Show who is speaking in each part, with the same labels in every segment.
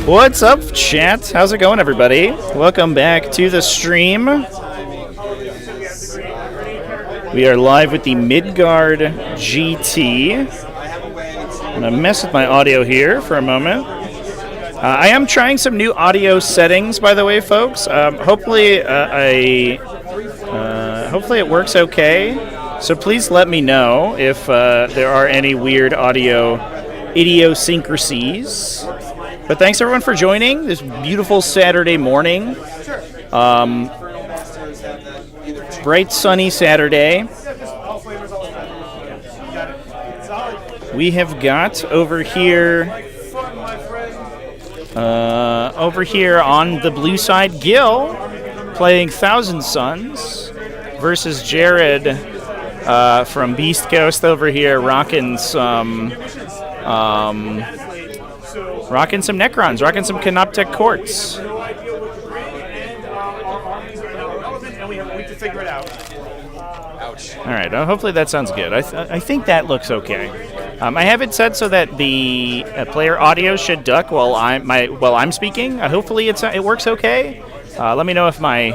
Speaker 1: What's up, chat? How's it going, everybody? Welcome back to the stream. We are live with the Midgard GT. I'm going to mess with my audio here for a moment. I am trying some new audio settings, by the way, folks. Hopefully it works okay. So please let me know if there are any weird audio idiosyncrasies. But thanks everyone for joining this beautiful Saturday morning. Bright sunny Saturday. We have got over here on the blue side, Gil playing Thousand Suns versus Jared from Beast Coast over here rocking some Necrons, rocking some Canoptek Courts. All right, hopefully that sounds good. I think that looks okay. I have it set so that the player audio should duck while I'm speaking. Hopefully it works okay. Let me know if my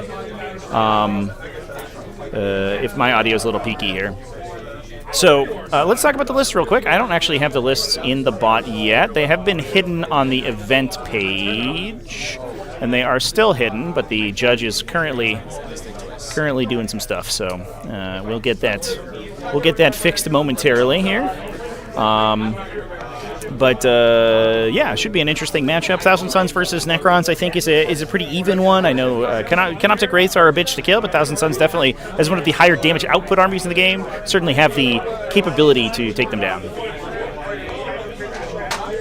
Speaker 1: audio is a little peaky here. So let's talk about the list real quick. I don't actually have the lists in the bot yet. They have been hidden on the event page, and they are still hidden. But the judge is currently doing some stuff. So we'll get that fixed momentarily here. Yeah, it should be an interesting matchup. Thousand Suns versus Necrons, I think, is a pretty even one. I know Canoptek Wraiths are a bitch to kill, but Thousand Suns definitely, as one of the higher damage output armies in the game, certainly have the capability to take them down.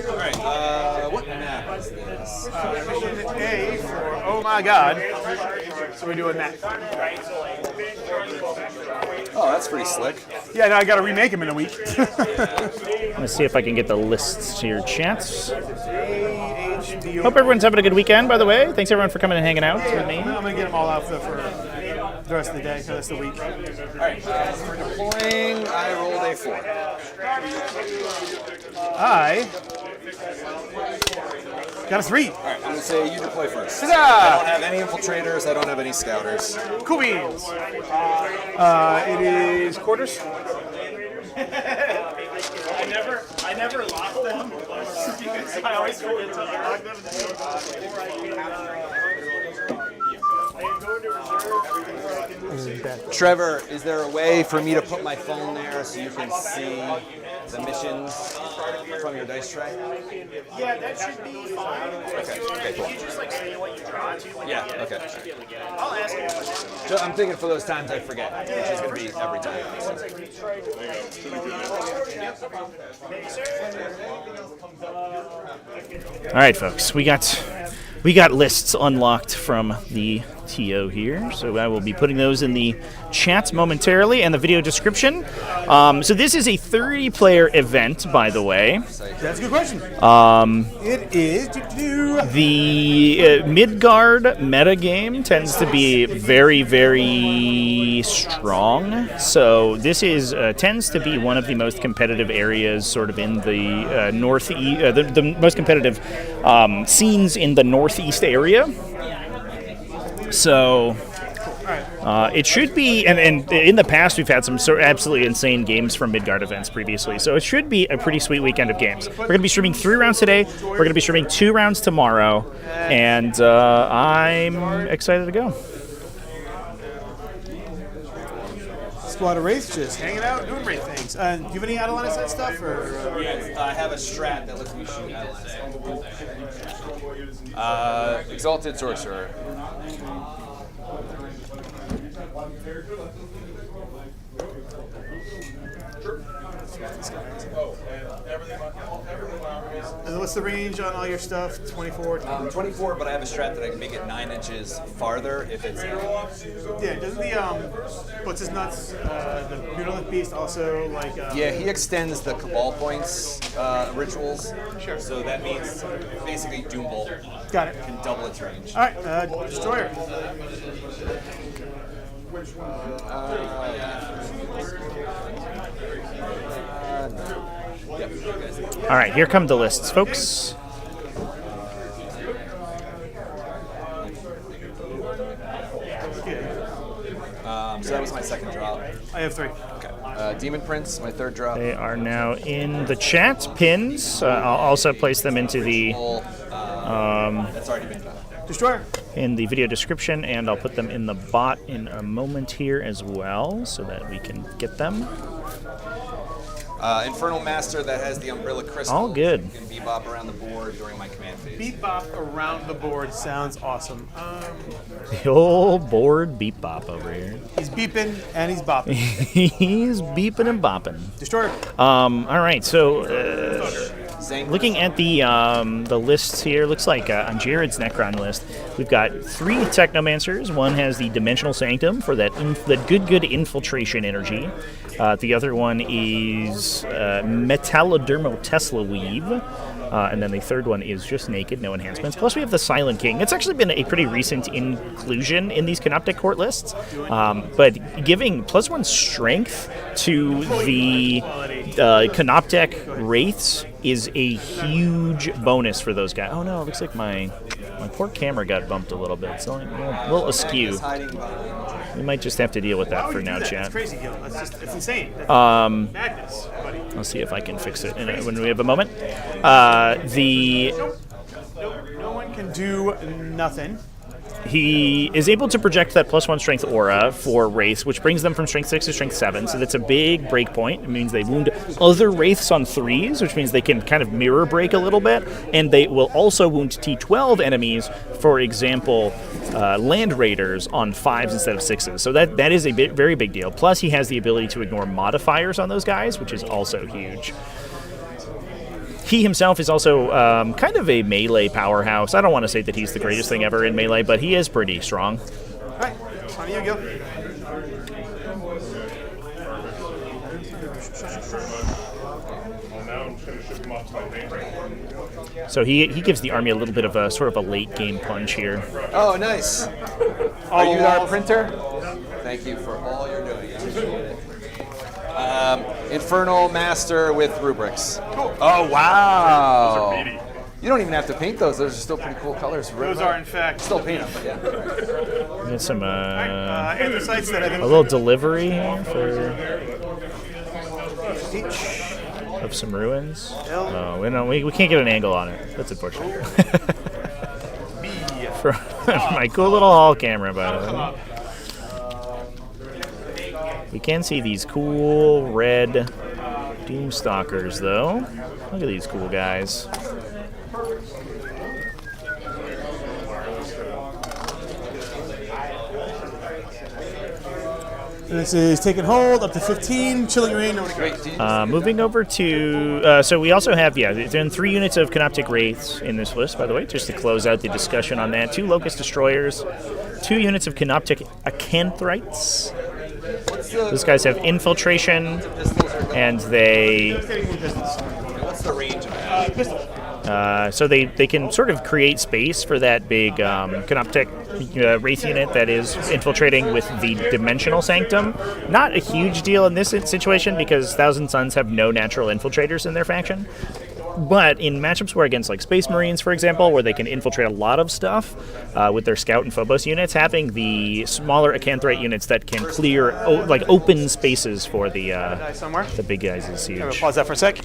Speaker 2: Alright, what map is this? Mission A for Oh My God. So we're doing that. Oh, that's pretty slick. Yeah, no, I got to remake him in a week.
Speaker 1: Let's see if I can get the lists to your chats. Hope everyone's having a good weekend, by the way. Thanks, everyone, for coming and hanging out with me.
Speaker 2: I'm going to get them all out for the rest of the day, for the rest of the week. All right, for deploying, I rolled a 4. I got a 3. All right, I'm going to say you deploy first. Huzzah! I don't have any infiltrators. I don't have any scouters. Cool beans. It is quarters. I never lock them because I always forget to lock them. Trevor, is there a way for me to put my phone there so you can see the missions from your dice tray? Yeah, that should be fine. Okay, cool. You just say what you draw to. Yeah, okay. I'll ask you. So I'm thinking for those times I forget, which is going to be every time.
Speaker 1: All right, folks, we got lists unlocked from the TO here, so I will be putting those in the chat momentarily and the video description. So this is a 30-player event, by the way.
Speaker 2: That's a good question. It is
Speaker 1: the Midgard metagame tends to be very, very strong. So this is tends to be one of the most competitive areas, sort of in the northeast, the most competitive scenes in the northeast area. So it should be, and in the past we've had some absolutely insane games from Midgard events previously, so it should be a pretty sweet weekend of games. We're going to be streaming 3 rounds today, we're going to be streaming 2 rounds tomorrow, and I'm excited to go.
Speaker 2: Squad of Wraiths just hanging out, doing great things. Do you have any Atalanta set stuff? Or,
Speaker 3: Yes, I have a strat that lets me shoot Atalanta. Exalted Sorcerer.
Speaker 2: What's the range on all your stuff? 24?
Speaker 3: 24, but I have a strat that I can make it 9 inches farther if it's...
Speaker 2: Yeah, doesn't the, what's his nuts, the Mutalic Beast also, like...
Speaker 3: Yeah, he extends the Cabal points rituals. Sure. So that means basically Doom Bolt.
Speaker 2: Got it.
Speaker 3: Can double its range.
Speaker 2: All right, Destroyer.
Speaker 1: All right, here come the lists, folks.
Speaker 3: second drop.
Speaker 4: I have 3.
Speaker 3: Okay. Demon Prince, my third drop.
Speaker 1: They are now in the chat pins. I'll also place them into the
Speaker 3: That's already been done.
Speaker 4: Destroyer.
Speaker 1: in the video description, and I'll put them in the bot in a moment here as well, so that we can get them.
Speaker 3: Infernal Master that has the Umbrella Crystal.
Speaker 1: All good.
Speaker 3: You can bebop around the board during my command phase.
Speaker 4: Bebop around the board sounds awesome.
Speaker 1: The old board beep bop over here.
Speaker 4: He's beeping and he's bopping.
Speaker 1: He's beeping and bopping.
Speaker 4: Destroyer.
Speaker 1: All right, so
Speaker 3: Zank.
Speaker 1: looking at the lists here, looks like on Jared's Necron list, we've got 3 Technomancers. One has the Dimensional Sanctum for that good infiltration energy. The other one is Metallodermal Tesla Weave. And then the third one is just naked, no enhancements. Plus we have the Silent King. It's actually been a pretty recent inclusion in these Canoptek Court lists. But giving +1 strength to the Canoptek Wraiths is a huge bonus for those guys. Oh no, it looks like my poor camera got bumped a little bit. It's a little askew. We might just have to deal with that for now,
Speaker 4: It's
Speaker 1: chat.
Speaker 4: crazy, Gil. It's insane. That's madness, buddy.
Speaker 1: I'll see if I can fix it when we have a moment.
Speaker 4: No one can do nothing.
Speaker 1: He is able to project that +1 strength aura for Wraiths, which brings them from strength 6 to strength 7, so that's a big break point. It means they wound other Wraiths on 3s, which means they can kind of mirror break a little bit, and they will also wound T12 enemies, for example, Land Raiders on 5s instead of 6s. So that is a very big deal. Plus, he has the ability to ignore modifiers on those guys, which is also huge. He himself is also kind of a melee powerhouse. I don't want to say that he's the greatest thing ever in melee, but he is pretty strong.
Speaker 4: All right, on you go.
Speaker 1: So he gives the army a little bit of a sort of a late game punch here.
Speaker 3: Oh, nice. Are you our printer? Thank you for all you're doing. I appreciate it. Infernal Master with rubrics.
Speaker 4: Cool.
Speaker 3: Oh, wow.
Speaker 4: Those are pretty.
Speaker 3: You don't even have to paint those. Those are still pretty cool colors.
Speaker 4: Those are, in fact,
Speaker 3: Still paint them, but yeah.
Speaker 1: We got some
Speaker 4: anthracites that I think
Speaker 1: a little delivery here for
Speaker 4: each.
Speaker 1: of some ruins. Oh, we can't get an angle on it. That's unfortunate. For my cool little hall camera, by the way. We can see these cool red Doomstalkers, though. Look at these cool guys.
Speaker 4: This is taking hold up to 15. Chilling rain.
Speaker 1: Moving over to, so we also have, then 3 units of Canoptek Wraiths in this list, by the way, just to close out the discussion on that. 2 Locust Destroyers, 2 units of Canoptek Acanthrites. Those guys have infiltration, and they.
Speaker 3: What's the range of that?
Speaker 1: So they can sort of create space for that big Canoptek Wraith unit that is infiltrating with the Dimensional Sanctum. Not a huge deal in this situation because Thousand Suns have no natural infiltrators in their faction. But in matchups where against like Space Marines, for example, where they can infiltrate a lot of stuff with their Scout and Phobos units, having the smaller Acanthrite units that can clear open spaces for the big guys is huge.
Speaker 4: Pause that for a sec.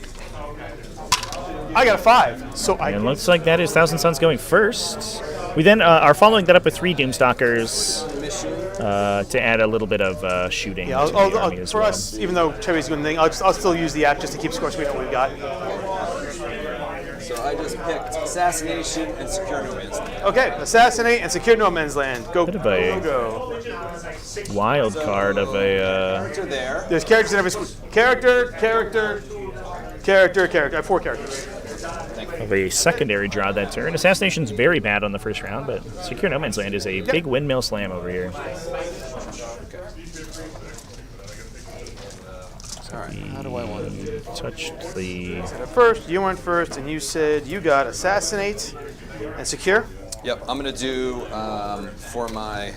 Speaker 4: I got a 5, so I.
Speaker 1: And it looks like that is Thousand Suns going first. We then are following that up with 3 Doomstalkers to add a little bit of shooting to the army as
Speaker 4: for
Speaker 1: well.
Speaker 4: us, even though Chevy's doing the thing, I'll still use the app just to keep score so we know what we've got.
Speaker 3: So I just picked Assassination and Secure No Man's Land.
Speaker 4: Okay, Assassinate and Secure No Man's Land. Go,
Speaker 1: Bit of a
Speaker 4: go.
Speaker 1: wild card of a.
Speaker 3: There.
Speaker 4: There's characters in every character. I have 4 characters.
Speaker 1: Of a secondary draw that turn. Assassination's very bad on the first round, but Secure No Man's Land is a big windmill slam over here.
Speaker 3: Alright, how do I want to
Speaker 1: touched the.
Speaker 4: First, you went first, and you said you got Assassinate and Secure.
Speaker 3: Yep, I'm going to do for my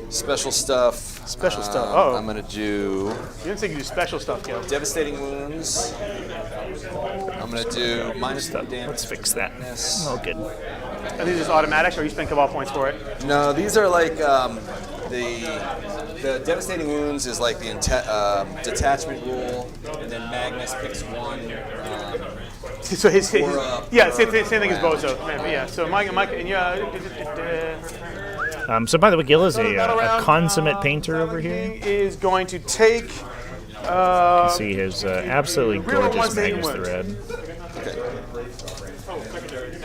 Speaker 3: special stuff.
Speaker 4: Special stuff. Uh-oh.
Speaker 3: I'm going to do
Speaker 4: You didn't say you do special stuff, Gil.
Speaker 3: Devastating Wounds. I'm going to do minus the damage.
Speaker 1: Let's fix that. Oh, good.
Speaker 4: Are these just automatics, or you spend cabal points for it?
Speaker 3: No, these are like the devastating wounds is like the detachment rule, and then Magnus picks one.
Speaker 4: So his
Speaker 3: same
Speaker 4: thing as Bozo. Yeah. So Mike, and
Speaker 1: So by the way, Gil is a consummate painter over here.
Speaker 4: Is going to take.
Speaker 1: You can see his absolutely gorgeous Magnus the Red.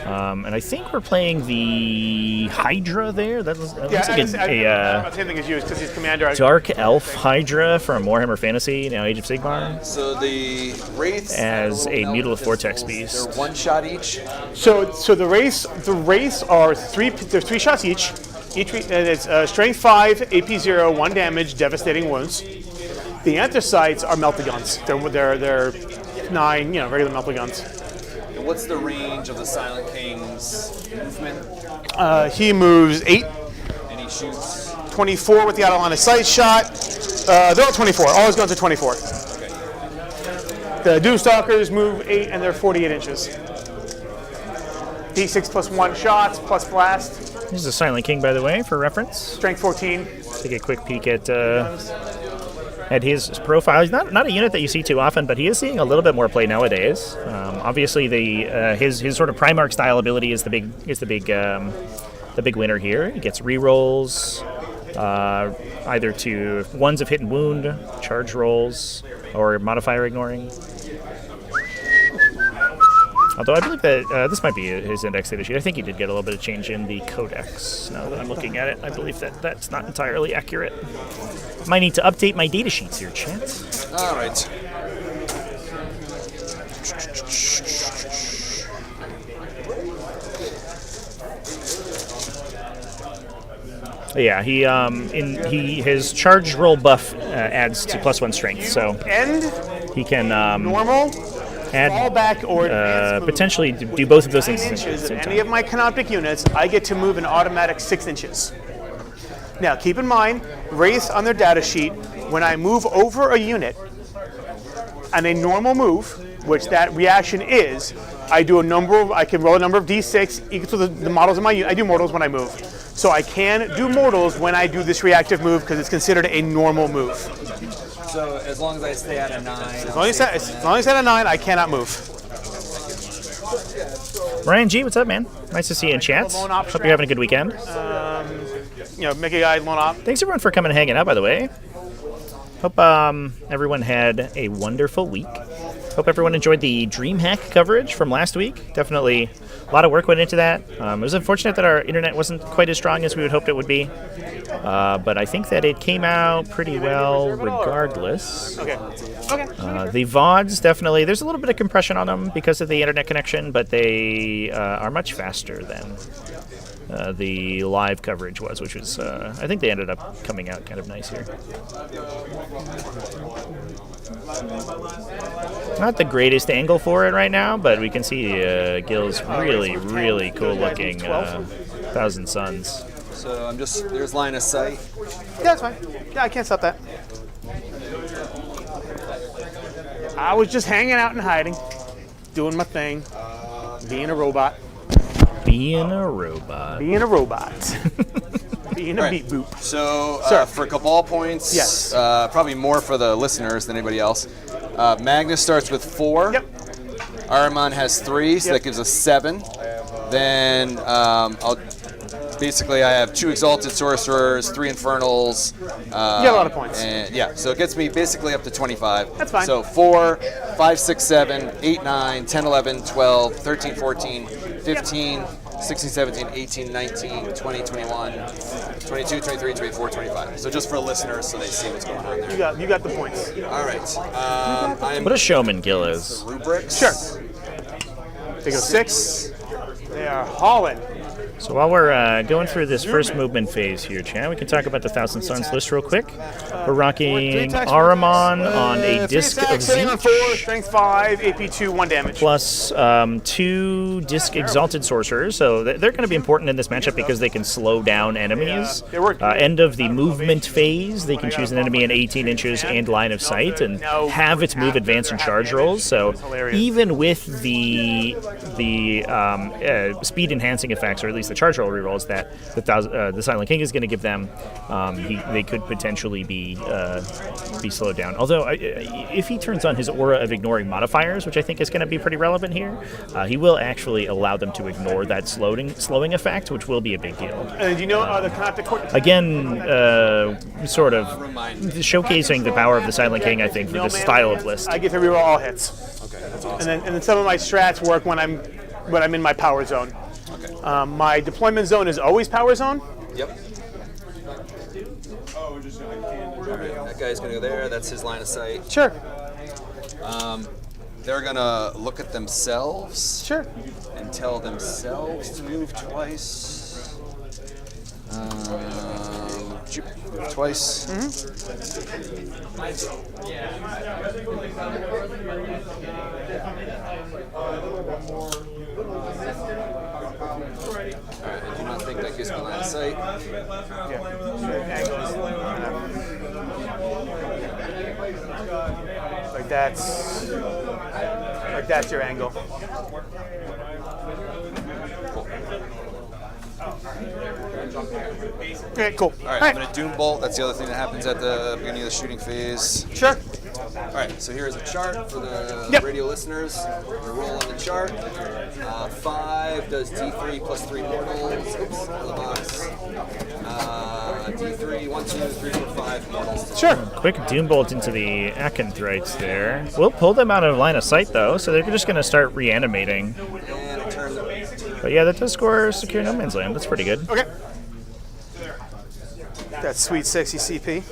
Speaker 1: And I think we're playing the Hydra there. That looks like a
Speaker 4: same thing as you, because he's commander.
Speaker 1: Dark Elf Hydra from Warhammer Fantasy, now Age of Sigmar.
Speaker 3: So the Wraiths
Speaker 1: as a Mutilith Vortex Beast.
Speaker 3: They're one shot each.
Speaker 4: So the Wraiths are three. They're 3 shots each. It's strength 5, AP 0, 1 damage, devastating wounds. The Anthracites are Meltagons. They're 9, regular Meltagons.
Speaker 3: What's the range of the Silent King's movement?
Speaker 4: He moves 8.
Speaker 3: And he shoots
Speaker 4: 24 with the out of line of sight shot. They're all 24. All his guns are 24.
Speaker 3: Okay.
Speaker 4: The Doomstalkers move 8 and they're 48 inches. D6 plus 1 shots plus blast.
Speaker 1: This is a Silent King, by the way, for reference.
Speaker 4: Strength 14.
Speaker 1: Take a quick peek at his profile. He's not a unit that you see too often, but he is seeing a little bit more play nowadays. Obviously, his sort of Primarch style ability is the big winner here. He gets rerolls, either to 1s of hit and wound, charge rolls, or modifier ignoring. Although I believe that this might be his index data sheet. I think he did get a little bit of change in the codex. Now that I'm looking at it, I believe that that's not entirely accurate. Might need to update my data sheets here, chat.
Speaker 3: All right.
Speaker 1: Yeah, his charge roll buff adds to +1 strength, so he can
Speaker 4: normal.
Speaker 1: Fall
Speaker 4: back or
Speaker 1: potentially do both of those things.
Speaker 4: Any of my canonic units, I get to move an automatic 6 inches. Now, keep in mind, Wraiths on their data sheet, when I move over a unit and a normal move, which that reaction is, I can roll a number of d6 equal to the models of my unit. I do mortals when I move. So I can do mortals when I do this reactive move because it's considered a normal move.
Speaker 3: So as long as I stay at a 9.
Speaker 4: As long as I stay at a 9, I cannot move.
Speaker 1: Ryan G, what's up, man? Nice to see you in chat. Hope you're having a good weekend.
Speaker 4: Make a guy loan op.
Speaker 1: Thanks everyone for coming and hanging out, by the way. Hope everyone had a wonderful week. Hope everyone enjoyed the DreamHack coverage from last week. Definitely a lot of work went into that. It was unfortunate that our internet wasn't quite as strong as we would hoped it would be. But I think that it came out pretty well regardless.
Speaker 4: Okay.
Speaker 1: The VODs, definitely, there's a little bit of compression on them because of the internet connection, but they are much faster than the live coverage was, which was, I think they ended up coming out kind of nice here. Not the greatest angle for it right now, but we can see Gil's really, really cool looking Thousand Suns.
Speaker 3: So there's line of sight.
Speaker 4: Yeah, that's fine. Yeah, I can't stop that. I was just hanging out and hiding, doing my thing, being a robot.
Speaker 1: Being a robot.
Speaker 4: Being a robot. Being a beat boop.
Speaker 3: So for Cabal points,
Speaker 4: yes.
Speaker 3: Probably more for the listeners than anybody else. Magnus starts with 4.
Speaker 4: Yep.
Speaker 3: Ahriman has 3, so that gives us 7. Then I have 2 Exalted Sorcerers, 3 Infernals.
Speaker 4: You got a lot of points.
Speaker 3: So it gets me basically up to 25.
Speaker 4: That's fine.
Speaker 3: So 4, 5, 6, 7, 8, 9, 10, 11, 12, 13, 14, 15, 16, 17, 18, 19, 20, 21, 22, 23, 24, 25. So just for listeners so they see what's going on there.
Speaker 4: You got the points.
Speaker 3: All right.
Speaker 1: What a showman Gil is.
Speaker 3: Rubrics.
Speaker 4: Sure. They go 6. They are hauling.
Speaker 1: So while we're going through this first movement phase here, chat, we can talk about the Thousand Suns list real quick. We're rocking Ahriman on a Disc of Zeech.
Speaker 4: 4, Strength 5, AP 2, 1 damage.
Speaker 1: Plus 2 Disc Exalted Sorcerers. So they're going to be important in this matchup because they can slow down enemies. End of the movement phase, they can choose an enemy in 18 inches and line of sight and have its move, advance, and charge rolls. So even with the speed enhancing effects, or at least least the charge roll rerolls that the Silent King is going to give them, they could potentially be slowed down. Although, if he turns on his aura of ignoring modifiers, which I think is going to be pretty relevant here, he will actually allow them to ignore that slowing effect, which will be a big deal.
Speaker 4: And you know the Canoptic Court?
Speaker 1: Again, sort of showcasing the power of the Silent King, I think, for this style of list.
Speaker 4: I get to reroll all hits.
Speaker 3: Okay, that's awesome.
Speaker 4: And then some of my strats work when I'm in my power zone.
Speaker 3: Okay.
Speaker 4: My deployment zone is always power zone.
Speaker 3: Yep. Alright, that guy's gonna go there. That's his line of sight.
Speaker 4: Sure.
Speaker 3: They're gonna look at themselves.
Speaker 4: Sure.
Speaker 3: And tell themselves to move twice. Move twice. Alright, I do not think that gives me line of sight.
Speaker 4: Like that's your angle. Okay, cool.
Speaker 3: All right, I'm going to Doom Bolt. That's the other thing that happens at the beginning of the shooting phase.
Speaker 4: Sure.
Speaker 3: All right, so here's a chart for the radio listeners. We're rolling the chart. 5 does D3 plus 3 mortals. Oops, out of the box. D3, 1, 2, 3, 4, 5 mortals.
Speaker 4: Sure.
Speaker 1: Quick Doom Bolt into the Akenthrites there. We'll pull them out of line of sight, though, so they're just going to start reanimating.
Speaker 3: And I turn them.
Speaker 1: But yeah, that does score Secure No Man's Land. That's pretty good.
Speaker 4: Okay. That sweet, sexy CP.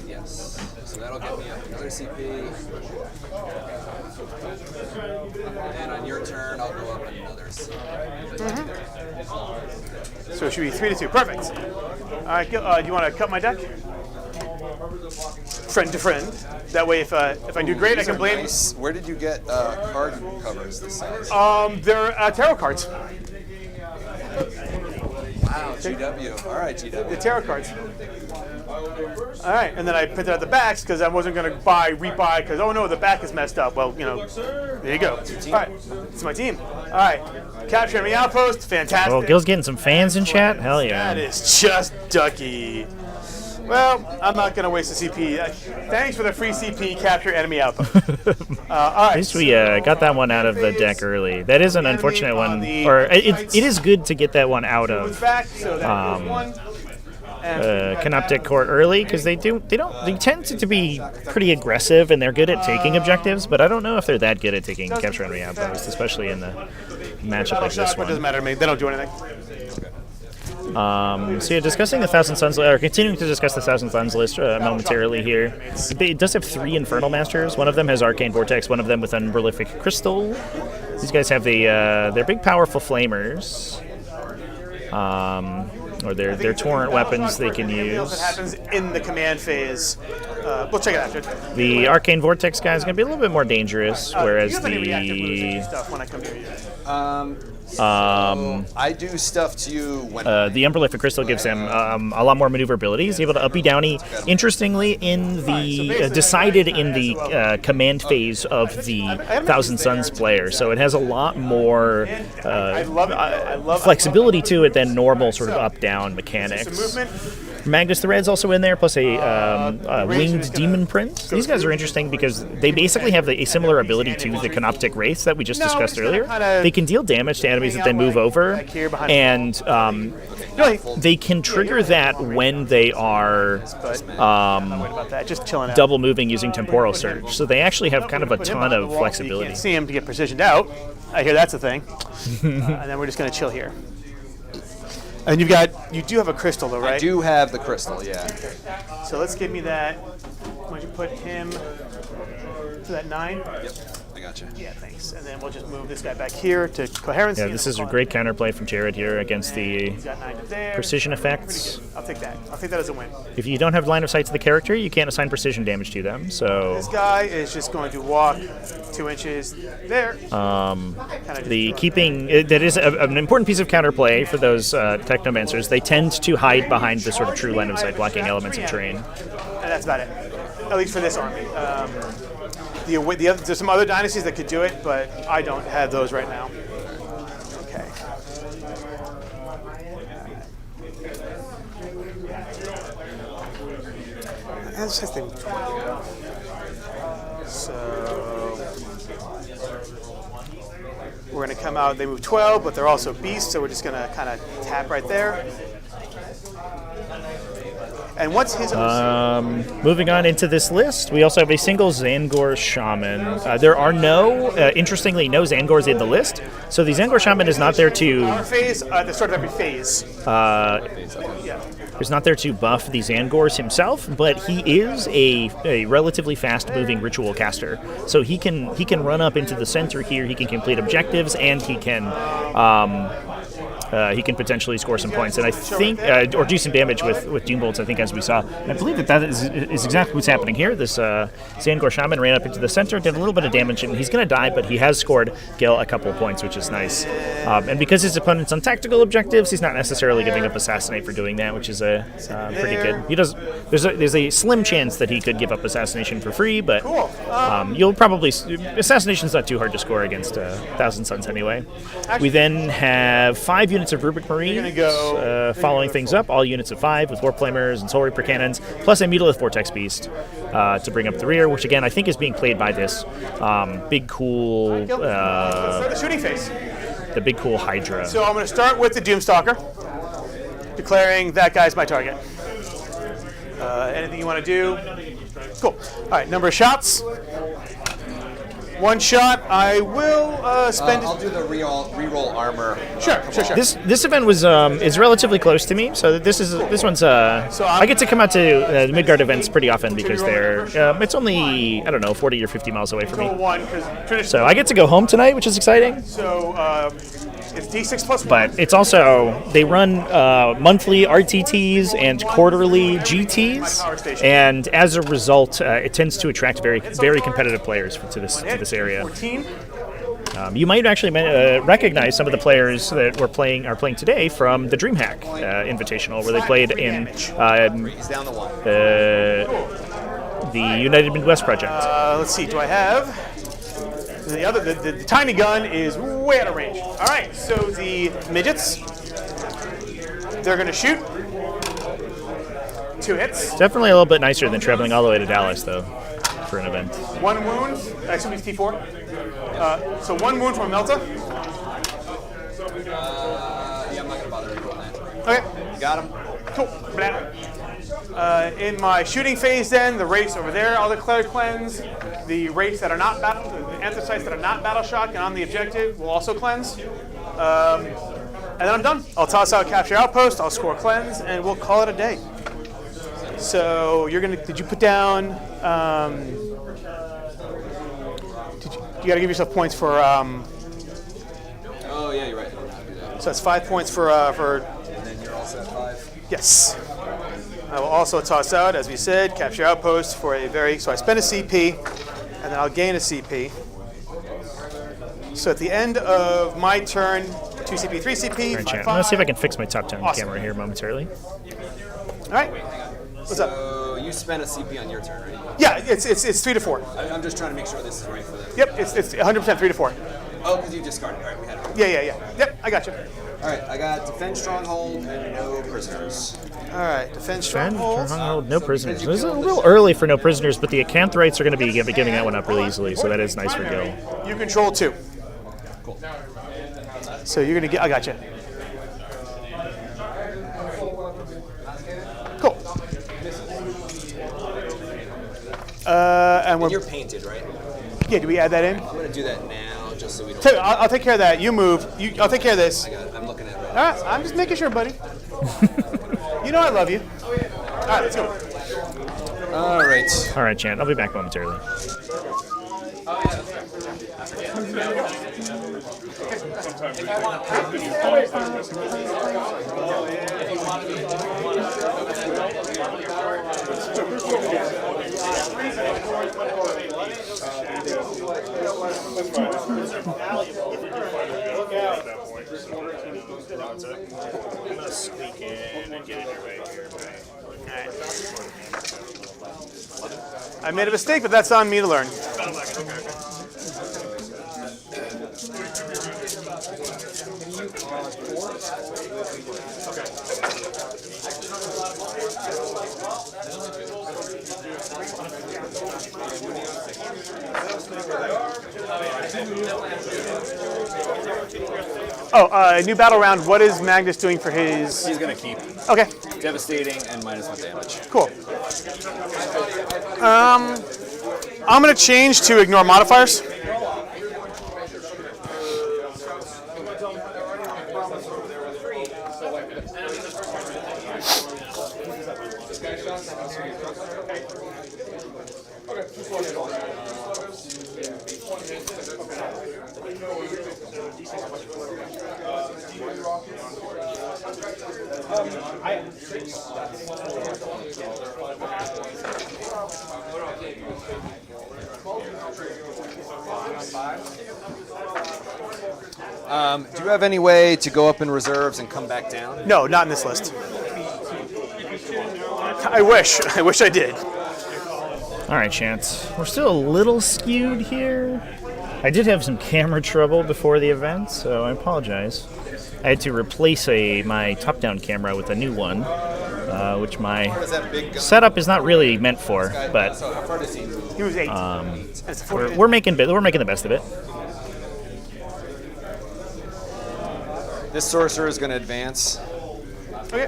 Speaker 3: Yes. So that'll get me up another CP. And on your turn, I'll go up another CP.
Speaker 4: So it should be 3-2. Perfect. All right. Do you want to cut my deck? Friend to friend. That way, if I do great, I can blame.
Speaker 3: Nice. Where did you get card covers this size?
Speaker 4: They're tarot cards.
Speaker 3: Wow, GW. All right, GW.
Speaker 4: The tarot cards. All right, and then I printed out the backs because I wasn't going to rebuy because, oh no, the back is messed up. Well, there you go. All right, it's my team. All right, Capture Enemy Outpost, fantastic.
Speaker 1: Oh, Gil's getting some fans in chat? Hell yeah.
Speaker 4: That is just ducky. Well, I'm not going to waste a CP. Thanks for the free CP, Capture Enemy Outpost. All right.
Speaker 1: At least we got that one out of the deck early. That is an unfortunate one. Or it is good to get that one out of Canoptic Court early, because they tend to be pretty aggressive and they're good at taking objectives, but I don't know if they're that good at taking Capture Enemy Outpost, especially in the matchup like this one.
Speaker 4: It doesn't matter to me. They don't do anything.
Speaker 1: So yeah, discussing the Thousand Suns, or continuing to discuss the Thousand Suns list momentarily here. It does have 3 Infernal Masters. One of them has Arcane Vortex, one of them with Unprolific Crystal. These guys have they're big, powerful flamers. Or they're torrent weapons they can use.
Speaker 4: It happens in the command phase. We'll check it after.
Speaker 1: The Arcane Vortex guy is going to be a little bit more dangerous, whereas
Speaker 4: stuff when I come to you.
Speaker 3: I do stuff to you when
Speaker 1: the Unprolific Crystal gives him a lot more maneuverability. He's able to uppy downy. Interestingly, decided in the command phase of the Thousand Suns player, so it has a lot more flexibility to it than normal sort of up-down mechanics. Magnus the Red's also in there, plus a Winged Demon Prince. These guys are interesting because they basically have a similar ability to the Canoptic Wraiths that we just discussed earlier. They can deal damage to enemies that they move over, and they can trigger that when they are double moving using Temporal Surge. So they actually have kind of a ton of flexibility.
Speaker 4: You can't see him to get precisioned out. I hear that's a thing. And then we're just going to chill here. And you do have a crystal though, right?
Speaker 3: I do have the crystal, yeah.
Speaker 4: So let's give me that. Why don't you put him to that 9?
Speaker 3: Yep, I gotcha.
Speaker 4: Yeah, thanks. And then we'll just move this guy back here to coherency.
Speaker 1: Yeah, this is a great counterplay from Jared here against the precision effects.
Speaker 4: I'll take that. I'll take that as a win.
Speaker 1: If you don't have line of sight to the character, you can't assign precision damage to them. So
Speaker 4: this guy is just going to walk 2 inches there.
Speaker 1: The keeping that is an important piece of counterplay for those technomancers. They tend to hide behind the sort of true line of sight blocking elements of terrain.
Speaker 4: And that's about it, at least for this army. There's some other dynasties that could do it, but I don't have those right now. Okay. So we're going to come out. They move 12, but they're also beasts, so we're just going to kind of tap right there. And what's his?
Speaker 1: Moving on into this list, we also have a single Zangor Shaman. There are interestingly, no Zangors in the list. So the Zangor Shaman is not there to...
Speaker 4: Our phase, the start of every phase.
Speaker 1: He's not there to buff the Zangors himself, but he is a relatively fast-moving ritual caster. So he can run up into the center here, he can complete objectives, and he can potentially score some points, and I think, or do some damage with Doom Bolts, I think, as we saw. And I believe that is exactly what's happening here. This Zangor Shaman ran up into the center, did a little bit of damage, and he's going to die, but he has scored Gil a couple of points, which is nice. And because his opponent's on tactical objectives, he's not necessarily giving up Assassinate for doing that, which is pretty good. He does. There's a slim chance that he could give up Assassination for free, but you'll probably... Assassination's not too hard to score against Thousand Suns anyway. We then have 5 units of Rubric Marines, following things up, all units of 5 with Warflamers and Soul Reaper cannons, plus a Mutolith Vortex Beast to bring up the rear, which again I think is being played by this big cool...
Speaker 4: the shooting phase.
Speaker 1: The big cool Hydra.
Speaker 4: So I'm going to start with the Doomstalker, declaring that guy's my target. Anything you want to do? Cool. All right, number of shots. 1 shot. I will spend.
Speaker 2: I'll do the reroll armor.
Speaker 4: Sure.
Speaker 1: This event was is relatively close to me, so this one's. I get to come out to the Midgard events pretty often because they're. It's only 40 or 50 miles away from me. So I get to go home tonight, which is exciting.
Speaker 4: So it's D6 plus 1.
Speaker 1: But it's also they run monthly RTTs and quarterly GTs, and as a result, it tends to attract very competitive players to this area.
Speaker 4: 14.
Speaker 1: You might actually recognize some of the players that are playing today from the DreamHack Invitational, where they played in the United Midwest Project.
Speaker 4: Let's see. Do I have the tiny gun is way out of range. All right. So the midgets, they're going to shoot. 2 hits.
Speaker 1: Definitely a little bit nicer than traveling all the way to Dallas, though, for an event.
Speaker 4: 1 wound. Actually, it's T4. So 1 wound from a Melta.
Speaker 2: Yeah, I'm not going to bother you on that.
Speaker 4: Okay.
Speaker 2: Got him.
Speaker 4: Cool. In my shooting phase, then, the race over there, I'll declare cleanse. The race that are not the anthracites that are not battle shock and on the objective will also cleanse. And then I'm done. I'll toss out capture outpost. I'll score cleanse, and we'll call it a day. So you're gonna. Did you put down? You got to give yourself points for.
Speaker 2: Oh yeah, you're right.
Speaker 4: So that's 5 points for.
Speaker 2: And then you're also at 5.
Speaker 4: Yes. I will also toss out, as we said, capture outpost for a very. So I spend a CP, and then I'll gain a CP. So at the end of my turn, 2 CP, 3 CP.
Speaker 1: Right, chat. Let's see if I can fix my top 10 camera here momentarily.
Speaker 4: All right. What's up?
Speaker 2: So you spent a CP on your turn, right?
Speaker 4: Yeah, it's 3 to 4.
Speaker 2: I'm just trying to make sure this is right for them.
Speaker 4: Yep, it's 100% 3 to 4.
Speaker 2: Oh, because you discarded. All right, we had it.
Speaker 4: Yeah. Yep, I got you.
Speaker 2: All right, I got defend stronghold and no prisoners.
Speaker 4: All right, defend stronghold.
Speaker 1: No prisoners. This is a little early for no prisoners, but the Acanthrites are going to be giving that one up really easily, so that is nice for Gil.
Speaker 4: You control 2.
Speaker 2: Cool.
Speaker 4: So you're going to get. I got you. Cool. And
Speaker 2: you're painted, right?
Speaker 4: Yeah, do we add that in?
Speaker 2: I'm going to do that now, just so we don't...
Speaker 4: I'll take care of that. You move. I'll take care of this.
Speaker 2: I got it. I'm looking at it right
Speaker 4: All right, I'm just making sure, buddy. You know I love you. All right, let's go.
Speaker 2: All right.
Speaker 1: All right, Chan. I'll be back momentarily.
Speaker 5: I'm gonna sneak in and get in your way here.
Speaker 4: I made a mistake, but that's on me to learn.
Speaker 2: Can you
Speaker 4: Oh, new battle round. What is Magnus doing for his?
Speaker 2: He's gonna keep
Speaker 4: Okay,
Speaker 2: devastating and -1 damage.
Speaker 4: cool. I'm gonna change to ignore modifiers.
Speaker 2: Do you have any way to go up in reserves and come back down?
Speaker 4: No, not in this list. I wish. I wish I did.
Speaker 1: All right, Chance. We're still a little skewed here. I did have some camera trouble before the event, so I apologize. I had to replace my top-down camera with a new one, which my setup is not really meant for. But
Speaker 2: So how far does he?
Speaker 4: He was 8. That's a 40.
Speaker 1: we're making the best of it.
Speaker 2: This sorcerer is gonna advance.
Speaker 4: Okay.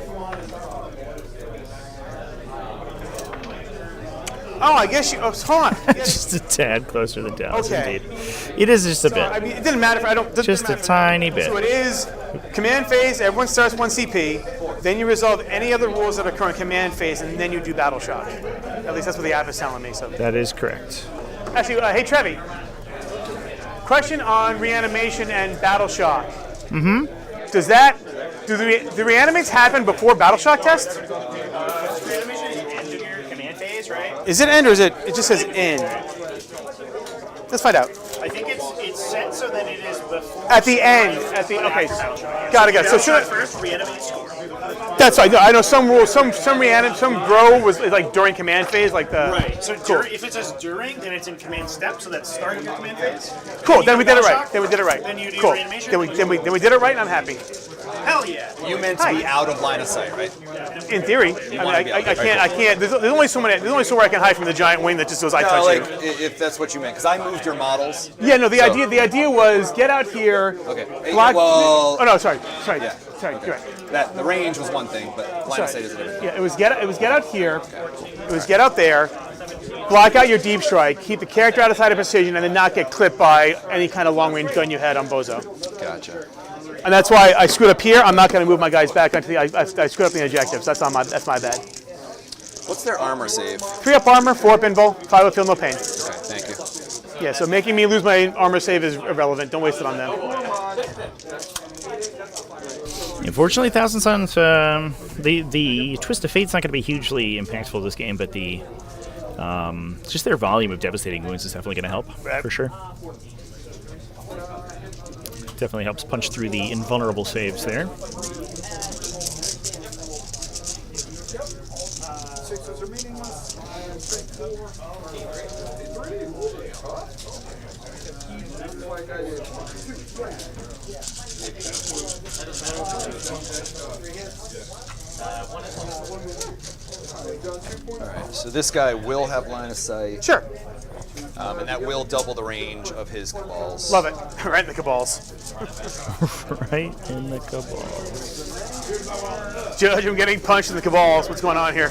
Speaker 4: Oh, I guess you. Oh, hold on.
Speaker 1: Just a tad closer than Dallas,
Speaker 4: Okay.
Speaker 1: indeed. It is just a bit.
Speaker 4: I mean, it didn't matter. I don't. doesn't
Speaker 1: Just a
Speaker 4: matter.
Speaker 1: tiny bit.
Speaker 4: So it is command phase. Everyone starts 1 CP. Then you resolve any other rules that occur in command phase, and then you do battle shock. At least that's what the app is telling me. So
Speaker 1: That is correct.
Speaker 4: actually, hey Trevi. Question on reanimation and battle shock. Mm-hmm. Do the reanimates happen before battle shock test?
Speaker 5: Reanimation is end of your command phase, right?
Speaker 4: Is it end or is it? It just says end. Let's find out.
Speaker 5: I think it's set so that it is before.
Speaker 4: At the end. At the okay. Got it. So should I,
Speaker 5: First, reanimate score.
Speaker 4: that's right. No, I know some rules. Some grow was like during command phase, like the.
Speaker 5: Right. So
Speaker 4: Cool.
Speaker 5: if it says during, then it's in command step, so that's start of your command phase.
Speaker 4: Cool.
Speaker 5: You
Speaker 4: Then we
Speaker 5: do
Speaker 4: did it
Speaker 5: battle
Speaker 4: right.
Speaker 5: shock,
Speaker 4: Then we did it right.
Speaker 5: Then you do
Speaker 4: cool.
Speaker 5: reanimation.
Speaker 4: Then we did it right, and I'm happy.
Speaker 5: Hell yeah.
Speaker 2: You meant to be out of line of sight, right?
Speaker 4: In theory,
Speaker 2: wanna
Speaker 4: I
Speaker 2: be
Speaker 4: mean,
Speaker 2: out
Speaker 4: I
Speaker 2: there.
Speaker 4: can't. I can't. There's only so many. There's only so where I can hide from the giant wing that just goes. I
Speaker 2: No,
Speaker 4: touch
Speaker 2: like
Speaker 4: you.
Speaker 2: if that's what you meant, because I moved your models.
Speaker 4: Yeah. No. The
Speaker 2: So-
Speaker 4: idea was get out here.
Speaker 2: Okay.
Speaker 4: Block.
Speaker 2: Well,
Speaker 4: Oh no. Sorry.
Speaker 2: yeah.
Speaker 4: Sorry.
Speaker 2: Okay.
Speaker 4: You're right.
Speaker 2: That the range was one thing, but line of
Speaker 4: Sorry.
Speaker 2: sight is a different.
Speaker 4: Yeah, it was get out here. It was get out there, block out your deep strike, keep the character out of sight of precision, and then not get clipped by any kind of long range gun you had on Bozo.
Speaker 2: Gotcha.
Speaker 4: And that's why I screwed up here. I'm not going to move my guys back onto the. I screwed up the objectives. That's my bad.
Speaker 2: What's their armor save?
Speaker 4: 3 up armor, 4 up invul, 5 up feel no pain.
Speaker 2: Okay, thank you.
Speaker 4: Yeah, so making me lose my armor save is irrelevant. Don't waste it on them.
Speaker 1: Unfortunately, Thousand Suns, the Twist of Fate's not going to be hugely impactful this game, but the just their volume of devastating wounds is definitely going to help, for sure. Definitely helps punch through the invulnerable saves there.
Speaker 2: All right, so this guy will have line of sight,
Speaker 4: Sure,
Speaker 2: and that will double the range of his cabals.
Speaker 4: love it. Right in the cabals.
Speaker 1: Right in the cabal.
Speaker 4: Judge, I'm getting punched in the cabals. What's going on here?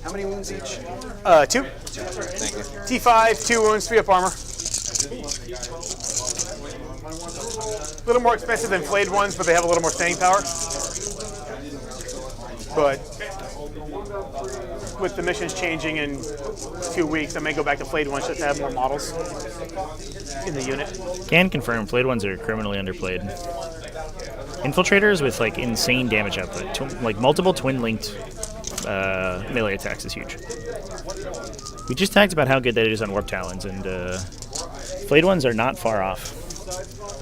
Speaker 2: How many wounds each?
Speaker 4: 2.
Speaker 2: Thank you.
Speaker 4: T5, 2 wounds, 3 up armor. A little more expensive than flayed ones, but they have a little more staying power. But with the missions changing in 2 weeks, I may go back to flayed ones just to have more models in the unit.
Speaker 1: Can confirm, Flayed ones are criminally underplayed. Infiltrators with like insane damage output, like multiple twin-linked melee attacks is huge. We just talked about how good that is on Warp Talons, and Flayed ones are not far off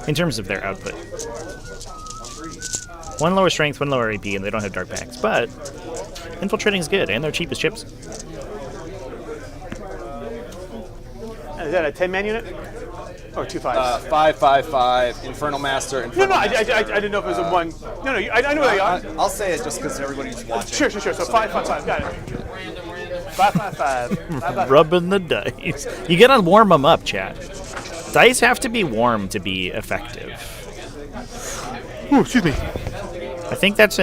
Speaker 1: in terms of their output. 1 lower strength, 1 lower AP, and they don't have dark packs, but infiltrating is good, and they're cheap as chips.
Speaker 4: Is that a 10-man unit? Or 2 5s?
Speaker 3: 5, 5, 5, Infernal Master,
Speaker 4: No,
Speaker 3: Infernal
Speaker 4: I
Speaker 3: Master.
Speaker 4: didn't know if it was a one. No, I know they are.
Speaker 2: I'll say it just because everybody's watching.
Speaker 4: Sure. So 5 5 5. Got it. 5 5 5.
Speaker 1: Rubbing the dice. You gotta warm them up, chat. Dice have to be warm to be effective.
Speaker 4: Ooh, excuse me.
Speaker 1: I think that's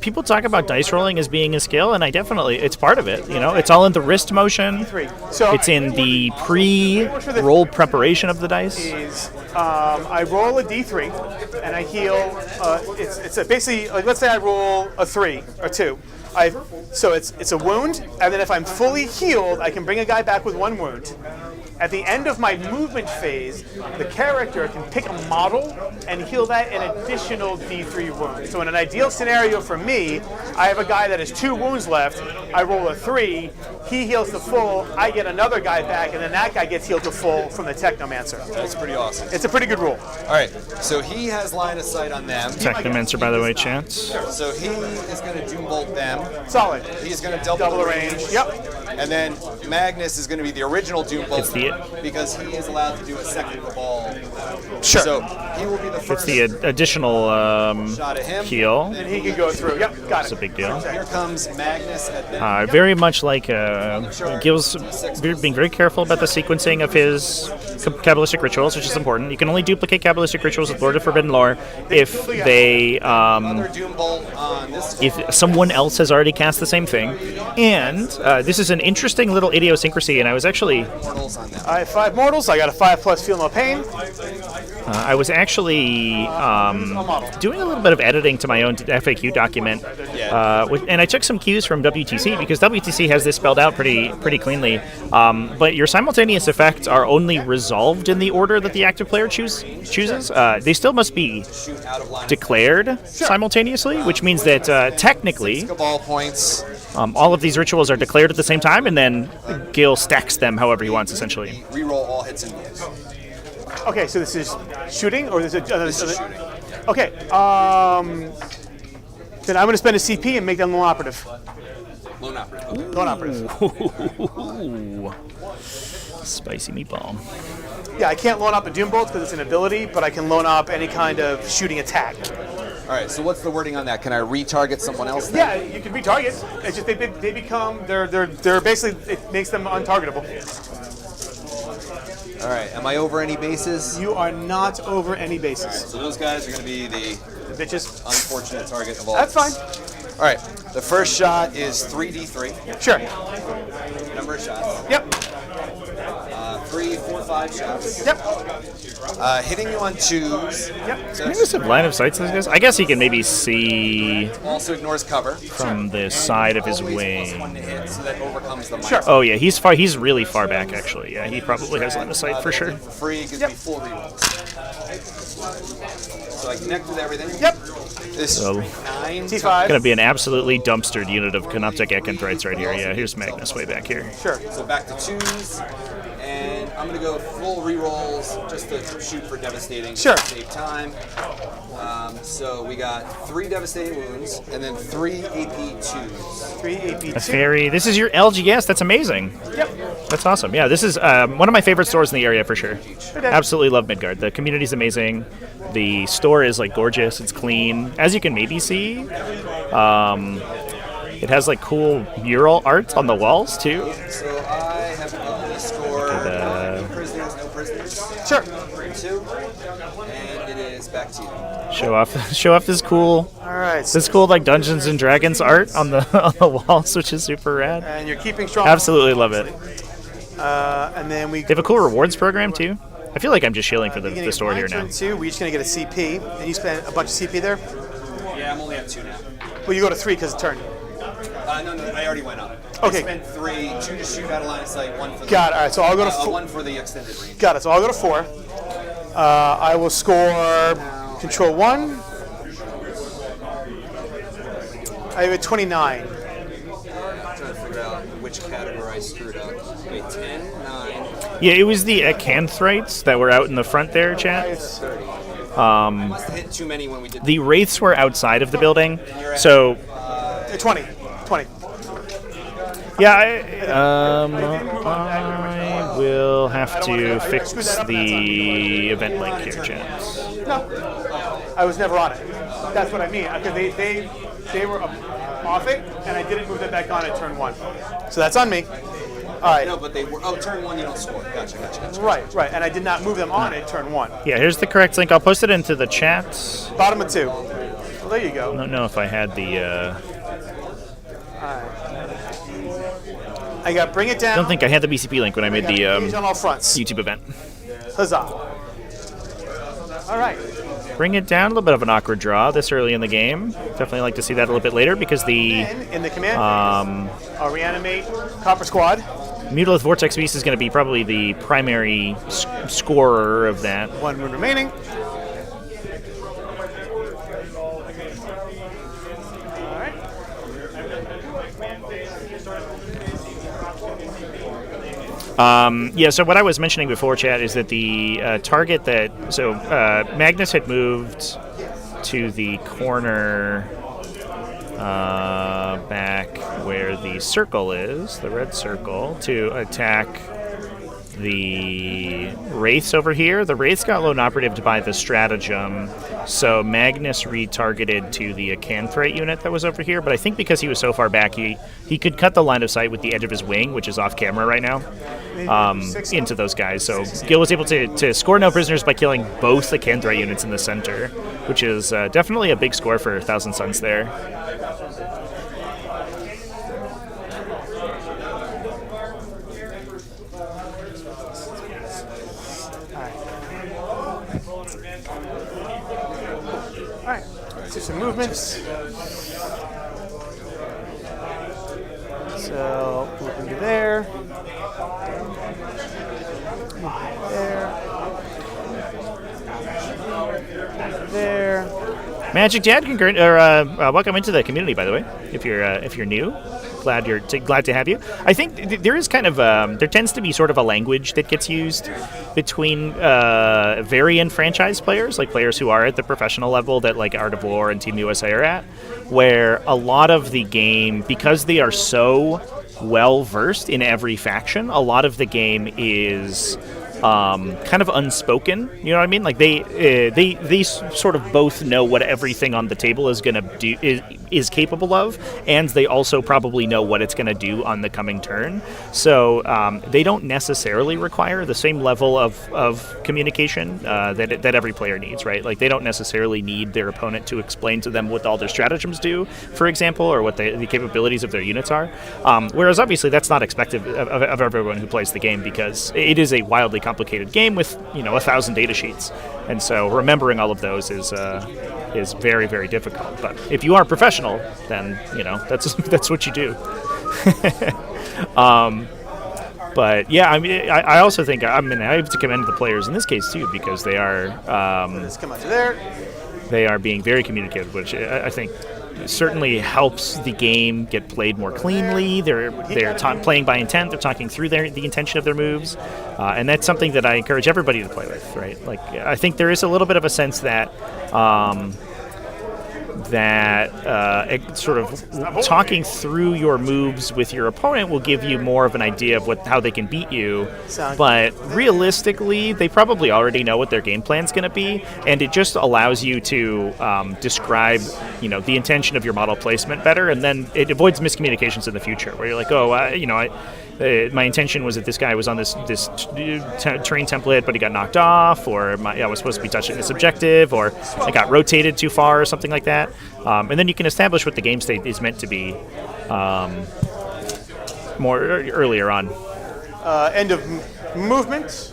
Speaker 1: people talk about dice rolling as being a skill, and it's part of it. It's all in the wrist motion.
Speaker 4: So
Speaker 1: it's in the pre-roll preparation of the dice.
Speaker 4: I roll a d3 and I heal. It's basically like, let's say I roll a 3 or 2. So it's a wound, and then if I'm fully healed, I can bring a guy back with 1 wound. At the end of my movement phase, the character can pick a model and heal that an additional D3 wound. So in an ideal scenario for me, I have a guy that has 2 wounds left. I roll a 3, he heals to full, I get another guy back, and then that guy gets healed to full from the Technomancer.
Speaker 3: That's pretty awesome.
Speaker 4: It's a pretty good rule.
Speaker 3: All right, so he has line of sight on them.
Speaker 1: Technomancer, by the way, chance.
Speaker 3: So he is going to Doom Bolt them.
Speaker 4: Solid.
Speaker 3: He's going to double the range.
Speaker 4: Yep.
Speaker 3: And then Magnus is going to be the original Doom Bolt
Speaker 1: It's
Speaker 3: because he is allowed to do a second cabal.
Speaker 4: Sure.
Speaker 3: So he will be the first.
Speaker 1: It's the additional
Speaker 3: shot at him.
Speaker 1: heal.
Speaker 4: And he can go through. Yep, got
Speaker 1: It's
Speaker 4: it.
Speaker 1: a big deal.
Speaker 3: Here comes Magnus at them.
Speaker 1: Very much like Gil's being very careful about the sequencing of his Kabbalistic rituals, which is important. You can only duplicate Kabbalistic rituals with Lord of Forbidden Lore if they
Speaker 3: Another Doom Bolt on this.
Speaker 1: if someone else has already cast the same thing. And this is an interesting little idiosyncrasy, and I was actually
Speaker 3: Mortals on them.
Speaker 4: I have 5 mortals. I got a 5+ feel no pain.
Speaker 1: I was actually doing a little bit of editing to my own FAQ document, and I took some cues from WTC because WTC has this spelled out pretty cleanly. But your simultaneous effects are only resolved in the order that the active player chooses. They still must be declared simultaneously, which means that technically
Speaker 3: Cabal points.
Speaker 1: all of these rituals are declared at the same time, and then Gil stacks them however he wants, essentially.
Speaker 3: Reroll all hits and rolls.
Speaker 4: Okay, so this is shooting, or this is
Speaker 3: shooting.
Speaker 4: Okay. Then I'm going to spend a CP and make them lone operative.
Speaker 3: Lone operative.
Speaker 4: Lone operative.
Speaker 1: Ooh. Spicy meatball.
Speaker 4: Yeah, I can't loan up a Doom Bolt because it's an ability, but I can loan up any kind of shooting attack.
Speaker 3: All right, so what's the wording on that? Can I retarget someone else then?
Speaker 4: Yeah, you can retarget. It's just they become they're basically, it makes them untargetable.
Speaker 3: All right, am I over any bases?
Speaker 4: You are not over any bases.
Speaker 3: So those guys are going to be the
Speaker 4: Bitches.
Speaker 3: unfortunate target of all.
Speaker 4: That's fine.
Speaker 3: All right, the first shot is 3d3.
Speaker 4: Sure.
Speaker 3: Number of shots.
Speaker 4: Yep.
Speaker 3: 3, 4, 5 shots.
Speaker 4: Yep.
Speaker 3: Hitting you on 2s.
Speaker 4: Yep.
Speaker 3: So
Speaker 1: Can you just have line of sight to this guy? I guess he can maybe see
Speaker 3: also ignores cover.
Speaker 1: from the side of his
Speaker 3: Always
Speaker 1: wing.
Speaker 3: +1 to hit, so that overcomes the
Speaker 4: Sure.
Speaker 3: minus.
Speaker 1: Oh yeah, he's far. He's really far back actually. Yeah, he probably has line of sight for sure.
Speaker 3: For free, gives me full rerolls. So I connect with everything.
Speaker 4: Yep.
Speaker 3: This
Speaker 1: So-
Speaker 3: is 9.
Speaker 4: T5.
Speaker 1: Gonna be an absolutely dumpstered unit of Canoptic Eckenthrites right here. Yeah, here's Magnus way back here.
Speaker 4: Sure.
Speaker 3: So back to 2s. And I'm going to go full rerolls just to shoot for devastating.
Speaker 4: Sure.
Speaker 3: To save time. So we got 3 devastating wounds and then 3 AP2s.
Speaker 4: 3 AP2.
Speaker 1: That's very. This is your LGS. That's amazing.
Speaker 4: Yep.
Speaker 1: That's awesome. Yeah, this is one of my favorite stores in the area for sure. Absolutely love Midgard. The community's amazing. The store is like gorgeous. It's clean, as you can maybe see. It has like cool mural art on the walls too.
Speaker 3: So I have the score. No prisoners, no prisoners.
Speaker 4: Sure.
Speaker 3: 2. And it is back to you.
Speaker 1: Show off this cool
Speaker 4: All right.
Speaker 1: like Dungeons and Dragons art on the walls, which is super rad.
Speaker 4: And you're keeping strong.
Speaker 1: Absolutely love it.
Speaker 4: And then we
Speaker 1: They have a cool rewards program too. I feel like I'm just shilling for the store here now.
Speaker 4: Turn 2, we're just going to get a CP. And you spend a bunch of CP there?
Speaker 3: Yeah, I'm only at 2 now.
Speaker 4: Well, you go to 3 because it's turn.
Speaker 3: No, I already went up.
Speaker 4: Okay.
Speaker 3: I spent 3, 2 to shoot out of line of sight, 1 for the.
Speaker 4: Got it. All right, so I'll go to 4.
Speaker 3: 1 for the extended range.
Speaker 4: Got it. So I'll go to 4. I will score control 1. I have a 29.
Speaker 3: I'm trying to figure out which category I screwed up. Wait, 10, 9.
Speaker 1: Yeah, it was the Acanthrites that were out in the front there, chat.
Speaker 3: 30. Must have hit too many when we did.
Speaker 1: The Wraiths were outside of the building, so
Speaker 4: 20. 20.
Speaker 1: Yeah, I will have to fix the event link here, chance.
Speaker 4: No, I was never on it. That's what I mean. Because they were off it, and I didn't move them back on at turn 1. So that's on me. All right.
Speaker 2: No, but they were. Oh, turn 1 you don't score. Gotcha.
Speaker 4: Right. And I did not move them on at turn 1.
Speaker 1: Yeah, here's the correct link. I'll post it into the chat.
Speaker 4: Bottom of 2. Well, there you go.
Speaker 1: I don't know if I had the.
Speaker 4: I got bring it down.
Speaker 1: I don't think I had the BCP link when I made the
Speaker 4: on all fronts.
Speaker 1: YouTube event.
Speaker 4: Huzzah. All right.
Speaker 1: Bring it down. A little bit of an awkward draw this early in the game. Definitely like to see that a little bit later because the
Speaker 4: In the command I'll reanimate Copper Squad.
Speaker 1: Mutilith Vortex Beast is going to be probably the primary scorer of that.
Speaker 4: 1 moon remaining.
Speaker 1: Yeah, so what I was mentioning before, chat, is that the target that... So Magnus had moved to the corner back where the circle is, the red circle, to attack the Wraiths over here. The Wraiths got lone operatived by the Stratagem, so Magnus retargeted to the Acanthrite unit that was over here, but I think because he was so far back, he could cut the line of sight with the edge of his wing, which is off camera right now, into those guys. So Gil was able to score no prisoners by killing both Acanthrite units in the center, which is definitely a big score for Thousand Suns there.
Speaker 4: Let's do some movements. So, move into there. There.
Speaker 1: Magic Dad, welcome into the community, by the way. If you're new, glad to have you. I think there is kind of there tends to be sort of a language that gets used between variant franchise players, like players who are at the professional level that like Art of War and Team USA are at, where a lot of the game, because they are so well versed in every faction, a lot of the game is kind of unspoken, you know what I mean? Like they sort of both know what everything on the table is going to do is capable of, and they also probably know what it's going to do on the coming turn. So they don't necessarily require the same level of communication that every player needs, right? Like they don't necessarily need their opponent to explain to them what all their stratagems do, for example, or what the capabilities of their units are. Whereas obviously that's not expected of everyone who plays the game, because it is a wildly complicated game with 1,000 data sheets, and so remembering all of those is very, very difficult. But if you are professional, then that's what you do. But yeah, I mean, I also think I have to commend the players in this case too, because they are
Speaker 4: Let's come out to there.
Speaker 1: They are being very communicative, which I think certainly helps the game get played more cleanly. They're playing by intent. They're talking through the intention of their moves, and that's something that I encourage everybody to play with. Right? Like I think there is a little bit of a sense that sort of talking through your moves with your opponent will give you more of an idea of how they can beat you. But realistically, they probably already know what their game plan's going to be, and it just allows you to describe, the intention of your model placement better, and then it avoids miscommunications in the future, where you're like, my intention was that this guy was on this terrain template, but he got knocked off, or I was supposed to be touching this objective, or I got rotated too far, or something like that. And then you can establish what the game state is meant to be more earlier on.
Speaker 4: End of movement.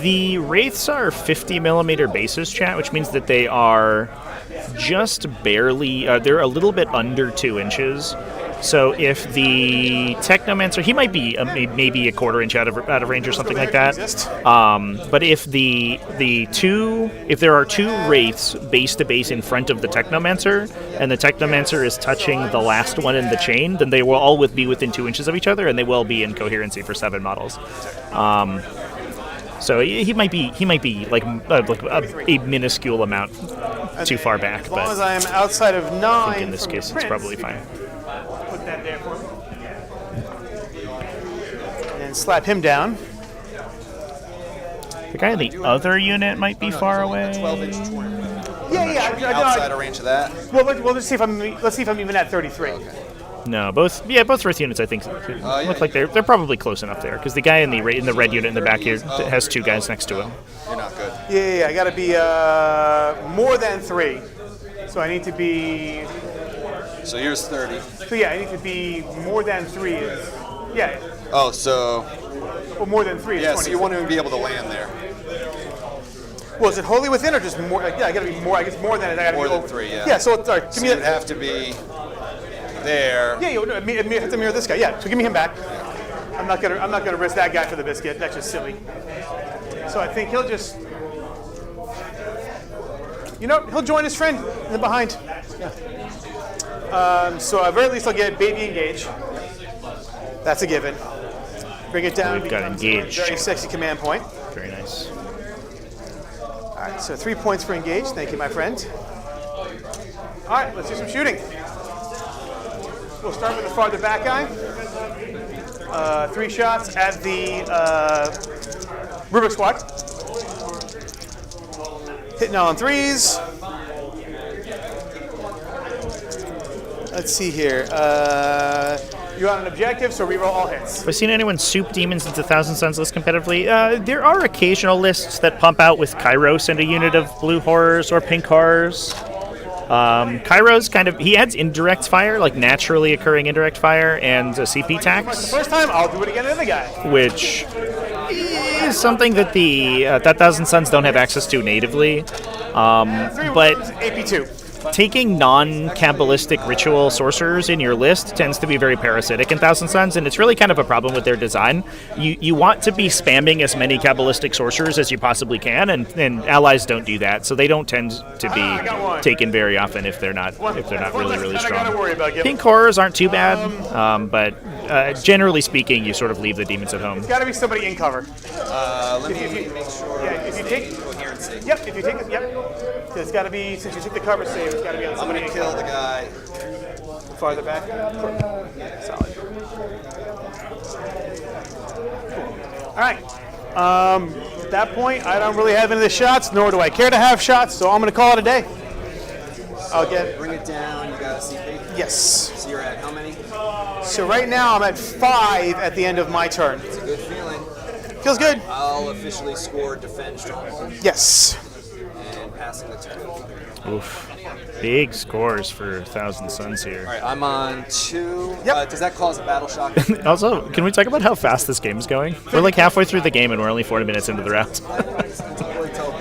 Speaker 1: The Wraiths are 50 millimeter bases, chat, which means that they are just barely, they're a little bit under 2 inches. So if the Technomancer, he might be maybe a quarter inch out of range or something like that. But if if there are 2 Wraiths base to base in front of the Technomancer, and the Technomancer is touching the last one in the chain, then they will all be within 2 inches of each other, and they will be in coherency for 7 models. So he might be like a minuscule amount too far back,
Speaker 4: As long as
Speaker 1: but
Speaker 4: I am outside of 9.
Speaker 1: I think in this
Speaker 4: from
Speaker 1: case
Speaker 4: the
Speaker 1: it's
Speaker 4: prince,
Speaker 1: probably
Speaker 4: you
Speaker 1: fine.
Speaker 4: can Put that there for me. And slap him down.
Speaker 1: The guy in the other unit might be far away.
Speaker 3: 12-inch corner.
Speaker 4: Yeah.
Speaker 3: Outside of range of that.
Speaker 4: Well, let's see if I'm even at 33.
Speaker 1: No, both Earth units I think look like they're probably close enough there because the guy in the red unit in the back here has 2 guys next to him.
Speaker 3: You're not good.
Speaker 4: Yeah. I got to be more than 3. So I need to be.
Speaker 3: So yours 30.
Speaker 4: So yeah, I need to be more than 3. Yeah.
Speaker 3: Oh, so
Speaker 4: Well, more than 3 is
Speaker 3: yeah,
Speaker 4: 20.
Speaker 3: so you won't even be able to land there.
Speaker 4: Well, is it wholly within or just more? Yeah, I got to be more. I guess more than it. I got to
Speaker 3: More
Speaker 4: be
Speaker 3: than
Speaker 4: over.
Speaker 3: 3, yeah.
Speaker 4: Yeah. So give
Speaker 3: So
Speaker 4: me
Speaker 3: you'd
Speaker 4: that.
Speaker 3: have to be there.
Speaker 4: Yeah, you have to mirror this guy. Yeah, so give me him back. I'm not gonna risk that guy for the biscuit. That's just silly. So I think he'll just, he'll join his friend in the behind. So at very least I'll get baby engage. That's a given. Bring it down.
Speaker 1: We've got
Speaker 4: becomes a
Speaker 1: engage.
Speaker 4: Very sexy command point.
Speaker 1: Very nice.
Speaker 4: All right, so 3 points for engage. Thank you, my friend. All right, let's do some shooting. We'll start with the farther back guy. 3 shots at the Rubik squad. Hitting all on 3s. Let's see here. You're on an objective, so reroll all hits.
Speaker 1: Have I seen anyone soup demons into Thousand Suns list competitively? There are occasional lists that pump out with Kairos and a unit of blue horrors or pink horrors. Kairos he adds indirect fire, like naturally occurring indirect fire, and CP tax,
Speaker 4: First time, I'll do it again to the other guy.
Speaker 1: which is something that that Thousand Suns don't have access to natively.
Speaker 4: 3
Speaker 1: But
Speaker 4: AP2.
Speaker 1: taking non-Kabbalistic ritual sorcerers in your list tends to be very parasitic in Thousand Suns, and it's really kind of a problem with their design. You want to be spamming as many Kabbalistic sorcerers as you possibly can, and allies don't do that, so they don't tend to be taken very often if they're not really strong. Pink horrors aren't too bad, but generally speaking, you sort of leave the demons at home.
Speaker 4: It's got to be somebody in cover.
Speaker 3: Let me make sure.
Speaker 4: Yeah, if you take.
Speaker 3: Coherency.
Speaker 4: Yep, if you take it. Yep. So it's got to be, since you took the cover save, it's got to be on
Speaker 3: I'm
Speaker 4: somebody
Speaker 3: gonna
Speaker 4: in
Speaker 3: kill
Speaker 4: cover.
Speaker 3: the guy.
Speaker 4: Farther back. Solid. Cool. All right. At that point, I don't really have any of the shots, nor do I care to have shots, so I'm going to call it a day. I'll get.
Speaker 3: Bring it down. You got a CP.
Speaker 4: Yes.
Speaker 3: So you're at how many?
Speaker 4: So right now I'm at 5 at the end of my turn.
Speaker 3: It's a good feeling.
Speaker 4: Feels good.
Speaker 3: I'll officially score defend stronghold
Speaker 4: Yes.
Speaker 3: and passing the turn.
Speaker 1: Oof. Big scores for Thousand Suns here.
Speaker 3: All right, I'm on 2.
Speaker 4: Yep.
Speaker 3: Does that cause a battle shock?
Speaker 1: Also, can we talk about how fast this game is going? We're like halfway through the game and we're only 40 minutes into the round.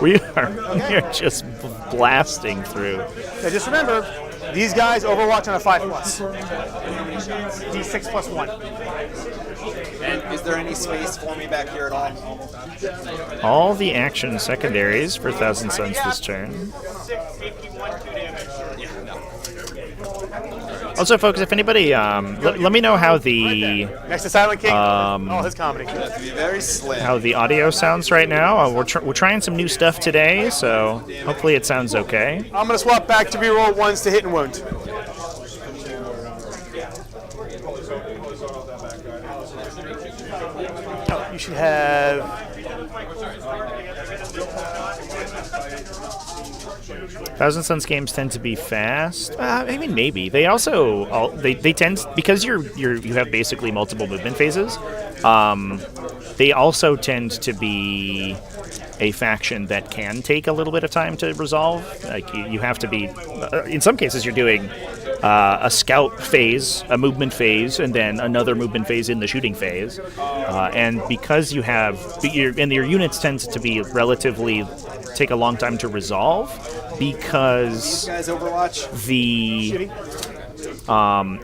Speaker 1: we are just blasting through.
Speaker 4: Now just remember, these guys Overwatch on a 5+. D6 plus 1.
Speaker 3: And is there any space for me back here at all?
Speaker 1: All the action secondaries for Thousand Suns this turn. Also, folks, if anybody, let me know how the
Speaker 4: Next to Silent King, all his comedy.
Speaker 3: You have to be very slim.
Speaker 1: how the audio sounds right now. We're trying some new stuff today, so hopefully it sounds okay.
Speaker 4: I'm going to swap back to reroll 1s to hit and wound. Oh, you should have.
Speaker 1: Thousand Suns games tend to be fast. I mean, maybe they also they tend, because you have basically multiple movement phases. They also tend to be a faction that can take a little bit of time to resolve. Like you have to be. In some cases, you're doing a scout phase, a movement phase, and then another movement phase in the shooting phase. And because you have your units tend to be relatively take a long time to resolve, because
Speaker 3: These guys Overwatch.
Speaker 1: the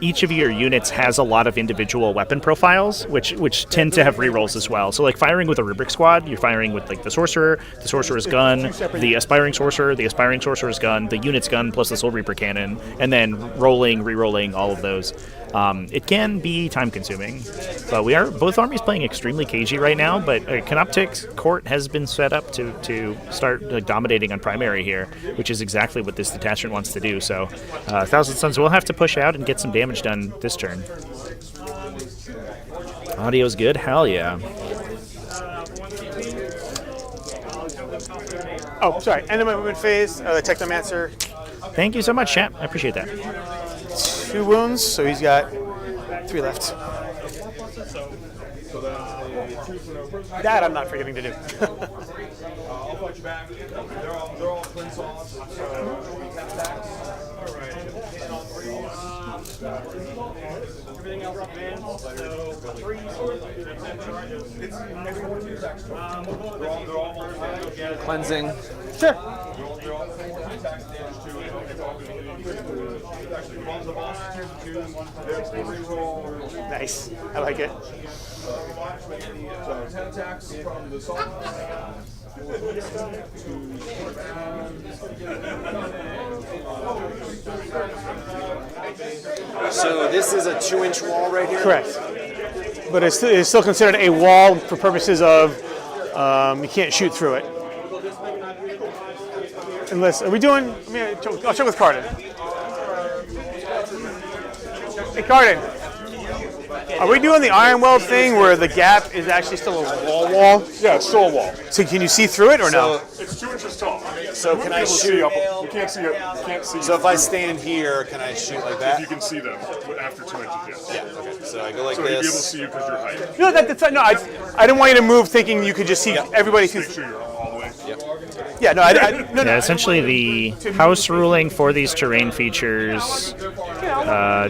Speaker 1: each of your units has a lot of individual weapon profiles, which tend to have rerolls as well. So, like firing with a Rubric squad, you're firing with like the sorcerer's gun, the aspiring sorcerer's gun, the unit's gun plus the Soul Reaper cannon, and then rerolling all of those. It can be time-consuming, but we are both armies playing extremely cagey right now. But Canoptic's court has been set up to start dominating on primary here, which is exactly what this detachment wants to do. So, Thousand Suns will have to push out and get some damage done this turn. Audio's good, hell yeah.
Speaker 4: Oh, sorry. End of my movement phase. Technomancer.
Speaker 1: Thank you so much, chat. I appreciate that.
Speaker 4: 2 wounds, so he's got 3 left. That I'm not forgetting to do.
Speaker 6: I'll fight you back. They're all cleanse off. Everything else advanced. So 3. They're all
Speaker 3: Cleansing.
Speaker 4: Sure. Nice. I like it.
Speaker 6: So 10 attacks from the salt.
Speaker 2: So this is a 2-inch wall right here?
Speaker 4: Correct. But it's still considered a wall for purposes of you can't shoot through it. Unless, are we doing, I'll check with Cardin. Hey Cardin, are we doing the iron weld thing where the gap is actually still a wall?
Speaker 6: Yeah, it's still a wall.
Speaker 4: So can you see through it or no?
Speaker 6: It's 2 inches tall.
Speaker 2: So can I shoot?
Speaker 6: You can't see it. You can't see.
Speaker 2: So if I stand here, can I shoot like that?
Speaker 6: You can see them after 2 inches. Yes.
Speaker 2: Yeah. Okay. So I go like
Speaker 6: So you'll be able to
Speaker 2: this.
Speaker 6: see you because you're height.
Speaker 4: No, that's no. I didn't want you to move thinking you could just see everybody.
Speaker 6: Make sure you're all the way.
Speaker 4: Yeah, no, no.
Speaker 1: Yeah, essentially the house ruling for these terrain features,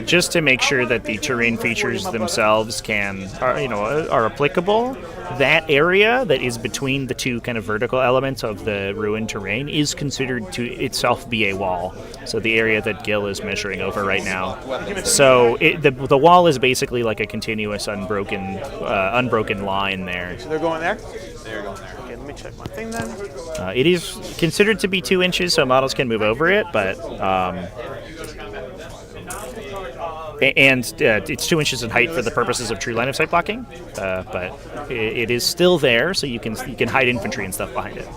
Speaker 1: just to make sure that the terrain features themselves are applicable. That area that is between the two kind of vertical elements of the ruined terrain is considered to itself be a wall. So the area that Gil is measuring over right now. So the wall is basically like a continuous unbroken line there.
Speaker 4: So they're going there?
Speaker 2: They're going there.
Speaker 4: Okay, let me check my thing then.
Speaker 1: It is considered to be 2 inches, so models can move over it, but it's 2 inches in height for the purposes of true line of sight blocking. But it is still there, so you can hide infantry and stuff behind it.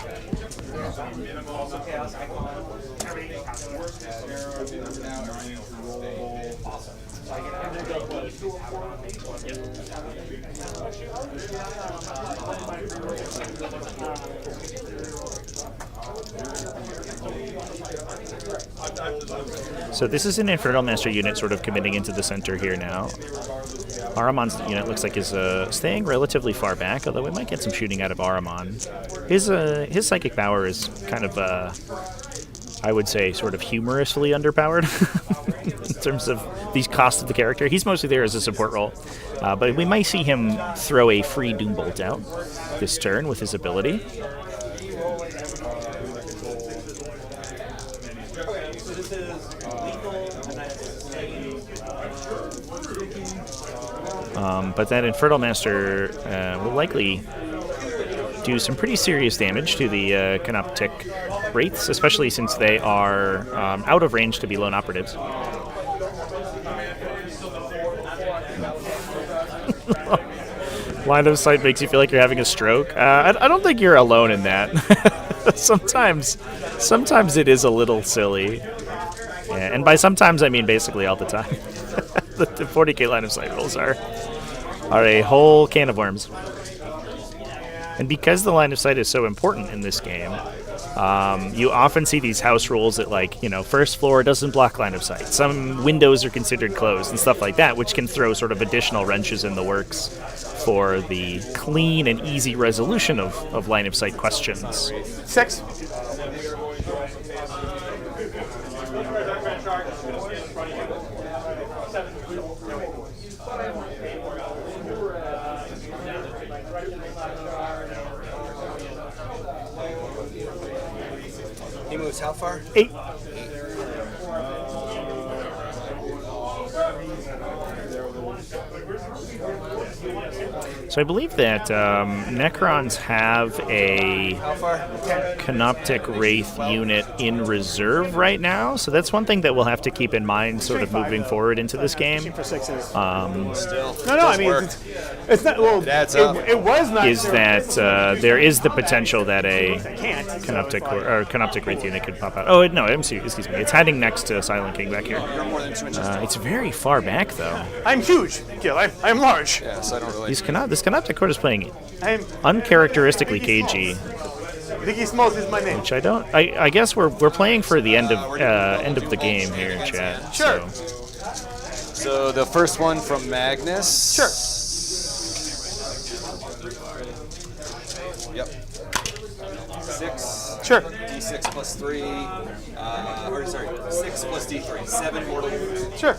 Speaker 1: So this is an Infernal Master unit sort of committing into the center here now. Ahriman's unit looks like is staying relatively far back, although we might get some shooting out of Ahriman. His psychic power is kind of, I would say, sort of humorously underpowered in terms of the cost of the character. He's mostly there as a support role, but we might see him throw a free Doombolt out this turn with his ability. But that Infernal Master will likely do some pretty serious damage to the Canoptic Wraiths, especially since they are out of range to be lone operatives. Line of sight makes you feel like you're having a stroke. I don't think you're alone in that. Sometimes it is a little silly. Yeah, and by sometimes I mean basically all the time. The 40k line of sight rules are a whole can of worms. And because the line of sight is so important in this game, you often see these house rules that, like, first floor doesn't block line of sight. Some windows are considered closed and stuff like that, which can throw sort of additional wrenches in the works for the clean and easy resolution of line of sight questions.
Speaker 4: 6.
Speaker 2: He moves how far?
Speaker 4: 8.
Speaker 1: So I believe that Necrons have a Canoptic Wraith unit in reserve right now, so that's one thing that we'll have to keep in mind sort of moving forward into this game.
Speaker 4: For sixes.
Speaker 3: Still.
Speaker 4: No, I mean, it's not, well, it was not.
Speaker 1: Is that there is the potential that a
Speaker 4: Can't.
Speaker 1: Canoptic Wraith unit could pop out. Oh, no, excuse me. It's hiding next to Silent King back here.
Speaker 3: You're more than 2 inches.
Speaker 1: It's very far back, though.
Speaker 4: I'm huge, Gil. I'm large.
Speaker 3: Yeah, so I don't really.
Speaker 1: This Canoptic Court is playing
Speaker 4: I'm.
Speaker 1: uncharacteristically cagey,
Speaker 4: Biggie Smalls is my name.
Speaker 1: which I don't. I guess we're playing for the end of the game here in chat.
Speaker 4: Sure.
Speaker 3: So the first one from Magnus.
Speaker 4: Sure.
Speaker 3: Yep. 6.
Speaker 4: Sure.
Speaker 3: D6 plus 3. Or sorry, 6 plus D3. 7 mortal wounds.
Speaker 4: Sure.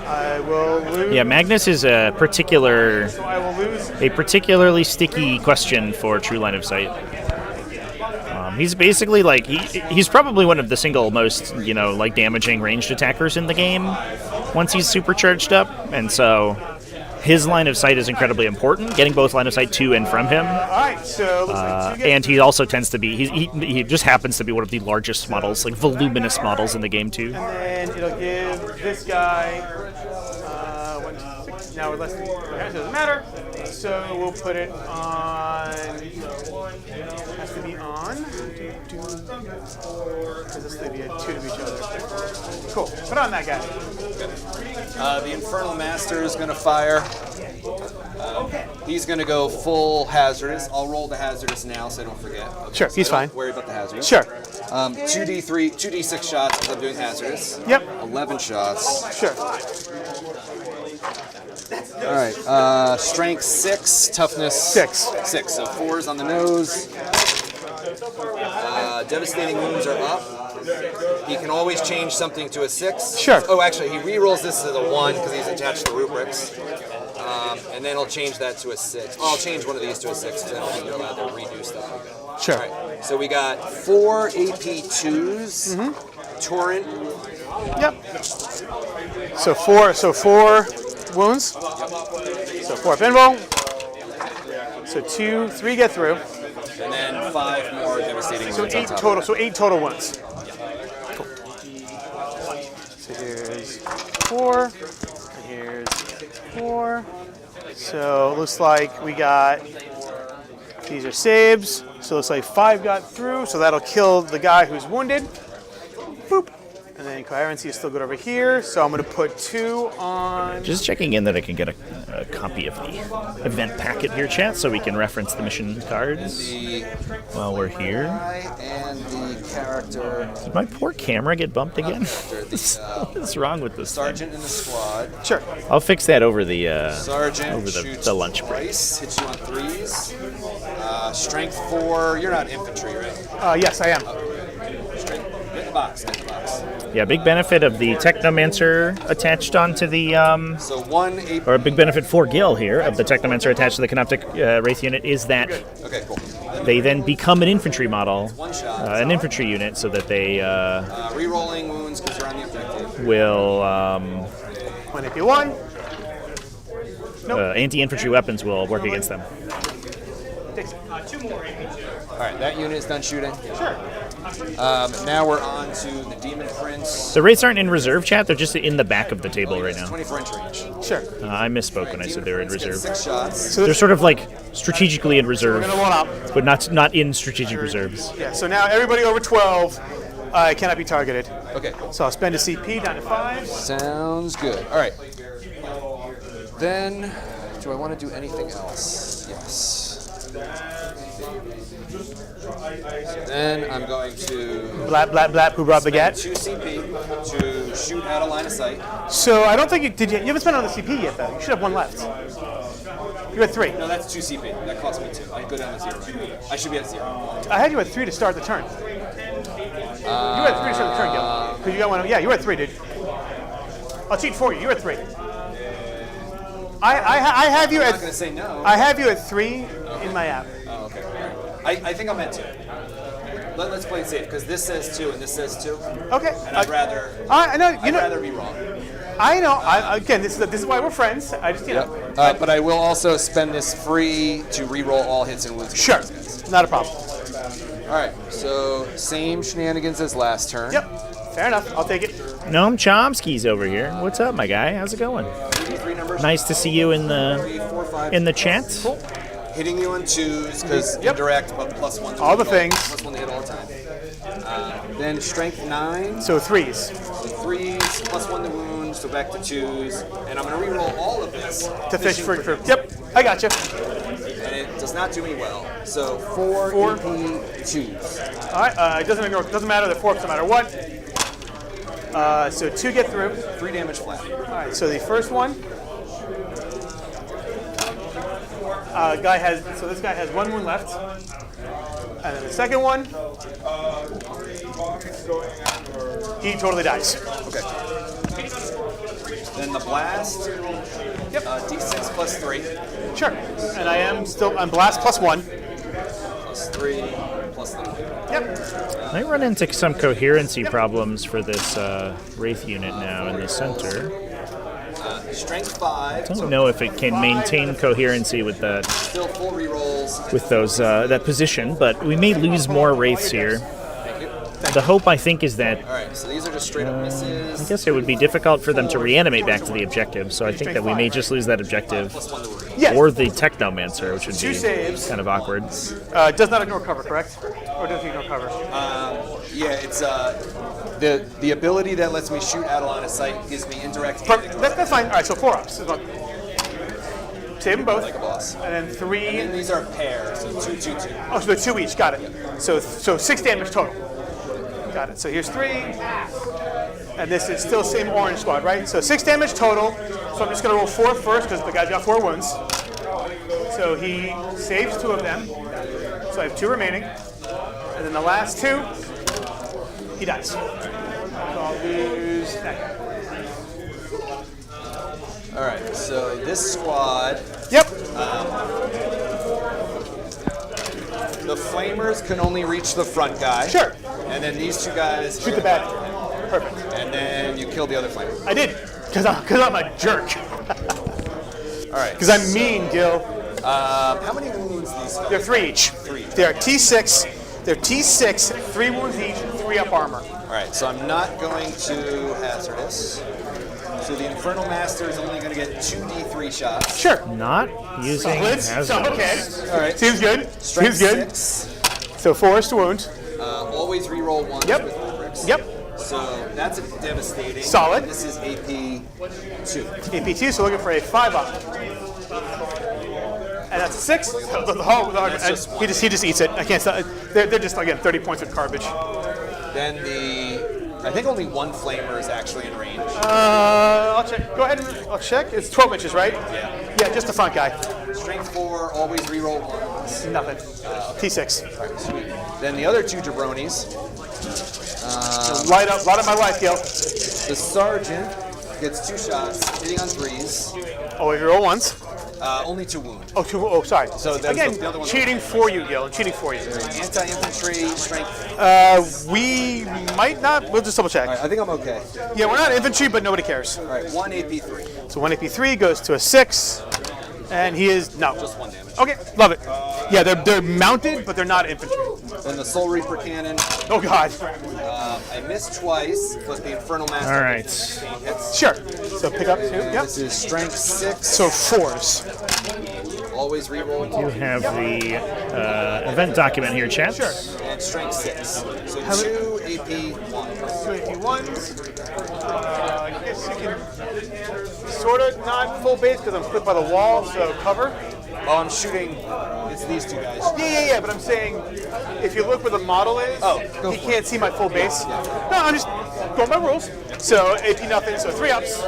Speaker 4: I will lose.
Speaker 1: Yeah, Magnus is a
Speaker 4: I will lose.
Speaker 1: particularly sticky question for True Line of Sight. He's basically like he's probably one of the single most like damaging ranged attackers in the game once he's supercharged up, and so his line of sight is incredibly important. Getting both line of sight to and from him,
Speaker 4: All right. So looks like two
Speaker 1: and he also tends to be he just happens to be one of the largest models, like voluminous models in the game too.
Speaker 4: And it'll give this guy 1, 2, 6. Now we're less than. Okay, so it doesn't matter. So we'll put it on. Has to be on. Because this will be a 2 to each other. Cool. Put on that guy.
Speaker 3: The Infernal Master is going to fire. He's going to go full hazardous. I'll roll the hazardous now so I don't forget. Okay,
Speaker 4: Sure,
Speaker 3: so
Speaker 4: he's
Speaker 3: I don't
Speaker 4: fine.
Speaker 3: Worry about the hazardous.
Speaker 4: Sure.
Speaker 3: 2d3, 2d6 shots because I'm doing hazardous.
Speaker 4: Yep.
Speaker 3: 11 shots.
Speaker 4: Sure.
Speaker 3: All right. Strength 6, toughness
Speaker 4: 6.
Speaker 3: 6. So 4s on the nose. Devastating wounds are up. He can always change something to a 6.
Speaker 4: Sure.
Speaker 3: Oh, actually, he re-rolls this as a 1 because he's attached to rubrics. And then I'll change that to a 6. Oh, I'll change one of these to a 6 because I don't think you're allowed to redo stuff.
Speaker 4: Sure.
Speaker 3: All right. So we got 4 AP2s. Torrent.
Speaker 4: Yep. So 4 wounds. So 4 pinball. So 2, 3 get through.
Speaker 3: And then 5 more devastating
Speaker 4: So
Speaker 3: wounds on
Speaker 4: 8
Speaker 3: top of
Speaker 4: total.
Speaker 3: that.
Speaker 4: So 8 total wounds. Cool. So here's 4, and here's 4. So it looks like we got. These are saves. So it looks like 5 got through. So that'll kill the guy who's wounded. Boop. And then coherency is still good over here. So I'm going to put 2 on.
Speaker 1: Just checking in that I can get a copy of the event packet here, chat, so we can reference the mission cards
Speaker 3: The
Speaker 1: while we're here.
Speaker 3: guy and the character,
Speaker 1: Did my poor camera get bumped again?
Speaker 3: the
Speaker 1: What is wrong with this thing?
Speaker 3: sergeant in the squad.
Speaker 4: Sure.
Speaker 1: I'll fix that over the
Speaker 3: Sergeant
Speaker 1: over
Speaker 3: shoots
Speaker 1: the lunch break.
Speaker 3: twice, hits you on 3s. Strength 4. You're not infantry, right?
Speaker 4: Yes, I am.
Speaker 3: Strength. Get in the box. Get in the box.
Speaker 1: Yeah, big benefit of the Technomancer attached onto the
Speaker 3: So 1 AP.
Speaker 1: or a big benefit for Gil here of the Technomancer attached to the Canoptic Wraith unit is that
Speaker 3: Okay, cool.
Speaker 1: they then become an infantry model,
Speaker 3: 1 shot.
Speaker 1: an infantry unit, so that they
Speaker 3: Rerolling wounds because you're on the objective.
Speaker 1: will
Speaker 4: 1 AP1.
Speaker 1: anti-infantry weapons will work against them.
Speaker 3: All right, that unit is done shooting.
Speaker 4: Sure.
Speaker 3: Now we're on to the Demon Prince.
Speaker 1: The Wraiths aren't in reserve, chat. They're just in the back of the table right now.
Speaker 3: 24-inch range.
Speaker 4: Sure.
Speaker 1: I misspoke when I said they were in
Speaker 3: Demon Prince
Speaker 1: reserve.
Speaker 3: gets 6 shots.
Speaker 4: So
Speaker 1: They're sort of like strategically in reserve,
Speaker 4: We're gonna one up.
Speaker 1: but not in strategic reserves.
Speaker 4: Yeah. So now everybody over 12 cannot be targeted.
Speaker 3: Okay,
Speaker 4: So I'll spend a CP down to 5.
Speaker 3: sounds good. All right. Then, do I want to do anything else? Yes. Then I'm going to
Speaker 4: Blap, blap, blap. Who brought
Speaker 3: spend
Speaker 4: baguette?
Speaker 3: 2 CP to shoot out of line of sight.
Speaker 4: So I don't think you did. You haven't spent another CP yet, though. You should have 1 left. You had 3.
Speaker 3: No, that's 2 CP. That cost me 2. I go down to 0. I should be at 0.
Speaker 4: I had you at 3 to start the turn. You had 3 to start the turn, Gil. Because you got 1. Yeah, you were at 3, dude. I'll cheat for you. You were at 3. I have you
Speaker 3: I'm
Speaker 4: at.
Speaker 3: not going to say no.
Speaker 4: I have you at 3 in my app.
Speaker 3: Oh, okay. All right. I think I'm at 2. let's play it safe because this says 2 and this says 2.
Speaker 4: Okay.
Speaker 3: And I'd rather.
Speaker 4: I know.
Speaker 3: I'd rather be wrong.
Speaker 4: I know. Again, this is why we're friends. I just know.
Speaker 3: But I will also spend this free to reroll all hits and wounds.
Speaker 4: Sure. Not a problem.
Speaker 3: All right. So same shenanigans as last turn.
Speaker 4: Yep. Fair enough. I'll take it.
Speaker 1: Noam Chomsky's over here. What's up, my guy? How's it going? Nice to see you in the chat.
Speaker 3: Cool. Hitting you on 2s because indirect, but +1 to
Speaker 4: all the
Speaker 3: roll,
Speaker 4: things.
Speaker 3: +1 to hit all the time. Then strength 9.
Speaker 4: So 3s.
Speaker 3: So 3s, +1 to wounds, so back to 2s. And I'm going to reroll all of this.
Speaker 4: To fish for. Yep. I got you.
Speaker 3: And it does not do me well. So 4 AP 2s.
Speaker 4: All right. It doesn't matter. The 4 no matter what. So 2 get through.
Speaker 3: 3 damage flat.
Speaker 4: All right. So the first one. This guy has 1 wound left. And then the second one. He totally dies.
Speaker 3: Okay. Then the blast.
Speaker 4: Yep.
Speaker 3: D6 +3.
Speaker 4: Sure. And I'm blast +1.
Speaker 3: +3 +3.
Speaker 4: Yep.
Speaker 1: I run into some coherency problems for this Wraith unit now in the center.
Speaker 3: Strength 5.
Speaker 1: I don't know if it can maintain coherency with that,
Speaker 3: Still full rerolls.
Speaker 1: with those that position, but we may lose more Wraiths here.
Speaker 3: Thank you.
Speaker 1: The hope, I think, is that
Speaker 3: All right, so these are just straight up misses.
Speaker 1: I guess it would be difficult for them to reanimate back to the objective, so I think that we may just lose that objective.
Speaker 3: +1 to wound.
Speaker 4: Yes.
Speaker 1: Or the Technomancer, which would
Speaker 4: 2
Speaker 1: be
Speaker 4: saves.
Speaker 1: kind of awkward.
Speaker 4: Does not ignore cover, correct? Or does he ignore cover?
Speaker 3: Yeah, it's the ability that lets me shoot out of line of sight gives me indirect.
Speaker 4: That's fine. All right. So 4 ups. Save them both.
Speaker 3: Like a boss.
Speaker 4: And then 3.
Speaker 3: And these are pairs, so 2, 2, 2.
Speaker 4: Oh, so they're 2 each. Got it. So 6 damage total. Got it. So here's 3. And this is still same orange squad, right? So 6 damage total. So I'm just going to roll 4 first because the guy's got 4 wounds. So he saves 2 of them. So I have 2 remaining. And then the last 2, he dies. So I'll lose that.
Speaker 3: All right, so this squad,
Speaker 4: Yep.
Speaker 3: the flamers can only reach the front guy.
Speaker 4: Sure.
Speaker 3: And then these 2 guys
Speaker 4: Shoot the bad. Perfect.
Speaker 3: And then you kill the other flamer.
Speaker 4: I did. Because I'm a jerk.
Speaker 3: All right.
Speaker 4: Because I'm mean, Gil.
Speaker 3: How many wounds these guys?
Speaker 4: They're 3 each.
Speaker 3: 3.
Speaker 4: They're T6. They're T6, 3 wounds each, 3 up armor.
Speaker 3: All right, so I'm not going to hazardous. So the Infernal Master is only going to get 2d3 shots.
Speaker 4: Sure.
Speaker 1: Not using
Speaker 4: Solids. So,
Speaker 1: hazardous.
Speaker 4: okay.
Speaker 3: All right.
Speaker 4: Seems good.
Speaker 3: Strength
Speaker 4: Seems good.
Speaker 3: 6.
Speaker 4: So 4 is to wound.
Speaker 3: Always reroll 1
Speaker 4: Yep.
Speaker 3: with rubrics.
Speaker 4: Yep.
Speaker 3: So that's devastating.
Speaker 4: Solid.
Speaker 3: This is AP 2.
Speaker 4: AP2, so looking for a 5 up. And that's a 6.
Speaker 3: That's just one.
Speaker 4: He just eats it. I can't stop. They're just, again, 30 points of garbage.
Speaker 3: Then I think only 1 flamer is actually in range.
Speaker 4: I'll check. Go ahead and I'll check. It's 12 inches, right?
Speaker 3: Yeah.
Speaker 4: Yeah, just the front guy.
Speaker 3: Strength 4, always reroll 1s.
Speaker 4: Nothing. T6.
Speaker 3: All right, sweet. Then the other 2 jabronis.
Speaker 4: Light up my life, Gil.
Speaker 3: The sergeant gets 2 shots, hitting on 3s.
Speaker 4: Oh, you roll once.
Speaker 3: Only 2 wound.
Speaker 4: Oh, 2. Oh, sorry.
Speaker 3: So there's
Speaker 4: again,
Speaker 3: the other one.
Speaker 4: cheating for you, Gil. Cheating for you.
Speaker 3: Anti-infantry, strength.
Speaker 4: We might not. We'll just double check.
Speaker 3: All right, I think I'm okay.
Speaker 4: Yeah, we're not infantry, but nobody cares.
Speaker 3: All right, 1 AP3.
Speaker 4: So 1 AP3 goes to a 6, and he is no.
Speaker 3: Just 1 damage.
Speaker 4: Okay, love it. Yeah, they're mounted, but they're not infantry.
Speaker 3: Then the Soul Reaper cannon.
Speaker 4: Oh God.
Speaker 3: I missed twice, but the Infernal Master.
Speaker 1: All right.
Speaker 3: hits.
Speaker 4: Sure. So pick up 2. Yep.
Speaker 3: This is strength 6.
Speaker 4: So 4s.
Speaker 3: Always reroll.
Speaker 1: You have the event document here, chat.
Speaker 4: Sure.
Speaker 3: And strength 6. So 2 AP1s.
Speaker 4: 2 AP1s. I guess you can sort of not full base because I'm split by the wall, so cover.
Speaker 3: Oh, I'm shooting. It's these 2 guys.
Speaker 4: Yeah. But I'm saying, if you look where the model is,
Speaker 3: go
Speaker 4: he
Speaker 3: for
Speaker 4: can't see my full base. No, I'm just going by rules. So AP nothing. So 3 ups.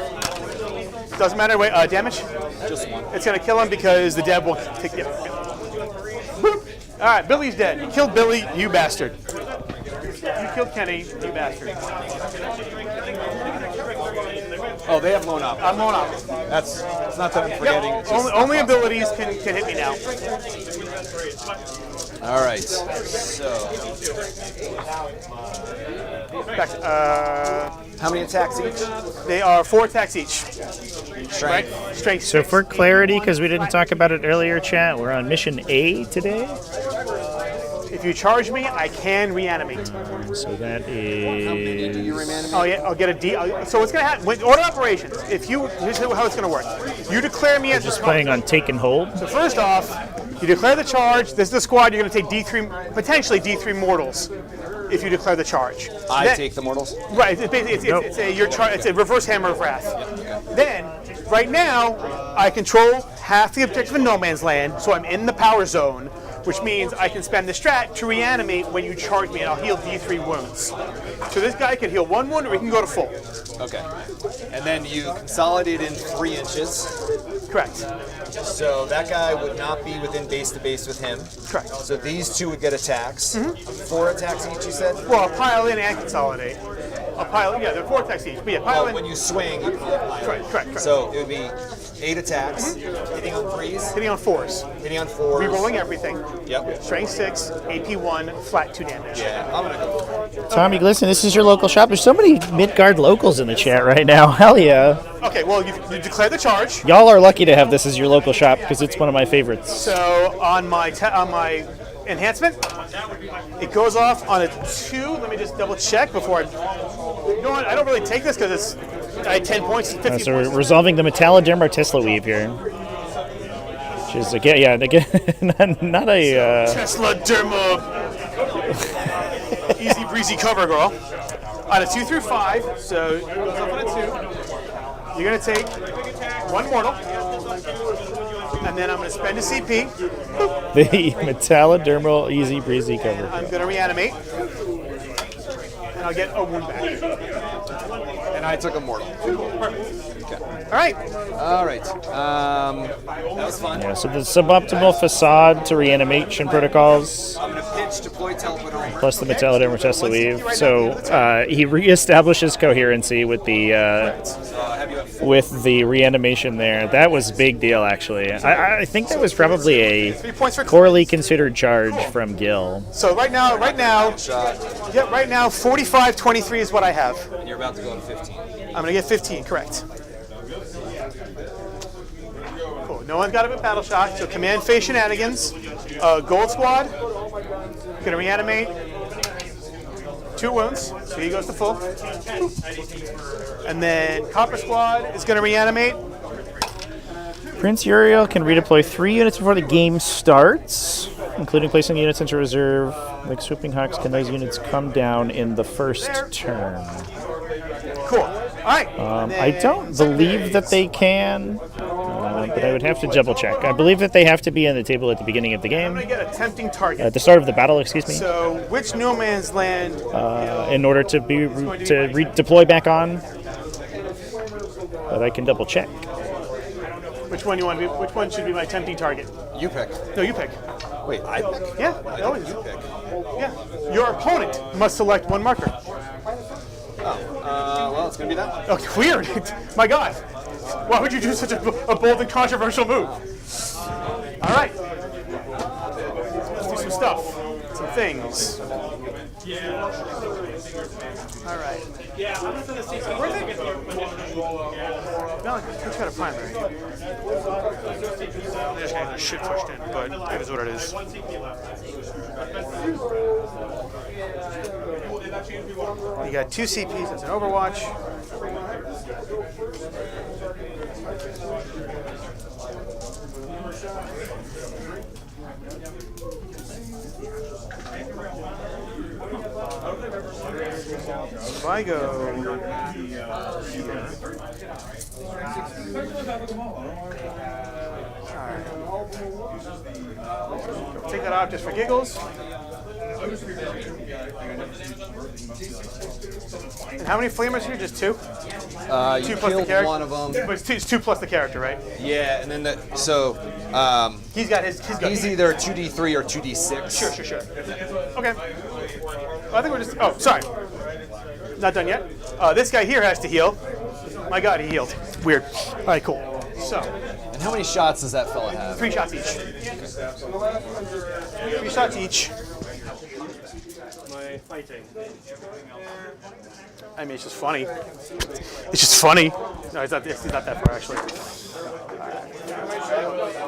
Speaker 4: Doesn't matter. Wait, damage.
Speaker 3: Just 1.
Speaker 4: It's gonna kill him because the dev won't take it. Boop. All right, Billy's dead. You killed Billy, you bastard. You killed Kenny, you bastard.
Speaker 3: Oh, they have lone up.
Speaker 4: I'm going up.
Speaker 3: It's not that I'm forgetting. It's just
Speaker 4: Only abilities can hit me now.
Speaker 3: All right. So, how many attacks each?
Speaker 4: They are 4 attacks each.
Speaker 3: Strength.
Speaker 4: Strength.
Speaker 1: So for clarity, because we didn't talk about it earlier, chat, we're on mission A today.
Speaker 4: If you charge me, I can reanimate.
Speaker 1: So that
Speaker 3: How many do you
Speaker 1: is...
Speaker 3: reanimate?
Speaker 4: Oh yeah, I'll get a D. So what's gonna happen? Order operations. If you, here's how it's gonna work. You declare me as
Speaker 1: Just
Speaker 4: the
Speaker 1: playing on take and hold.
Speaker 4: So first off, you declare the charge. This is the squad. You're gonna take D3, potentially D3 mortals, if you declare the charge.
Speaker 3: I
Speaker 4: Then-
Speaker 3: take the mortals.
Speaker 4: Right. It's a reverse hammer of wrath. Then, right now, I control half the objective in No Man's Land, so I'm in the power zone, which means I can spend the strat to reanimate when you charge me, and I'll heal D3 wounds. So this guy can heal 1 wound, or he can go to full.
Speaker 3: Okay. And then you consolidate in 3 inches.
Speaker 4: Correct.
Speaker 3: So that guy would not be within base to base with him.
Speaker 4: Correct.
Speaker 3: So these 2 would get attacks. 4 attacks each, you said?
Speaker 4: Well, I'll pile in and consolidate. I'll pile. Yeah, they're 4 attacks each. But yeah, pile in.
Speaker 3: When you swing, you can apply.
Speaker 4: Correct.
Speaker 3: So it would be 8 attacks, hitting on 3s,
Speaker 4: Hitting on 4s.
Speaker 3: hitting on 4s.
Speaker 4: Rerolling everything.
Speaker 3: Yep.
Speaker 4: Strength 6, AP 1, flat 2 damage.
Speaker 3: Yeah, I'm gonna go.
Speaker 1: Tommy, listen, this is your local shop. There's so many Midgard locals in the chat right now. Hell yeah.
Speaker 4: Okay, well, you declare the charge.
Speaker 1: Y'all are lucky to have this as your local shop because it's one of my favorites.
Speaker 4: So on my enhancement, it goes off on a 2. Let me just double check before I. You know what? I don't really take this because I had 10 points. 15
Speaker 1: So we're
Speaker 4: points.
Speaker 1: resolving the Metalloderma Tesla weave here. Which is, again, not a...
Speaker 4: Tesla Derma. Easy breezy cover girl. On a 2 through 5, so it goes up on a 2. You're gonna take 1 mortal, and then I'm gonna spend a CP.
Speaker 1: the Metallodermal Easy Breezy cover.
Speaker 4: I'm gonna reanimate, and I'll get a wound back.
Speaker 3: And I took a mortal.
Speaker 4: All right.
Speaker 3: All right. That was fun.
Speaker 1: Yeah, so the suboptimal facade to reanimation protocols,
Speaker 3: I'm gonna pitch, deploy, teleport home.
Speaker 1: plus the Metalloderma Tesla weave. So he reestablishes coherency with the reanimation there. That was a big deal, actually. I think that was probably a
Speaker 4: 3 points for
Speaker 1: poorly considered charge from Gil.
Speaker 4: So right now,
Speaker 3: Shot.
Speaker 4: 45-23 is what I have.
Speaker 3: And you're about to go to 15.
Speaker 4: I'm gonna get 15, correct. Cool. No one's got a battle shock, so command phase shenanigans. Gold squad, gonna reanimate. 2 wounds, so he goes to full. And then Copper Squad is gonna reanimate.
Speaker 1: Prince Uriel can redeploy 3 units before the game starts, including placing units into reserve. Like Swooping Hawks, can those units come down in the first turn?
Speaker 4: Cool. All right.
Speaker 1: I don't believe that they can, but I would have to double check. I believe that they have to be on the table at the beginning of the
Speaker 4: I'm
Speaker 1: game,
Speaker 4: gonna get a tempting target.
Speaker 1: at the start of the battle, excuse me,
Speaker 4: So which No Man's Land?
Speaker 1: in order to redeploy back on. But I can double check.
Speaker 4: Which one you want to be? Which one should be my tempting target?
Speaker 3: You pick.
Speaker 4: No, you pick.
Speaker 3: Wait, I pick?
Speaker 4: Yeah,
Speaker 3: I
Speaker 4: always.
Speaker 3: think you pick.
Speaker 4: Yeah. Your opponent must select 1 marker.
Speaker 3: Well, it's gonna be that one.
Speaker 4: Okay, weird. My God. Why would you do such a bold and controversial move? All right. Let's do some stuff. Some things. All right. Where's it? No, it's got a primary. I just got shit pushed in, but it is what it is. You got 2 CPs. That's an Overwatch. If I go here, alright. Take that off just for giggles. And how many flamers here? Just 2?
Speaker 3: You
Speaker 4: 2 plus the
Speaker 3: killed
Speaker 4: character.
Speaker 3: one of them.
Speaker 4: But it's 2 plus the character, right?
Speaker 3: Yeah, and then
Speaker 4: He's got his.
Speaker 3: he's either 2d3 or 2d6.
Speaker 4: Sure. Okay. Well, I think we're just. Oh, sorry. Not done yet. This guy here has to heal. My God, he healed. Weird. All right, cool. So,
Speaker 3: And And how many shots does that fella have?
Speaker 4: 3 shots each. 3 shots each.
Speaker 5: My fighting.
Speaker 4: I mean, it's just funny. It's just funny. No, he's not that far, actually.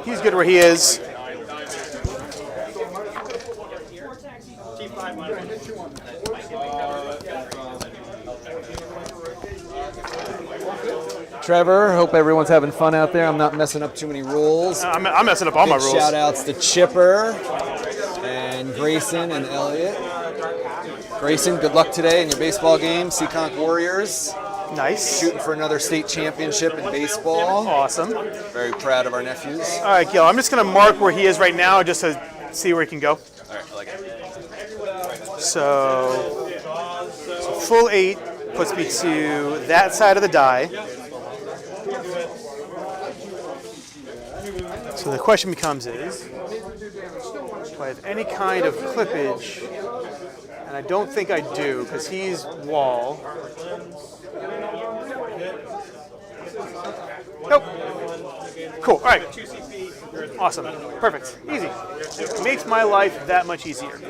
Speaker 4: He's good where he is.
Speaker 3: Trevor, hope everyone's having fun out there. I'm not messing up too many rules.
Speaker 4: I'm messing up all my rules.
Speaker 3: Shout outs to Chipper and Grayson and Elliot. Grayson, good luck today in your baseball game. Seekonk Warriors.
Speaker 4: Nice.
Speaker 3: Shooting for another state championship in baseball.
Speaker 4: Awesome.
Speaker 3: Very proud of our nephews.
Speaker 4: All right, Gil, I'm just going to mark where he is right now just to see where he can go.
Speaker 3: All right, I like it.
Speaker 4: So full 8 puts me to that side of the die. So the question becomes is, do I have any kind of clippage? And I don't think I do, because he's wall. Nope. Cool, all right. Awesome, perfect, easy. It makes my life that much easier.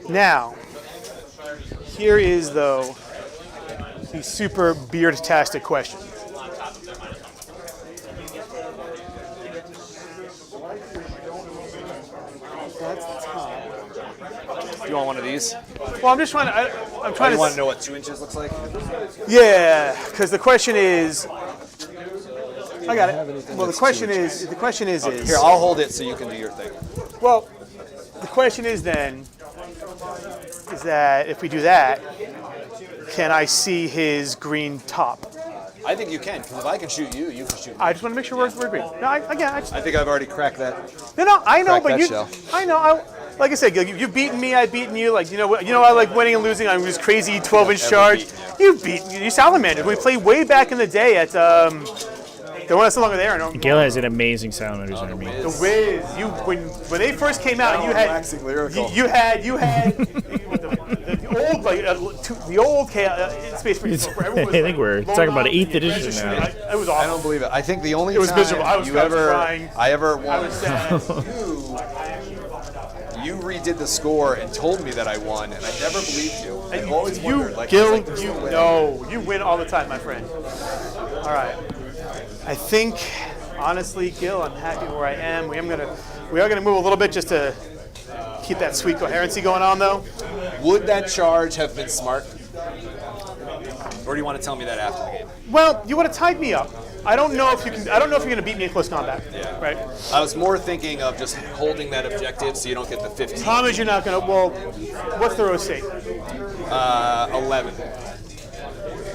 Speaker 4: Now, here is, though, the super beard-tastic question. That's the top.
Speaker 3: Do you want one of these?
Speaker 4: Well, I'm just trying to. I'm trying
Speaker 3: You
Speaker 4: to.
Speaker 3: want to know what 2 inches looks like?
Speaker 4: Yeah, because the question is. I got it. Well, the question is.
Speaker 3: Here, I'll hold it so you can do your thing.
Speaker 4: Well, the question is then. Is that if we do that, can I see his green top?
Speaker 3: I think you can, because if I can shoot you, you can shoot me.
Speaker 4: I just want to make sure we're green. No, I
Speaker 3: think I've already cracked that.
Speaker 4: No, I know,
Speaker 3: Crack
Speaker 4: but
Speaker 3: that
Speaker 4: you.
Speaker 3: shell.
Speaker 4: I know. Like I said, Gil, you've beaten me. I've beaten you. Like I like winning and losing. I'm this crazy 12-inch charge. You salamanders. We played way back in the day at the one that's no longer there.
Speaker 1: Gil has an amazing salamanders army.
Speaker 4: The Wiz. When they first came out, you had the old Space Marine.
Speaker 1: I think we're talking about 8th edition now.
Speaker 4: It was awful.
Speaker 3: I don't believe it. I think the only
Speaker 4: It was
Speaker 3: time
Speaker 4: miserable. I was crying.
Speaker 3: I ever
Speaker 4: I
Speaker 3: won,
Speaker 4: was sad.
Speaker 3: you redid the score and told me that I won, and I never believed you. I always wondered, like,
Speaker 4: Gil,
Speaker 3: it's like,
Speaker 4: you know, you win all the time, my friend. All right. I think, honestly, Gil, I'm happy where I am. We are gonna move a little bit just to keep that sweet coherency going on, though.
Speaker 3: Would that charge have been smart? Or do you want to tell me that after the game?
Speaker 4: Well, you would have tied me up. I don't know if you can. I don't know if you're going to beat me in close combat.
Speaker 3: Yeah.
Speaker 4: Right.
Speaker 3: I was more thinking of just holding that objective so you don't get the 15.
Speaker 4: Promise you're not going to. Well, what's the OC?
Speaker 3: 11.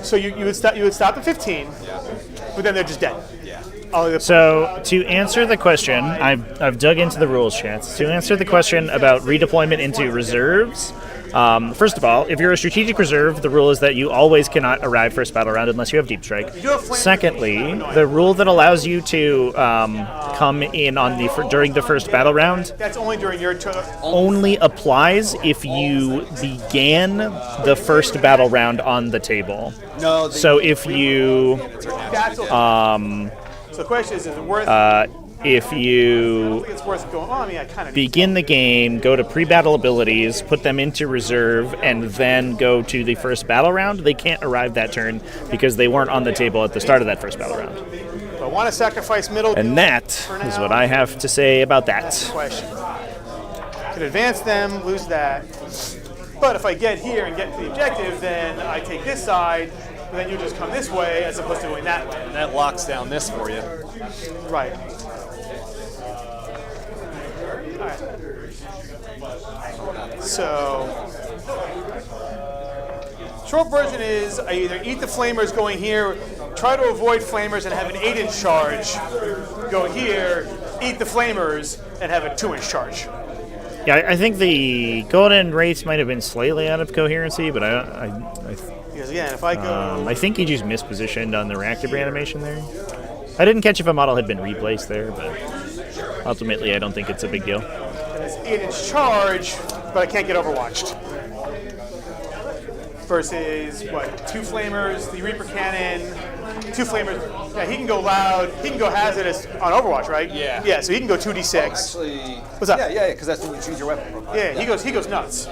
Speaker 4: So you would stop at 15.
Speaker 3: Yeah.
Speaker 4: But then they're just dead.
Speaker 3: Yeah.
Speaker 1: So to answer the question, I've dug into the rules, chats. To answer the question about redeployment into reserves, first of all, if you're a strategic reserve, the rule is that you always cannot arrive first battle round unless you have deep strike. Secondly, the rule that allows you to come in on during the first battle round
Speaker 4: That's only during your turn.
Speaker 1: only applies if you began the first battle round on the table.
Speaker 3: No.
Speaker 1: So if you
Speaker 4: That's okay. So the question is it worth?
Speaker 1: if you
Speaker 4: It's worth going. Well, I mean, I kind of
Speaker 1: begin the game, go to pre-battle abilities, put them into reserve, and then go to the first battle round, they can't arrive that turn because they weren't on the table at the start of that first battle round.
Speaker 4: I want to sacrifice middle.
Speaker 1: And that is what I have to say about that.
Speaker 4: Question. Could advance them, lose that. But if I get here and get to the objective, then I take this side, but then you just come this way as opposed to going that way.
Speaker 3: And that locks down this for you.
Speaker 4: Right. All right. So, short version is I either eat the flamers going here, try to avoid flamers and have an 8-inch charge, go here, eat the flamers, and have a 2-inch charge.
Speaker 1: Yeah, I think the Golden Wraiths might have been slightly out of coherency, but
Speaker 4: Because again, if I go...
Speaker 1: I think he just mispositioned on the reactive reanimation there. I didn't catch if a model had been replaced there, but ultimately I don't think it's a big deal.
Speaker 4: It's 8-inch charge, but I can't get overwatched. versus what? 2 flamers, the Reaper cannon, 2 flamers. Yeah, he can go loud. He can go hazardous on Overwatch, right?
Speaker 2: Yeah.
Speaker 4: Yeah, so he can go 2d6.
Speaker 2: Actually,
Speaker 4: What's up?
Speaker 2: Yeah, because that's when you choose your weapon profile.
Speaker 4: Yeah, he goes nuts.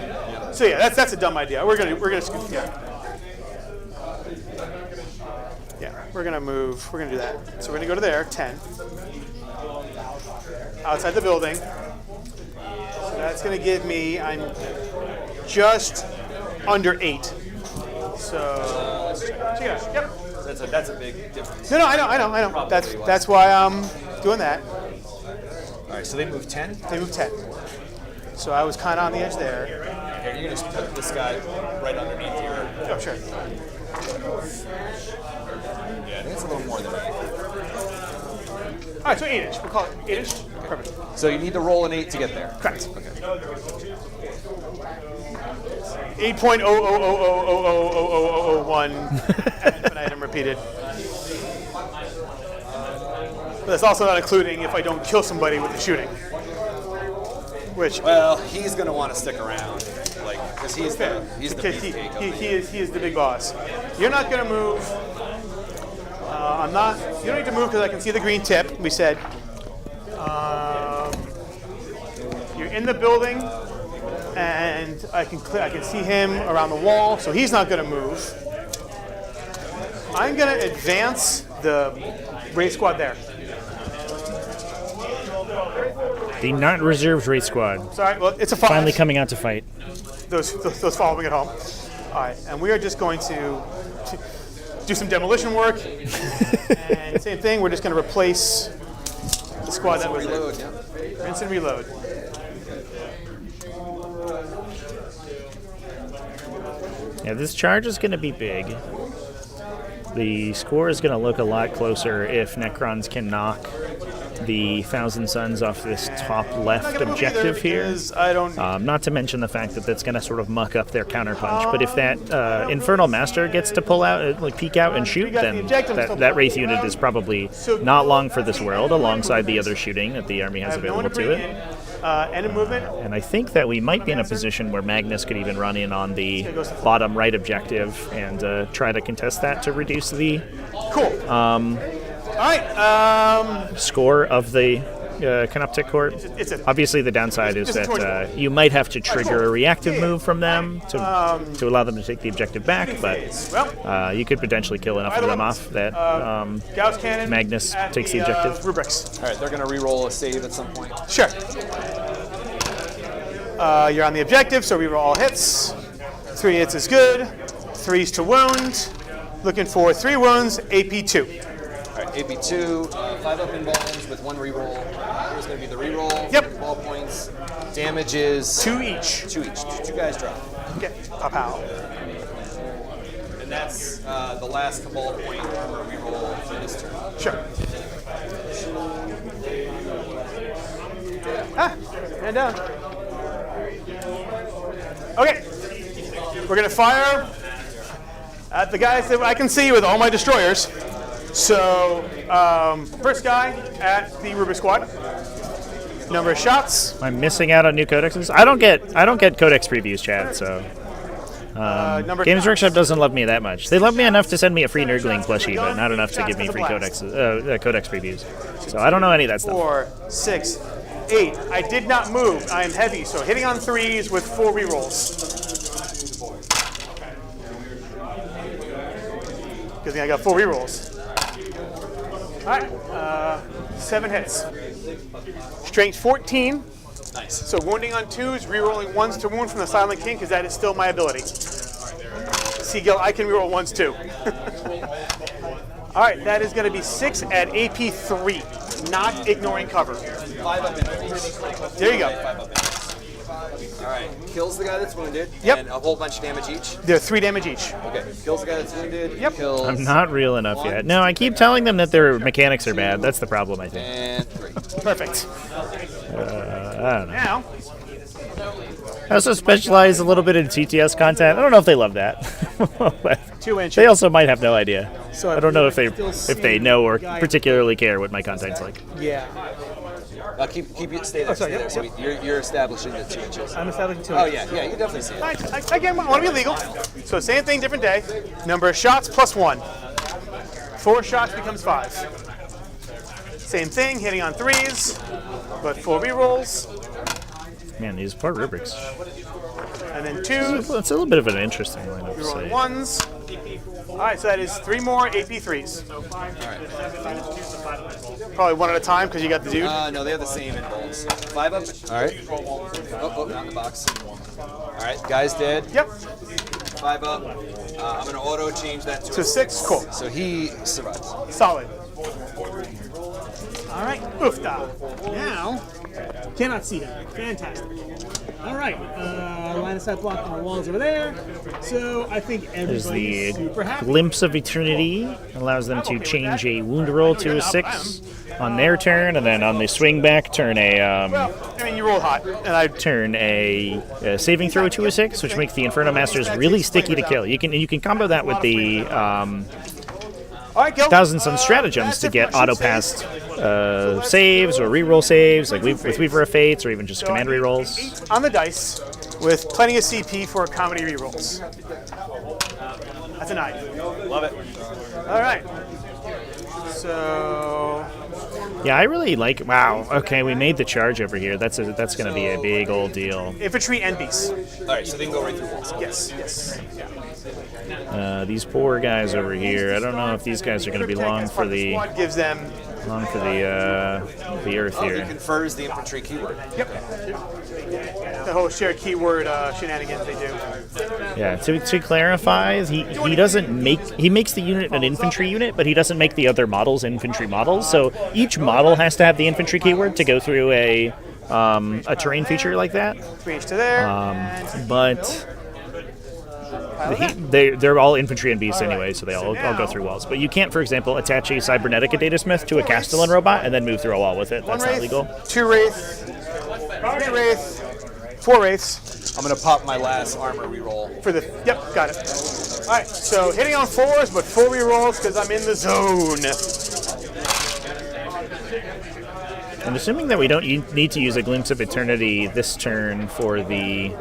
Speaker 4: So yeah, that's a dumb idea. We're gonna we're gonna move. We're gonna do that. So we're gonna go to there, 10. Outside the building. So that's gonna give me. I'm just under 8. So check it out. Yep.
Speaker 2: That's a big difference.
Speaker 4: No, I know.
Speaker 2: Probably
Speaker 4: That's why I'm doing that.
Speaker 2: All right, so they move 10.
Speaker 4: They moved 10. So I was kind of on the edge there.
Speaker 2: Here, you're gonna put this guy right underneath your.
Speaker 4: Oh, sure.
Speaker 2: Yeah, I think it's a little more than 8.
Speaker 4: All right, so 8-inch. We'll call it 8-inch. Perfect.
Speaker 2: So you need to roll an 8 to get there.
Speaker 4: Correct.
Speaker 2: Okay.
Speaker 4: 8.000000001 ad infinitum repeated. But that's also not including if I don't kill somebody with the shooting. Which
Speaker 2: Well, he's gonna want to stick around, like, because he's the
Speaker 4: because
Speaker 2: beefcake of
Speaker 4: he is the big boss. You're not gonna move. I'm not. You don't need to move because I can see the green tip. We said. You're in the building, and I can see him around the wall, so he's not gonna move. I'm gonna advance the raid squad there.
Speaker 1: The not reserved raid squad
Speaker 4: Sorry, well it's a 5.
Speaker 1: finally coming out to fight.
Speaker 4: Those following at home. All right, and we are just going to do some demolition work. And same thing, we're just going to replace the squad that was
Speaker 2: reload.
Speaker 4: there.
Speaker 2: Yeah.
Speaker 4: Rinse and reload.
Speaker 1: Yeah, this charge is going to be big. The score is going to look a lot closer if Necrons can knock the Thousand Suns off this top left objective here.
Speaker 4: I don't.
Speaker 1: Not to mention the fact that that's going to sort of muck up their counterpunch. But if that Infernal Master gets to pull out, like peek out and shoot, then that Wraith unit is probably not long for this world, alongside the other shooting that the army has available to it.
Speaker 4: End of movement.
Speaker 1: And I think that we might be in a position where Magnus could even run in on the bottom right objective and try to contest that to reduce the
Speaker 4: Cool. All right.
Speaker 1: score of the Canoptic Court.
Speaker 4: It's a
Speaker 1: Obviously, the downside is
Speaker 4: Just a torch
Speaker 1: that
Speaker 4: ball.
Speaker 1: you might have to trigger a reactive
Speaker 4: Yeah.
Speaker 1: move from them to allow them to take the objective back, but
Speaker 4: well.
Speaker 1: you could potentially kill enough of them off that
Speaker 4: Gauss cannon.
Speaker 1: Magnus
Speaker 4: at
Speaker 1: takes the objective.
Speaker 4: Rubrics.
Speaker 2: All right, they're gonna re-roll a save at some point.
Speaker 4: Sure. You're on the objective, so we roll all hits. 3 hits is good. 3's to wound. Looking for 3 wounds, AP2.
Speaker 2: All right, AP2, 5 up in bones with 1 reroll. Here's gonna be the reroll.
Speaker 4: Yep.
Speaker 2: Ball points. Damage is
Speaker 4: 2 each.
Speaker 2: 2 each. 2 guys drop.
Speaker 4: Okay. Pow.
Speaker 2: And that's the last Cabal point for a reroll for this turn.
Speaker 4: Sure. And down. Okay. We're gonna fire at the guys that I can see with all my destroyers. So, first guy at the Rubik squad. Number of shots.
Speaker 1: I'm missing out on new codexes. I don't get codex previews, Chad. So
Speaker 4: Number
Speaker 1: Games
Speaker 4: shots.
Speaker 1: Workshop doesn't love me that much. They love me enough to send me a free Nerdling plushie, but not enough to give me free codex previews. So I don't know any of that stuff.
Speaker 4: 4, 6, 8. I did not move. I am heavy, so hitting on 3s with 4 rerolls. Good thing I got 4 rerolls. All right, 7 hits. Strength 14.
Speaker 2: Nice.
Speaker 4: So wounding on 2s, rerolling 1s to wound from the Silent King, because that is still my ability. Seagull, I can reroll 1s too. All right, that is going to be 6 at AP3, not ignoring cover.
Speaker 2: 5 up in bones.
Speaker 4: There you go.
Speaker 2: 5 up in bones. All right, kills the guy that's wounded.
Speaker 4: Yep.
Speaker 2: And a whole bunch of damage each.
Speaker 4: They're 3 damage each.
Speaker 2: Okay, kills the guy that's wounded.
Speaker 4: Yep.
Speaker 2: Kills
Speaker 1: I'm not real enough yet. No, I keep telling them that their mechanics are bad. That's the problem, I think.
Speaker 2: And 3.
Speaker 4: Perfect.
Speaker 1: I don't know.
Speaker 4: Now,
Speaker 1: I also specialize a little bit in TTS content. I don't know if they love that. But
Speaker 4: 2 inches.
Speaker 1: they also might have no idea.
Speaker 4: So
Speaker 1: I don't know if
Speaker 4: still
Speaker 1: they know or
Speaker 4: guy-
Speaker 1: particularly care what my content's like.
Speaker 4: Yeah.
Speaker 3: Keep it, stay there,
Speaker 4: sorry,
Speaker 3: stay there.
Speaker 4: yep,
Speaker 3: So you're establishing the 2 inches.
Speaker 4: I'm establishing 2
Speaker 3: Oh
Speaker 4: inches.
Speaker 3: yeah, you definitely see it.
Speaker 4: Again, I want to be legal. So same thing, different day. Number of shots plus 1. 4 shots becomes 5. Same thing, hitting on 3s, but 4 rerolls,
Speaker 1: Man, these poor rubrics.
Speaker 4: and then 2s,
Speaker 1: It's a little bit of an interesting lineup to
Speaker 4: rerolling
Speaker 1: say.
Speaker 4: 1s. All right, so that is 3 more AP3s. Probably one at a time because you got the dude.
Speaker 3: No, they have the same in bowls. 5 up. All right. Oh, not in the box. All right, guys dead.
Speaker 4: Yep.
Speaker 3: 5 up. I'm going to auto change that to
Speaker 4: So 6, cool.
Speaker 3: So he survives.
Speaker 4: Solid. All right, oofda. Now, cannot see him. Fantastic. All right, line of sight block on the walls over there. So I think
Speaker 1: There's
Speaker 4: everybody's
Speaker 1: the
Speaker 4: super happy.
Speaker 1: Glimpse of Eternity. Allows them to change a wound roll to a 6 on their turn, and then on the swing back, turn a
Speaker 4: Well, I mean, you rolled hot, and I
Speaker 1: saving throw to a 6, which makes the Inferno Masters really sticky to kill. You can combo that with the
Speaker 4: all right, Gil.
Speaker 1: Thousand Sun stratagems to get auto passed saves or reroll saves, like with Weaver of Fates, or even just command rerolls.
Speaker 4: 8 on the dice with plenty of CP for comedy rerolls. That's a 9.
Speaker 2: Love it.
Speaker 4: All right. So
Speaker 1: Yeah, I really like. Wow. Okay, we made the charge over here. That's going to be a big old deal.
Speaker 4: infantry and beasts.
Speaker 3: All right, so they can go right through walls.
Speaker 4: Yes, yes.
Speaker 1: These poor guys over here. I don't know if these guys are going to be long for the
Speaker 4: squad gives them.
Speaker 1: the earth
Speaker 3: He
Speaker 1: here.
Speaker 3: confers the infantry keyword.
Speaker 4: Yep. The whole shared keyword shenanigans they do.
Speaker 1: Yeah. To clarify, he makes the unit an infantry unit, but he doesn't make the other models infantry models. So each model has to have the infantry keyword to go through a terrain feature like that.
Speaker 4: Reach to there.
Speaker 1: But they're all infantry and beasts anyway, so they all go through walls. But you can't, for example, attach a cybernetic data smith to a Castellan robot and then move through a wall with it. That's not legal.
Speaker 4: 2 wraith, 3 wraith, 4 wraiths
Speaker 3: I'm going to pop my last armor reroll.
Speaker 4: for the. Yep, got it. All right, so hitting on 4s, but 4 rerolls because I'm in the zone.
Speaker 1: I'm assuming that we don't need to use a Glimpse of Eternity this turn for the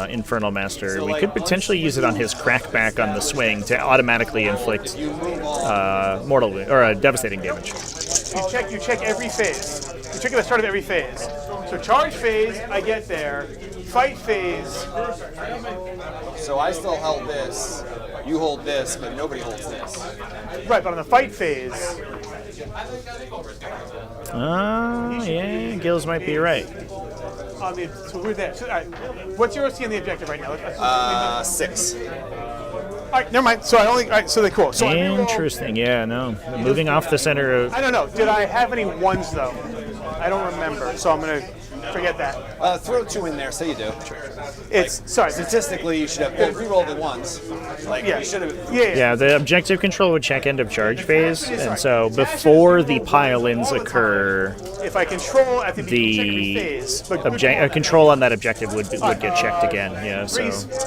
Speaker 1: Infernal Master. We could potentially use it on his crackback on the swing to automatically inflict mortal or devastating damage.
Speaker 4: You check every phase. You check at the start of every phase. So charge phase, I get there. Fight phase,
Speaker 3: So I still held this. You hold this, but nobody holds this.
Speaker 4: right? But on the fight phase,
Speaker 1: Yeah, Gills might be right.
Speaker 4: on the so we're there. So, all right, what's your OC on the objective right now?
Speaker 3: 6.
Speaker 4: All right, never mind. So I only. All right, so then cool. So I reroll-
Speaker 1: Interesting. Yeah, no. Moving off the center of.
Speaker 4: I don't know. Did I have any 1s though? I don't remember. So I'm gonna forget that.
Speaker 3: Throw 2 in there, say you do.
Speaker 4: It's sorry.
Speaker 3: Statistically, you should have reroll the 1s. Like,
Speaker 4: Yeah.
Speaker 3: you should have.
Speaker 1: Yeah, the objective control would check end of charge phase, and so before the pile-ins occur,
Speaker 4: If I control at the beginning of
Speaker 1: the
Speaker 4: every phase, but
Speaker 1: control on that objective would get checked again. Yeah, so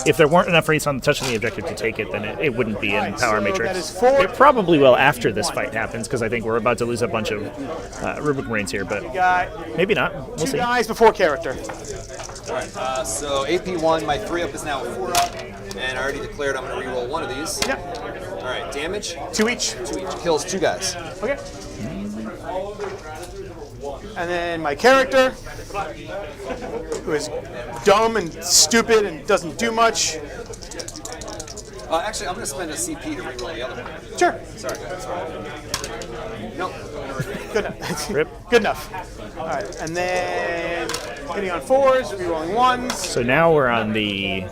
Speaker 1: if there weren't enough rates on touching the objective to take it, then it wouldn't be in Power
Speaker 4: so
Speaker 1: Matrix.
Speaker 4: that is 4.
Speaker 1: It probably will after this fight happens, because I think we're about to lose a bunch of Rubric Marines here, but
Speaker 4: got
Speaker 1: maybe not. We'll
Speaker 4: 2
Speaker 1: see.
Speaker 4: guys before character.
Speaker 3: So AP1, my 3 up is now a 4 up, and I already declared I'm going to reroll 1 of these.
Speaker 4: Yep.
Speaker 3: All right, damage.
Speaker 4: 2 each.
Speaker 3: 2 each. Kills 2 guys.
Speaker 4: Okay. And then my character, who is dumb and stupid and doesn't do much.
Speaker 3: Actually, I'm going to spend a CP to reroll the other one.
Speaker 4: Sure.
Speaker 3: Sorry. Nope.
Speaker 4: Good enough.
Speaker 1: Rip.
Speaker 4: Good enough. All right. And then hitting on 4s, rerolling 1s.
Speaker 1: So now we're on the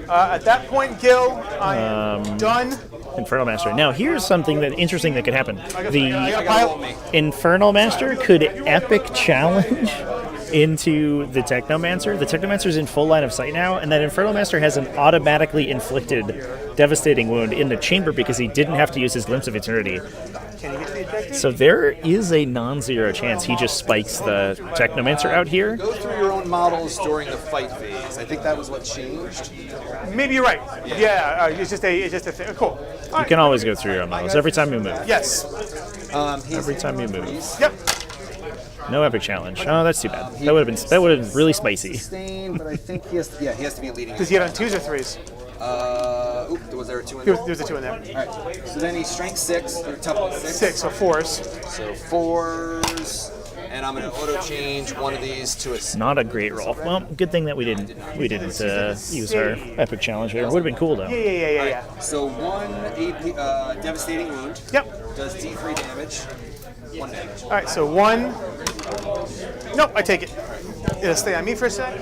Speaker 4: At that point, Gil, I am done.
Speaker 1: Infernal Master. Now, here's something interesting that could happen.
Speaker 4: I got
Speaker 1: The
Speaker 4: a pile.
Speaker 1: Infernal Master could epic challenge into the Technomancer. The Technomancer's in full line of sight now, and that Infernal Master has an automatically inflicted devastating wound in the chamber because he didn't have to use his Glimpse of Eternity.
Speaker 4: Can you get to the objective?
Speaker 1: So there is a non-zero chance he just spikes the Technomancer out here.
Speaker 3: Go through your own models during the fight phase. I think that was what changed.
Speaker 4: Maybe you're right. Yeah, it's just a thing. Cool. All
Speaker 1: You can always go through your own models every time you move.
Speaker 4: Yes.
Speaker 1: Every time you move.
Speaker 4: Yep.
Speaker 1: No epic challenge. Oh, that's too bad. That would have been really spicy.
Speaker 2: Sustain, but I think he has to, he has to be leading.
Speaker 4: Does he get on 2s or 3s?
Speaker 2: Was there a 2 in there?
Speaker 4: There's a 2 in there.
Speaker 2: All right. So then he's strength 6 or toughness 6.
Speaker 4: 6, so 4s.
Speaker 2: So 4s, and I'm gonna auto change one of these to a.
Speaker 1: Not a great roll. Well, good thing that we didn't use our epic challenge here. It would have been cool though.
Speaker 4: Yeah.
Speaker 2: So 1 AP, devastating wound.
Speaker 4: Yep.
Speaker 2: Does D3 damage. 1 damage.
Speaker 4: All right, so 1. Nope, I take it. It'll stay on me for a sec.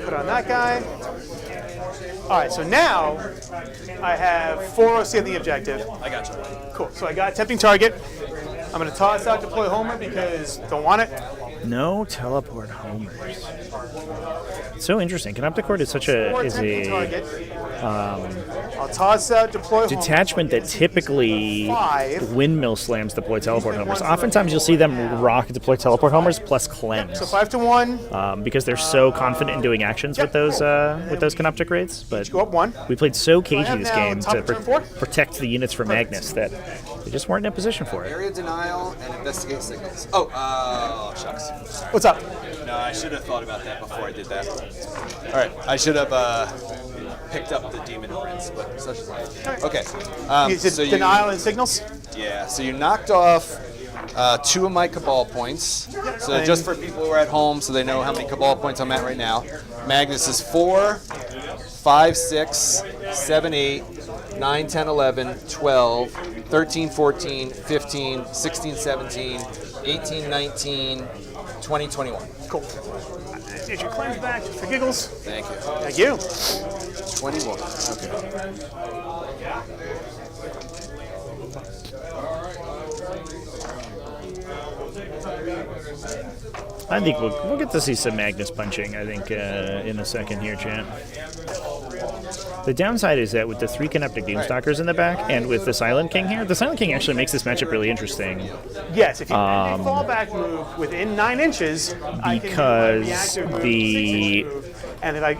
Speaker 4: Put on that guy. All right, so now I have 4 OC on the objective.
Speaker 2: I got you.
Speaker 4: Cool. So I got tempting target. I'm going to toss out deploy Homer because don't want it.
Speaker 1: No teleport homers. So interesting. Canopticort is such a
Speaker 4: Target. I'll toss out deploy
Speaker 1: detachment that typically
Speaker 4: 5.
Speaker 1: windmill slams deploy teleport homers. Oftentimes you'll see them rock deploy teleport homers plus cleanse.
Speaker 4: So 5 to 1.
Speaker 1: Because they're so confident in doing actions with those canoptic raids. But
Speaker 4: Go up 1.
Speaker 1: we played so
Speaker 4: I
Speaker 1: cagey
Speaker 4: have
Speaker 1: this
Speaker 4: now
Speaker 1: game
Speaker 4: top
Speaker 1: to
Speaker 4: of turn 4?
Speaker 1: protect the units from Magnus that they just weren't in a position for it.
Speaker 2: Area denial and investigate signals. Oh, shucks.
Speaker 4: What's up?
Speaker 2: No, I should have thought about that before I did that. All right, I should have picked up the demon prince, but such is life. Okay.
Speaker 4: Is it
Speaker 2: so
Speaker 4: denial and signals?
Speaker 2: Yeah. So you knocked off 2 of my cabal points. So just for people who are at home, so they know how many cabal points I'm at right now. Magnus is 4, 5, 6, 7, 8, 9, 10, 11, 12, 13, 14, 15, 16, 17, 18, 19, 20, 21.
Speaker 4: Cool. Get your cleanse back just for giggles.
Speaker 2: Thank you.
Speaker 4: Thank you.
Speaker 2: 21. Okay.
Speaker 1: I think we'll get to see some Magnus punching, I think, in a second here, chat. The downside is that with the 3 Canoptic Doomstalkers in the back and with the Silent King here, the Silent King actually makes this matchup really interesting.
Speaker 4: Yes, if you make a fallback move within 9 inches,
Speaker 1: Because the...
Speaker 4: And if I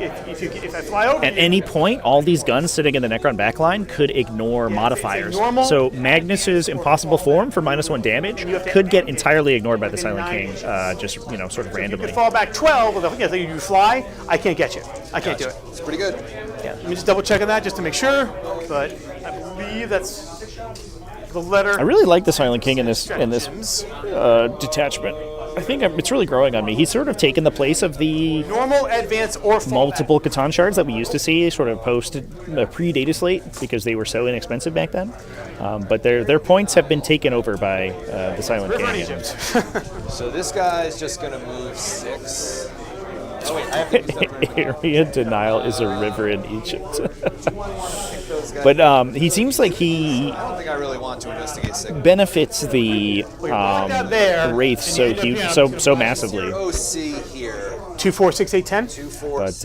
Speaker 4: fly over
Speaker 1: At any point, all these guns sitting in the Necron backline could ignore modifiers.
Speaker 4: normal-
Speaker 1: So Magnus's impossible form for -1 damage could get entirely ignored by the Silent King, just sort of
Speaker 4: you
Speaker 1: randomly.
Speaker 4: could fall back 12, if you fly, I can't get you. I can't do it.
Speaker 2: It's pretty good.
Speaker 4: Let me just double check on that just to make sure, but I believe that's the letter.
Speaker 1: I really like the Silent King in this detachment. I think it's really growing on me. He's sort of taken the place of the
Speaker 4: Normal, advance, or fallback.
Speaker 1: multiple Catan shards that we used to see sort of pre-data slate because they were so inexpensive back then. But their points have been taken over by the Silent
Speaker 4: River in
Speaker 1: King.
Speaker 4: Egypt.
Speaker 2: So this guy's just going to move 6. Oh, wait, I have to use that river.
Speaker 1: Area denial is a river in Egypt. But he seems like he
Speaker 2: I don't think I really want to investigate signals.
Speaker 1: benefits the
Speaker 4: there,
Speaker 1: wraiths
Speaker 4: and
Speaker 1: so
Speaker 4: you end up
Speaker 1: huge,
Speaker 4: down
Speaker 1: so massively.
Speaker 2: OC here.
Speaker 4: 2, 4, 6, 8, 10.
Speaker 2: 2, 4,
Speaker 1: But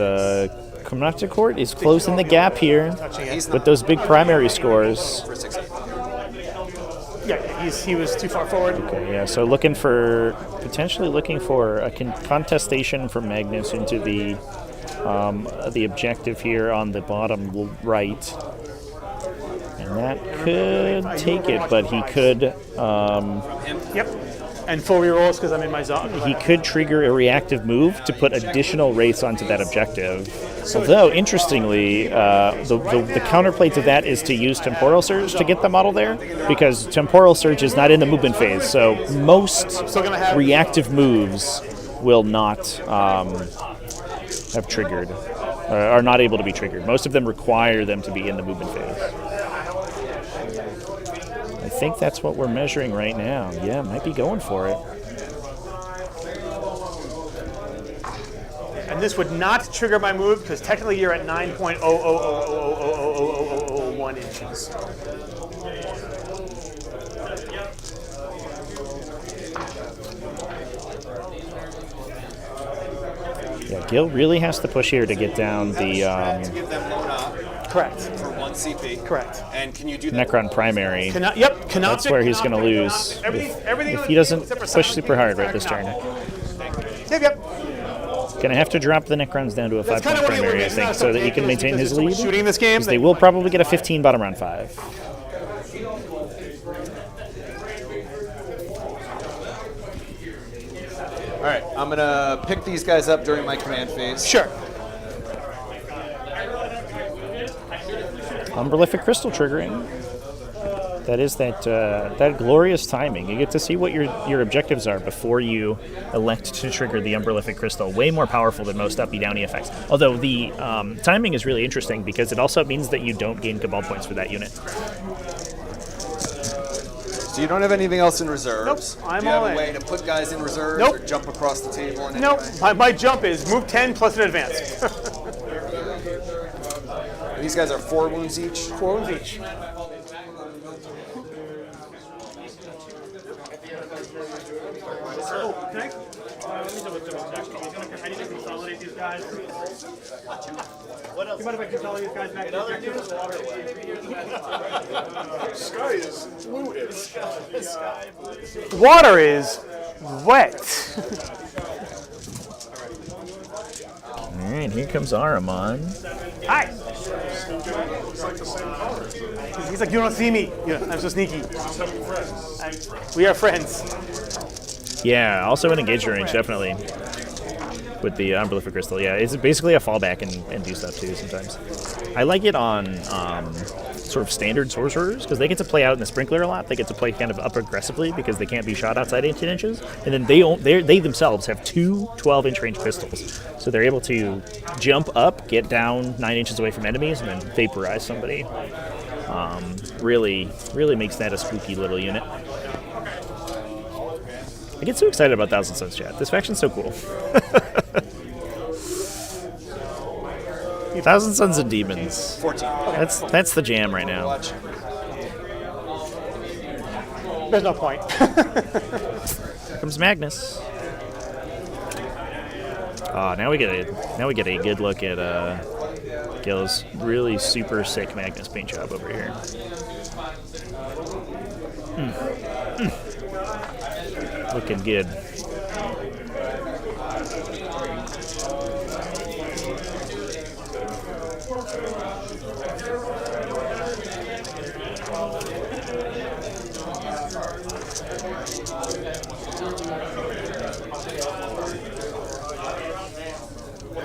Speaker 1: Canopticort is closing the gap here
Speaker 2: He's
Speaker 1: with those big primary scores.
Speaker 2: for 6.
Speaker 4: Yeah, he was too far forward.
Speaker 1: Okay, yeah, so potentially looking for a contestation from Magnus into the objective here on the bottom right. And that could take it, but he could
Speaker 4: Yep. And full rerolls because I'm in my zone.
Speaker 1: he could trigger a reactive move to put additional wraiths onto that objective. Although, interestingly, the counterplay to that is to use Temporal Surge to get the model there, because Temporal Surge is not in the movement phase, so most reactive moves will not have triggered, are not able to be triggered. Most of them require them to be in the movement phase. I think that's what we're measuring right now. Yeah, might be going for it.
Speaker 4: And this would not trigger my move because technically you're at 9.000000001 inches.
Speaker 1: Yeah, Gil really has to push here to get down the
Speaker 2: To give them Lona
Speaker 4: Correct.
Speaker 2: for 1 CP.
Speaker 4: Correct.
Speaker 2: And can you do that?
Speaker 1: Necron primary.
Speaker 4: Yep.
Speaker 1: That's where he's going to lose if he doesn't push super hard right this turn.
Speaker 4: Yep.
Speaker 1: Going to have to drop the Necrons down to a 5-point primary, I think, so that he can maintain his lead.
Speaker 4: Shooting this game,
Speaker 1: Because they will probably get a 15 bottom round 5.
Speaker 3: right, I'm gonna pick these guys up during my command phase.
Speaker 4: Sure.
Speaker 1: Umberlific crystal triggering. That is that glorious timing. You get to see what your objectives are before you elect to trigger the Umberlific crystal. Way more powerful than most uppy downy effects. Although the timing is really interesting because it also means that you don't gain Cabal points for that unit.
Speaker 3: So you don't have anything else in reserves?
Speaker 4: Nope, I'm
Speaker 3: Do you have
Speaker 4: all
Speaker 3: a
Speaker 4: in.
Speaker 3: way to put guys in reserves
Speaker 4: Nope.
Speaker 3: or jump across the table? In any
Speaker 4: Nope.
Speaker 3: way?
Speaker 4: My jump is move 10 plus an advance.
Speaker 3: These guys are 4 wounds each.
Speaker 4: 4 wounds each.
Speaker 5: Oh, can I? Let me double check. I need to consolidate these guys. What else? You mind if I consolidate these guys back to the
Speaker 6: Sky is fluid.
Speaker 4: Water is wet.
Speaker 1: All right, here comes Ahriman.
Speaker 4: Hi.
Speaker 6: Looks like the same color.
Speaker 4: He's like, you don't see me. I'm so sneaky. We are friends.
Speaker 1: Yeah, also in engager range, definitely. With the Umberlific crystal, yeah, it's basically a fallback and do stuff too sometimes. I like it on sort of standard sorcerers because they get to play out in the sprinkler a lot. They get to play kind of up aggressively because they can't be shot outside 18 inches, and then they themselves have 2 12-inch range pistols, so they're able to jump up, get down 9 inches away from enemies, and then vaporize somebody. Really makes that a spooky little unit. I get so excited about Thousand Suns chat. This faction's so cool. Thousand Suns and Demons.
Speaker 3: 14.
Speaker 1: That's the jam right now.
Speaker 3: Watch.
Speaker 4: There's no point.
Speaker 1: Here comes Magnus. Now we get a good look at Gil's really super sick Magnus paint job over here. Looking good.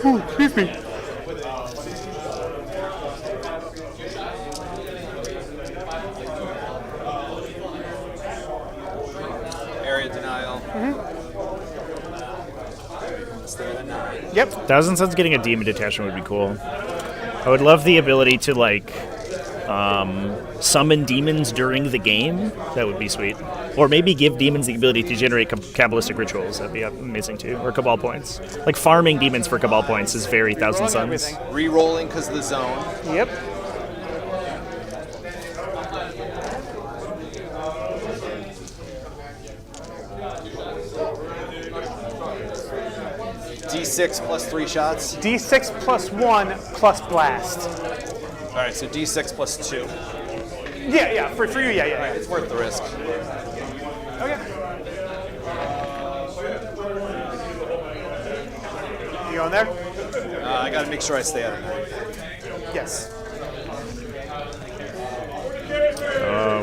Speaker 4: Excuse me.
Speaker 3: Area denial. Stay at a 9.
Speaker 4: Yep.
Speaker 1: Thousand Suns getting a demon detachment would be cool. I would love the ability to like summon demons during the game. That would be sweet. Or maybe give demons the ability to generate Kabbalistic rituals. That'd be amazing too. Or Cabal points. Like farming demons for Cabal points is very Thousand Suns.
Speaker 3: Re-rolling because of the zone.
Speaker 4: Yep.
Speaker 3: D6 plus 3 shots.
Speaker 4: D6 plus 1 plus blast.
Speaker 3: All right, so D6 plus 2.
Speaker 4: Yeah. For you, yeah.
Speaker 3: It's worth the risk.
Speaker 4: Okay. You going there?
Speaker 3: I got to make sure I stay out of there.
Speaker 4: Yes.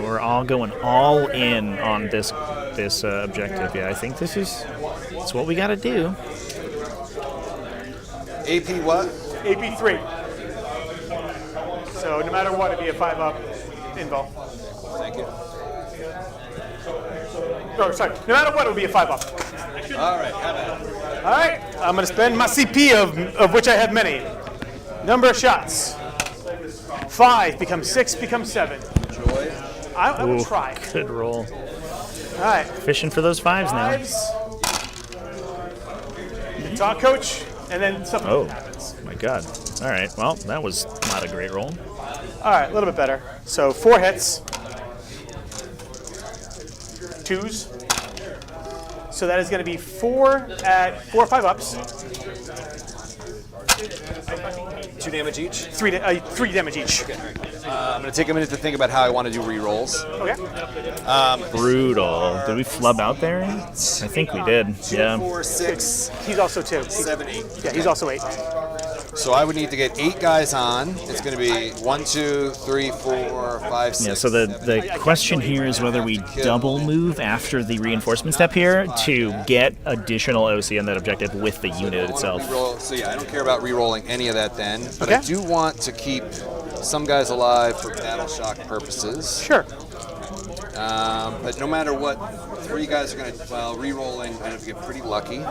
Speaker 1: We're all going all in on this objective. Yeah, I think it's what we got to do.
Speaker 3: AP what?
Speaker 4: AP 3. So no matter what, it'd be a 5-up invul.
Speaker 3: Thank you.
Speaker 4: Oh, sorry. No matter what, it would be a 5-up.
Speaker 3: All right, have at it.
Speaker 4: All right. I'm going to spend my CP, of which I have many. Number of shots. 5 becomes 6 becomes 7.
Speaker 3: Enjoy.
Speaker 4: I will try.
Speaker 1: Good roll.
Speaker 4: All right.
Speaker 1: Fishing for those 5s now.
Speaker 4: 5s. Talk, coach, and then something
Speaker 1: Oh,
Speaker 4: happens.
Speaker 1: my God. All right. Well, that was not a great roll.
Speaker 4: All right, a little bit better. So 4 hits. 2s. So that is going to be 4 at 4 or 5 ups.
Speaker 3: 2 damage each.
Speaker 4: 3 damage each.
Speaker 3: I'm going to take a minute to think about how I want to do re-rolls.
Speaker 4: Okay.
Speaker 1: Brutal. Did we flub out there? I think we did.
Speaker 3: 2,
Speaker 1: Yeah.
Speaker 3: 4, 6,
Speaker 4: He's also 2.
Speaker 3: 7, 8.
Speaker 4: Yeah, he's also 8.
Speaker 3: So I would need to get 8 guys on. It's going to be 1, 2, 3, 4, 5, 6.
Speaker 1: Yeah, so the question here is whether we double move after the reinforcement step here to get additional OC on that objective with the unit itself.
Speaker 3: So yeah, I don't care about re-rolling any of that then. But I do want to keep some guys alive for battle shock purposes.
Speaker 4: Sure.
Speaker 3: But no matter what, 3 guys are going to, well, re-rolling, I'm going to get pretty lucky.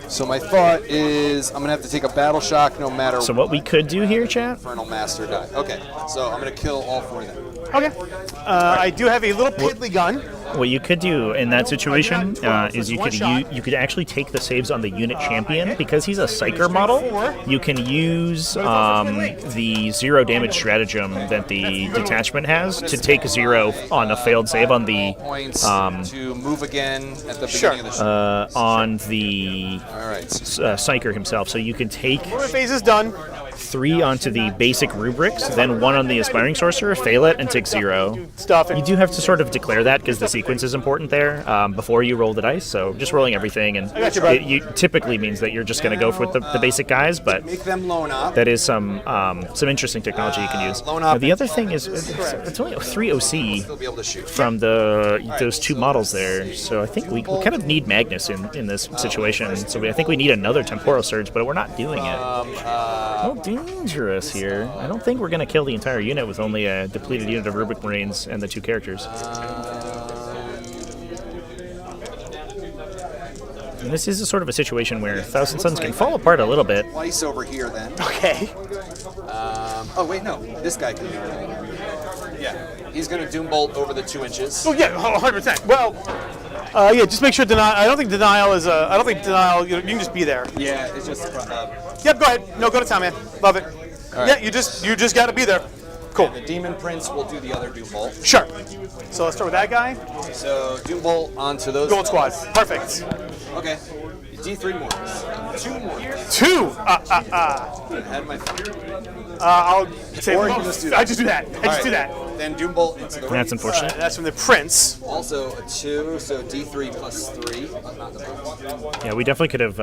Speaker 3: So my thought is I'm going to have to take a battle shock no matter
Speaker 1: So what we could do here, chat,
Speaker 3: Infernal Master die. Okay, so I'm going to kill all 4 of them.
Speaker 4: Okay. I do have a little piddly gun.
Speaker 1: what you could do in that situation is you could actually take the saves on the unit champion because he's a psyker model. You can use the 0 damage stratagem that the detachment has to take 0 on a failed save on the
Speaker 3: Points to move again at the beginning of the show.
Speaker 1: on the psyker himself. So you can take
Speaker 4: Phase is done.
Speaker 1: 3 onto the basic rubrics, then 1 on the aspiring sorcerer, fail it, and take 0.
Speaker 4: Stuff.
Speaker 1: You do have to sort of declare that because the sequence is important there before you roll the dice. So just rolling everything, and it typically means that you're just going to go for the basic guys. But
Speaker 3: Make them loan up.
Speaker 1: that is some interesting technology you can use. Now, the other thing is it's only 3 OC
Speaker 3: They'll be able to shoot.
Speaker 1: from those 2 models there. So I think we kind of need Magnus in this situation. So I think we need another Temporal Surge, but we're not doing it. Oh, dangerous here. I don't think we're going to kill the entire unit with only a depleted unit of Rubric Marines and the 2 characters. And this is a sort of a situation where Thousand Suns can fall apart a little bit.
Speaker 3: Twice over here then.
Speaker 4: Okay.
Speaker 3: Oh wait, no. This guy can do it. Yeah. He's going to Doom Bolt over the 2 inches.
Speaker 4: Oh yeah, 100%. Well, yeah. Just make sure denial. I don't think denial is. I don't think denial. You can just be there.
Speaker 3: Yeah, it's just.
Speaker 4: Yep. Go ahead. No, go to town, man. Love it.
Speaker 3: Right.
Speaker 4: Yeah. You just got to be there. Cool.
Speaker 3: The Demon Prince will do the other Doom Bolt.
Speaker 4: Sure. So let's start with that guy.
Speaker 3: So Doom Bolt onto those.
Speaker 4: Gold squad. Perfect.
Speaker 3: Okay. D3 mortars. 2 mortars.
Speaker 4: 2.
Speaker 3: I had my.
Speaker 4: I'll say.
Speaker 3: Or you can just do that.
Speaker 4: I just do that. I just do that.
Speaker 3: Then Doom Bolt into the.
Speaker 1: That's unfortunate.
Speaker 4: That's from the prince.
Speaker 3: Also a 2, so D3 plus 3, but not the bonus.
Speaker 1: Yeah, we definitely could have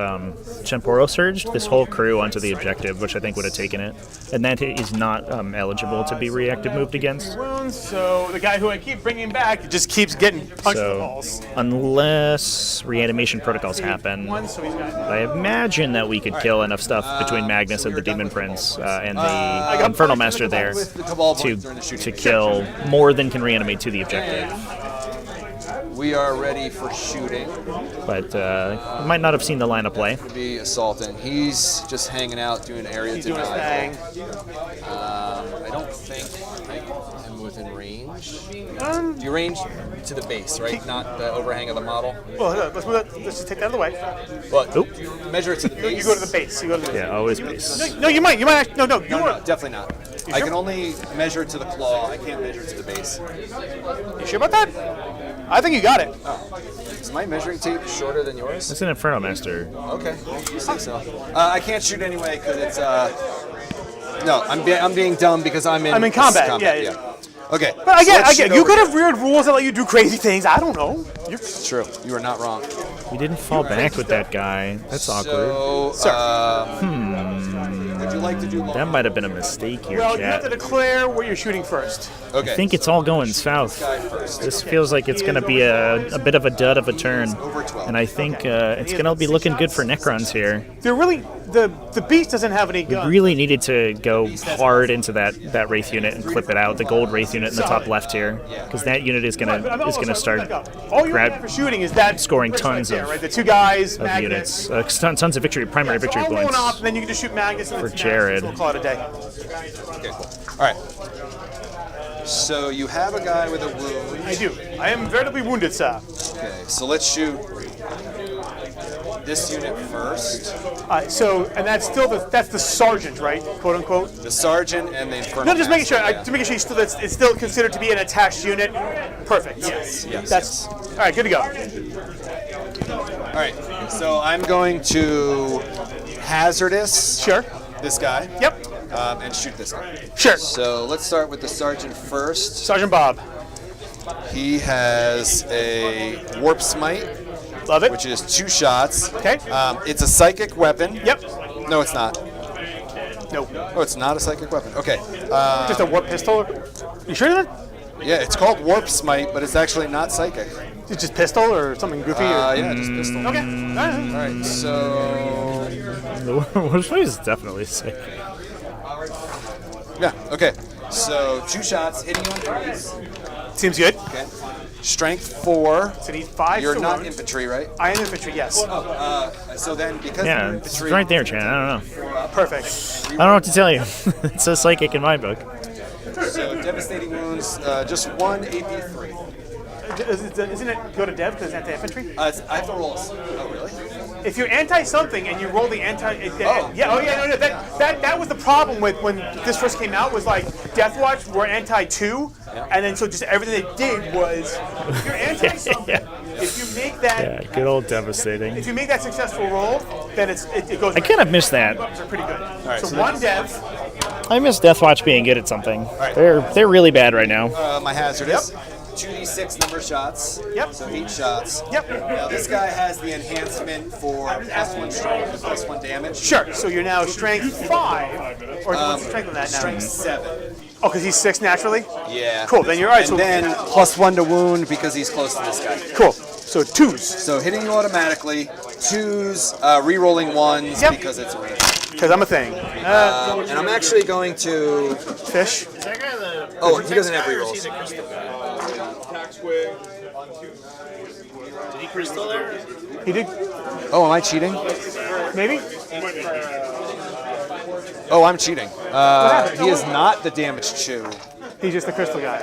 Speaker 1: Temporal Surged this whole crew onto the objective, which I think would have taken it. And that is not eligible to be reactive moved against.
Speaker 4: So the guy who I keep bringing back just keeps getting punched in the balls.
Speaker 1: Unless reanimation protocols happen,
Speaker 4: So he's got.
Speaker 1: I imagine that we could kill enough stuff between Magnus and the Demon Prince and the Infernal Master there to kill more than can reanimate to the objective.
Speaker 3: We are ready for shooting.
Speaker 1: But might not have seen the line of play.
Speaker 3: Be assaulting. He's just hanging out doing area
Speaker 4: He's doing his
Speaker 3: denial.
Speaker 4: thing.
Speaker 3: I don't think I am within range. You range to the base, right? Not the overhang of the model.
Speaker 4: Well, let's move that. Let's just take that out of the way.
Speaker 3: But measure it to the base.
Speaker 4: You go to the base. You go to the
Speaker 1: Yeah, always base.
Speaker 4: No, you might. You might. Actually, no. You
Speaker 3: No,
Speaker 4: are.
Speaker 3: definitely not. I can only measure to the claw. I can't measure to the base.
Speaker 4: You sure about that? I think you got it.
Speaker 3: Is my measuring tape shorter than yours?
Speaker 1: It's an Infernal Master.
Speaker 3: Okay, you say so. I can't shoot anyway because it's. No, I'm being dumb because I'm in
Speaker 4: combat. Yeah.
Speaker 3: Okay.
Speaker 4: But I get. You
Speaker 3: could
Speaker 4: could have weird rules that let you do crazy things. I don't know.
Speaker 3: It's true. You are not wrong.
Speaker 1: We didn't fall back with that guy. That's awkward.
Speaker 3: Would you like to do long?
Speaker 1: That might have been a mistake here,
Speaker 4: Well, you have
Speaker 1: chat.
Speaker 4: to declare where you're shooting first.
Speaker 3: Okay.
Speaker 1: I think it's all going south. This feels like it's going to be a bit of a dud of a turn, and I think it's going to be looking good for Necrons here.
Speaker 4: They're really the beast doesn't have any
Speaker 1: We
Speaker 4: guns.
Speaker 1: really needed to go hard into that Wraith unit and clip it out, the gold Wraith unit in the top left here, because that unit is going to start
Speaker 4: All you have for shooting is that
Speaker 1: scoring
Speaker 4: person
Speaker 1: tons
Speaker 4: right there,
Speaker 1: of-
Speaker 4: right? The 2 guys,
Speaker 1: of
Speaker 4: Magnus.
Speaker 1: units, tons of primary victory
Speaker 4: All going
Speaker 1: points.
Speaker 4: off, and then you can just shoot Magnus and
Speaker 1: For
Speaker 4: it's
Speaker 1: Jared.
Speaker 4: We'll call it a day.
Speaker 3: Okay, cool. All right. So you have a guy with a wound.
Speaker 4: I do. I am veritably wounded, sir.
Speaker 3: Okay, so let's shoot this unit first.
Speaker 4: And that's still that's the sergeant, right? Quote unquote.
Speaker 3: The sergeant and the infernal.
Speaker 4: No, just making sure.
Speaker 3: Master,
Speaker 4: To making sure it's still considered to be an attached unit. Perfect.
Speaker 3: Yes.
Speaker 4: That's all right. Good to go.
Speaker 3: All right. So I'm going to hazardous
Speaker 4: Sure.
Speaker 3: this guy.
Speaker 4: Yep.
Speaker 3: And shoot this guy.
Speaker 4: Sure.
Speaker 3: So let's start with the sergeant first.
Speaker 4: Sergeant Bob.
Speaker 3: He has a warp smite,
Speaker 4: Love it.
Speaker 3: which is 2 shots.
Speaker 4: Okay.
Speaker 3: It's a psychic weapon.
Speaker 4: Yep.
Speaker 3: No, it's not.
Speaker 4: Nope.
Speaker 3: Oh, it's not a psychic weapon. Okay.
Speaker 4: Just a warp pistol? You sure of that?
Speaker 3: Yeah, it's called Warp Smite, but it's actually not psychic.
Speaker 4: It's just pistol or something goofy?
Speaker 3: Yeah, just pistol.
Speaker 4: Okay.
Speaker 3: All right, so...
Speaker 1: The Warp Smite is definitely sick.
Speaker 3: Yeah, okay. So 2 shots, hitting you on 3s.
Speaker 4: Seems good.
Speaker 3: Okay. Strength 4.
Speaker 4: So need 5
Speaker 3: You're
Speaker 4: to
Speaker 3: not
Speaker 4: wound.
Speaker 3: infantry, right?
Speaker 4: I am infantry, yes.
Speaker 3: So then, because
Speaker 1: Yeah,
Speaker 3: you're
Speaker 1: it's
Speaker 3: infantry...
Speaker 1: right there, Chan. I don't know.
Speaker 4: Perfect.
Speaker 1: I don't know what to tell you. It says psychic in my book.
Speaker 3: So devastating wounds, just 1 AP3.
Speaker 4: Isn't it go to dev because it's anti-infantry?
Speaker 3: I have to roll. Oh, really?
Speaker 4: If you're anti-something and you roll the anti...
Speaker 3: Oh.
Speaker 4: No. That was the problem with when this first came out, was like Deathwatch were anti-2, and then so just everything they did was, if you're anti-something, if you make that...
Speaker 1: Yeah, good old devastating.
Speaker 4: If you make that successful roll, then it goes...
Speaker 1: I kind of miss that.
Speaker 4: Weapons are pretty good.
Speaker 3: right,
Speaker 4: so
Speaker 3: so
Speaker 4: 1 dev.
Speaker 1: I miss Deathwatch being good at something.
Speaker 3: right.
Speaker 1: They're really bad right now.
Speaker 3: My hazard is 2d6 number shots.
Speaker 4: Yep.
Speaker 3: So 8 shots.
Speaker 4: Yep.
Speaker 3: Now this guy has the enhancement for +1 strength, +1 damage.
Speaker 4: Sure, so you're now strength 5, or what's the strength on that now?
Speaker 3: Strength 7.
Speaker 4: Oh, because he's 6 naturally?
Speaker 3: Yeah.
Speaker 4: Cool, then you're all right.
Speaker 3: And
Speaker 4: So
Speaker 3: then +1 to wound because he's close to this guy.
Speaker 4: cool. So 2s.
Speaker 3: So hitting you automatically, 2s, re-rolling 1s
Speaker 4: Yep.
Speaker 3: because it's a range.
Speaker 4: Because I'm a thing.
Speaker 3: And I'm actually going to...
Speaker 4: Fish.
Speaker 3: Oh, he doesn't have re-rolls.
Speaker 5: Did he crystal there?
Speaker 4: He did.
Speaker 3: Oh, am I cheating?
Speaker 4: Maybe?
Speaker 3: Oh, I'm cheating. He is not the damaged chew.
Speaker 4: He's just the crystal guy.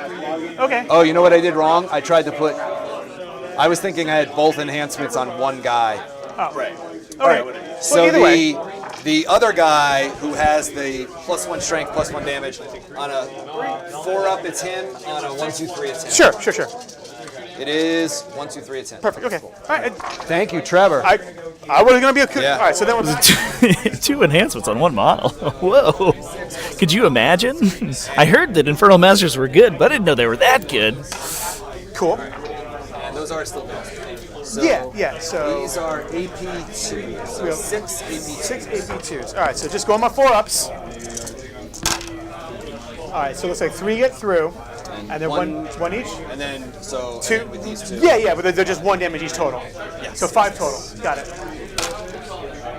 Speaker 4: Okay.
Speaker 3: Oh, you know what I did wrong? I tried to put... I was thinking I had both enhancements on one guy.
Speaker 4: Oh, right.
Speaker 3: All right. So
Speaker 4: either way.
Speaker 3: the other guy who has the +1 strength, +1 damage, on a 4-up it's him, on a 1-2-3 it's him.
Speaker 4: Sure.
Speaker 3: It is 1-2-3 it's him.
Speaker 4: Perfect. Okay. All right.
Speaker 3: Thank you, Trevor.
Speaker 4: I was gonna be a.
Speaker 3: Yeah.
Speaker 4: All right. So then we'll.
Speaker 1: 2 enhancements on 1 model. Whoa. Could you imagine? I heard that Infernal Masters were good, but I didn't know they were that good.
Speaker 4: Cool.
Speaker 3: And those are still good. So
Speaker 4: Yeah. So
Speaker 3: these are AP2. So 6 AP2.
Speaker 4: 6 AP2s. All right. So just go on my 4-ups. All right. So it looks like 3 get through, and then one each.
Speaker 3: And then, so
Speaker 4: 2.
Speaker 3: with these 2.
Speaker 4: Yeah. But they're just 1 damage each total.
Speaker 3: Yes.
Speaker 4: So 5 total. Got it.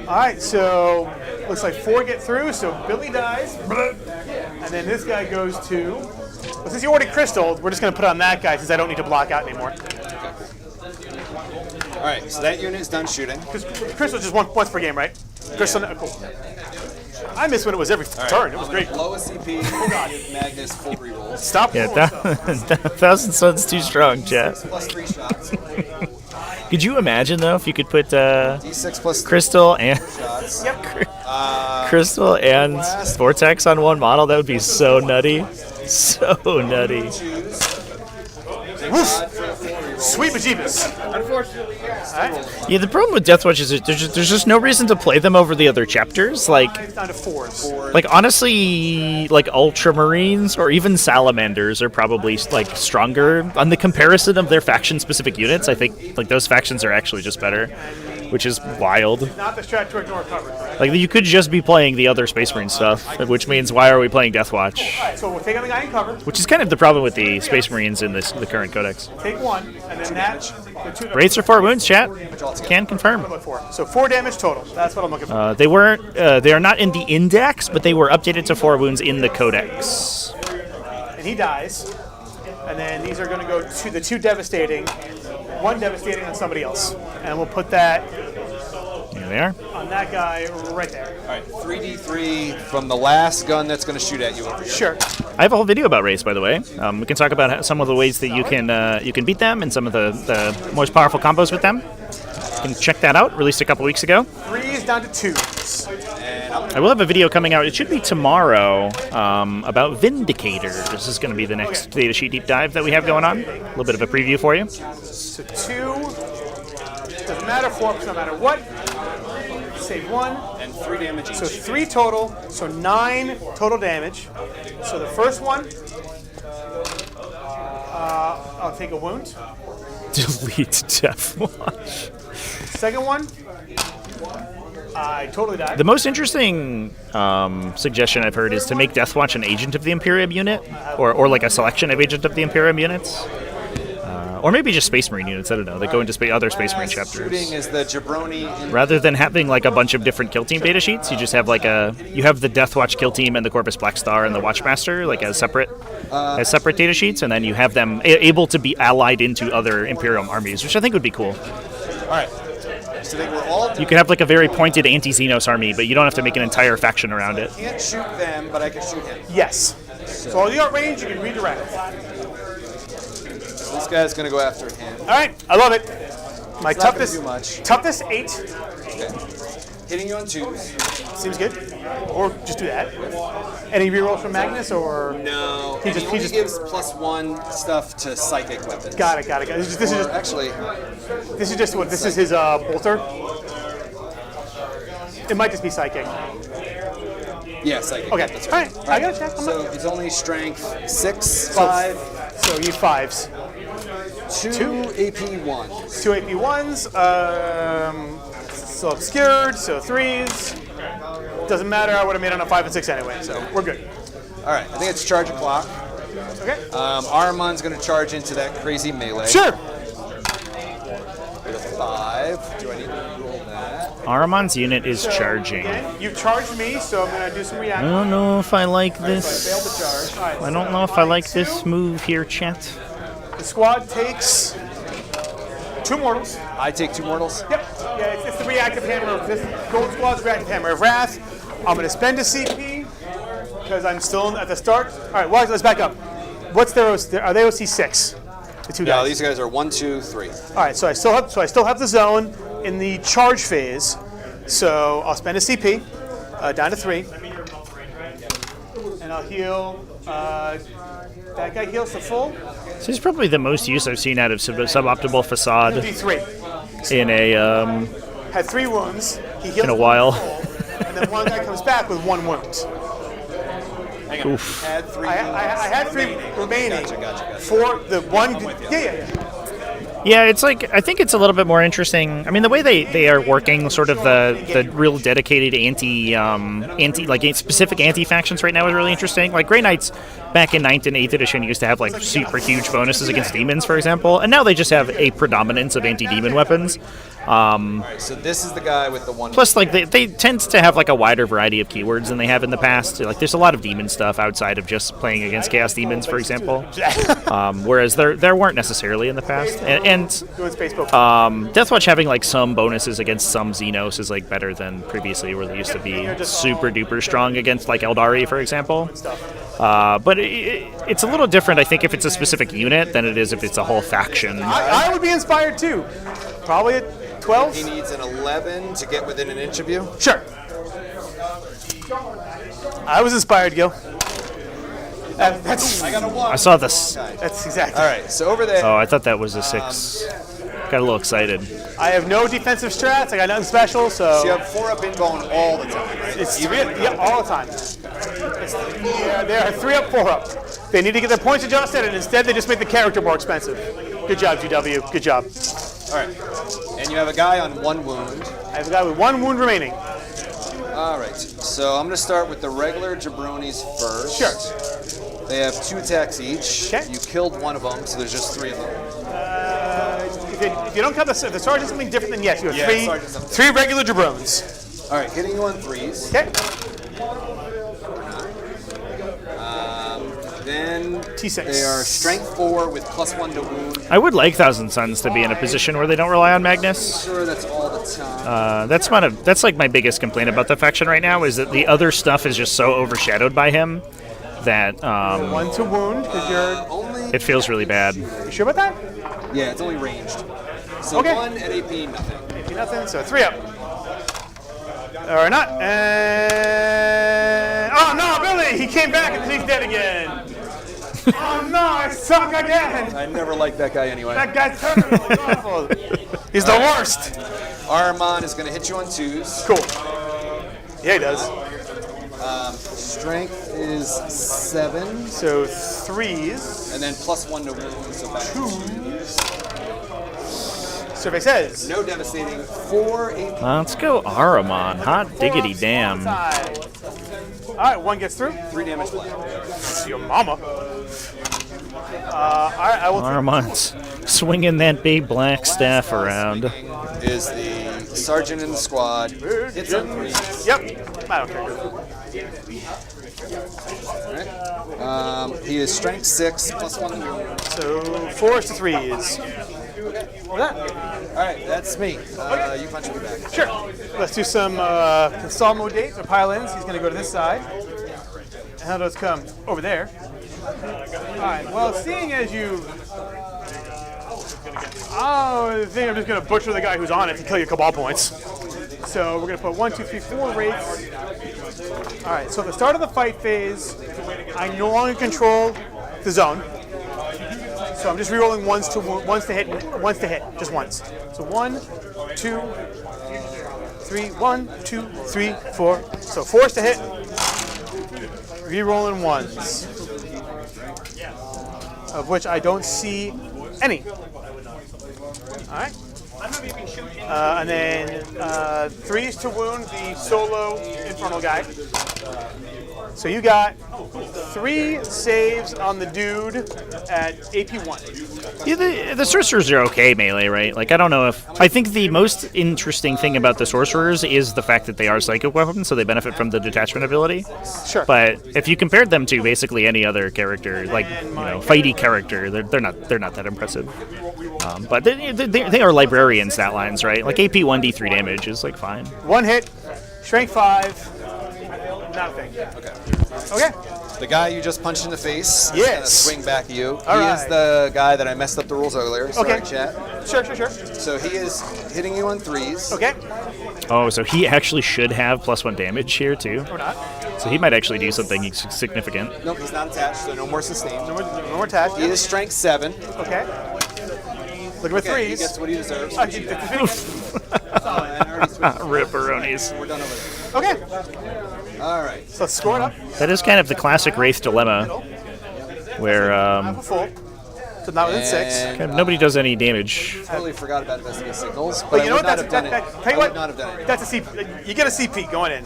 Speaker 4: All right. So looks like 4 get through. So Billy dies, and then this guy goes to. Well, since you already crystalled, we're just gonna put on that guy since I don't need to block out anymore.
Speaker 3: All right, so that unit is done shooting.
Speaker 4: Because crystal's just once per game, right? Crystal. Cool. I miss when it was every turn. It was great.
Speaker 3: Lowest CP, Magnus, full rerolls.
Speaker 4: Stop.
Speaker 1: Yeah, 1,000 Sun's too strong, chat.
Speaker 3: +3 shots.
Speaker 1: Could you imagine, though, if you could put
Speaker 3: D6 plus
Speaker 1: Crystal and
Speaker 3: shots.
Speaker 1: Crystal and Vortex on 1 model? That would be so nutty. So nutty.
Speaker 4: Sweet bejeebus.
Speaker 5: Unfortunately, yes.
Speaker 1: Yeah, the problem with Deathwatch is that there's just no reason to play them over the other chapters. Like
Speaker 4: It's down to 4s.
Speaker 1: honestly, like Ultramarines or even Salamanders are probably like stronger on the comparison of their faction-specific units. I think like those factions are actually just better, which is wild.
Speaker 4: Not the strat to ignore cover.
Speaker 1: Like you could just be playing the other Space Marine stuff, which means why are we playing Deathwatch?
Speaker 4: Alright, so we'll take on the guy in cover.
Speaker 1: Which is kind of the problem with the Space Marines in the current codex.
Speaker 4: Take 1, and then that. The 2
Speaker 1: Rates are 4 wounds, chat. Can confirm.
Speaker 4: 4. So 4 damage total. That's what I'm looking for.
Speaker 1: They weren't. They are not in the index, but they were updated to 4 wounds in the codex.
Speaker 4: And he dies. And then these are going to go to the 2 devastating. 1 devastating on somebody else. And we'll put that
Speaker 1: Here they are.
Speaker 4: on that guy right there.
Speaker 3: All right, 3d3 from the last gun that's going to shoot at you over here.
Speaker 4: Sure.
Speaker 1: I have a whole video about race, by the way. We can talk about some of the ways that you can beat them and some of the most powerful combos with them. You can check that out. Released a couple weeks ago.
Speaker 4: 3s down to 2s.
Speaker 1: I will have a video coming out. It should be tomorrow about Vindicator. This is going to be the next data sheet deep dive that we have going on. A little bit of a preview for you.
Speaker 4: So 2. Doesn't matter. 4, no matter what. Save 1.
Speaker 3: And 3 damage each.
Speaker 4: So 3 total, so 9 total damage. So the first one, I'll take a wound.
Speaker 1: Delete Deathwatch.
Speaker 4: Second one, I totally died.
Speaker 1: The most interesting suggestion I've heard is to make Deathwatch an Agent of the Imperium unit, or like a selection of Agent of the Imperium units. Or maybe just Space Marine units, I don't know, that go into other Space Marine chapters.
Speaker 3: Shooting is the jabroni.
Speaker 1: Rather than having like a bunch of different kill team data sheets, you just have like you have the Deathwatch kill team and the Corpus Black Star and the Watchmaster like as separate data sheets, and then you have them able to be allied into other Imperium armies, which I think would be cool.
Speaker 3: All right. So they were all.
Speaker 1: You could have like a very pointed anti-Xenos army, but you don't have to make an entire faction around it.
Speaker 3: I can't shoot them, but I can shoot him.
Speaker 4: Yes. So all you got range, you can redirect.
Speaker 3: This guy's gonna go after him.
Speaker 4: All right, I love it. My
Speaker 3: It's not gonna
Speaker 4: toughness,
Speaker 3: do much.
Speaker 4: toughness 8
Speaker 3: Okay. Hitting you on 2s.
Speaker 4: seems good. Or just do that. Any rerolls from Magnus or?
Speaker 3: No.
Speaker 4: He
Speaker 3: He
Speaker 4: just-
Speaker 3: only
Speaker 4: he just-
Speaker 3: gives +1 stuff to psychic weapons.
Speaker 4: Got it. This is
Speaker 3: Or
Speaker 4: just
Speaker 3: actually,
Speaker 4: what? This is his bolter. It might just be psychic.
Speaker 3: yeah, psychic.
Speaker 4: Okay.
Speaker 3: That's
Speaker 4: All
Speaker 3: right.
Speaker 4: right. I gotta check.
Speaker 3: So he's only strength 6, 5,
Speaker 4: So you 5s.
Speaker 3: 2 AP1s.
Speaker 4: 2 AP1s. Still obscured. So 3s. Doesn't matter. I would have made on a 5 and 6 anyway. So we're good.
Speaker 3: All right, I think it's charge o'clock.
Speaker 4: Okay.
Speaker 3: Armon's gonna charge into that crazy melee.
Speaker 4: Sure.
Speaker 3: With a 5. Do I need to roll that?
Speaker 1: Aramon's unit is charging.
Speaker 4: Again, you charged me, so I'm gonna do some
Speaker 1: I
Speaker 4: reaction.
Speaker 1: don't know if I like
Speaker 3: So I failed
Speaker 1: this.
Speaker 3: the charge.
Speaker 4: All right,
Speaker 1: I don't know if I like this move here, chat.
Speaker 4: The squad takes 2 mortals.
Speaker 3: I take 2 mortals.
Speaker 4: Yep. Yeah, it's the reactive hammer. This gold squad's reactive hammer of wrath. I'm gonna spend a CP because I'm still at the start. All right, well, let's back up. What's their are they OC 6? The 2
Speaker 3: Yeah,
Speaker 4: guys.
Speaker 3: these guys are 1, 2, 3.
Speaker 4: All right, so I still have the zone in the charge phase. So I'll spend a CP down to 3, and I'll heal. That guy heals to full.
Speaker 1: This is probably the most use I've seen out of suboptimal facade
Speaker 4: D3.
Speaker 1: in a
Speaker 4: Had 3 wounds. He heals
Speaker 1: in a while.
Speaker 4: and then one guy comes back with 1 wound.
Speaker 3: Hang on.
Speaker 1: Oof.
Speaker 3: Add 3.
Speaker 4: I had 3 remaining
Speaker 3: Gotcha.
Speaker 4: for the one. Yeah.
Speaker 1: Yeah, it's like I think it's a little bit more interesting. I mean, the way they are working, sort of the real dedicated anti like specific anti factions right now is really interesting. Like Grey Knights back in 9th and 8th edition used to have like super huge bonuses against demons, for example, and now they just have a predominance of anti demon weapons.
Speaker 3: So this is the guy with the 1.
Speaker 1: Plus, like they tend to have like a wider variety of keywords than they have in the past. Like there's a lot of demon stuff outside of just playing against chaos demons, for example. Whereas there weren't necessarily in the past. And
Speaker 4: Doing space boat.
Speaker 1: Deathwatch having like some bonuses against some Xenos is like better than previously, where they used to be super duper strong against like Eldari, for example. But it's a little different, I think, if it's a specific unit than it is if it's a whole faction.
Speaker 4: I would be inspired too. Probably at 12.
Speaker 3: He needs an 11 to get within an inch of you.
Speaker 4: Sure. I was inspired, Gil. That's
Speaker 3: I got a 1.
Speaker 1: I saw this.
Speaker 4: that's exactly.
Speaker 3: All right, so over there.
Speaker 1: Oh, I thought that was a 6. Got a little excited.
Speaker 4: I have no defensive strats. I got nothing special, so
Speaker 3: You have 4 up in bone all the time, right?
Speaker 4: it's 3 up, yeah, all the time. They are 3 up, 4 up. They need to get their points adjusted, and instead they just make the character more expensive. Good job, GW. Good job.
Speaker 3: All right. And you have a guy on 1 wound.
Speaker 4: I have a guy with 1 wound remaining.
Speaker 3: All right. So I'm going to start with the regular jabronis first.
Speaker 4: Sure.
Speaker 3: They have 2 attacks each.
Speaker 4: Okay.
Speaker 3: You killed 1 of them, so there's just 3 of them.
Speaker 4: If you don't count the sergeant something different, then yes, you have
Speaker 3: Yeah,
Speaker 4: three
Speaker 3: sergeant's something.
Speaker 4: 3 regular jabrones.
Speaker 3: All right, hitting you on 3s.
Speaker 4: Okay.
Speaker 3: Then
Speaker 4: T6.
Speaker 3: they are strength 4 with +1 to wound.
Speaker 1: I would like Thousand Suns to be in a position where they don't rely on Magnus.
Speaker 3: Sure, that's all the time.
Speaker 1: That's like my biggest complaint about the faction right now is that the other stuff is just so overshadowed by him that
Speaker 4: 1 to wound, because you're.
Speaker 3: Only.
Speaker 1: it feels really bad.
Speaker 4: You sure about that?
Speaker 3: Yeah, it's only ranged. So
Speaker 4: Okay.
Speaker 3: 1 at AP, nothing.
Speaker 4: If you nothing, so 3 up. Or not. And. Oh no, Billy! He came back and he's dead again. Oh no, I suck again!
Speaker 3: I never liked that guy anyway.
Speaker 4: That guy's terrible. He's awful. He's the worst.
Speaker 3: Armon is going to hit you on 2s.
Speaker 4: Cool. Yeah, he does.
Speaker 3: Strength is 7,
Speaker 4: So 3s.
Speaker 3: and then +1 to wound, so back to 2.
Speaker 4: Survey says.
Speaker 2: No devastating. 4 AP.
Speaker 1: Let's go Ahriman. Hot diggity damn.
Speaker 4: All right, 1 gets through.
Speaker 2: 3 damage left.
Speaker 4: It's your mama. All right, I will.
Speaker 1: Ahriman's swinging that big black staff around.
Speaker 3: Is the sergeant in the squad. Hits on 3s.
Speaker 4: Yep. I don't care.
Speaker 3: Alright. He is strength 6 plus 1.
Speaker 4: So 4s to 3s.
Speaker 3: Alright, that's me. You punch me back.
Speaker 4: Sure. Let's do some install mode dates or pile-ins. He's going to go to this side. And how does come over there? All right. Well, seeing as you, I think I'm just going to butcher the guy who's on it to kill your cabal points. So we're going to put 1, 2, 3, 4 wraiths. All right. So at the start of the fight phase, I no longer control the zone. So I'm just rerolling ones to hit, just once. So 1, 2, 3, 1, 2, 3, 4. So 4s to hit. Rerolling 1s, of which I don't see any. All right. And then 3s to wound the solo infernal guy. So you got 3 saves on the dude at AP 1.
Speaker 1: Yeah, the sorcerers are okay melee, right? Like, I don't know if... I think the most interesting thing about the sorcerers is the fact that they are psychic weapons, so they benefit from the detachment ability.
Speaker 4: Sure.
Speaker 1: But if you compared them to basically any other character, like, fighty character, they're not that impressive. But they are librarian stat lines, right? Like, AP 1d3 damage is, like, fine.
Speaker 4: 1 hit, strength 5, nothing. Okay.
Speaker 3: The guy you just punched in the face is
Speaker 4: Yes.
Speaker 3: going to swing back at you.
Speaker 4: All
Speaker 3: He
Speaker 4: right.
Speaker 3: is the guy that I messed up the rules earlier. Sorry,
Speaker 4: Okay.
Speaker 3: chat.
Speaker 4: Sure.
Speaker 3: So he is hitting you on 3s.
Speaker 4: Okay.
Speaker 1: Oh, so he actually should have +1 damage here, too.
Speaker 4: Or not.
Speaker 1: So he might actually do something significant.
Speaker 3: Nope, he's not attached, so no more sustain.
Speaker 4: No more attached.
Speaker 3: He is strength 7.
Speaker 4: Okay. Look at 3s.
Speaker 3: Okay, he gets what he deserves.
Speaker 4: I did the finish.
Speaker 1: Ripperonis.
Speaker 3: We're done over there.
Speaker 4: Okay.
Speaker 3: All right.
Speaker 4: So let's score it up.
Speaker 1: That is kind of the classic Wraith dilemma, where
Speaker 4: Have a full. So now within 6.
Speaker 3: And
Speaker 1: kind of nobody does any damage.
Speaker 3: totally forgot about investigating signals, but
Speaker 4: But
Speaker 3: I
Speaker 4: you know
Speaker 3: would
Speaker 4: what?
Speaker 3: not have done it.
Speaker 4: Tell
Speaker 3: I
Speaker 4: you
Speaker 3: would
Speaker 4: what.
Speaker 3: not have done it.
Speaker 4: That's a CP. You get a CP going in.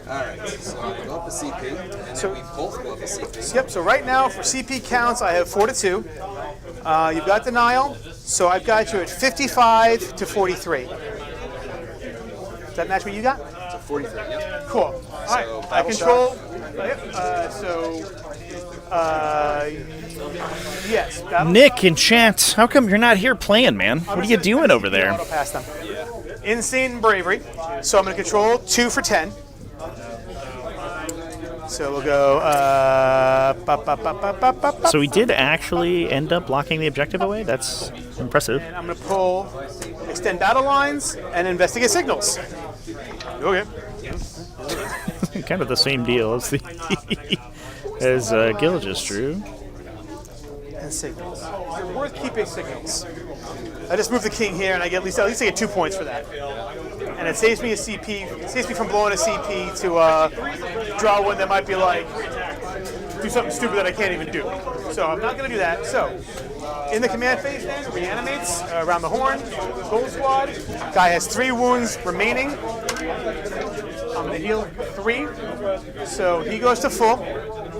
Speaker 3: All right. So go up a CP, and then we both go up a CP.
Speaker 4: Yep. So right now for CP counts, I have 4 to 2. You've got denial, so I've got you at 55 to 43. Does that match what you got?
Speaker 3: So 43. Yep.
Speaker 4: Cool. All right. I
Speaker 3: battle
Speaker 4: control. Yes. Battle
Speaker 1: Nick in chat, how come you're not here playing, man? What are you doing over there?
Speaker 4: Auto pass them. Insane bravery. So I'm going to control 2 for 10. So we'll go.
Speaker 1: So we did actually end up blocking the objective away? That's impressive.
Speaker 4: And I'm going to pull extend battle lines and investigate signals. Okay.
Speaker 1: Kind of the same deal as the as Gil just drew.
Speaker 4: And signals. They're worth keeping signals. I just move the king here, and I get at least I get 2 points for that. And it saves me a CP. It saves me from blowing a CP to draw one that might be like do something stupid that I can't even do. So I'm not going to do that. So in the command phase, then reanimates around the horn. Gold squad. Guy has 3 wounds remaining. I'm going to heal 3. So he goes to full.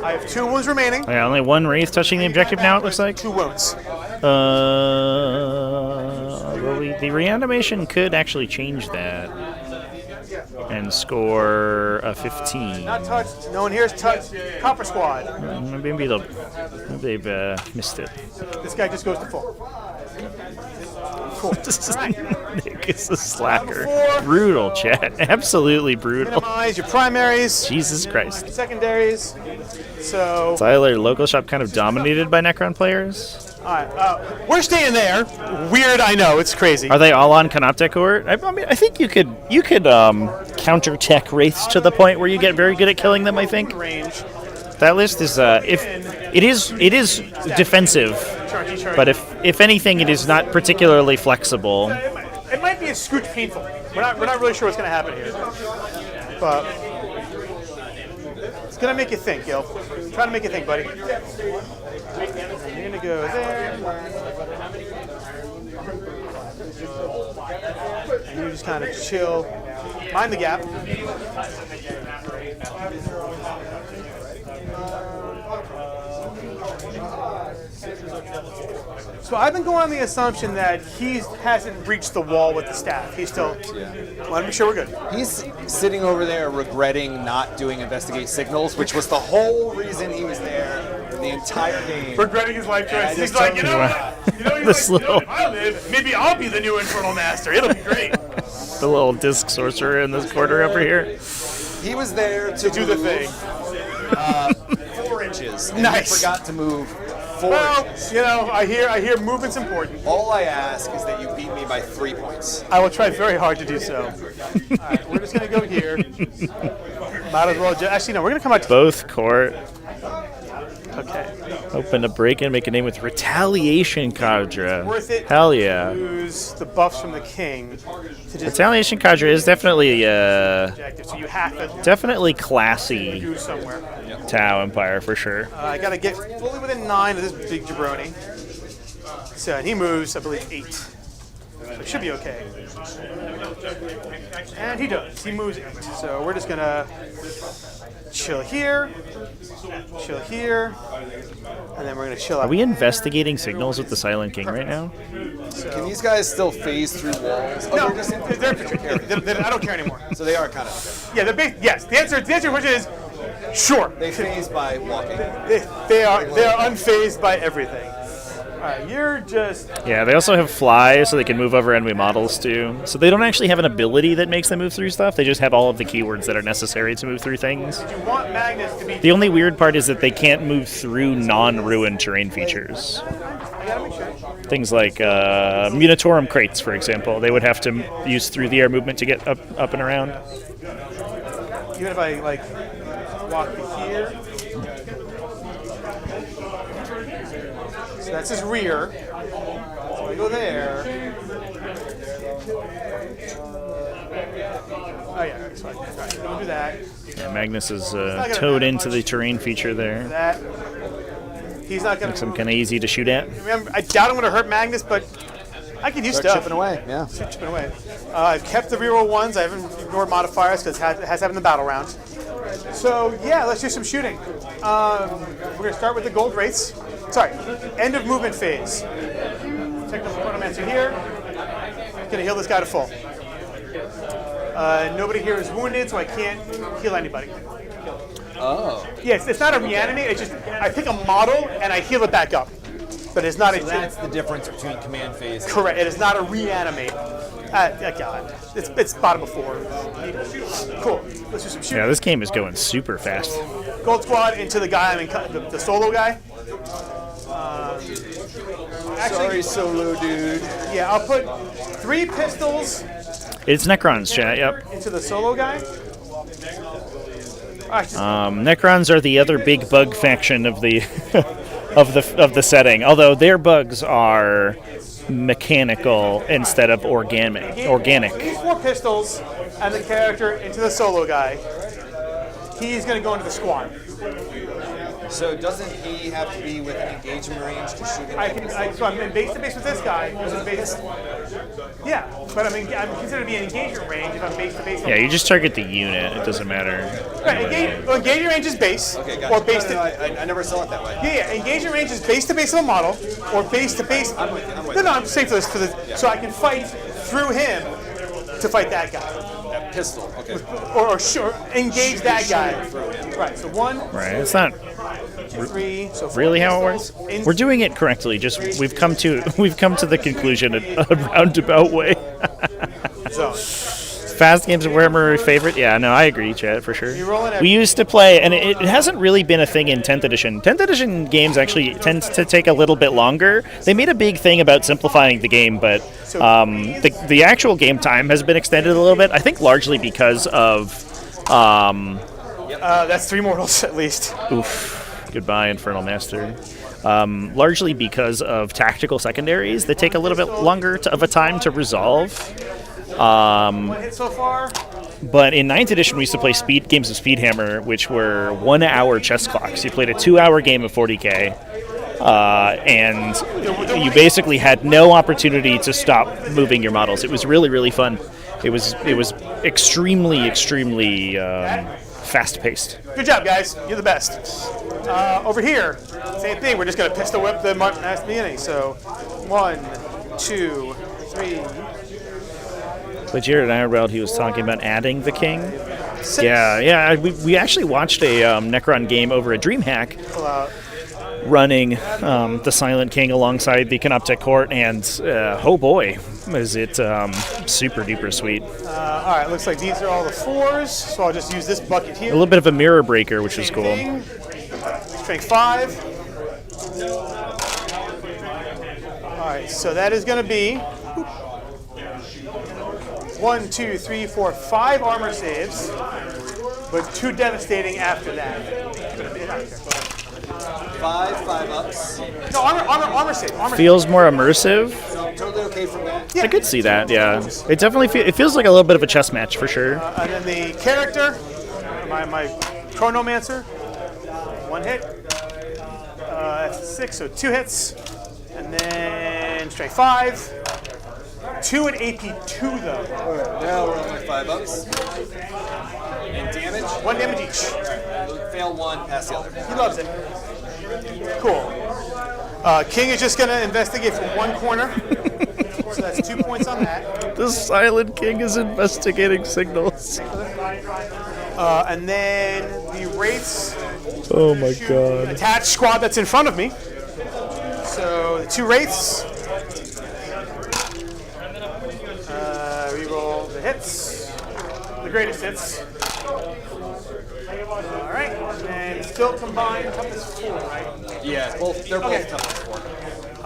Speaker 4: I have 2 wounds remaining.
Speaker 1: Yeah, only 1 Wraith touching the objective now, it looks like.
Speaker 4: 2 wounds.
Speaker 1: Well, the reanimation could actually change that and score a 15.
Speaker 4: Not touched. No one here is touched. Copper squad.
Speaker 1: Maybe they've missed it.
Speaker 4: This guy just goes to full. Cool.
Speaker 1: Nick is a slacker.
Speaker 4: Level 4.
Speaker 1: Brutal, chat. Absolutely brutal.
Speaker 4: Minimize your primaries,
Speaker 1: Jesus Christ.
Speaker 4: secondaries. So,
Speaker 1: Tyler, local shop kind of dominated by Necron players.
Speaker 4: all right, we're staying there. Weird, I know, it's crazy.
Speaker 1: Are they all on Canoptech Court? I mean, I think you could counter tech wraiths to the point where you get very good at killing them. I think
Speaker 4: Range.
Speaker 1: that list is if it is defensive, but if anything, it is not particularly flexible.
Speaker 4: It might be a scooch painful. We're not really sure what's going to happen here. But It's gonna make you think, Gil. Trying to make you think, buddy. You're gonna go there. And you just kind of chill. Mind the gap. So I've been going on the assumption that he hasn't reached the wall with the staff. He's still. Want to make sure we're good.
Speaker 2: He's sitting over there regretting not doing investigate signals, which was the whole reason he was there the entire game.
Speaker 4: Regretting his life choice.
Speaker 2: Yeah,
Speaker 4: He's like, you know what?
Speaker 1: This little,
Speaker 4: If I live, maybe I'll be the new Infernal Master. It'll be great.
Speaker 1: the little disc sorcerer in this corner over here.
Speaker 2: He was there to
Speaker 4: Do the
Speaker 2: move,
Speaker 4: thing.
Speaker 2: 4 inches. And
Speaker 4: Nice.
Speaker 2: He forgot to move 4
Speaker 4: Well,
Speaker 2: inches.
Speaker 4: you know, I hear movement's important.
Speaker 2: All I ask is that you beat me by 3 points.
Speaker 4: I will try very hard to do so. All right, we're just gonna go here. Might as well. Actually, no. We're gonna come out.
Speaker 1: Both court.
Speaker 4: Okay.
Speaker 1: Hoping to break in, make a name with Retaliation Cadre.
Speaker 4: Worth it.
Speaker 1: Hell yeah.
Speaker 4: Use the buffs from the king to just
Speaker 1: Retaliation Cadre is definitely
Speaker 4: objective. So you have to
Speaker 1: definitely classy
Speaker 4: do somewhere.
Speaker 1: Tau Empire for sure.
Speaker 4: I gotta get fully within 9 of this big jabroni. So and he moves, I believe, 8. So it should be okay. And he does. He moves 8. So we're just gonna chill here, and then we're gonna chill out.
Speaker 1: Are we investigating signals with the Silent King right now?
Speaker 2: Can these guys still phase through walls? Oh,
Speaker 4: No,
Speaker 2: they're just
Speaker 4: they're infantry. I don't care anymore.
Speaker 2: So they are kind of.
Speaker 4: Yeah, they're yes. The answer to the question is sure.
Speaker 2: They phase by walking.
Speaker 4: They are unfazed by everything. All right, you're just
Speaker 1: Yeah, they also have fly, so they can move over enemy models too. So they don't actually have an ability that makes them move through stuff. They just have all of the keywords that are necessary to move through things.
Speaker 4: you want Magnus to be.
Speaker 1: The only weird part is that they can't move through non-ruined terrain features.
Speaker 4: I gotta make sure.
Speaker 1: Things like Munitorum crates, for example. They would have to use through the air movement to get up and around.
Speaker 4: Even if I like walk to here. So that's his rear. So I go there. Oh yeah, that's fine. All right, don't do that.
Speaker 1: Yeah, Magnus is towed into the terrain feature there.
Speaker 4: That. He's not gonna.
Speaker 1: Makes him kind of easy to shoot at.
Speaker 4: Remember, I doubt I'm gonna hurt Magnus, but I can use
Speaker 2: Start
Speaker 4: stuff.
Speaker 2: chipping away. Yeah.
Speaker 4: Chipping away. I've kept the reroll ones. I haven't ignored modifiers because it has happened in the battle round. So yeah, let's do some shooting. We're gonna start with the gold wraiths. Sorry, end of movement phase. Technical Chronomancer here. Gonna heal this guy to full. Nobody here is wounded, so I can't heal anybody.
Speaker 2: Oh.
Speaker 4: Yes, it's not a reanimate. It's just I pick a model and I heal it back up. But it's not
Speaker 2: So
Speaker 4: a.
Speaker 2: that's the difference between command phase.
Speaker 4: Correct. It is not a reanimate. God, it's bottom of 4. Cool. Let's do some shooting.
Speaker 1: Yeah, this game is going super fast.
Speaker 4: Gold squad into the guy. I mean, the solo guy.
Speaker 2: Sorry, solo dude.
Speaker 4: Yeah, I'll put 3 pistols
Speaker 1: It's Necrons, chat. Yep.
Speaker 4: into the solo guy.
Speaker 1: Necrons are the other big bug faction of the of the setting. Although their bugs are mechanical instead of organic.
Speaker 4: So these 4 pistols and the character into the solo guy. He's going to go into the squad.
Speaker 2: So doesn't he have to be within engagement range to shoot him?
Speaker 4: So I'm in base to base with this guy. Yeah, but I mean, I'm considered to be in engagement range if I'm base to base.
Speaker 1: Yeah, you just target the unit. It doesn't matter.
Speaker 4: Right, engagement range is base.
Speaker 2: Okay,
Speaker 4: Or
Speaker 2: gotcha.
Speaker 4: base
Speaker 2: No,
Speaker 4: to.
Speaker 2: I never saw it that way.
Speaker 4: Yeah, engagement range is base to base of a model, or base to base.
Speaker 2: I'm with you, I'm with
Speaker 4: No,
Speaker 2: you.
Speaker 4: I'm saying for this, so I can fight through him to fight that guy,
Speaker 2: That pistol. Okay.
Speaker 4: or engage that guy. Right. So 1,
Speaker 1: Right. It's not
Speaker 4: 3. So 4
Speaker 1: really how it
Speaker 4: pistols
Speaker 1: works.
Speaker 4: in-
Speaker 1: We're doing it correctly. Just we've come to the conclusion in a roundabout way.
Speaker 4: zone.
Speaker 1: Fast games of Warhammer are my favorite. Yeah, no, I agree, Chad, for sure.
Speaker 4: rolling it.
Speaker 1: We used to play, and it hasn't really been a thing in 10th edition. 10th edition games actually tend to take a little bit longer. They made a big thing about simplifying the game, but the actual game time has been extended a little bit. I think largely because of
Speaker 4: That's 3 mortals at least.
Speaker 1: goodbye, Infernal Master. Largely because of tactical secondaries that take a little bit longer of a time to resolve.
Speaker 4: 1 hit so far.
Speaker 1: But in 9th edition, we used to play games of Speedhammer, which were 1 hour chess clocks. You played a 2-hour game of 40k, and you basically had no opportunity to stop moving your models. It was really, really fun. It was extremely, extremely fast-paced.
Speaker 4: Good job, guys. You're the best. Over here, same thing. We're just going to pistol whip the mark at the beginning. So 1, 2, 3.
Speaker 1: But Jared Ironweld, he was talking about adding the king.
Speaker 4: 6.
Speaker 1: Yeah. We actually watched a Necron game over a DreamHack running the Silent King alongside the Canoptek Court, and oh boy, is it super duper sweet.
Speaker 4: All right, looks like these are all the 4s, so I'll just use this bucket here.
Speaker 1: A little bit of a mirror breaker, which is cool.
Speaker 4: Strength 5. All right, so that is going to be 1, 2, 3, 4, 5 armor saves, but 2 devastating after that.
Speaker 3: 5 ups.
Speaker 4: No, armor save.
Speaker 1: Feels more immersive.
Speaker 3: So totally okay from that.
Speaker 1: I could see that. Yeah, it definitely it feels like a little bit of a chess match for sure.
Speaker 4: And then the character, my Chronomancer, 1 hit. That's 6, so 2 hits, and then strength 5. 2 and AP 2 though.
Speaker 3: Now we're on my 5 ups. And damage.
Speaker 4: 1 damage each.
Speaker 3: Fail 1, pass the other.
Speaker 4: He loves it. Cool. King is just going to investigate from 1 corner. So that's 2 points on that.
Speaker 1: The Silent King is investigating signals.
Speaker 4: And then the Wraiths.
Speaker 1: Oh my god.
Speaker 4: Attached squad that's in front of me. So the 2 Wraiths. Reroll the hits. The greatest hits. All right. And still combined toughness 4, right?
Speaker 3: Yeah, they're both toughness 4.
Speaker 4: 2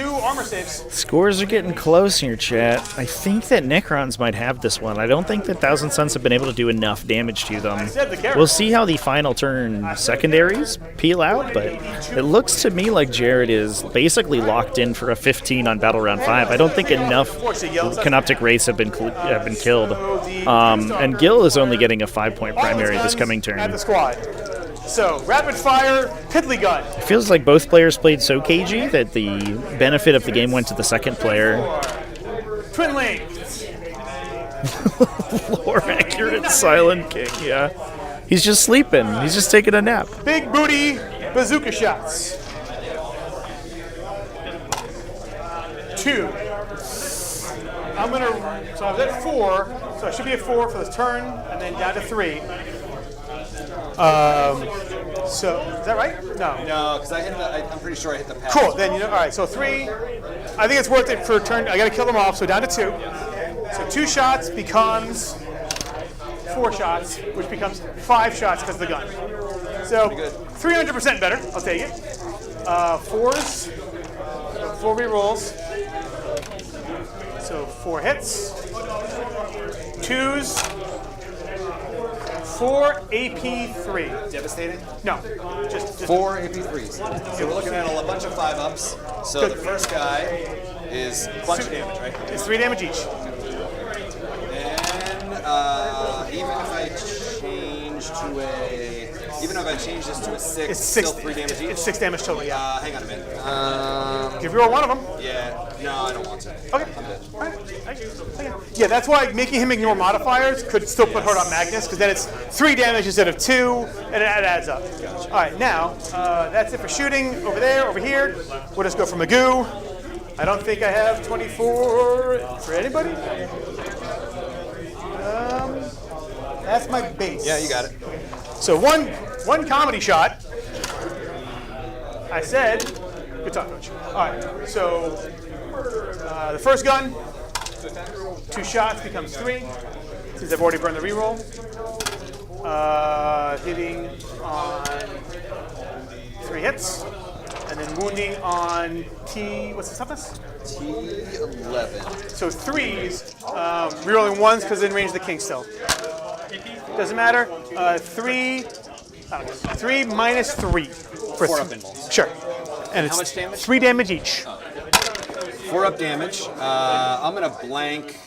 Speaker 4: armor saves.
Speaker 1: Scores are getting close here, chat. I think that Necrons might have this one. I don't think that Thousand Suns have been able to do enough damage to them. We'll see how the final turn secondaries peel out, but it looks to me like Jared is basically locked in for a 15 on Battle Round 5. I don't think enough Canoptek Wraiths have been killed. And Gil is only getting a 5-point primary this coming turn.
Speaker 4: At the squad. So, rapid fire, piddly gun.
Speaker 1: It feels like both players played so cagey that the benefit of the game went to the second player.
Speaker 4: Twin lanes.
Speaker 1: Lore accurate Silent King, yeah. He's just sleeping. He's just taking a nap.
Speaker 4: Big booty bazooka shots. 2. I'm going to, so I was at 4, so I should be at 4 for this turn, and then down to 3. So, is that right? No.
Speaker 3: No, because I'm pretty sure I hit the pass.
Speaker 4: Cool, then, all right, so 3. I think it's worth it for a turn. I got to kill them off, so down to 2. So 2 shots becomes 4 shots, which becomes 5 shots because of the gun. So 300% better. I'll take it. 4s, 4 rerolls. So 4 hits. 2s. 4 AP3.
Speaker 3: Devastating?
Speaker 4: No, just
Speaker 3: 4 AP3s. So we're looking at a bunch of 5 ups. So the first guy is a bunch of damage, right?
Speaker 4: It's 3 damage each.
Speaker 3: And even if I change this to a 6,
Speaker 4: It's
Speaker 3: still
Speaker 4: 6.
Speaker 3: 3 damage each.
Speaker 4: It's 6 damage total. Yeah.
Speaker 3: Hang on a minute.
Speaker 4: Give you one of them.
Speaker 3: Yeah. No, I don't want to.
Speaker 4: Okay. All right. Yeah, that's why making him ignore modifiers could still put hurt on Magnus, because then it's 3 damage instead of 2, and it adds up. Gotcha. All right, now that's it for shooting. Over there, over here. We'll just go for Magoo. I don't think I have 24 for anybody. That's my base.
Speaker 3: Yeah, you got it.
Speaker 4: So one comedy shot. I said, good talk, coach. All right, so the first gun, 2 shots becomes 3, since I've already burned the reroll. Hitting on 3 hits, and then wounding on T, what's the toughness?
Speaker 3: T11.
Speaker 4: So 3s, rerolling 1s because in range of the king still. Doesn't matter. 3 minus 3 for
Speaker 3: 4 up invulns.
Speaker 4: Sure. And it's
Speaker 3: how much damage?
Speaker 4: 3 damage each.
Speaker 3: 4 up damage. I'm gonna blank.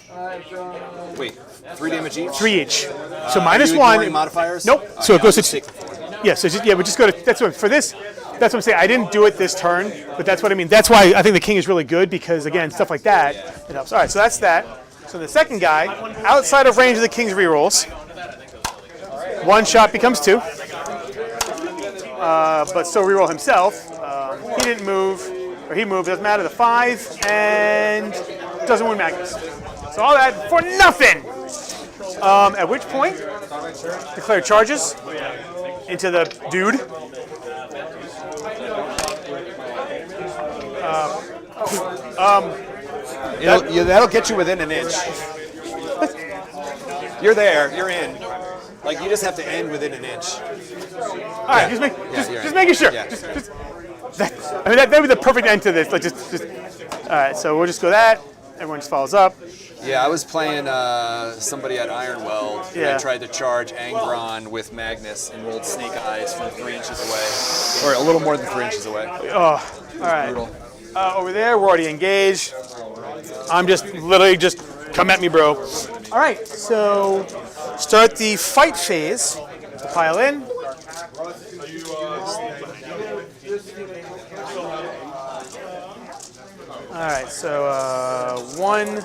Speaker 3: Wait,
Speaker 2: 3 damage each?
Speaker 4: 3 each. So
Speaker 2: Are
Speaker 4: minus
Speaker 2: you
Speaker 4: 1.
Speaker 2: ignoring modifiers?
Speaker 4: Nope.
Speaker 2: Okay,
Speaker 4: So it goes
Speaker 2: I'll
Speaker 4: to
Speaker 2: just take the 4.
Speaker 4: Yeah, so just, yeah, we just go to, that's what, for this, that's what I'm saying. I didn't do it this turn, but that's what I mean. That's why I think the king is really good because, again, stuff like that, it helps. All right, so that's that. So the second guy, outside of range of the king's rerolls, 1 shot becomes 2. But still reroll himself. He didn't move, or he moved, doesn't matter, the 5, and doesn't wound Magnus. So all that for nothing! At which point, declare charges into the dude.
Speaker 2: That'll get you within an inch. You're there. You're in. Like, you just have to end within an inch.
Speaker 4: All right, just making sure.
Speaker 2: Yeah.
Speaker 4: That would be the perfect end to this. Like just. All right, so we'll just go that. Everyone just follows up.
Speaker 3: Yeah, I was playing somebody at Ironweld. And
Speaker 4: Yeah.
Speaker 3: I tried to charge Angron with Magnus and rolled Snake Eyes from 3 inches away, or a little more than 3 inches away.
Speaker 4: Oh, all right.
Speaker 3: Brutal.
Speaker 4: Over there, we're already engaged. I'm just literally just come at me, bro. All right, so start the fight phase. Pile in. All right, so 1.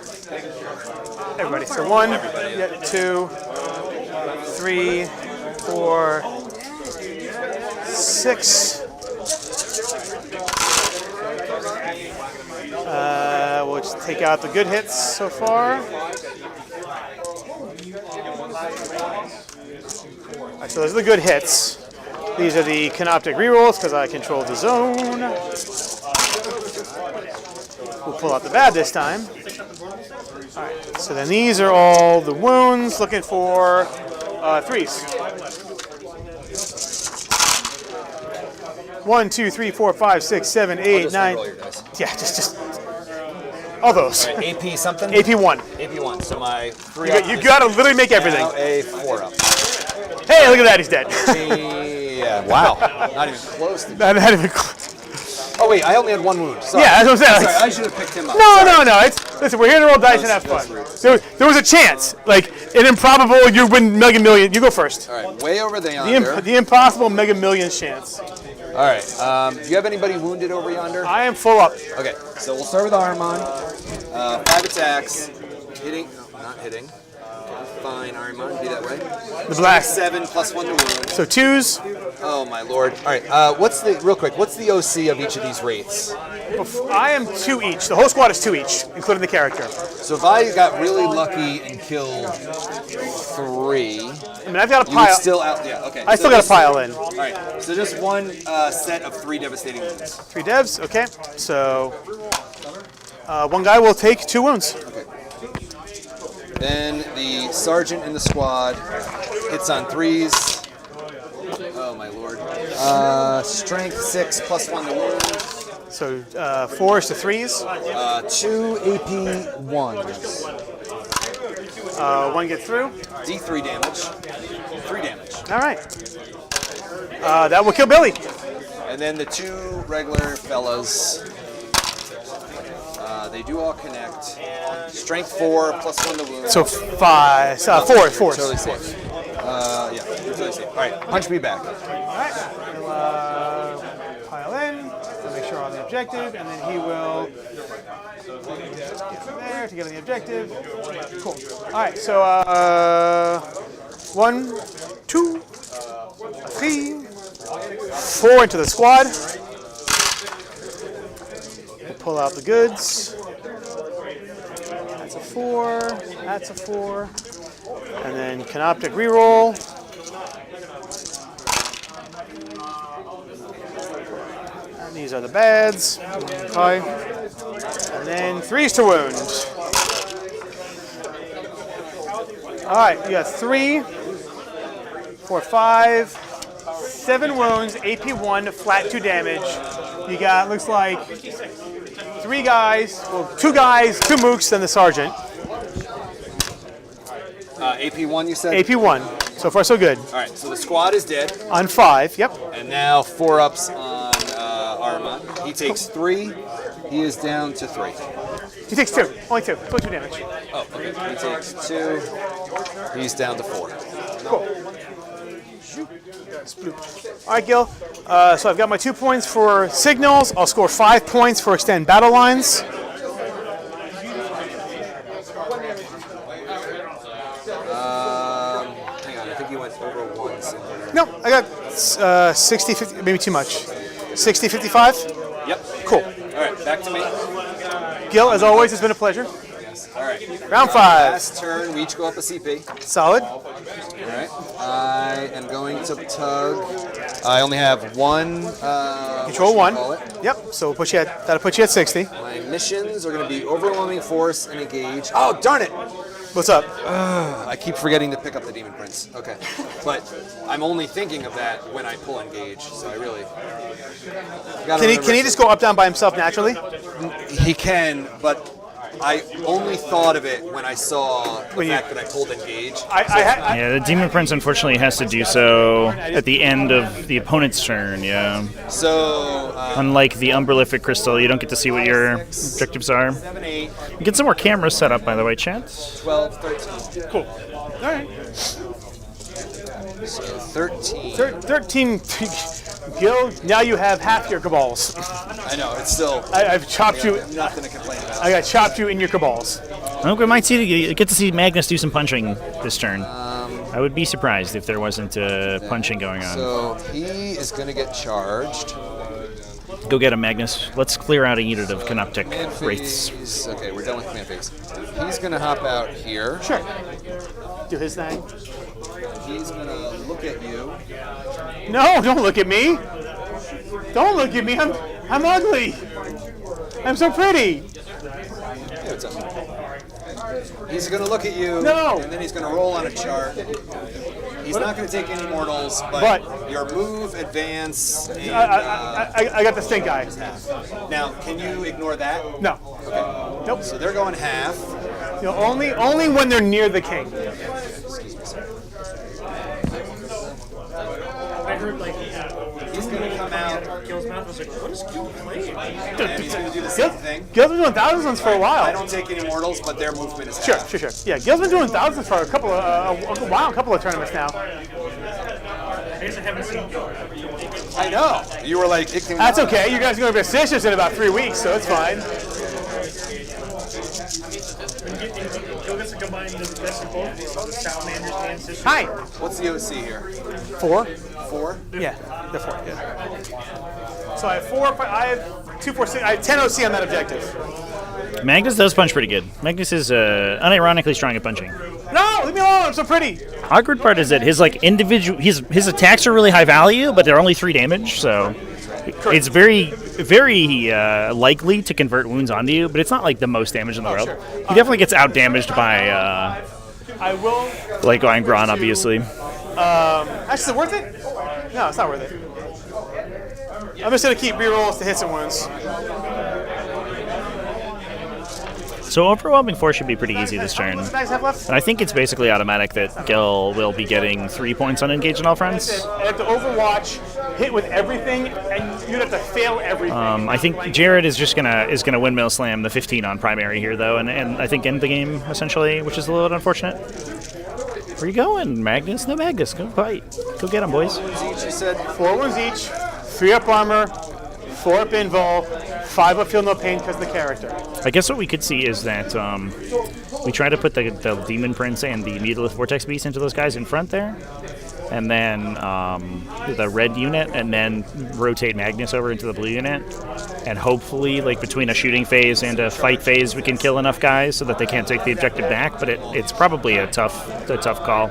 Speaker 4: Everybody. So 1, 2, 3, 4, 6. We'll just take out the good hits so far. All right, so those are the good hits. These are the canoptic rerolls because I control the zone. We'll pull out the bad this time. All right, so then these are all the wounds, looking for 3s. 1, 2, 3, 4, 5, 6, 7, 8, 9. Yeah, just all those.
Speaker 2: AP something?
Speaker 4: AP1.
Speaker 2: AP1. So my 3
Speaker 4: You gotta literally make everything.
Speaker 2: now a 4 up.
Speaker 4: Hey, look at that, he's dead.
Speaker 2: Yeah, wow. Not even close to
Speaker 4: Not even close.
Speaker 2: Oh, wait, I only had 1 wound. Sorry.
Speaker 4: Yeah, that's what I'm saying.
Speaker 2: Sorry, I should have picked him up.
Speaker 4: No. Listen, we're here to roll dice and have
Speaker 2: That was
Speaker 4: fun.
Speaker 2: rude.
Speaker 4: There was a chance, like an improbable, you win Mega Million. You go first.
Speaker 3: All right, way over the yonder.
Speaker 4: The impossible Mega Million chance.
Speaker 3: All right, do you have anybody wounded over yonder?
Speaker 4: I am full up.
Speaker 3: Okay, so we'll start with Armand. 5 attacks, hitting, no, not hitting. Fine, Armand, be that way.
Speaker 4: The black.
Speaker 3: 7 plus 1 to wound.
Speaker 4: So 2s.
Speaker 3: Oh my lord. All right, what's the OC of each of these wraiths?
Speaker 4: I am 2 each. The whole squad is 2 each, including the character.
Speaker 3: So if I got really lucky and killed 3,
Speaker 4: I mean, I've got a
Speaker 3: you would
Speaker 4: pile.
Speaker 3: still out. Yeah, okay.
Speaker 4: I still got a pile in.
Speaker 3: All right, so just 1 set of 3 devastating wounds.
Speaker 4: 3 devs. Okay. So 1 guy will take 2 wounds.
Speaker 3: Okay. Then the sergeant in the squad hits on 3s. Oh my lord. Strength 6 plus 1 to wound.
Speaker 4: So 4s to 3s.
Speaker 3: 2 AP 1s.
Speaker 4: 1 gets through.
Speaker 3: D3 damage. 3 damage.
Speaker 4: All right. That will kill Billy.
Speaker 3: And then the 2 regular fellas. They do all connect. Strength 4 plus 1 to wound.
Speaker 4: So 5. 4.
Speaker 3: Totally safe. Yeah, you're totally safe. All right, punch me back.
Speaker 4: All right. He'll pile in. To make sure on the objective, and then he will get from there to get on the objective. Cool. All right. So 1, 2, 3, 4 into the squad. We'll pull out the goods. That's a 4. That's a 4. And then canoptic reroll. And these are the bads. Okay. And then 3s to wound. All right, you got 3, 4, 5, 7 wounds, AP 1, flat 2 damage. You got, looks like 3 guys, well, 2 guys, 2 mooks, then the sergeant.
Speaker 3: AP 1 you said?
Speaker 4: AP 1. So far, so good.
Speaker 3: All right, so the squad is dead.
Speaker 4: On 5, yep.
Speaker 3: And now 4 ups on Armand. He takes 3. He is down to 3.
Speaker 4: He takes 2. Only 2. Only 2 damage.
Speaker 3: Oh, okay. He takes 2. He's down to 4.
Speaker 4: Cool. All right, Gil. So I've got my 2 points for signals. I'll score 5 points for extend battle lines.
Speaker 3: Hang on, I think you went over 1 somewhere.
Speaker 4: No, I got 60, 50, maybe too much. 60, 55?
Speaker 3: Yep.
Speaker 4: Cool.
Speaker 3: All right, back to me.
Speaker 4: Gil, as always, it's been a pleasure.
Speaker 3: Yes. All right.
Speaker 4: Round 5.
Speaker 3: Last turn, we each go up a CP.
Speaker 4: Solid.
Speaker 3: All right. I am going to tug. I only have 1.
Speaker 4: Control 1.
Speaker 3: Call it.
Speaker 4: Yep, so that'll put you at 60.
Speaker 3: My missions are going to be overwhelming force and engage. Oh, darn it!
Speaker 4: What's up?
Speaker 3: I keep forgetting to pick up the Demon Prince. Okay. But I'm only thinking of that when I pull engage, so I really...
Speaker 4: Can he just go up down by himself naturally?
Speaker 3: He can, but I only thought of it when I saw the fact that I pulled engage.
Speaker 1: Yeah, the Demon Prince unfortunately has to do so at the end of the opponent's turn, yeah.
Speaker 3: So...
Speaker 1: Unlike the Umberlific Crystal, you don't get to see what your objectives are.
Speaker 3: 7, 8,
Speaker 1: Get some more cameras set up, by the way, chat.
Speaker 3: 12, 13.
Speaker 4: Cool. All right.
Speaker 3: So 13.
Speaker 4: 13. Gil, now you have half your cabals.
Speaker 3: I know, it's still...
Speaker 4: I've chopped you.
Speaker 3: Nothing to complain about.
Speaker 4: I got chopped you in your cabals.
Speaker 1: I think we might get to see Magnus do some punching this turn. I would be surprised if there wasn't punching going on.
Speaker 3: So he is going to get charged.
Speaker 1: Go get him, Magnus. Let's clear out a unit of Canoptic Wraiths.
Speaker 3: Phase. Okay, we're done with command phase. He's going to hop out here.
Speaker 4: Sure. Do his thing.
Speaker 3: He's going to look at you.
Speaker 4: No, don't look at me. Don't look at me. I'm ugly. I'm so pretty.
Speaker 3: He's going to look at you.
Speaker 4: No.
Speaker 3: And then he's going to roll on a chart. He's not going to take any mortals, but your move, advance, and...
Speaker 4: I got the stink eye.
Speaker 3: Now, can you ignore that?
Speaker 4: No.
Speaker 3: Okay.
Speaker 4: Nope.
Speaker 3: So they're going half.
Speaker 4: You know, only when they're near the king.
Speaker 3: He's going to come out.
Speaker 5: Gil's mouth was like, what is Gil playing?
Speaker 3: And he's going to do the same thing.
Speaker 4: Gil's been doing thousands for a while.
Speaker 3: I don't take any mortals, but their movement is
Speaker 4: Sure. Yeah, Gil's been doing thousands for a couple of tournaments now.
Speaker 5: I guess I haven't seen Gil.
Speaker 3: I know. You were like, it can
Speaker 4: That's okay. You guys are going to be vicious in about 3 weeks, so it's fine.
Speaker 5: Gil gets to combine the best of both, the Salamanders and Sisters.
Speaker 4: Hi.
Speaker 3: What's the OC here?
Speaker 4: 4.
Speaker 3: 4?
Speaker 4: Yeah, the 4. Yeah. So I have 4. I have 2, 4, 6. I have 10 OC on that objective.
Speaker 1: Magnus does punch pretty good. Magnus is unironically strong at punching.
Speaker 4: No, leave me alone. I'm so pretty.
Speaker 1: Awkward part is that his his attacks are really high value, but they're only 3 damage, so it's very likely to convert wounds onto you. But it's not like the most damage in the world. He definitely gets out damaged by
Speaker 4: I will.
Speaker 1: like Gron, obviously.
Speaker 4: Actually, is it worth it? No, it's not worth it. I'm just gonna keep rerolls to hits and wounds.
Speaker 1: So overwhelming force should be pretty easy this turn.
Speaker 4: What does Max have left?
Speaker 1: And I think it's basically automatic that Gil will be getting 3 points on engage on all fronts.
Speaker 4: I have to Overwatch, hit with everything, and you'd have to fail everything.
Speaker 1: I think Jared is just gonna windmill slam the 15 on primary here though, and I think end the game essentially, which is a little bit unfortunate. Where you going, Magnus? No Magnus, go fight. Go get him, boys.
Speaker 3: Each, you said?
Speaker 4: 4 wounds each, 3 up armor, 4 up invul, 5 up feel no pain because of the character.
Speaker 1: I guess what we could see is that we try to put the Demon Prince and the Mutalith Vortex Beast into those guys in front there, and then the red unit, and then rotate Magnus over into the blue unit, and hopefully, like between a shooting phase and a fight phase, we can kill enough guys so that they can't take the objective back. But it's probably a tough call.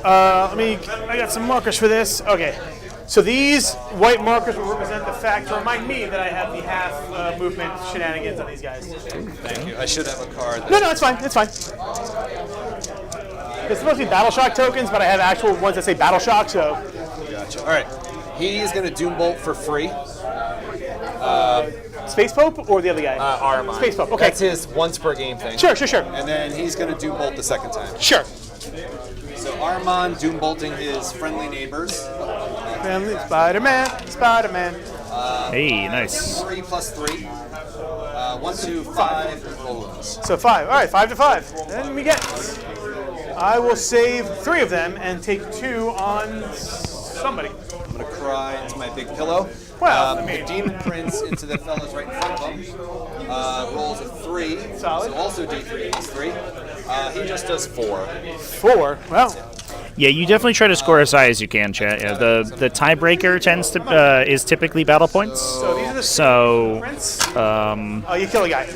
Speaker 4: I got some markers for this. Okay. So these white markers will represent the fact to remind me that I have the half movement shenanigans on these guys.
Speaker 3: Thank you. I should have a card.
Speaker 4: No, it's fine. It's fine. It's supposed to be Battle Shock tokens, but I have actual ones that say Battle Shock, so...
Speaker 3: Gotcha. All right. He's going to Doom Bolt for free.
Speaker 4: Space Pope or the other guy?
Speaker 3: Armand.
Speaker 4: Space Pope, okay.
Speaker 3: That's his once per game thing.
Speaker 4: Sure.
Speaker 3: And then he's going to Doom Bolt the second time.
Speaker 4: Sure.
Speaker 3: So Armand Doom Bolting his friendly neighbors.
Speaker 4: Friendly Spider-Man.
Speaker 1: Hey, nice.
Speaker 3: 3 plus 3. 1, 2, 5 wounds.
Speaker 4: So 5. All right, 5 to 5. Then we get. I will save 3 of them and take 2 on somebody.
Speaker 3: I'm going to cry into my big pillow.
Speaker 4: Well, I mean-
Speaker 3: the Demon Prince into the fellas right in front of him. Rolls a 3.
Speaker 4: Solid.
Speaker 3: So also D3 plus 3. He just does 4.
Speaker 4: 4. Well,
Speaker 1: Yeah, you definitely try to score as high as you can, chat. Yeah, the tiebreaker tends to is typically battle points.
Speaker 4: so these are the
Speaker 1: So,
Speaker 4: prints. Oh, you kill a guy.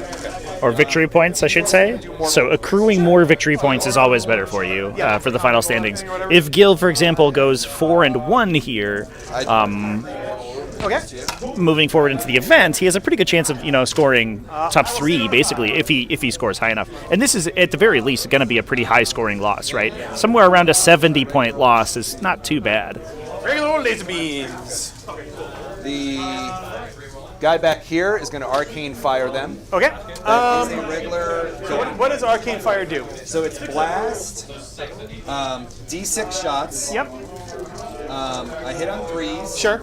Speaker 1: or victory points, I should say. So accruing more victory points is always better for you for the final standings. If Gil, for example, goes 4 and 1 here,
Speaker 4: Okay.
Speaker 1: moving forward into the event, he has a pretty good chance of scoring top 3 basically if he scores high enough. And this is at the very least going to be a pretty high scoring loss, right? Somewhere around a 70-point loss is not too bad.
Speaker 4: Regular old laser beams.
Speaker 3: The guy back here is going to arcane fire them.
Speaker 4: Okay.
Speaker 3: That is a regular.
Speaker 4: What does Arcane Fire do?
Speaker 3: So it's blast, D6 shots.
Speaker 4: Yep.
Speaker 3: I hit on 3s.
Speaker 4: Sure.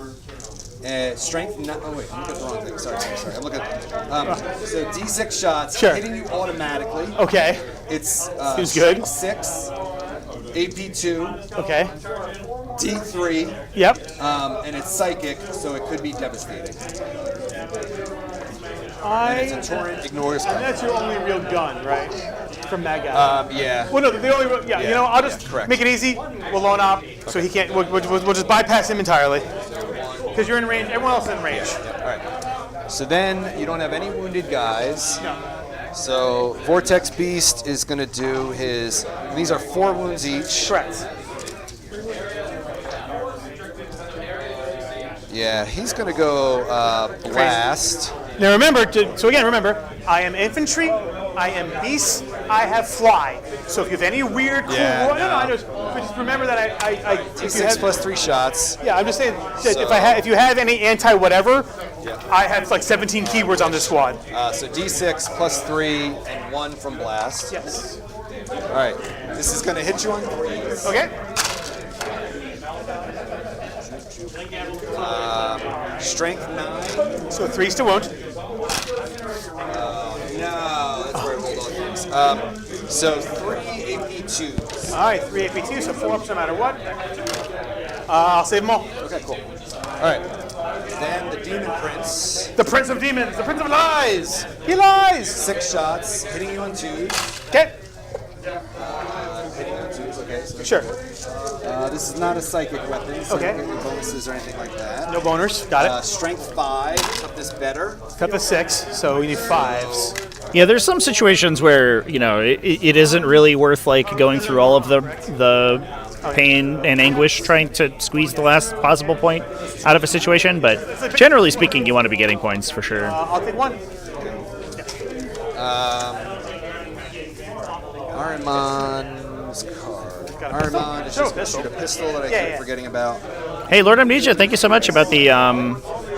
Speaker 3: Strength. Oh wait, I'm looking at the wrong thing. Sorry. I'm looking at. So D6 shots
Speaker 4: Sure.
Speaker 3: hitting you automatically.
Speaker 4: Okay.
Speaker 3: It's
Speaker 4: Seems good.
Speaker 3: 6, AP2,
Speaker 4: Okay.
Speaker 3: D3,
Speaker 4: Yep.
Speaker 3: and it's psychic, so it could be devastating.
Speaker 4: I.
Speaker 3: Torrent ignores.
Speaker 4: And that's your only real gun, right? From that guy.
Speaker 3: Yeah.
Speaker 4: Well, no, the only. Yeah. You know, I'll just
Speaker 3: correct.
Speaker 4: make it easy. We'll loan up, so he can't. We'll just bypass him entirely. Because you're in range. Everyone else is in range.
Speaker 3: All right. So then you don't have any wounded guys.
Speaker 4: No.
Speaker 3: So Vortex Beast is going to do his. These are 4 wounds each.
Speaker 4: Correct.
Speaker 3: Yeah, he's going to go blast.
Speaker 4: Now remember, remember, I am infantry, I am beast, I have fly. So if you have any weird, cool, I just remember that I if you
Speaker 3: D6
Speaker 4: have,
Speaker 3: plus 3 shots.
Speaker 4: yeah, I'm just saying that if you have any anti whatever, I have like 17 keywords on this squad.
Speaker 3: So D6 plus 3 and 1 from blast.
Speaker 4: Yes.
Speaker 3: All right, this is going to hit you on 3s.
Speaker 4: Okay.
Speaker 3: Strength 9.
Speaker 4: So 3s to wound.
Speaker 3: No, that's where I rolled all things. So 3 AP2s.
Speaker 4: All right, 3 AP2, so 4 ups no matter what. I'll save them all.
Speaker 3: Okay, cool. All right. Then the Demon Prince.
Speaker 4: The Prince of Demons, the Prince of Lies. He lies.
Speaker 3: 6 shots, hitting you on 2s.
Speaker 4: Okay.
Speaker 3: Hitting on 2s, okay. So
Speaker 4: Sure.
Speaker 3: this is not a psychic weapon, so
Speaker 4: Okay.
Speaker 3: you don't get any bonuses or anything like that.
Speaker 4: No boners. Got it.
Speaker 3: Strength 5, cut this better.
Speaker 4: Cut the 6, so we need 5s.
Speaker 1: Yeah, there's some situations where it isn't really worth like going through all of the pain and anguish trying to squeeze the last possible point out of a situation, but generally speaking, you want to be getting points for sure.
Speaker 4: I'll take 1.
Speaker 3: Ahriman's card.
Speaker 4: Got a
Speaker 3: Ahriman is
Speaker 4: pistol?
Speaker 3: just going to shoot a pistol that I keep forgetting about.
Speaker 1: Hey, Lord Amnesia, thank you so much about the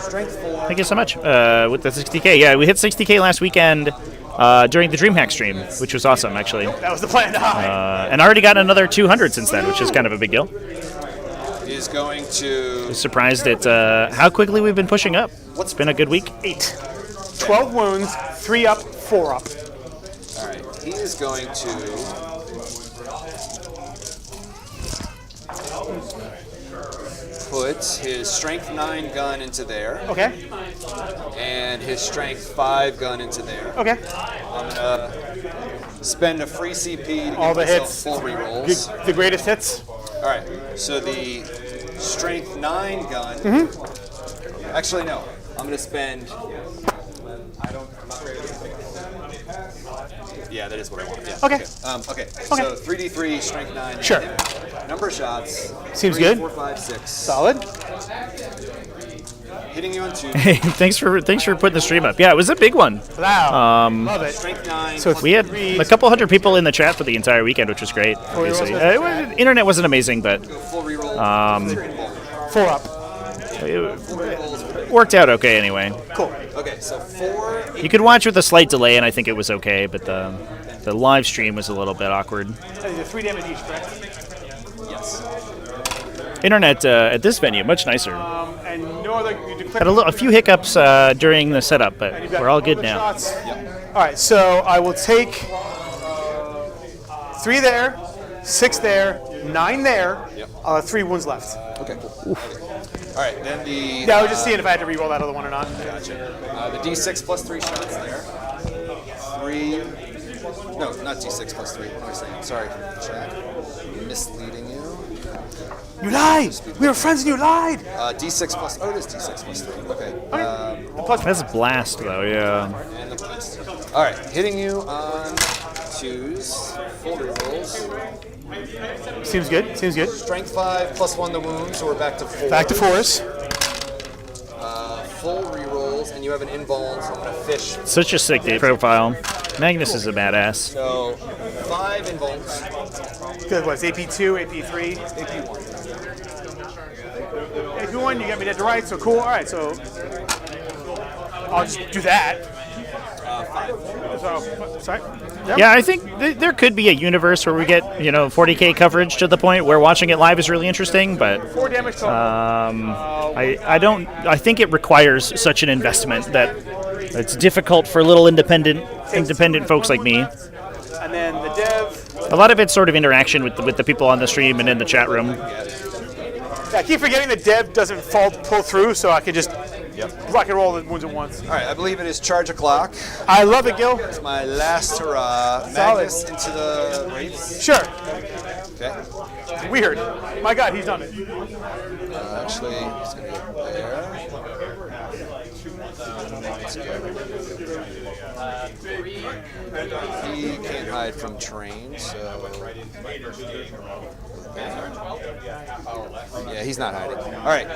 Speaker 3: Strength 4.
Speaker 1: thank you so much with the 60k. Yeah, we hit 60k last weekend during the DreamHack stream, which was awesome actually.
Speaker 4: That was the plan to hide.
Speaker 1: And I already got another 200 since then, which is kind of a big deal.
Speaker 3: Is going to.
Speaker 1: Surprised at how quickly we've been pushing up. It's been a good week.
Speaker 4: 8. 12 wounds, 3 up, 4 up.
Speaker 3: All right. He is going to. Put his Strength 9 gun into there.
Speaker 4: Okay.
Speaker 3: And his Strength 5 gun into there.
Speaker 4: Okay.
Speaker 3: I'm gonna spend a free CP to
Speaker 4: All
Speaker 3: give
Speaker 4: the
Speaker 3: myself
Speaker 4: hits.
Speaker 3: full rerolls.
Speaker 4: The greatest hits.
Speaker 3: All right. So the Strength 9 gun. Actually, no. I'm gonna spend. Yeah, that is what I want. Yeah.
Speaker 4: Okay.
Speaker 3: Okay. So 3d3 Strength 9.
Speaker 4: Sure.
Speaker 3: Number of shots.
Speaker 4: Seems
Speaker 3: 3,
Speaker 4: good.
Speaker 3: 4, 5, 6.
Speaker 4: Solid.
Speaker 3: Hitting you on 2.
Speaker 1: Hey, thanks for putting the stream up. Yeah, it was a big one.
Speaker 4: Wow. Love it.
Speaker 3: Strength 9.
Speaker 4: So
Speaker 3: plus
Speaker 1: We had
Speaker 4: Threes.
Speaker 1: a couple hundred people in the chat for the entire weekend, which was great. Obviously, internet wasn't amazing, but
Speaker 3: full reroll.
Speaker 4: 4 up.
Speaker 1: it worked out okay anyway.
Speaker 4: Cool.
Speaker 3: Okay, so 4.
Speaker 1: You could watch with a slight delay, and I think it was okay, but the live stream was a little bit awkward.
Speaker 4: These are 3 damage each, correct?
Speaker 3: Yes.
Speaker 1: Internet at this venue much nicer.
Speaker 4: And no other. You
Speaker 1: Had a few hiccups during the setup, but
Speaker 4: You've got
Speaker 1: we're all good
Speaker 4: the
Speaker 1: now.
Speaker 4: shots. All right, so I will take 3 there, 6 there, 9 there. I'll have 3 wounds left.
Speaker 3: Okay, cool. All right, then the
Speaker 4: Yeah, I was just seeing if I had to re-roll that other one or not.
Speaker 3: gotcha. The D6 plus 3 shots there. 3. No, not D6 plus 3. What am I saying? Sorry, chat. Misleading you.
Speaker 4: You lied! We were friends and you lied!
Speaker 3: D6 plus. Oh, it is D6 plus 3. Okay.
Speaker 1: That's blast, though, yeah.
Speaker 3: And the plus. All right, hitting you on 2s, full rerolls.
Speaker 4: Seems good, seems good.
Speaker 3: Strength 5 plus 1 the wound, so we're back to 4.
Speaker 4: Back to 4s.
Speaker 3: Full rerolls, and you have an invuln, so I'm gonna fish.
Speaker 1: Such a sick profile. Magnus is a badass.
Speaker 3: So 5 invulns.
Speaker 4: Good, what, it's AP2, AP3?
Speaker 3: AP1.
Speaker 4: AP1, you got me dead to right, so cool. All right, so I'll just do that. So, sorry? Yep.
Speaker 1: Yeah, I think there could be a universe where we get, 40k coverage to the point where watching it live is really interesting, but
Speaker 4: 4 damage total.
Speaker 1: I think it requires such an investment that it's difficult for little independent folks like me.
Speaker 4: And then the dev.
Speaker 1: A lot of it's sort of interaction with the people on the stream and in the chat room.
Speaker 4: Yeah, I keep forgetting the dev doesn't pull through, so I can just rock and roll the wounds at once.
Speaker 3: All right, I believe it is charge o'clock.
Speaker 4: I love it, Gil.
Speaker 3: It's my last hurrah. Magnus into the wraiths.
Speaker 4: Sure.
Speaker 3: Okay.
Speaker 4: Weird. My God, he's done it.
Speaker 3: Actually, he's gonna go there. He can't hide from terrain, so. Yeah, he's not hiding. All right,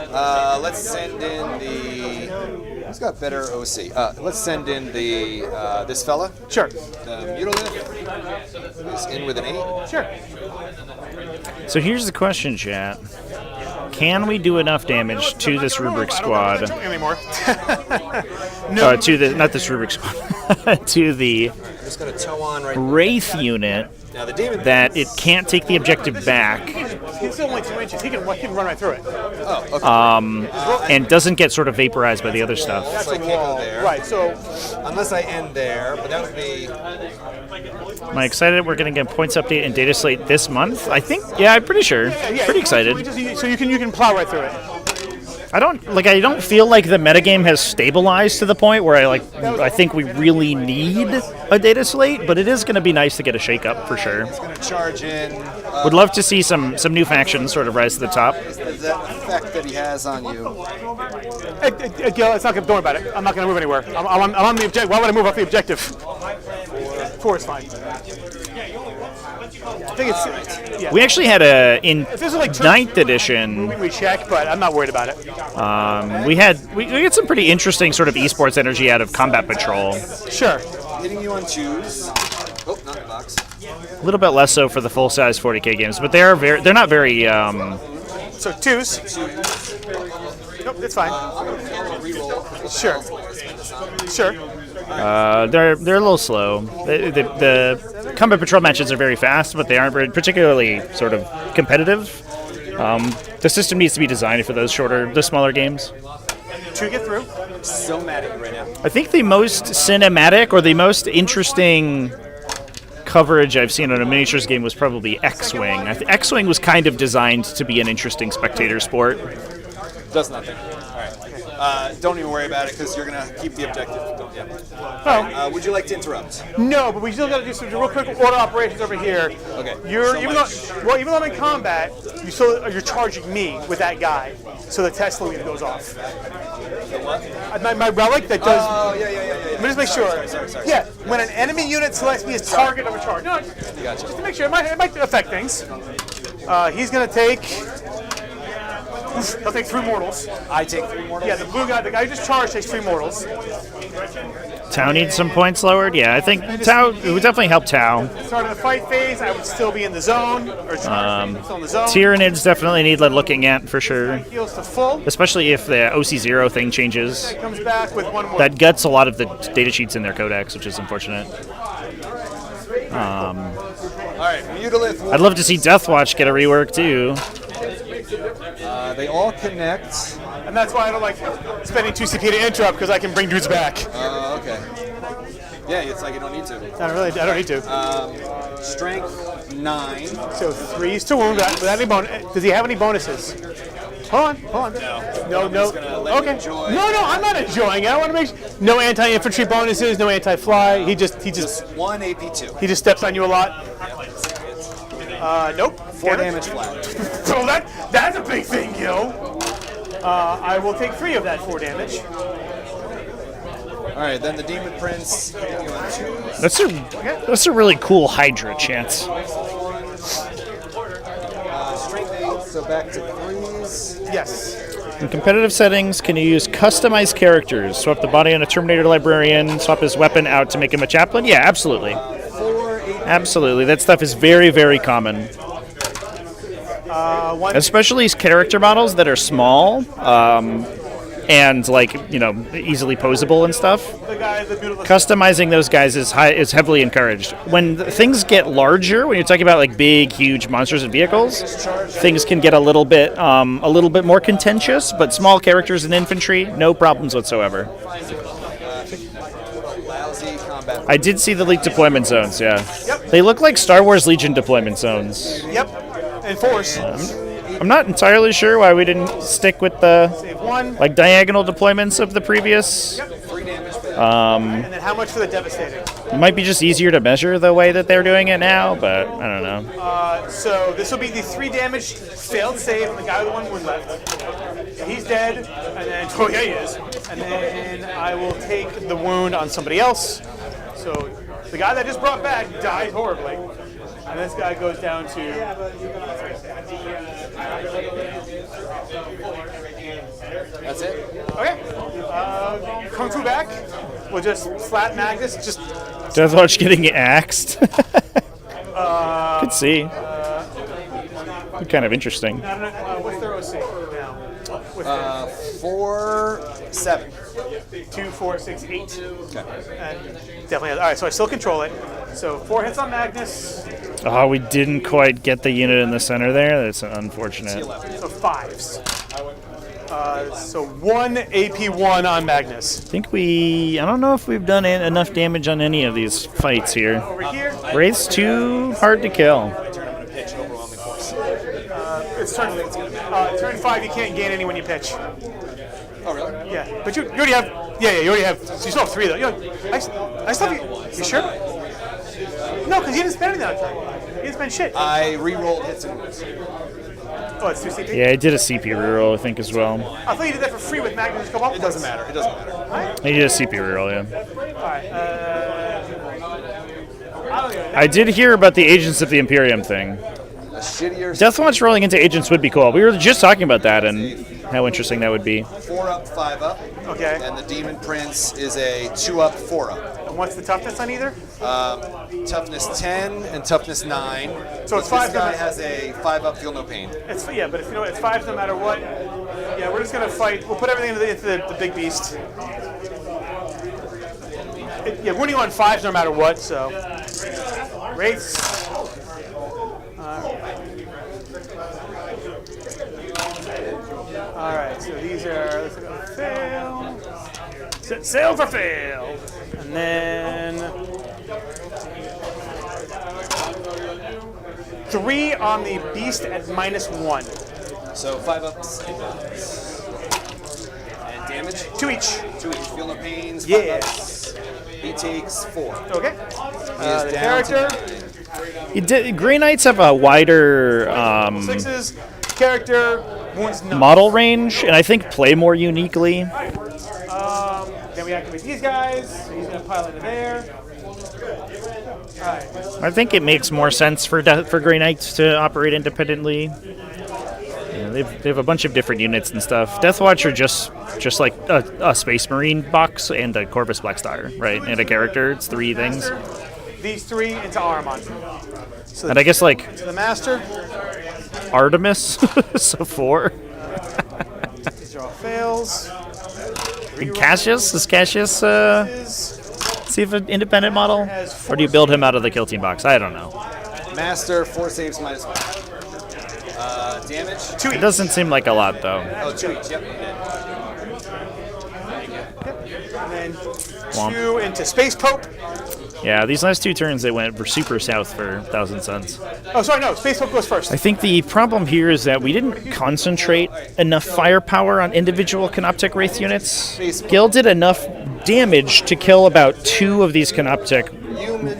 Speaker 3: let's send in the. Who's got better OC? Let's send in the this fella.
Speaker 4: Sure.
Speaker 3: The Mutilith is in with an 8.
Speaker 4: Sure.
Speaker 1: So here's the question, chat. Can we do enough damage to this Rubric squad?
Speaker 4: I don't anymore.
Speaker 1: To the not this Rubric squad, to the
Speaker 3: I'm just gonna tow on right
Speaker 1: Wraith unit
Speaker 3: now. The demon
Speaker 1: that it can't take the objective back
Speaker 4: He's still only 2 inches. He can run right through it.
Speaker 3: Oh, okay.
Speaker 1: and doesn't get sort of vaporized by the other stuff.
Speaker 3: So I can't go there.
Speaker 4: Right, so
Speaker 3: Unless I end there, but that would be.
Speaker 1: Am I excited we're going to get points update and data slate this month? I think, yeah, I'm pretty sure. Pretty excited.
Speaker 4: So you can plow right through it.
Speaker 1: I don't feel like the metagame has stabilized to the point where I think we really need a data slate, but it is going to be nice to get a shake up for sure.
Speaker 3: Going to charge in.
Speaker 1: Would love to see some new factions sort of rise to the top.
Speaker 3: That effect that he has on you.
Speaker 4: Gil, it's not gonna. Don't worry about it. I'm not going to move anywhere. I'm on the objective. Why would I move off the objective? 4 is fine. I think it's. Yeah.
Speaker 1: We actually had in
Speaker 4: If this is like
Speaker 1: 9th edition.
Speaker 4: we check, but I'm not worried about it.
Speaker 1: We had some pretty interesting sort of esports energy out of Combat Patrol.
Speaker 4: Sure.
Speaker 3: Hitting you on 2s. Oh, not in the box.
Speaker 1: A little bit less so for the full size 40k games, but they're not very.
Speaker 4: So 2s. Nope, it's fine. Sure. Sure.
Speaker 1: They're a little slow. The Combat Patrol matches are very fast, but they aren't very particularly sort of competitive. The system needs to be designed for the smaller games.
Speaker 4: 2 get through.
Speaker 3: I'm so mad at you right now.
Speaker 1: I think the most cinematic or the most interesting coverage I've seen on a miniatures game was probably X-Wing. X-Wing was kind of designed to be an interesting spectator sport.
Speaker 3: Does nothing. All right. Don't even worry about it because you're going to keep the objective.
Speaker 4: Oh.
Speaker 3: Would you like to interrupt?
Speaker 4: No, but we still got to do some real quick order operations over here.
Speaker 3: Okay.
Speaker 4: Even though I'm in combat, you're charging me with that guy, so the Tesla lead goes off.
Speaker 3: The what?
Speaker 4: My relic that does.
Speaker 3: Oh, yeah.
Speaker 4: Let me just make sure.
Speaker 3: Sorry.
Speaker 4: Yeah, when an enemy unit selects me as target of a charge. No,
Speaker 3: Gotcha.
Speaker 4: just to make sure, it might affect things. He's gonna take. He'll take 3 mortals.
Speaker 3: I take 3 mortals?
Speaker 4: Yeah, the blue guy, the guy who just charged, takes 3 mortals.
Speaker 1: Tau needs some points lowered. Yeah, I think Tau it would definitely help Tau.
Speaker 4: Start of the fight phase, I would still be in the zone, or still in the zone.
Speaker 1: Tyranids definitely need looking at for sure,
Speaker 4: Heals to full.
Speaker 1: especially if the OC0 thing changes.
Speaker 4: Comes back with 1 more.
Speaker 1: That guts a lot of the data sheets in their codex, which is unfortunate.
Speaker 3: All right, Mutilith.
Speaker 1: I'd love to see Deathwatch get a rework too.
Speaker 2: They all connect.
Speaker 4: And that's why I don't like spending 2 CP to interrupt, because I can bring dudes back.
Speaker 2: Okay. Yeah, it's like you don't need to.
Speaker 4: I don't need to.
Speaker 2: Strength 9.
Speaker 4: So 3s to wound without any bonus. Does he have any bonuses? Hold on. No. Okay. No, I'm not enjoying it. I want to make sure. No anti-infantry bonuses, no anti-fly. He just
Speaker 2: 1 AP2.
Speaker 4: he just steps on you a lot. Nope.
Speaker 2: 4 damage flat.
Speaker 4: So that's a big thing, yo. I will take 3 of that 4 damage.
Speaker 2: All right, then the Demon Prince hitting you on 2s.
Speaker 1: That's a really cool Hydra chance.
Speaker 2: Strength 8, so back to 3s.
Speaker 4: Yes.
Speaker 1: In competitive settings, can you use customized characters? Swap the body on a Terminator Librarian, swap his weapon out to make him a chaplain? Yeah, absolutely.
Speaker 2: 4 AP.
Speaker 1: Absolutely. That stuff is very, very common. Especially character models that are small and, like, you know, easily posable and stuff. Customizing those guys is heavily encouraged. When things get larger, when you're talking about like big, huge monsters and vehicles, things can get a little bit more contentious. But small characters and infantry, no problems whatsoever.
Speaker 2: Lousy combat.
Speaker 1: I did see the leaked deployment zones. Yeah, they look like Star Wars Legion deployment zones.
Speaker 4: Yep. And Force.
Speaker 1: I'm not entirely sure why we didn't stick with the
Speaker 4: Save 1.
Speaker 1: like diagonal deployments of the previous.
Speaker 4: And then how much for the devastating?
Speaker 1: It might be just easier to measure the way that they're doing it now, but I don't know.
Speaker 4: So this will be the 3 damage failed save on the guy with 1 wound left. So he's dead, and then yeah, he is. And then I will take the wound on somebody else. So the guy that just brought back died horribly, and this guy goes down to.
Speaker 2: That's it?
Speaker 4: Okay. Kung Fu back. We'll just flat Magnus. Just.
Speaker 1: Deathwatch getting axed. Could see. Kind of interesting.
Speaker 4: What's their OC now?
Speaker 2: 4, 7.
Speaker 4: 2, 4, 6, 8.
Speaker 2: Okay.
Speaker 4: And definitely. All right. So I still control it. So 4 hits on Magnus.
Speaker 1: Oh, we didn't quite get the unit in the center there. That's unfortunate.
Speaker 4: So 5s. So 1 AP1 on Magnus.
Speaker 1: I don't know if we've done enough damage on any of these fights here.
Speaker 4: Over here.
Speaker 1: Wraith's too hard to kill.
Speaker 4: It's turn 5. You can't gain any when you pitch.
Speaker 2: Oh, really?
Speaker 4: Yeah, but you already have. Yeah, you already have. So you still have 3 though. I still have. You sure? No, because you didn't spend anything on turn. You didn't spend shit.
Speaker 2: I re-rolled hits and wounds.
Speaker 4: Oh, it's 2 CP?
Speaker 1: Yeah, I did a CP reroll, I think, as well.
Speaker 4: I thought you did that for free with Magnus. Come up.
Speaker 2: It doesn't matter.
Speaker 1: I did a CP reroll, yeah.
Speaker 4: Alright.
Speaker 1: I did hear about the Agents of the Imperium thing.
Speaker 2: A shittier.
Speaker 1: Deathwatch rolling into Agents would be cool. We were just talking about that and how interesting that would be.
Speaker 2: 4 up, 5 up.
Speaker 4: Okay.
Speaker 2: And the Demon Prince is a 2 up, 4 up.
Speaker 4: And what's the toughness on either?
Speaker 2: Toughness 10 and toughness 9.
Speaker 4: So it's 5.
Speaker 2: This guy has a 5 up, feel no pain.
Speaker 4: But if you know it's 5 no matter what. Yeah, we're just gonna fight. We'll put everything into the big beast. We're only on 5s no matter what. So Wraiths. All right. So these are. Let's go fail. Set sail for fail, and then 3 on the beast at -1.
Speaker 2: So 5 ups. And damage?
Speaker 4: 2 each.
Speaker 2: 2 each. Feel no pains. 5
Speaker 4: Yeah.
Speaker 2: ups. He takes 4.
Speaker 4: Okay.
Speaker 2: He is
Speaker 4: The
Speaker 2: down to
Speaker 4: character.
Speaker 2: 9.
Speaker 1: Grey Knights have a wider
Speaker 4: 6s. Character. Wounds 9.
Speaker 1: model range, and I think play more uniquely.
Speaker 4: Then we activate these guys. So he's gonna pile into there. All right.
Speaker 1: I think it makes more sense for Grey Knights to operate independently. Yeah, they have a bunch of different units and stuff. Deathwatch are just like a Space Marine box and a Corvus Blackstar, right? And a character. It's 3 things.
Speaker 4: These 3 into Armon. So
Speaker 1: And I guess like
Speaker 4: to the master.
Speaker 1: Artemis, so 4.
Speaker 4: These are all fails.
Speaker 1: And Cassius? Is Cassius see if an independent model? Or do you build him out of the Kill Team box? I don't know.
Speaker 2: Master, 4 saves -1.
Speaker 3: Damage.
Speaker 1: It doesn't seem like a lot, though.
Speaker 3: Oh, 2 each. Yep, you did.
Speaker 4: And then 2 into Space Pope.
Speaker 1: Yeah, these last 2 turns they went super south for Thousand Suns.
Speaker 4: Oh, sorry, no. Space Pope goes first.
Speaker 1: I think the problem here is that we didn't concentrate enough firepower on individual Canoptek Wraith units. Gil did enough damage to kill about 2 of these Canoptek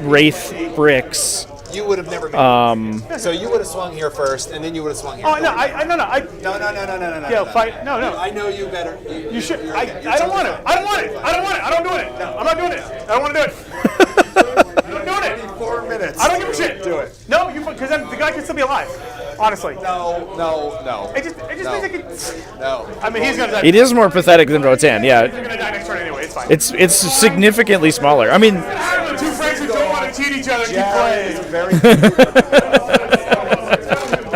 Speaker 1: Wraith bricks.
Speaker 3: You would have never been. So you would have swung here first, and then you would have swung here.
Speaker 4: Oh, no, no.
Speaker 3: No.
Speaker 4: Yo, fight. No.
Speaker 3: I know you better.
Speaker 4: You should. I don't want it. I don't want it. I'm not doing it. No, I'm not doing it. I don't want to do it. I'm not doing it.
Speaker 3: 4 minutes.
Speaker 4: I don't give a shit.
Speaker 3: Do it.
Speaker 4: No, because then the guy can still be alive. Honestly.
Speaker 3: No.
Speaker 4: It just means I can.
Speaker 3: No.
Speaker 4: I mean, he's gonna die.
Speaker 1: It is more pathetic than Rotan,
Speaker 4: He's
Speaker 1: yeah.
Speaker 4: gonna die next turn anyway. It's fine.
Speaker 1: It's significantly smaller. I mean,
Speaker 4: Two friends who don't want to cheat each other keep playing.
Speaker 3: Very.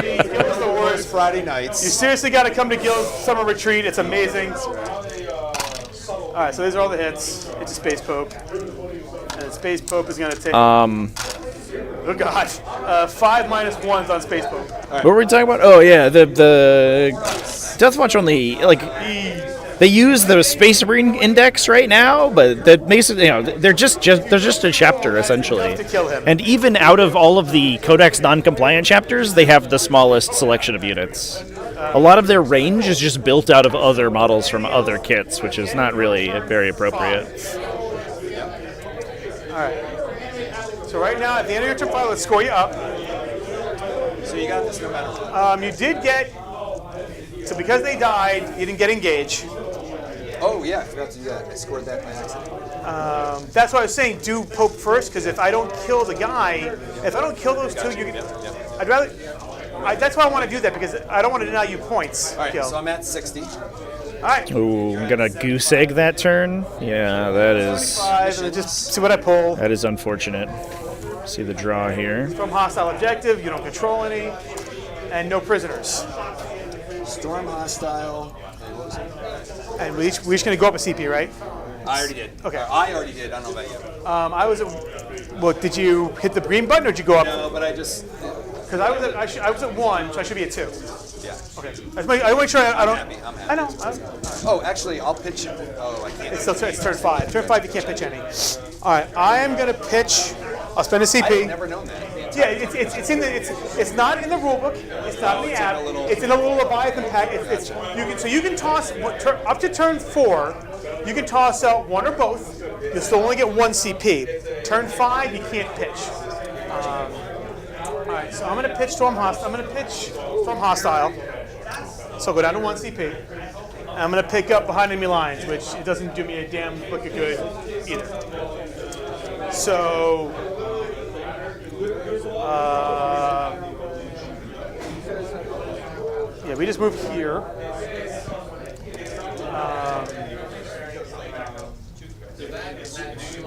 Speaker 4: It was the worst.
Speaker 3: Friday nights.
Speaker 4: You seriously got to come to Gil's summer retreat. It's amazing. All right, so these are all the hits. It's a Space Pope, and Space Pope is going to take. Oh God, 5 -1s on Space Pope.
Speaker 1: what were we talking about? Oh yeah, the Deathwatch only they use the Space Marine Index right now, but that makes it, they're just a chapter essentially.
Speaker 4: To kill him.
Speaker 1: And even out of all of the Codex non-compliant chapters, they have the smallest selection of units. A lot of their range is just built out of other models from other kits, which is not really very appropriate.
Speaker 4: All right. So right now, at the end of your turn 5, let's score you up.
Speaker 3: So you got this no matter what.
Speaker 4: You did get. So because they died, you didn't get engage.
Speaker 3: Oh yeah, I forgot to do that. I scored that by accident.
Speaker 4: That's why I was saying do Pope first, because if I don't kill the guy, if I don't kill those 2, you can. I'd rather. That's why I want to do that, because I don't want to deny you points.
Speaker 3: All right,
Speaker 4: Gil.
Speaker 3: so I'm at 60.
Speaker 4: All right.
Speaker 1: Ooh, I'm gonna goose egg that turn. Yeah, that is
Speaker 4: 5, and then just see what I pull.
Speaker 1: that is unfortunate. See the draw here.
Speaker 4: From hostile objective, you don't control any, and no prisoners.
Speaker 3: Storm hostile. And what was it?
Speaker 4: And we're each going to go up a CP, right?
Speaker 3: I already did.
Speaker 4: Okay.
Speaker 3: I already did. I don't know about you.
Speaker 4: I was at. Well, did you hit the green button or did you go up?
Speaker 3: No, but I just.
Speaker 4: Because I was at 1, so I should be at 2.
Speaker 3: Yeah.
Speaker 4: Okay. I make sure I don't.
Speaker 3: I'm happy.
Speaker 4: I know.
Speaker 3: Oh, actually, I'll pitch. Oh, I can't.
Speaker 4: It's still it's turn 5. Turn 5, you can't pitch any. All right. I am going to pitch. I'll spend a CP.
Speaker 3: I've never known that.
Speaker 4: Yeah, it's in the it's not in the rule book. It's not in the app. It's in a little Leviathan pack. You can toss up to turn 4. You can toss out 1 or both. You'll still only get 1 CP. Turn 5, you can't pitch. All right, so I'm going to pitch Storm Hostile. I'm going to pitch Storm Hostile. So I'll go down to 1 CP. And I'm going to pick up behind enemy lines, which it doesn't do me a damn lick of good either. So. Yeah, we just moved here.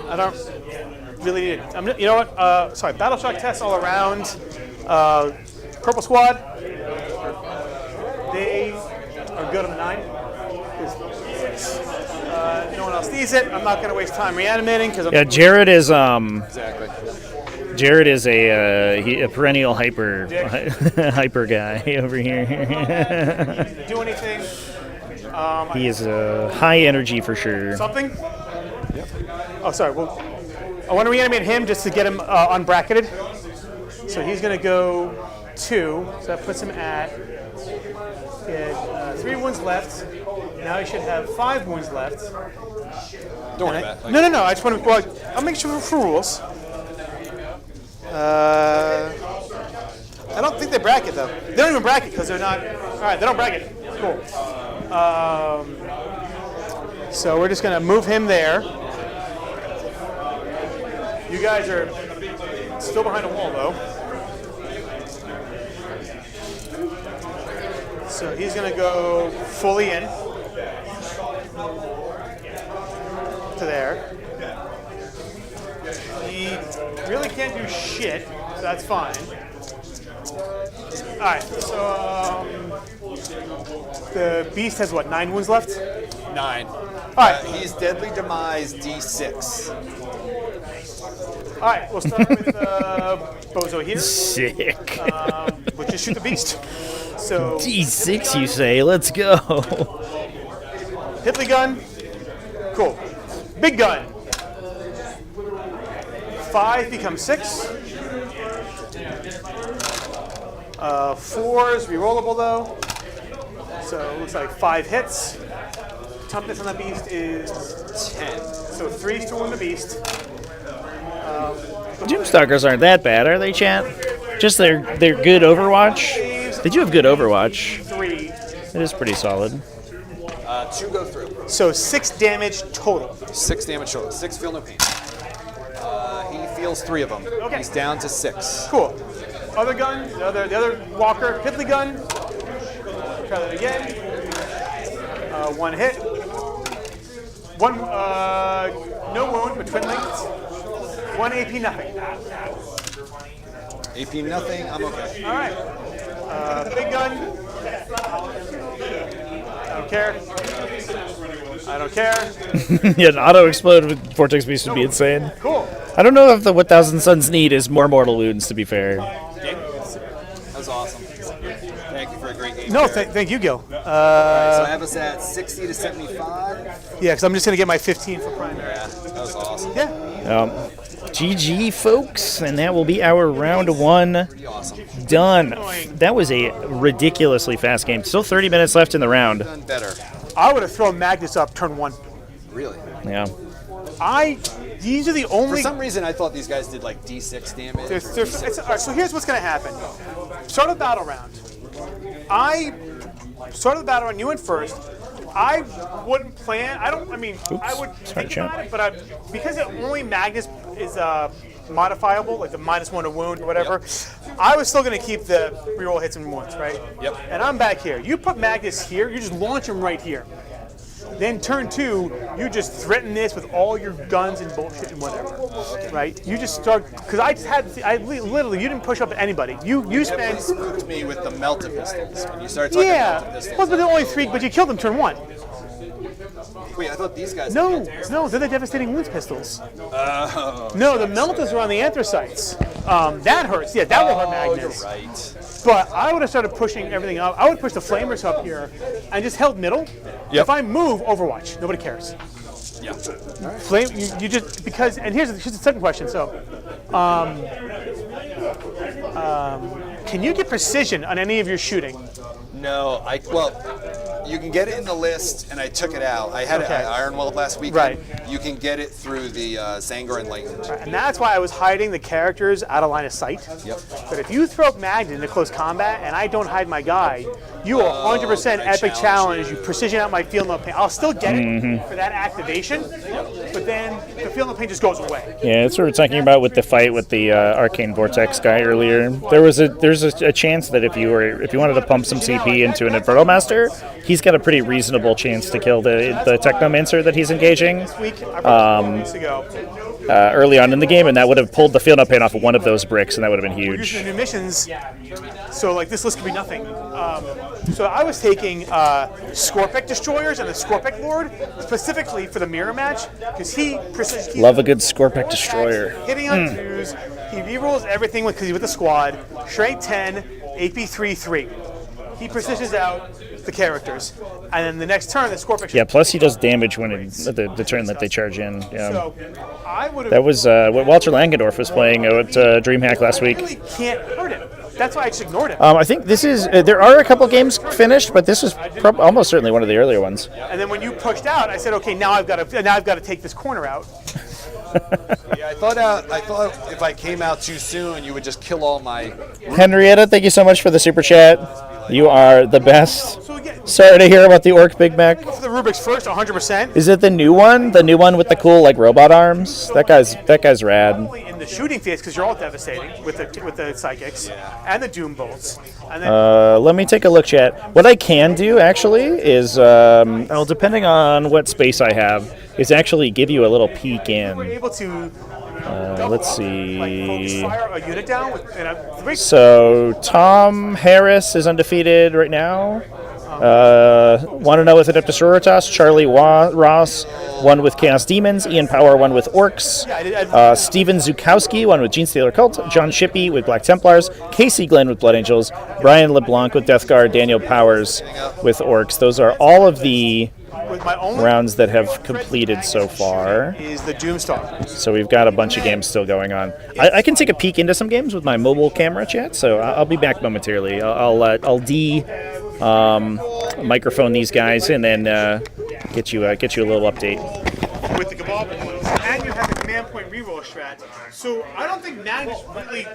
Speaker 4: I don't really need it. You know what? Sorry, battle shock tests all around. Purple squad. They are good on the 9. No one else needs it. I'm not going to waste time reanimating because
Speaker 1: Yeah, Jared is
Speaker 3: Exactly.
Speaker 1: Jared is a perennial hyper guy over here.
Speaker 4: to do anything.
Speaker 1: He is high energy for sure.
Speaker 4: Something? Yep. Oh, sorry. Well, I want to reanimate him just to get him unbracketed. So he's going to go 2. So that puts him at 3 wounds left. Now he should have 5 wounds left.
Speaker 3: Don't worry about it.
Speaker 4: No. I just want to. Well, I'll make sure for rules. I don't think they bracket though. They don't even bracket because they're not. All right, they don't bracket. Cool. So we're just gonna move him there. You guys are still behind a wall though. So he's gonna go fully in to there. He really can't do shit, so that's fine. Alright, so the beast has what, 9 wounds left?
Speaker 3: 9.
Speaker 4: Alright,
Speaker 3: He's deadly demise D6.
Speaker 4: alright, we'll start with Bozo here.
Speaker 1: Sick.
Speaker 4: We'll just shoot the beast. So
Speaker 1: D6, you say? Let's go.
Speaker 4: Hitley gun. Cool. Big gun. 5 becomes 6. 4 is rerollable though. So it looks like 5 hits. Toughness on the beast is 10. So 3 to wound the beast.
Speaker 1: Doomstalkers aren't that bad, are they, chat? Just they're good Overwatch. They do have good Overwatch.
Speaker 4: 3.
Speaker 1: It is pretty solid.
Speaker 3: 2 go through.
Speaker 4: So 6 damage total.
Speaker 3: 6 damage total. 6 feel no pain. He feels 3 of them.
Speaker 4: Okay.
Speaker 3: He's down to 6.
Speaker 4: Cool. Other gun, the other walker, Hitley gun. Try that again. 1 hit. 1 no wound, but twin linked. 1 AP nothing.
Speaker 3: AP nothing. I'm okay.
Speaker 4: All right. Big gun. I don't care. I don't care.
Speaker 1: Yeah, an auto explode with Vortex Beast would be insane.
Speaker 4: Cool.
Speaker 1: I don't know if the what Thousand Suns need is more mortal wounds, to be fair.
Speaker 3: That was awesome. Thank you for a great game.
Speaker 4: No,
Speaker 3: Jared.
Speaker 4: thank you, Gil.
Speaker 3: So I have us at 60 to 75.
Speaker 4: Yeah, because I'm just going to get my 15 for primary.
Speaker 3: Yeah, that was awesome.
Speaker 4: Yeah.
Speaker 1: GG, folks, and that will be our round 1
Speaker 3: Pretty awesome.
Speaker 1: done. That was a ridiculously fast game. Still 30 minutes left in the round.
Speaker 3: Done better.
Speaker 4: I would have thrown Magnus up turn 1.
Speaker 3: Really?
Speaker 1: Yeah.
Speaker 4: These are the only.
Speaker 3: For some reason, I thought these guys did like D6 damage.
Speaker 4: All right, so here's what's going to happen. Start of the battle round. Start of the battle round, you went first. I wouldn't plan. I would think about it, but because only Magnus is modifiable, like the -1 to wound or whatever, I was still going to keep the reroll hits and wounds, right?
Speaker 3: Yep.
Speaker 4: And I'm back here. You put Magnus here, you just launch him right here. Then turn 2, you just threaten this with all your guns and bullshit and whatever, right? You just start, because literally, you didn't push up at anybody. You spent.
Speaker 3: Spooked me with the melted pistols. When you started talking
Speaker 4: Yeah,
Speaker 3: about pistols.
Speaker 4: well, but they're only 3, but you killed them turn 1.
Speaker 3: Wait, I thought these guys.
Speaker 4: No, they're the devastating wounds pistols. No, the meltas are on the anthracites. That hurts. Yeah, that will hurt Magnus.
Speaker 3: You're right.
Speaker 4: But I would have started pushing everything up. I would push the flamers up here and just held middle. If I move, Overwatch. Nobody cares.
Speaker 3: Yeah.
Speaker 4: Flame, you just because. And here's the second question. So, can you get precision on any of your shooting?
Speaker 3: No, you can get it in the list, and I took it out. I had it at Ironweld last weekend.
Speaker 4: Right.
Speaker 3: You can get it through the Zangar Enlightened.
Speaker 4: And that's why I was hiding the characters out of line of sight.
Speaker 3: Yep.
Speaker 4: But if you throw up Magnet into close combat and I don't hide my guy, you will 100% epic challenge. You precision out my field no pain. I'll still get it for that activation, but then the field no pain just goes away.
Speaker 1: Yeah, that's what we were talking about with the fight with the Arcane Vortex guy earlier. There's a chance that if you wanted to pump some CP into an Inferno Master, he's got a pretty reasonable chance to kill the Technomancer that he's engaging
Speaker 4: This week, I brought 2 weeks ago.
Speaker 1: early on in the game, and that would have pulled the field no pain off of one of those bricks, and that would have been
Speaker 4: We're
Speaker 1: huge.
Speaker 4: using the new missions, so like this list could be nothing. So I was taking Scorpic Destroyers and the Scorpic Lord specifically for the mirror match because he precision.
Speaker 1: Love a good Scorpic Destroyer.
Speaker 4: Hitting on 2s, he rerolls everything because he's with the squad. Strength 10, AP 3/3. He precisions out the characters, and then the next turn the Scorpic.
Speaker 1: Yeah, plus he does damage when the turn that they charge in. Yeah.
Speaker 4: So I would have.
Speaker 1: That was what Walter Langendorf was playing at DreamHack last week.
Speaker 4: Really can't hurt him. That's why I just ignored him.
Speaker 1: I think this is. There are a couple games finished, but this is almost certainly one of the earlier ones.
Speaker 4: And then when you pushed out, I said, okay, now I've got to take this corner out.
Speaker 3: Yeah, I thought if I came out too soon, you would just kill all my.
Speaker 1: Henrietta, thank you so much for the super chat. You are the best.
Speaker 4: So again,
Speaker 1: Sorry to hear about the Orc Big Mac.
Speaker 4: for the Rubik's first, 100%.
Speaker 1: Is it the new one? The new one with the cool like robot arms? That guy's rad.
Speaker 4: Only in the shooting phase because you're all devastating with the psychics and the doom bolts. And then
Speaker 1: Let me take a look, chat. What I can do actually is, depending on what space I have, is actually give you a little peek
Speaker 4: we're
Speaker 1: in.
Speaker 4: able to.
Speaker 1: Let's
Speaker 4: Like focus
Speaker 1: see.
Speaker 4: fire a unit down with and a 3.
Speaker 1: So Tom Harris is undefeated right now. Want to know with Adeptus Charlie Ross, one with Chaos Demons. Ian Power, one with Orks. Steven Zukowski, one with Genstealer Cult. John Shippey with Black Templars. Casey Glenn with Blood Angels. Brian LeBlanc with Death Guard. Daniel Powers with Orks. Those are all of the
Speaker 4: With my only
Speaker 1: rounds that have completed so far.
Speaker 4: is the Doomstar.
Speaker 1: So we've got a bunch of games still going on. I can take a peek into some games with my mobile camera chat, so I'll be back momentarily. I'll microphone these guys and then get you a little update.
Speaker 4: With the Cabal points, and you have the command point reroll strat. So I don't think Nag is really.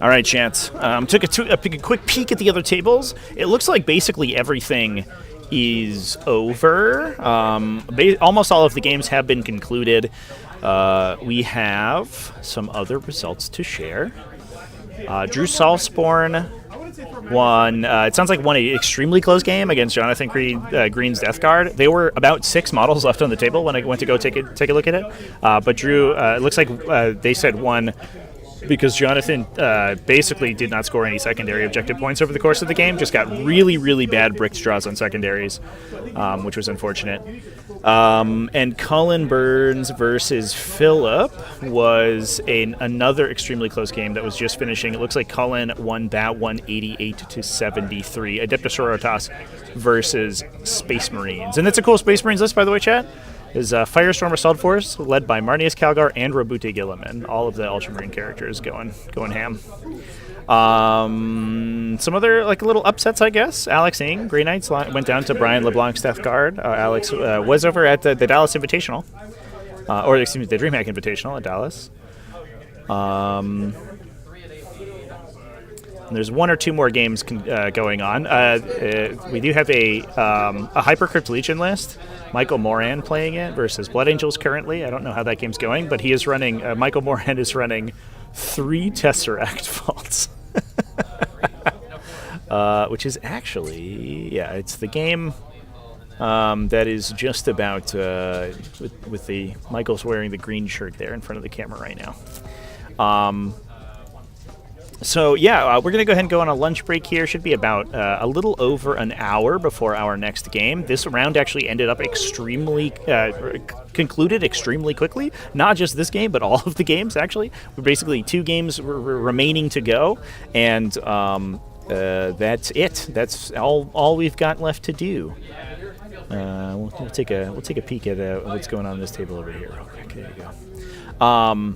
Speaker 1: All right, Chance. Took a quick peek at the other tables. It looks like basically everything is over. Almost all of the games have been concluded. We have some other results to share. Drew Salsborn won. It sounds like won an extremely close game against Jonathan Green's Death Guard. They were about 6 models left on the table when I went to go take a look at it. But Drew, it looks like they said won because Jonathan basically did not score any secondary objective points over the course of the game. Just got really, really bad brick draws on secondaries, which was unfortunate. And Cullen Burns versus Phillip was another extremely close game that was just finishing. It looks like Cullen won that one 88-73. Adeptus versus Space Marines. And that's a cool Space Marines list, by the way, chat. Is Firestorm Assault Force, led by Marnius Calgar and Rabute Gilliman. All of the Ultramarine characters going ham. Some other little upsets, I guess. Alex Ng, Grey Knights, went down to Brian LeBlanc's Death Guard. Alex was over at the Dallas Invitational. Or, excuse me, the DreamHack Invitational at Dallas. There's 1 or 2 more games going on. We do have a Hypercrypt Legion list. Michael Moran playing it versus Blood Angels currently. I don't know how that game's going, but he is running. Michael Moran is running 3 Tesseract Vaults, which is actually, it's the game that is just about with the Michael's wearing the green shirt there in front of the camera right now. So we're going to go ahead and go on a lunch break here. Should be about a little over an hour before our next game. This round actually ended up concluded extremely quickly. Not just this game, but all of the games, actually. We're basically 2 games remaining to go, and that's it. That's all we've got left to do. We'll take a peek at what's going on this table over here real quick. There you go.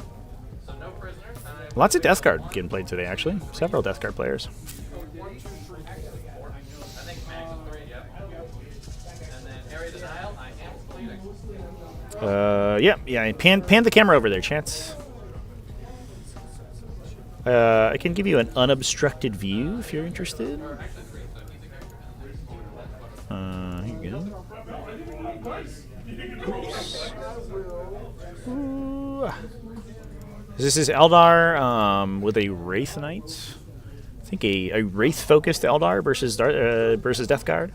Speaker 1: Lots of Death Guard getting played today, actually. Several Death Guard players. Pan the camera over there, Chance. I can give you an unobstructed view if you're interested. Here you go. Oops. Ooh. This is Eldar with a Wraith Knight. I think a Wraith-focused Eldar versus Death Guard.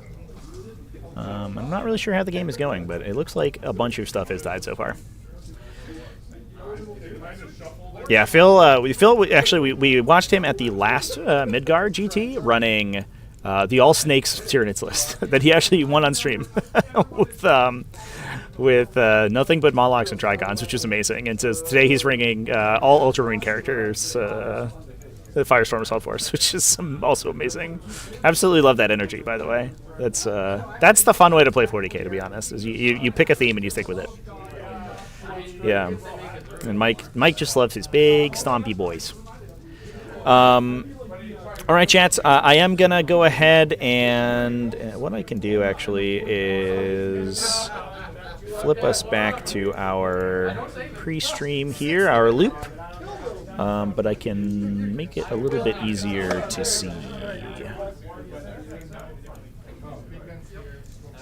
Speaker 1: I'm not really sure how the game is going, but it looks like a bunch of stuff has died so far. Yeah, Phil. We watched him at the last Midgard GT running the All Snakes Tyranids list that he actually won on stream with nothing but Molochs and Trigons, which is amazing. And so today he's ringing all Ultramarine characters, the Firestorm Assault Force, which is also amazing. Absolutely love that energy, by the way. That's the fun way to play 40k, to be honest. Is you pick a theme and you stick with it. Yeah, and Mike just loves his big stompy boys. All right, chats. I am gonna go ahead and what I can do actually is flip us back to our pre-stream here, our loop. But I can make it a little bit easier to see.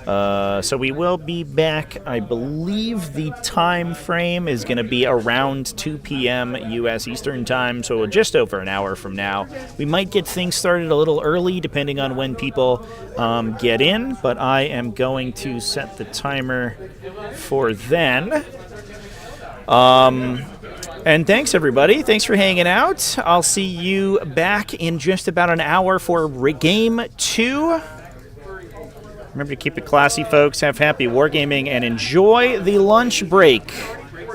Speaker 1: So we will be back. I believe the time frame is going to be around 2 p.m. U.S. Eastern Time, so just over an hour from now. We might get things started a little early, depending on when people get in, but I am going to set the timer for then. And thanks, everybody. Thanks for hanging out. I'll see you back in just about an hour for Game 2. Remember to keep it classy, folks. Have happy wargaming and enjoy the lunch break.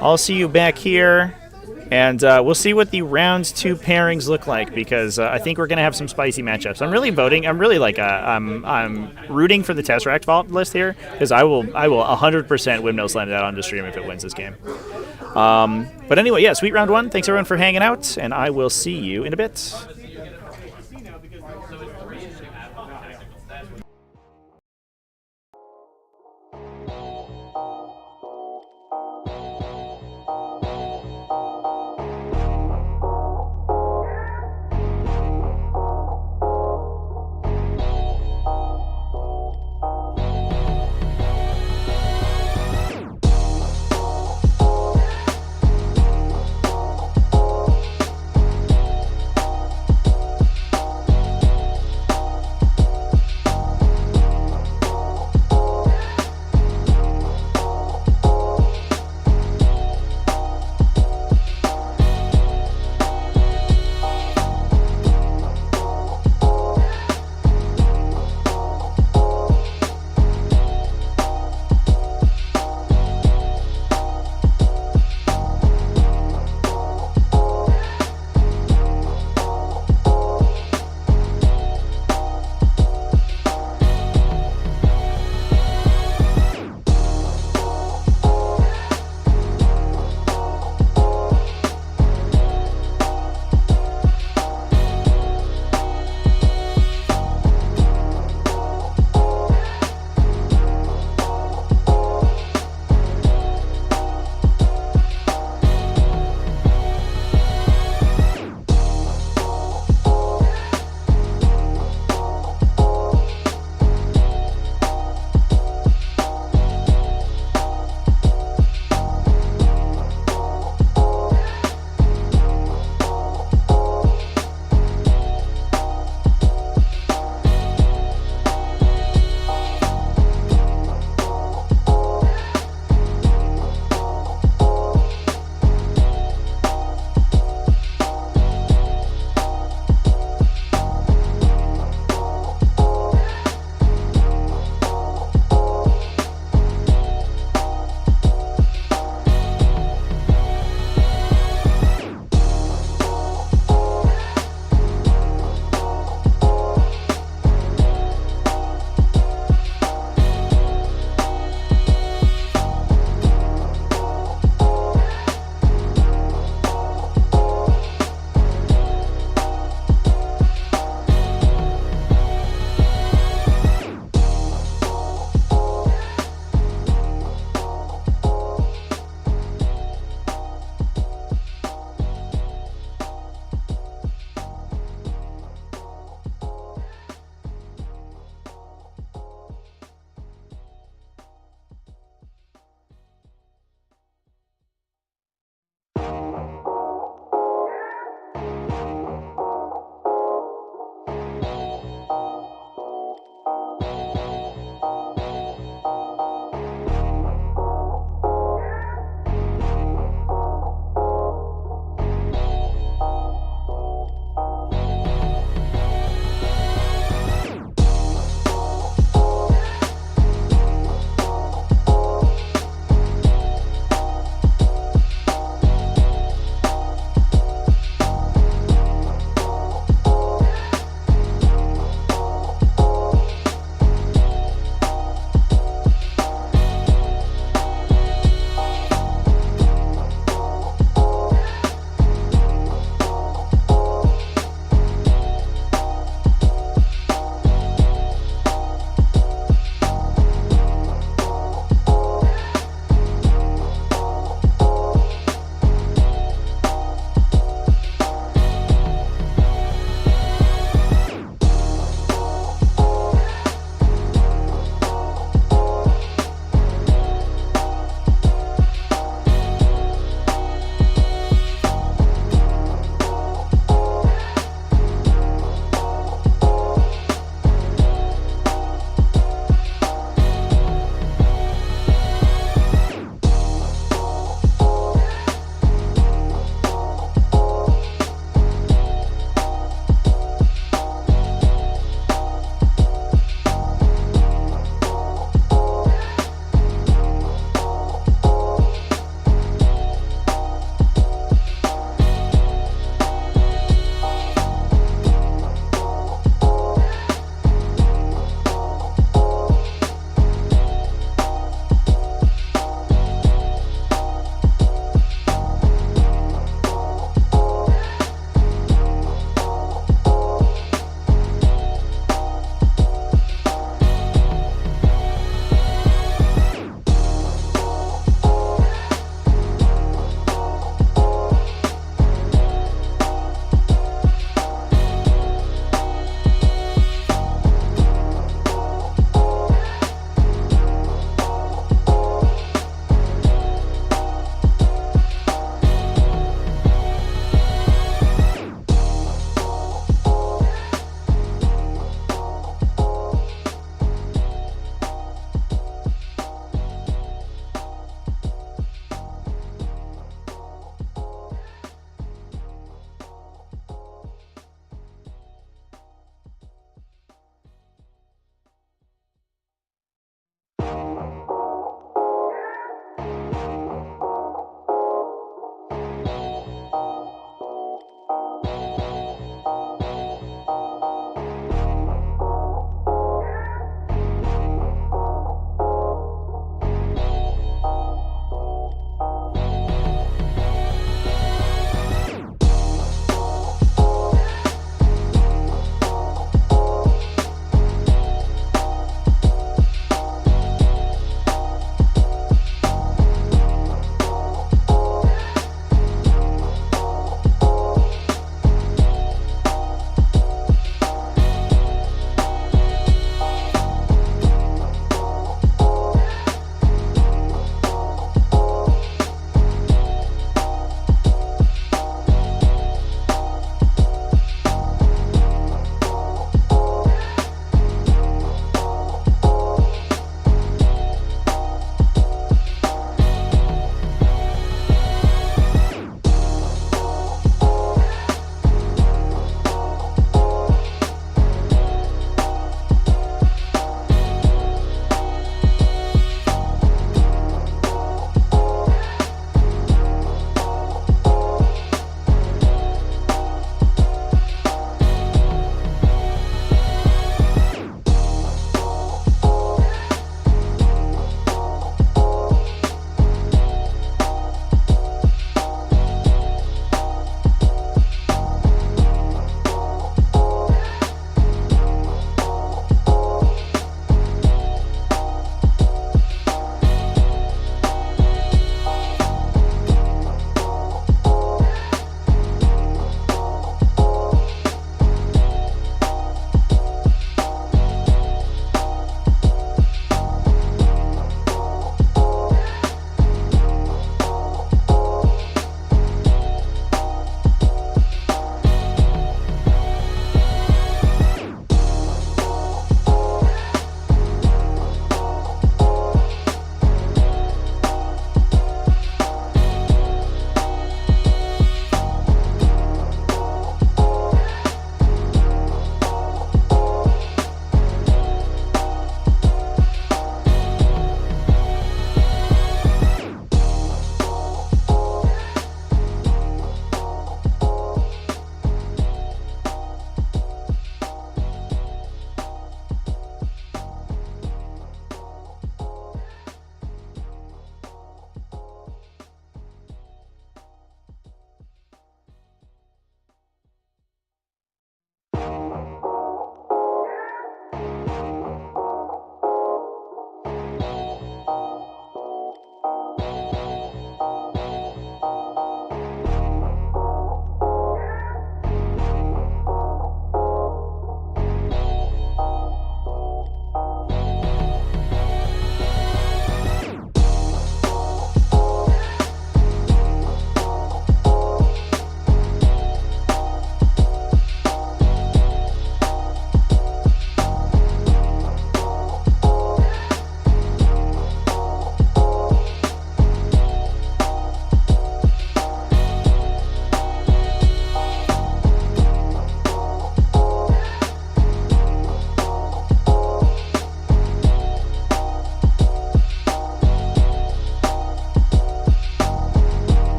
Speaker 1: I'll see you back here, and we'll see what the round 2 pairings look like, because I think we're going to have some spicy matchups. I'm really voting. I'm really I'm rooting for the Tesseract Vault list here, because I will 100% windmill slam that on the stream if it wins this game. But anyway, yeah, sweet round 1. Thanks everyone for hanging out, and I will see you in a bit.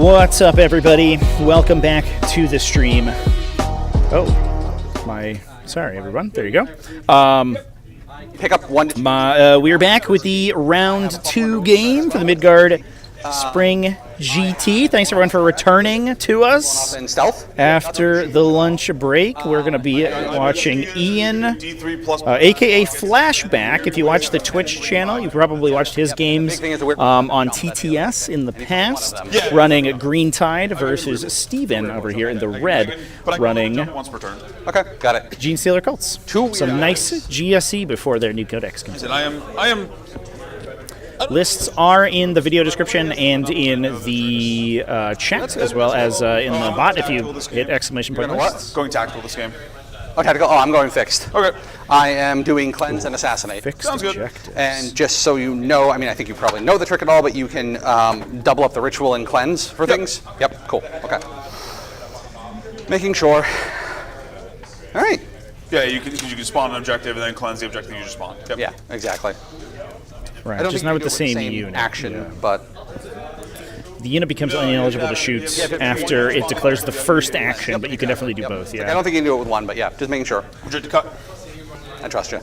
Speaker 1: What's up, everybody? Welcome back to the stream. Sorry, everyone. There you go.
Speaker 2: Pick up one.
Speaker 1: We're back with the round 2 game for the Midgard Spring GT. Thanks everyone for returning to us.
Speaker 2: In stealth.
Speaker 1: After the lunch break, we're going to be watching Ian, aka Flashback. If you watch the Twitch channel, you've probably watched his games on TTS in the past, running Green Tide versus Steven over here in the red, running
Speaker 2: Okay, got it.
Speaker 1: Genstealer Cults. Some nice GSE before their new codex comes in.
Speaker 6: I am.
Speaker 1: Lists are in the video description and in the chat, as well as in the bot if you hit exclamation point lists.
Speaker 6: Going tactical this game.
Speaker 2: Oh, tactical. Oh, I'm going fixed.
Speaker 6: Okay.
Speaker 2: I am doing cleanse and assassinate.
Speaker 1: Fixed
Speaker 6: good.
Speaker 1: objectives.
Speaker 2: And just so you know, I mean, I think you probably know the trick at all, but you can double up the ritual and cleanse for things. Yep, cool. Okay. Making sure. All right.
Speaker 6: Yeah, you can spawn an objective and then cleanse the objective you just spawned. Yep.
Speaker 2: Yeah, exactly.
Speaker 1: Right,
Speaker 2: I don't
Speaker 1: just
Speaker 2: think
Speaker 1: not
Speaker 2: you
Speaker 1: with
Speaker 2: do
Speaker 1: the
Speaker 2: it
Speaker 1: same unit.
Speaker 2: action, but
Speaker 1: The unit becomes ineligible to shoot after it declares the first action, but you can definitely do both,
Speaker 2: I
Speaker 1: yeah.
Speaker 2: don't think you can do it with one, but yeah, just making sure.
Speaker 6: Would you cut?
Speaker 2: I trust you.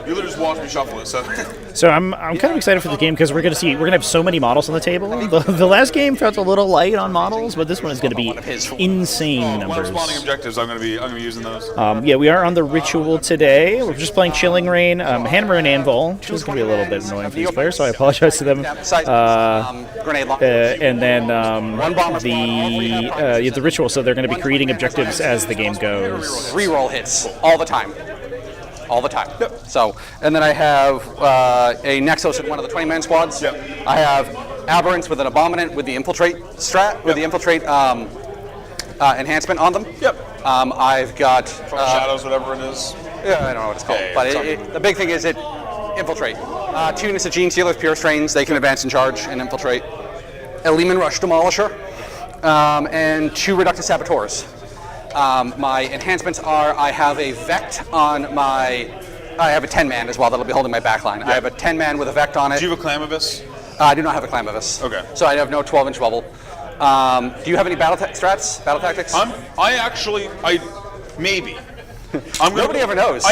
Speaker 6: You literally just watched me shuffle it, so.
Speaker 1: So I'm kind of excited for the game because we're going to have so many models on the table. The last game felt a little light on models, but this one is going to be insane
Speaker 6: When I'm
Speaker 1: numbers.
Speaker 6: spawning objectives, I'm gonna be using those.
Speaker 1: Yeah, we are on the ritual today. We're just playing Chilling Reign, Hammer and Anvil, which is going to be a little bit annoying for these players, so I apologize to them.
Speaker 2: Grenade launcher.
Speaker 1: And then the ritual, so they're going to be creating objectives as the game goes.
Speaker 2: Reroll hits all the time. All the time. Yep. So, and then I have a Nexus in one of the 20-man squads.
Speaker 6: Yep.
Speaker 2: I have Aberrants with an Abominant with the Infiltrate strat, with the Infiltrate enhancement on them.
Speaker 6: Yep.
Speaker 2: I've got...
Speaker 6: From shadows, whatever it is.
Speaker 2: Yeah, I don't know what it's called.
Speaker 6: Yeah,
Speaker 2: but the big thing is it Infiltrate. 2 units of Genestealers, Pure Strains, they can advance and charge and Infiltrate. A Lehman Rush Demolisher. And 2 Reductus Saboteurs. My enhancements are I have a Vect on my... I have a 10-man as well that'll be holding my backline. I have a 10-man with a Vect on it.
Speaker 6: Do you have a Clamavis?
Speaker 2: I do not have a Clamavis.
Speaker 6: Okay.
Speaker 2: So I have no 12-inch bubble. Do you have any battle strats? Battle tactics?
Speaker 6: Maybe.
Speaker 2: Nobody ever knows.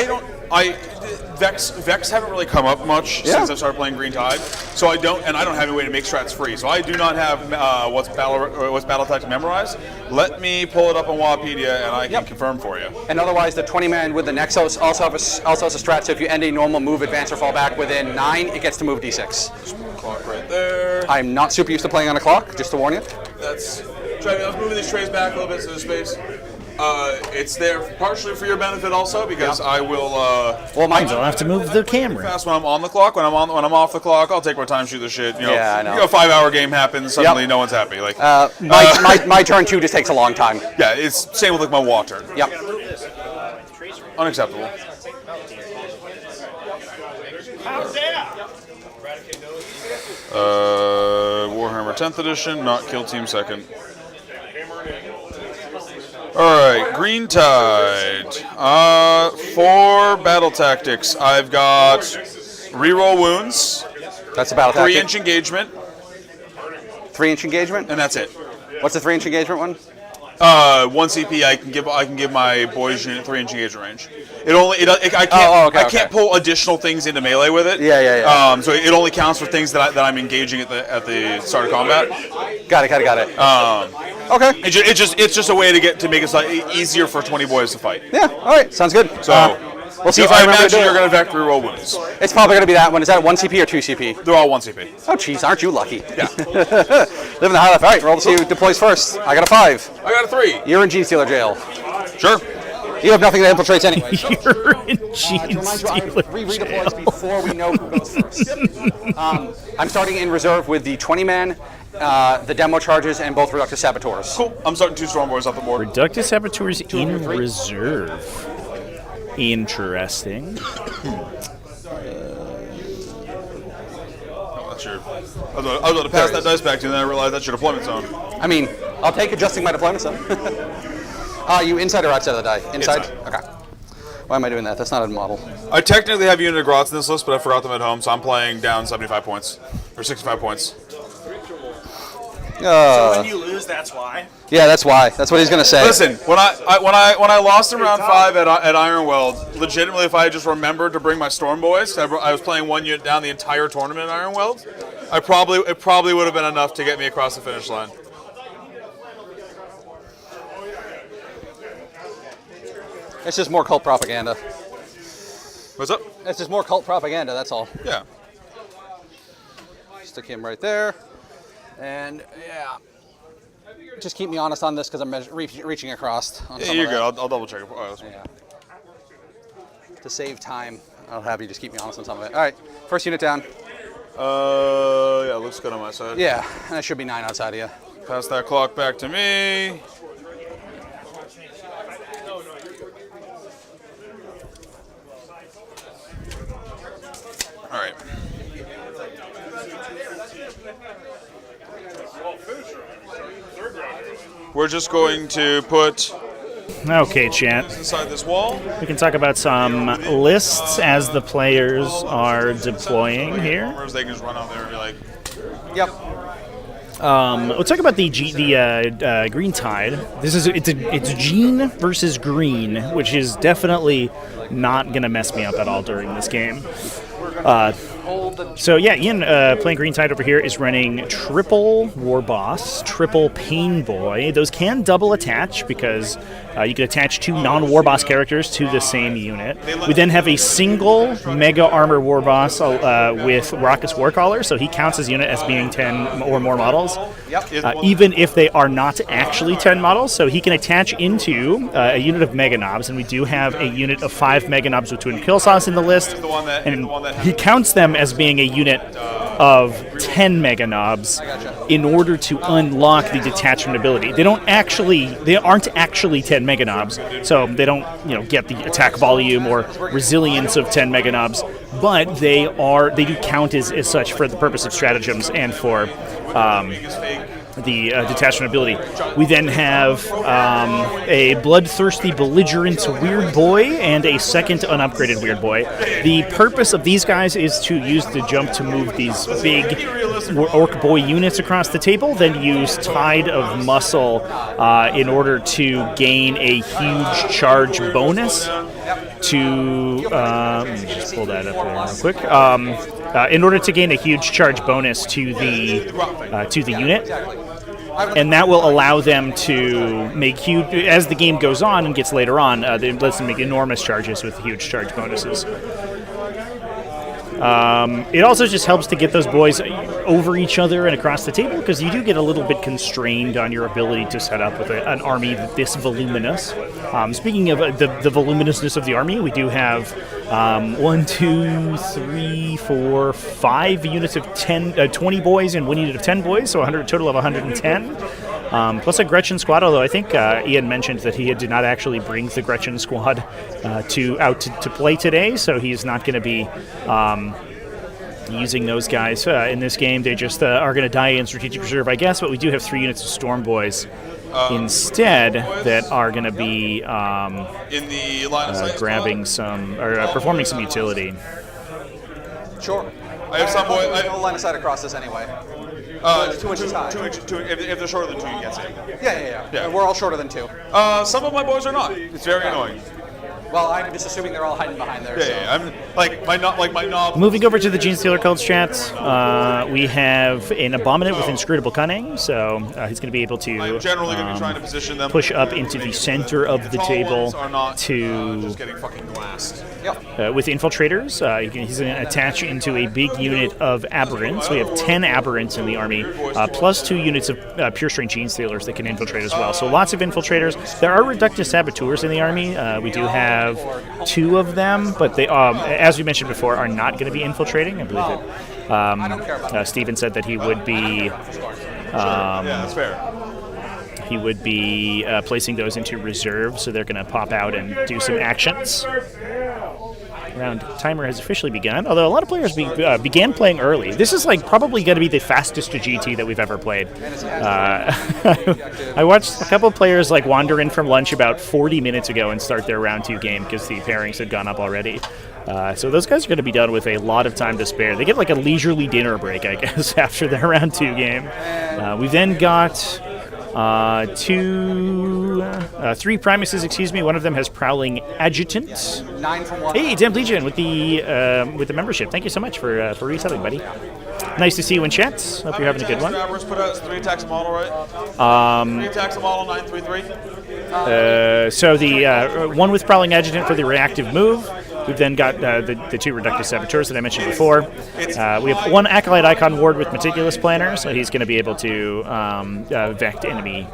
Speaker 6: Vex haven't really come up much since I started playing Green Tide, so I don't have any way to make strats free. So I do not have what's battle tactic memorized. Let me pull it up on Wikipedia and I can confirm for you.
Speaker 2: And otherwise, the 20-man with the Nexos also has a strat. So if you end a normal move, advance, or fall back within 9, it gets to move d6.
Speaker 6: Clock right there.
Speaker 2: I'm not super used to playing on a clock, just to warn you.
Speaker 6: I was moving these trays back a little bit to the space. It's there partially for your benefit also because I will.
Speaker 2: Well,
Speaker 1: I'll have to move the camera.
Speaker 6: Fast when I'm on the clock. When I'm off the clock, I'll take my time, shoot the shit. You know,
Speaker 2: Yeah, I know.
Speaker 6: A 5-hour game happens. Suddenly, no one's happy. Like
Speaker 2: my turn 2 just takes a long time.
Speaker 6: yeah, it's same with like my water.
Speaker 2: Yep.
Speaker 6: Unacceptable. Warhammer 10th edition, not Kill Team 2nd. Alright, Green Tide. For battle tactics, I've got reroll wounds,
Speaker 2: That's a battle tactic.
Speaker 6: 3-inch engagement,
Speaker 2: 3-inch engagement?
Speaker 6: and that's it.
Speaker 2: What's the 3-inch engagement one?
Speaker 6: 1 CP. I can give my boys unit 3-inch engagement range. I can't pull additional things into melee with it.
Speaker 2: Yeah.
Speaker 6: So it only counts for things that I'm engaging at the start of combat.
Speaker 2: Got it. Okay.
Speaker 6: It's just a way to make it slightly easier for 20 boys to fight.
Speaker 2: Yeah, all right. Sounds good.
Speaker 6: So
Speaker 2: we'll see if
Speaker 6: I
Speaker 2: I remember to do
Speaker 6: imagine
Speaker 2: it.
Speaker 6: you're going to vector roll wounds.
Speaker 2: It's probably going to be that one. Is that 1 CP or 2 CP?
Speaker 6: They're all 1 CP.
Speaker 2: Oh, jeez, aren't you lucky?
Speaker 6: Yeah.
Speaker 2: Living the high life. All right, roll to see who deploys first. I got a 5.
Speaker 6: I got a 3.
Speaker 2: You're in Genestealer jail.
Speaker 6: Sure.
Speaker 2: You have nothing that infiltrates anyway.
Speaker 1: You're in
Speaker 2: Remind you, I have 3
Speaker 1: Genestealer
Speaker 2: redeploys
Speaker 1: jail.
Speaker 2: before we know who goes first. I'm starting in reserve with the 20-man, the demo charges, and both Reductus Saboteurs.
Speaker 6: Cool. I'm starting 2 Storm Boys off the board.
Speaker 1: Reductus Saboteurs in reserve. Interesting.
Speaker 6: That's your. I was about to pass that dice back to you, and then I realized that's your deployment zone.
Speaker 2: I mean, I'll take adjusting my deployment zone. You inside or outside of the die? Inside? Okay. Why am I doing that? That's not a model.
Speaker 6: I technically have unit of Grots in this list, but I forgot them at home, so I'm playing down 75 points. Or 65 points.
Speaker 5: So when you lose, that's why.
Speaker 3: Yeah, that's why. That's what he's gonna say.
Speaker 6: Listen, when I lost in round 5 at Ironweld, legitimately, if I had just remembered to bring my Storm Boys, I was playing 1 unit down the entire tournament at Ironweld. It probably would have been enough to get me across the finish line.
Speaker 3: It's just more cult propaganda.
Speaker 6: What's up?
Speaker 3: It's just more cult propaganda. That's all.
Speaker 6: Yeah.
Speaker 3: Stick him right there, and yeah. Just keep me honest on this because I'm reaching across. On
Speaker 6: Yeah,
Speaker 3: some
Speaker 6: you're
Speaker 3: of
Speaker 6: good.
Speaker 3: that.
Speaker 6: I'll double check it.
Speaker 3: Yeah. To save time, I'll have you just keep me honest on some of it. All right, first unit down.
Speaker 6: Yeah, looks good on my side.
Speaker 3: Yeah, and it should be 9 outside of you.
Speaker 6: Pass that clock back to me. All right. We're just going to put
Speaker 1: Okay, chat.
Speaker 6: inside this wall.
Speaker 1: We can talk about some lists as the players are deploying here.
Speaker 6: They can just run out there and be like,
Speaker 3: Yep.
Speaker 1: We'll talk about the Green Tide. It's Gene versus Green, which is definitely not gonna mess me up at all during this game. So yeah, Ian playing Green Tide over here is running triple War Boss, triple Pain Boy. Those can double attach because you can attach 2 non-War Boss characters to the same unit. We then have a single Mega Armor War Boss with Raucous Warcaller, so he counts his unit as being 10 or more models, even if they are not actually 10 models. So he can attach into a unit of Mega Knobs, and we do have a unit of 5 Mega Knobs with Twin Kill Sauce in the list, and he counts them as being a unit of 10 Mega Knobs in order to unlock the detachment ability. They aren't actually 10 Mega Knobs, so they don't get the attack volume or resilience of 10 Mega Knobs, but they do count as such for the purpose of stratagems and for the detachment ability. We then have a Bloodthirsty Belligerent Weird Boy and a second unupgraded Weird Boy. The purpose of these guys is to use the jump to move these big Orc Boy units across the table, then use Tide of Muscle in order to gain a huge charge bonus to... let me just pull that up here real quick. In order to gain a huge charge bonus to the unit, and that will allow them to make huge, as the game goes on and gets later on, it lets them make enormous charges with huge charge bonuses. It also just helps to get those boys over each other and across the table, because you do get a little bit constrained on your ability to set up with an army this voluminous. Speaking of the voluminousness of the army, we do have 1, 2, 3, 4, 5 units of 20 boys and 1 unit of 10 boys, so a total of 110. Plus a Gretchen squad, although I think Ian mentioned that he did not actually bring the Gretchen squad to play today, so he's not going to be using those guys in this game. They just are going to die in Strategic Reserve, I guess, but we do have 3 units of Storm Boys instead that are going to be
Speaker 6: in the line of sight
Speaker 1: grabbing some, or performing some utility.
Speaker 3: Sure.
Speaker 6: I have some boy.
Speaker 3: I have a line of sight across this anyway. 2 inches high.
Speaker 6: If they're shorter than 2, you get it.
Speaker 3: Yeah. We're all shorter than 2.
Speaker 6: Some of my boys are not. It's very annoying.
Speaker 3: Well, I'm just assuming they're all hiding behind there.
Speaker 6: Yeah, I'm my knob.
Speaker 1: Moving over to the Genestealer Cults chats, we have an Abominant with Inscrutable Cunning, so he's going to be able to
Speaker 6: I'm generally going to be trying to position them.
Speaker 1: push up into the center of the table to
Speaker 6: just getting fucking glassed.
Speaker 1: with Infiltrators. He's going to attach into a big unit of Aberrants. We have 10 Aberrants in the army, plus 2 units of Pure Strain Genestealers that can infiltrate as well. So lots of Infiltrators. There are Reductus Saboteurs in the army. We do have 2 of them, but they, as we mentioned before, are not going to be infiltrating. I believe that Steven said that he would be.
Speaker 6: Yeah, that's fair.
Speaker 1: He would be placing those into reserve, so they're going to pop out and do some actions. round timer has officially begun, although a lot of players began playing early. This is like probably going to be the fastest GT that we've ever played. I watched a couple of players like wander in from lunch about 40 minutes ago and start their round 2 game because the pairings had gone up already. So those guys are going to be done with a lot of time to spare. They get like a leisurely dinner break, I guess, after their round 2 game. We've then got 3 Primuses, excuse me. One of them has Prowling Adjutant.
Speaker 3: 9 from 1.
Speaker 1: Hey, Damp Legion with the membership. Thank you so much for reselling, buddy. Nice to see you in chat. Hope you're having a good one.
Speaker 6: Put out 3 attacks a model, right? 3 attacks a model, 933.
Speaker 1: So the one with Prowling Adjutant for the reactive move. We've then got the 2 Reductive Saboteurs that I mentioned before. We have 1 Acolyte Icon Ward with Meticulous Planner, so he's going to be able to vect enemy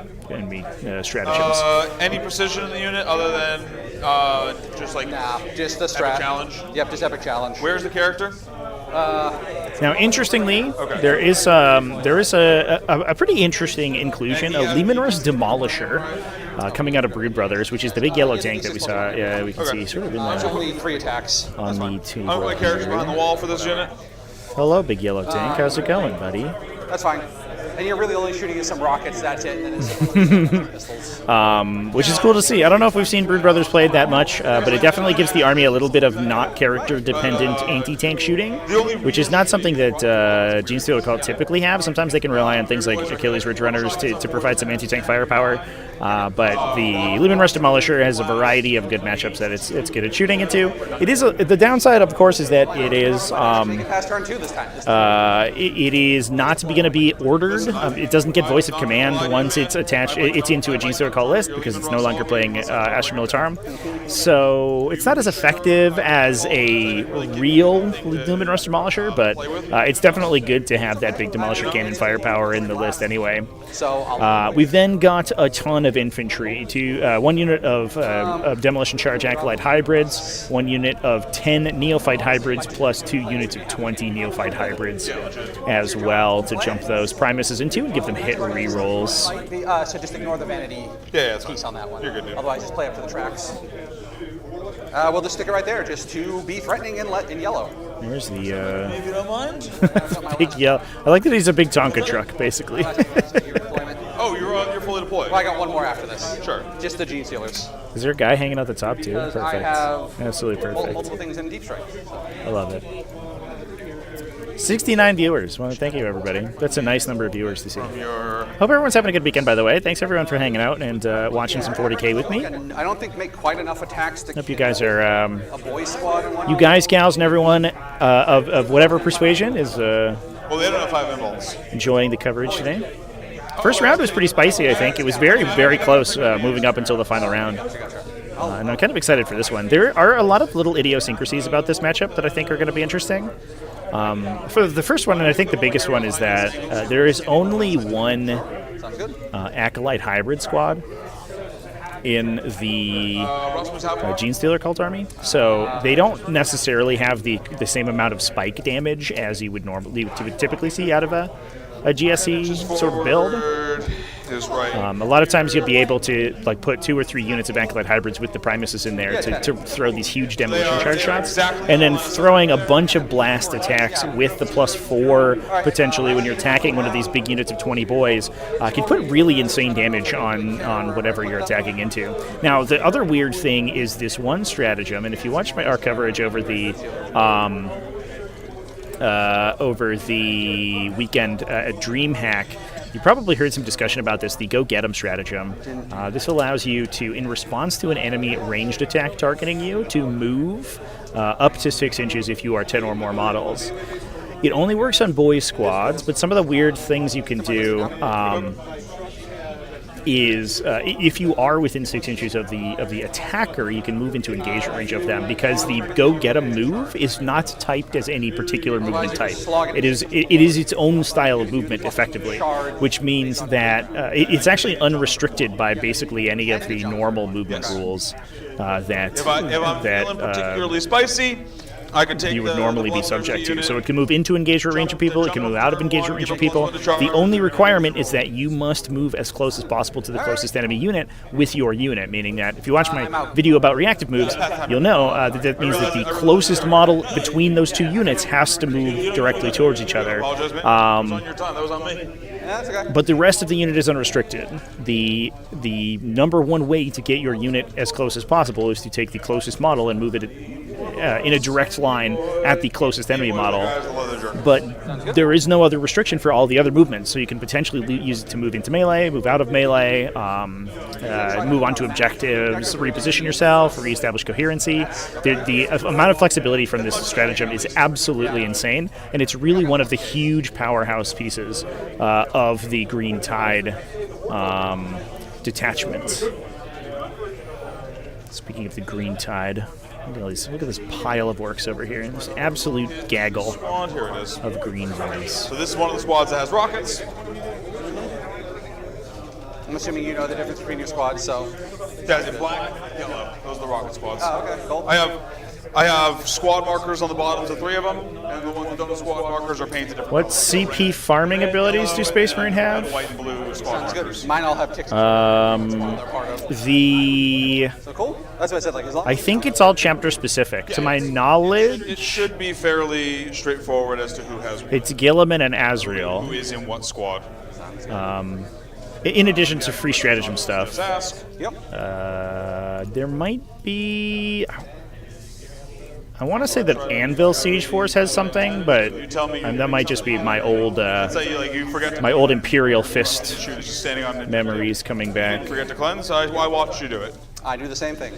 Speaker 1: stratagems.
Speaker 6: Any precision in the unit other than just like
Speaker 3: Just the strat.
Speaker 6: Epic challenge?
Speaker 3: Yep, just epic challenge.
Speaker 6: Where's the character?
Speaker 1: Now, interestingly, there is a pretty interesting inclusion, a Lemonros Demolisher, coming out of Brood Brothers, which is the big yellow tank that we saw. We can see sort of in
Speaker 3: Only 3 attacks.
Speaker 1: on the 2.
Speaker 6: How many characters behind the wall for this unit?
Speaker 1: Hello, big yellow tank. How's it going, buddy?
Speaker 3: That's fine. And you're really only shooting at some rockets, that's it. And then it's pistols.
Speaker 1: Which is cool to see. I don't know if we've seen Brood Brothers played that much, but it definitely gives the army a little bit of not character-dependent anti-tank shooting, which is not something that Genestealer Cult typically have. Sometimes they can rely on things like Achilles Ridge Runners to provide some anti-tank firepower, but the Lemonros Demolisher has a variety of good matchups that it's good at shooting into. It is the downside, of course, is that it is
Speaker 3: Past turn 2 this time.
Speaker 1: it is not going to be ordered. It doesn't get voice of command once it's attached. It's into a Genestealer Cult list because it's no longer playing Astra Militarum. So it's not as effective as a real Luminous Demolisher, but it's definitely good to have that big Demolisher cannon firepower in the list anyway. We've then got a ton of infantry. 1 unit of Demolition Charge Acolyte Hybrids, 1 unit of 10 Neophyte Hybrids, plus 2 units of 20 Neophyte Hybrids as well to jump those Primuses into and give them hit rerolls.
Speaker 3: So just ignore the vanity piece on that one.
Speaker 6: You're good, dude.
Speaker 3: Otherwise, just play up for the tracks. We'll just stick it right there, just to be threatening in yellow.
Speaker 1: There's the
Speaker 6: If you don't mind.
Speaker 1: big yellow. I like that he's a big Tonka truck, basically.
Speaker 6: Oh, you're fully deployed.
Speaker 3: Well, I got 1 more after this.
Speaker 6: Sure.
Speaker 3: Just the Genestealers.
Speaker 1: Is there a guy hanging out the top too?
Speaker 3: Because I
Speaker 1: Perfect.
Speaker 3: have
Speaker 1: Absolutely perfect.
Speaker 3: multiple things in Deep Strike.
Speaker 1: I love it. 69 viewers. Well, thank you, everybody. That's a nice number of viewers to see. Hope everyone's having a good weekend, by the way. Thanks, everyone, for hanging out and watching some 40k with me.
Speaker 3: I don't think make quite enough attacks to
Speaker 1: Hope you guys are,
Speaker 3: a boy squad and whatnot.
Speaker 1: you guys, gals, and everyone of whatever persuasion is
Speaker 6: Well, they don't have 5 involves.
Speaker 1: enjoying the coverage today. First round was pretty spicy, I think. It was very, very close moving up until the final round. And I'm kind of excited for this one. There are a lot of little idiosyncrasies about this matchup that I think are going to be interesting. For the first one, and I think the biggest one, is that there is only 1 Acolyte Hybrid squad in the Genestealer Cult army, so they don't necessarily have the same amount of spike damage as you would typically see out of a GSE sort of build.
Speaker 6: Is right.
Speaker 1: A lot of times you'll be able to put 2 or 3 units of Acolyte Hybrids with the Primuses in there to throw these huge demolition charge shots, and then throwing a bunch of blast attacks with the +4 potentially when you're attacking one of these big units of 20 boys can put really insane damage on whatever you're attacking into. Now, the other weird thing is this one stratagem, and if you watch our coverage over the weekend at DreamHack, you probably heard some discussion about this, the Go Get 'em stratagem. This allows you to, in response to an enemy ranged attack targeting you, to move up to 6 inches if you are 10 or more models. It only works on boys squads, but some of the weird things you can do is if you are within 6 inches of the attacker, you can move into engagement range of them, because the Go Get 'em move is not typed as any particular movement type. It is its own style of movement, effectively, which means that it's actually unrestricted by basically any of the normal movement rules
Speaker 6: If I'm feeling particularly spicy, I can take
Speaker 1: you would
Speaker 6: the
Speaker 1: normally be
Speaker 6: bloodthirsty
Speaker 1: subject to.
Speaker 6: unit,
Speaker 1: So it can move into engagement range of people, it can move out of engagement range of people. The only requirement is that you must move as close as possible to the closest enemy unit with your unit, meaning that if you watch my video about reactive moves, you'll know that means that the closest model between those two units has to move directly towards each other.
Speaker 6: Apologize, man. That was on your time. That was on me.
Speaker 3: Yeah, that's okay.
Speaker 1: But the rest of the unit is unrestricted. The number one way to get your unit as close as possible is to take the closest model and move it in a direct line at the closest enemy model. But there is no other restriction for all the other movements, so you can potentially use it to move into melee, move out of melee, move on to objectives, reposition yourself, reestablish coherency. The amount of flexibility from this stratagem is absolutely insane, and it's really one of the huge powerhouse pieces of the Green Tide detachment. Speaking of the Green Tide, look at this pile of orcs over here. This absolute gaggle
Speaker 6: Here it is.
Speaker 1: of green guys.
Speaker 6: So this is one of the squads that has rockets.
Speaker 3: I'm assuming you know the difference between your squads, so.
Speaker 6: That's in black, yellow. Those are the rocket squads.
Speaker 3: Oh, okay, cool.
Speaker 6: I have squad markers on the bottoms of 3 of them, and the ones that don't have squad markers are painted different
Speaker 1: What
Speaker 6: colors.
Speaker 1: CP farming abilities do Space Marine have?
Speaker 6: White and blue squad
Speaker 3: Sounds good.
Speaker 6: markers.
Speaker 3: Mine all have ticks.
Speaker 1: So
Speaker 3: Cool. That's what I said. Like as long
Speaker 1: I think it's all chapter specific. To my knowledge,
Speaker 6: It should be fairly straightforward as to who has
Speaker 1: it's Gilliman and
Speaker 6: who
Speaker 1: Azrael.
Speaker 6: is in what squad.
Speaker 1: In addition to free stratagem
Speaker 6: Just
Speaker 1: stuff,
Speaker 6: ask.
Speaker 3: Yep.
Speaker 1: there might be. I want to say that Anvil Siege Force has something, but
Speaker 6: You tell me.
Speaker 1: that might just be my old
Speaker 6: You forget to
Speaker 1: my old Imperial Fist
Speaker 6: shoot. It's just standing on
Speaker 1: memories coming back.
Speaker 6: Forget to cleanse. I watched you do it.
Speaker 3: I do the same thing.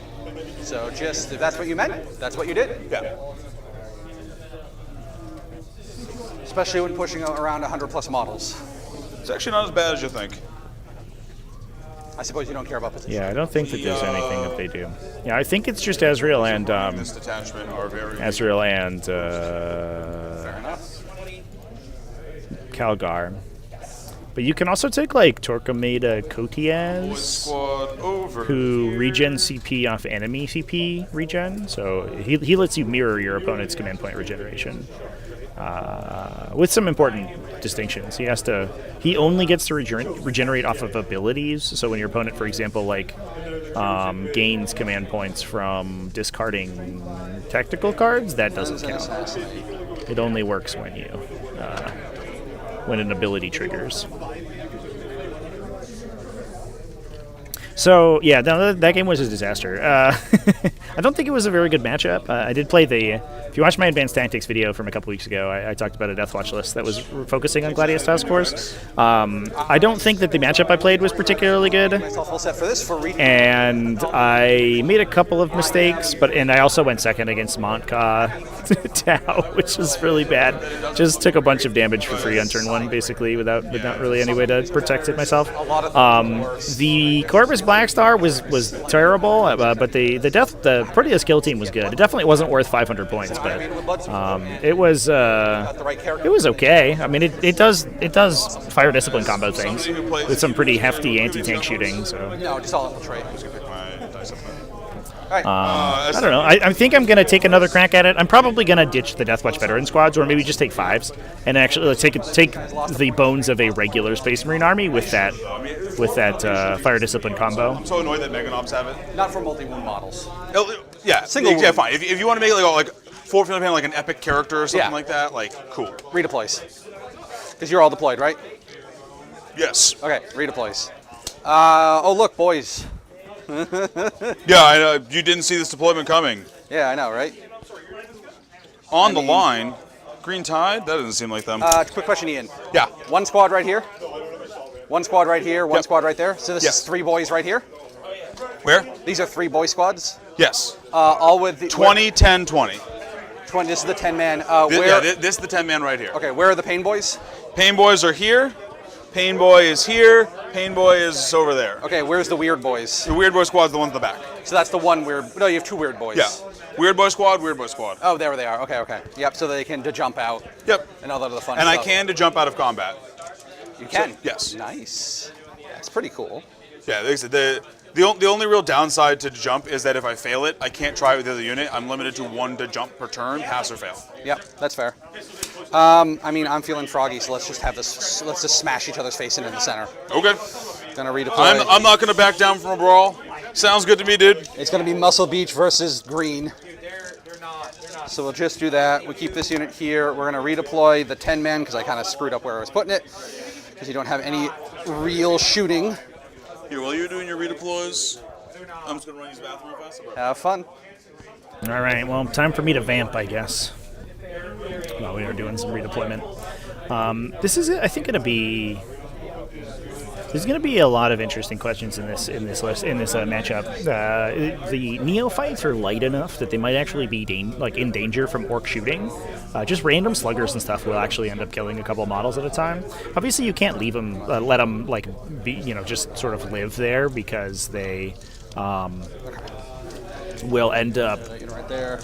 Speaker 3: So just if that's what you meant, that's what you did.
Speaker 6: Yeah.
Speaker 3: Especially when pushing around 100 plus models.
Speaker 6: It's actually not as bad as you think.
Speaker 3: I suppose you don't care about position.
Speaker 1: Yeah, I don't think that there's anything that they do. Yeah, I think it's just Azrael and
Speaker 6: This detachment are very.
Speaker 1: Azrael and Calgar. But you can also take like Torquemada Cotiaz,
Speaker 6: Squad over.
Speaker 1: who regen CP off enemy CP regen. So he lets you mirror your opponent's command point regeneration. With some important distinctions. He only gets to regenerate off of abilities. So when your opponent, for example, gains command points from discarding tactical cards, that doesn't count. It only works when an ability triggers. So yeah, that game was a disaster. I don't think it was a very good matchup. I did play if you watch my advanced tactics video from a couple weeks ago, I talked about a Death Watch list that was focusing on Gladius Task Force. I don't think that the matchup I played was particularly good,
Speaker 3: Myself all set for this for
Speaker 1: and I made a couple of mistakes. And I also went second against Montka Tau, which was really bad. Just took a bunch of damage for free on turn 1, basically, with not really any way to protect it myself. The Corvus Black Star was terrible, but the Proteus skill team was good. It definitely wasn't worth 500 points, but it was okay. I mean, it does fire discipline combo things with some pretty hefty anti-tank shooting. So
Speaker 3: No, just all infiltrate.
Speaker 1: I don't know. I think I'm gonna take another crack at it. I'm probably gonna ditch the Deathwatch veteran squads, or maybe just take 5s, and actually take the bones of a regular Space Marine army with that fire discipline combo.
Speaker 6: I'm so annoyed that Meganobs have it.
Speaker 3: Not for multi-wound models.
Speaker 6: Yeah,
Speaker 3: Single
Speaker 6: yeah,
Speaker 3: wound.
Speaker 6: fine. If you want to make like 4 feeling like an epic character or something
Speaker 3: Yeah.
Speaker 6: like that, cool.
Speaker 3: Redeploys. Because you're all deployed, right?
Speaker 6: Yes.
Speaker 3: Okay, redeploys. Oh look, boys.
Speaker 6: Yeah, I know. You didn't see this deployment coming.
Speaker 3: Yeah, I know, right?
Speaker 6: On the line, Green Tide. That doesn't seem like them.
Speaker 3: Quick question, Ian.
Speaker 6: Yeah.
Speaker 3: One squad right here. One squad right here. One
Speaker 6: Yep.
Speaker 3: squad right there. So this
Speaker 6: Yes.
Speaker 3: is 3 boys right here.
Speaker 6: Where?
Speaker 3: These are 3 boy squads.
Speaker 6: Yes.
Speaker 3: All with the
Speaker 6: 20, 10, 20.
Speaker 3: 20. This is the 10-man.
Speaker 6: This is the 10 man right here.
Speaker 3: Okay, where are the pain boys?
Speaker 6: Pain Boys are here. Pain Boy is here. Pain Boy is over there.
Speaker 3: Okay, where's the weird boys?
Speaker 6: The Weird Boy Squad's the one in the back.
Speaker 3: So that's the one weird. No, you have 2 weird boys.
Speaker 6: Yeah. Weird Boy Squad, Weird Boy Squad.
Speaker 3: Oh, there they are. Okay. Yep. So they can jump out.
Speaker 6: Yep.
Speaker 3: And all that other fun
Speaker 6: And
Speaker 3: stuff.
Speaker 6: I can to jump out of combat.
Speaker 3: You can.
Speaker 6: yes.
Speaker 3: Nice. That's pretty cool.
Speaker 6: Yeah, The only real downside to jump is that if I fail it, I can't try with the other unit. I'm limited to 1 to jump per turn, pass or fail.
Speaker 7: Yep, that's fair. I mean, I'm feeling froggy, so let's just have this. Let's just smash each other's face in the center.
Speaker 6: Okay.
Speaker 7: Gonna redeploy.
Speaker 6: I'm not gonna back down from a brawl. Sounds good to me, dude.
Speaker 7: It's gonna be Muscle Beach versus Green. So we'll just do that. We keep this unit here. We're gonna redeploy the 10 men because I kind of screwed up where I was putting it because you don't have any real shooting.
Speaker 6: Here, while you're doing your redeploys, I'm just gonna run these bathroom real fast.
Speaker 7: Have fun.
Speaker 1: All right, well, time for me to vamp, I guess. While we are doing some redeployment. This is, I think, going to be. There's going to be a lot of interesting questions in this matchup. The neophytes are light enough that they might actually be in danger from orc shooting. Just random sluggers and stuff will actually end up killing a couple models at a time. Obviously, you can't leave them, let them just sort of live there because they will end up
Speaker 7: Right there.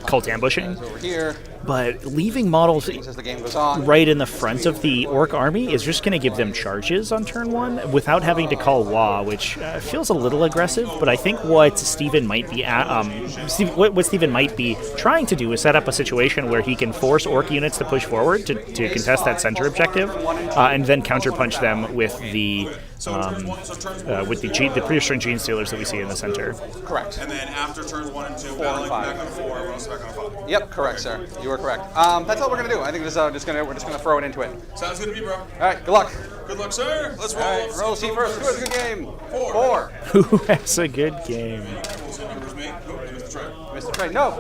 Speaker 1: cult ambushing.
Speaker 7: Over here.
Speaker 1: But leaving models
Speaker 7: As the game goes on.
Speaker 1: right in the front of the orc army is just going to give them charges on turn 1 without having to call Wa, which feels a little aggressive. But I think what Steven might be what Steven might be trying to do is set up a situation where he can force orc units to push forward to contest that center objective, and then counterpunch them with the Prestream Genstealers that we see in the center.
Speaker 7: Correct.
Speaker 6: And then after turns 1 and 2,
Speaker 7: 4 and 5.
Speaker 6: back on 4, we're also back on 5.
Speaker 7: Yep, correct, sir. You are correct. That's all we're gonna do. I think we're just gonna throw it into it.
Speaker 6: Sounds good to me, bro.
Speaker 7: All right. Good luck.
Speaker 6: Good luck, sir. Let's roll.
Speaker 7: All right. Roll C first. Who has a good game?
Speaker 6: 4.
Speaker 1: Who has a good game?
Speaker 7: Mr. Trey. No.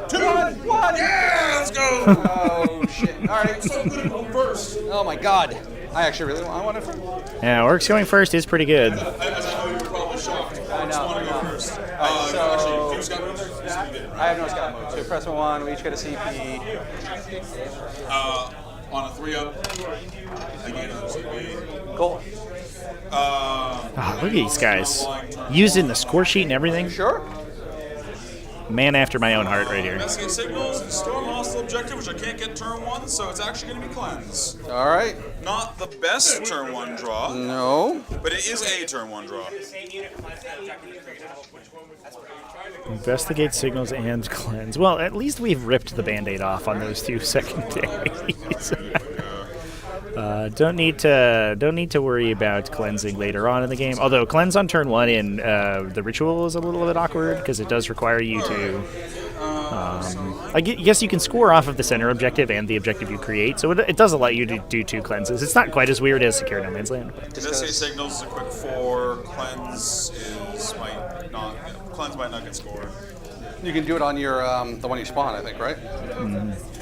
Speaker 7: 2, 1.
Speaker 6: Yeah, let's go.
Speaker 7: Oh shit. All right.
Speaker 6: So good at home first.
Speaker 7: Oh my God. I actually really want it first.
Speaker 1: Yeah, Orcs going first is pretty good.
Speaker 6: I know you were probably shocked.
Speaker 7: I know.
Speaker 6: Want to go first.
Speaker 7: So-
Speaker 6: Actually, Fuse got moved.
Speaker 7: I have no scout mode. So press 1. We each get a CP.
Speaker 6: On a 3-up. Again, on a CP.
Speaker 7: Cool.
Speaker 1: Look at these guys using the score sheet and everything.
Speaker 7: Sure.
Speaker 1: Man after my own heart right here.
Speaker 6: Investigate signals and storm hostile objective, which I can't get turn 1, so it's actually going to be cleanse.
Speaker 7: All right.
Speaker 6: Not the best turn 1 draw,
Speaker 7: No.
Speaker 6: but it is a turn 1 draw.
Speaker 1: Investigate signals and cleanse. Well, at least we've ripped the band-aid off on those 2 secondaries. Don't need to worry about cleansing later on in the game. Although cleanse on turn 1 in the ritual is a little bit awkward because it does require you to. I guess you can score off of the center objective and the objective you create, so it does allow you to do 2 cleanses. It's not quite as weird as Secure No Man's Land.
Speaker 6: Investigate signals is a quick 4. Cleanse might not get scored.
Speaker 7: You can do it on your the one you spawn, I think, right?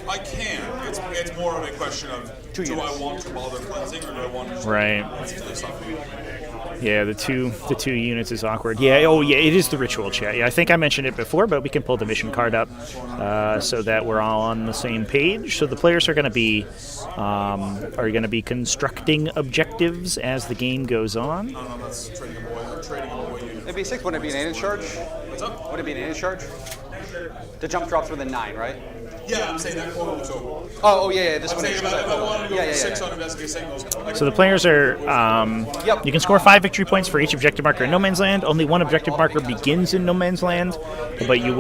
Speaker 6: I can. It's more of a question of do
Speaker 7: units.
Speaker 6: I want to bother cleansing or do I want to just
Speaker 1: Right.
Speaker 6: something?
Speaker 1: Yeah, the two units is awkward. Yeah, it is the ritual chat. Yeah, I think I mentioned it before, but we can pull the mission card up so that we're all on the same page. So the players are going to be constructing objectives as the game goes on.
Speaker 6: No, that's trading a boy unit.
Speaker 7: It'd be 6. Wouldn't it be an 8-inch charge?
Speaker 6: What's up?
Speaker 7: Would it be an 8-inch charge? The jump drops within 9, right?
Speaker 6: Yeah, I'm saying that corner was over.
Speaker 7: Oh yeah. This
Speaker 6: I'm
Speaker 7: one
Speaker 6: saying
Speaker 7: is.
Speaker 6: if I wanted to go
Speaker 7: Yeah.
Speaker 6: 6 on investigate signals.
Speaker 1: So the players are.
Speaker 7: Yep.
Speaker 1: You can score 5 victory points for each objective marker in No Man's Land. Only 1 objective marker begins in No Man's Land, but you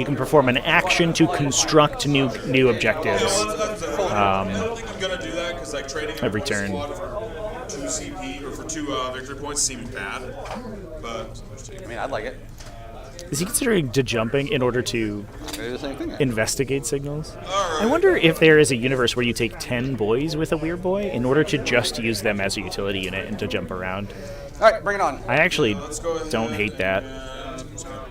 Speaker 1: can perform an action to construct new objectives.
Speaker 6: I don't think I'm gonna do that because like trading
Speaker 1: Every
Speaker 6: a
Speaker 1: turn.
Speaker 6: squad for 2 CP or for 2 victory points seems bad. But
Speaker 7: I mean, I'd like it.
Speaker 1: Is he considering jumping in order to
Speaker 7: Do the same thing.
Speaker 1: investigate signals? I wonder if there is a universe where you take 10 boys with a weird boy in order to just use them as a utility unit and to jump around.
Speaker 7: All right, bring it on.
Speaker 1: I actually
Speaker 6: let's go ahead
Speaker 1: don't hate that.
Speaker 6: and I'm just gonna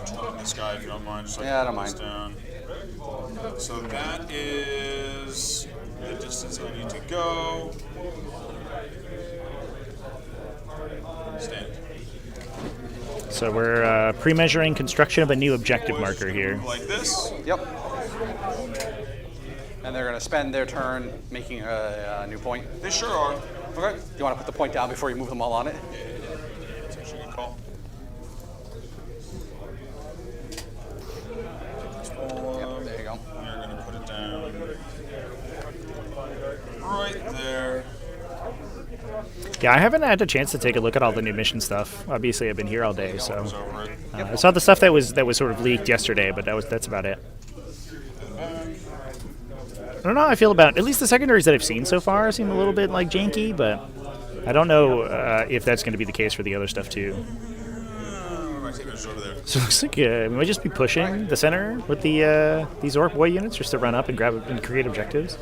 Speaker 6: turn this guy if you don't mind. Just like
Speaker 7: Yeah, I don't
Speaker 6: this
Speaker 7: mind.
Speaker 6: Down. So that is the distance I need to go. Stand.
Speaker 1: So we're pre-measuring construction of a new objective marker here.
Speaker 6: Like this.
Speaker 7: Yep. And they're going to spend their turn making a new point.
Speaker 6: They sure are.
Speaker 7: Okay. Do you want to put the point down before you move them all on it?
Speaker 6: It's actually a good call.
Speaker 7: Yep, there you go.
Speaker 6: We're going to put it down right there.
Speaker 1: Yeah, I haven't had a chance to take a look at all the new mission stuff. Obviously, I've been here all day, so I saw the stuff that was sort of leaked yesterday, but that's about it. I don't know how I feel about at least the secondaries that I've seen so far seem a little bit like janky, but I don't know if that's going to be the case for the other stuff too. So it looks like we might just be pushing the center with the these Orc boy units just to run up and grab and create objectives.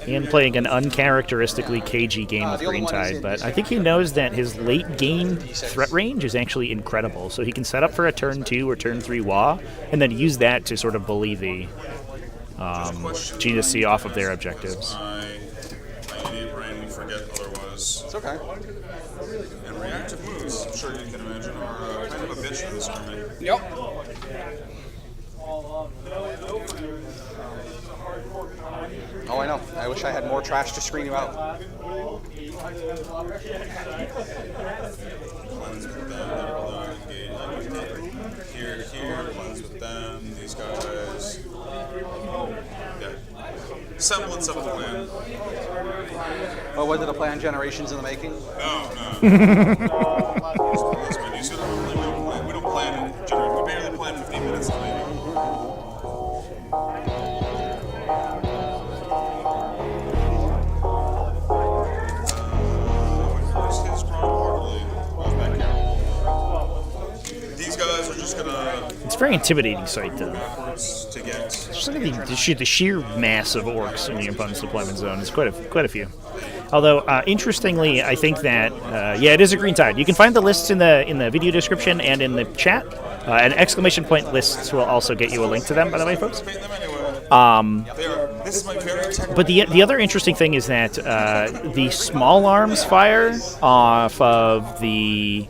Speaker 1: And playing an uncharacteristically cagey game with Green Tide, but I think he knows that his late game threat range is actually incredible. So he can set up for a turn 2 or turn 3 Wa, and then use that to sort of bully the Genestealer off of their objectives.
Speaker 6: My idiot brain will forget otherwise.
Speaker 3: It's okay.
Speaker 6: And reactive moves, I'm sure you can imagine, are kind of a bitch for this army.
Speaker 3: Yep. Oh, I know. I wish I had more trash to screen you out.
Speaker 6: Cleanse with them, here, cleanse with them, these guys. Yeah. Semblance of a plan.
Speaker 3: Oh, was it a plan generations in the making?
Speaker 6: No. We don't plan in general. We barely plan in 15 minutes in the making. These guys are just gonna.
Speaker 1: It's a very intimidating sight to
Speaker 6: To get.
Speaker 1: just look at the sheer mass of Orcs in the opponent's deployment zone. It's quite a few. Although, interestingly, I think that yeah, it is a Green Tide. You can find the lists in the video description and in the chat. And exclamation point lists will also get you a link to them, by the way, folks.
Speaker 6: This is my very technical.
Speaker 1: But the other interesting thing is that the small arms fire off of the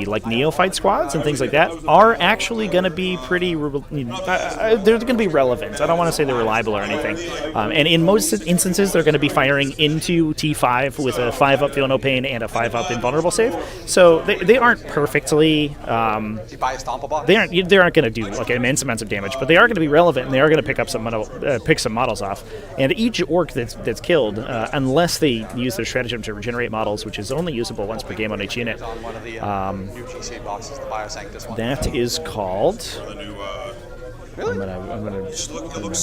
Speaker 1: like neophyte squads and things like that are actually going to be pretty. They're going to be relevant. I don't want to say they're reliable or anything. And in most instances, they're going to be firing into T5 with a 5-up feel no pain and a 5-up invulnerable save. So they aren't perfectly.
Speaker 3: Did you buy a Stompable?
Speaker 1: They aren't going to do like immense amounts of damage, but they are going to be relevant and they are going to pick up some models off. And each Orc that's killed, unless they use their stratagem to regenerate models, which is only usable once per game on each unit.
Speaker 3: On one of the, new GCA boxes, the Biosanctus one.
Speaker 1: That is called.
Speaker 6: The new,
Speaker 3: Really?
Speaker 1: I'm gonna
Speaker 6: looks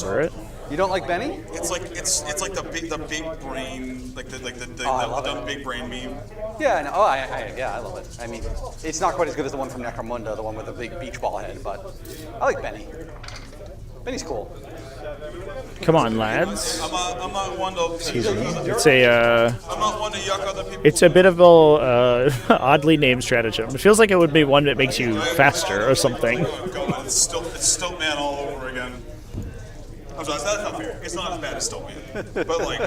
Speaker 1: remember it.
Speaker 3: You don't like Benny?
Speaker 6: it's like the big brain, like the big brain meme.
Speaker 3: Yeah, no, I love it. I mean, it's not quite as good as the one from Necromunda, the one with the big beach ball head, but I like Benny. Benny's cool.
Speaker 1: Come on, lads.
Speaker 6: I'm not one to.
Speaker 1: Excuse me. It's a.
Speaker 6: I'm not one to yuck other people.
Speaker 1: It's a bit of a oddly named stratagem. It feels like it would be one that makes you faster or something.
Speaker 6: It's stilt man all over again. I'm sorry, that's not fair. It's not as bad as stilt man, but like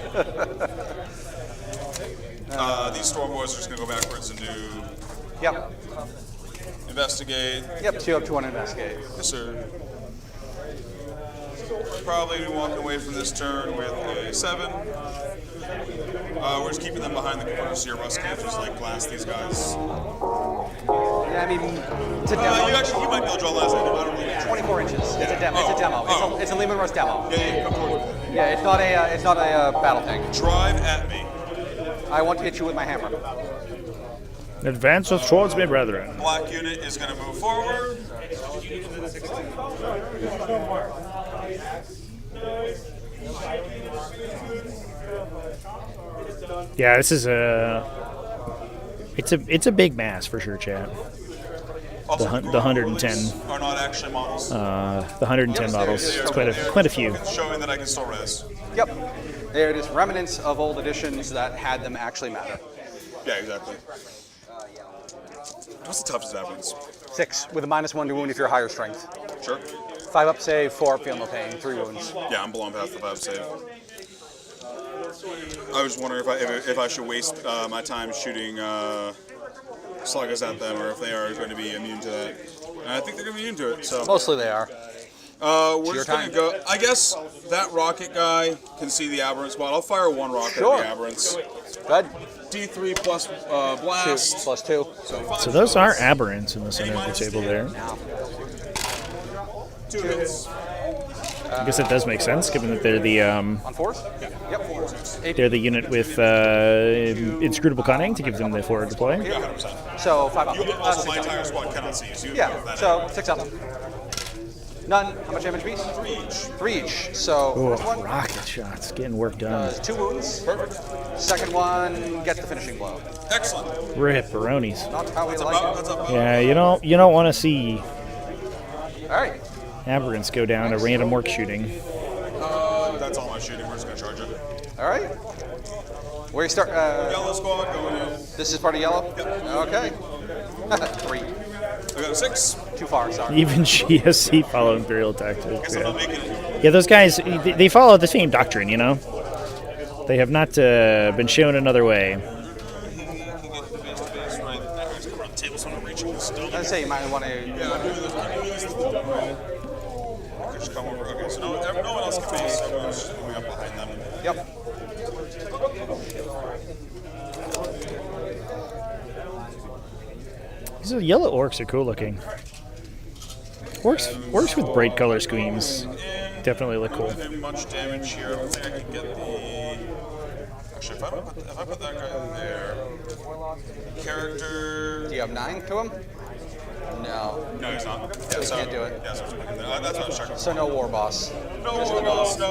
Speaker 6: these storm boys are just gonna go backwards and do.
Speaker 3: Yep.
Speaker 6: Investigate.
Speaker 3: Yep, 2 up, 2 on investigate.
Speaker 6: Yes, sir. Probably be walking away from this turn with a 7. We're just keeping them behind the corners here. Russ can't just like blast these guys.
Speaker 3: Yeah, I mean, it's a demo.
Speaker 6: You might be able to draw last. I don't really.
Speaker 3: 24 inches. It's a demo.
Speaker 6: Oh,
Speaker 3: It's a demo.
Speaker 6: oh.
Speaker 3: It's a Lehman Russ demo.
Speaker 6: Yeah, come forward.
Speaker 3: Yeah, it's not a battle tank.
Speaker 6: Drive at me.
Speaker 3: I want to hit you with my hammer.
Speaker 1: Advance us towards me, brethren.
Speaker 6: Black unit is going to move forward.
Speaker 1: Yeah, this is a. It's a big mass for sure, chat.
Speaker 6: Also,
Speaker 1: The 110.
Speaker 6: are not actually models.
Speaker 1: The 110 models. It's quite a few.
Speaker 6: It's showing that I can still res.
Speaker 3: Yep. There it is. Remnants of old editions that had them actually matter.
Speaker 6: Yeah, exactly. What's the toughest evidence?
Speaker 3: 6 with a -1 to wound if you're higher strength.
Speaker 6: Sure.
Speaker 3: 5 up save, 4 up feel no pain, 3 wounds.
Speaker 6: Yeah, I'm blowing past the 5 save. I was wondering if I should waste my time shooting sluggers at them, or if they are going to be immune to that. And I think they're going to be immune to it. So
Speaker 3: Mostly they are.
Speaker 6: we're just going to go. I guess that rocket guy can see the aberrant spot. I'll fire 1 rocket
Speaker 3: Sure.
Speaker 6: at the aberrants.
Speaker 3: Good.
Speaker 6: D3 plus blast.
Speaker 3: 2 plus 2.
Speaker 1: So those are aberrants in the center of the table there.
Speaker 6: 2 hits.
Speaker 1: I guess that does make sense, given that they're the
Speaker 7: On 4s? Yep.
Speaker 1: they're the unit with inscrutable cunning to give them the forward deploy.
Speaker 7: So 5 up.
Speaker 6: Also,
Speaker 7: 6
Speaker 6: my
Speaker 7: up.
Speaker 6: entire squad cannot see you. So you
Speaker 7: Yeah,
Speaker 6: have that
Speaker 7: so 6 up. None. How much damage, piece?
Speaker 6: 3 each.
Speaker 7: 3 each. So
Speaker 1: Oh,
Speaker 7: first one
Speaker 1: rocket shots, getting work done.
Speaker 7: does 2 wounds.
Speaker 6: Perfect.
Speaker 7: Second one gets the finishing blow.
Speaker 6: Excellent.
Speaker 1: Rip, Baronis.
Speaker 7: Not how we
Speaker 6: That's
Speaker 7: like
Speaker 6: about.
Speaker 7: it.
Speaker 6: That's about.
Speaker 1: Yeah, you don't want to see
Speaker 7: All right.
Speaker 1: aberrants go down to random orc shooting.
Speaker 6: That's all my shooting. We're just gonna charge it.
Speaker 7: All right. Where you start?
Speaker 6: Yellow squad going in.
Speaker 7: This is part of yellow? Okay. 3.
Speaker 6: I got a 6.
Speaker 7: Too far, sorry.
Speaker 1: Even GSC follow Imperial tactics.
Speaker 6: Guess I'm not
Speaker 1: Yeah.
Speaker 6: making it.
Speaker 1: Yeah, those guys, they follow the same doctrine, you know? They have not been shown another way.
Speaker 6: He can get the base to base right. He's coming on the table, so I'm reaching the stone.
Speaker 7: I'd say you might want to.
Speaker 6: Yeah, I'm doing this. Just come over. Okay, so no one else can base. Everyone's just moving up behind them.
Speaker 7: Yep.
Speaker 1: These yellow orcs are cool looking. Orcs with bright color schemes definitely look cool.
Speaker 6: Don't do much damage here. I don't think I can get the. Actually, if I put that guy there, character.
Speaker 7: Do you have 9 to him? No.
Speaker 6: No, he's not. Yeah,
Speaker 7: You
Speaker 6: so
Speaker 7: can't do it.
Speaker 6: Yeah, so that's what I was checking.
Speaker 7: So no war boss.
Speaker 6: No war boss. No.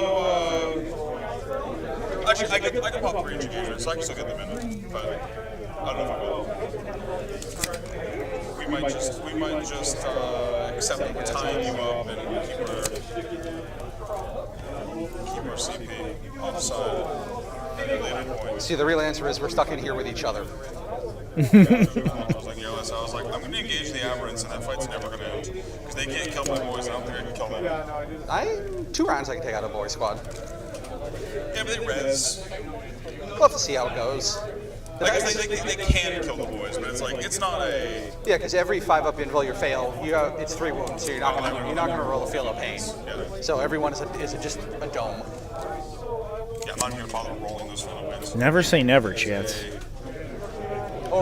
Speaker 6: Actually, I can pop 3 engagements, so I can still get them in. But I don't know if I will. We might just accept that we're tying you up and keep our CP offside at a later point.
Speaker 7: See, the real answer is we're stuck in here with each other.
Speaker 6: I was like, I'm going to engage the aberrants, and that fight's never going to end because they can't kill my boys. I don't think I can kill them.
Speaker 7: 2 rounds I can take out a boy squad.
Speaker 6: Yeah, but they res.
Speaker 7: We'll have to see how it goes.
Speaker 6: I guess they can kill the boys, but it's like it's not a.
Speaker 7: Yeah, because every 5 up interval you fail, it's 3 wounds, so you're not gonna roll a feel of pain.
Speaker 6: Yeah.
Speaker 7: So everyone is just a dome.
Speaker 6: Yeah, I'm not even gonna bother rolling those final wins.
Speaker 1: Never say never, chance.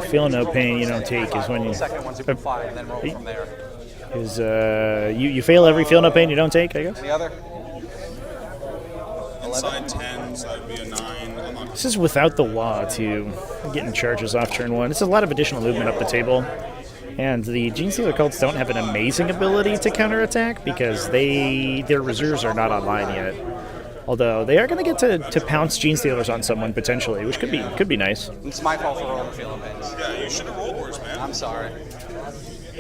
Speaker 1: Feel no pain you don't take is when you.
Speaker 7: The second one's super fine, and then roll from there.
Speaker 1: Is you fail every feel no pain you don't take, I guess.
Speaker 7: Any other?
Speaker 6: Inside 10, so that'd be a 9. I'm not.
Speaker 1: This is without the wah too. Getting charges off turn 1. It's a lot of additional movement up the table. And the Genestealer cults don't have an amazing ability to counterattack because their reserves are not online yet. Although they are going to get to pounce Genestealers on someone potentially, which could be nice.
Speaker 7: It's my fault for rolling feel of pains.
Speaker 6: Yeah, you should have rolled worse, man.
Speaker 7: I'm sorry.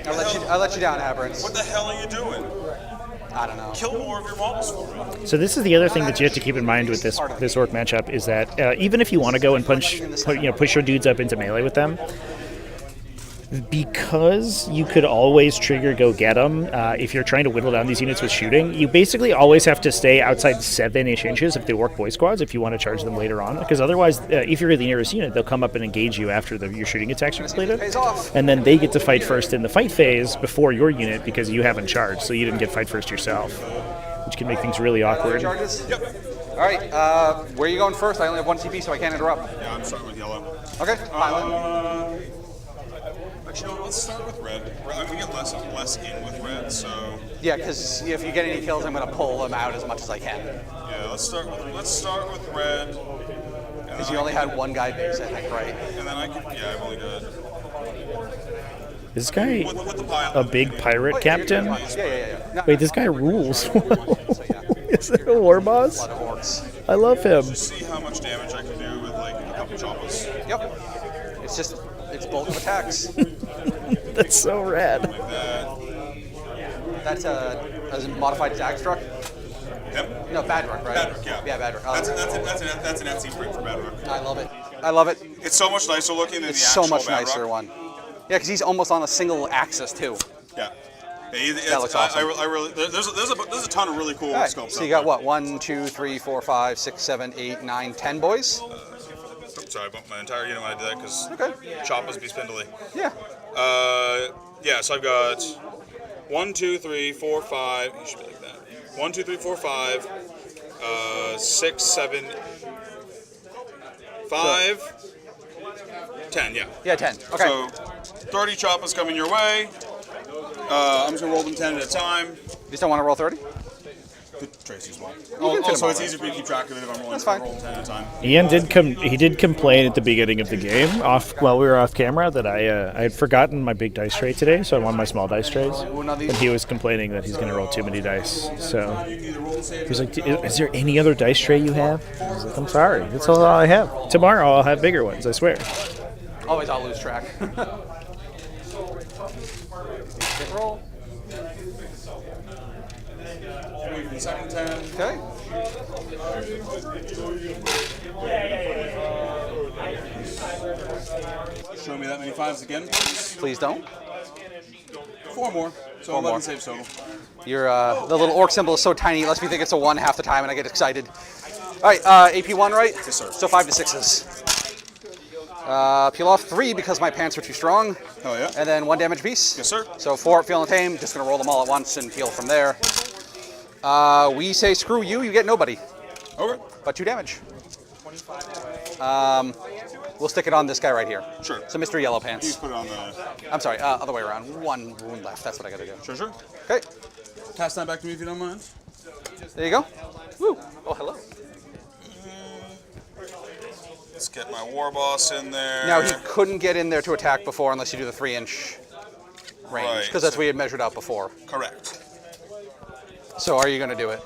Speaker 7: I let you down, Aberrants.
Speaker 6: What the hell are you doing?
Speaker 7: I don't know.
Speaker 6: Kill more of your models for me.
Speaker 1: So this is the other thing that you have to keep in mind with this orc matchup is that even if you want to go and push your dudes up into melee with them, because you could always trigger go get them if you're trying to whittle down these units with shooting, you basically always have to stay outside 7-ish inches of the orc boy squads if you want to charge them later on, because otherwise if you're the nearest unit, they'll come up and engage you after your shooting attacks are completed, and then they get to fight first in the fight phase before your unit because you haven't charged, so you didn't get fight first yourself, which can make things really awkward.
Speaker 7: Charges? Yep. All right. Where are you going first? I only have 1 TP, so I can't interrupt.
Speaker 6: Yeah, I'm starting with yellow.
Speaker 7: Okay. Pilot.
Speaker 6: Actually, no, let's start with red. We get less in with red, so.
Speaker 7: Yeah, because if you get any kills, I'm going to pull them out as much as I can.
Speaker 6: Yeah, let's start with red.
Speaker 7: Because you only had 1 guy base, I think, right?
Speaker 6: And then I've only got.
Speaker 1: This guy,
Speaker 6: With the pile.
Speaker 1: a big pirate captain?
Speaker 7: Yeah. No,
Speaker 1: Wait, this guy rules.
Speaker 7: so, yeah.
Speaker 1: Is that a war boss?
Speaker 7: A lot of orcs.
Speaker 1: I love him.
Speaker 6: See how much damage I can do with like a couple choppers.
Speaker 7: Yep. It's bulk of attacks.
Speaker 1: That's so rad.
Speaker 6: Like that.
Speaker 7: That's a modified attack struck.
Speaker 6: Yep.
Speaker 7: No, Badrock, right?
Speaker 6: Badrock, yeah.
Speaker 7: Yeah, Badrock.
Speaker 6: That's an Etsy print for Badrock.
Speaker 7: I love it. I love it.
Speaker 6: It's so much nicer looking than
Speaker 7: It's
Speaker 6: the
Speaker 7: so
Speaker 6: actual
Speaker 7: much
Speaker 6: Badrock.
Speaker 7: nicer one. Yeah, because he's almost on a single axis too.
Speaker 6: Yeah.
Speaker 7: That looks awesome.
Speaker 6: I really, there's a ton of really cool
Speaker 7: All right,
Speaker 6: sculpts.
Speaker 7: so you got what? 1, 2, 3, 4, 5, 6, 7, 8, 9, 10 boys?
Speaker 6: Sorry, I bumped my entire unit when I did that because
Speaker 7: Okay.
Speaker 6: choppers be spindly.
Speaker 7: Yeah.
Speaker 6: Yeah, so I've got 1, 2, 3, 4, 5. You should be like that. 1, 2, 3, 4, 5. 6, 7, 5, 10. Yeah.
Speaker 7: Yeah, 10. Okay.
Speaker 6: So 30 choppers coming your way. I'm just gonna roll them 10 at a time.
Speaker 7: You just don't want to roll 30?
Speaker 6: Tracy as well.
Speaker 3: can fit
Speaker 6: Also,
Speaker 3: them all
Speaker 6: it's
Speaker 3: in.
Speaker 6: easier for me to keep track of it if I'm rolling
Speaker 3: fine.
Speaker 6: roll 10 at a time.
Speaker 1: Ian did complain at the beginning of the game, while we were off camera, that I had forgotten my big dice tray today, so I won my small dice trays. And he was complaining that he's going to roll too many dice. So he's like, "Is there any other dice tray you have?" I was like, "I'm sorry, that's all I have. Tomorrow I'll have bigger ones, I swear."
Speaker 3: Always I'll lose track. Hit roll.
Speaker 6: Second 10.
Speaker 3: Okay.
Speaker 6: Show me that many 5s again, please.
Speaker 3: Please don't.
Speaker 6: 4 more. So 11
Speaker 3: more.
Speaker 6: saves total.
Speaker 3: Your the little orc symbol is so tiny, it lets me think it's a 1 half the time, and I get excited. All right, AP1, right?
Speaker 6: Yes, sir.
Speaker 3: So 5 to 6s. Peel off 3 because my pants are too strong.
Speaker 6: Oh, yeah?
Speaker 3: And then 1 damage apiece.
Speaker 6: Yes, sir.
Speaker 3: So 4 feel and tame. Just gonna roll them all at once and peel from there. We say screw you. You get nobody,
Speaker 6: Okay.
Speaker 3: but 2 damage. We'll stick it on this guy right here.
Speaker 6: Sure.
Speaker 3: So Mr. Yellow
Speaker 6: You
Speaker 3: Pants.
Speaker 6: put it on the...
Speaker 3: I'm sorry, other way around. 1 wound left. That's what I gotta do.
Speaker 6: Sure.
Speaker 3: Okay.
Speaker 6: Pass that back to me if you don't mind.
Speaker 3: There you go. Woo. Oh, hello.
Speaker 6: Let's get my war boss in there.
Speaker 3: Now he couldn't get in there to attack before unless you do the 3-inch range,
Speaker 6: Right.
Speaker 3: because that's what we had measured out before.
Speaker 6: Correct.
Speaker 3: So are you going to do it?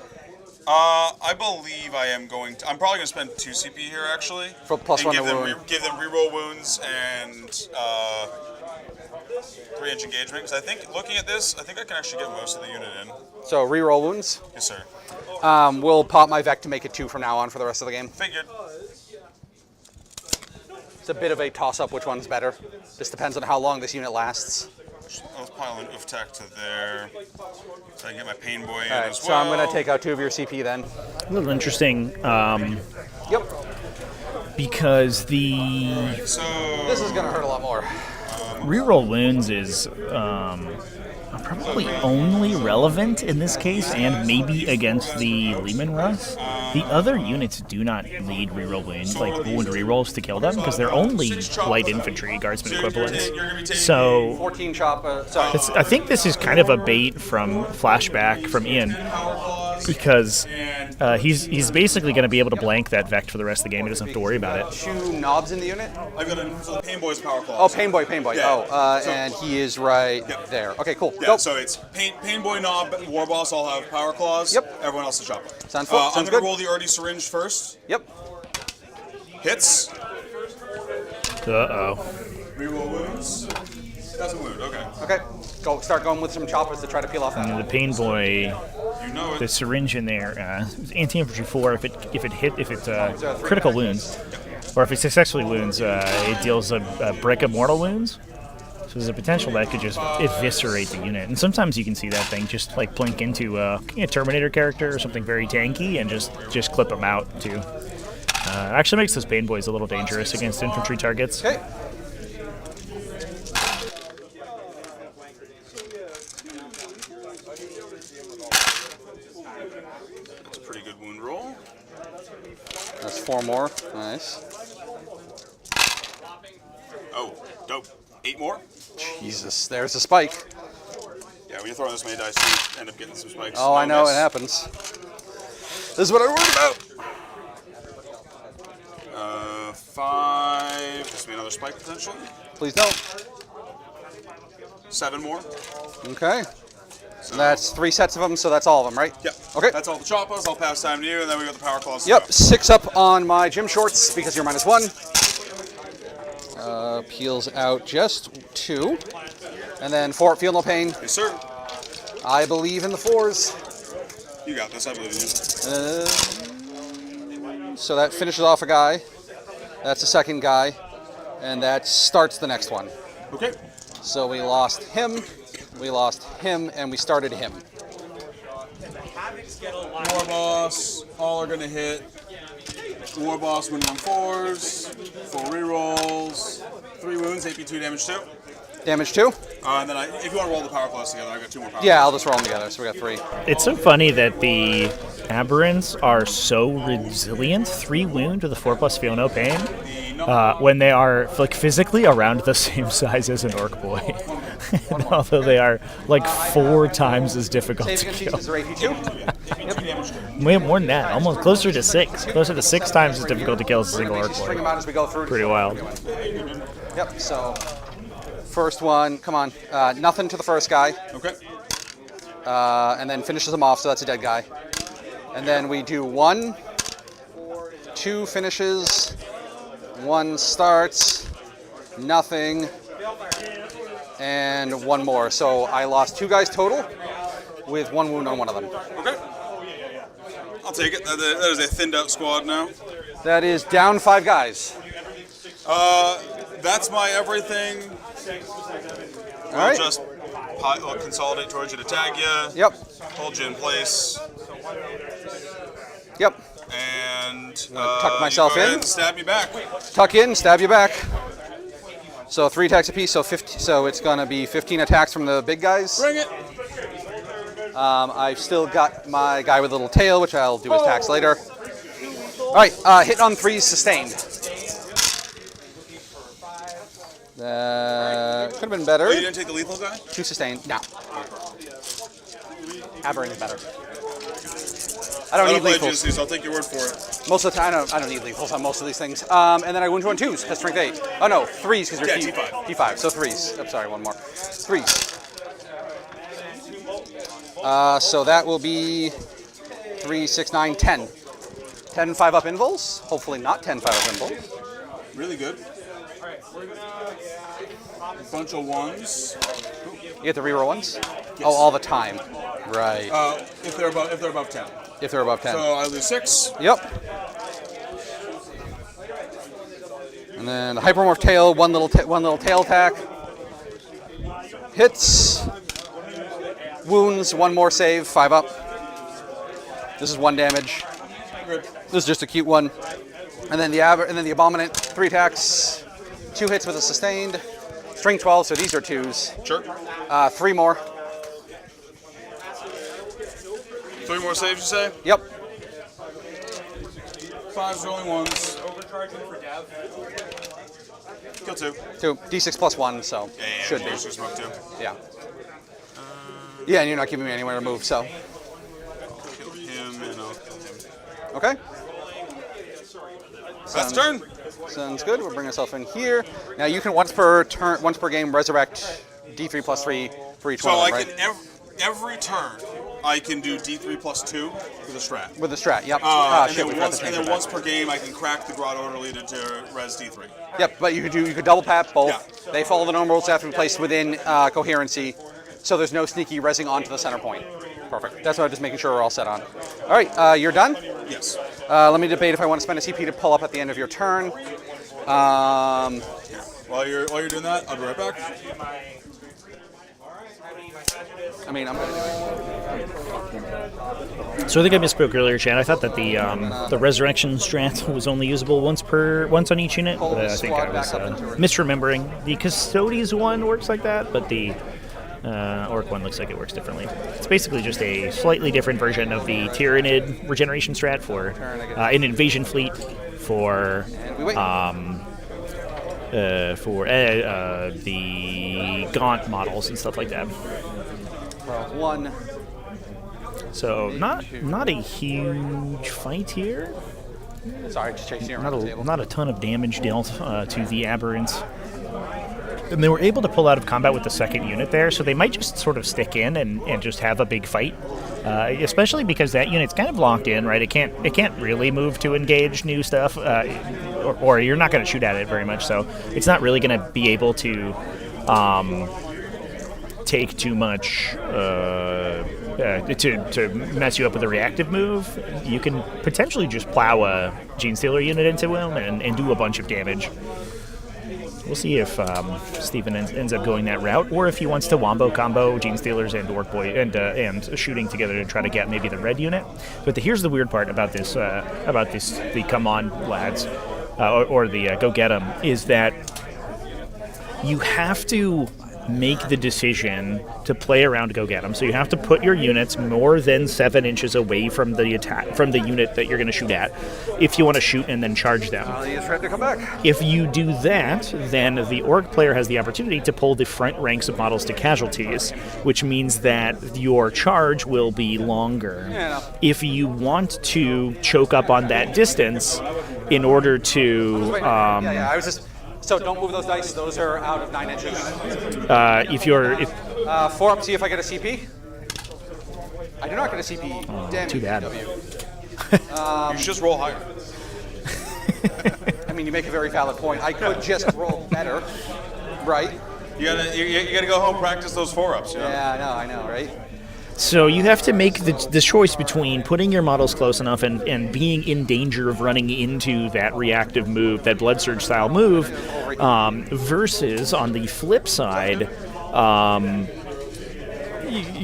Speaker 6: I believe I am going to... I'm probably going to spend 2 CP here, actually.
Speaker 3: For plus
Speaker 6: and
Speaker 3: 1
Speaker 6: give
Speaker 3: to
Speaker 6: them,
Speaker 3: wound.
Speaker 6: give them reroll wounds and 3-inch engagement. Because I think, looking at this, I think I can actually get most of the unit in.
Speaker 3: So reroll wounds.
Speaker 6: Yes, sir.
Speaker 3: We'll pop my Vec to make it 2 from now on for the rest of the game.
Speaker 6: Figured.
Speaker 3: It's a bit of a toss-up which one's better. This depends on how long this unit lasts.
Speaker 6: Let's pile an oof tech to there. So I can get my pain boy in
Speaker 3: All right,
Speaker 6: as
Speaker 3: so
Speaker 6: well.
Speaker 3: I'm going to take out 2 of your CP then.
Speaker 1: A little interesting,
Speaker 3: Yep.
Speaker 1: because the
Speaker 6: So...
Speaker 3: This is going to hurt a lot more.
Speaker 1: reroll wounds is probably only relevant in this case, and maybe against the Lehman Russ. The other units do not need reroll wounds, like wound rerolls to kill them, because they're only light infantry guardsman equivalents. So
Speaker 3: 14 chop. Sorry.
Speaker 1: I think this is kind of a bait from Flashback from Ian, because he's basically going to be able to blank that Vect for the rest of the game. He doesn't have to worry about it.
Speaker 3: 2 knobs in the unit?
Speaker 6: I've got so the pain boy's power claws.
Speaker 3: Oh, Pain Boy.
Speaker 6: Yeah.
Speaker 3: And he is right there. Okay, cool.
Speaker 6: Yeah,
Speaker 3: Go.
Speaker 6: so it's pain boy, knob, war boss all have power claws.
Speaker 3: Yep.
Speaker 6: Everyone else is chopper.
Speaker 3: Sounds
Speaker 6: I'm
Speaker 3: good.
Speaker 6: going to roll the Artie syringe first.
Speaker 3: Yep.
Speaker 6: Hits.
Speaker 1: Uh-oh.
Speaker 6: Reroll wounds. Doesn't wound. Okay.
Speaker 3: Okay. Start going with some choppers to try to peel off that.
Speaker 1: And the Pain Boy,
Speaker 6: You know it.
Speaker 1: the syringe in there, anti-infantry 4. If it critical wounds, or if it successfully wounds, it deals a brick of mortal wounds. So there's a potential that could just eviscerate the unit. And sometimes you can see that thing just like blink into a Terminator character or something very tanky and just clip them out too. Actually makes those Pain Boys a little dangerous against infantry targets.
Speaker 3: Okay.
Speaker 6: That's a pretty good wound roll.
Speaker 3: That's 4 more. Nice.
Speaker 6: Oh, dope. 8 more.
Speaker 3: Jesus, there's a spike.
Speaker 6: Yeah, when you're throwing this many dice, you end up getting some spikes.
Speaker 3: Oh, I know,
Speaker 6: miss.
Speaker 3: it happens. This is what I worried about.
Speaker 6: 5. This will be another spike potentially.
Speaker 3: Please don't.
Speaker 6: 7 more.
Speaker 3: Okay. So that's 3 sets of them, so that's all of them, right?
Speaker 6: Yep.
Speaker 3: Okay.
Speaker 6: That's all the choppers. I'll pass time to you, and then we got the power claws. to
Speaker 3: Yep,
Speaker 6: go.
Speaker 3: 6 up on my gym shorts because you're -1. Peels out just 2. And then 4, feel no pain.
Speaker 6: Yes, sir.
Speaker 3: I believe in the 4s.
Speaker 6: You got this. I believe in you.
Speaker 3: So that finishes off a guy. That's the second guy. And that starts the next one.
Speaker 6: Okay.
Speaker 3: So we lost him, and we started him.
Speaker 6: War boss. All are gonna hit. War boss winning on 4s. 4 rerolls. 3 wounds. AP2 damage 2.
Speaker 3: Damage 2?
Speaker 6: And then if you want to roll the power claws together, I got 2 more power.
Speaker 3: Yeah, I'll just roll them together. So we got 3.
Speaker 1: It's so funny that the Aberrants are so resilient. 3 wound with a 4+ feel no pain when they are like physically around the same size as an Orc boy. Although they are like 4 times as difficult
Speaker 7: Save
Speaker 1: to
Speaker 7: against
Speaker 1: kill.
Speaker 7: these are AP2.
Speaker 1: We have more than that, almost closer to 6. Closer to 6 times as difficult to kill as a single orc
Speaker 7: String them
Speaker 1: warrior.
Speaker 7: out as we go through.
Speaker 1: Pretty wild.
Speaker 7: Yep, so first one, come on. Nothing to the first guy.
Speaker 6: Okay.
Speaker 7: And then finishes him off, so that's a dead guy. And then we do 1, 2 finishes, 1 starts, nothing, and 1 more. So I lost 2 guys total with 1 wound on one of them.
Speaker 6: Okay. I'll take it. That is a thinned out squad now.
Speaker 7: That is down 5 guys.
Speaker 6: That's my everything.
Speaker 7: All right.
Speaker 6: Just consolidate towards you to tag you.
Speaker 7: Yep.
Speaker 6: Hold you in place.
Speaker 7: Yep.
Speaker 6: And
Speaker 7: tuck myself
Speaker 6: you go ahead
Speaker 7: in.
Speaker 6: and stab me back.
Speaker 7: Tuck in, stab you back. So 3 attacks apiece, so 50. So it's gonna be 15 attacks from the big guys.
Speaker 6: Bring it.
Speaker 7: I've still got my guy with a little tail, which I'll do his attacks later. All right, hit on 3 sustained. Could have been better.
Speaker 6: Oh, you didn't take the lethal guy?
Speaker 7: 2 sustained. No. Aberrant is better. I don't need
Speaker 6: play
Speaker 7: lethals.
Speaker 6: Genstealer, so I'll take your word for it.
Speaker 7: Most of the time, I don't need lethals on most of these things. And then I wound you on 2s because strength 8. Oh no, 3s because you're
Speaker 6: T5.
Speaker 7: T5, so 3s. I'm sorry, 1 more. 3s. So that will be 3, 6, 9, 10. 10 5-up invuls. Hopefully not 10 5-up invuls.
Speaker 6: Really good. A bunch of 1s.
Speaker 7: You get the reroll ones? Yes. Oh, all the time. Right.
Speaker 6: If they're above 10.
Speaker 7: If they're above 10.
Speaker 6: So I lose 6.
Speaker 7: Yep. And then the hypermorph tail, one little tail attack. Hits. Wounds, 1 more save, 5 up. This is 1 damage.
Speaker 6: Good.
Speaker 7: This is just a cute one. And then the abominant, 3 attacks, 2 hits with a sustained. String 12, so these are 2s.
Speaker 6: Sure.
Speaker 7: 3 more.
Speaker 6: 3 more saves, you say?
Speaker 7: Yep.
Speaker 6: 5s are only 1s. Kill 2.
Speaker 7: 2. D6 plus 1, so should be.
Speaker 6: Just smoke 2.
Speaker 7: Yeah. Yeah, and you're not giving me anywhere to move, so.
Speaker 6: Kill him and I'll kill him.
Speaker 7: Okay.
Speaker 6: That's the turn.
Speaker 7: Sounds good. We'll bring ourselves in here. Now you can once per game resurrect D3 plus 3 for each one
Speaker 6: So
Speaker 7: of
Speaker 6: I
Speaker 7: them, right?
Speaker 6: can every turn I can do D3 plus 2 with a strat.
Speaker 7: With the strat, yep.
Speaker 6: And then once per game I can crack the Grot Orderly to res D3.
Speaker 7: Yep, but you could double pat both.
Speaker 6: Yeah.
Speaker 7: They follow the normal rules, have to be placed within coherency, so there's no sneaky resing onto the center point. Perfect. That's what I'm just making sure we're all set on. All right, you're done?
Speaker 6: Yes.
Speaker 7: Let me debate if I want to spend a CP to pull up at the end of your turn.
Speaker 6: While you're doing that, I'll be right back.
Speaker 7: I mean, I'm going to do it.
Speaker 1: So I think I misspoke earlier, Chad. I thought that the resurrection strat was only usable once on each unit, but I think I was misremembering. The Custodes one works like that, but the Orc one looks like it works differently. It's basically just a slightly different version of the Tyrannid regeneration strat for an invasion fleet for the Gaunt models and stuff like that.
Speaker 7: One.
Speaker 1: So not a huge fight here.
Speaker 7: Sorry, just chasing you around the table.
Speaker 1: Not a ton of damage dealt to the Aberrants. And they were able to pull out of combat with the second unit there, so they might just sort of stick in and just have a big fight. Especially because that unit's kind of locked in, right? It can't really move to engage new stuff, or you're not going to shoot at it very much. So it's not really going to be able to take too much to mess you up with a reactive move. You can potentially just plow a Genestealer unit into him and do a bunch of damage. We'll see if Stephen ends up going that route, or if he wants to wombo combo Genestealers and Orc Boy and shooting together to try to get maybe the red unit. But here's the weird part about this the come on lads or the go get 'em is that you have to make the decision to play around to go get them. So you have to put your units more than 7 inches away from the attack, from the unit that you're going to shoot at, if you want to shoot and then charge them.
Speaker 7: He's ready to come back.
Speaker 1: If you do that, then the Orc player has the opportunity to pull the front ranks of models to casualties, which means that your charge will be longer.
Speaker 7: Yeah.
Speaker 1: If you want to choke up on that distance in order to...
Speaker 7: I was just... So don't move those dice. Those are out of 9 inches.
Speaker 1: if you're...
Speaker 7: 4 up, see if I get a CP. I do not get a CP. Damn
Speaker 1: too
Speaker 7: you,
Speaker 1: bad.
Speaker 7: PW.
Speaker 6: You should just roll higher.
Speaker 7: I mean, you make a very valid point. I could just roll better, right?
Speaker 6: You gotta go home, practice those 4-ups. You know?
Speaker 7: Yeah, I know, right?
Speaker 1: So you have to make the choice between putting your models close enough and being in danger of running into that reactive move, that Blood Surge style move, versus on the flip side,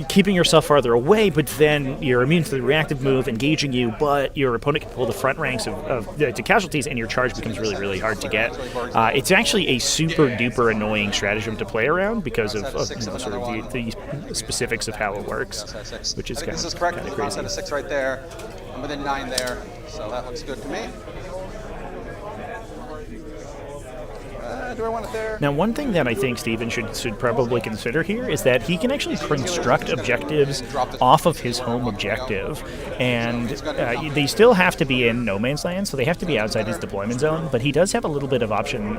Speaker 1: keeping yourself farther away, but then you're immune to the reactive move, engaging you, but your opponent can pull the front ranks to casualties, and your charge becomes really, really hard to get. It's actually a super duper annoying stratagem to play around because of sort of the specifics of how it works, which is kind
Speaker 7: this is
Speaker 1: of
Speaker 7: correct.
Speaker 1: crazy.
Speaker 7: Set of 6 right there. I'm within 9 there, so that looks good to me. Do I want it there?
Speaker 1: Now, one thing that I think Steven should probably consider here is that he can actually construct objectives off of his home objective, and they still have to be in no man's land, so they have to be outside his deployment zone, but he does have a little bit of option,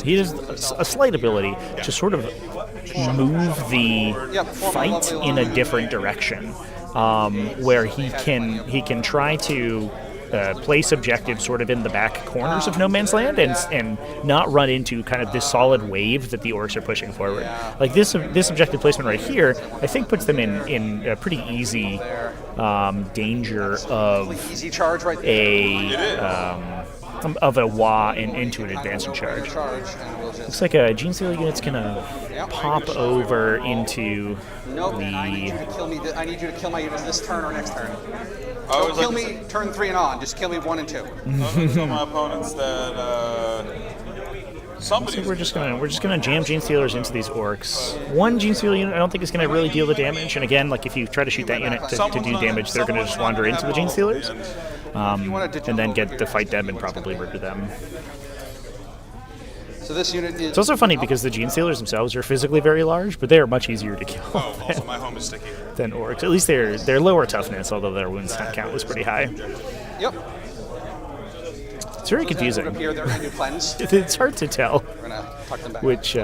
Speaker 1: he has a slight ability to sort of move the fight in a different direction, where he can try to place objectives sort of in the back corners of no man's land and not run into kind of this solid wave that the Orcs are pushing forward. Like this objective placement right here, I think puts them in a pretty easy danger of
Speaker 7: Easy charge right there.
Speaker 1: of a WA into an advancing charge. Looks like a Genestealer unit's gonna pop over into
Speaker 7: I need you to kill me. I need you to kill my units this turn or next turn. Don't kill me turn 3 and on. Just kill me 1 and 2.
Speaker 6: I was going to tell my opponents that somebody.
Speaker 1: So we're just gonna jam Genestealers into these Orcs. One Genestealer unit I don't think is gonna really deal the damage, and again, like if you try to shoot that unit to do damage, they're gonna just wander into the Genestealers, and then get to fight them and probably murder them.
Speaker 7: So this unit is...
Speaker 1: It's also funny because the Genestealers themselves are physically very large, but they are much easier to kill
Speaker 6: Also, my home is sticky.
Speaker 1: than Orcs. At least they're lower toughness, although their wounds count was pretty high.
Speaker 7: Yep.
Speaker 1: It's very confusing.
Speaker 7: Here, they're new cleanse.
Speaker 1: It's hard to tell
Speaker 7: We're gonna tuck them back.
Speaker 1: which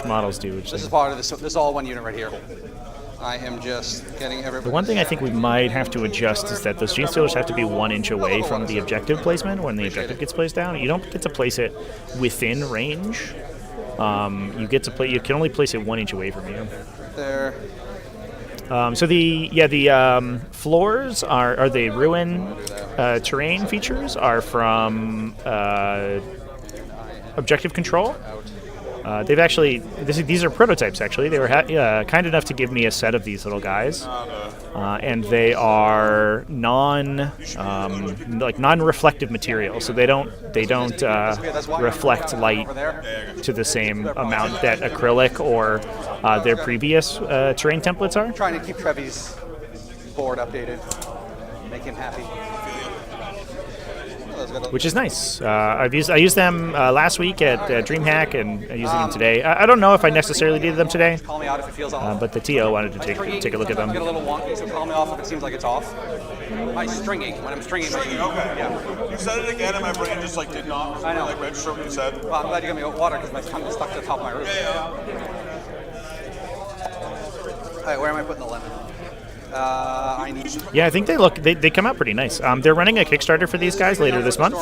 Speaker 1: models do which.
Speaker 7: This is part of this. This is all one unit right here. I am just getting everybody.
Speaker 1: The one thing I think we might have to adjust is that those Genestealers have to be 1 inch away from the objective placement when the objective gets placed down. You don't get to place it within range. You can only place it 1 inch away from you.
Speaker 7: There.
Speaker 1: So the floors are the ruin terrain features are from objective control. They've actually these are prototypes. Actually, they were kind enough to give me a set of these little guys, and they are non-reflective material. So they don't reflect light to the same amount that acrylic or their previous terrain templates are.
Speaker 7: Trying to keep Trevi's board updated, make him happy.
Speaker 1: Which is nice. I used them last week at DreamHack, and I'm using them today. I don't know if I necessarily needed them today,
Speaker 7: Call me out if it feels off.
Speaker 1: but the TO wanted to take a look at them.
Speaker 7: Get a little wonky, so call me off if it seems like it's off. My stringing, when I'm stringing.
Speaker 6: Okay.
Speaker 7: Yeah.
Speaker 6: You said it again, and my brain just did not
Speaker 7: I know.
Speaker 6: register what you said.
Speaker 7: Well, I'm glad you got me water because my tongue is stuck to the top of my roof. All right, where am I putting the lemon? I need.
Speaker 1: Yeah, I think they come out pretty nice. They're running a Kickstarter for these guys later this month,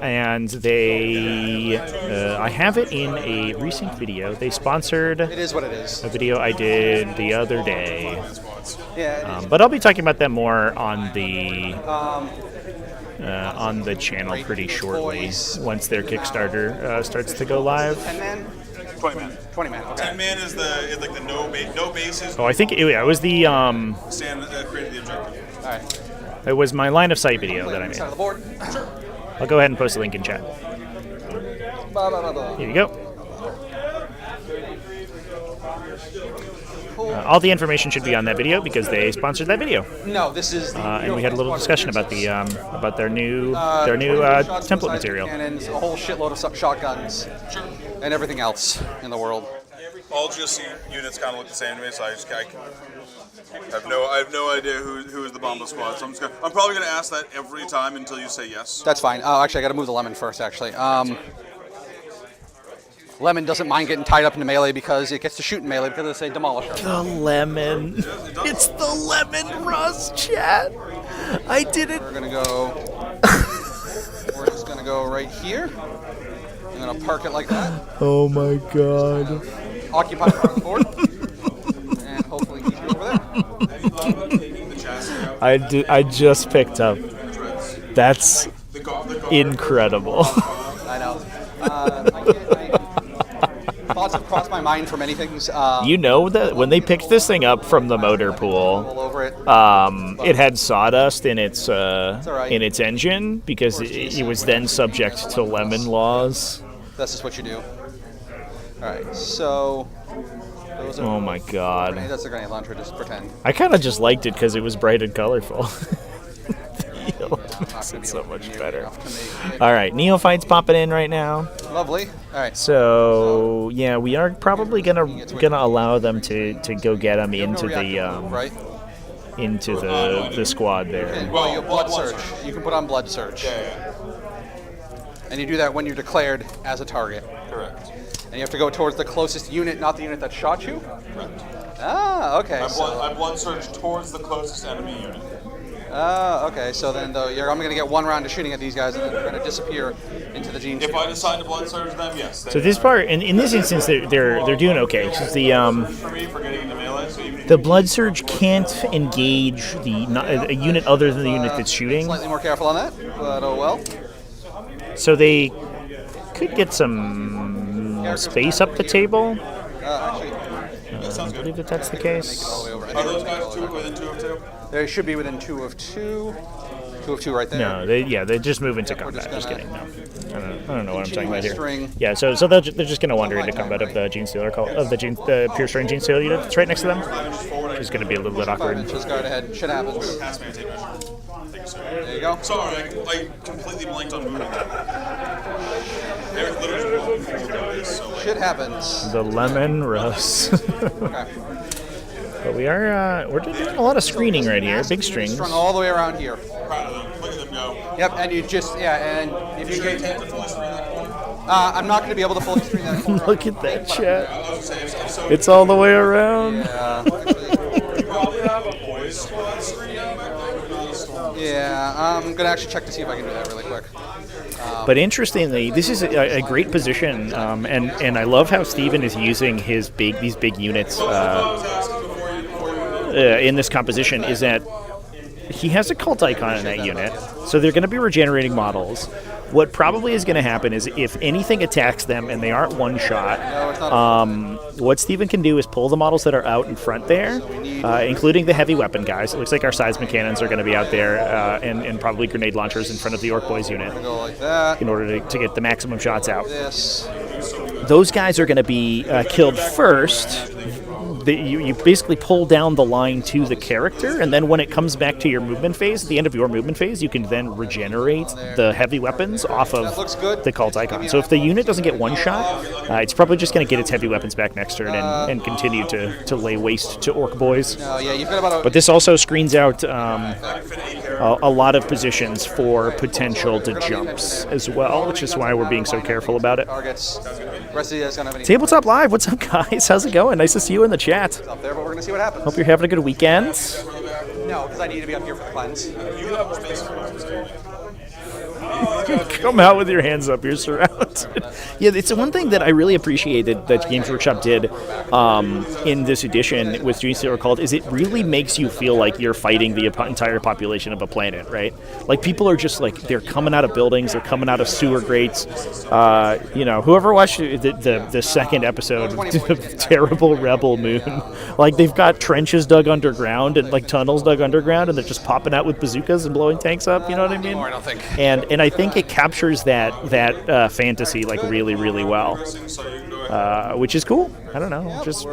Speaker 1: and they I have it in a recent video. They sponsored
Speaker 7: It is what it is.
Speaker 1: a video I did the other day,
Speaker 7: Yeah.
Speaker 1: but I'll be talking about them more on the channel pretty shortly once their Kickstarter starts to go live.
Speaker 7: 10 man.
Speaker 6: 20 man.
Speaker 7: 20 man. Okay.
Speaker 6: 10 man is like the no bases.
Speaker 1: Oh, I think it was the
Speaker 6: Created the objective.
Speaker 7: All right.
Speaker 1: it was my line of sight video that I made.
Speaker 7: Side of the board.
Speaker 1: I'll go ahead and post a link in chat. Here you go. All the information should be on that video because they sponsored that video,
Speaker 7: No, this is the.
Speaker 1: and we had a little discussion about the about their new
Speaker 7: shots,
Speaker 1: template
Speaker 7: full-size
Speaker 1: material.
Speaker 7: Cannons, a whole shitload of shotguns, and everything else in the world.
Speaker 6: All GSC units kind of look the same to me, so I have no idea who is the Bomba Squad. So I'm probably gonna ask that every time until you say yes.
Speaker 7: That's fine. Oh, actually, I got to move the Lemon first. Actually, Lemon doesn't mind getting tied up into melee because it gets to shoot in melee because it's a demolisher.
Speaker 1: The lemon. It's the lemon rust, chat. I did it.
Speaker 7: We're gonna go. We're just gonna go right here. I'm gonna park it like that.
Speaker 1: Oh my god.
Speaker 7: Occupy part of the board, and hopefully keep you over there.
Speaker 1: I just picked up. That's incredible.
Speaker 7: I know. Thoughts have crossed my mind for many things.
Speaker 1: You know that when they picked this thing up from the motor pool,
Speaker 7: All over it.
Speaker 1: it had sawdust in its
Speaker 7: right.
Speaker 1: in its engine because it was then subject to lemon laws.
Speaker 7: That's just what you do. All right. So. Those are
Speaker 1: Oh my god.
Speaker 7: That's a grenade launcher. Just pretend.
Speaker 1: I kind of just liked it because it was bright and colorful. Makes it so much better. All right, Neophyte's popping in right now.
Speaker 7: Lovely. All right.
Speaker 1: So yeah, we are probably gonna allow them to go get him into the
Speaker 7: right.
Speaker 1: into the squad there.
Speaker 7: Well, you have blood surge. You can put on blood surge. And you do that when you're declared as a target.
Speaker 6: Correct.
Speaker 7: And you have to go towards the closest unit, not the unit that shot you.
Speaker 6: Correct.
Speaker 7: Ah, okay.
Speaker 6: I blood surge towards the closest enemy unit.
Speaker 7: Okay. So then, though, I'm going to get one round of shooting at these guys, and then they're going to disappear into the Genestealer.
Speaker 6: If I decide to blood surge them, yes.
Speaker 1: So this part, in this instance, they're doing okay. Because the
Speaker 6: For me, for getting into melee, so even
Speaker 1: the blood surge can't engage a unit other than the unit that's shooting.
Speaker 7: Slightly more careful on that, but oh well.
Speaker 1: So they could get some space up the table.
Speaker 7: Actually,
Speaker 1: I believe that's the case.
Speaker 7: all the way over.
Speaker 6: are those guys within 2 of 2?
Speaker 7: They should be within 2 of 2. 2 of 2 right there.
Speaker 1: No, they just move into
Speaker 7: we're
Speaker 1: combat.
Speaker 7: just
Speaker 1: Just
Speaker 7: gonna
Speaker 1: kidding. No, I don't know what I'm talking about here.
Speaker 7: String.
Speaker 1: Yeah, so they're just gonna wander into combat of the Genestealer the pure string Genestealer unit that's right next to them. It's gonna be a little bit
Speaker 7: 5
Speaker 1: awkward.
Speaker 7: inches guard ahead. Shit happens.
Speaker 6: Pass me a tape measure. Thank you, sir.
Speaker 7: There you go.
Speaker 6: Sorry, I completely blanked on moving that. They're literally just 4 guys, so like,
Speaker 7: Shit happens.
Speaker 1: The lemon rust.
Speaker 7: Okay.
Speaker 1: But we're doing a lot of screening right here. Big strings.
Speaker 7: Strung all the way around here.
Speaker 6: proud of them. Look at them go.
Speaker 7: Yep, and you just, and if you get,
Speaker 6: Can't fully screen that corner.
Speaker 7: I'm not going to be able to fully screen that corner.
Speaker 1: Look at that chat.
Speaker 6: I was gonna say, if so,
Speaker 1: It's all the way around.
Speaker 6: you probably have a boys squad screen back there, but not a storm.
Speaker 7: Yeah, I'm going to actually check to see if I can do that really quick.
Speaker 1: But interestingly, this is a great position, and I love how Steven is using these big units in this composition. Is that he has a cult icon in that unit, so they're going to be regenerating models. What probably is going to happen is if anything attacks them and they aren't one shot, what Steven can do is pull the models that are out in front there, including the heavy weapon guys. It looks like our seismic cannons are going to be out there, and probably grenade launchers in front of the Orc Boys unit
Speaker 7: Go like that.
Speaker 1: in order to get the maximum shots out.
Speaker 7: This.
Speaker 1: Those guys are going to be killed first. You basically pull down the line to the character, and then when it comes back to your movement phase, at the end of your movement phase, you can then regenerate the heavy weapons off of the cult icon. So if the unit doesn't get one shot, it's probably just going to get its heavy weapons back next turn and continue to lay waste to Orc Boys.
Speaker 7: Yeah, you've got about
Speaker 1: But this also screens out a lot of positions for potential to jumps as well, which is why we're being so careful about it.
Speaker 7: targets. Rest of you guys don't have any
Speaker 1: Tabletop Live, what's up, guys? How's it going? Nice to see you in the chat.
Speaker 7: up there, but we're going to see what happens.
Speaker 1: Hope you're having a good weekend.
Speaker 7: No, because I need to be up here for the cleanse.
Speaker 1: Come out with your hands up. You're surrounded. Yeah, it's one thing that I really appreciated that Games Workshop did in this edition with Genstealer Cult is it really makes you feel like you're fighting the entire population of a planet, right? Like people are just like they're coming out of buildings, they're coming out of sewer grates. Whoever watched the second episode of Terrible Rebel Moon, like they've got trenches dug underground and like tunnels dug underground, and they're just popping out with bazookas and blowing tanks up. You know what I mean?
Speaker 7: I don't think.
Speaker 1: And I think it captures that fantasy like really, really well. which is cool. I don't know, just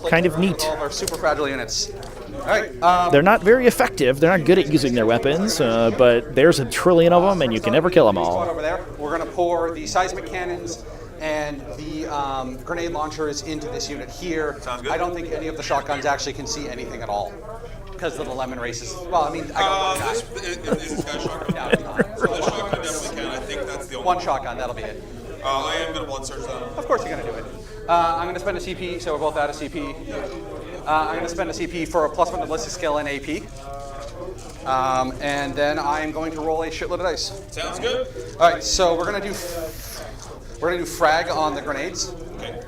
Speaker 1: kind of neat.
Speaker 7: All of our super fragile units. All right.
Speaker 1: They're not very effective. They're not good at using their weapons, but there's a trillion of them, and you can never kill them all.
Speaker 7: Over there, we're going to pour the seismic cannons and the grenade launchers into this unit here.
Speaker 6: Sounds good.
Speaker 7: I don't think any of the shotguns actually can see anything at all because of the lemon races. Well, I mean, I got one guy.
Speaker 6: Is this guy shotgun?
Speaker 7: Yeah, it'll be fine.
Speaker 6: For the shotgun, definitely can. I think that's the only
Speaker 7: One shotgun, that'll be it.
Speaker 6: I am going to blood search them.
Speaker 7: Of course you're going to do it. I'm going to spend a CP, so we're both out of CP. I'm going to spend a CP for a +1 to ballistic skill and AP. And then I'm going to roll a shitload of dice.
Speaker 6: Sounds good.
Speaker 7: All right, so we're going to do frag on the grenades.
Speaker 6: Okay.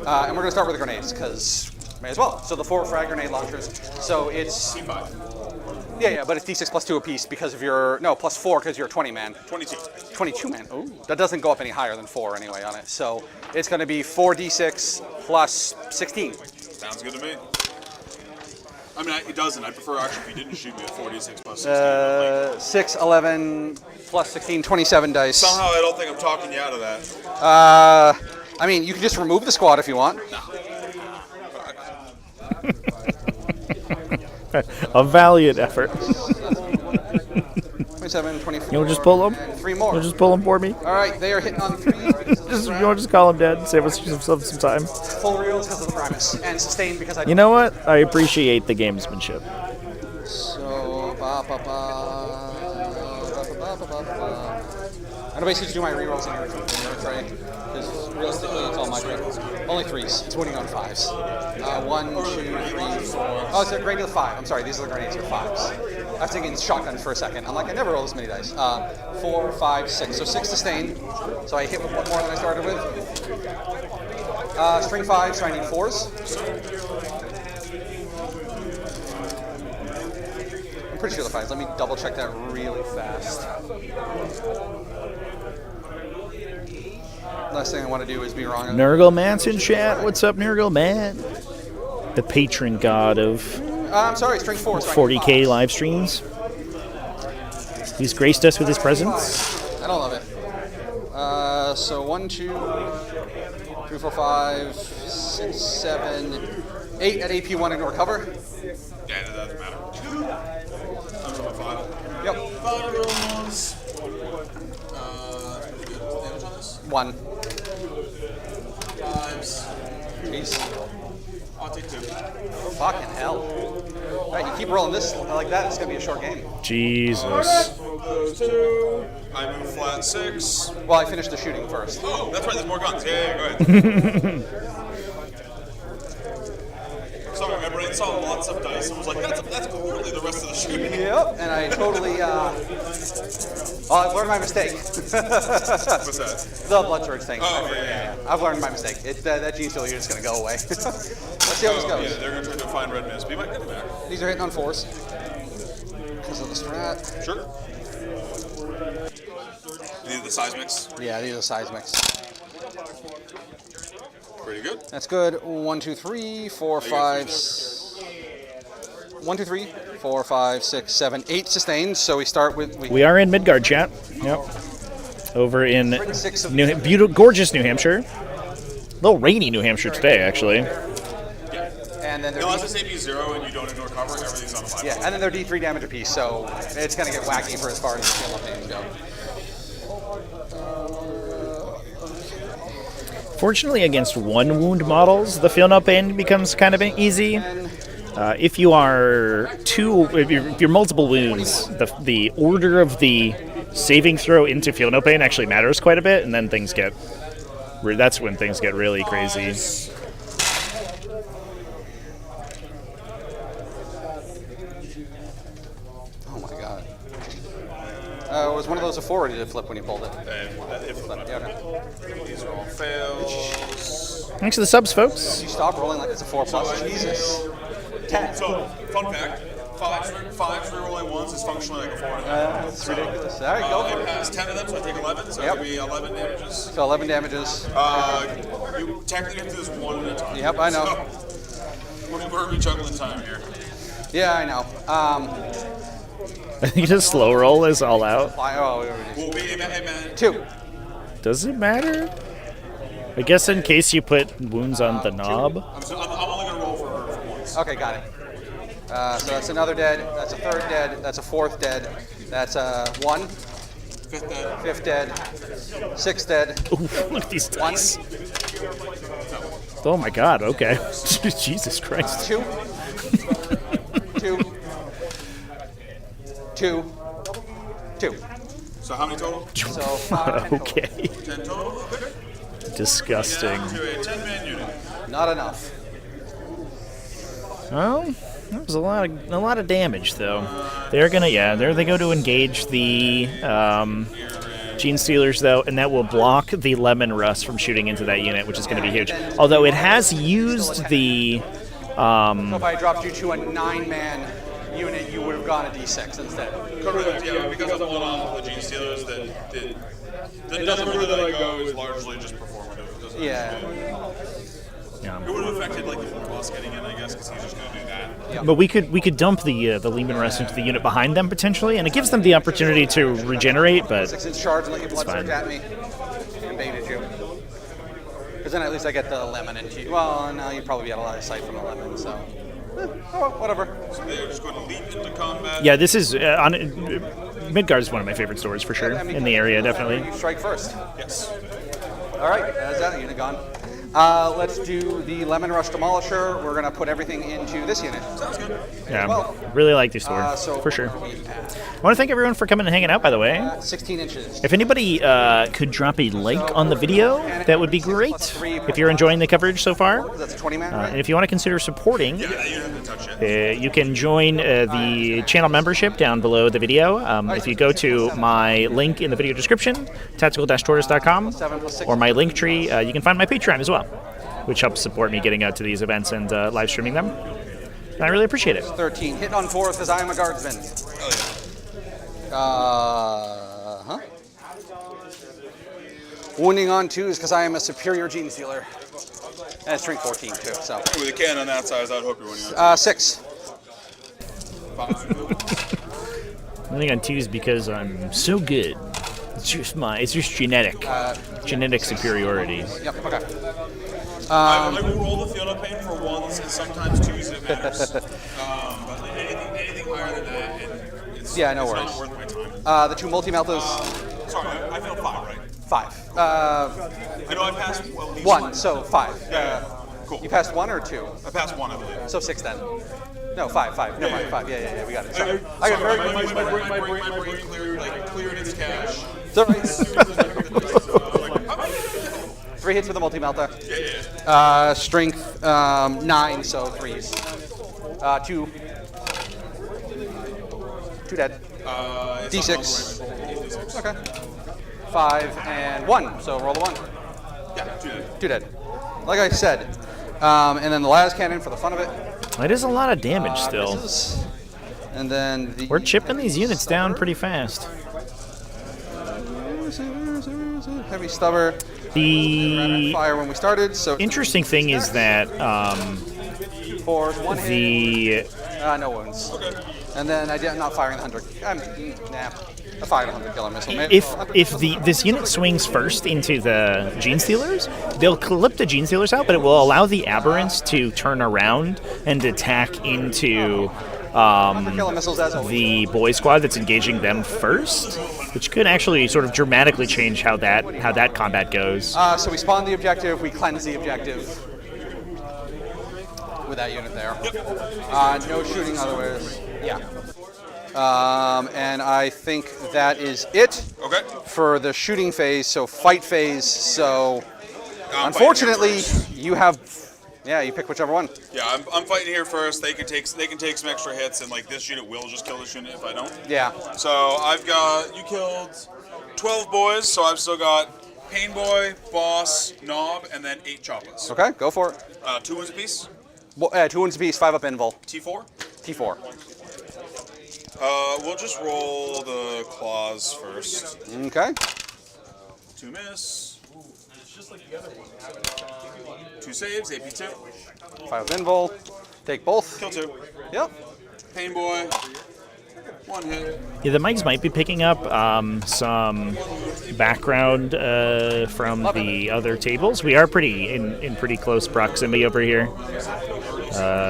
Speaker 7: And we're going to start with the grenades because may as well. So the 4 frag grenade launchers. So it's
Speaker 6: C5.
Speaker 7: yeah, but it's D6 +2 apiece because of your +4 because you're a 20 man.
Speaker 6: 22.
Speaker 7: 22 man. Ooh, that doesn't go up any higher than 4 anyway on it. So it's going to be 4d6 plus 16.
Speaker 6: Sounds good to me. I mean, it doesn't. I prefer actually if you didn't shoot me at 46 plus 16.
Speaker 7: 6, 11 plus 16, 27 dice.
Speaker 6: Somehow I don't think I'm talking you out of that.
Speaker 7: I mean, you can just remove the squad if you want.
Speaker 1: A valiant effort.
Speaker 7: 27, 24.
Speaker 1: You'll just pull them?
Speaker 7: And 3 more.
Speaker 1: You'll just pull them for me?
Speaker 7: All right, they are hitting on 3.
Speaker 1: You want to just call them dead? Save us some time.
Speaker 7: Full reels because of the Primus. And sustained because I...
Speaker 1: You know what? I appreciate the gamesmanship.
Speaker 7: So, I'm going to basically do my rerolls in your tray, because realistically it's all my tray. Only 3s. It's winning on 5s. 1, 2, 3, 4. Oh, it's a grenade of 5. I'm sorry, these are the grenades for 5s. I was thinking shotguns for a second. I'm like, I never roll this many dice. 4, 5, 6. So 6 sustained. So I hit with 1 more than I started with. String 5, so I need 4s. I'm pretty sure the 5s. Let me double check that really fast. Last thing I want to do is be wrong.
Speaker 1: Nurgle Man's in chat. What's up, Nurgle Man? The patron god of
Speaker 7: I'm sorry, string 4. So
Speaker 1: 40k live streams. He's graced us with his presence.
Speaker 7: I don't love it. So 1, 2, 3, 4, 5, 6, 7, 8 at AP 1 ignore cover.
Speaker 6: Yeah, it doesn't matter. I'm from my final.
Speaker 7: Yep.
Speaker 6: Final rolls. Damage on this?
Speaker 7: 1.
Speaker 6: 5s.
Speaker 7: Jeez.
Speaker 6: I'll take 2.
Speaker 7: Fucking hell. All right, you keep rolling this like that, it's going to be a short game.
Speaker 1: Jesus.
Speaker 6: Those 2. I move flat 6.
Speaker 7: Well, I finished the shooting first.
Speaker 6: Oh, that's right, there's more guns. Yeah, go ahead. So I remember I saw lots of dice and was like, that's clearly the rest of the shooting.
Speaker 7: Yep, and I totally, well, I've learned my mistake.
Speaker 6: What's that?
Speaker 7: The blood surge thing.
Speaker 6: Oh, yeah.
Speaker 7: I've learned my mistake. That Genstealer unit's going to go away. Let's see how this goes.
Speaker 6: Yeah, they're going to try to find red mist. But you might get it back.
Speaker 7: These are hitting on 4s. Because of the strat.
Speaker 6: Sure. You need the seismics?
Speaker 7: Yeah, these are seismics.
Speaker 6: Pretty good.
Speaker 7: That's good. 1, 2, 3, 4, 5. 1, 2, 3, 4, 5, 6, 7, 8 sustained. So we start with.
Speaker 1: We are in Midgard, chat. Yep. Over in gorgeous New Hampshire. A little rainy New Hampshire today, actually.
Speaker 7: And then
Speaker 6: Unless it's AP 0 and you don't ignore cover, everything's on a 5.
Speaker 7: yeah, and then they're D3 damage apiece, so it's going to get wacky for as far as the skill of things go.
Speaker 1: Fortunately, against 1 wound models, the feel no pain becomes kind of easy. If you are if you're multiple wounds, the order of the saving throw into feel no pain actually matters quite a bit, and then that's when things get really crazy.
Speaker 7: Oh my god. Was one of those a 4 or did it flip when you pulled it?
Speaker 6: It flipped.
Speaker 7: Yeah, okay.
Speaker 6: These are all fails.
Speaker 1: Thanks for the subs, folks.
Speaker 7: You stop rolling like it's a 4+. Jesus. 10.
Speaker 6: So, fun fact, 5 rerolling ones is functionally like a 4.
Speaker 7: That's ridiculous. All right, go
Speaker 6: I
Speaker 7: for it.
Speaker 6: passed 10 of them, so I take 11, so
Speaker 7: Yep.
Speaker 6: it'll be 11 damages.
Speaker 7: So 11 damages.
Speaker 6: You technically have to do this 1 at a time.
Speaker 7: Yep, I know.
Speaker 6: So, we're juggling time here.
Speaker 1: Yeah, I know. I think the slow roll is all out.
Speaker 6: We'll be
Speaker 7: 2.
Speaker 1: Does it matter? I guess in case you put wounds on the knob.
Speaker 6: I'm only going to roll for her for once.
Speaker 7: Okay, got it. So that's another dead. That's a third dead. That's a fourth dead. That's a 1.
Speaker 6: Fifth dead.
Speaker 7: Fifth dead. Sixth dead.
Speaker 1: Ooh, look at these dice. Oh my god, okay. Jesus Christ.
Speaker 7: 2. 2. 2. 2.
Speaker 6: So how many total?
Speaker 7: So 5.
Speaker 1: Okay.
Speaker 6: 10 total. Okay.
Speaker 1: Disgusting.
Speaker 6: Down to a 10-man unit.
Speaker 7: Not enough.
Speaker 1: Well, that was a lot of damage though. They're gonna there they go to engage the Genestealers though, and that will block the Lemon Rust from shooting into that unit, which is going to be huge. Although it has used the.
Speaker 7: So if I dropped you to a 9-man unit, you would have gone a D6 instead.
Speaker 6: Correct, yeah, because I'm one off the Genestealers, the number that I go is largely just performative. It doesn't It would have affected like the full boss getting in, I guess, because he's just going to do that.
Speaker 7: Yeah.
Speaker 1: But we could dump the Lehman Rust into the unit behind them potentially, and it gives them the opportunity to regenerate. But
Speaker 7: 6-inch charge and let your blood
Speaker 1: fine.
Speaker 7: surge at me and baited you. Because then at least I get the lemon into you. Well, no, you'd probably be out of line of sight from the lemon, so. Oh, whatever.
Speaker 6: So they're just going to leap into combat.
Speaker 1: yeah, this is Midgard is one of my favorite stores for sure in the area, definitely.
Speaker 7: You strike first.
Speaker 6: Yes.
Speaker 7: All right, that's that unit gone. Let's do the Lemon Rush Demolisher. We're going to put everything into this unit.
Speaker 6: Sounds good.
Speaker 1: Yeah,
Speaker 7: Well,
Speaker 1: really like this store
Speaker 7: so
Speaker 1: for sure.
Speaker 7: we
Speaker 1: I want to thank everyone for coming and hanging out. By the way,
Speaker 7: 16 inches.
Speaker 1: if anybody could drop a like on the video, that would be great. If you're enjoying the coverage so far,
Speaker 7: That's a 20-man, right?
Speaker 1: and if you want to consider supporting,
Speaker 6: Yeah, you don't have to touch it.
Speaker 1: you can join the channel membership down below the video. If you go to my link in the video description, TacticalTortoise.com, or my link tree, you can find my Patreon as well, which helps support me getting out to these events and live streaming them. And I really appreciate it.
Speaker 7: 13. Hit on 4th because I am a guardsman. Huh? Wounding on 2 is because I am a superior Genestealer. And it's strength 14 too, so.
Speaker 6: With a cannon that size, I'd hope you're winning on
Speaker 7: 6.
Speaker 1: Winning on 2s because I'm so good. It's just genetic superiority.
Speaker 7: Yep, okay.
Speaker 6: I will roll the field of pain for 1s and sometimes 2s if it matters. But like anything higher than that, it's
Speaker 7: Yeah, no
Speaker 6: it's
Speaker 7: worries.
Speaker 6: not worth my time.
Speaker 7: The 2 multi-meltas,
Speaker 6: Sorry, I failed 5, right?
Speaker 7: 5.
Speaker 6: I know I passed at least
Speaker 7: 1, so 5.
Speaker 6: Yeah, cool.
Speaker 7: You passed 1 or 2?
Speaker 6: I passed 1, I believe.
Speaker 7: So 6 then. No, 5. Never mind, 5. Yeah, we got it. Sorry.
Speaker 6: I got my brain cleared its cache.
Speaker 7: It's all right. 3 hits with a multi-melta.
Speaker 6: Yeah.
Speaker 7: Strength 9, so 3s. 2 dead. D6. Okay. 5 and 1, so roll the 1.
Speaker 6: Yeah, 2 dead.
Speaker 7: 2 dead. Like I said. And then the last cannon for the fun of it.
Speaker 1: It is a lot of damage still.
Speaker 7: Misses. And then the
Speaker 1: We're chipping these units down pretty fast.
Speaker 7: heavy stubber.
Speaker 1: The
Speaker 7: Fire when we started, so
Speaker 1: interesting thing is that
Speaker 7: 4s, 1 hit.
Speaker 1: the
Speaker 7: No wounds. And then I'm not firing the 100. I fired a 100 killer missile.
Speaker 1: if this unit swings first into the Genestealers, they'll clip the Genestealers out, but it will allow the Aberrants to turn around and attack into
Speaker 7: 100 killer missiles as always.
Speaker 1: the boy squad that's engaging them first, which could actually sort of dramatically change how that combat goes.
Speaker 7: So we spawn the objective, we cleanse the objective with that unit there. No shooting otherwise. Yeah. And I think that is it
Speaker 6: Okay.
Speaker 7: for the shooting phase, so fight phase. So
Speaker 6: I'm
Speaker 7: unfortunately,
Speaker 6: fighting here first.
Speaker 7: you have, you pick whichever one.
Speaker 6: Yeah, I'm fighting here first. They can take some extra hits, and like this unit will just kill this unit if I don't.
Speaker 7: Yeah.
Speaker 6: So you killed 12 boys, so I've still got Pain Boy, Boss, Knob, and then 8 Choppas.
Speaker 7: Okay, go for it.
Speaker 6: 2 wounds apiece.
Speaker 7: 2 wounds apiece, 5 up invul.
Speaker 6: T4.
Speaker 7: T4.
Speaker 6: We'll just roll the claws first.
Speaker 7: Okay.
Speaker 6: 2 miss. 2 saves, AP2.
Speaker 7: 5 up invul. Take both.
Speaker 6: Kill 2.
Speaker 7: Yep.
Speaker 6: Pain Boy. 1 hit.
Speaker 1: Yeah, the mics might be picking up some background from the other tables. We are pretty in pretty close proximity over here.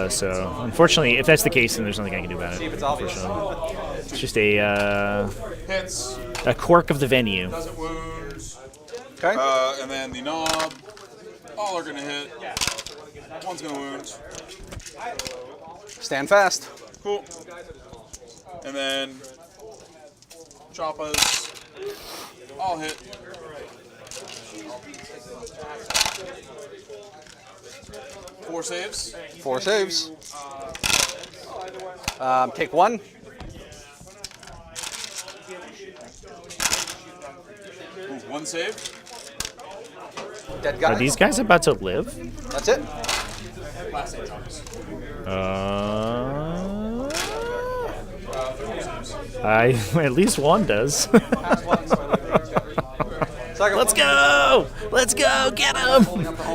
Speaker 1: So, unfortunately, if that's the case, then there's nothing I can do about it. Unfortunately, it's just
Speaker 6: Hits.
Speaker 1: a quirk of the venue.
Speaker 6: Doesn't wound.
Speaker 7: Okay.
Speaker 6: And then the knob. All are going to hit. One's going to wound.
Speaker 7: Stand fast.
Speaker 6: Cool. And then Choppas. All hit. Four saves.
Speaker 7: 4 saves. Take 1.
Speaker 6: Ooh, 1 save.
Speaker 7: Dead guy.
Speaker 1: Are these guys about to live?
Speaker 7: That's it.
Speaker 1: At least one does. Let's go! Let's go! Get him!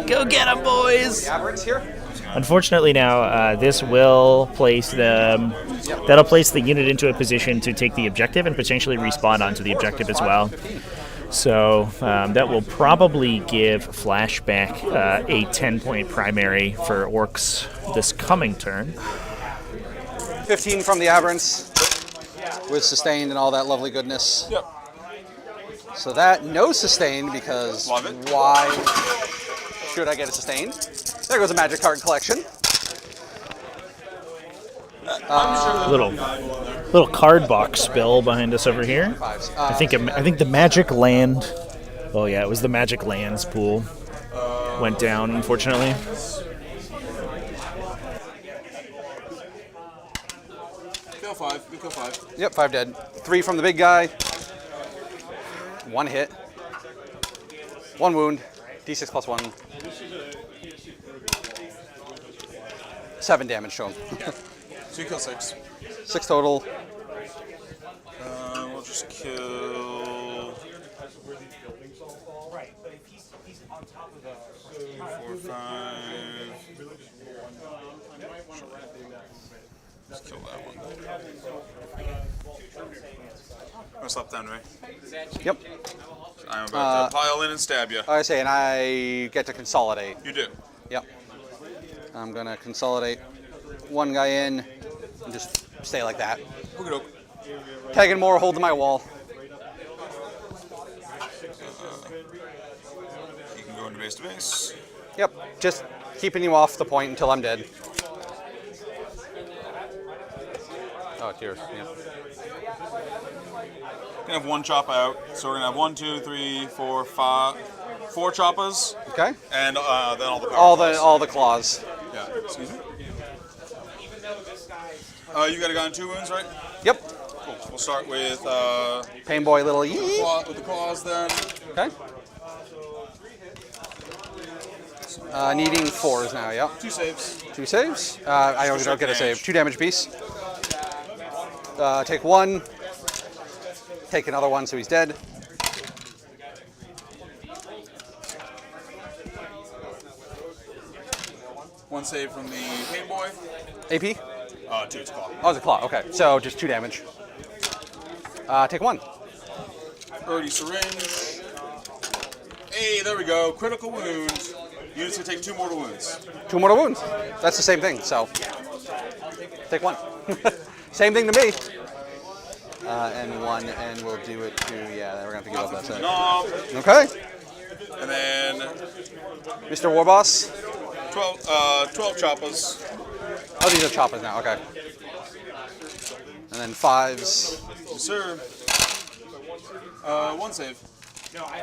Speaker 1: Go get him, boys!
Speaker 7: Aberrants here.
Speaker 1: Unfortunately, now this will place the that'll place the unit into a position to take the objective and potentially respawn onto the objective as well. So that will probably give Flashback a 10-point primary for Orks this coming turn.
Speaker 7: 15 from the Aberrants with sustained and all that lovely goodness.
Speaker 6: Yep.
Speaker 7: So that no sustained because
Speaker 6: Love it.
Speaker 7: why should I get a sustained? There goes a magic card collection.
Speaker 1: Little card box spill behind us over here. I think the Magic Land. Oh yeah, it was the Magic Lands pool. Went down, unfortunately.
Speaker 6: Kill 5. We kill 5.
Speaker 7: Yep, 5 dead. 3 from the big guy. 1 hit. 1 wound. D6 plus 1. 7 damage to him.
Speaker 6: So you kill 6.
Speaker 7: 6 total.
Speaker 6: We'll just kill 2, 4, 5. Just kill that one. I'm gonna stop down, right?
Speaker 7: Yep.
Speaker 6: I'm about to pile in and stab you.
Speaker 7: I say, and I get to consolidate.
Speaker 6: You do.
Speaker 7: Yep. I'm gonna consolidate 1 guy in and just stay like that.
Speaker 6: Okey-doke.
Speaker 7: Tagging more, holding my wall.
Speaker 6: You can go into base to base.
Speaker 7: Yep. Just keeping you off the point until I'm dead. Oh, it's yours. Yeah.
Speaker 6: We're gonna have 1 chop out, so we're gonna have 1, 2, 3, 4, 5, 4 choppas,
Speaker 7: Okay.
Speaker 6: and then all the power
Speaker 7: All the claws.
Speaker 6: Yeah. Excuse me. You got a guy on 2 wounds, right?
Speaker 7: Yep.
Speaker 6: Cool. We'll start with
Speaker 7: Pain boy, little yee.
Speaker 6: with the claws then.
Speaker 7: Okay. Needing 4s now. Yep.
Speaker 6: 2 saves.
Speaker 7: 2 saves. I don't get a save. 2 damage piece. Take 1. Take another 1, so he's dead.
Speaker 6: One save from the pain boy.
Speaker 7: AP?
Speaker 6: 2, it's claw.
Speaker 7: Oh, it's a claw. Okay, so just 2 damage. Take 1.
Speaker 6: Birdie syringe. Hey, there we go. Critical wound. Units can take 2 mortal wounds.
Speaker 7: 2 mortal wounds. That's the same thing, so take 1. Same thing to me. And 1, and we'll do it to, yeah, we're going to have to give up that side.
Speaker 6: Knob.
Speaker 7: Okay.
Speaker 6: And then
Speaker 7: Mr. Warboss.
Speaker 6: 12 choppas.
Speaker 7: Oh, these are choppers now, okay. And then 5s.
Speaker 6: Yes, sir. 1 save.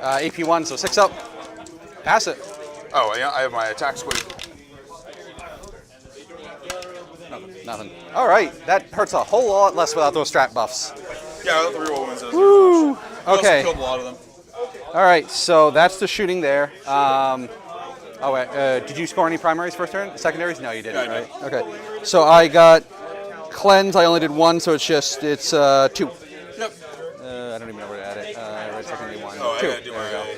Speaker 7: AP 1, so 6 up. Pass it.
Speaker 6: Oh, yeah, I have my attack squid.
Speaker 7: Nothing. All right, that hurts a whole lot less without those strat buffs.
Speaker 6: Yeah, I got the reroll wounds.
Speaker 7: Woo!
Speaker 6: Okay.
Speaker 7: Okay.
Speaker 6: Killed a lot of them.
Speaker 7: All right, so that's the shooting there. Oh wait, did you score any primaries first turn? Secondaries? No, you didn't,
Speaker 6: Yeah, I
Speaker 7: right? Okay. So I got cleanse. I only did 1, so it's 2.
Speaker 6: Yep.
Speaker 7: I don't even know where to add it. Right, secondary 1.
Speaker 6: Oh,
Speaker 7: 2.
Speaker 6: I gotta do
Speaker 7: There we go.
Speaker 6: my.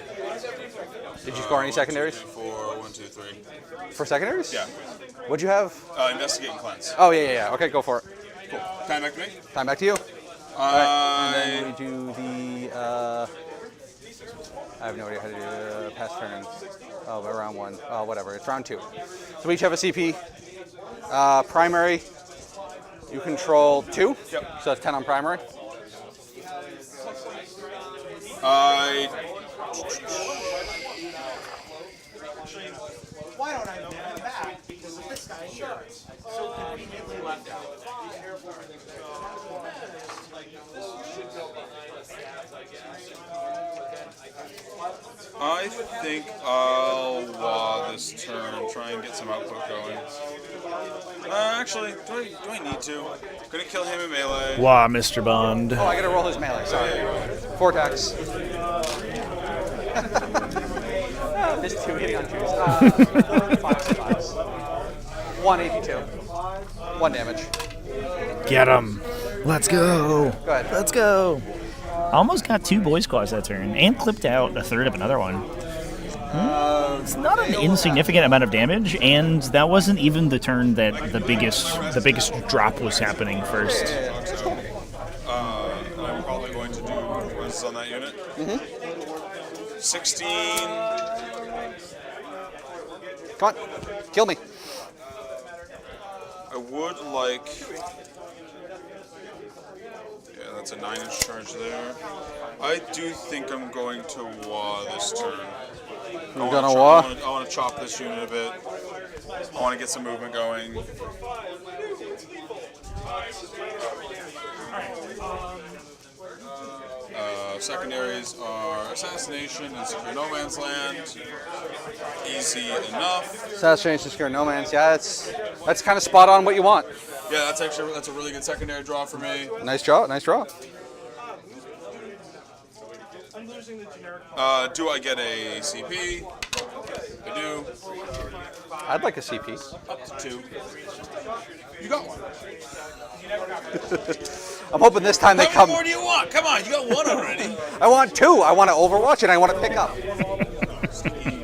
Speaker 7: Did you score any secondaries?
Speaker 6: 4, 1, 2, 3.
Speaker 7: For secondaries?
Speaker 6: Yeah.
Speaker 7: What'd you have?
Speaker 6: Investigate and cleanse.
Speaker 7: Oh yeah. Okay, go for it.
Speaker 6: Cool. Time back to me.
Speaker 7: Time back to you. And then we do the. I have no idea how to do the pass turn. Oh, but round 1. Oh, whatever. It's round 2. So we each have a CP. Primary. You control 2.
Speaker 6: Yep.
Speaker 7: So that's 10 on primary.
Speaker 4: Why don't I go back? Because of this guy's shirts. So conveniently left out.
Speaker 6: I think I'll this turn, try and get some output going. Actually, do I need to? Gonna kill him in melee.
Speaker 1: Wow, Mr. Bond.
Speaker 7: Oh, I gotta roll his melee. Sorry. 4 attacks. Missed 2 hitting on 2s. 5 survives. 1 AP2. 1 damage.
Speaker 1: Get him. Let's go.
Speaker 7: Go ahead.
Speaker 1: Let's go. Almost got 2 boy squads that turn and clipped out a third of another one. It's not an insignificant amount of damage, and that wasn't even the turn that the biggest drop was happening first.
Speaker 6: I'm probably going to do res on that unit. 16.
Speaker 7: Come on. Kill me.
Speaker 6: I would like. Yeah, that's a 9-inch charge there. I do think I'm going to wah this turn.
Speaker 7: You're gonna wah?
Speaker 6: I want to chop this unit a bit. I want to get some movement going. Secondaries are Assassination and Secure No Man's Land. Easy enough.
Speaker 7: Assassination, Secure No Man's. Yeah, that's kind of spot on what you want.
Speaker 6: Yeah, that's a really good secondary draw for me.
Speaker 7: Nice draw. Nice draw.
Speaker 6: Do I get a CP? I do.
Speaker 7: I'd like a CP.
Speaker 6: Up to 2. You got one.
Speaker 7: I'm hoping this time they
Speaker 6: How
Speaker 7: come.
Speaker 6: more do you want? Come on, you got 1 already.
Speaker 7: I want 2. I want to Overwatch and I want to pick up.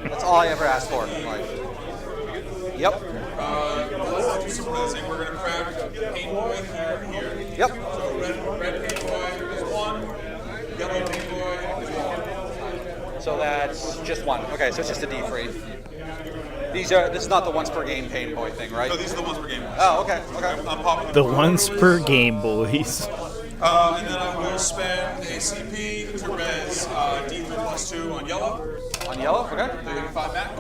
Speaker 7: That's all I ever asked for in life. Yep.
Speaker 6: Let's do some rezzing. We're gonna crack Paint Boy here.
Speaker 7: Yep.
Speaker 6: So red Paint Boy is 1. Yellow Paint Boy is 1.
Speaker 7: So that's just 1. Okay, so it's just a D3. This is not the once per game Pain Boy thing, right?
Speaker 6: No, these are the ones per game.
Speaker 7: Oh, okay.
Speaker 6: I'm popping
Speaker 1: The
Speaker 6: them.
Speaker 1: once per game, boys.
Speaker 6: And then I will spend a CP to res D3+2 on yellow.
Speaker 7: On yellow? Okay.
Speaker 6: They're getting 5 back.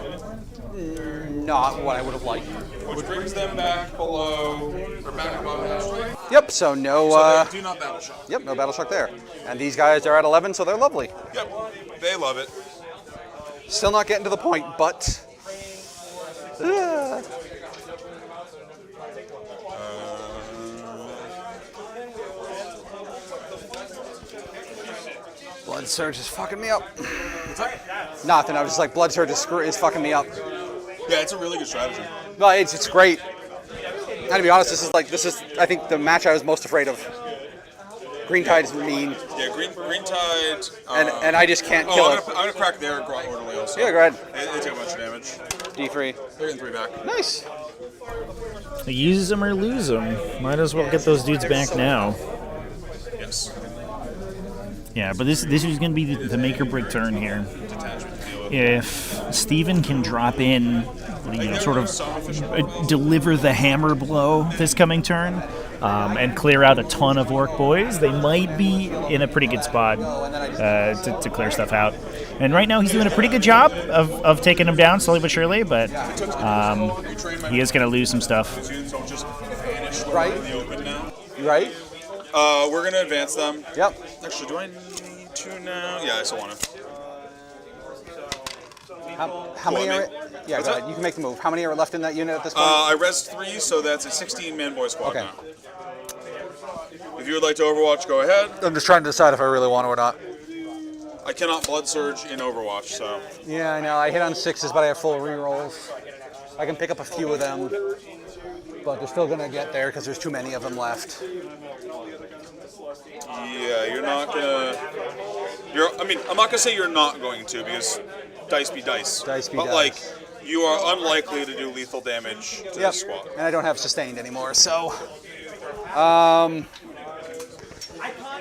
Speaker 7: Not what I would have liked.
Speaker 6: Which brings them back below, or back above that strength.
Speaker 7: Yep, so no,
Speaker 6: So they do not battle shock.
Speaker 7: yep, no battle shock there. And these guys are at 11, so they're lovely.
Speaker 6: Yep, they love it.
Speaker 7: Still not getting to the point, but... Blood Surge is fucking me up. Nothing, I was just like, Blood Surge is fucking me up.
Speaker 6: Yeah, it's a really good strategy.
Speaker 7: No, it's great. And to be honest, this is I think the match I was most afraid of. Green Tide is mean.
Speaker 6: Yeah, Green Tide.
Speaker 7: And I just can't kill it.
Speaker 6: I'm gonna crack their Grot Orderly also.
Speaker 7: Yeah, go ahead.
Speaker 6: They take a bunch of damage.
Speaker 7: D3.
Speaker 6: They're getting 3 back.
Speaker 7: Nice.
Speaker 1: Use them or lose them. Might as well get those dudes back now.
Speaker 6: Yes.
Speaker 1: Yeah, but this is going to be the make or break turn here. If Steven can drop in, sort of deliver the hammer blow this coming turn, and clear out a ton of orc boys, they might be in a pretty good spot to clear stuff out. And right now he's doing a pretty good job of taking them down slowly but surely, but he is going to lose some stuff.
Speaker 7: Right. Right.
Speaker 6: We're going to advance them.
Speaker 7: Yep.
Speaker 6: Actually, do I need to now? Yeah, I still want to.
Speaker 7: How many are... Yeah, go ahead. You can make the move. How many are left in that unit at this point?
Speaker 6: I res 3, so that's a 16-man boy squad
Speaker 7: Okay.
Speaker 6: now. If you would like to Overwatch, go ahead.
Speaker 7: I'm just trying to decide if I really want to or not.
Speaker 6: I cannot Blood Surge in Overwatch, so...
Speaker 7: Yeah, I know. I hit on 6s, but I have full rerolls. I can pick up a few of them, but they're still going to get there because there's too many of them left.
Speaker 6: Yeah, you're not going to... I'm not going to say you're not going to, because dice be dice.
Speaker 7: Dice be
Speaker 6: but,
Speaker 7: dice.
Speaker 6: You are unlikely to do lethal damage to this squad.
Speaker 7: And I don't have sustained anymore, so...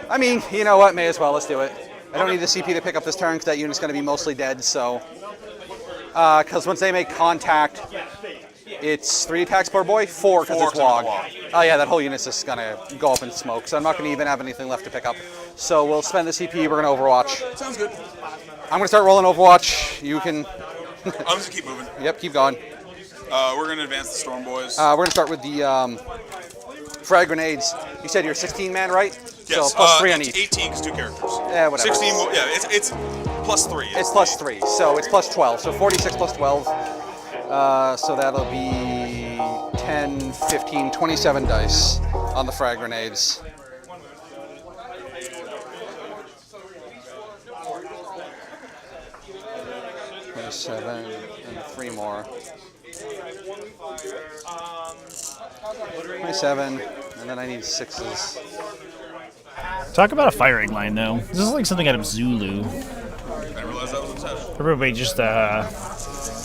Speaker 7: I mean, you know what? May as well. Let's do it. I don't need the CP to pick up this turn because that unit's going to be mostly dead. So, because once they make contact, it's 3 attacks per boy, 4 because it's Wog. Oh yeah, that whole unit's just going to go up in smoke. So I'm not going to even have anything left to pick up. So we'll spend the CP. We're going to Overwatch.
Speaker 6: Sounds good.
Speaker 7: I'm going to start rolling Overwatch. You can.
Speaker 6: I'm just going to keep moving.
Speaker 7: Yep, keep going.
Speaker 6: We're going to advance the Storm Boys.
Speaker 7: We're going to start with the frag grenades. You said you're 16 man, right?
Speaker 6: Yes,
Speaker 7: So plus 3 on each.
Speaker 6: 18 because 2 characters.
Speaker 7: Yeah, whatever.
Speaker 6: 16, yeah, it's plus 3.
Speaker 7: It's plus 3, so it's plus 12. So 46 plus 12. So that'll be 10, 15, 27 dice on the frag grenades. Seven and 3 more. 27, and then I need 6s.
Speaker 1: Talk about a firing line, though. This is like something out of Zulu.
Speaker 6: I didn't realize that was obsession.
Speaker 1: Everybody just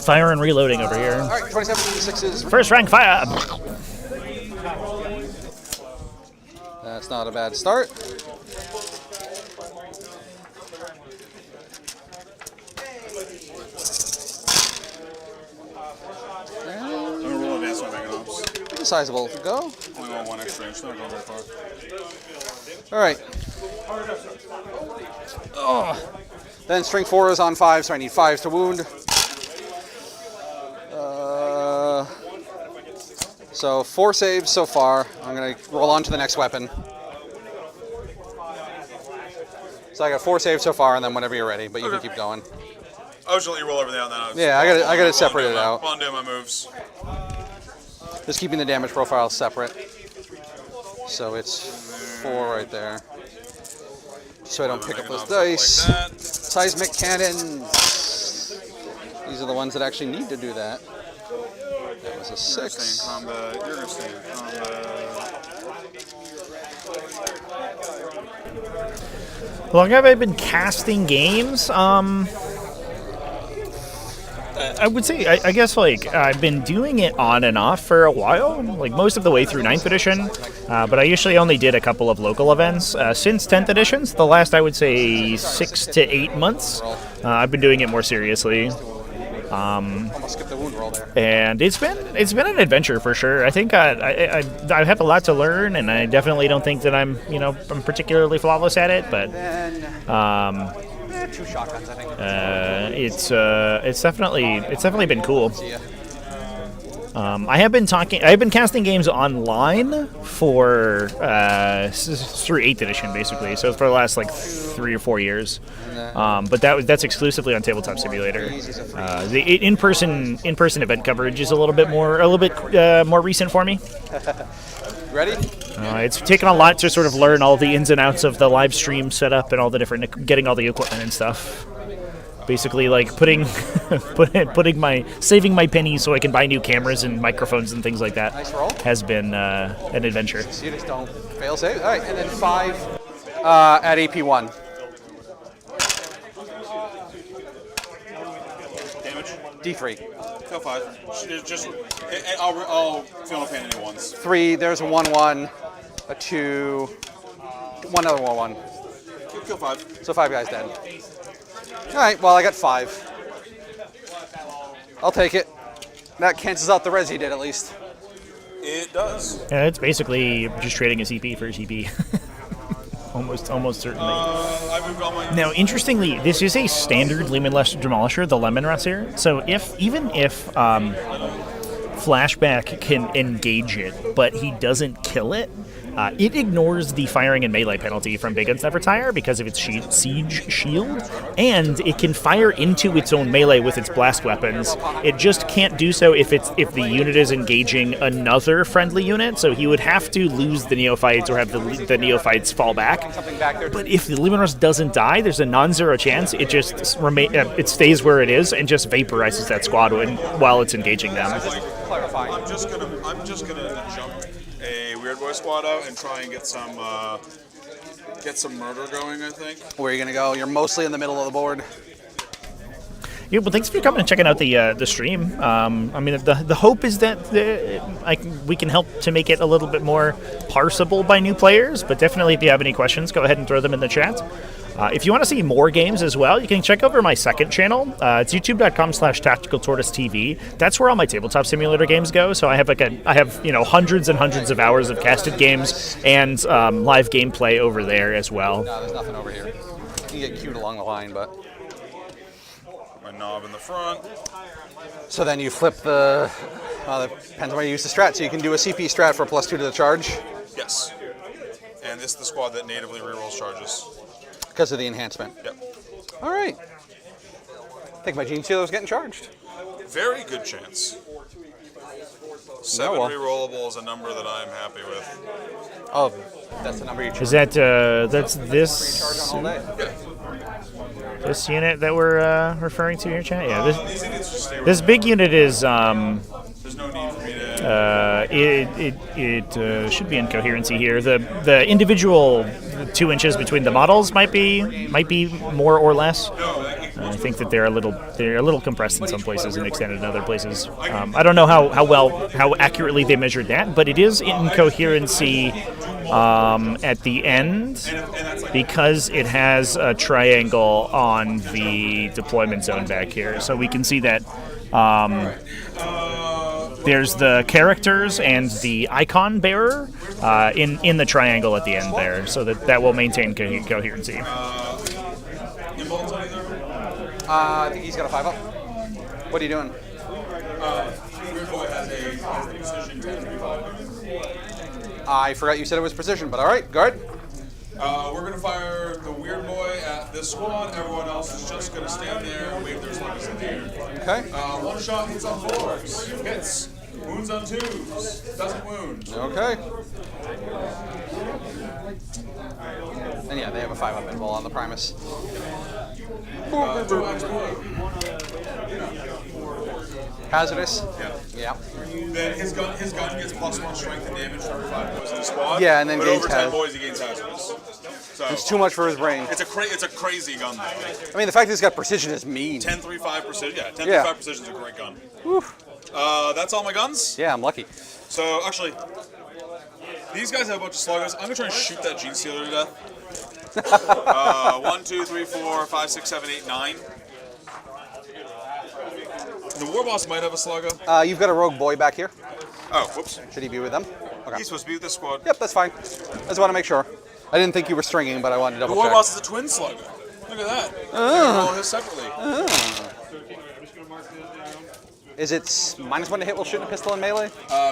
Speaker 1: fire and reloading over here.
Speaker 7: All right, 27 6s.
Speaker 1: First rank fire.
Speaker 7: That's not a bad start.
Speaker 6: I'm going to roll advance my Mega Ops.
Speaker 7: Sizable to go.
Speaker 6: Only want 1 extra inch, so not going very far.
Speaker 7: All right. Then string 4 is on 5, so I need 5s to wound. So 4 saves so far. I'm going to roll on to the next weapon. So I got 4 saves so far, and then whenever you're ready, but you can keep going.
Speaker 6: I was just letting you roll everything out, and then
Speaker 7: Yeah, I got it separated out.
Speaker 6: While I'm doing my moves.
Speaker 7: Just keeping the damage profile separate. So it's 4 right there. So I don't pick up those dice.
Speaker 6: Like that.
Speaker 7: Seismic cannons. These are the ones that actually need to do that. That was a
Speaker 6: You're going to stay
Speaker 7: 6.
Speaker 6: in combat. You're going to stay in combat.
Speaker 1: How long have I been casting games? I would say, I guess, like, I've been doing it on and off for a while, like most of the way through 9th edition, but I usually only did a couple of local events. Since 10th editions, the last, I would say, 6 to 8 months, I've been doing it more seriously.
Speaker 7: Almost skipped the wound roll there.
Speaker 1: And it's been an adventure for sure. I think I have a lot to learn, and I definitely don't think that I'm particularly flawless at it. But
Speaker 7: Then 2 shotguns, I think.
Speaker 1: it's definitely been cool.
Speaker 7: See ya.
Speaker 1: I've been casting games online for through 8th edition basically, so for the last like 3 or 4 years. But that's exclusively on Tabletop Simulator. The in-person event coverage is a little bit more recent for me.
Speaker 7: Ready?
Speaker 1: It's taken a lot to sort of learn all the ins and outs of the live stream setup and all the different getting all the equipment and stuff. Basically, like saving my pennies so I can buy new cameras and microphones and things like that.
Speaker 7: Nice roll.
Speaker 1: Has been an adventure.
Speaker 7: So you just don't fail save. All right, and then 5 at AP1.
Speaker 6: Damage.
Speaker 7: D3.
Speaker 6: Kill 5. Just, I'll feel no pain in any ones.
Speaker 7: 3. There's a 1/1, a 2, one other 1/1.
Speaker 6: Kill 5.
Speaker 7: So 5 guys dead. All right. Well, I got 5. I'll take it. That cancels out the res he did at least.
Speaker 6: It does.
Speaker 1: Yeah, it's basically just trading a CP for a CP. almost certainly.
Speaker 6: I moved all my.
Speaker 1: Now, interestingly, this is a standard Lehman-Lester Demolisher, the Lemon Rassier. So even if Flashback can engage it, but he doesn't kill it, it ignores the firing and melee penalty from Big Guns Never Tire because of its siege shield, and it can fire into its own melee with its blast weapons. It just can't do so if the unit is engaging another friendly unit, so he would have to lose the Neophytes or have the Neophytes fall back. But if the Luminous doesn't die, there's a non-zero chance it just it stays where it is and just vaporizes that squad while it's engaging them.
Speaker 6: I'm just gonna jump a Weird Boy squad out and try and get some murder going, I think.
Speaker 7: Where are you going to go? You're mostly in the middle of the board.
Speaker 1: Yeah, well, thanks for coming and checking out the stream. I mean, the hope is that we can help to make it a little bit more parsable by new players. But definitely, if you have any questions, go ahead and throw them in the chat. If you want to see more games as well, you can check over my second channel. It's youtube.com/TacticalTortoiseTV. That's where all my tabletop simulator games go. So I have hundreds and hundreds of hours of casted games and live gameplay over there as well.
Speaker 7: No, there's nothing over here. You get queued along the line, but
Speaker 6: My knob in the front.
Speaker 7: so then you flip the. Well, it depends on where you use the strat. So you can do a CP strat for a +2 to the charge
Speaker 6: Yes. And this is the squad that natively rerolls charges.
Speaker 7: because of the enhancement.
Speaker 6: Yep.
Speaker 7: All right. I think my Genestealer was getting charged.
Speaker 6: Very good chance. 7
Speaker 7: well.
Speaker 6: rerollable is a number that I'm happy with.
Speaker 7: Oh, that's the number you choose.
Speaker 1: Is that that's this
Speaker 7: Charge on all day.
Speaker 1: this unit that we're referring to here, chat? Yeah,
Speaker 6: These idiots just stay
Speaker 1: this big unit is
Speaker 6: There's no need for me to.
Speaker 1: it should be in coherency here. The individual 2 inches between the models might be more or less. I think that they're a little compressed in some places and extended in other places. I don't know how accurately they measured that, but it is in coherency at the end because it has a triangle on the deployment zone back here, so we can see that. There's the characters and the icon bearer in the triangle at the end there, so that will maintain coherency.
Speaker 7: I think he's got a 5-up. What are you doing? I forgot you said it was precision, but all right, guard.
Speaker 6: We're going to fire the weird boy at this squad. Everyone else is just going to stand there and wave their slugs in the air.
Speaker 7: Okay.
Speaker 6: One shot hits on 4s. Hits. Wounds on 2s. Doesn't wound.
Speaker 7: Okay. And yeah, they have a 5-up invul on the Primus.
Speaker 6: 2x.
Speaker 7: Hazardous.
Speaker 6: Yeah.
Speaker 7: Yeah.
Speaker 6: Then his gun gets +1 strength and damage for every 5 boys in the squad.
Speaker 7: Yeah, and then
Speaker 6: but
Speaker 7: gains
Speaker 6: over 10
Speaker 7: haz.
Speaker 6: boys he gains hazardous. So
Speaker 7: It's too much for his brain.
Speaker 6: it's a crazy gun though.
Speaker 7: I mean, the fact that he's got precision is mean.
Speaker 6: 10-3-5 precision. Yeah, 10-3-5
Speaker 7: Yeah.
Speaker 6: precision is a great gun. That's all my guns.
Speaker 7: Yeah, I'm lucky.
Speaker 6: So actually, these guys have a bunch of sluggers. I'm gonna try and shoot that Genestealer to death. 1, 2, 3, 4, 5, 6, 7, 8, 9. The war boss might have a slugger.
Speaker 7: You've got a rogue boy back here.
Speaker 6: Oh, whoops.
Speaker 7: Should he be with them? Okay.
Speaker 6: He's supposed to be with this squad.
Speaker 7: Yep, that's fine. I just want to make sure. I didn't think you were stringing, but I wanted to
Speaker 6: The
Speaker 7: double
Speaker 6: war
Speaker 7: check.
Speaker 6: boss is a twin slugger. Look at that. Roll his separately.
Speaker 7: Is it -1 to hit while shooting a pistol in melee?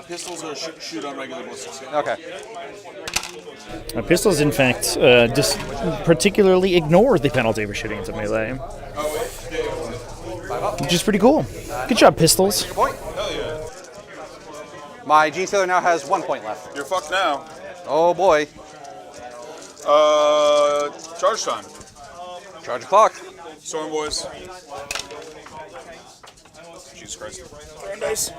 Speaker 6: Pistols are shoot on regular ballistics.
Speaker 7: Okay.
Speaker 1: Pistols, in fact, just particularly ignore the penalty for shooting into melee, which is pretty cool. Good job, pistols.
Speaker 7: Good point.
Speaker 6: Hell yeah.
Speaker 7: My Genestealer now has 1 point left.
Speaker 6: You're fucked now.
Speaker 7: Oh boy.
Speaker 6: Charge time.
Speaker 7: Charge the clock.
Speaker 6: Storm boys. Jesus Christ. Nice.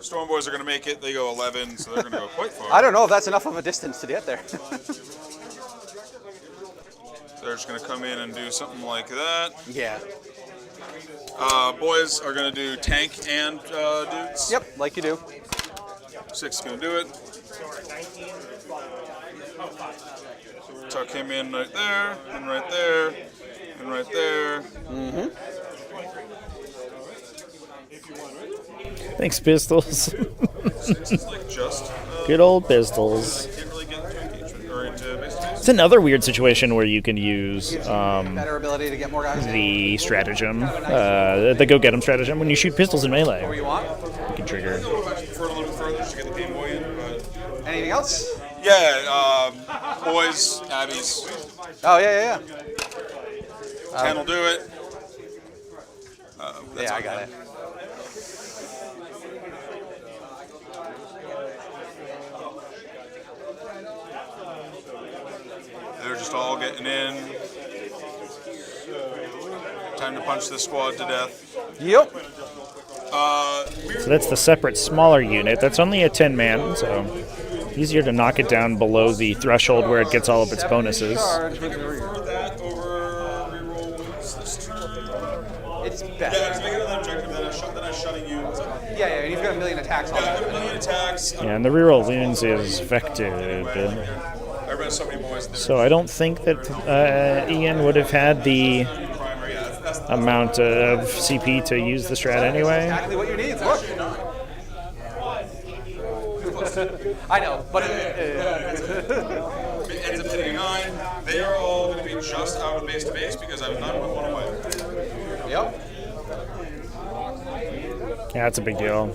Speaker 6: Storm boys are going to make it. They go 11, so they're going to go quite far.
Speaker 7: I don't know if that's enough of a distance to get there.
Speaker 6: They're just going to come in and do something like that.
Speaker 7: Yeah.
Speaker 6: Boys are going to do tank and dudes.
Speaker 7: Yep, like you do.
Speaker 6: 6 is going to do it. Tuck him in right there, and right there, and right there.
Speaker 1: Thanks, pistols.
Speaker 6: Like just
Speaker 1: Good old pistols.
Speaker 6: can't really get into engagement or into base space.
Speaker 1: It's another weird situation where you can use
Speaker 7: Better ability to get more guys in.
Speaker 1: the stratagem, the go get 'em stratagem. When you shoot pistols in melee,
Speaker 7: Whatever you want.
Speaker 1: you can trigger.
Speaker 6: I actually prefer it a little bit further just to get the Game Boy in. But
Speaker 7: Anything else?
Speaker 6: yeah, boys, Abbeys.
Speaker 7: Oh, yeah.
Speaker 6: 10 will do it. That's
Speaker 7: Yeah, I
Speaker 6: all
Speaker 7: got it.
Speaker 6: They're just all getting in. Time to punch this squad to death.
Speaker 7: Yep.
Speaker 1: So that's the separate smaller unit. That's only a 10-man, so easier to knock it down below the threshold where it gets all of its bonuses.
Speaker 6: That over rerolls this turn.
Speaker 3: It's
Speaker 6: Yeah,
Speaker 3: better.
Speaker 6: just make another objective, then I'm shutting you.
Speaker 3: Yeah, and you've got a million attacks on
Speaker 6: Yeah,
Speaker 3: that.
Speaker 6: a million attacks.
Speaker 1: Yeah, and the reroll wounds is vected.
Speaker 6: I read so many boys there.
Speaker 1: So I don't think that Ian would have had the
Speaker 6: Primary, yeah, that's
Speaker 1: amount of CP to use the strat anyway.
Speaker 3: Exactly what you need. Look. I know, but
Speaker 6: it ends up hitting a 9. They are all going to be just out of base to base because I was 9.1 away.
Speaker 3: yep.
Speaker 1: Yeah, that's a big deal.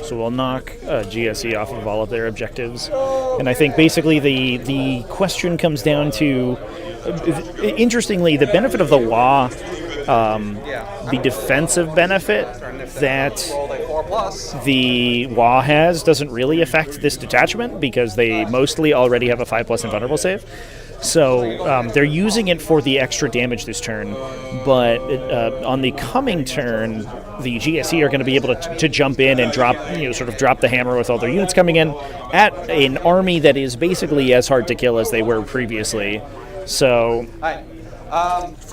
Speaker 1: So we'll knock GSE off of all of their objectives. And I think basically the question comes down to, interestingly, the benefit of the law, the defensive benefit that
Speaker 3: Roll a 4+.
Speaker 1: the law has doesn't really affect this detachment because they mostly already have a 5+ invulnerable save. So they're using it for the extra damage this turn, but on the coming turn, the GSE are going to be able to jump in and drop the hammer with all their units coming in at an army that is basically as hard to kill as they were previously. So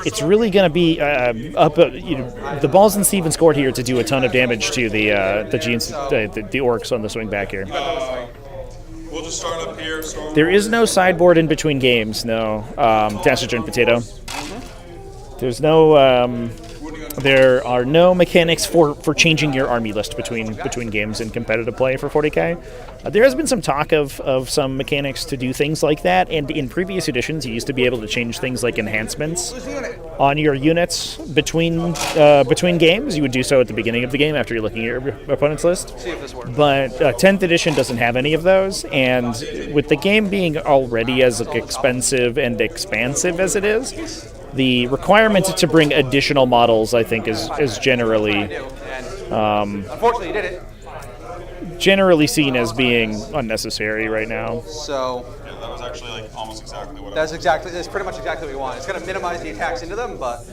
Speaker 1: it's really going to be the balls and Stevens scored here to do a ton of damage to the Orks on the swing back here.
Speaker 6: We'll just start up here.
Speaker 1: There is no sideboard in between games, no. Dash and potato. There's no. There are no mechanics for changing your army list between games in competitive play for 40k. There has been some talk of some mechanics to do things like that, and in previous editions, you used to be able to change things like enhancements on your units between games. You would do so at the beginning of the game after you're looking at your opponent's list.
Speaker 3: See if this works.
Speaker 1: But 10th edition doesn't have any of those, and with the game being already as expensive and expansive as it is, the requirement to bring additional models, I think, is generally
Speaker 3: Unfortunately, you did it.
Speaker 1: generally seen as being unnecessary right now.
Speaker 3: So
Speaker 6: Yeah, that was actually like almost exactly what I
Speaker 3: that's pretty much exactly what we want. It's going to minimize the attacks into them, but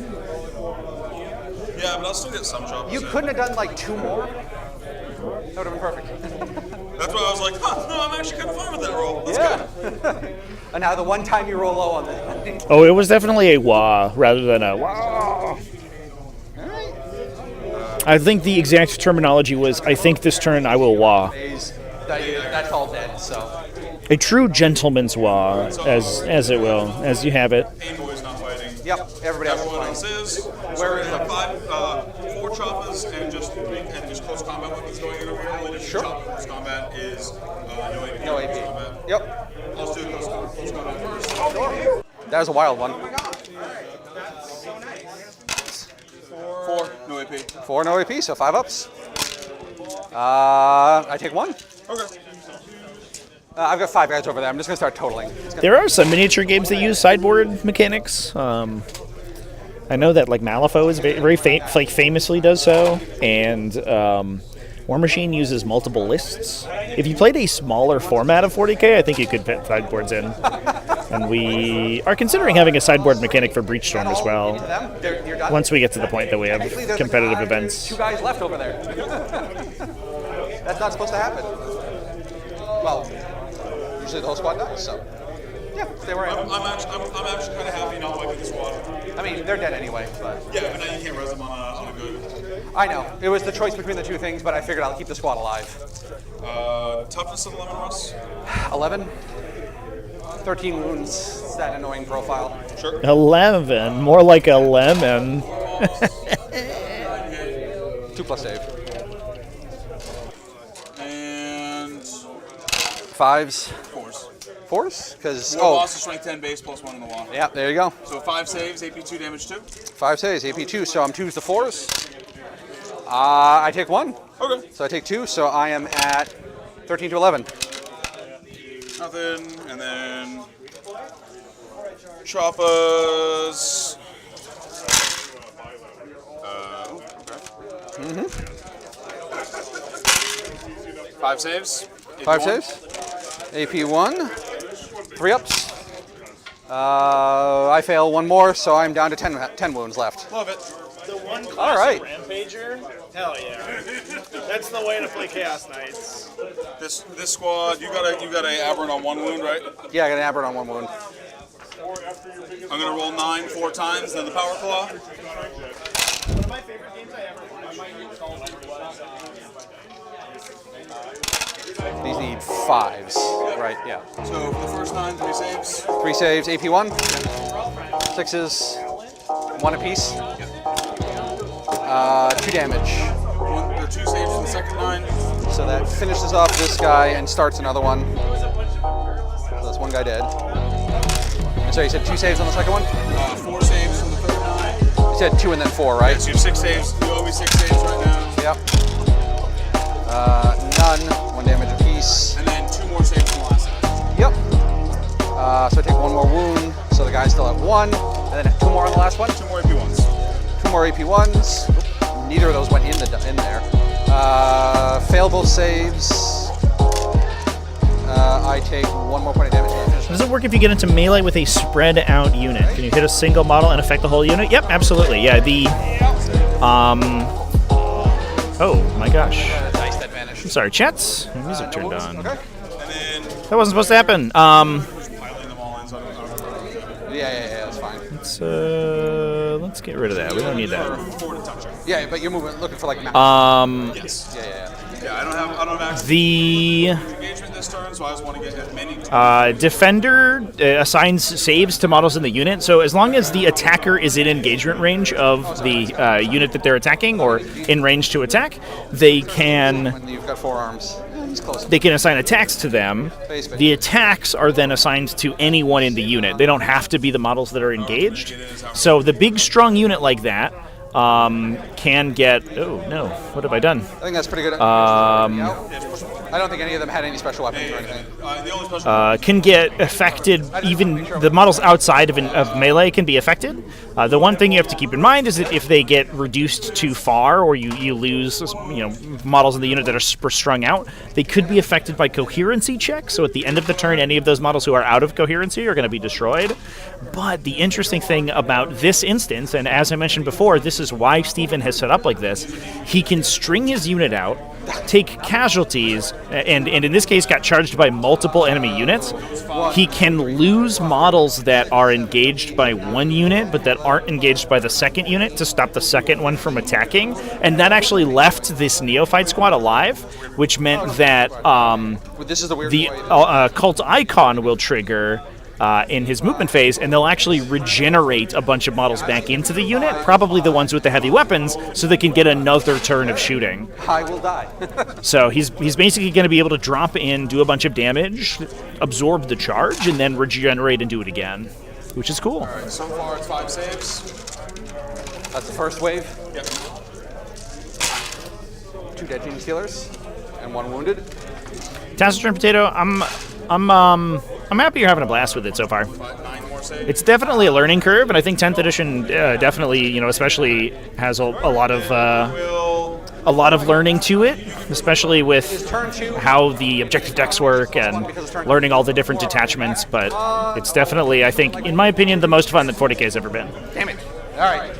Speaker 6: Yeah, but I'll still get some drops.
Speaker 3: you couldn't have done like 2 more. That would have been perfect.
Speaker 6: That's why I was like, no, I'm actually kind of fine with that roll. Let's
Speaker 3: Yeah.
Speaker 6: go.
Speaker 3: And now the one time you roll low on that.
Speaker 1: Oh, it was definitely a wah rather than a wah. I think the exact terminology was, I think this turn I will wah.
Speaker 3: That's all dead, so.
Speaker 1: A true gentleman's wah, as it will, as you have it.
Speaker 6: Pain Boy's not fighting.
Speaker 3: Yep, everybody else is
Speaker 6: Everyone
Speaker 3: fine.
Speaker 6: else is.
Speaker 3: Where is
Speaker 6: We're
Speaker 3: the-
Speaker 6: gonna have 4 choppers and just close combat weapons going in over here. Only
Speaker 3: Sure.
Speaker 6: close combat is no AP.
Speaker 3: No AP.
Speaker 6: Close combat.
Speaker 3: Yep.
Speaker 6: Let's do close combat first.
Speaker 3: That was a wild one.
Speaker 6: 4, no AP.
Speaker 3: 4 no AP, so 5 ups. I take 1.
Speaker 6: Okay.
Speaker 3: I've got 5 guys over there. I'm just going to start totaling.
Speaker 1: There are some miniature games that use sideboard mechanics. I know that like Malifaux is very famously does so, and War Machine uses multiple lists. If you played a smaller format of 40k, I think you could fit sideboards in. And we are considering having a sideboard mechanic for Breachstorm as well,
Speaker 3: You're done.
Speaker 1: once we get to the point that we have
Speaker 3: Technically, there's
Speaker 1: competitive
Speaker 3: there's
Speaker 1: events.
Speaker 3: 2 guys left over there. That's not supposed to happen. Well, usually the whole squad dies, so. Yeah, stay where I am.
Speaker 6: I'm actually kind of happy not wiping the squad.
Speaker 3: I mean, they're dead anyway, but.
Speaker 6: Yeah, but now you can't res them on a good.
Speaker 3: I know. It was the choice between the 2 things, but I figured I'll keep the squad alive.
Speaker 6: Toughness of 11 Russ.
Speaker 3: 11. 13 wounds. It's that annoying profile.
Speaker 6: Sure.
Speaker 1: 11, more like a lemon.
Speaker 3: 2+ save.
Speaker 6: And
Speaker 3: 5s.
Speaker 6: 4s.
Speaker 3: 4s? Because,
Speaker 6: Loss to strength 10 base plus 1 in the wall.
Speaker 3: yeah, there you go.
Speaker 6: So 5 saves, AP 2, damage 2.
Speaker 3: 5 saves, AP 2, so I'm 2s to 4s. I take 1.
Speaker 6: Okay.
Speaker 3: So I take 2, so I am at 13 to 11.
Speaker 6: Nothing, and then Choppas. Okay. 5 saves.
Speaker 3: 5 saves. AP 1. 3 ups. I fail 1 more, so I'm down to 10 wounds left.
Speaker 6: Love it.
Speaker 5: The one classic
Speaker 3: All right.
Speaker 5: Rampager? Hell yeah. That's the way to play Chaos Knights.
Speaker 6: This squad, you got a aberrant on 1 wound, right?
Speaker 3: Yeah, I got an aberrant on 1 wound.
Speaker 6: I'm gonna roll 9 4 times, then the power claw.
Speaker 5: One of my favorite
Speaker 7: These need 5s, right? Yeah.
Speaker 6: So for the first 9, 3 saves.
Speaker 7: 3 saves, AP 1. 6s, 1 apiece. 2 damage.
Speaker 6: 2 saves for the second 9.
Speaker 7: So that finishes off this guy and starts another one. So that's one guy dead. And so you said 2 saves on the second one?
Speaker 6: 4 saves from the third 9.
Speaker 7: You said 2 and then 4, right?
Speaker 6: So you have 6 saves. You owe me 6 saves right now.
Speaker 7: Yep. None. 1 damage apiece.
Speaker 6: And then 2 more saves from the last save.
Speaker 7: Yep. So I take 1 more wound. So the guy's still at 1. And then 2 more on the last one.
Speaker 6: 2 more AP1s.
Speaker 7: 2 more AP1s. Neither of those went in there. Fail both saves. I take 1 more point of damage.
Speaker 1: Does it work if you get into melee with a spread out unit? Can you hit a single model and affect the whole unit? Yep, absolutely. Yeah, oh my gosh.
Speaker 7: Dice that vanished.
Speaker 1: I'm sorry, chats. My music turned on.
Speaker 7: Okay.
Speaker 1: That wasn't supposed to happen.
Speaker 6: Piling them all in, so I don't know.
Speaker 7: Yeah, that's fine.
Speaker 1: Let's get rid of that. We don't need that.
Speaker 7: Yeah, but you're looking for like map.
Speaker 6: Yes.
Speaker 7: Yeah.
Speaker 6: Yeah, I don't have access
Speaker 1: The
Speaker 6: to engagement this turn, so I just want to get as many.
Speaker 1: defender assigns saves to models in the unit. So as long as the attacker is in engagement range of the unit that they're attacking, or in range to attack, they can
Speaker 7: When you've got 4 arms. He's close.
Speaker 1: they can assign attacks to them. The attacks are then assigned to anyone in the unit. They don't have to be the models that are engaged. So the big strong unit like that can get. Oh no! What have I done?
Speaker 7: I think that's pretty good. I don't think any of them had any special weapons or anything.
Speaker 6: The only special
Speaker 1: Can get affected. Even the models outside of melee can be affected. The one thing you have to keep in mind is that if they get reduced too far, or you lose, models in the unit that are super strung out, they could be affected by coherency checks. So at the end of the turn, any of those models who are out of coherency are going to be destroyed. But the interesting thing about this instance, and as I mentioned before, this is why Steven has set up like this. He can string his unit out, take casualties, and in this case got charged by multiple enemy units. He can lose models that are engaged by one unit but that aren't engaged by the second unit to stop the second one from attacking, and that actually left this neophyte squad alive, which meant that
Speaker 7: This is the weird
Speaker 1: the
Speaker 7: way.
Speaker 1: cult icon will trigger in his movement phase, and they'll actually regenerate a bunch of models back into the unit, probably the ones with the heavy weapons, so they can get another turn of shooting.
Speaker 7: I will die.
Speaker 1: So he's basically going to be able to drop in, do a bunch of damage, absorb the charge, and then regenerate and do it again, which is cool.
Speaker 6: Alright, so far it's 5 saves.
Speaker 7: That's the first wave.
Speaker 6: Yep.
Speaker 7: 2 dead Genestealers and 1 wounded.
Speaker 1: Taciturn Potato, I'm happy you're having a blast with it so far.
Speaker 6: 9 more saves.
Speaker 1: It's definitely a learning curve, and I think 10th edition definitely, especially has a lot of learning to it, especially with how the objective decks work and learning all the different detachments. But it's definitely, I think, in my opinion, the most fun that 40k has ever been.
Speaker 7: Damn it. All right.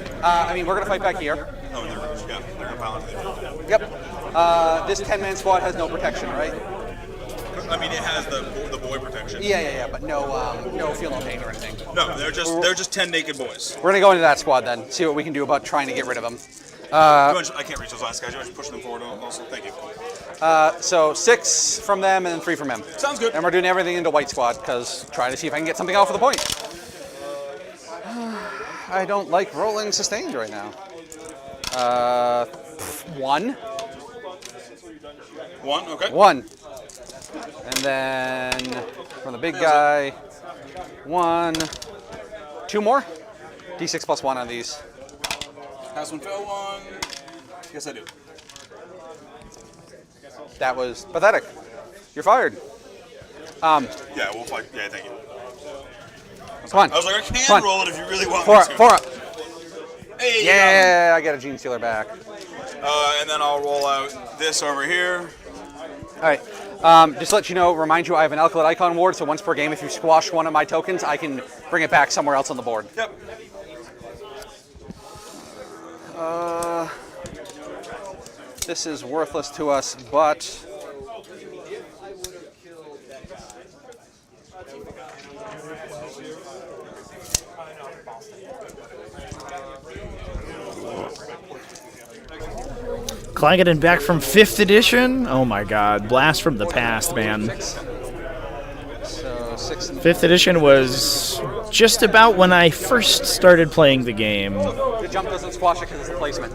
Speaker 7: We're going to fight back here.
Speaker 6: Oh, they're going to pile into there.
Speaker 7: Yep. This 10-man squad has no protection, right?
Speaker 6: I mean, it has the boy protection.
Speaker 7: Yeah, but no feel no pain or anything.
Speaker 6: No, they're just 10 naked boys.
Speaker 7: We're gonna go into that squad then, see what we can do about trying to get rid of them.
Speaker 6: I can't reach those last guys. You want to push them forward also? Thank you.
Speaker 7: So 6 from them and then 3 from him.
Speaker 6: Sounds good.
Speaker 7: And we're doing everything into white squad because trying to see if I can get something out for the point. I don't like rolling sustained right now. 1.
Speaker 6: 1, okay.
Speaker 7: 1. And then from the big guy, 1. 2 more? D6 plus 1 on these.
Speaker 6: Pass 1, fail 1. Yes, I do.
Speaker 7: That was pathetic. You're fired.
Speaker 6: Yeah, we'll fight. Yeah, thank you.
Speaker 7: Come on.
Speaker 6: I was like, I can
Speaker 7: Come on.
Speaker 6: roll it if you really want
Speaker 7: 4
Speaker 6: me
Speaker 7: up,
Speaker 6: to.
Speaker 7: 4 up.
Speaker 6: Hey,
Speaker 7: Yeah, I got a Genestealer back.
Speaker 6: and then I'll roll out this over here.
Speaker 7: All right. Just to let you know, remind you, I have an Alkaloid Icon ward, so once per game, if you squash one of my tokens, I can bring it back somewhere else on the board.
Speaker 6: Yep.
Speaker 7: This is worthless to us, but
Speaker 1: Clangeddon back from 5th edition? Oh my god. Blast from the past, man. 5th edition was just about when I first started playing the game.
Speaker 7: The jump doesn't squash it because it's a placement.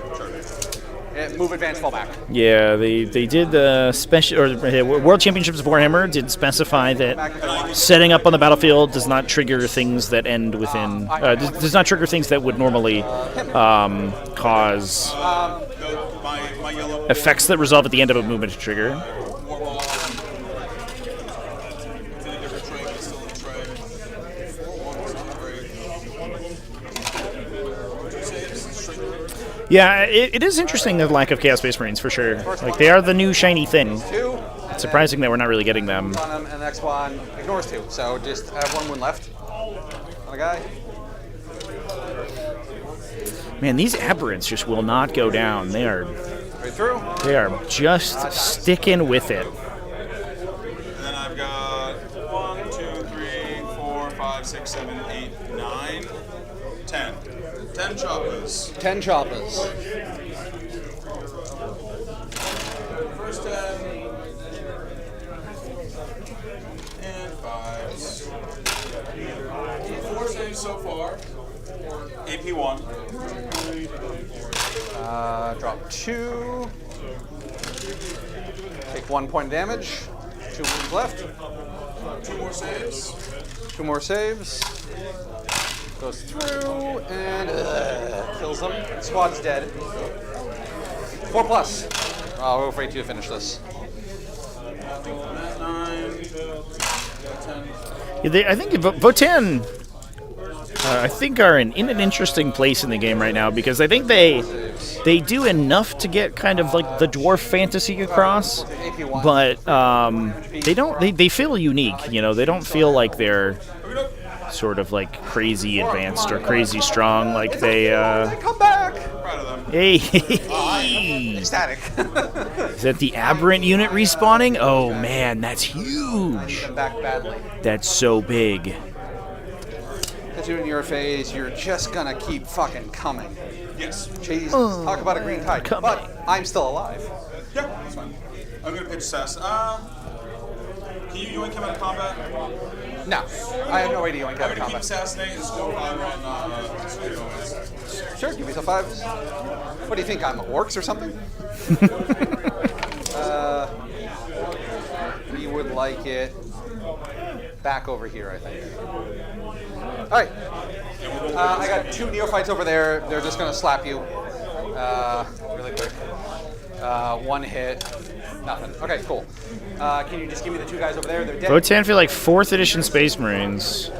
Speaker 7: Move, advance, fall back.
Speaker 1: Yeah, they did the special World Championships of Warhammer did specify that setting up on the battlefield does not trigger things that end within does not trigger things that would normally cause effects that resolve at the end of a movement to trigger. Yeah, it is interesting, the lack of Chaos Space Marines, for sure. Like, they are the new shiny thing. It's surprising that we're not really getting them.
Speaker 7: And the next one ignores 2, so just have 1 wound left on a guy.
Speaker 1: Man, these aberrants just will not go down. They are just sticking with it.
Speaker 6: And then I've got 1, 2, 3, 4, 5, 6, 7, 8, 9, 10. 10 choppers.
Speaker 7: 10 choppers.
Speaker 6: First 10. And 5s. 4 saves so far. AP 1.
Speaker 7: Drop 2. Take 1 point of damage. 2 wounds left.
Speaker 6: 2 more saves.
Speaker 7: 2 more saves. Goes through and kills them. Squad's dead. 4 plus. Oh, we're afraid to finish this.
Speaker 6: 9, 10.
Speaker 1: Yeah, I think Votan, I think, are in an interesting place in the game right now, because I think they do enough to get kind of like the dwarf fantasy across, but they feel unique. You know, they don't feel like they're sort of like crazy advanced or crazy strong. Like they
Speaker 7: come back.
Speaker 1: Hey,
Speaker 7: Ecstatic.
Speaker 1: Is that the aberrant unit respawning? Oh man, that's huge.
Speaker 7: Back badly.
Speaker 1: That's so big.
Speaker 7: Because you're in your phase, you're just gonna keep fucking coming.
Speaker 6: Yes.
Speaker 7: Jesus, talk about a green tide. But I'm still alive.
Speaker 6: Yeah, that's fine. I'm gonna pitch Sass. Can you yoink him out of combat?
Speaker 7: No, I have no way to yoink
Speaker 6: I'm
Speaker 7: out of
Speaker 6: gonna keep
Speaker 7: combat.
Speaker 6: assassinating and score 5 on
Speaker 7: Sure, give yourself 5. What do you think, I'm Orks or something? We would like it back over here, I think. Alright. I got 2 neophytes over there. They're just going to slap you really quick. 1 hit. Nothing. Okay, cool. Can you just give me the 2 guys over there? They're dead.
Speaker 1: Votan feel like 4th edition Space Marines.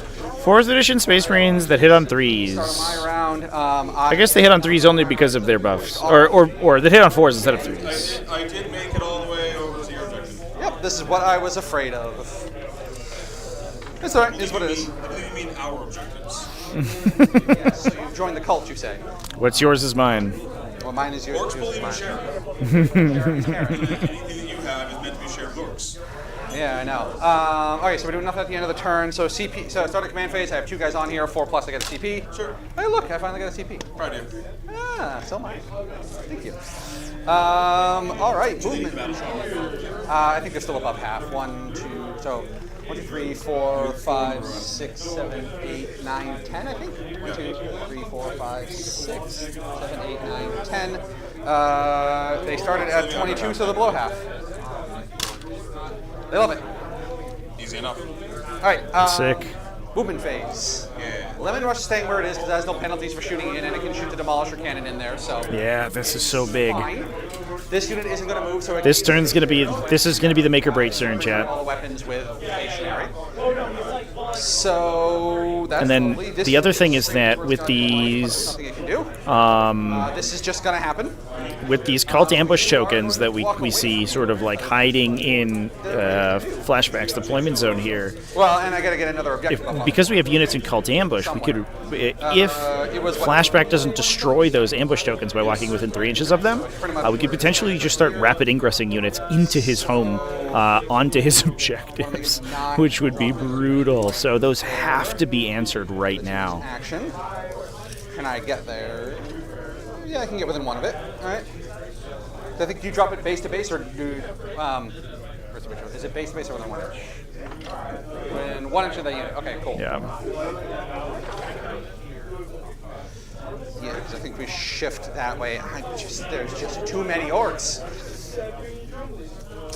Speaker 1: 4th edition Space Marines that hit on 3s.
Speaker 7: Start my round.
Speaker 1: I guess they hit on 3s only because of their buffs. Or they hit on 4s instead of 3s.
Speaker 6: I did make it all the way over to your objective.
Speaker 7: Yep, this is what I was afraid of. It's alright, it's what it is.
Speaker 6: I believe you mean our objectives.
Speaker 7: Yes, so you've joined the cult, you say.
Speaker 1: What's yours is mine.
Speaker 7: Well, mine is yours.
Speaker 6: Orks
Speaker 7: yours
Speaker 6: believe in
Speaker 7: is mine.
Speaker 6: sharing. Anything that you have is meant to be shared with Orks.
Speaker 7: Yeah, I know. Okay, so we're doing nothing at the end of the turn. So CP. So I start a command phase. I have 2 guys on here. 4 plus. I get a CP.
Speaker 6: Sure.
Speaker 7: Hey, look! I finally got a CP.
Speaker 6: Proud of you.
Speaker 7: Ah, so am I. Thank you. All right, movement. I think they're still above half. 1, 2. So 1, 2, 3, 4, 5, 6, 7, 8, 9, 10. I think. 1, 2, 3, 4, 5, 6, 7, 8, 9, 10. They started at 22, so they're below half. They love it.
Speaker 6: Easy enough.
Speaker 7: All right.
Speaker 1: Sick.
Speaker 7: Movement phase.
Speaker 6: Yeah.
Speaker 7: Lemon Rush is staying where it is because it has no penalties for shooting in, and it can shoot the Demolisher cannon in there. So
Speaker 1: Yeah, this is so big.
Speaker 7: fine. This unit isn't going to move, so it
Speaker 1: This
Speaker 7: can
Speaker 1: is gonna be the make or break turn, chat.
Speaker 7: all the weapons with stationary. So that's
Speaker 1: And then
Speaker 7: lovely. This
Speaker 1: the other thing
Speaker 7: unit
Speaker 1: is that
Speaker 7: range
Speaker 1: with
Speaker 7: got nothing
Speaker 1: these
Speaker 7: it can do. This is just going to happen.
Speaker 1: with these cult ambush tokens that we see sort of like hiding in flashbacks deployment zone here.
Speaker 7: Well, and I got to get another objective. up on
Speaker 1: Because we have units in cult ambush, we could if flashback doesn't destroy those ambush tokens by walking within 3 inches of them, we could potentially just start rapid ingressing units into his home onto his objectives, which would be brutal. So those have to be answered right now.
Speaker 7: action. Can I get there? Yeah, I can get within 1 of it. All right. I think you drop it base to base, or do where's the picture? Is it base to base or within 1 inch? When 1 inch of that unit. Okay, cool.
Speaker 1: Yeah.
Speaker 7: Yeah, because I think we shift that way. There's just too many orcs.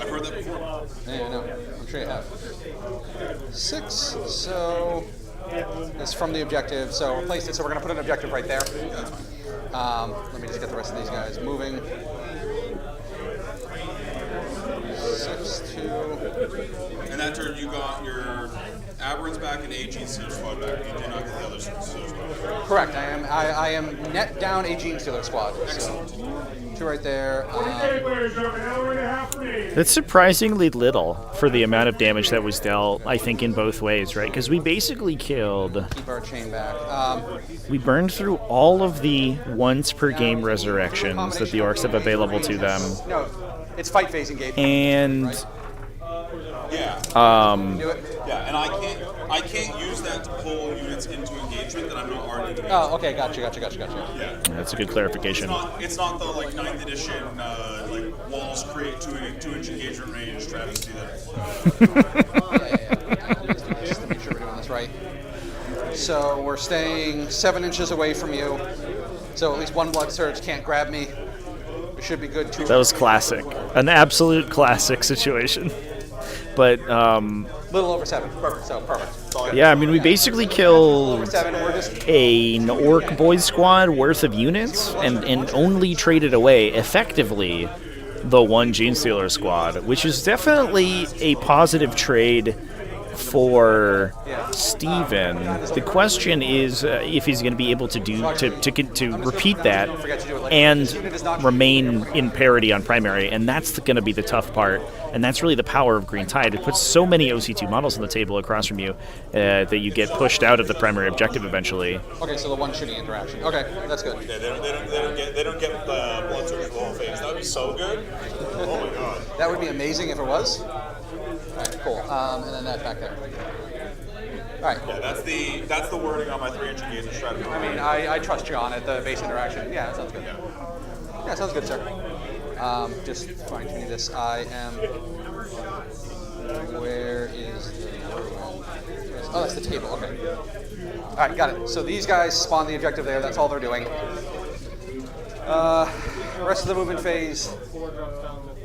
Speaker 6: I've heard that before.
Speaker 7: Yeah, I know. I'm sure you have. 6. So it's from the objective. So replace it. So we're gonna put an objective right there. Let me just get the rest of these guys moving. 6, 2.
Speaker 6: And that turn, you got your Aberrants back and AG Stealer squad back. You did not get the other Stealer squad.
Speaker 7: Correct. I am net down a Genstealer squad. So 2 right there.
Speaker 1: That's surprisingly little for the amount of damage that was dealt, I think, in both ways, right? Because we basically killed...
Speaker 7: Keep our chain back.
Speaker 1: We burned through all of the once-per-game resurrections that the Orcs have available to them.
Speaker 7: No, it's fight phase engagement.
Speaker 1: And...
Speaker 7: Right?
Speaker 6: Yeah.
Speaker 7: Do it.
Speaker 6: Yeah, and I can't use that to pull units into engagement that I'm not already doing.
Speaker 7: Oh, okay, gotcha.
Speaker 6: Yeah.
Speaker 1: That's a good clarification.
Speaker 6: It's not the like 9th edition like walls create 2-inch engagement range travesty there.
Speaker 7: Yeah. Just to make sure we're doing this right. So we're staying 7 inches away from you. So at least one blood surge can't grab me. We should be good too.
Speaker 1: That was classic. An absolute classic situation. But,
Speaker 7: little over 7. Perfect. So perfect.
Speaker 1: yeah, I mean, we basically killed
Speaker 7: 7. We're just
Speaker 1: an Orc Boy Squad worth of units and only traded away, effectively, the one Genestealer squad, which is definitely a positive trade for Steven. The question is if he's going to be able to repeat that and remain in parity on primary, and that's going to be the tough part. And that's really the power of Green Tide. It puts so many OC2 models on the table across from you that you get pushed out of the primary objective eventually.
Speaker 7: okay. So the one shooting interaction. Okay, that's good.
Speaker 6: Yeah, they don't get the blood surge wall phase. That would be so good. Oh my god.
Speaker 7: That would be amazing if it was. All right, cool. And then that back there. All right.
Speaker 6: Yeah, that's the wording on my 3-inch engagement strategy.
Speaker 7: I mean, I trust you on it. The base interaction. Yeah, that sounds good. Yeah, sounds good, sir. Just fine-tuning this. I am... Where is the... Oh, that's the table. Okay. All right, got it. So these guys spawn the objective there. That's all they're doing. Rest of the movement phase.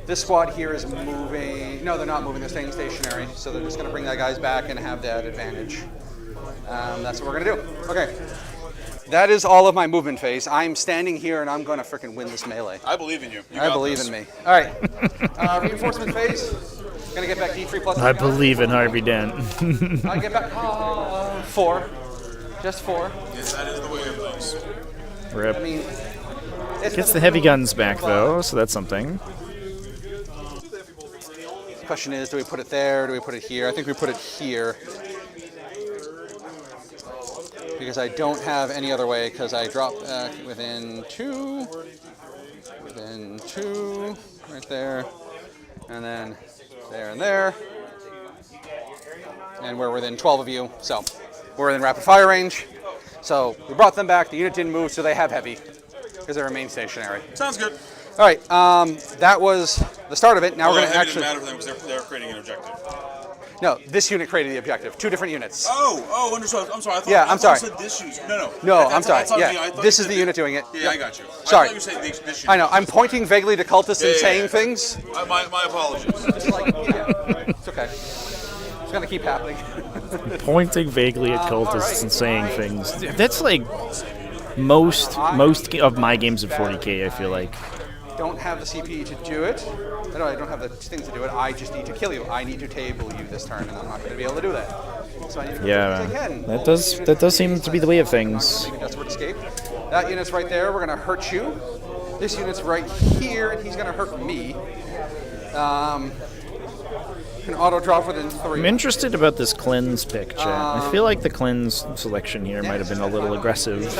Speaker 7: This squad here is moving... No, they're not moving. They're staying stationary. So they're just going to bring that guys back and have that advantage. That's what we're going to do. Okay. That is all of my movement phase. I'm standing here and I'm going to freaking win this melee.
Speaker 6: I believe in you.
Speaker 7: I believe in me. All right. Reinforcement phase. Going to get back D3 plus.
Speaker 1: I believe in Harvey Dent.
Speaker 7: I get back 4. Just 4.
Speaker 6: Yes, that is the way of things.
Speaker 1: Rip.
Speaker 7: I mean,
Speaker 1: Gets the heavy guns back, though, so that's something.
Speaker 7: The question is, do we put it there? Do we put it here? I think we put it here. Because I don't have any other way, because I drop back within 2, right there, and then there and there, and we're within 12 of you, so we're in rapid fire range. So we brought them back, the unit didn't move, so they have heavy, because they remain stationary.
Speaker 6: Sounds good.
Speaker 7: All right, that was the start of it. Now we're going to
Speaker 6: actually... It
Speaker 7: actually...
Speaker 6: doesn't matter for them because they're creating an objective.
Speaker 7: No, this unit created the objective. 2 different units.
Speaker 6: Oh, understood. I'm sorry. I thought,
Speaker 7: Yeah,
Speaker 6: I
Speaker 7: I'm
Speaker 6: thought
Speaker 7: sorry.
Speaker 6: You said this unit. No.
Speaker 7: No,
Speaker 6: That's
Speaker 7: I'm sorry.
Speaker 6: outside of me. I
Speaker 7: Yeah,
Speaker 6: thought
Speaker 7: this
Speaker 6: you
Speaker 7: is the
Speaker 6: said
Speaker 7: unit doing it.
Speaker 6: Yeah, I got you.
Speaker 7: Sorry.
Speaker 6: I thought you said this unit.
Speaker 7: I know. I'm pointing vaguely to cultists and saying things.
Speaker 6: My apologies.
Speaker 7: It's okay. It's gonna keep happening.
Speaker 1: Pointing vaguely at cultists and saying things. That's like most of my games of 40k, I feel like.
Speaker 7: Don't have the CP to do it. No, I don't have the things to do it. I just need to kill you. I need to table you this turn, and I'm not going to be able to do that. So I need to
Speaker 1: Yeah,
Speaker 7: as I can.
Speaker 1: that does seem to be the way of things.
Speaker 7: Maybe desperate escape. That unit's right there. We're going to hurt you. This unit's right here, and he's going to hurt me. Can auto drop within 3.
Speaker 1: I'm interested about this cleanse pick, chat. I feel like the cleanse selection here might have been a little aggressive.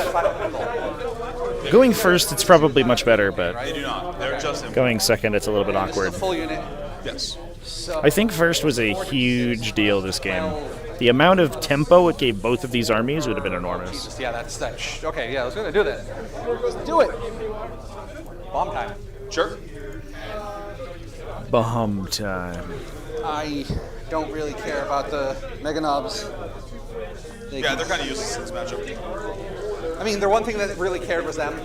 Speaker 1: Going first, it's probably much better, but
Speaker 6: They do not. They're just
Speaker 1: going second, it's a little bit
Speaker 7: This is
Speaker 1: awkward.
Speaker 7: a full unit.
Speaker 6: Yes.
Speaker 7: So
Speaker 1: I think first was a huge deal this game. The amount of tempo it gave both of these armies would have been enormous.
Speaker 7: yeah, that's that. Okay, yeah, I was going to do that. Let's do it. Bomb time.
Speaker 6: Sure.
Speaker 1: Bahum time.
Speaker 7: I don't really care about the Mega Knobs.
Speaker 6: Yeah, they're kind of useless in this matchup.
Speaker 7: I mean, the one thing that really cared was them.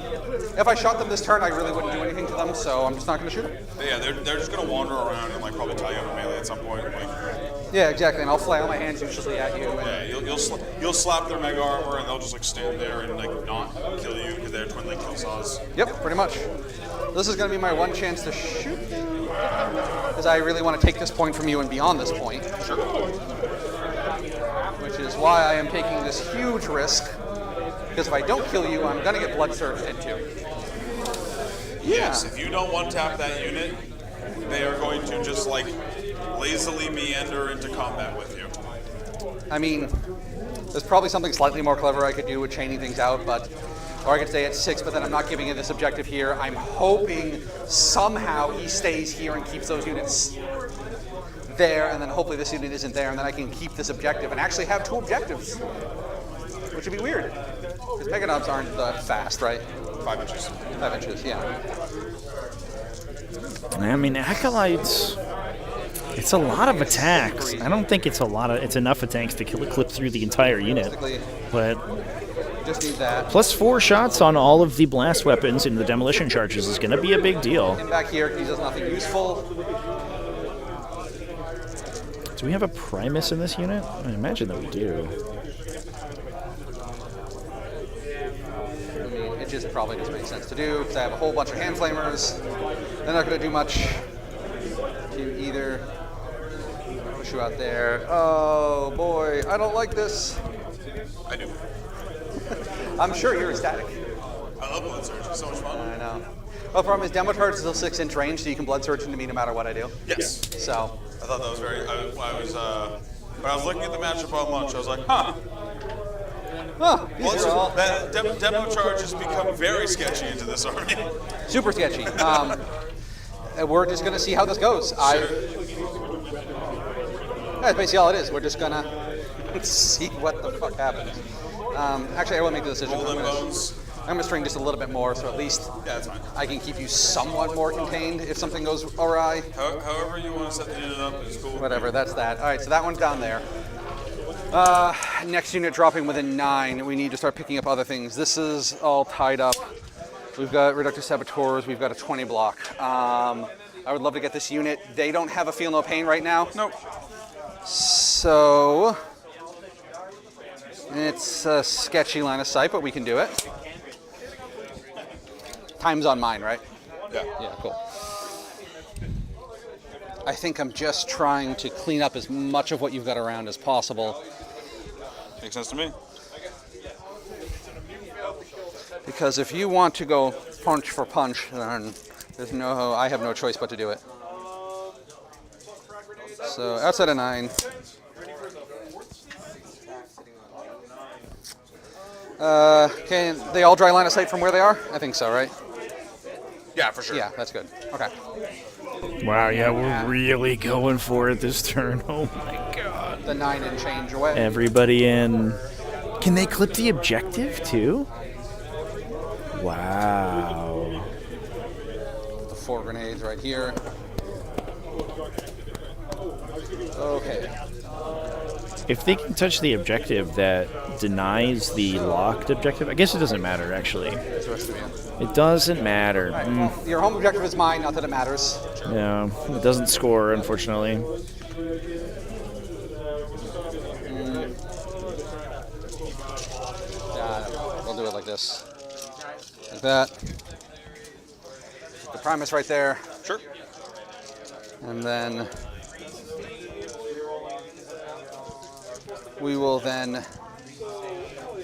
Speaker 7: If I shot them this turn, I really wouldn't do anything to them, so I'm just not going to shoot them.
Speaker 6: Yeah, they're just going to wander around and like probably tie you up in melee at some point. Like,
Speaker 7: Yeah, exactly, and I'll flail my hands usually at you.
Speaker 6: yeah, you'll slap their mega armor and they'll just like stand there and like not kill you because they're twin link kill saws.
Speaker 7: Yep, pretty much. This is going to be my one chance to shoot because I really want to take this point from you and beyond this point.
Speaker 6: Sure.
Speaker 7: Which is why I am taking this huge risk. Because if I don't kill you, I'm going to get blood surged into.
Speaker 6: Yes, if you don't one-tap that unit, they are going to just like lazily meander into combat with you.
Speaker 7: I mean, there's probably something slightly more clever I could do with chaining things out, or I could stay at 6, but then I'm not giving it this objective here. I'm hoping somehow he stays here and keeps those units there, and then hopefully this unit isn't there, and then I can keep this objective and actually have 2 objectives, which would be weird. Because Mega Knobs aren't fast, right?
Speaker 6: 5 inches.
Speaker 7: 5 inches, yeah.
Speaker 1: I mean, Acolytes, it's a lot of attacks. I don't think it's enough attacks to clip through the entire unit. But
Speaker 7: Just need that.
Speaker 1: plus 4 shots on all of the blast weapons in the demolition charges is going to be a big deal.
Speaker 7: And back here, he does nothing useful.
Speaker 1: Do we have a Primus in this unit? I imagine that we do.
Speaker 7: I mean, it just probably doesn't make sense to do because I have a whole bunch of hand flamers. They're not going to do much to either. Push you out there. Oh boy, I don't like this.
Speaker 6: I do.
Speaker 7: I'm sure you're ecstatic.
Speaker 6: I love Blood Surge. It's so much fun.
Speaker 7: I know. Well, the problem is Demo Charge is still 6-inch range, so you can blood surge into me no matter what I do.
Speaker 6: Yes.
Speaker 7: So.
Speaker 6: I thought that was very. When I was looking at the matchup on lunch, I was like, huh.
Speaker 7: Huh, these are all
Speaker 6: That demo charge has become very sketchy into this army.
Speaker 7: super sketchy. We're just going to see how this goes.
Speaker 6: Sure.
Speaker 7: That's basically all it is. We're just going to see what the fuck happens. Actually, I will make the decision.
Speaker 6: Roll them bones.
Speaker 7: I'm going to string just a little bit more, so at least
Speaker 6: Yeah, that's fine.
Speaker 7: I can keep you somewhat more contained if something goes awry.
Speaker 6: However you want to set the unit up is cool.
Speaker 7: Whatever, that's that. All right, so that one's down there. Next unit dropping within 9. We need to start picking up other things. This is all tied up. We've got Reductive Saboteurs. We've got a 20 block. I would love to get this unit. They don't have a Feel No Pain right now.
Speaker 6: Nope.
Speaker 7: So it's a sketchy line of sight, but we can do it. Time's on mine, right?
Speaker 6: Yeah.
Speaker 7: Yeah, cool. I think I'm just trying to clean up as much of what you've got around as possible.
Speaker 6: Makes sense to me.
Speaker 7: Because if you want to go punch for punch, then I have no choice but to do it. So outside of 9. Can they all dry line of sight from where they are? I think so, right?
Speaker 6: Yeah, for sure.
Speaker 7: Yeah, that's good. Okay.
Speaker 1: Wow, yeah, we're really going for it this turn. Oh my god.
Speaker 7: The 9 and change away.
Speaker 1: Everybody in. Can they clip the objective too? Wow.
Speaker 7: The 4 grenades right here. Okay.
Speaker 1: If they can touch the objective that denies the locked objective, I guess it doesn't matter actually.
Speaker 7: That's the rest of you.
Speaker 1: It doesn't matter.
Speaker 7: Right, well, your home objective is mine, not that it matters.
Speaker 1: Yeah, it doesn't score, unfortunately.
Speaker 7: We'll do it like this. Like that. The Primus right there.
Speaker 6: Sure.
Speaker 7: And then we will then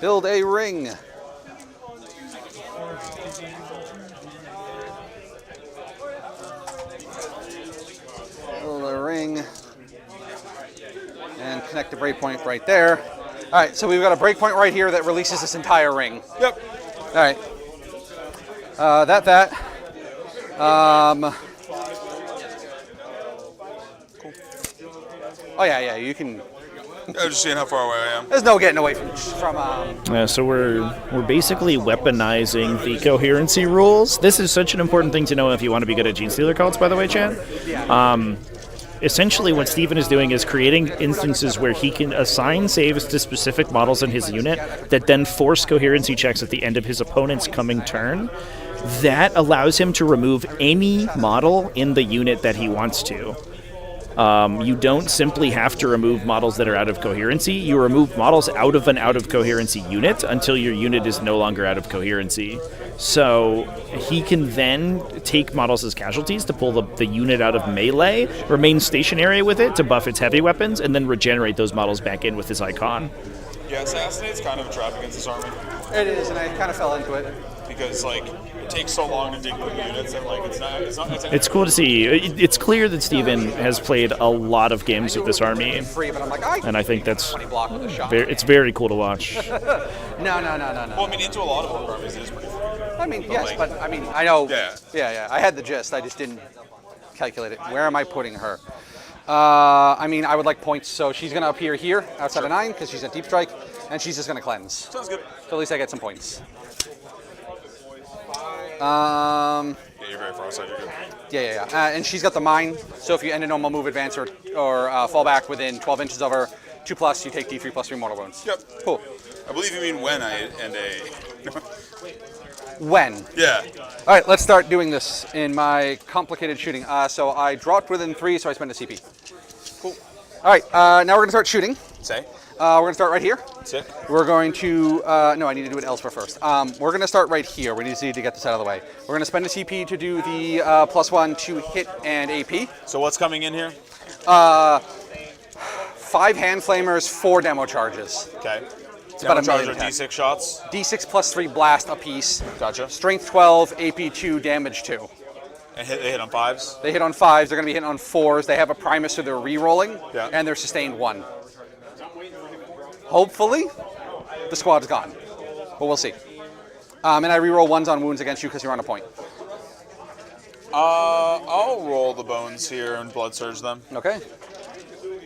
Speaker 7: build a ring. Build a ring and connect the breakpoint right there. All right, so we've got a breakpoint right here that releases this entire ring.
Speaker 6: Yep.
Speaker 7: All right. Cool. Oh yeah, you can
Speaker 6: just seeing how far away I am.
Speaker 7: There's no getting away from
Speaker 1: So we're basically weaponizing the coherency rules. This is such an important thing to know if you want to be good at Genestealer cults, by the way, Chad. Essentially, what Steven is doing is creating instances where he can assign saves to specific models in his unit that then force coherency checks at the end of his opponent's coming turn. That allows him to remove any model in the unit that he wants to. You don't simply have to remove models that are out of coherency. You remove models out of an out-of-coherency unit until your unit is no longer out of coherency. So he can then take models as casualties to pull the unit out of melee, remain stationary with it to buff its heavy weapons, and then regenerate those models back in with his icon.
Speaker 6: Yeah, Assassinate's kind of a trap against this army.
Speaker 7: It is, and I kind of fell into it.
Speaker 6: Because, like, it takes so long to dig through units, and, like,
Speaker 1: It's cool to see. It's clear that Steven has played a lot of games with this army.
Speaker 7: Free, but I'm like,
Speaker 1: And I think that's...
Speaker 7: 20 block with a shot.
Speaker 1: It's very cool to watch.
Speaker 7: No.
Speaker 6: Well, I mean, into a lot of Ork armies, it is pretty free.
Speaker 7: I mean, yes, but I mean, I know.
Speaker 6: Yeah.
Speaker 7: I had the gist. I just didn't calculate it. Where am I putting her? I mean, I would like points, so she's going to appear here outside of 9 because she's a deep strike, and she's just going to cleanse.
Speaker 6: Sounds good.
Speaker 7: So at least I get some points.
Speaker 6: Yeah, you're very far outside. You're good.
Speaker 7: Yeah. And she's got the mine, so if you end a normal move, advance, or fall back within 12 inches of her, 2+, you take D3 + 3 mortal wounds.
Speaker 6: Yep.
Speaker 7: Cool.
Speaker 6: I believe you mean when I end a...
Speaker 7: When?
Speaker 6: Yeah.
Speaker 7: All right, let's start doing this in my complicated shooting. So I dropped within 3, so I spend a CP.
Speaker 6: Cool.
Speaker 7: All right, now we're going to start shooting.
Speaker 6: Say.
Speaker 7: We're going to start right here.
Speaker 6: Sick.
Speaker 7: We're going to, no, I need to do it elsewhere first. We're going to start right here. We need to get this out of the way. We're going to spend a CP to do the +1 to hit and AP.
Speaker 6: So what's coming in here?
Speaker 7: 5 hand flamers, 4 demo charges.
Speaker 6: Okay.
Speaker 7: It's about a
Speaker 6: Charge
Speaker 7: million
Speaker 6: are
Speaker 7: attack.
Speaker 6: D6 shots.
Speaker 7: D6 + 3 blast apiece.
Speaker 6: Gotcha.
Speaker 7: Strength 12, AP 2, damage 2.
Speaker 6: And they hit on 5s?
Speaker 7: They hit on 5s. They're going to be hitting on 4s. They have a primus, so they're re-rolling.
Speaker 6: Yeah.
Speaker 7: And they're sustained 1. Hopefully, the squad's gone. But we'll see. And I re-roll 1s on wounds against you because you're on a point.
Speaker 6: I'll roll the bones here and blood surge them.
Speaker 7: Okay.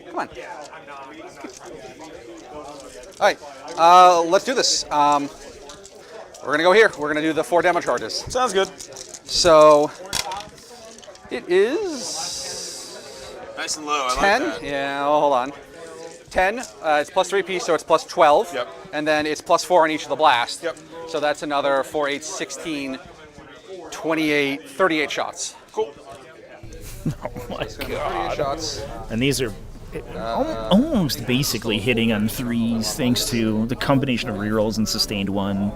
Speaker 7: Come on. All right. Let's do this. We're going to go here. We're going to do the 4 demo charges.
Speaker 6: Sounds good.
Speaker 7: So it is
Speaker 6: Nice and low. I
Speaker 7: 10.
Speaker 6: like that.
Speaker 7: Yeah, hold on. 10. It's +3 piece, so it's +12.
Speaker 6: Yep.
Speaker 7: And then it's +4 on each of the blast.
Speaker 6: Yep.
Speaker 7: So that's another 4, 8, 16, 28, 38 shots.
Speaker 6: Cool.
Speaker 1: Oh my
Speaker 7: 38 shots.
Speaker 1: And these are almost basically hitting on 3s thanks to the combination of rerolls and sustained 1.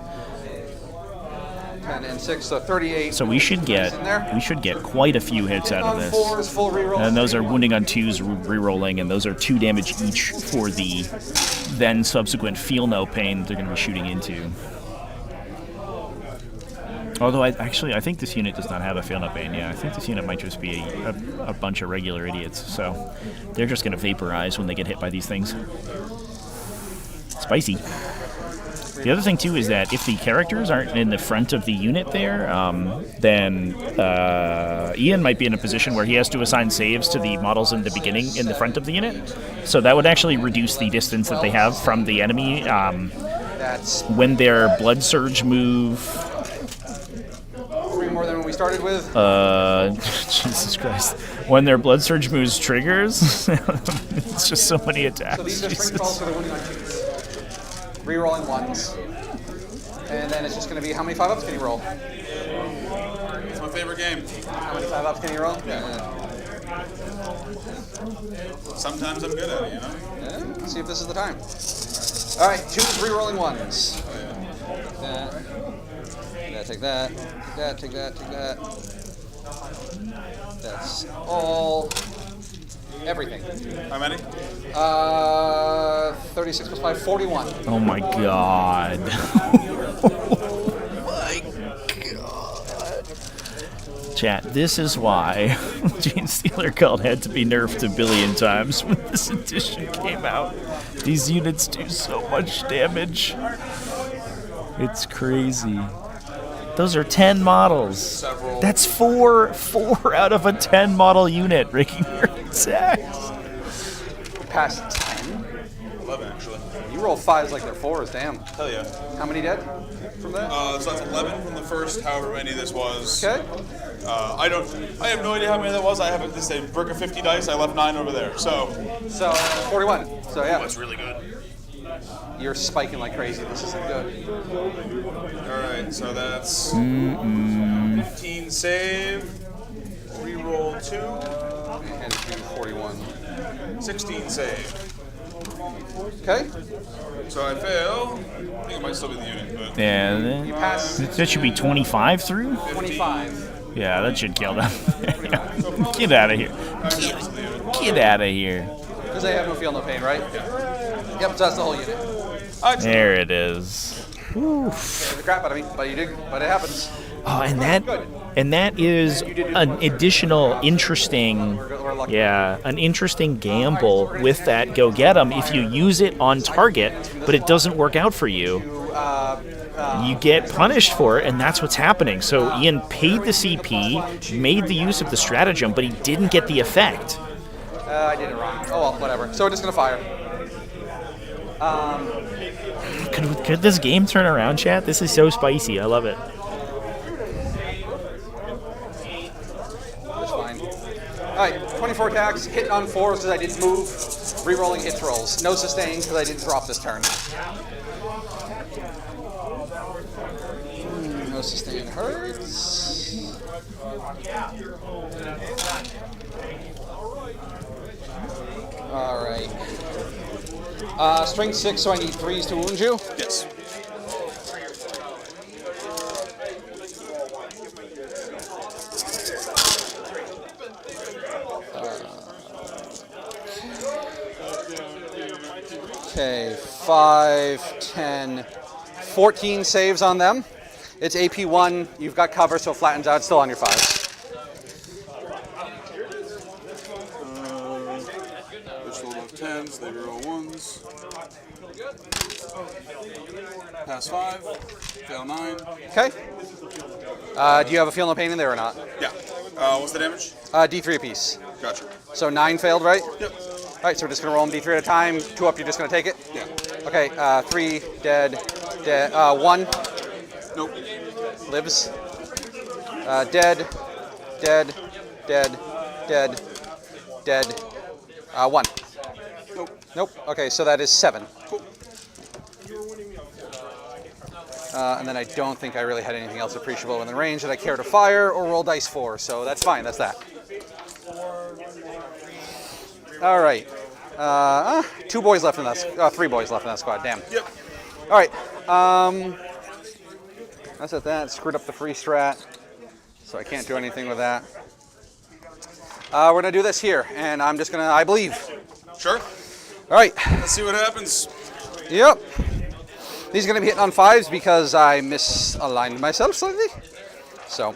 Speaker 7: 10 and 6, so 38.
Speaker 1: So we should get
Speaker 7: in there.
Speaker 1: quite a few hits out of
Speaker 7: On
Speaker 1: this.
Speaker 7: 4s, full reroll.
Speaker 1: And those are wounding on 2s rerolling, and those are 2 damage each for the then subsequent feel no pain they're going to be shooting into. Although I think this unit does not have a feel no pain. Yeah, I think this unit might just be a bunch of regular idiots. So they're just going to vaporize when they get hit by these things. Spicy. The other thing, too, is that if the characters aren't in the front of the unit there, then Ian might be in a position where he has to assign saves to the models in the beginning, in the front of the unit. So that would actually reduce the distance that they have from the enemy
Speaker 7: That's
Speaker 1: when their Blood Surge move...
Speaker 7: 3 more than when we started with.
Speaker 1: Jesus Christ. When their Blood Surge moves triggers, it's just so many attacks.
Speaker 7: So these are strength
Speaker 1: Jesus.
Speaker 7: rolls for the wounding on 2s. Rerolling 1s. And then it's just going to be how many 5-ups can you roll?
Speaker 6: It's my favorite game.
Speaker 7: How many 5-ups can you roll?
Speaker 6: Sometimes I'm good at it, you know?
Speaker 7: Yeah, let's see if this is the time. All right, 2s rerolling 1s. Take that. Take that. That's all. Everything.
Speaker 6: How many?
Speaker 7: 36 + 5, 41.
Speaker 1: Oh my god. Chat, this is why Genestealer Cult had to be nerfed a billion times when this edition came out. These units do so much damage. It's crazy. Those are 10 models.
Speaker 6: Several.
Speaker 1: That's 4 out of a 10 model unit raking your attacks.
Speaker 7: Past 10.
Speaker 6: 11 actually.
Speaker 7: You roll 5s like they're 4s, damn.
Speaker 6: Hell yeah.
Speaker 7: How many dead from that?
Speaker 6: So that's 11 from the first, however many this was.
Speaker 7: Okay.
Speaker 6: I have no idea how many that was. I have this a brick of 50 dice. I left 9 over there. So
Speaker 7: 41. So yeah.
Speaker 6: that's really good.
Speaker 7: You're spiking like crazy. This isn't good.
Speaker 6: All right, so that's 15 save. Reroll 2.
Speaker 7: And do 41.
Speaker 6: 16 save.
Speaker 7: Okay.
Speaker 6: So I fail. I think it might still be the unit, but
Speaker 1: Yeah,
Speaker 7: You pass
Speaker 1: that should be 25 through.
Speaker 7: 25.
Speaker 1: Yeah, that should kill them. Get out of here. Get out of here.
Speaker 7: Because they have no feel, no pain, right? Yep, so that's the whole unit.
Speaker 1: There it is.
Speaker 7: The crap out of me, but you did. But it happens.
Speaker 1: Oh, and that is an additional interesting, an interesting gamble with that go get 'em. If you use it on target, but it doesn't work out for you, you get punished for it, and that's what's happening. So Ian paid the CP, made the use of the stratagem, but he didn't get the effect.
Speaker 7: I did it wrong. Oh well, whatever. So we're just gonna fire.
Speaker 1: Could this game turn around, chat? This is so spicy. I love it.
Speaker 7: That's fine. Alright, 24 attacks, hit on 4s because I didn't move, re-rolling hits rolls. No sustain because I didn't drop this turn. No sustain hurts. Alright. Strength 6, so I need 3s to wound you.
Speaker 6: yes.
Speaker 7: Okay, 5, 10, 14 saves on them. It's AP 1, you've got cover, so it flattens out, still on your 5s.
Speaker 6: Which roll of 10s, they roll 1s. Pass 5, fail 9.
Speaker 7: Okay. Do you have a feel no pain in there or not?
Speaker 6: Yeah. What's the damage?
Speaker 7: D3 apiece.
Speaker 6: Gotcha.
Speaker 7: So 9 failed, right?
Speaker 6: Yep.
Speaker 7: All right, so we're just going to roll them D3 at a time. 2 up, you're just going to take it?
Speaker 6: Yeah.
Speaker 7: Okay, 3, dead, 1,
Speaker 6: Nope.
Speaker 7: lives. Dead, 1.
Speaker 6: Nope.
Speaker 7: Nope. Okay, so that is 7.
Speaker 6: Cool.
Speaker 7: And then I don't think I really had anything else appreciable in the range that I care to fire or roll dice for, so that's fine, that's that. All right. 2 boys left in that, 3 boys left in that squad, damn.
Speaker 6: Yep.
Speaker 7: All right. That's at that. Screwed up the free strat, so I can't do anything with that. We're going to do this here, and I'm just going to, I believe.
Speaker 6: Sure.
Speaker 7: All right.
Speaker 6: Let's see what happens.
Speaker 7: Yep. These are going to be hitting on 5s because I misaligned myself slightly. So.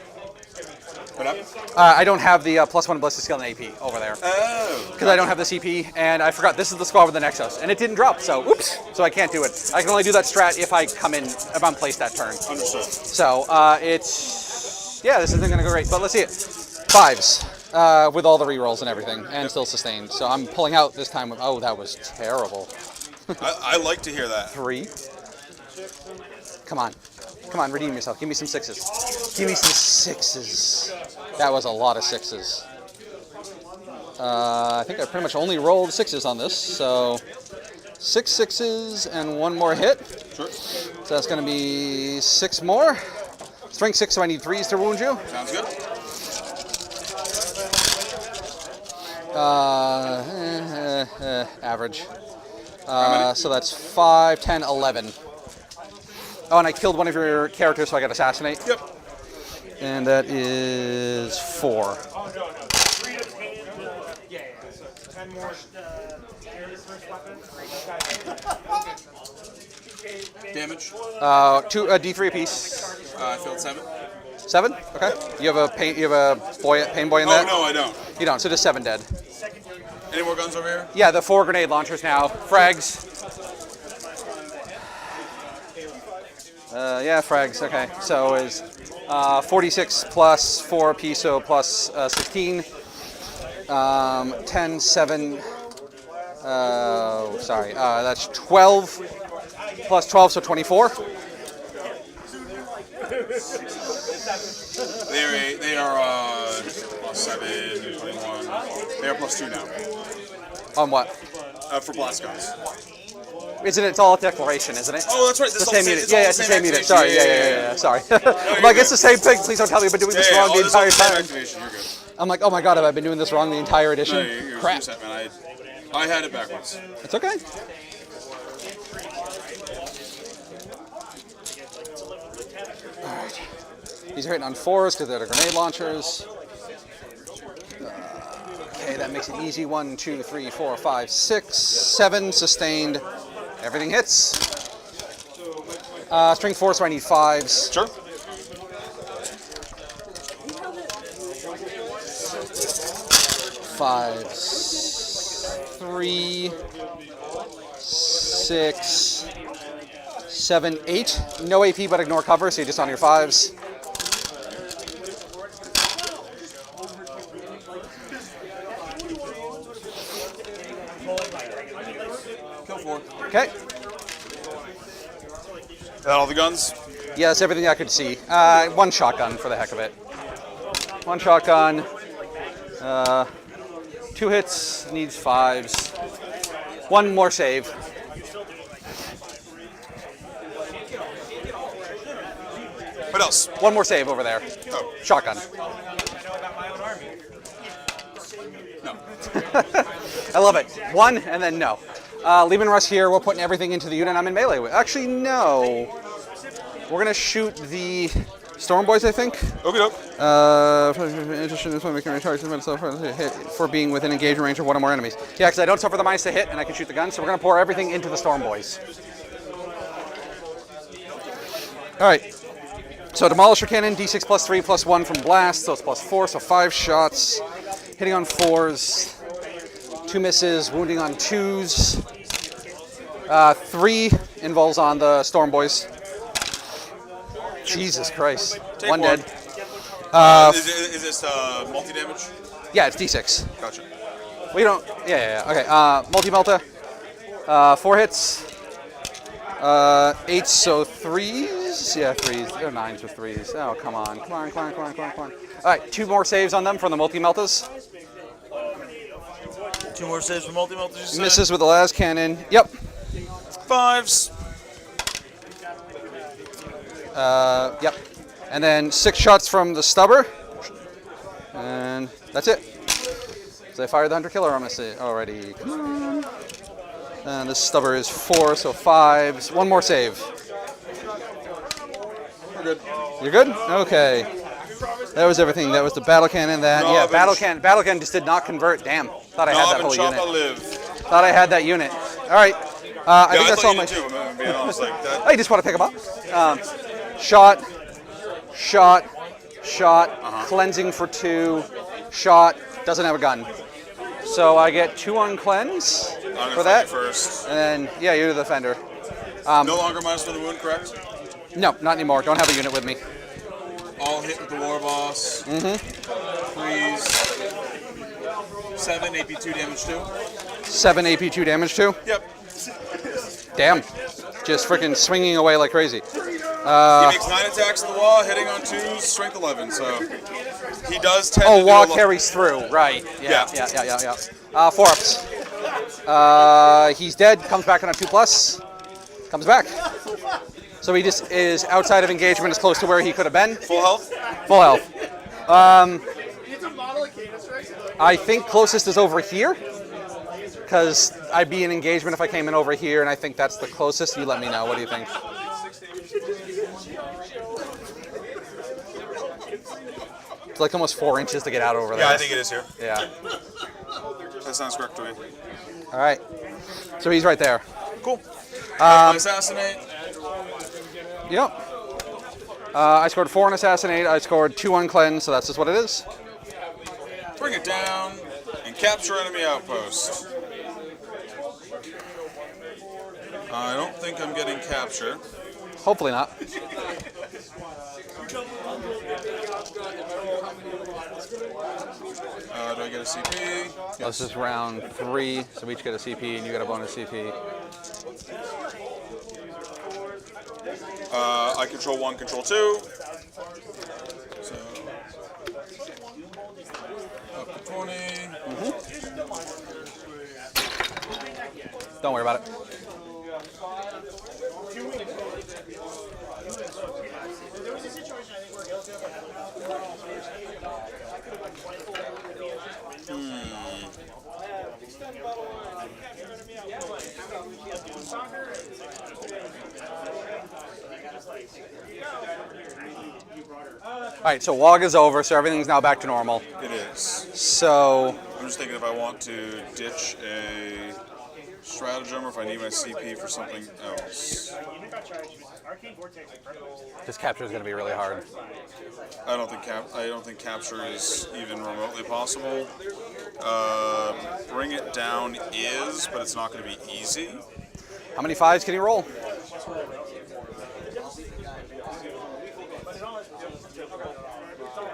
Speaker 6: What happened?
Speaker 7: I don't have the +1 ballistic skill in AP over there.
Speaker 6: Oh.
Speaker 7: Because I don't have the CP, and I forgot this is the squad with the Nexus, and it didn't drop, so oops. So I can't do it. I can only do that strat if I come in, if I'm placed that turn.
Speaker 6: Understood.
Speaker 7: So it's, yeah, this isn't going to go great, but let's see it. 5s with all the rerolls and everything, and still sustained. So I'm pulling out this time with, oh, that was terrible.
Speaker 6: I like to hear that.
Speaker 7: 3. Come on. Come on, redeem yourself. Give me some 6s. Give me some 6s. That was a lot of 6s. I think I pretty much only rolled 6s on this, so 6 6s and 1 more hit.
Speaker 6: Sure.
Speaker 7: So that's going to be 6 more. Strength 6, so I need 3s to wound you.
Speaker 6: Sounds good.
Speaker 7: Average. So that's 5, 10, 11. Oh, and I killed one of your characters, so I got assassinate.
Speaker 6: Yep.
Speaker 7: And that is 4.
Speaker 6: Damage.
Speaker 7: 2 D3 apiece.
Speaker 6: I failed 7.
Speaker 7: 7? Okay. You have a pain. You have a pain boy in that?
Speaker 6: Oh no, I don't.
Speaker 7: You don't. So just 7 dead.
Speaker 6: Any more guns over here?
Speaker 7: Yeah, the 4 grenade launchers now. Frags. Yeah, frags. Okay. So is 46 plus 4 apiece, so plus 16. 10, 7, Sorry. That's 12 plus 12, so 24.
Speaker 6: They are plus 7, 21. They are plus 2 now.
Speaker 7: On what?
Speaker 6: For blast guns.
Speaker 7: Isn't it? It's all a declaration, isn't it?
Speaker 6: Oh, that's right.
Speaker 7: It's the same unit. Yeah, it's the same unit.
Speaker 6: activation.
Speaker 7: Sorry. Yeah. Sorry. I'm like, it's the same thing. Please don't tell me I've been doing this wrong the entire time.
Speaker 6: Activation. You're good.
Speaker 7: I'm like, oh my god, have I been doing this wrong the entire edition?
Speaker 6: No, you're
Speaker 7: Crap.
Speaker 6: set, man. I had it backwards.
Speaker 7: It's okay. Alright. These are hitting on 4s because they're the grenade launchers. Okay, that makes it easy. 1, 2, 3, 4, 5, 6, 7 sustained. Everything hits. String 4, so I need 5s.
Speaker 6: Sure.
Speaker 7: 5s. 3, 6, 7, 8. No AP, but ignore cover, so you're just on your 5s.
Speaker 6: Kill 4.
Speaker 7: Okay.
Speaker 6: Is that all the guns?
Speaker 7: Yes, everything I could see. One shotgun for the heck of it. One shotgun. 2 hits, needs 5s. One more save.
Speaker 6: What else?
Speaker 7: One more save over there.
Speaker 6: Oh.
Speaker 7: Shotgun.
Speaker 6: No.
Speaker 7: I love it. One and then no. Lehman Russ here. We're putting everything into the unit I'm in melee with. Actually, no. We're going to shoot the Storm Boys, I think.
Speaker 6: Okay, doke.
Speaker 7: Interesting in this one, making a charge for being within engagement range of one or more enemies. Yeah, because I don't suffer the minus to hit and I can shoot the gun, so we're going to pour everything into the Storm Boys. Alright. So Demolisher Cannon, D6 plus 3 plus 1 from Blast, so it's plus 4, so 5 shots. Hitting on 4s. 2 misses, wounding on 2s. 3 involves on the Storm Boys. Jesus Christ.
Speaker 6: Take
Speaker 7: one dead.
Speaker 6: Is this multi-damage?
Speaker 7: Yeah, it's D6.
Speaker 6: Gotcha.
Speaker 7: We don't. Yeah. Okay. Multi-melta. 4 hits. 8, so 3s. Yeah, 3s. They're 9s with 3s. Oh, come on. All right, 2 more saves on them from the multi-meltas.
Speaker 6: 2 more saves for multi-meltas.
Speaker 7: Misses with the last cannon. Yep.
Speaker 6: 5s.
Speaker 7: Yep. And then 6 shots from the stubber. And that's it. So I fired the Hunter Killer already. Come on. And the stubber is 4, so 5s. 1 more save.
Speaker 6: We're good.
Speaker 7: You're good? Okay. That was everything. That was the battle cannon. Yeah, battle cannon just did not convert. Damn. Thought I had that whole unit. Thought I had that unit. All right. I think that's all my.
Speaker 6: Too, I'm being honest, like that.
Speaker 7: I just want to pick them up. Shot. Cleansing for 2. Shot. Doesn't have a gun. So I get 2 on cleanse for that.
Speaker 6: First.
Speaker 7: And then, yeah, you're the defender.
Speaker 6: No longer minus 1 to wound, correct?
Speaker 7: No, not anymore. Don't have a unit with me.
Speaker 6: All hit with the war boss. Please. 7 AP2 damage 2.
Speaker 7: 7 AP2 damage 2.
Speaker 6: Yep.
Speaker 7: Damn. Just freaking swinging away like crazy.
Speaker 6: He makes 9 attacks at the wall, hitting on 2s, strength 11. So he does tend to.
Speaker 7: Oh, wall carries through. Right. Yeah. 4 ups. He's dead. Comes back on a 2+. Comes back. So he just is outside of engagement, as close to where he could have been.
Speaker 6: Full health?
Speaker 7: Full health. I think closest is over here, because I'd be in engagement if I came in over here, and I think that's the closest. You let me know. What do you think? It's like almost 4 inches to get out over there.
Speaker 6: Yeah, I think it is here.
Speaker 7: Yeah.
Speaker 6: That sounds correct to me.
Speaker 7: All right. So he's right there.
Speaker 6: Cool. Assassinate.
Speaker 7: Yep. I scored 4 on Assassinate. I scored 2 on Cleanse, so that's just what it is.
Speaker 6: Bring it down and capture enemy outpost. I don't think I'm getting capture.
Speaker 7: Hopefully not.
Speaker 6: Do I get a CP?
Speaker 7: This is round 3, so we each get a CP, and you get a bonus CP.
Speaker 6: I control 1, control 2. So, up to 20.
Speaker 7: Don't worry about it. All right, so WOG is over, so everything's now back to normal.
Speaker 6: It is.
Speaker 7: So
Speaker 6: I'm just thinking if I want to ditch a stratagem or if I need my CP for something else.
Speaker 7: this capture is going to be really hard.
Speaker 6: I don't think capture is even remotely possible. Bring it down is, but it's not going to be easy.
Speaker 7: How many 5s can you roll?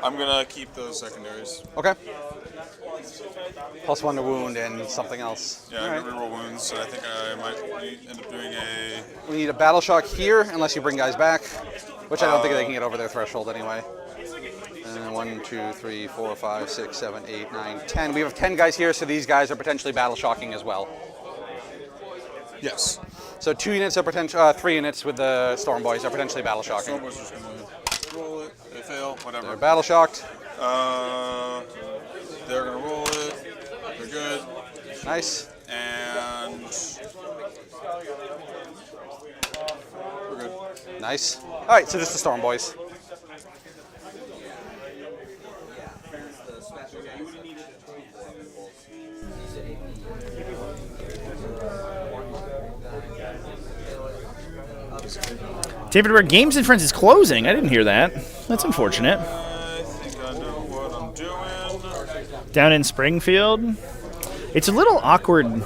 Speaker 6: I'm gonna keep those secondaries.
Speaker 7: Okay. +1 to wound and something else.
Speaker 6: Yeah, I'm gonna reroll wounds, and I think I might end up doing a.
Speaker 7: We need a battle shock here, unless you bring guys back, which I don't think they can get over their threshold anyway. And 1, 2, 3, 4, 5, 6, 7, 8, 9, 10. We have 10 guys here, so these guys are potentially battle shocking as well.
Speaker 6: Yes.
Speaker 7: So 2 units are potential. 3 units with the Storm Boys are potentially battle shocking.
Speaker 6: Stormboy's just gonna roll it. They fail. Whatever.
Speaker 7: They're battle shocked.
Speaker 6: They're gonna roll it. They're good.
Speaker 7: Nice.
Speaker 6: And we're good.
Speaker 7: Nice. All right, so just the Storm Boys.
Speaker 1: David, where Games and Friends is closing. I didn't hear that. That's unfortunate.
Speaker 6: I think I know what I'm doing.
Speaker 1: Down in Springfield. It's a little awkward.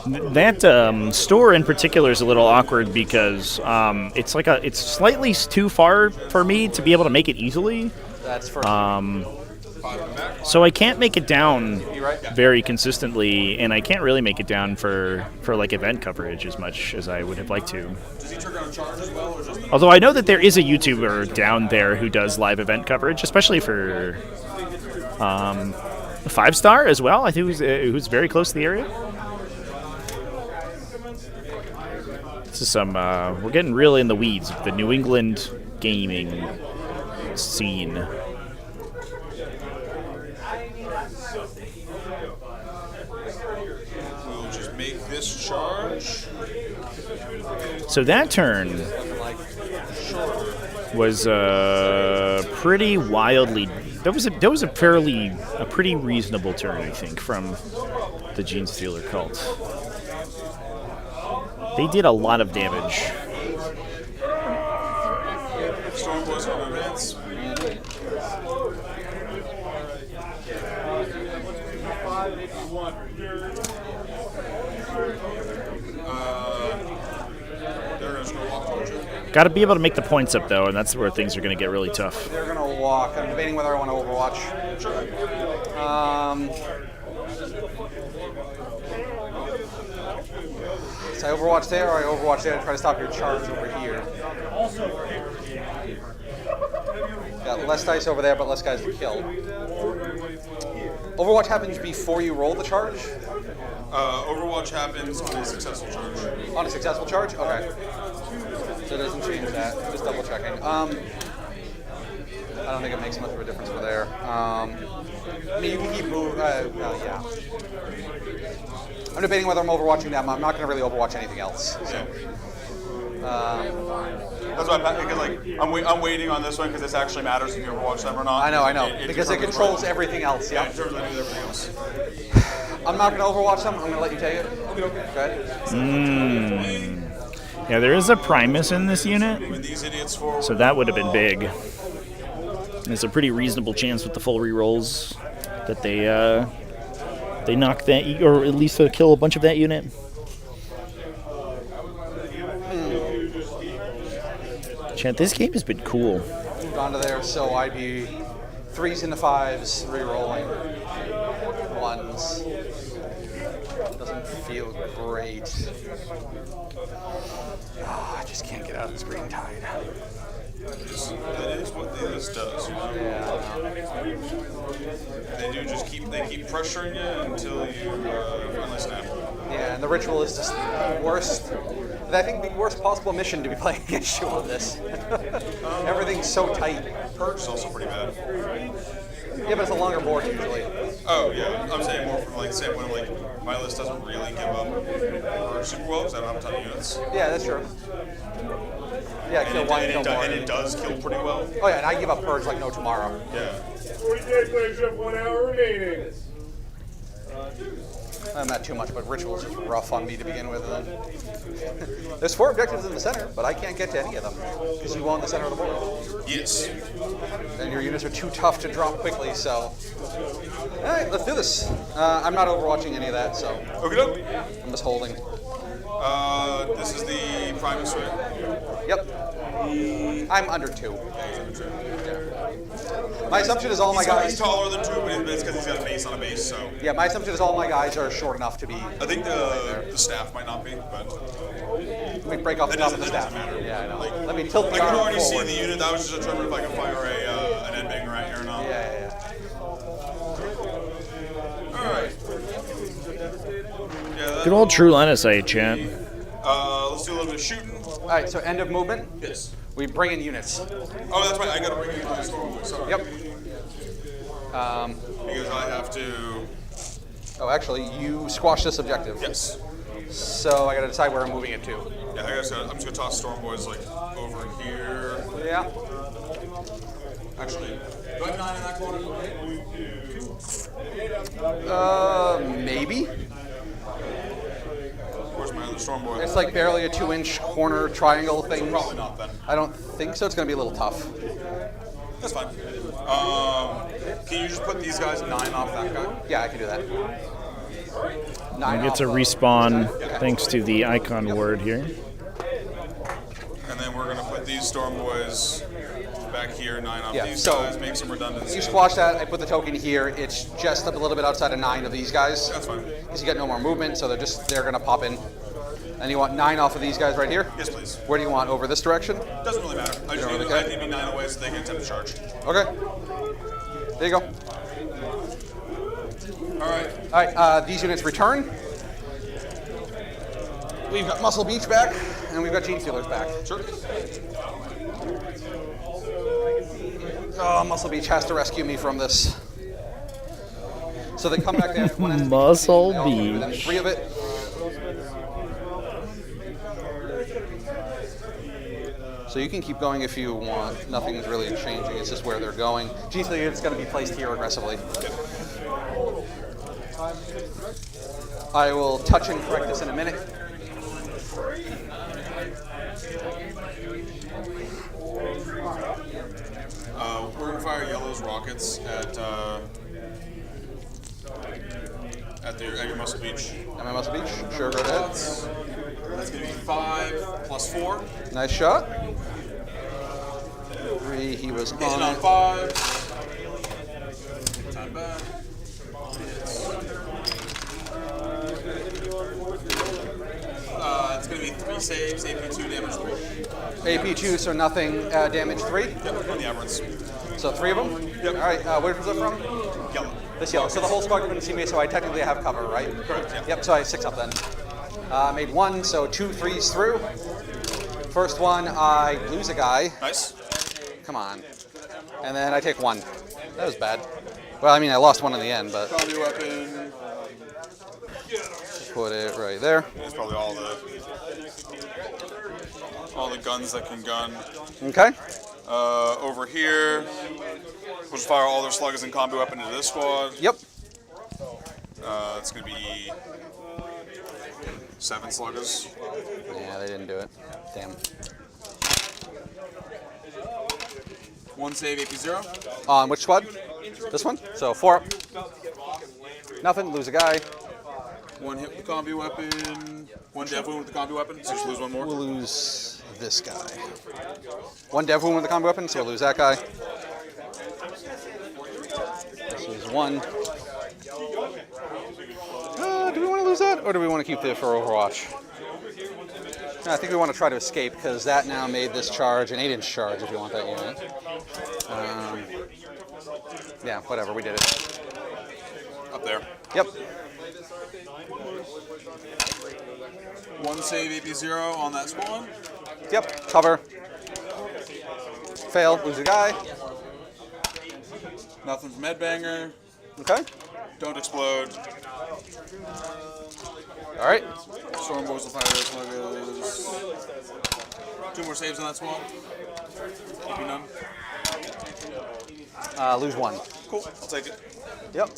Speaker 1: That store in particular is a little awkward because it's slightly too far for me to be able to make it easily.
Speaker 7: That's for.
Speaker 1: So I can't make it down very consistently, and I can't really make it down for like event coverage as much as I would have liked to.
Speaker 6: Does he trigger on charge as well, or just?
Speaker 1: Although I know that there is a YouTuber down there who does live event coverage, especially for 5-star as well. I think who's very close to the area. This is some. We're getting really in the weeds of the New England gaming scene.
Speaker 6: We'll just make this charge.
Speaker 1: So that turn was pretty wildly. That was a pretty reasonable turn, I think, from the Genstealer cult. They did a lot of damage.
Speaker 6: Stormboy's on advance.
Speaker 1: Got to be able to make the points up, though, and that's where things are going to get really tough.
Speaker 7: They're going to walk. I'm debating whether I want to Overwatch. So I Overwatch there, or I Overwatch there to try to stop your charge over here. Got less dice over there, but less guys to kill. Overwatch happens before you roll the charge?
Speaker 6: Overwatch happens on a successful charge.
Speaker 7: On a successful charge? Okay. So it doesn't change that. Just double checking. I don't think it makes much of a difference for there. I mean, you can keep moving. Yeah. I'm debating whether I'm overwatching them. I'm not going to really overwatch anything else. So.
Speaker 6: That's why I'm waiting on this one because this actually matters if you overwatch them or not.
Speaker 7: I know. Because it controls everything else.
Speaker 6: Yeah,
Speaker 7: Yeah.
Speaker 6: in terms of everything else.
Speaker 7: I'm not going to overwatch them. I'm going to let you take it. Okay.
Speaker 1: Yeah, there is a Primus in this unit,
Speaker 6: Moving these idiots forward.
Speaker 1: so that would have been big. There's a pretty reasonable chance with the full rerolls that they knock that, or at least kill a bunch of that unit. Chad, this game has been cool.
Speaker 7: Moved on to there, so I'd be 3s into 5s, re-rolling. 1s. Doesn't feel great. Oh, I just can't get out of this green tide.
Speaker 6: That is what this does. You know?
Speaker 7: Yeah.
Speaker 6: They do just keep pressuring you until you finally snap.
Speaker 7: Yeah, and the ritual is just the worst. I think the worst possible mission to be playing against you on this. Everything's so tight.
Speaker 6: Purge is also pretty bad.
Speaker 7: Yeah, but it's a longer board usually.
Speaker 6: Oh yeah, I'm saying more from like the standpoint of like my list doesn't really give up Purge super well because I don't have a ton of units.
Speaker 7: Yeah, that's true. Yeah, kill one, kill more.
Speaker 6: And it does kill pretty well.
Speaker 7: Oh yeah, and I give up Purge like no tomorrow.
Speaker 6: Yeah.
Speaker 5: 40k players have 1 hour remaining.
Speaker 7: Not too much, but Ritual's just rough on me to begin with. And then there's 4 objectives in the center, but I can't get to any of them because you want the center of the board.
Speaker 6: Yes.
Speaker 7: And your units are too tough to drop quickly, so... Alright, let's do this. I'm not overwatching any of that, so...
Speaker 6: Okay.
Speaker 7: I'm just holding.
Speaker 6: This is the Primus, right?
Speaker 7: Yep. I'm under 2. My assumption is all my guys...
Speaker 6: He's taller than 2, but it's because he's got a base on a base, so...
Speaker 7: Yeah, my assumption is all my guys are short enough to be...
Speaker 6: I think the staff might not be, but...
Speaker 7: Let me break off the top of the staff.
Speaker 6: Matter.
Speaker 7: Yeah, I know.
Speaker 6: Like,
Speaker 7: Let me tilt the
Speaker 6: I can
Speaker 7: arm
Speaker 6: already see
Speaker 7: forward.
Speaker 6: the unit. That was just determined if I can fire an ending right here or not.
Speaker 7: Yeah.
Speaker 6: Alright. Yeah,
Speaker 1: Good old true line of sight, chat.
Speaker 6: let's do a little bit of shooting.
Speaker 7: Alright, so end of movement.
Speaker 6: Yes.
Speaker 7: We bring in units.
Speaker 6: Oh, that's right. I gotta bring in the storm. Sorry.
Speaker 7: Yep.
Speaker 6: Because I have to...
Speaker 7: Oh, actually, you squash this objective.
Speaker 6: Yes.
Speaker 7: So I gotta decide where I'm moving it to.
Speaker 6: Yeah, I'm just gonna toss Storm Boys like over here.
Speaker 7: Yeah.
Speaker 6: Actually, do I have 9 in that corner?
Speaker 7: Maybe.
Speaker 6: Where's my other Storm Boy?
Speaker 7: It's like barely a 2-inch corner triangle thing.
Speaker 6: Probably not then.
Speaker 7: I don't think so. It's gonna be a little tough.
Speaker 6: That's fine. Can you just put these guys 9 off that guy?
Speaker 7: Yeah, I can do that.
Speaker 1: I get to respawn thanks to the icon word here.
Speaker 6: And then we're gonna put these Storm Boys back here, 9 off
Speaker 7: Yeah,
Speaker 6: these
Speaker 7: so
Speaker 6: guys, make some redundancy.
Speaker 7: You squash that. I put the token here. It's just up a little bit outside of 9 of these guys.
Speaker 6: That's fine.
Speaker 7: Because you got no more movement, so they're gonna pop in. And you want 9 off of these guys right here?
Speaker 6: Yes, please.
Speaker 7: Where do you want? Over this direction?
Speaker 6: Doesn't really matter. I just need to be 9 away so they can attempt to charge.
Speaker 7: Okay. There you go. Alright, these units return. We've got Muscle Beach back, and we've got Genestealers back.
Speaker 6: Sure.
Speaker 7: Oh, Muscle Beach has to rescue me from this. So they come back there.
Speaker 1: Muscle
Speaker 7: Within
Speaker 1: Beach.
Speaker 7: 3 of it. So you can keep going if you want. Nothing's really changing. It's just where they're going. Genstealer is going to be placed here aggressively. I will touch and correct this in a minute.
Speaker 6: We're gonna fire Yellow's rockets at your Muscle Beach.
Speaker 7: At my Muscle Beach? Sure, go ahead.
Speaker 6: That's gonna be 5 plus 4.
Speaker 7: Nice shot. 3, he was
Speaker 6: Hitting on
Speaker 7: it.
Speaker 6: 5. Time back. It's gonna be 3 saves, AP2, damage 3.
Speaker 7: AP2, so nothing, damage 3.
Speaker 6: Yep, on the aberrants.
Speaker 7: So 3 of them?
Speaker 6: Yep.
Speaker 7: All right, where was it from?
Speaker 6: Yellow.
Speaker 7: This yellow. So the whole squad couldn't see me, so I technically have cover, right?
Speaker 6: Correct, yeah.
Speaker 7: Yep, so I have 6 up then. Made 1, so 2 3s through. First one, I lose a guy.
Speaker 6: Nice.
Speaker 7: Come on. And then I take 1. That was bad. Well, I mean, I lost 1 in the end, but
Speaker 6: Combi weapon.
Speaker 7: put it right there.
Speaker 6: It's probably all the guns that can gun.
Speaker 7: Okay.
Speaker 6: Over here, we'll just fire all their sluggers and combi weapon into this squad.
Speaker 7: Yep.
Speaker 6: It's gonna be 7 sluggers.
Speaker 7: Yeah, they didn't do it. Damn.
Speaker 6: 1 save, AP0.
Speaker 7: On which squad? This one? So 4 up. Nothing, lose a guy.
Speaker 6: 1 hit with the combi weapon. 1 dev wound with the combi weapon, so just lose 1 more.
Speaker 7: We'll lose this guy. 1 dev wound with the combo weapon, so we'll lose that guy. 1. Do we want to lose that, or do we want to keep it for Overwatch? No, I think we want to try to escape, because that now made this charge an 8-inch charge, if you want that unit. Yeah, whatever, we did it.
Speaker 6: Up there.
Speaker 7: Yep.
Speaker 6: 1 save AP0 on that spawn.
Speaker 7: Yep, cover. Fail, lose a guy.
Speaker 6: Nothing from Headbanger.
Speaker 7: Okay.
Speaker 6: Don't explode.
Speaker 7: All right.
Speaker 6: Stormboys will fire sluggers. 2 more saves on that spawn. AP none.
Speaker 7: Lose 1.
Speaker 6: Cool, I'll take it.
Speaker 7: Yep.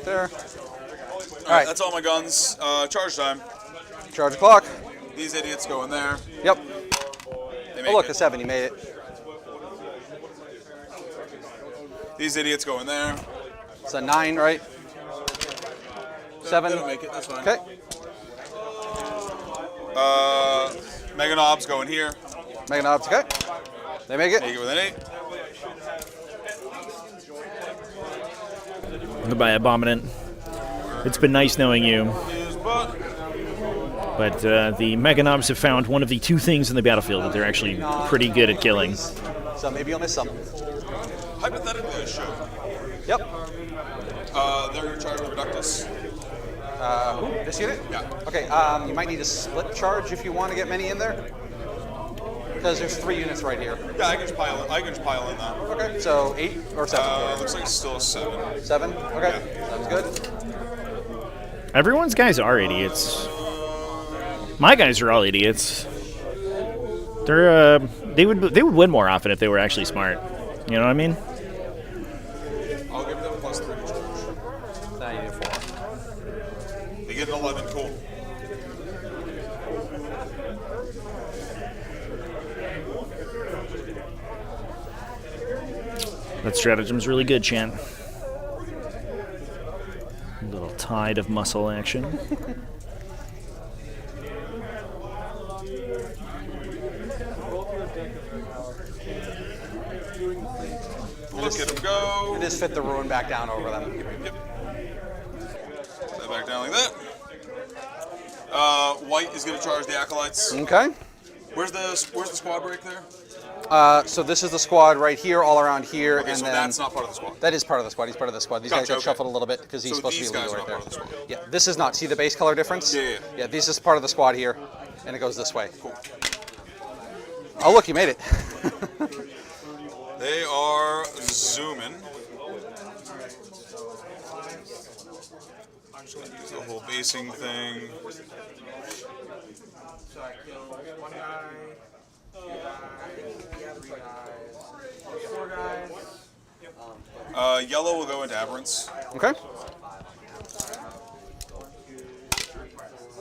Speaker 7: There.
Speaker 6: All right, that's all my guns. Charge time.
Speaker 7: Charge the clock.
Speaker 6: These idiots go in there.
Speaker 7: Yep.
Speaker 6: They
Speaker 7: Oh,
Speaker 6: make
Speaker 7: look,
Speaker 6: it.
Speaker 7: a 7. You made it.
Speaker 6: These idiots go in there.
Speaker 7: It's a 9, right? 7.
Speaker 6: They don't make it, that's fine.
Speaker 7: Okay.
Speaker 6: Mega Knobs go in here.
Speaker 7: Mega Knobs, okay. They make it.
Speaker 6: Make it with an 8.
Speaker 1: Goodbye, Abominant. It's been nice knowing you. But the Meganobs have found one of the 2 things in the battlefield that they're actually pretty good at killing.
Speaker 7: So maybe you'll miss some.
Speaker 6: Hypothetically, I should.
Speaker 7: Yep.
Speaker 6: They're in charge of Reductus.
Speaker 7: Who? This unit?
Speaker 6: Yeah.
Speaker 7: Okay, you might need a split charge if you want to get many in there. Because there's 3 units right here.
Speaker 6: Yeah, I can just pile in that.
Speaker 7: Okay, so 8 or 7?
Speaker 6: Looks like it's still a 7.
Speaker 7: 7? Okay, sounds good.
Speaker 1: Everyone's guys are idiots. My guys are all idiots. They're they would win more often if they were actually smart. You know what I mean?
Speaker 6: I'll give them a +3 to charge.
Speaker 7: Now you need 4.
Speaker 6: They get an 11, cool.
Speaker 1: That stratagem's really good, Chan. A little tide of muscle action.
Speaker 6: Look at them go.
Speaker 7: It just fit the ruin back down over them.
Speaker 6: Yep. That back down like that. White is going to charge the Acolytes.
Speaker 7: Okay.
Speaker 6: Where's the squad break there?
Speaker 7: So this is the squad right here, all around here,
Speaker 6: Okay,
Speaker 7: and
Speaker 6: so
Speaker 7: then
Speaker 6: that's not part of the squad.
Speaker 7: that is part of the squad. He's part of the squad. These guys
Speaker 6: Gotcha,
Speaker 7: got
Speaker 6: okay.
Speaker 7: shuffled a little bit because he's
Speaker 6: So
Speaker 7: supposed to
Speaker 6: these
Speaker 7: be
Speaker 6: guys
Speaker 7: leader
Speaker 6: are
Speaker 7: right
Speaker 6: not
Speaker 7: there.
Speaker 6: part of the squad.
Speaker 7: Yeah, this is not. See the base color difference?
Speaker 6: Yeah.
Speaker 7: Yeah, this is part of the squad here, and it goes this way.
Speaker 6: Cool.
Speaker 7: Oh, look, you made it.
Speaker 6: They are zooming. I'm just going to use the whole basing thing. Yellow will go into Aberrants.
Speaker 7: Okay.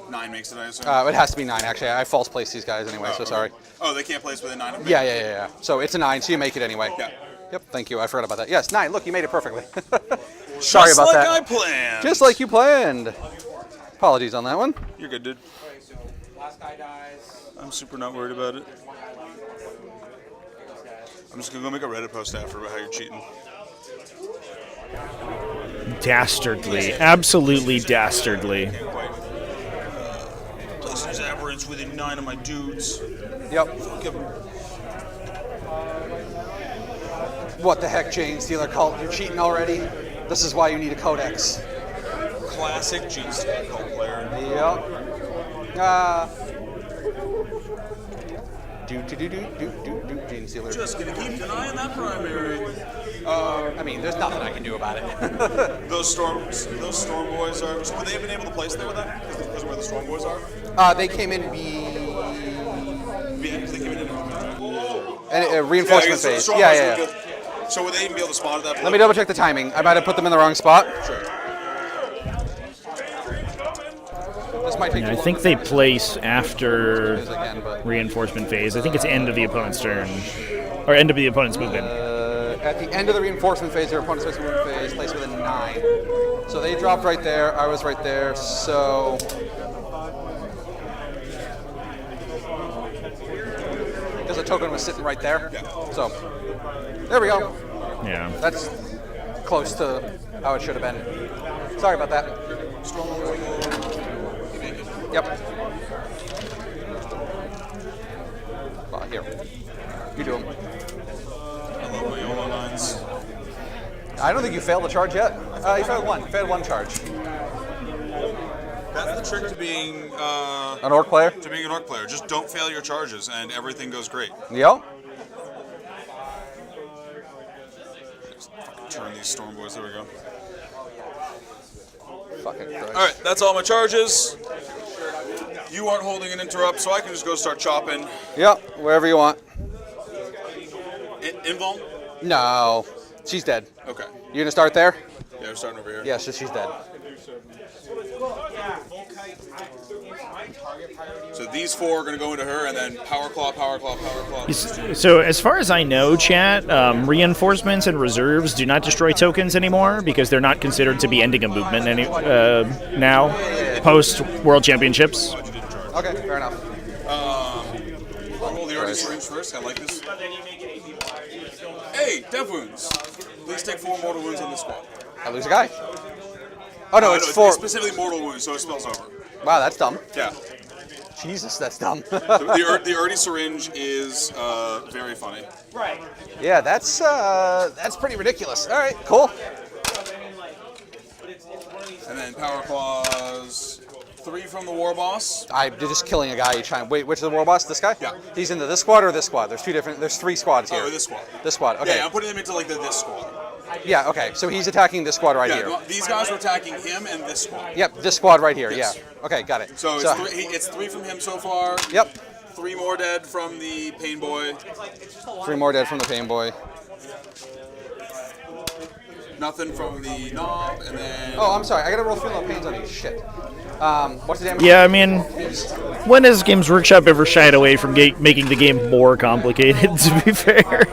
Speaker 6: 9 makes it, I assume.
Speaker 7: It has to be 9, actually. I false placed these guys anyway, so sorry.
Speaker 6: Oh, they can't place within 9 of them?
Speaker 7: Yeah. So it's a 9, so you make it anyway.
Speaker 6: Yeah.
Speaker 7: Yep, thank you. I forgot about that. Yes, 9. Look, you made it perfectly. Sorry about
Speaker 6: Just like
Speaker 7: that.
Speaker 6: I planned.
Speaker 7: Just like you planned. Apologies on that one.
Speaker 6: You're good, dude. I'm super not worried about it. I'm just going to go make a Reddit post after about how you're cheating.
Speaker 1: Dastardly. Absolutely dastardly.
Speaker 6: Can't quite. Placing his Aberrants within 9 of my dudes.
Speaker 7: Yep.
Speaker 6: Give him.
Speaker 7: What the heck, Genstealer cult? You're cheating already? This is why you need a codex.
Speaker 6: Classic Genstealer cult player.
Speaker 7: Yep. Genstealer.
Speaker 6: Just gonna keep an eye on that primary.
Speaker 7: I mean, there's nothing I can do about it.
Speaker 6: Those storm boys are. So would they have been able to place there with that? Because of where the storm boys are.
Speaker 7: They came in
Speaker 6: Yeah, they came in.
Speaker 7: reinforcement phase. Yeah.
Speaker 6: So would they even be able to spawn at that point?
Speaker 7: Let me double check the timing. I might have put them in the wrong spot.
Speaker 6: Sure.
Speaker 7: This might take
Speaker 1: Yeah,
Speaker 7: too
Speaker 1: I
Speaker 7: long
Speaker 1: think
Speaker 7: to
Speaker 1: they
Speaker 7: finish.
Speaker 1: place after
Speaker 7: Again, but,
Speaker 1: reinforcement phase. I think it's end of the opponent's turn. Or end of the opponent's movement.
Speaker 7: at the end of the reinforcement phase, their opponent's reinforcement phase placed within 9. So they dropped right there. I was right there. So because the token was sitting right there.
Speaker 6: Yeah.
Speaker 7: So there we go.
Speaker 1: Yeah.
Speaker 7: That's close to how it should have been. Sorry about that. Yep. Here. You do them.
Speaker 6: Hello, Viola Nines.
Speaker 7: I don't think you failed the charge yet. You failed one. You failed one charge.
Speaker 6: That's the trick to being
Speaker 7: An orc player?
Speaker 6: to being an orc player. Just don't fail your charges, and everything goes great.
Speaker 7: Yep.
Speaker 6: Turn these storm boys. There we go.
Speaker 7: Fucking Christ.
Speaker 6: All right, that's all my charges. You aren't holding an interrupt, so I can just go start chopping.
Speaker 7: Yep, wherever you want.
Speaker 6: Invul?
Speaker 7: No. She's dead.
Speaker 6: Okay.
Speaker 7: You gonna start there?
Speaker 6: Yeah, we're starting over here.
Speaker 7: Yeah, she's dead.
Speaker 6: So these four are going to go into her, and then power claw, power claw, power claw.
Speaker 1: So as far as I know, chat, reinforcements and reserves do not destroy tokens anymore because they're not considered to be ending a movement now, post World Championships.
Speaker 7: Okay, fair enough.
Speaker 6: Roll the Artist Syringe first. I like this. Hey, Dev Wounds. Please take 4 mortal wounds on this squad.
Speaker 7: I lose a guy. Oh no, it's 4.
Speaker 6: It's specifically mortal wounds, so it spells over.
Speaker 7: Wow, that's dumb.
Speaker 6: Yeah.
Speaker 7: Jesus, that's dumb.
Speaker 6: The Artie Syringe is very funny.
Speaker 7: Yeah, that's pretty ridiculous. All right, cool.
Speaker 6: And then power claws. 3 from the war boss.
Speaker 7: I'm just killing a guy each time. Wait, which is the war boss? This guy?
Speaker 6: Yeah.
Speaker 7: He's into this squad or this squad? There's 3 squads here.
Speaker 6: Oh, this squad.
Speaker 7: This squad. Okay.
Speaker 6: Yeah, I'm putting him into like this squad.
Speaker 7: Yeah. Okay. So he's attacking this squad right
Speaker 6: Yeah,
Speaker 7: here.
Speaker 6: no, these guys are attacking him and this squad.
Speaker 7: Yep. This squad right here.
Speaker 6: Yes.
Speaker 7: Yeah. Okay. Got it.
Speaker 6: So it's 3 from him so far.
Speaker 7: Yep.
Speaker 6: 3 more dead from the Pain Boy.
Speaker 7: 3 more dead from the Pain Boy.
Speaker 6: Nothing from the Knob, and then...
Speaker 7: Oh, I'm sorry. I gotta roll Feel No Pains on you. Shit. What's the damage?
Speaker 1: Yeah, I mean, when has Games Workshop ever shied away from making the game more complicated, to be fair?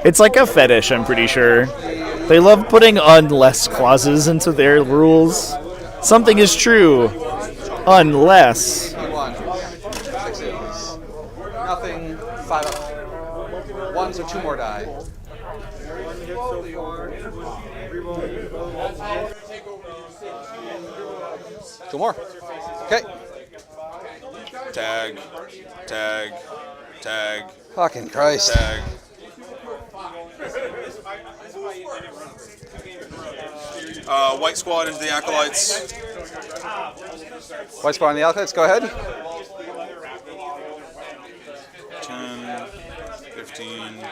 Speaker 1: It's like a fetish, I'm pretty sure. They love putting unless clauses into their rules. Something is true. Unless.
Speaker 7: 1. 6s. Nothing. 5 up. 1, so 2 more die. 2 more. Okay.
Speaker 6: Tag. Tag. Tag.
Speaker 7: Fucking Christ.
Speaker 6: Tag. White squad into the Acolytes.
Speaker 7: White squad on the Acolytes, go ahead.
Speaker 6: 10, 15.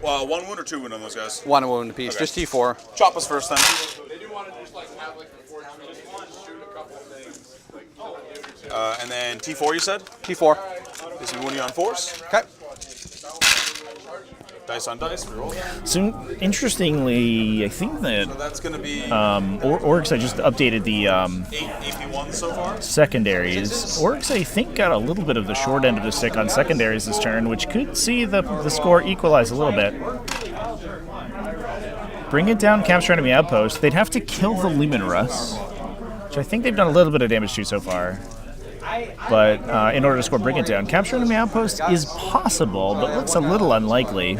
Speaker 6: Well, 1 wound or 2 wound on those guys?
Speaker 7: 1 wound apiece,
Speaker 6: Okay.
Speaker 7: just T4.
Speaker 6: Chop us first then. And then T4 you said?
Speaker 7: T4.
Speaker 6: This is when you're on force.
Speaker 7: Okay.
Speaker 6: Dice on dice, reroll.
Speaker 1: So, interestingly, I think that
Speaker 6: So that's going to be
Speaker 1: Orks, I just updated the
Speaker 6: 8 AP1 so far.
Speaker 1: secondaries. Orks, I think, got a little bit of the short end of the stick on secondaries this turn, which could see the score equalize a little bit. Bring it down, capture enemy outpost. They'd have to kill the Lumen Russ, which I think they've done a little bit of damage to so far. But in order to score Bring It Down, capture enemy outpost is possible, but looks a little unlikely.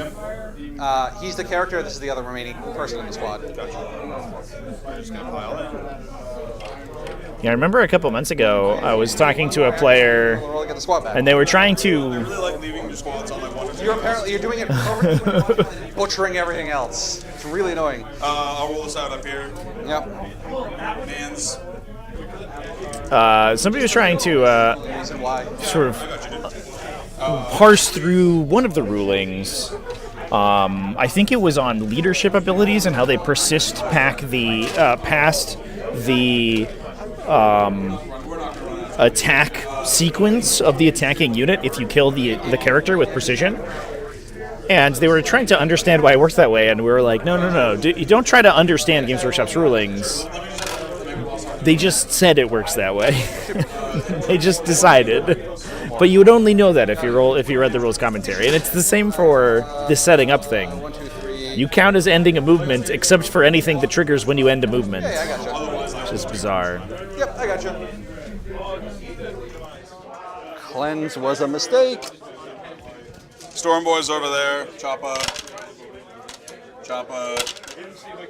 Speaker 7: He's the character, this is the other remaining person in the squad.
Speaker 1: Yeah, I remember a couple months ago, I was talking to a player,
Speaker 7: We'll get the squad back.
Speaker 1: and they were trying to...
Speaker 6: I really like leaving your squads on like 1 or 2.
Speaker 7: You're doing it butchering everything else. It's really annoying.
Speaker 6: I'll roll this out up here.
Speaker 7: Yep.
Speaker 6: Mans.
Speaker 1: somebody was trying to
Speaker 7: Reason why.
Speaker 1: sort of parse through one of the rulings. I think it was on leadership abilities and how they persist past the attack sequence of the attacking unit if you kill the character with precision. And they were trying to understand why it works that way, and we were like, no. You don't try to understand Games Workshop's rulings. They just said it works that way. They just decided. But you would only know that if you read the rules commentary. And it's the same for the setting up thing. You count as ending a movement, except for anything that triggers when you end a movement.
Speaker 7: Yeah, I gotcha.
Speaker 1: Which is bizarre.
Speaker 7: Yep, I gotcha. Cleanse was a mistake.
Speaker 6: Storm Boy's over there. Choppa.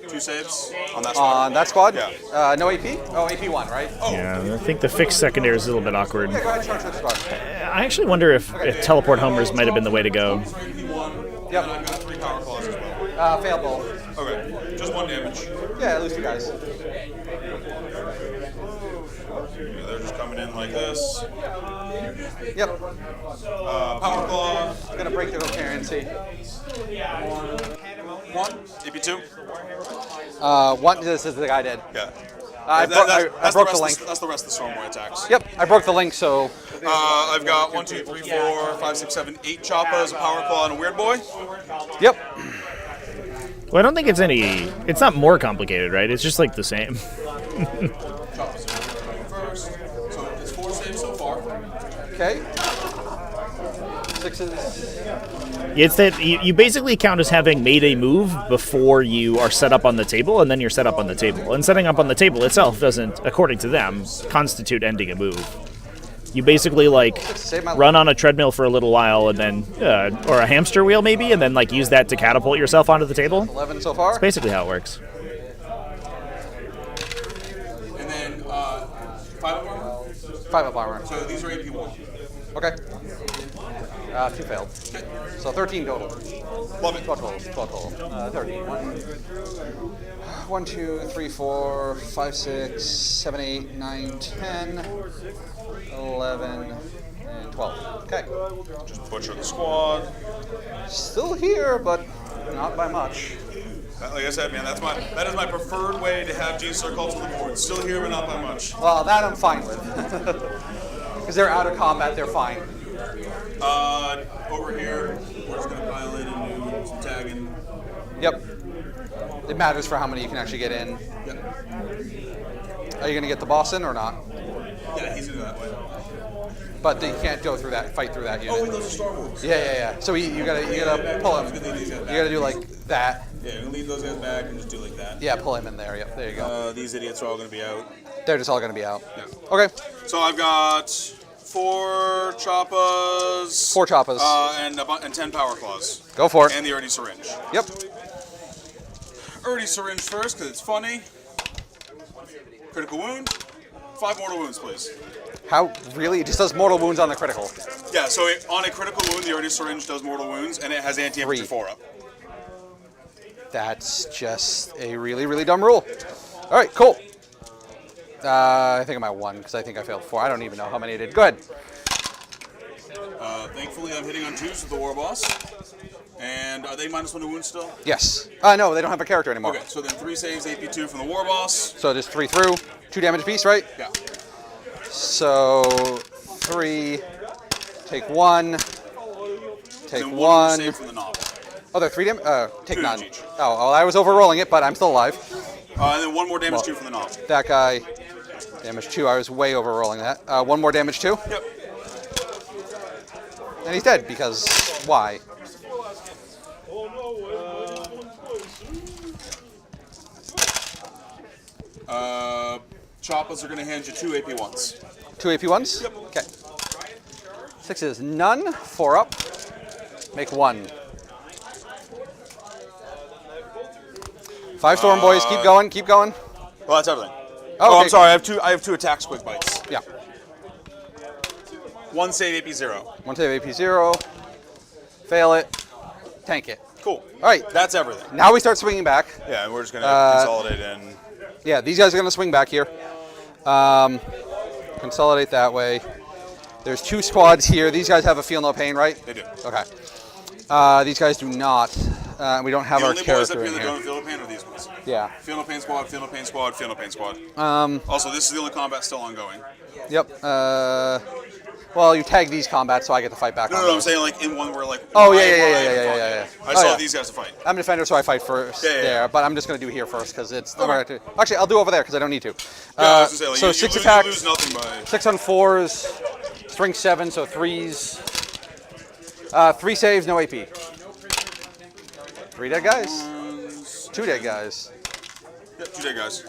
Speaker 6: 2 saves on that squad.
Speaker 7: On that squad?
Speaker 6: Yeah.
Speaker 7: No AP? Oh, AP 1, right?
Speaker 6: Oh.
Speaker 1: Yeah, I think the fixed secondary is a little bit awkward.
Speaker 7: Yeah, go ahead, charge that squad.
Speaker 1: I actually wonder if teleport homers might have been the way to go.
Speaker 7: Yep.
Speaker 6: And I've got 3 power claws as well.
Speaker 7: Fail bowl.
Speaker 6: Okay, just 1 damage.
Speaker 7: Yeah, lose 2 guys.
Speaker 6: Yeah, they're just coming in like this.
Speaker 7: Yep.
Speaker 6: Power claw.
Speaker 7: Gonna break the coherency.
Speaker 6: 1. AP2.
Speaker 7: 1, this is the guy dead.
Speaker 6: Yeah.
Speaker 7: I broke the link.
Speaker 6: That's the rest of the Storm Boy attacks.
Speaker 7: Yep, I broke the link, so
Speaker 6: I've got 1, 2, 3, 4, 5, 6, 7, 8 Choppas, a Power Claw, and a Weird Boy.
Speaker 7: yep.
Speaker 1: Well, I don't think it's it's not more complicated, right? It's just like the same.
Speaker 6: Choppas are going first. So it's 4 saves so far.
Speaker 7: Okay. 6s.
Speaker 1: It's that you basically count as having made a move before you are set up on the table, and then you're set up on the table. And setting up on the table itself doesn't, according to them, constitute ending a move. You basically run on a treadmill for a little while, and then or a hamster wheel maybe, and then use that to catapult yourself onto the table.
Speaker 7: 11 so far.
Speaker 1: That's basically how it works.
Speaker 6: And then 5 of armor.
Speaker 7: 5 up armor.
Speaker 6: So these are AP1.
Speaker 7: Okay. 2 failed. So 13 total.
Speaker 6: Love it.
Speaker 7: 12 total. 13. 1, 2, 3, 4, 5, 6, 7, 8, 9, 10, 11, and 12. Okay.
Speaker 6: Just butcher the squad.
Speaker 7: Still here, but not by much.
Speaker 6: Like I said, man, that is my preferred way to have Genstealer cults on the board. Still here, but not by much.
Speaker 7: Well, that I'm fine with. Because they're out of combat, they're fine.
Speaker 6: Over here, we're just gonna pile in and do some tagging.
Speaker 7: Yep. It matters for how many you can actually get in.
Speaker 6: Yep.
Speaker 7: Are you going to get the boss in or not?
Speaker 6: Yeah, he's gonna go that way.
Speaker 7: But you can't go through that, fight through that unit.
Speaker 6: Oh, wait, those are Star Wars.
Speaker 7: Yeah. So you gotta pull him. You gotta do like that.
Speaker 6: Yeah, you're gonna leave those guys back and just do like that.
Speaker 7: Yeah, pull him in there. Yep, there you go.
Speaker 6: These idiots are all gonna be out.
Speaker 7: They're just all gonna be out.
Speaker 6: Yeah.
Speaker 7: Okay.
Speaker 6: So I've got 4 Choppas.
Speaker 7: 4 Choppas.
Speaker 6: And 10 Power Claws.
Speaker 7: Go for it.
Speaker 6: And the Ernie Syringe.
Speaker 7: Yep.
Speaker 6: Ernie Syringe first, because it's funny. Critical wound. 5 mortal wounds, please.
Speaker 7: How really? It just does mortal wounds on the critical.
Speaker 6: Yeah, so on a critical wound, the Ernie Syringe does mortal wounds, and it has anti-empathy 4 up.
Speaker 7: That's just a really, really dumb rule. All right, cool. I think I'm at 1 because I think I failed 4. I don't even know how many I did. Go ahead.
Speaker 6: Thankfully, I'm hitting on 2s with the War Boss. And are they -1 to wound still?
Speaker 7: Yes. No, they don't have a character anymore.
Speaker 6: Okay, so then 3 saves, AP2 from the War Boss.
Speaker 7: So just 3 through, 2 damage apiece, right?
Speaker 6: Yeah.
Speaker 7: So 3, take 1, take
Speaker 6: And then
Speaker 7: 1.
Speaker 6: save from the knob.
Speaker 7: Oh, they're 3 damage? Take
Speaker 6: 2
Speaker 7: none.
Speaker 6: damage each.
Speaker 7: Oh, well, I was overrolling it, but I'm still alive.
Speaker 6: And then 1 more damage 2 from the knob.
Speaker 7: That guy, damage 2. I was way overrolling that. 1 more damage 2.
Speaker 6: Yep.
Speaker 7: And he's dead because why?
Speaker 6: Choppas are going to hand you 2 AP1s.
Speaker 7: 2 AP1s?
Speaker 6: Yep.
Speaker 7: Okay. 6 is none. 4 up. Make 1. 5 Storm Boys. Keep going. Keep going.
Speaker 6: Well, that's everything.
Speaker 7: Oh, okay.
Speaker 6: I'm sorry. I have 2 attacks, quick bites.
Speaker 7: Yeah.
Speaker 6: 1 save, AP0.
Speaker 7: 1 save AP0. Fail it. Tank it.
Speaker 6: Cool.
Speaker 7: All right.
Speaker 6: That's everything.
Speaker 7: Now we start swinging back.
Speaker 6: Yeah, and we're just going to consolidate in.
Speaker 7: Yeah, these guys are going to swing back here. Consolidate that way. There's 2 squads here. These guys have a feel no pain, right?
Speaker 6: They do.
Speaker 7: Okay. These guys do not. We don't have
Speaker 6: The
Speaker 7: our
Speaker 6: only boys up
Speaker 7: character
Speaker 6: here
Speaker 7: in
Speaker 6: that
Speaker 7: here.
Speaker 6: don't feel no pain are these ones.
Speaker 7: Yeah.
Speaker 6: Feel no pain squad, feel no pain squad, feel no pain squad. Also, this is the only combat still ongoing.
Speaker 7: Yep. Well, you tag these combats, so I get to fight back on
Speaker 6: No,
Speaker 7: those.
Speaker 6: I'm saying like in one where like.
Speaker 7: Oh,
Speaker 6: I
Speaker 7: yeah.
Speaker 6: saw
Speaker 7: yeah.
Speaker 6: these guys to fight.
Speaker 7: I'm a defender, so I fight first
Speaker 6: Yeah.
Speaker 7: there, but I'm just going to do here first because it's.
Speaker 6: Okay.
Speaker 7: Actually, I'll do over there because I don't need to.
Speaker 6: Yeah, I was gonna say, like,
Speaker 7: so
Speaker 6: you
Speaker 7: 6
Speaker 6: lose,
Speaker 7: attacks.
Speaker 6: You lose nothing by.
Speaker 7: 6 on 4s, strength 7, so 3s. 3 saves, no AP. 3 dead guys. 2 dead guys.
Speaker 6: Yep, 2 dead guys.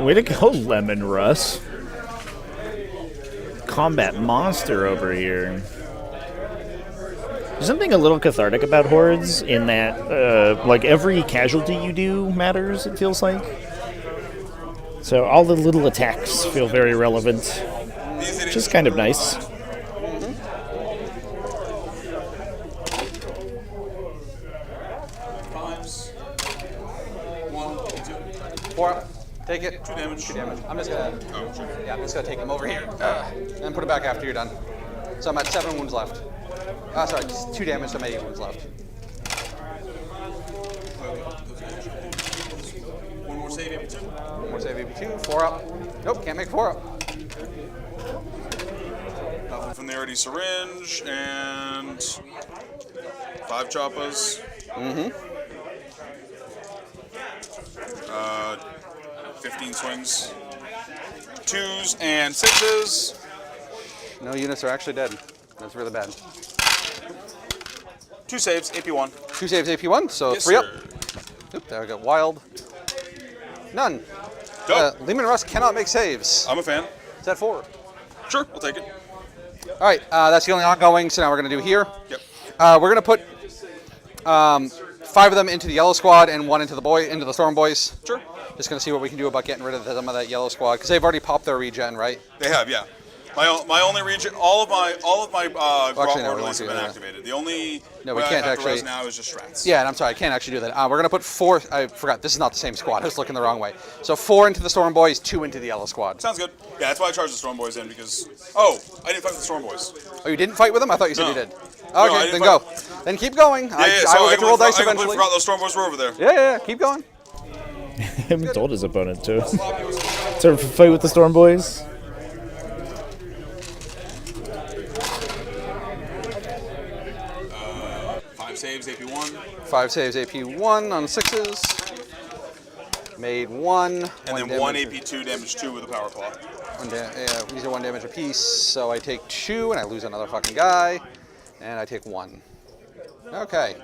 Speaker 1: Way to go, Lemon Russ. combat monster over here. There's something a little cathartic about hordes in that, like, every casualty you do matters, it feels like. So all the little attacks feel very relevant, which is kind of nice.
Speaker 7: Four. Take it.
Speaker 6: 2 damage.
Speaker 7: 2 damage. I'm just gonna.
Speaker 6: Oh, sure.
Speaker 7: Yeah, I'm just gonna take him over here and put it back after you're done. So I'm at 7 wounds left. Sorry, just 2 damage, so I'm at 8 wounds left.
Speaker 6: One more save, AP2.
Speaker 7: One more save, AP2. 4 up. Nope, can't make 4 up.
Speaker 6: Nothing from the already syringe and 5 choppas. 15 swings. 2s and 6s.
Speaker 7: No units are actually dead. That's really bad.
Speaker 6: 2 saves, AP1.
Speaker 7: 2 saves, AP1, so
Speaker 6: Yes,
Speaker 7: 3 up.
Speaker 6: sir.
Speaker 7: Oop, there we go. Wild. None.
Speaker 6: Dope.
Speaker 7: Lehman Russ cannot make saves.
Speaker 6: I'm a fan.
Speaker 7: Is that 4?
Speaker 6: Sure, I'll take it.
Speaker 7: All right, that's the only ongoing, so now we're going to do here.
Speaker 6: Yep.
Speaker 7: We're going to put 5 of them into the yellow squad and 1 into the storm boys.
Speaker 6: Sure.
Speaker 7: Just going to see what we can do about getting rid of some of that yellow squad, because they've already popped their regen, right?
Speaker 6: They have, yeah. My only region, all of my
Speaker 7: actually, no, we
Speaker 6: orderlies
Speaker 7: won't do
Speaker 6: have been
Speaker 7: that.
Speaker 6: activated. The only
Speaker 7: No, we
Speaker 6: way
Speaker 7: can't
Speaker 6: I have to
Speaker 7: actually-
Speaker 6: res now is just strats.
Speaker 7: Yeah, and I'm sorry, I can't actually do that. We're going to put 4, I forgot, this is not the same squad. I was looking the wrong way. So 4 into the storm boys, 2 into the yellow squad.
Speaker 6: Sounds good. Yeah, that's why I charged the Storm Boys in, because... Oh, I didn't fight with the Storm Boys.
Speaker 7: Oh, you didn't fight with them? I thought you said
Speaker 6: No.
Speaker 7: you did.
Speaker 6: No,
Speaker 7: Okay,
Speaker 6: I
Speaker 7: then
Speaker 6: didn't
Speaker 7: go.
Speaker 6: fight-
Speaker 7: Then keep going.
Speaker 6: Yeah,
Speaker 7: I will get to roll dice
Speaker 6: I
Speaker 7: eventually.
Speaker 6: completely forgot those Storm Boys were over there.
Speaker 7: Yeah, keep going.
Speaker 1: I haven't told his opponent to. So fight with the Storm Boys.
Speaker 6: 5 saves, AP1.
Speaker 7: 5 saves, AP1 on 6s. Made 1.
Speaker 6: And then 1 AP2, damage 2 with a power claw.
Speaker 7: These are 1 damage apiece, so I take 2 and I lose another fucking guy. And I take 1. Okay.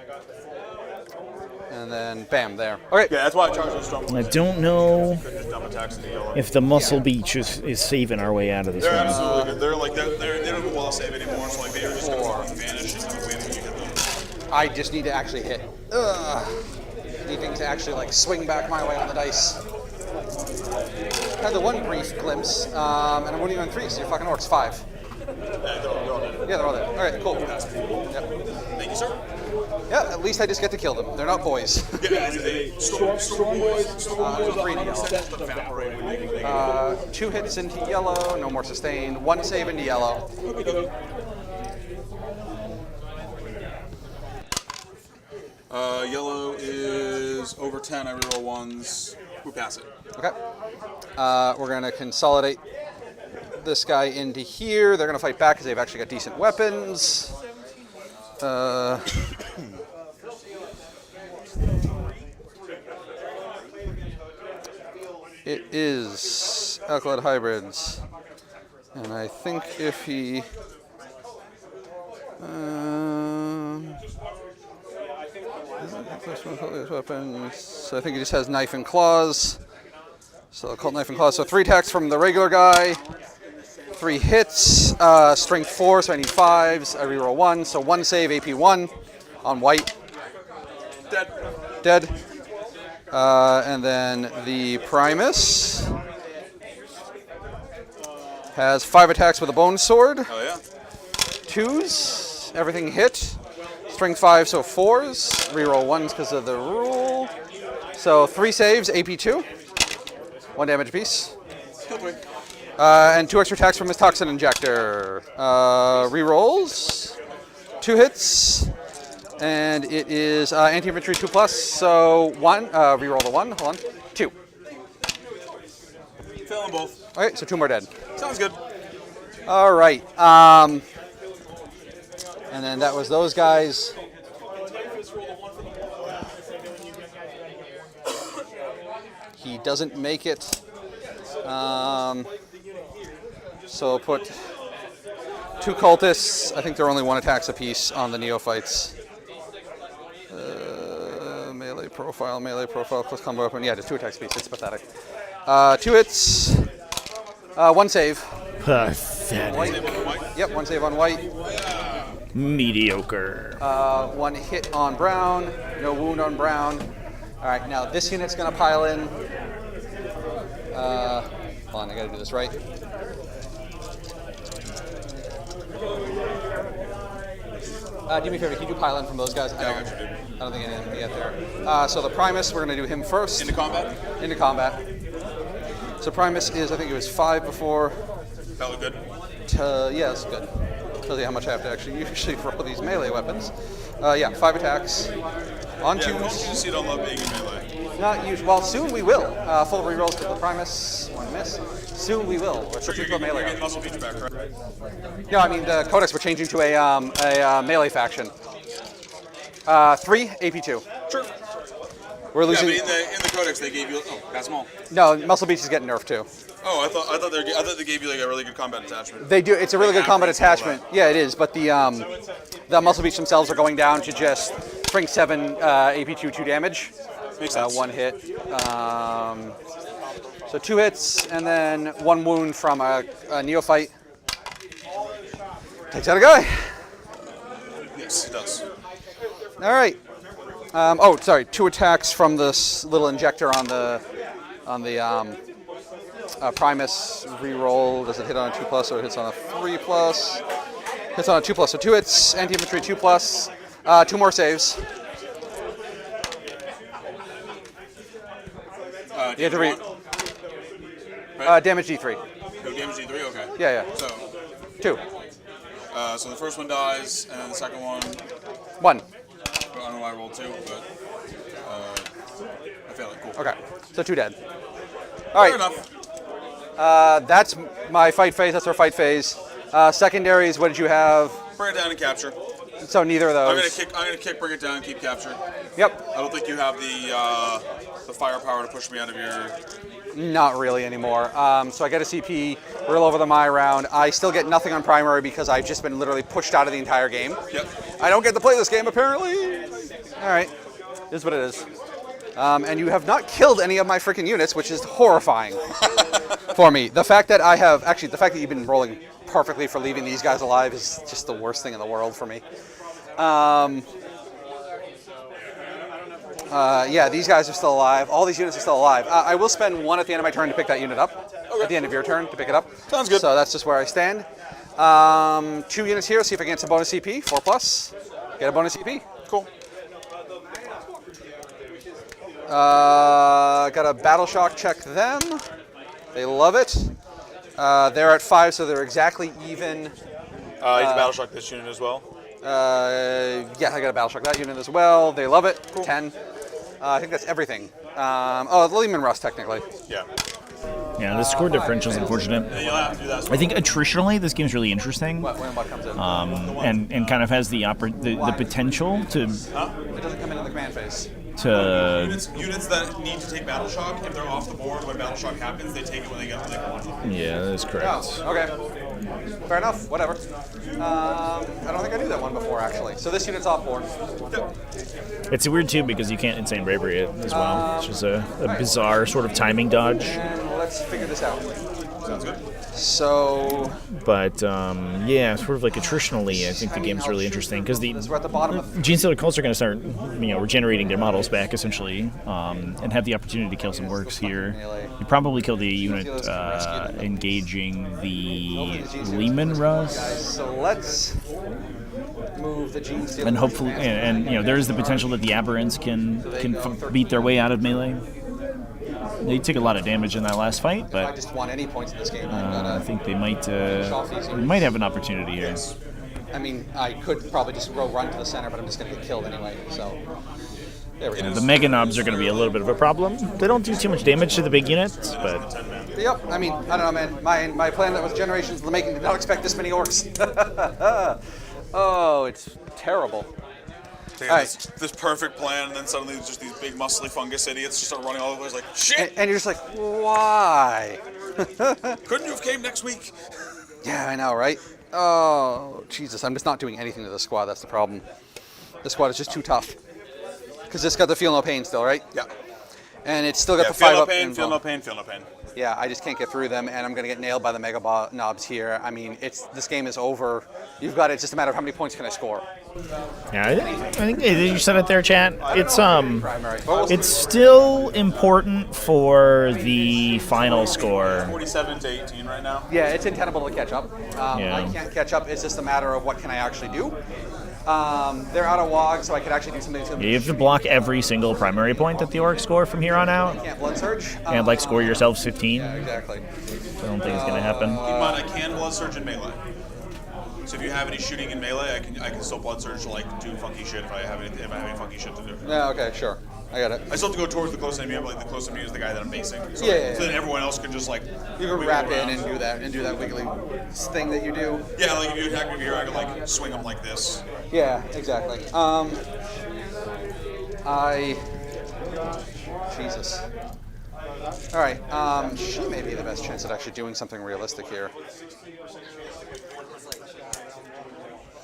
Speaker 7: And then, bam, there. Okay.
Speaker 6: Yeah, that's why I charged those Storm Boys.
Speaker 1: I don't know
Speaker 6: Just dump attacks into yellow.
Speaker 1: if the Muscle Beach is saving our way out of this
Speaker 6: They're
Speaker 1: one.
Speaker 6: absolutely good. They're like, they don't go well save anymore, so like they're just going to vanish and you win when you hit them.
Speaker 7: I just need to actually hit. Ugh. Need things to actually like swing back my way on the dice. Had the one brief glimpse, and I'm only on 3, so you're fucking orcs. 5. Yeah, they're all there. All right, cool. Yep.
Speaker 6: Thank you, sir.
Speaker 7: Yeah, at least I just get to kill them. They're not boys.
Speaker 6: Yeah, Storm Boys,
Speaker 7: 3 to yellow. 2 hits into yellow, no more sustained. 1 save into yellow.
Speaker 6: Yellow is over 10. I reroll 1s. We pass it.
Speaker 7: Okay. We're going to consolidate this guy into here. They're going to fight back because they've actually got decent weapons. It is Alkaloid Hybrids. And I think if he... weapons. So I think he just has knife and claws. So I'll call it knife and claws. So 3 attacks from the regular guy. 3 hits. Strength 4, so I need 5s. I reroll 1. So 1 save, AP 1 on white. Dead. And then the Primus has 5 attacks with a bone sword.
Speaker 6: Oh, yeah.
Speaker 7: 2s. Everything hit. Strength 5, so 4s. Reroll 1s because of the rule. So 3 saves, AP 2. 1 damage apiece. And 2 extra attacks from his Toxin Injector. Rerolls. 2 hits. And it is anti-infantry 2+, so 1. Reroll the 1. Hold on. 2.
Speaker 6: Failing both.
Speaker 7: Okay, so 2 more dead.
Speaker 6: Sounds good.
Speaker 7: All right. And then that was those guys. He doesn't make it. So I'll put 2 cultists. I think they're only 1 attacks apiece on the neophytes. Melee profile, close combo weapon. Yeah, just 2 attacks apiece. It's pathetic. 2 hits. 1 save.
Speaker 1: Pathetic.
Speaker 7: Yep, 1 save on white.
Speaker 1: Mediocre.
Speaker 7: 1 hit on brown. No wound on brown. All right, now this unit's going to pile in. Hold on, I got to do this right. Do me a favor, can you do pile in from those guys? I don't think anything can get there. So the Primus, we're going to do him first.
Speaker 6: Into combat?
Speaker 7: Into combat. So Primus is, I think it was 5 before.
Speaker 6: That look good?
Speaker 7: Yeah, that's good. Tells you how much I have to actually usually roll these melee weapons. Yeah, 5 attacks. On
Speaker 6: Yeah,
Speaker 7: twos.
Speaker 6: most of you don't love being in melee.
Speaker 7: Not usually. Well, soon we will. Full rerolls to the Primus. 1 miss. Soon we will. We're switching to a melee.
Speaker 6: Getting Muscle Beach back, right?
Speaker 7: No, I mean the Codex. We're changing to a melee faction. 3 AP2.
Speaker 6: Sure.
Speaker 7: We're
Speaker 6: Yeah,
Speaker 7: losing.
Speaker 6: but in the Codex they gave you. Oh, pass them all.
Speaker 7: No, Muscle Beach is getting nerfed too.
Speaker 6: Oh, I thought they gave you like a really good combat attachment.
Speaker 7: They do. It's a really good combat
Speaker 6: Average and all
Speaker 7: attachment. Yeah, it is. But the Muscle Beach themselves are going down to just Spring 7 AP2 2 damage.
Speaker 6: Makes sense.
Speaker 7: 1 hit. So 2 hits and then 1 wound from a neophyte. Takes out a guy.
Speaker 6: Yes, it does.
Speaker 7: All right. 2 attacks from this little injector on the Primus. Reroll. Does it hit on a 2+, or it hits on a 3+? Hits on a 2+, so 2 hits. Anti-infantry 2+. 2 more saves. You have to read. Damage D3.
Speaker 6: No damage D3. Okay.
Speaker 7: Yeah.
Speaker 6: So,
Speaker 7: 2.
Speaker 6: so the first one dies, and then the second one.
Speaker 7: 1.
Speaker 6: I don't know why I rolled 2, but I failed it. Cool.
Speaker 7: Okay. So 2 dead. All right.
Speaker 6: Fair enough.
Speaker 7: That's my fight phase. That's our fight phase. Secondaries. What did you have?
Speaker 6: Bring it down and capture.
Speaker 7: So neither of
Speaker 6: I'm
Speaker 7: those.
Speaker 6: gonna kick, bring it down, keep capture.
Speaker 7: Yep.
Speaker 6: I don't think you have the firepower to push me out of your.
Speaker 7: Not really anymore. So I get a CP, roll over the my round. I still get nothing on primary because I've just been literally pushed out of the entire game.
Speaker 6: Yep.
Speaker 7: I don't get to play this game apparently. All right, is what it is. And you have not killed any of my freaking units, which is horrifying for me. The fact that the fact that you've been rolling perfectly for leaving these guys alive is just the worst thing in the world for me. Yeah, these guys are still alive. All these units are still alive. I will spend 1 at the end of my turn to pick that unit up. Okay. At the end of your turn to pick it up.
Speaker 6: Sounds good.
Speaker 7: So that's just where I stand. 2 units here. See if I can get some bonus CP. 4+. Get a bonus CP.
Speaker 6: Cool.
Speaker 7: Got a battle shock. Check them. They love it. They're at 5, so they're exactly even.
Speaker 6: You can battle shock this unit as well.
Speaker 7: Yeah, I got a battle shock that unit as well. They love it. Cool. 10. I think that's everything. Lehman Russ technically.
Speaker 6: Yeah.
Speaker 1: Yeah, the score differential is unfortunate.
Speaker 6: And you'll have to do that.
Speaker 1: I think attritionally, this game's really interesting,
Speaker 7: What comes in?
Speaker 1: and kind of has the potential to
Speaker 7: It doesn't come in the command phase.
Speaker 6: Units that need to take battle shock, if they're off the board when battle shock happens, they take it when they get to
Speaker 1: Yeah, that is correct.
Speaker 7: Oh, okay. Fair enough. Whatever. I don't think I knew that one before actually. So this unit's off board.
Speaker 1: It's weird too because you can't insane bravery it as well, which is a bizarre sort of timing dodge.
Speaker 7: And let's figure this out.
Speaker 6: Sounds good.
Speaker 7: So.
Speaker 1: But yeah, sort of like attritionally, I think the game's really interesting because the
Speaker 7: We're at the bottom of.
Speaker 1: Genstealer cults are going to start, regenerating their models back essentially, and have the opportunity to kill some Orks here. You probably kill the unit engaging the Lehman Russ.
Speaker 7: So let's move the Genestealer.
Speaker 1: And hopefully, and there is the potential that the Aberrants can beat their way out of melee. They took a lot of damage in that last fight,
Speaker 7: I
Speaker 1: but
Speaker 7: just want any points in this game.
Speaker 1: I think they might have an opportunity here.
Speaker 7: I mean, I could probably just run to the center, but I'm just going to get killed anyway. So there we go.
Speaker 1: The Mega Knobs are going to be a little bit of a problem. They don't do too much damage to the big units, but
Speaker 7: Yep. I mean, I don't know, man. My plan that was generations in the making did not expect this many Orks. Oh, it's terrible.
Speaker 6: They had this perfect plan, and then suddenly there's just these big muscly fungus idiots just start running all over the place like, shit!
Speaker 7: And you're just like, why?
Speaker 6: Couldn't you have came next week?
Speaker 7: Yeah, I know, right? Oh, Jesus. I'm just not doing anything to this squad. That's the problem. This squad is just too tough. Because it's got the feel no pain still, right?
Speaker 6: Yeah.
Speaker 7: And it's still got
Speaker 6: Yeah,
Speaker 7: the
Speaker 6: feel
Speaker 7: 5
Speaker 6: no
Speaker 7: up.
Speaker 6: pain,
Speaker 7: and-
Speaker 6: feel no pain, feel no pain.
Speaker 7: Yeah, I just can't get through them, and I'm going to get nailed by the mega knobs here. I mean, this game is over. You've got it. It's just a matter of how many points can I score.
Speaker 1: Yeah, I think you said it there, chat.
Speaker 7: Primary.
Speaker 1: It's still important for the final score.
Speaker 6: 47 to 18 right now.
Speaker 7: Yeah, it's untenable to catch up.
Speaker 1: Yeah.
Speaker 7: I can't catch up. It's just a matter of what can I actually do. They're out of WOG, so I could actually do something to them.
Speaker 1: You have to block every single primary point that the Orcs score from here on out,
Speaker 7: Can't blood surge.
Speaker 1: and like score yourselves 15.
Speaker 7: Yeah, exactly.
Speaker 1: I don't think it's gonna happen.
Speaker 6: Keep in mind, I can blood surge in melee. So if you have any shooting in melee, I can still blood surge to like do funky shit if I have any funky shit to do.
Speaker 7: Yeah, okay, sure. I got it.
Speaker 6: I still have to go towards the close enemy, but like the close enemy is the guy that I'm basing. So,
Speaker 7: Yeah.
Speaker 6: so then everyone else can just like
Speaker 7: You can
Speaker 6: wiggle
Speaker 7: wrap in
Speaker 6: around.
Speaker 7: and do that wiggly thing that you do.
Speaker 6: Yeah, like if you attack me here, I can like swing them like this.
Speaker 7: Yeah, exactly. Jesus. All right. She may be the best chance at actually doing something realistic here.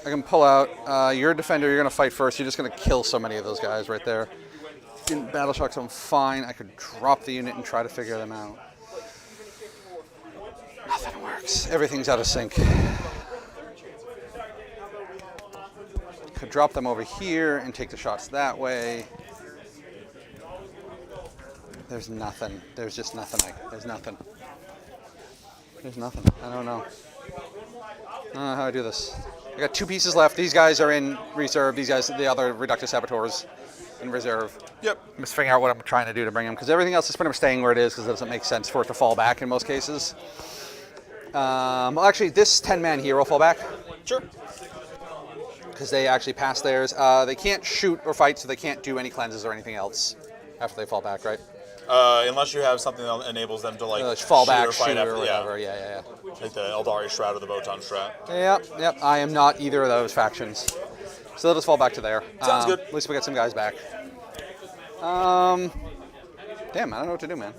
Speaker 7: I can pull out. You're a defender. You're going to fight first. You're just going to kill so many of those guys right there. In battle shock, so I'm fine. I could drop the unit and try to figure them out. Nothing works. Everything's out of sync. Could drop them over here and take the shots that way. There's nothing. There's just nothing. There's nothing. There's nothing. I don't know. I don't know how I do this. I got 2 pieces left. These guys are in reserve. These guys, the other reductive saboteurs, in reserve.
Speaker 6: Yep.
Speaker 7: I'm just figuring out what I'm trying to do to bring them, because everything else is pretty much staying where it is, because it doesn't make sense for it to fall back in most cases. Well, actually, this 10-man here will fall back.
Speaker 6: Sure.
Speaker 7: Because they actually pass theirs. They can't shoot or fight, so they can't do any cleanses or anything else after they fall back, right?
Speaker 6: Unless you have something that enables them to like
Speaker 7: Fall
Speaker 6: shoot
Speaker 7: back,
Speaker 6: or fight
Speaker 7: shoot,
Speaker 6: after,
Speaker 7: or whatever. Yeah.
Speaker 6: like the Eldari Shroud or the Voton Strat.
Speaker 7: Yep. I am not either of those factions. So they'll just fall back to there.
Speaker 6: Sounds good.
Speaker 7: At least we get some guys back. Damn, I don't know what to do, man.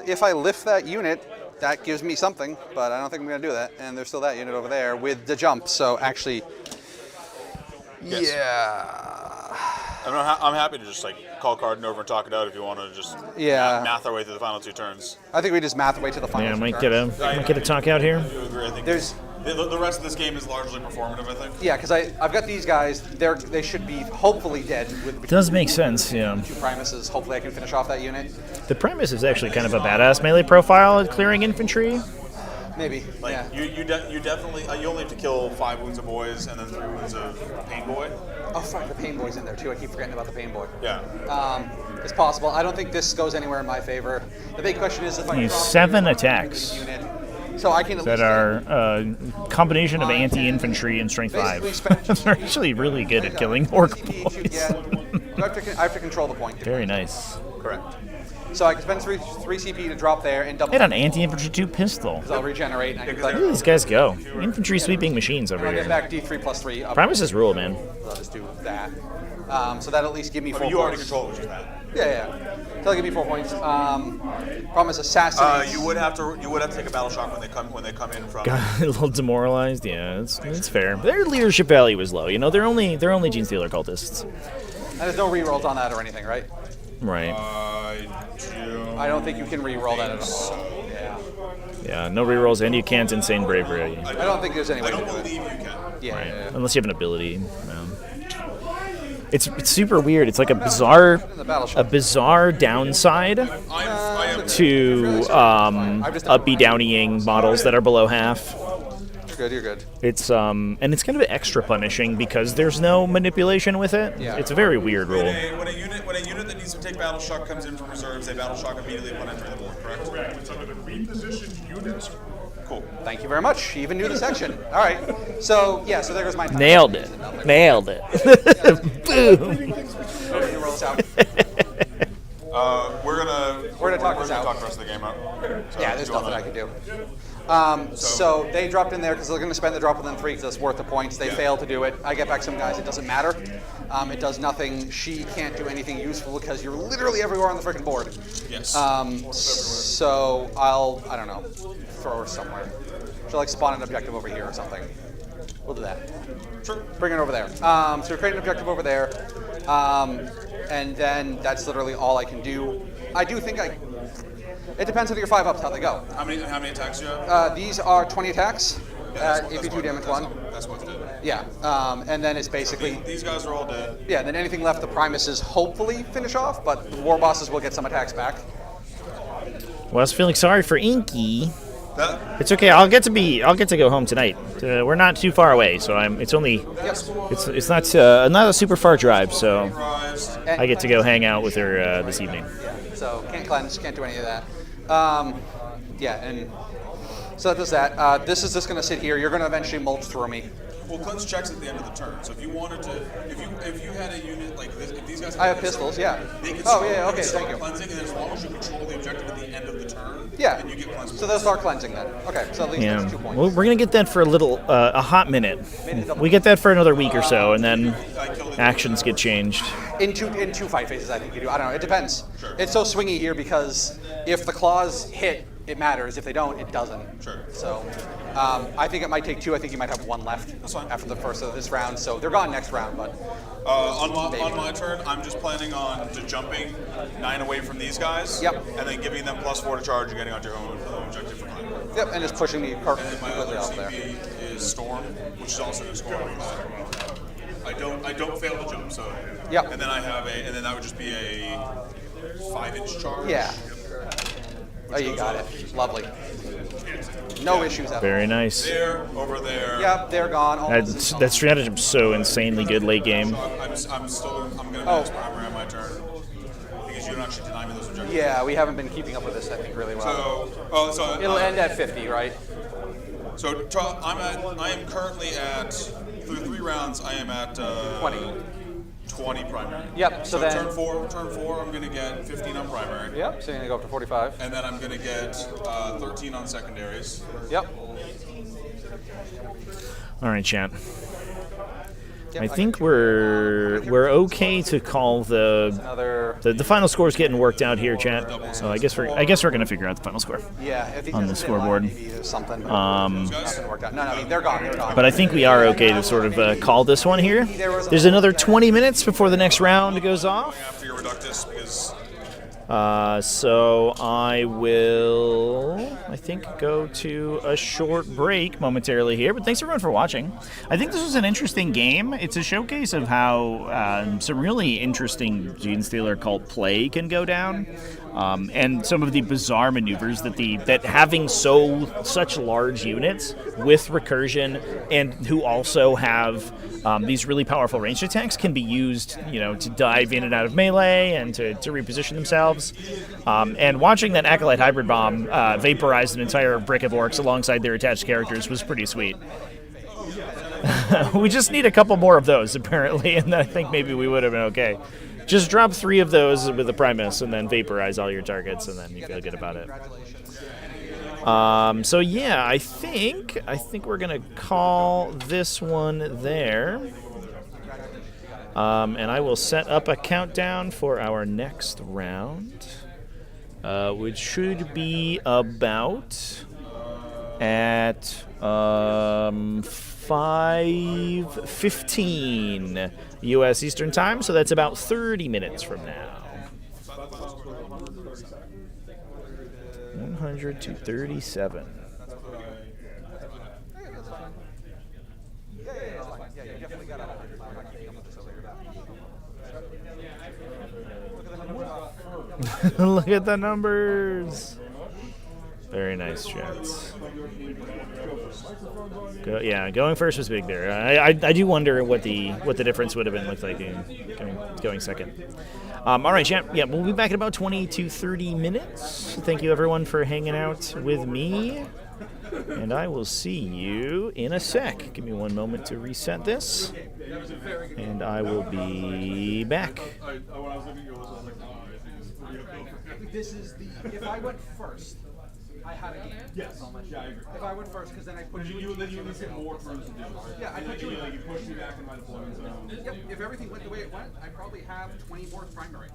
Speaker 7: If I lift that unit, that gives me something, but I don't think I'm going to do that. And there's still that unit over there with the jump. So actually,
Speaker 6: Yes.
Speaker 7: yeah.
Speaker 6: I'm happy to just like call Carden over and talk it out if you want to just math our way through the final 2 turns.
Speaker 7: I think we just math away to the final.
Speaker 1: Yeah, might get a talk out here.
Speaker 6: I do agree. I think
Speaker 7: There's-
Speaker 6: the rest of this game is largely performative, I think.
Speaker 7: Yeah, because I've got these guys. They should be hopefully dead with
Speaker 1: Does make sense, yeah.
Speaker 7: 2 Primuses. Hopefully I can finish off that unit.
Speaker 1: The Primus is actually kind of a badass melee profile at clearing infantry.
Speaker 7: Maybe.
Speaker 6: Like
Speaker 7: Yeah.
Speaker 6: you definitely you only have to kill 5 wounds of boys and then 3 wounds of pain boy.
Speaker 7: Oh fuck, the Pain Boy's in there too. I keep forgetting about the Pain Boy.
Speaker 6: Yeah.
Speaker 7: It's possible. I don't think this goes anywhere in my favor. The big question is if I
Speaker 1: Use
Speaker 7: drop
Speaker 1: 7
Speaker 7: the
Speaker 1: attacks
Speaker 7: unit, so I can at
Speaker 1: that
Speaker 7: least
Speaker 1: are combination of anti-infantry and strength 5.
Speaker 7: Basically
Speaker 1: They're actually really good at killing orc boys.
Speaker 7: I have to control the point.
Speaker 1: Very nice.
Speaker 7: Correct. So I can spend 3 CP to drop there and double.
Speaker 1: Hit an anti-infantry 2 pistol.
Speaker 7: I'll regenerate. And I can
Speaker 1: Where do these guys go? Infantry sweeping machines over
Speaker 7: I'll get
Speaker 1: here.
Speaker 7: back D3 plus 3. Up.
Speaker 1: Primus is rule, man.
Speaker 7: I'll just do that. So that'll at least give me 4
Speaker 6: But you
Speaker 7: points.
Speaker 6: already control which is that.
Speaker 7: Yeah. That'll give me 4 points. Promise assassinate.
Speaker 6: You would have to take a battle shock when they come in from.
Speaker 1: Got a little demoralized. Yeah, it's fair. Their leadership value is low. You know, they're only Genstealer cultists.
Speaker 7: And there's no rerolls on that or anything, right?
Speaker 1: Right.
Speaker 7: I don't think you can reroll that at all. Yeah.
Speaker 1: Yeah, no rerolls, and you can't insane bravery.
Speaker 7: I don't think there's any way
Speaker 6: I
Speaker 7: to
Speaker 6: don't
Speaker 7: do
Speaker 6: believe
Speaker 7: it.
Speaker 6: you can.
Speaker 7: Yeah.
Speaker 1: Unless you have an ability. It's super weird. It's like a bizarre downside to uppy downying models that are below half.
Speaker 7: You're good.
Speaker 1: It's and it's kind of extra punishing because there's no manipulation with it.
Speaker 7: Yeah.
Speaker 1: It's a very weird rule.
Speaker 6: When a unit that needs to take battle shock comes in from reserves, they battle shock immediately upon entering the board, correct?
Speaker 5: Correct. It's under the repositioned units.
Speaker 6: Cool.
Speaker 7: Thank you very much. She even knew the section. All right. So there goes my time.
Speaker 1: Nailed it. Boom.
Speaker 7: Rolls out.
Speaker 6: We're gonna
Speaker 7: talk this out.
Speaker 6: talk the rest of the game out. So
Speaker 7: Yeah, there's
Speaker 6: do you
Speaker 7: nothing I
Speaker 6: wanna-
Speaker 7: can do. So they dropped in there because they're going to spend the drop within 3 because it's worth the points. They fail to do it. I get back some guys. It doesn't matter. It does nothing. She can't do anything useful because you're literally everywhere on the freaking board.
Speaker 6: Yes.
Speaker 7: So I don't know, throw her somewhere. She'll like spawn an objective over here or something. We'll do that.
Speaker 6: Sure.
Speaker 7: Bring it over there. So we're creating an objective over there. and then that's literally all I can do. I do think it depends on your 5-ups, how they go.
Speaker 6: How many attacks do you have?
Speaker 7: These are 20 attacks,
Speaker 6: That's
Speaker 7: AP2 damage 1.
Speaker 6: That's what's dead.
Speaker 7: Yeah, and then it's basically...
Speaker 6: These guys are all dead.
Speaker 7: Yeah, and then anything left, the Primuses hopefully finish off, but the War Bosses will get some attacks back.
Speaker 1: Well, I was feeling sorry for Inky. It's okay. I'll get to go home tonight. We're not too far away, so it's only it's not a super far drive, so I get to go hang out with her this evening.
Speaker 7: So can't cleanse, can't do any of that. Yeah, and so that does that. This is just going to sit here. You're going to eventually mulch through me.
Speaker 6: Well, cleanse checks at the end of the turn. So if you wanted to, if you had a unit like this, if these guys,
Speaker 7: I have pistols, yeah.
Speaker 6: They could
Speaker 7: okay, thank you.
Speaker 6: Cleansing, and as long as you control the objective at the end of the turn,
Speaker 7: yeah.
Speaker 6: then you get cleansing.
Speaker 7: So they'll start cleansing then. Okay, so at least that's 2 points.
Speaker 1: Well, we're gonna get that for a hot minute. We get that for another week or so, and then actions get changed.
Speaker 7: In two fight phases, I think you do. I don't know. It depends. Sure. It's so swingy here because if the claws hit, it matters. If they don't, it doesn't.
Speaker 6: Sure.
Speaker 7: So I think it might take 2. I think you might have 1 left after the first of this round. So they're gone next round. But
Speaker 6: on my turn, I'm just planning on jumping 9 away from these guys.
Speaker 7: Yep.
Speaker 6: And then giving them +4 to charge and getting onto your own objective for 9.
Speaker 7: Yep. And just pushing the cart
Speaker 6: And my
Speaker 7: completely
Speaker 6: other
Speaker 7: off there.
Speaker 6: CP is Storm, which is also a Storm. I don't fail to jump, so.
Speaker 7: Yep.
Speaker 6: And then and then that would just be a 5-inch charge.
Speaker 7: Yeah. Oh, you got it. Lovely. No issues at all.
Speaker 1: Very nice.
Speaker 6: There, over there.
Speaker 7: Yep, they're gone.
Speaker 1: That stratagem's so insanely good late game.
Speaker 6: So I'm going to max primary on my turn because you don't actually deny me those objectives.
Speaker 7: Yeah, we haven't been keeping up with this, I think, really well.
Speaker 6: So
Speaker 7: It'll end at 50, right?
Speaker 6: So I am currently at through 3 rounds. I am at 20 primary.
Speaker 7: Yep. So then
Speaker 6: turn four, I'm gonna get 15 on primary.
Speaker 7: Yep. So you're gonna go up to 45.
Speaker 6: And then I'm gonna get 13 on secondaries.
Speaker 7: Yep.
Speaker 1: All right, chat. I think we're okay to call the final score's getting worked out here, chat. So I guess we're gonna figure out the final score.
Speaker 7: Yeah, if
Speaker 1: on the scoreboard.
Speaker 7: Something. Nothing worked out. No, I mean they're gone.
Speaker 1: But I think we are okay to sort of call this one here. There's another 20 minutes before the next round goes off.
Speaker 6: After your Reductus, because.
Speaker 1: So I will, I think, go to a short break momentarily here. But thanks everyone for watching. I think this was an interesting game. It's a showcase of how some really interesting Genstealer cult play can go down, and some of the bizarre maneuvers that having such large units with recursion and who also have these really powerful ranged attacks can be used, to dive in and out of melee and to reposition themselves. And watching that Acolyte Hybrid Bomb vaporize an entire brick of orcs alongside their attached characters was pretty sweet. We just need a couple more of those, apparently, and I think maybe we would have been okay. Just drop 3 of those with the Primus and then vaporize all your targets, and then you feel good about it. So yeah, I think we're gonna call this one there. And I will set up a countdown for our next round, which should be about at 5:15 U.S. Eastern Time, so that's about 30 minutes from now. 100 to 37. Look at the numbers. Very nice, chats. Going first was big there. I do wonder what the difference would have been looked like in going second. All right, chat. Yeah, we'll be back in about 20 to 30 minutes. Thank you, everyone, for hanging out with me. And I will see you in a sec. Give me one moment to reset this. And I will be back.
Speaker 7: This is if I went first, I had a game. Yes. Yeah, I agree. If I went first, because then I put you then you get more throws to do. Yeah, I put you you push me back in my deployment zone. Yep. If everything went the way it went, I probably have 24th primary.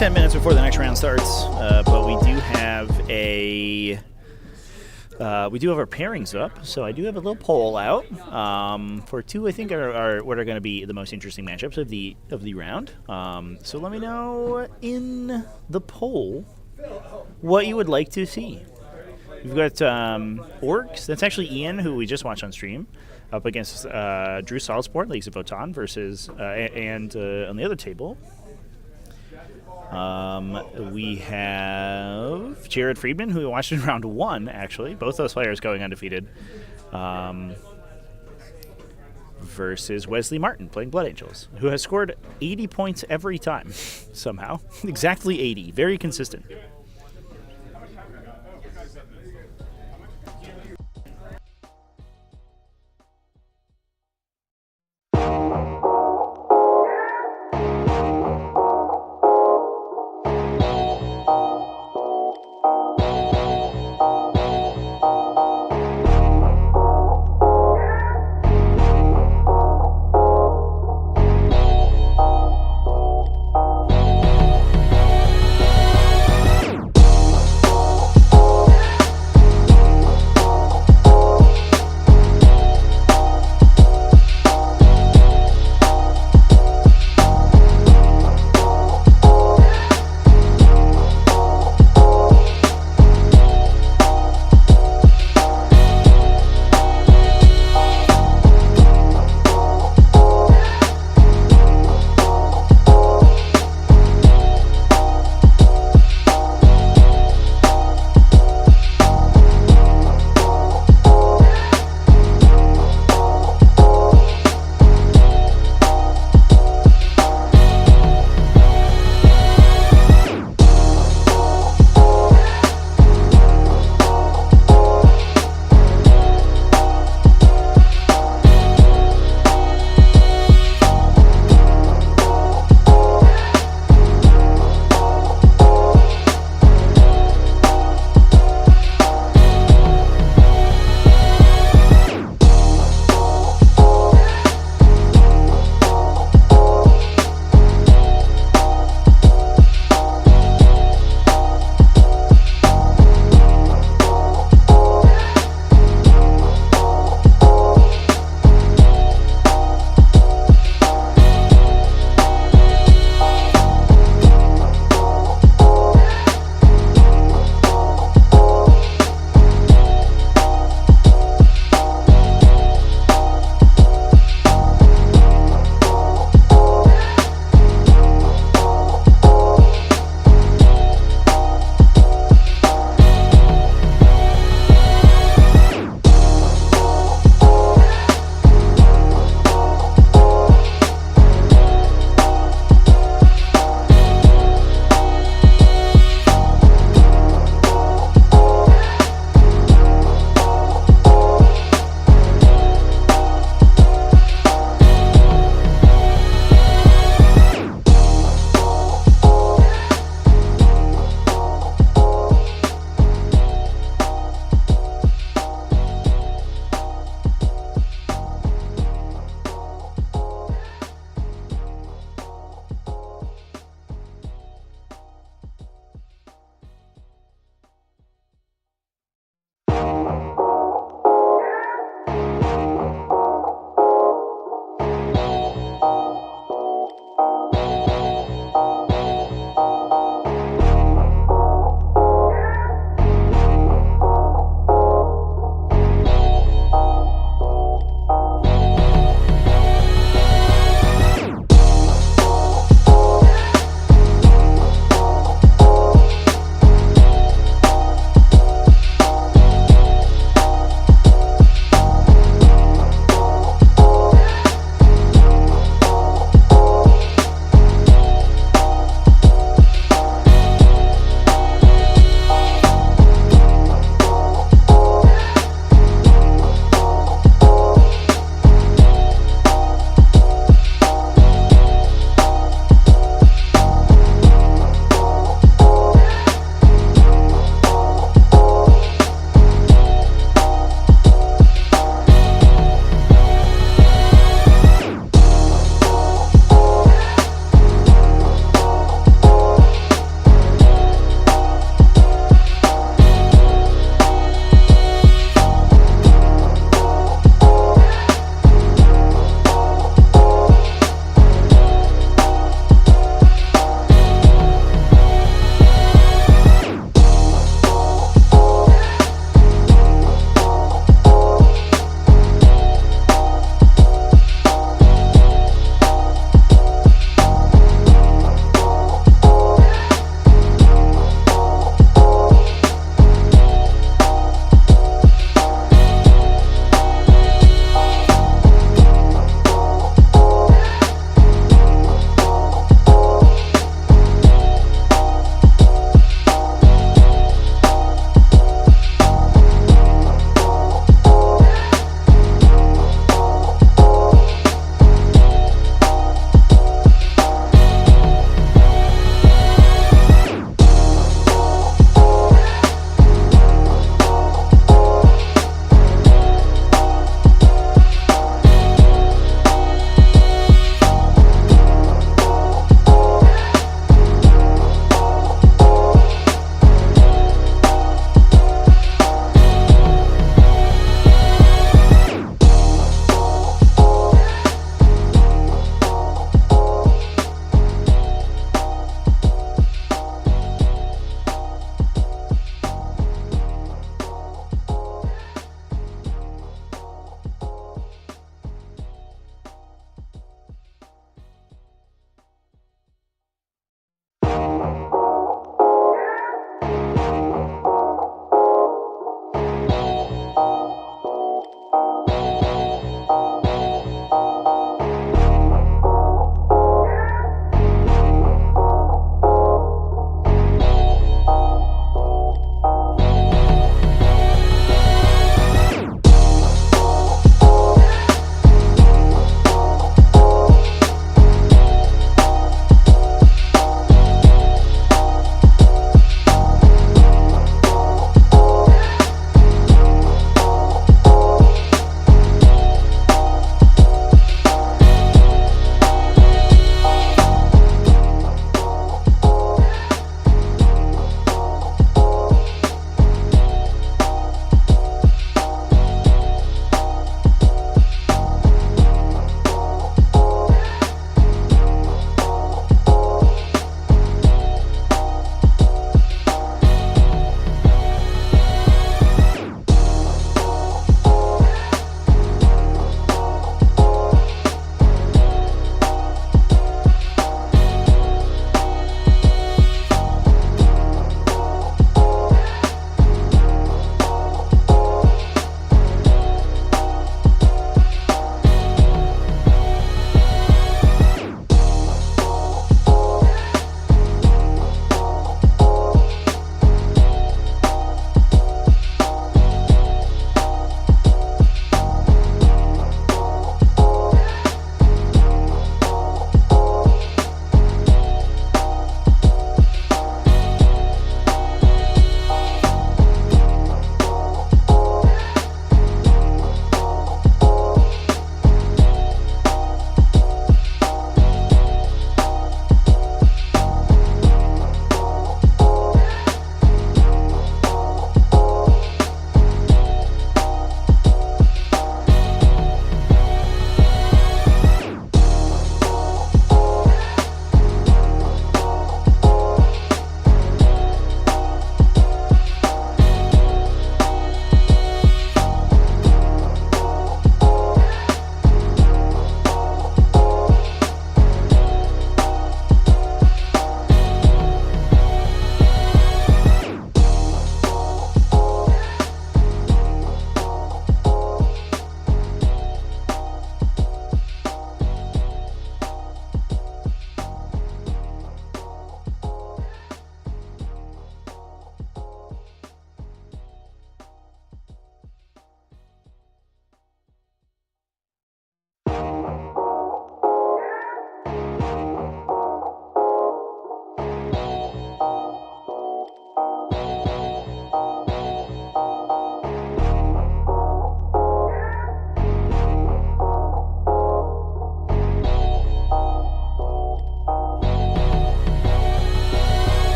Speaker 1: 10 minutes before the next round starts, but we do have our pairings up, so I do have a little poll out for two. I think are what are going to be the most interesting matchups of the round. So let me know in the poll what you would like to see. We've got Orks. That's actually Ian, who we just watched on stream, up against Drew Solidsport, Leagues of Votan, versus and on the other table. We have Jared Friedman, who we watched in round 1, actually. Both those players going undefeated. Versus Wesley Martin, playing Blood Angels, who has scored 80 points every time, somehow. Exactly 80. Very consistent.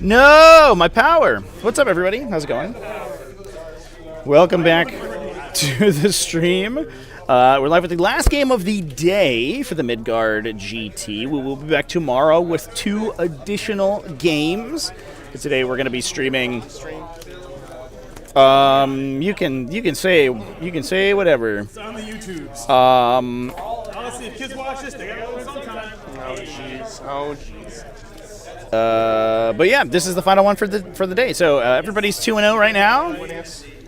Speaker 1: No, my power. What's up, everybody? How's it going? Welcome back to the stream. We're live with the last game of the day for the Midgard GT. We will be back tomorrow with 2 additional games. And today we're going to be streaming. You can say whatever.
Speaker 5: It's on the YouTubes. Honestly, if kids watch this, they gotta go sometime.
Speaker 8: Oh jeez. Oh jeez.
Speaker 1: But yeah, this is the final one for the day. So everybody's 2-0 right now.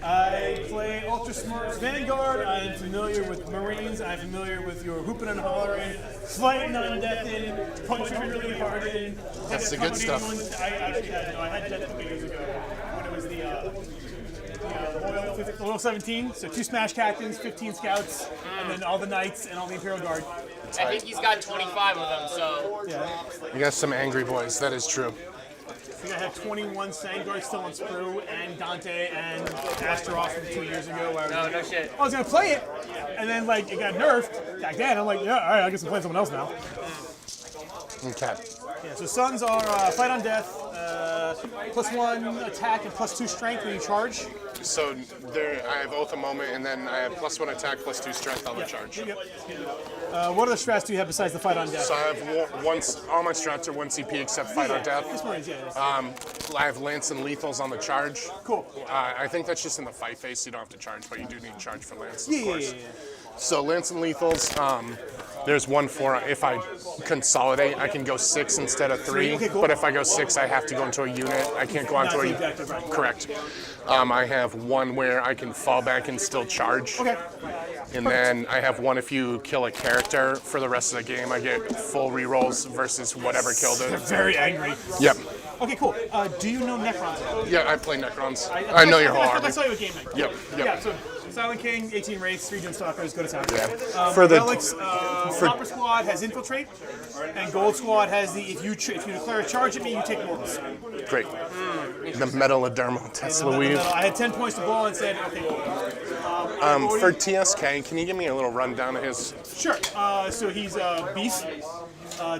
Speaker 5: I play Ultra Smarts Vanguard. I am familiar with Marines. I'm familiar with your hooping and hollering, fighting on death in, punching really hard in.
Speaker 8: That's the good stuff.
Speaker 5: I actually had death a couple years ago when it was the Loyal 17. So 2 Smash Captains, 15 Scouts, and then all the Knights and all the Imperial Guard.
Speaker 9: I think he's got 25 of them, so.
Speaker 5: Yeah.
Speaker 8: You got some angry boys, that is true.
Speaker 5: I think I had 21 Sangor still on Sprue, and Dante, and Astaroth from 2 years ago. Where
Speaker 9: No shit.
Speaker 5: I was gonna play it, and then like it got nerfed back then. I'm like, yeah, all right, I guess I'm playing someone else now.
Speaker 8: Okay.
Speaker 5: Yeah, so Suns are fight on death, +1 attack and +2 strength when you charge.
Speaker 8: So there, I have Oath a Moment, and then I have +1 attack, +2 strength on the charge.
Speaker 5: Yep. What other strats do you have besides the fight on death?
Speaker 8: So I have all my strats are 1 CP except fight on death.
Speaker 5: This one is, yeah.
Speaker 8: I have Lance and Lethals on the charge.
Speaker 5: Cool.
Speaker 8: I think that's just in the fight phase, so you don't have to charge, but you do need charge for Lance, of
Speaker 5: Yeah.
Speaker 8: course. So Lance and Lethals, there's one for if I consolidate, I can go 6 instead of 3.
Speaker 5: Okay, cool.
Speaker 8: But if I go 6, I have to go into a unit. I can't go onto
Speaker 5: Not
Speaker 8: a
Speaker 5: the objective, right.
Speaker 8: correct. I have one where I can fall back and still charge.
Speaker 5: Okay.
Speaker 8: And then I have one if you kill a character for the rest of the game, I get full rerolls versus whatever killed
Speaker 5: They're
Speaker 8: it.
Speaker 5: very angry.
Speaker 8: Yep.
Speaker 5: Okay, cool. Do you know Necrons?
Speaker 8: Yeah, I play Necrons. I know your whole
Speaker 5: I
Speaker 8: army.
Speaker 5: saw you at Game Night.
Speaker 8: Yep.
Speaker 5: Yeah, so Silent King, 18 Wraiths, 3 Genstealers, go to town.
Speaker 8: Yeah.
Speaker 5: For the Relics, Copper Squad has Infiltrate, and Gold Squad has the if you declare a charge at me, you take mortals.
Speaker 8: Great. The Metal of Dermo Tesla Weave.
Speaker 5: I had 10 points to ball and said, okay, cool.
Speaker 8: For TSK, can you give me a little rundown of his?
Speaker 5: Sure. So he's Beast,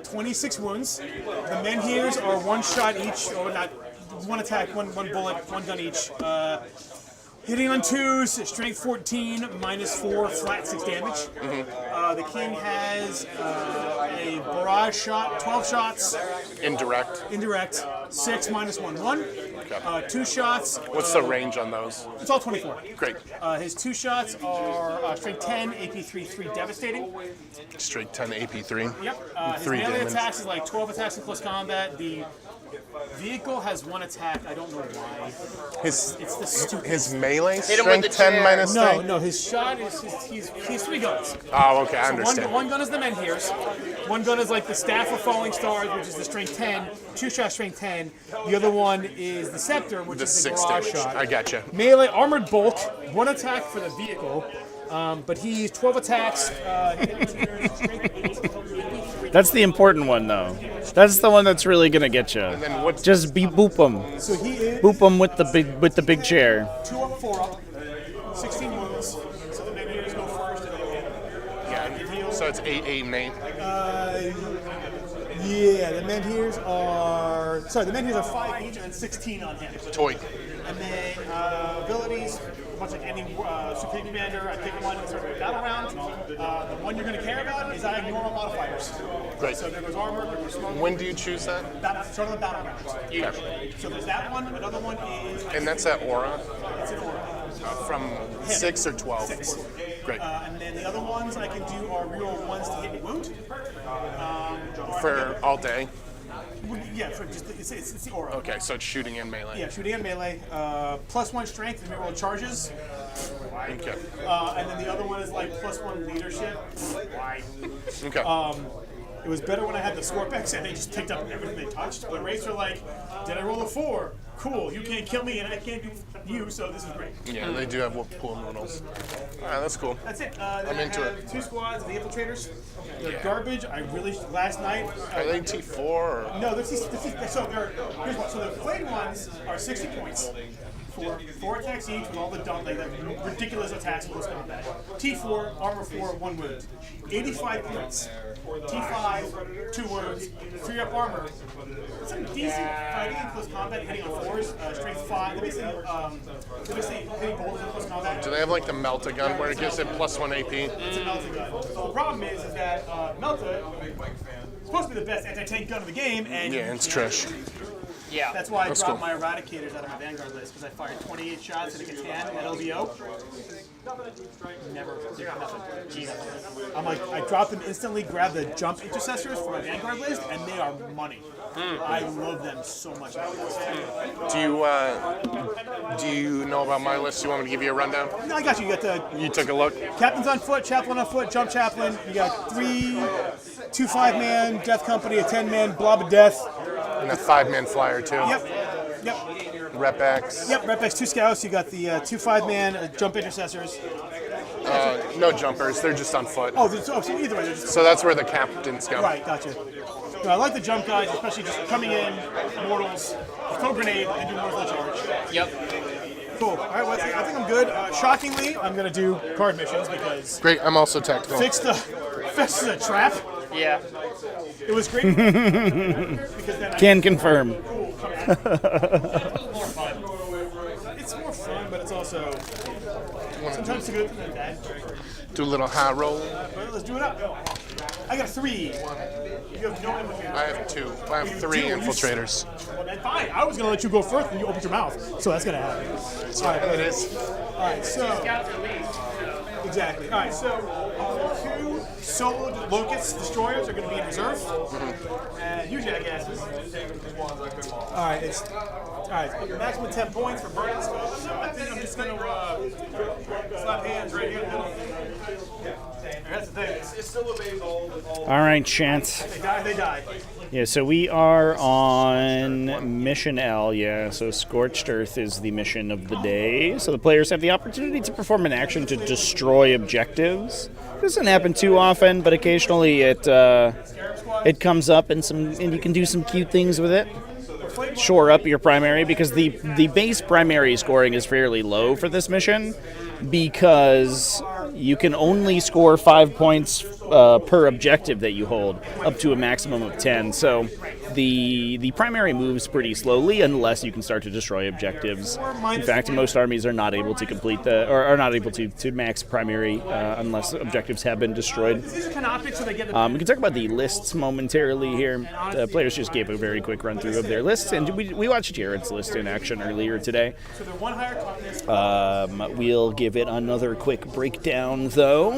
Speaker 5: 26 wounds. The Menhirs are 1 shot each, or not 1 attack, 1 bullet, 1 gun each. Hitting on 2s, strength 14, -4, flat 6 damage. The king has a barrage shot, 12 shots.
Speaker 8: Indirect.
Speaker 5: Indirect, 6 -1/1.
Speaker 8: Okay.
Speaker 5: 2 shots.
Speaker 8: What's the range on those?
Speaker 5: It's all 24.
Speaker 8: Great.
Speaker 5: His 2 shots are strength 10, AP 3, devastating.
Speaker 8: Straight 10 AP3.
Speaker 5: Yep. His
Speaker 8: 3
Speaker 5: melee
Speaker 8: damage.
Speaker 5: attacks is like 12 attacks in close combat. The vehicle has 1 attack. I don't know why. It's the stupid.
Speaker 8: His melee
Speaker 9: Hit him with the
Speaker 8: strength 10
Speaker 9: chair.
Speaker 8: minus
Speaker 5: No,
Speaker 8: 3?
Speaker 5: no. His shot is he has 3 guns.
Speaker 8: Oh, okay, I
Speaker 5: So
Speaker 8: understand.
Speaker 5: one gun is the Menhirs. 1 gun is like the Staff of Falling Stars, which is the strength 10. 2 shot strength 10. The other one is the Scepter, which
Speaker 8: The
Speaker 5: is the
Speaker 8: 6
Speaker 5: barrage
Speaker 8: damage.
Speaker 5: shot.
Speaker 8: I gotcha.
Speaker 5: Melee armored bulk. 1 attack for the vehicle. But he's 12 attacks.
Speaker 1: That's the important one, though. That's the one that's really gonna get you.
Speaker 8: And then what's
Speaker 1: Just boop them.
Speaker 5: So he is
Speaker 1: Boop them with the big chair.
Speaker 5: 2 up, 4 up. 16 wounds. So the Menhirs go first. And then
Speaker 8: so it's 8, 8, and 8.
Speaker 5: Yeah, the Menhirs are 5 each and then 16 on him.
Speaker 8: Toy.
Speaker 5: And then abilities, much like any Supreme Commander, I pick one and start with battle round. The one you're going to care about is I ignore all modifiers.
Speaker 8: Great.
Speaker 5: So there goes armor, there goes smoke.
Speaker 8: When do you choose that?
Speaker 5: Start of the battle round.
Speaker 8: Okay.
Speaker 5: So there's that one. Another one is
Speaker 8: And that's at Aura
Speaker 5: it's an aura.
Speaker 8: from 6 or 12?
Speaker 5: 6.
Speaker 8: Great.
Speaker 5: And then the other ones I can do are reroll 1s to hit and wound.
Speaker 8: For all day?
Speaker 5: Yeah, for just it's the aura.
Speaker 8: Okay, so it's shooting and melee.
Speaker 5: Yeah, shooting and melee. +1 strength and reroll charges.
Speaker 8: Okay.
Speaker 5: And then the other one is like +1 leadership. Why?
Speaker 8: Okay.
Speaker 5: It was better when I had the Scorpex and they just picked up everything they touched. But Wraiths are like, did I roll a 4? Cool, you can't kill me and I can't do you, so this is great.
Speaker 8: Yeah, they do have pool noodles. All right, that's cool.
Speaker 5: That's it.
Speaker 8: I'm into
Speaker 5: I have 2 squads of the Infiltrators. They're garbage. I really, last night.
Speaker 8: Are they T4 or?
Speaker 5: No, so the played ones are 60 points. T4, 4 attacks each with all the ridiculous attacks in close combat. T4, armor 4, 1 wound. 85 points. T5, 2 wounds, 3 up armor. Some decent fighting in close combat, hitting on 4s. Strength 5. They basically hitting boulders in close combat.
Speaker 8: Do they have like the Melta gun where it gives it +1 AP?
Speaker 5: It's a Melta gun. The problem is that Melta is supposed to be the best anti-tank gun in the game, and
Speaker 8: Yeah, it's trash.
Speaker 9: Yeah.
Speaker 5: that's why I dropped
Speaker 8: cool.
Speaker 5: my Eradicators out of my Vanguard list, because I fired 28 shots at a Catan at LVO. Never did nothing. I'm like, I dropped them instantly, grabbed the jump intercessors for my Vanguard list, and they are money. I love them so much.
Speaker 8: Do you know about my list? You want me to give you a rundown?
Speaker 5: No, I got you. You got the
Speaker 8: You took a look.
Speaker 5: Captain's on foot, Chaplain on foot, Jump Chaplain. You got 2 5-man Death Company, a 10-man Blob of Death.
Speaker 8: And a 5-man flyer too.
Speaker 5: Yep.
Speaker 8: Rep X.
Speaker 5: Yep, Rep X 2 Scouts. You got the 2 5-man Jump Intercessors.
Speaker 8: No jumpers. They're just on foot.
Speaker 5: So either way, they're just
Speaker 8: So that's where the captains go.
Speaker 5: right. Gotcha. No, I like the jump guys, especially just coming in, mortals, throw grenade, and do mortal charge.
Speaker 9: Yep.
Speaker 5: Cool. All right, well, I think I'm good. Shockingly, I'm gonna do card missions because
Speaker 8: Great. I'm also tactical.
Speaker 5: fix the trap.
Speaker 9: Yeah.
Speaker 5: It was great because then
Speaker 1: Can confirm.
Speaker 5: it's more fun, but it's also sometimes good and bad.
Speaker 8: Do a little high roll.
Speaker 5: But let's do it up. I got 3. You have no infiltrators.
Speaker 8: I have 2. I have 3 infiltrators.
Speaker 5: Well, then fine. I was gonna let you go first when you opened your mouth, so that's gonna happen.
Speaker 8: That's right. It is.
Speaker 5: All right, so exactly. All right, so 2 soloed Locust destroyers are going to be in reserve, and usually I guess. All right, it's maximum 10 points for burning spells. So I think I'm just going to slap hands right here in the middle. That's the thing. It's still available.
Speaker 1: All right, Chance.
Speaker 5: They die.
Speaker 1: Yeah, so we are on Mission L, yeah, so Scorched Earth is the mission of the day. So the players have the opportunity to perform an action to destroy objectives. Doesn't happen too often, but occasionally it comes up and you can do some cute things with it. Shore up your primary, because the base primary scoring is fairly low for this mission, because you can only score 5 points per objective that you hold, up to a maximum of 10. So the primary moves pretty slowly unless you can start to destroy objectives. In fact, most armies are not able to complete or are not able to max primary unless objectives have been destroyed. We can talk about the lists momentarily here. The players just gave a very quick run through of their lists, and we watched Jared's list in action earlier today. We'll give it another quick breakdown, though.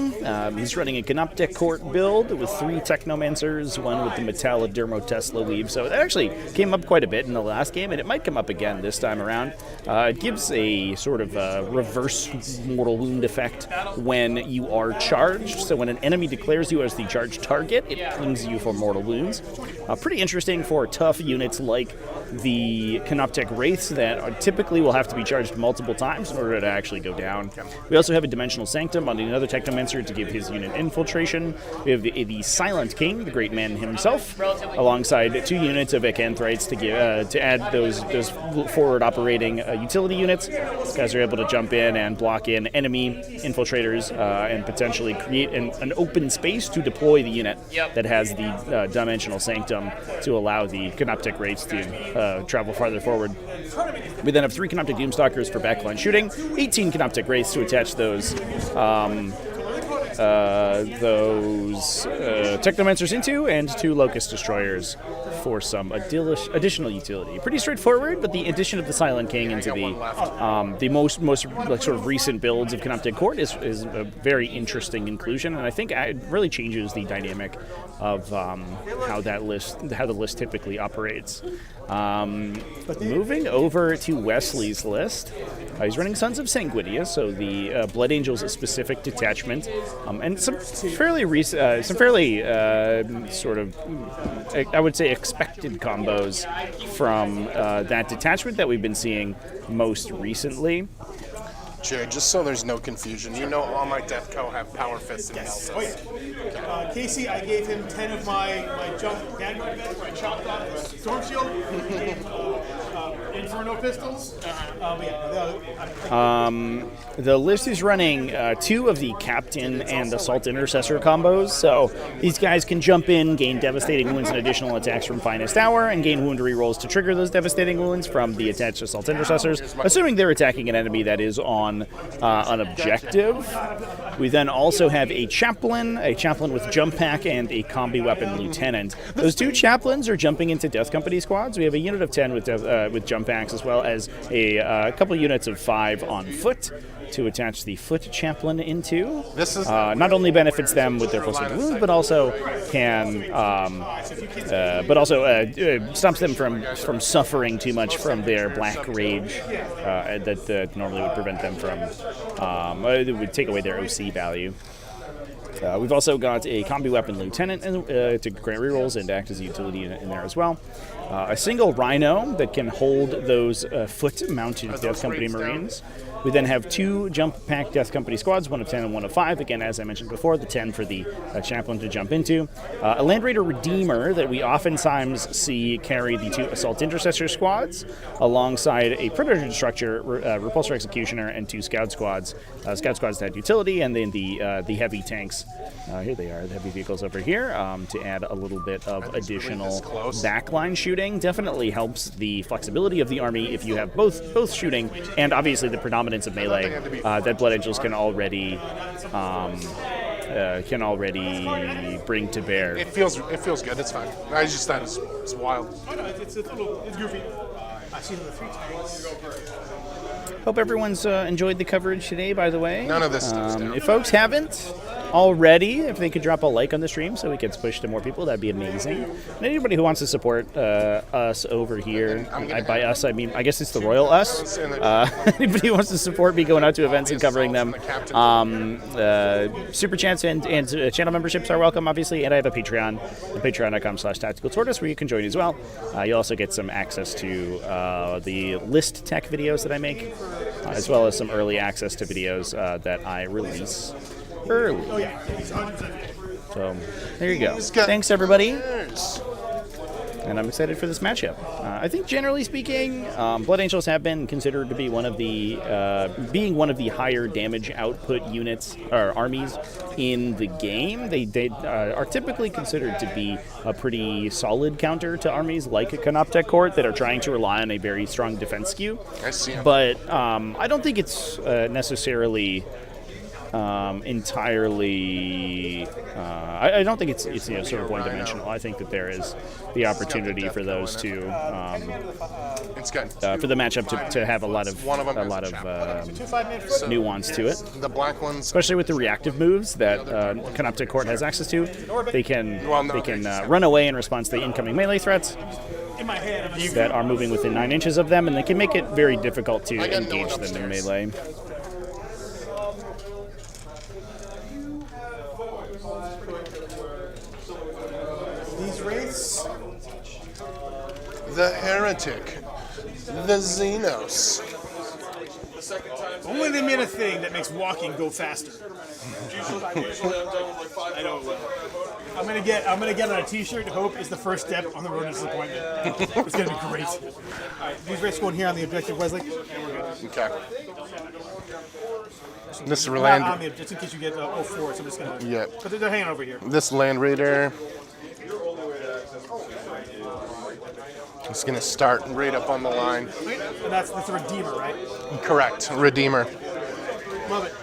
Speaker 1: He's running a Canoptic Court build with 3 Technomancers, 1 with the Metallodermo Tesla weave. So that actually came up quite a bit in the last game, and it might come up again this time around. It gives a sort of reverse mortal wound effect when you are charged. So when an enemy declares you as the charged target, it pings you for mortal wounds. Pretty interesting for tough units like the Canoptic Wraiths that typically will have to be charged multiple times in order to actually go down. We also have a Dimensional Sanctum on another Technomancer to give his unit infiltration. We have the Silent King, the great man himself, alongside 2 units of Ecanthites to add those forward operating utility units. These guys are able to jump in and block in enemy infiltrators and potentially create an open space to deploy the unit that has the Dimensional Sanctum to allow the Canoptic Wraiths to travel farther forward. We then have 3 Canoptic Doomstalkers for backline shooting, 18 Canoptic Wraiths to attach those Technomancers into, and 2 Locust Destroyers for some additional utility. Pretty straightforward, but the addition of the Silent King into the most like sort of recent builds of Canoptic Court is a very interesting inclusion, and I think it really changes the dynamic of how the list typically operates. Moving over to Wesley's list, he's running Sons of Sanguinia, so the Blood Angels specific detachment, and some fairly sort of, I would say, expected combos from that detachment that we've been seeing most recently.
Speaker 8: Jared, just so there's no confusion, you know all my Deathco have Power Fists and Meltas.
Speaker 5: Oh, yeah. Casey, I gave him 10 of my jump Vanguard event where I chopped off the Storm Shield. He gave Inferno pistols.
Speaker 1: The list is running 2 of the Captain and Assault Intercessor combos, so these guys can jump in, gain devastating wounds and additional attacks from Finest Hour, and gain wound rerolls to trigger those devastating wounds from the attached Assault Intercessors, assuming they're attacking an enemy that is on an objective. We then also have a Chaplain with Jump Pack, and a Combi Weapon Lieutenant. Those 2 Chaplains are jumping into Death Company squads. We have a unit of 10 with Jump Packs, as well as a couple units of 5 on foot to attach the Foot Chaplain into.
Speaker 8: This is
Speaker 1: not only benefits them with their plus wounds, but also can, stops them from suffering too much from their Black Rage that normally would prevent them from. It would take away their OC value. We've also got a Combi Weapon Lieutenant to grant rerolls and act as a utility in there as well. A single Rhino that can hold those foot-mounted Death Company Marines. We then have 2 Jump Pack Death Company squads, 1 of 10 and 1 of 5. Again, as I mentioned before, the 10 for the Chaplain to jump into. A Land Raider Redeemer that we oftentimes see carry the 2 Assault Intercessor squads, alongside a Predator Destructor, Repulsor Executioner, and 2 Scout squads. Scout squads to add utility, and then the heavy tanks. Here they are, the heavy vehicles over here, to add a little bit of additional backline shooting. Definitely helps the flexibility of the army if you have both shooting and obviously the predominance of melee that Blood Angels can already bring to bear.
Speaker 8: It feels good. It's fine. I just thought it's wild.
Speaker 5: Oh, no, it's goofy. I've seen the 3 times.
Speaker 1: Hope everyone's enjoyed the coverage today, by the way.
Speaker 8: None of this stuff's down.
Speaker 1: If folks haven't already, if they could drop a like on the stream so we get pushed to more people, that'd be amazing. And anybody who wants to support us over here, by us I mean, I guess it's the royal us. Anybody who wants to support me going out to events and covering them, super chats and channel memberships are welcome, obviously. And I have a Patreon, patreon.com/TacticalTortoise, where you can join as well. You'll also get some access to the list tech videos that I make, as well as some early access to videos that I release early. So there you go. Thanks, everybody. And I'm excited for this matchup. I think, generally speaking, Blood Angels have been considered to be one of the higher damage output units or armies in the game. They are typically considered to be a pretty solid counter to armies like a Canoptech Court that are trying to rely on a very strong defense skew.
Speaker 8: I see.
Speaker 1: But I don't think it's necessarily entirely. I don't think it's sort of one-dimensional. I think that there is the opportunity for those to
Speaker 8: it's good.
Speaker 1: for the matchup to have a lot of nuance to it.
Speaker 8: The black ones,
Speaker 1: especially with the reactive moves that Canoptech Court has access to, they can run away in response to the incoming melee threats that are moving within 9 inches of them, and they can make it very difficult to engage them in melee.
Speaker 8: the heretic, the Xenos.
Speaker 5: Only they made a thing that makes walking go faster. I know. I'm gonna get on a T-shirt. Hope is the first step on the road to disappointment. It's gonna be great. All right, these races going here on the objective, Wesley.
Speaker 8: Okay. This
Speaker 5: Not
Speaker 8: land.
Speaker 5: on the, just in case you get 04, so I'm just gonna.
Speaker 8: Yeah.
Speaker 5: But they're hanging over here.
Speaker 8: This Land Raider is gonna start right up on the line.
Speaker 5: And that's a Redeemer, right?
Speaker 8: Correct. Redeemer.
Speaker 5: Love it.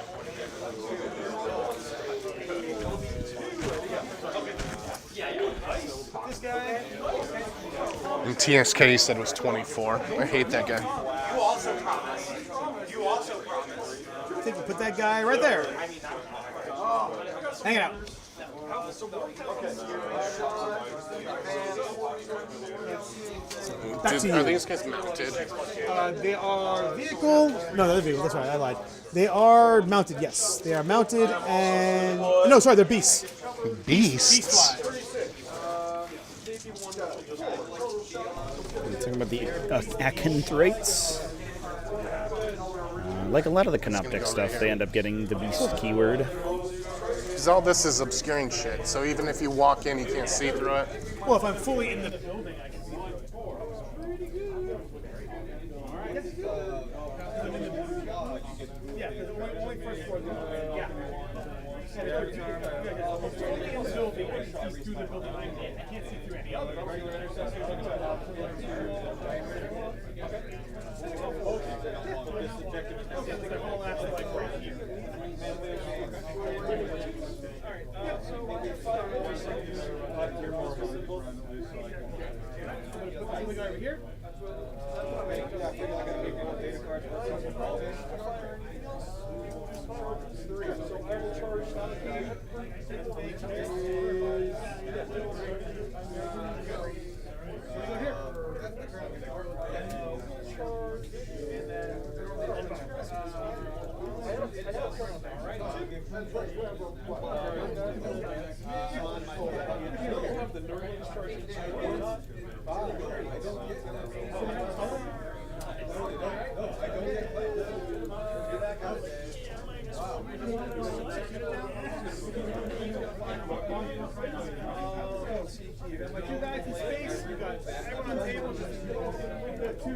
Speaker 5: This guy.
Speaker 8: And TSK said it was 24. I hate that guy.
Speaker 5: You also promise. I think we'll put that guy right there. Hang it out. Back to you.
Speaker 8: Are these guys mounted?
Speaker 5: They are vehicle. No, they're vehicle. That's right. I lied. They are mounted. Yes, they are mounted, and no, sorry, they're beasts.
Speaker 8: Beasts?
Speaker 1: Talking about the Acanthrates. Like a lot of the Canoptech stuff, they end up getting the beast keyword.
Speaker 8: Because all this is obscuring shit, so even if you walk in, you can't see through it.
Speaker 5: Well, if I'm fully in the building, I can see it.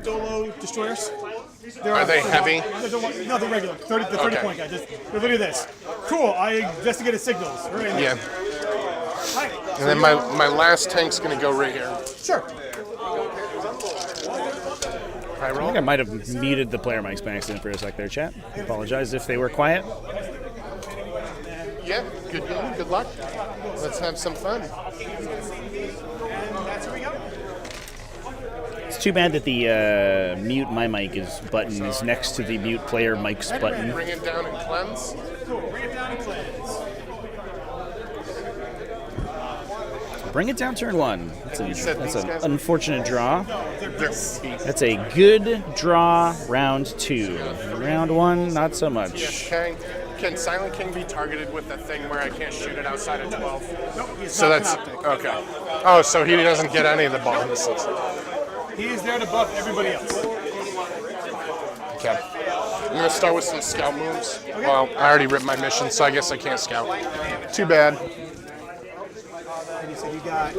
Speaker 5: Solo destroyers.
Speaker 8: Are they heavy?
Speaker 5: No, they're regular. 30
Speaker 8: Okay.
Speaker 5: point guys. Look at this. Cool. I investigated signals. Right.
Speaker 8: Yeah.
Speaker 5: Hi.
Speaker 8: And then my last tank's going to go right here.
Speaker 5: Sure.
Speaker 8: I
Speaker 1: I
Speaker 8: roll.
Speaker 1: think I might have muted the player mics by accident for a sec there, chat. I apologize if they were quiet.
Speaker 8: Yeah, good game. Good luck. Let's have some fun.
Speaker 5: And that's where we go.
Speaker 1: It's too bad that the mute my mic button is next to the mute player mic's button.
Speaker 8: Bring it down and cleanse.
Speaker 5: Cool. Bring it down and cleanse.
Speaker 1: Bring it down turn one. That's an unfortunate draw.
Speaker 8: They're beasts.
Speaker 1: That's a good draw round two. Round one, not so much.
Speaker 8: Can Silent King be targeted with the thing where I can't shoot it outside of 12?
Speaker 5: Nope, he's
Speaker 8: So
Speaker 5: not
Speaker 8: that's
Speaker 5: Canoptic.
Speaker 8: okay. Oh, so he doesn't get any of the bonuses.
Speaker 5: He is there to buff everybody else.
Speaker 8: Okay. I'm gonna start with some scout moves. Well, I already ripped my mission, so I guess I can't scout. Too bad.
Speaker 5: And you said you got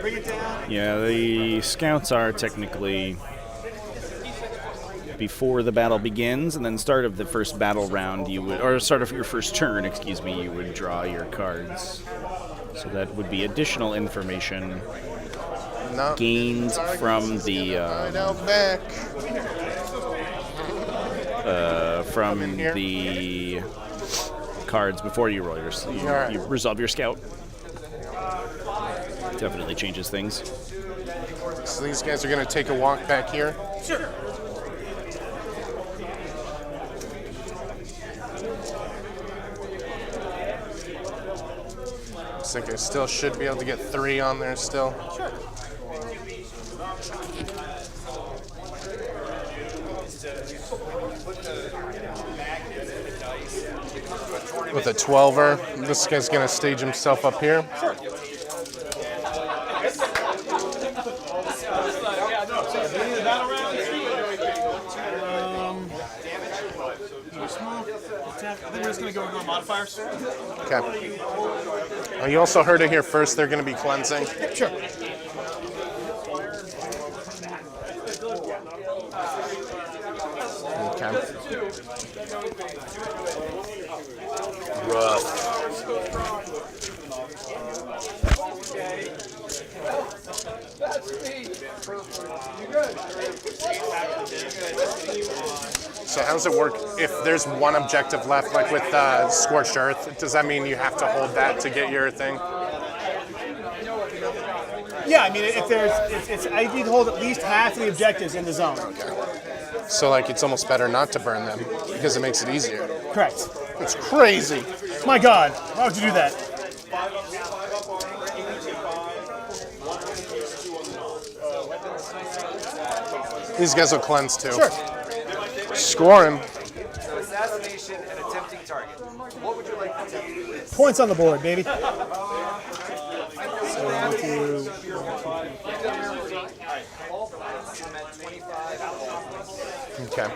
Speaker 5: bring it down.
Speaker 1: Yeah, the scouts are technically before the battle begins, and then start of the first battle round, or start of your first turn, excuse me, you would draw your cards. So that would be additional information
Speaker 8: No.
Speaker 1: gained from the
Speaker 8: Right out back.
Speaker 1: from the cards before you roll you resolve your scout. Definitely changes things.
Speaker 8: So these guys are gonna take a walk back here.
Speaker 5: Sure.
Speaker 8: Looks like I still should be able to get 3 on there still.
Speaker 5: Sure.
Speaker 8: With a 12er, this guy's gonna stage himself up here.
Speaker 5: Sure. I think we're just going to go with our modifiers.
Speaker 8: Okay. You also heard it here first, they're gonna be cleansing.
Speaker 5: Sure.
Speaker 8: Okay. Rough. So how does it work if there's one objective left, like with Scorched Earth? Does that mean you have to hold that to get your thing?
Speaker 5: Yeah, I mean, if there's, I need to hold at least half of the objectives in the zone.
Speaker 8: So like it's almost better not to burn them because it makes it easier.
Speaker 5: Correct.
Speaker 8: It's crazy.
Speaker 5: My God, why would you do that?
Speaker 8: These guys will cleanse too.
Speaker 5: Sure.
Speaker 8: Score him.
Speaker 2: Assassination and attempting target. What would you like to attempt?
Speaker 5: Points on the board, baby.
Speaker 8: Okay.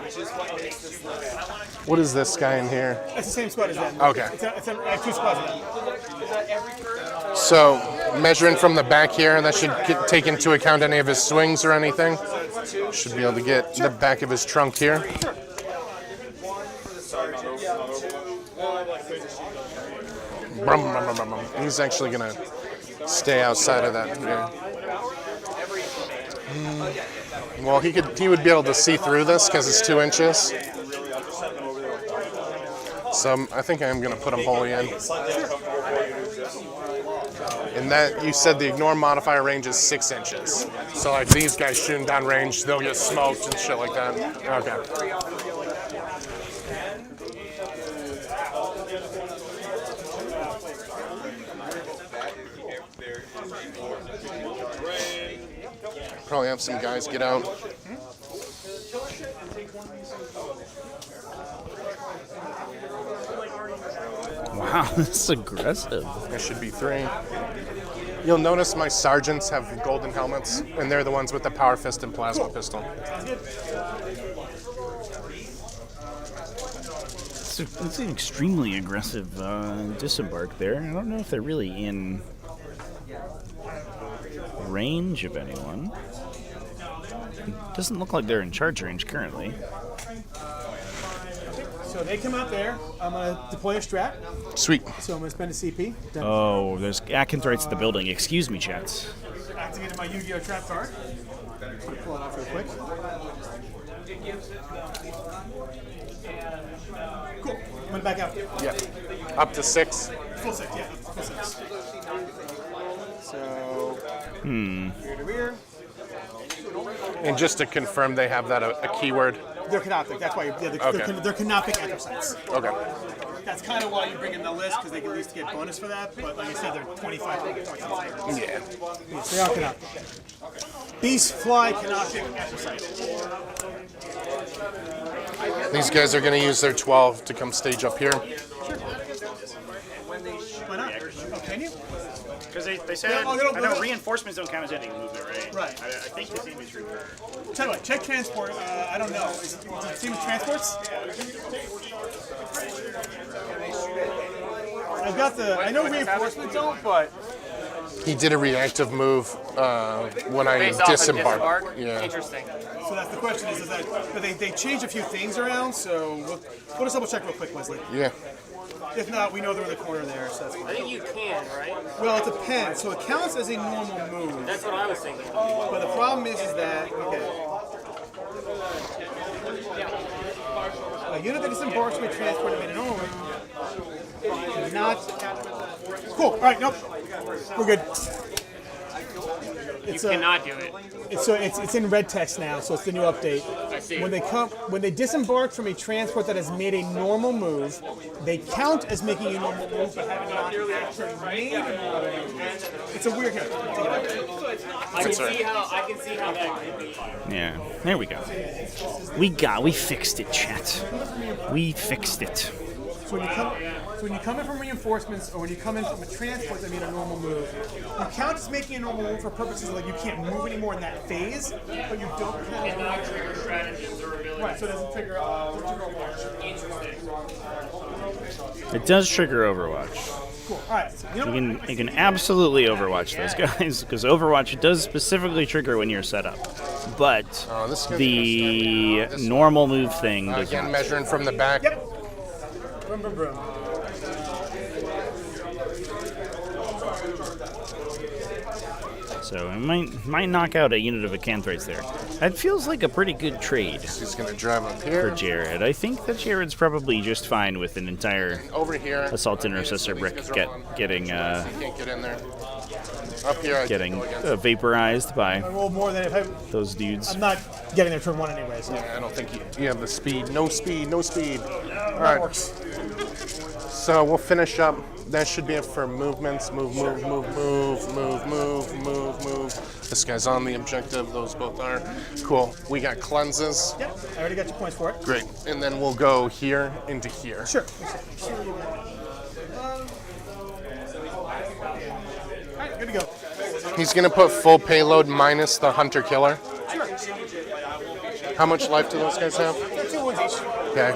Speaker 8: What is this guy in here?
Speaker 5: It's the same squad as that.
Speaker 8: Okay.
Speaker 5: I have 2 squads now.
Speaker 8: So measuring from the back here, that should take into account any of his swings or anything. Should be able to get the back of his trunk here. Brum, brum, brum, brum, brum. He's actually gonna stay outside of that here. Well, he would be able to see through this because it's 2 inches. So I think I'm gonna put him wholly in. And that, you said the ignore modifier range is 6 inches. So like these guys shooting down range, they'll get smoked and shit like that. Okay. Probably have some guys get out.
Speaker 1: Wow, this is aggressive.
Speaker 8: There should be 3. You'll notice my sergeants have golden helmets, and they're the ones with the power fist and plasma pistol.
Speaker 1: It's an extremely aggressive disembark there. I don't know if they're really in range of anyone. It doesn't look like they're in charge range currently.
Speaker 5: So they come out there. I'm going to deploy a strat.
Speaker 8: Sweet.
Speaker 5: So I'm going to spend a CP. Done.
Speaker 1: Oh, there's Akinthrites at the building. Excuse me, chats.
Speaker 5: Activated my Yu-Gi-Oh! Trap card. Pull it off real quick. Cool. I'm going to back out.
Speaker 8: Yeah. Up to 6.
Speaker 5: Full 6, yeah. Full 6. So, rear to rear.
Speaker 8: And just to confirm, they have that a keyword.
Speaker 5: They're canoptic. That's why they're canoptic anthracites.
Speaker 8: Okay.
Speaker 5: That's kind of why you bring in the list, because they can at least get bonus for that. But like I said, they're 25 points.
Speaker 8: Yeah.
Speaker 5: Yes, they are canoptic. Beast, fly, canoptic, anthracite.
Speaker 8: These guys are going to use their 12 to come stage up here.
Speaker 5: Why not? Oh, can you?
Speaker 1: Because they said,
Speaker 5: Yeah,
Speaker 1: I know reinforcements don't count as any movement, right?
Speaker 5: Right.
Speaker 1: I think the same is true for...
Speaker 5: Tell you what, check transport. I don't know. Does it seem transports? I've got the. I know reinforcements don't, but.
Speaker 8: He did a reactive move when I
Speaker 9: Based off of
Speaker 8: disembarked. Yeah.
Speaker 9: Interesting.
Speaker 5: So that's the question is that but they changed a few things around, so we'll just double check real quick, Wesley.
Speaker 8: Yeah.
Speaker 5: If not, we know they're in the corner there, so that's
Speaker 9: I
Speaker 5: fine.
Speaker 9: think you can, right?
Speaker 5: Well, it depends. So it counts as a normal move.
Speaker 9: That's what I was thinking.
Speaker 5: But the problem is that, okay. A unit that disembarks will be transported in an normal move. Not. Cool. All right, nope. We're good.
Speaker 9: You cannot do it.
Speaker 5: It's in red text now, so it's the new update.
Speaker 9: I see.
Speaker 5: When they disembark from a transport that has made a normal move, they count as making a normal move, but have not actually made a normal move. It's a weird thing.
Speaker 9: I can see how that could be.
Speaker 1: Yeah, there we go. We fixed it, chat. We fixed it.
Speaker 5: So when you come in from reinforcements, or when you come in from a transport that made a normal move, you count as making a normal move for purposes like you can't move anymore in that phase, but you don't count.
Speaker 9: Not trigger stratagems or abilities.
Speaker 5: Right, so it doesn't trigger Overwatch.
Speaker 1: It does trigger Overwatch.
Speaker 5: Cool. All right. So,
Speaker 1: You can absolutely Overwatch those guys, because Overwatch does specifically trigger when you're set up. But the normal move thing does
Speaker 8: Again,
Speaker 1: not.
Speaker 8: measuring from the back.
Speaker 5: Yep. Brum, brum, brum.
Speaker 1: So it might knock out a unit of Acanthrites there. That feels like a pretty good trade
Speaker 8: He's going to drive up
Speaker 1: for
Speaker 8: here.
Speaker 1: Jared. I think that Jared's probably just fine with an entire
Speaker 8: Over here.
Speaker 1: Assault Intercessor brick getting
Speaker 8: Can't get in there. Up here.
Speaker 1: getting vaporized by
Speaker 5: I roll more than if I.
Speaker 1: those dudes.
Speaker 5: I'm not getting there turn 1 anyway. So
Speaker 8: I don't think you have the speed. No speed. No speed. All
Speaker 5: that
Speaker 8: right.
Speaker 5: works.
Speaker 8: So we'll finish up. That should be it for movements. Move. This guy's on the objective. Those both are. Cool. We got cleanses.
Speaker 5: Yep. I already got your points for it.
Speaker 8: Great. And then we'll go here into here.
Speaker 5: Sure. All right, good to go.
Speaker 8: He's going to put full payload minus the hunter killer.
Speaker 5: Sure.
Speaker 8: How much life do those guys have?
Speaker 5: 2 wounds each.
Speaker 8: Okay.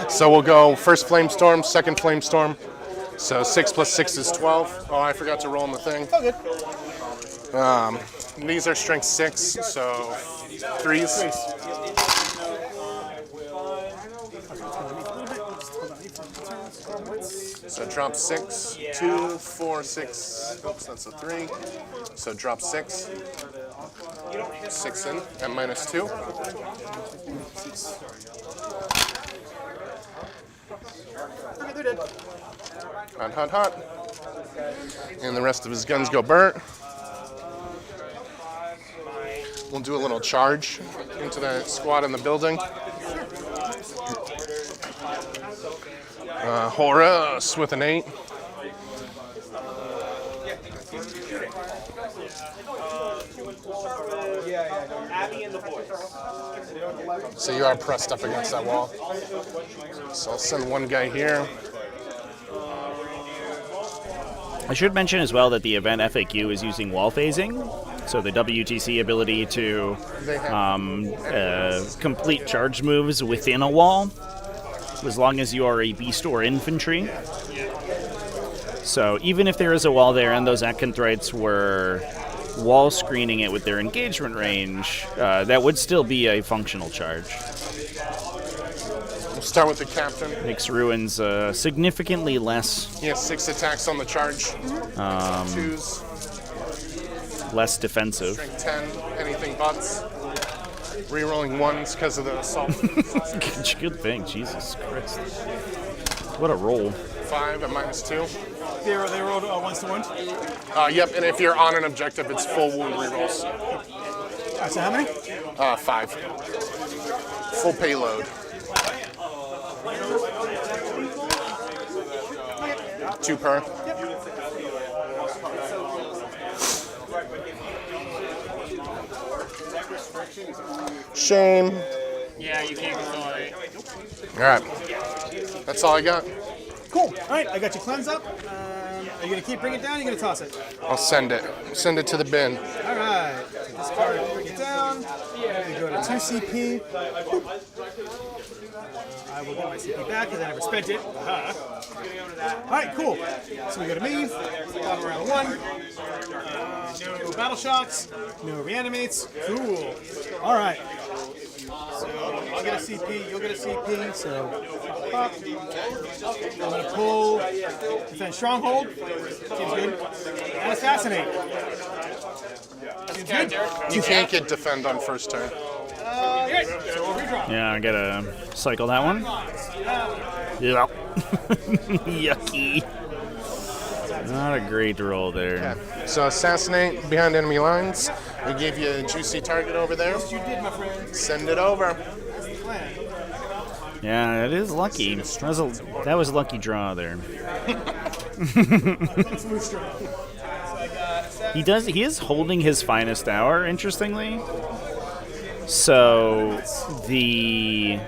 Speaker 8: So we'll go first flame storm, second flame storm. So 6 plus 6 is 12. Oh, I forgot to roll in the thing.
Speaker 5: Oh, good.
Speaker 8: These are strength 6, so 3s. So drop 6, 2, 4, 6. Oops, that's a 3. So drop 6. 6 in at -2. Hot, hot, hot. And the rest of his guns go burnt. We'll do a little charge into the squad in the building. Horus with an 8. So you are pressed up against that wall. So I'll send one guy here.
Speaker 1: I should mention as well that the event FAQ is using wall phasing, so the WTC ability to complete charge moves within a wall, as long as you are a beast or infantry. So even if there is a wall there and those Acanthrites were wall screening it with their engagement range, that would still be a functional charge.
Speaker 8: We'll start with the captain.
Speaker 1: Makes ruins significantly less.
Speaker 8: He has 6 attacks on the charge. 2s.
Speaker 1: Less defensive.
Speaker 8: Strength 10, anything buts. Rerolling 1s because of the assault.
Speaker 1: Good thing, Jesus Christ. What a roll.
Speaker 8: 5 at -2.
Speaker 5: They rolled 1s to 1.
Speaker 8: Yep, and if you're on an objective, it's full wound rerolls.
Speaker 5: So how many?
Speaker 8: 5. Full payload. 2 per. Shame.
Speaker 9: Yeah, you can't control it.
Speaker 8: All right. That's all I got.
Speaker 5: Cool. All right, I got you cleanse up. Are you gonna keep bringing it down? Or are you gonna toss it?
Speaker 8: I'll send it. Send it to the bin.
Speaker 5: All right. Take this card, bring it down. We go to 2 CP. Boop. I will get my CP back because I never spent it. All right, cool. So we go to me. Bottom round 1. No battle shocks. No reanimates. Cool. All right. So I'll get a CP. You'll get a CP. So pop. I'm gonna pull defend stronghold. Seems good. And assassinate. Seems good.
Speaker 8: You can't get defend on first turn.
Speaker 5: Yes. So we'll redraw.
Speaker 1: Yeah, I gotta cycle that one. Yeah. Yucky. Not a great roll there.
Speaker 8: Okay. So assassinate behind enemy lines. We gave you a juicy target over there.
Speaker 5: Yes, you did, my friend.
Speaker 8: Send it over.
Speaker 5: That's the plan.
Speaker 1: Yeah, it is lucky. That was a lucky draw there.
Speaker 5: Smooth stroke.
Speaker 1: He is holding his finest hour, interestingly. So the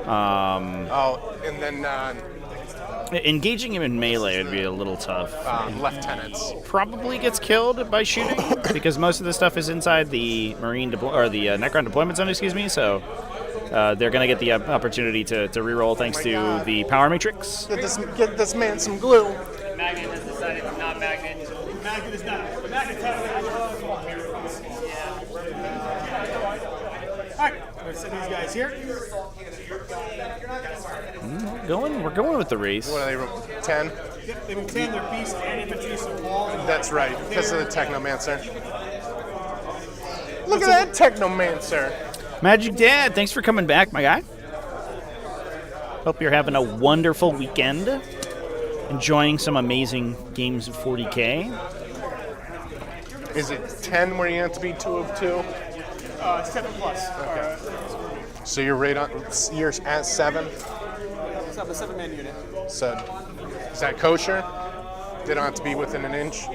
Speaker 8: and then
Speaker 1: engaging him in melee would be a little tough.
Speaker 8: lieutenants.
Speaker 1: Probably gets killed by shooting because most of the stuff is inside the Necron deployment zone. Excuse me. So they're gonna get the opportunity to reroll thanks to the power matrix.
Speaker 8: Get this man some glue.
Speaker 9: Magnet has decided it's not magnet.
Speaker 5: Magnet is not. Magnet time. All right, I'm gonna send these guys here.
Speaker 1: We're going with the race.
Speaker 8: What are they? 10?
Speaker 5: Yep, they move 10. They're beast and infantry, so wall.
Speaker 8: That's right, because of the Technomancer. Look at that Technomancer.
Speaker 1: Magic Dad, thanks for coming back, my guy. Hope you're having a wonderful weekend. Enjoying some amazing games of 40k.
Speaker 8: Is it 10 where you have to be 2 of 2?
Speaker 5: 7 plus.
Speaker 8: Okay. So you're right on. You're at 7.
Speaker 5: It's a 7-man unit.
Speaker 8: So is that kosher? They don't have to be within an inch.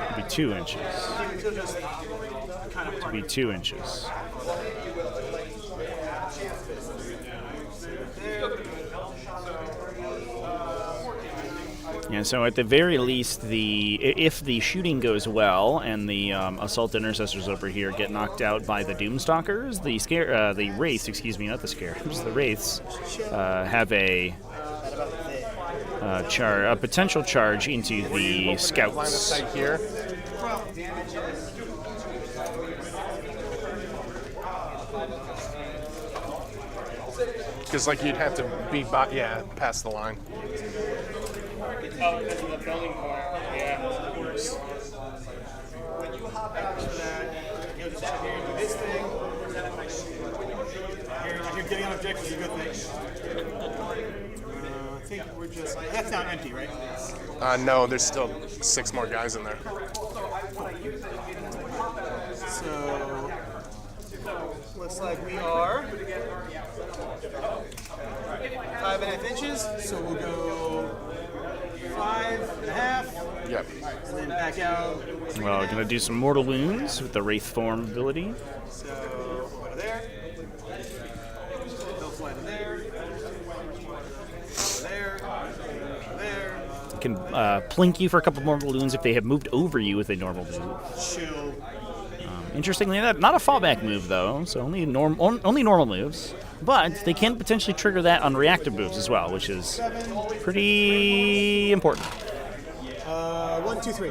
Speaker 1: It'd be 2 inches. It'd be 2 inches. Yeah, so at the very least, if the shooting goes well and the assault intercessors over here get knocked out by the Doomstalkers, the wraiths, excuse me, not the scarabs, the wraiths have a potential charge into the
Speaker 8: Line of
Speaker 1: scouts.
Speaker 8: sight here. Because like you'd have to be past the line.
Speaker 9: Oh, because of the building corner. Yeah, of course.
Speaker 4: When you hop out of that, you'll just have to do this thing. Here, getting on objectives is a good thing. I think we're just. That's now empty, right?
Speaker 8: No, there's still 6 more guys in there.
Speaker 4: So, looks like we are 5.5 inches. So we'll go 5.5.
Speaker 8: Yep.
Speaker 4: And then back out.
Speaker 1: Well, we're going to do some mortal wounds with the Wraith Form ability.
Speaker 4: So, go to there. Go fly to there. Go there. Go there.
Speaker 1: You can plink you for a couple more balloons if they have moved over you with a normal move.
Speaker 4: Chill.
Speaker 1: Interestingly, not a fallback move though, so only normal moves. But they can potentially trigger that on reactive moves as well, which is pretty important.
Speaker 4: 1, 2, 3.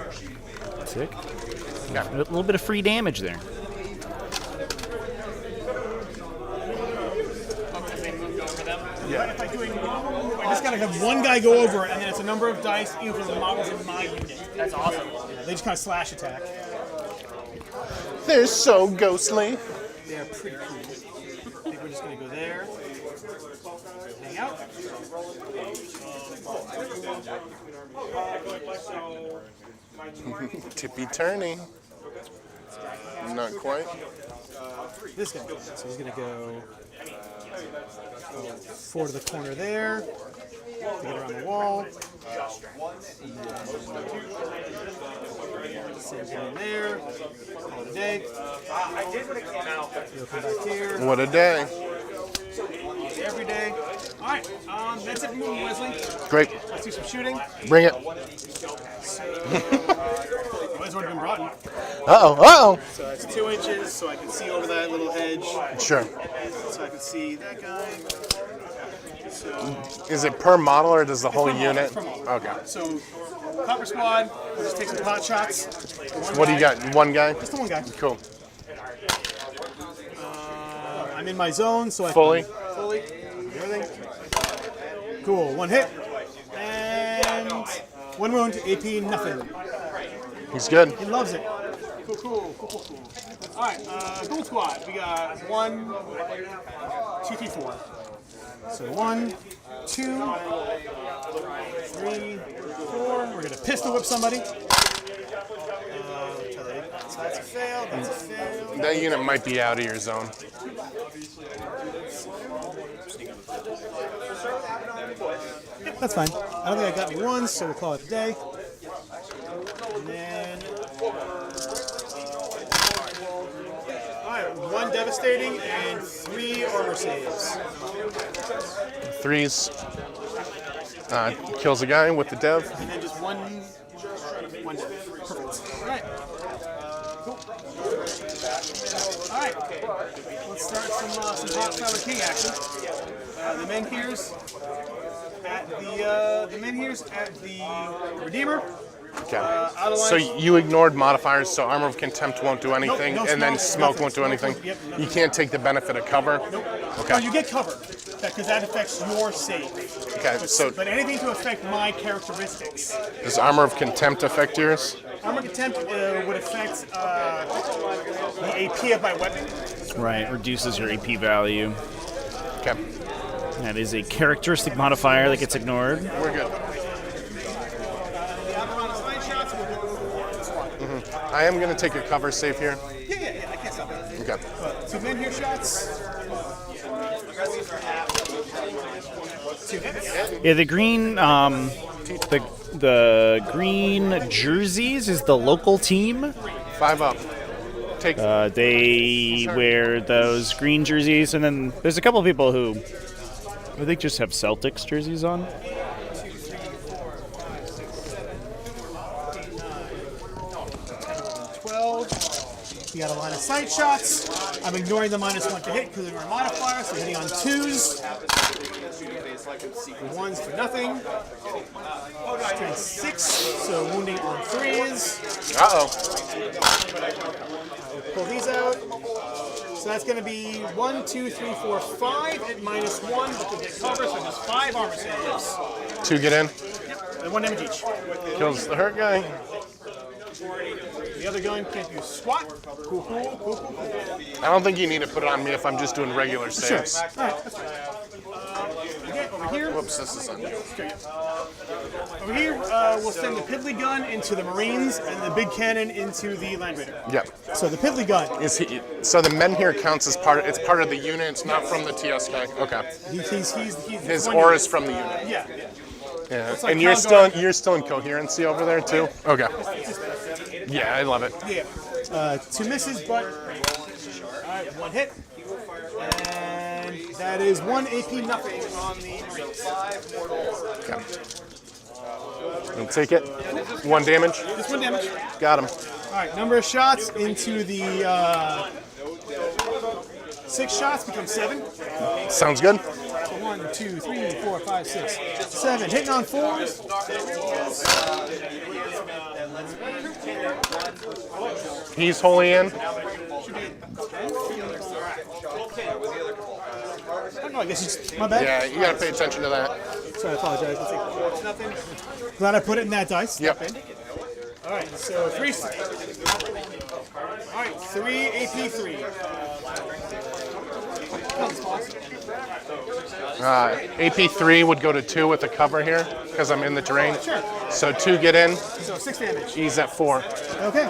Speaker 1: Sick. Got a little bit of free damage there.
Speaker 4: Yeah. If I do a normal move, I just gotta have one guy go over, and then it's a number of dice equal to the models in my unit. That's awesome. They just kind of slash attack.
Speaker 8: They're so ghostly.
Speaker 4: They're pretty cool. I think we're just gonna go there. Hang out.
Speaker 8: Tippy turny. Not quite.
Speaker 4: This guy. So he's gonna go 4 to the corner there. To get around the wall. Same thing there. Call it a day. You'll come back here.
Speaker 8: What a day.
Speaker 4: Every day. All right. That's it for moving, Wesley.
Speaker 8: Great.
Speaker 4: Let's do some shooting.
Speaker 8: Bring it.
Speaker 4: It's already been brought in.
Speaker 8: Uh-oh.
Speaker 4: So it's 2 inches, so I can see over that little hedge.
Speaker 8: Sure.
Speaker 4: So I can see that guy. So
Speaker 8: Is it per model or does the whole
Speaker 4: per model,
Speaker 8: unit?
Speaker 4: per model.
Speaker 8: Okay.
Speaker 4: So Copper Squad, we'll just take some pot shots.
Speaker 8: What do you got? One guy?
Speaker 4: Just the one guy.
Speaker 8: Cool.
Speaker 4: I'm in my zone, so I
Speaker 8: Fully?
Speaker 4: can fully everything. Cool. 1 hit. And 1 wound. AP nothing.
Speaker 8: He's good.
Speaker 4: He loves it. Cool. All right, Gold Squad. We got 1, 2, 3, 4. So 1, 2, 3, 4. We're gonna pistol whip somebody. So that's a fail. That's a fail.
Speaker 8: That unit might be out of your zone.
Speaker 4: That's fine. I don't think I got any ones, so we'll call it a day. And then, all right, 1 devastating and 3 armor saves.
Speaker 8: 3s. Kills a guy with the dev.
Speaker 4: And then just one dev. Perfect. All right. Cool. All right. Let's start some Hot Tyler King action. The Menhirs at the Redeemer.
Speaker 8: Okay.
Speaker 4: Out of
Speaker 8: So
Speaker 4: line.
Speaker 8: you ignored modifiers, so Armor of Contempt won't do anything,
Speaker 4: no
Speaker 8: and then
Speaker 4: smoke,
Speaker 8: Smoke won't do
Speaker 4: nothing.
Speaker 8: anything?
Speaker 4: Yep, nothing.
Speaker 8: You can't take the benefit of cover?
Speaker 4: Nope.
Speaker 8: Okay.
Speaker 4: No, you get cover, because that affects your save.
Speaker 8: Okay, so
Speaker 4: But anything to affect my characteristics.
Speaker 8: does Armor of Contempt affect yours?
Speaker 4: Armor Contempt would affect the AP of my weapon.
Speaker 1: Right, reduces your AP value.
Speaker 8: Okay.
Speaker 1: That is a characteristic modifier that gets ignored.
Speaker 8: We're good.
Speaker 4: The Avalon slide shots will go over.
Speaker 8: I am going to take a cover save here.
Speaker 4: Yeah, I can't stop that.
Speaker 8: Okay.
Speaker 4: Two men here shots. 2 hits.
Speaker 1: Yeah, the green, the green jerseys is the local team.
Speaker 8: 5 up. Take.
Speaker 1: They wear those green jerseys, and then there's a couple of people who I think just have Celtics jerseys on.
Speaker 4: 12. We got a line of sight shots. I'm ignoring the -1 to hit because they're a modifier, so hitting on 2s. 1s for nothing. Turn 6, so wounding on 3s.
Speaker 8: Uh-oh.
Speaker 4: Pull these out.
Speaker 5: So that's going to be 1, 2, 3, 4, 5 at -1 because they cover, so just 5 armor saves.
Speaker 8: 2 get in.
Speaker 5: And 1 damage each.
Speaker 8: Kills the hurt guy.
Speaker 5: The other gun can't do squat. Cool.
Speaker 8: I don't think you need to put it on me if I'm just doing regular
Speaker 5: Sure.
Speaker 8: saves.
Speaker 5: All right, that's fine. Okay, over here.
Speaker 8: Whoops, this is on you.
Speaker 5: Over here, we'll send the piddly gun into the Marines and the big cannon into the Land Raider.
Speaker 8: Yep.
Speaker 5: So the piddly gun.
Speaker 8: So the men here counts as part. It's part of the unit. It's not from the TSK. Okay.
Speaker 5: He's
Speaker 8: His
Speaker 5: one
Speaker 8: aura
Speaker 5: unit.
Speaker 8: is from the unit.
Speaker 5: Yeah.
Speaker 8: Yeah.
Speaker 5: It's like
Speaker 8: And you're
Speaker 5: Calgar.
Speaker 8: still in coherency over there too. Okay. Yeah, I love it.
Speaker 5: Yeah. 2 misses, but all right, 1 hit, and that is 1 AP nothing on the Marines.
Speaker 8: Okay. I'll take it. 1 damage.
Speaker 5: Just 1 damage.
Speaker 8: Got him.
Speaker 5: All right, number of shots into the 6 shots becomes 7.
Speaker 8: Sounds good.
Speaker 5: So 1, 2, 3, 4, 5, 6, 7. Hitting on 4s.
Speaker 8: He's wholly in.
Speaker 5: Oh, I guess it's my bad.
Speaker 8: Yeah, you gotta pay attention to that.
Speaker 5: So I apologize. Let's take 4 nothing. Glad I put it in that dice.
Speaker 8: Yep.
Speaker 5: Okay. All right, so 3. All right, 3 AP3.
Speaker 8: AP3 would go to 2 with the cover here because I'm in the terrain.
Speaker 5: Sure.
Speaker 8: So 2 get in.
Speaker 5: So 6 damage.
Speaker 8: He's at 4.
Speaker 5: Okay.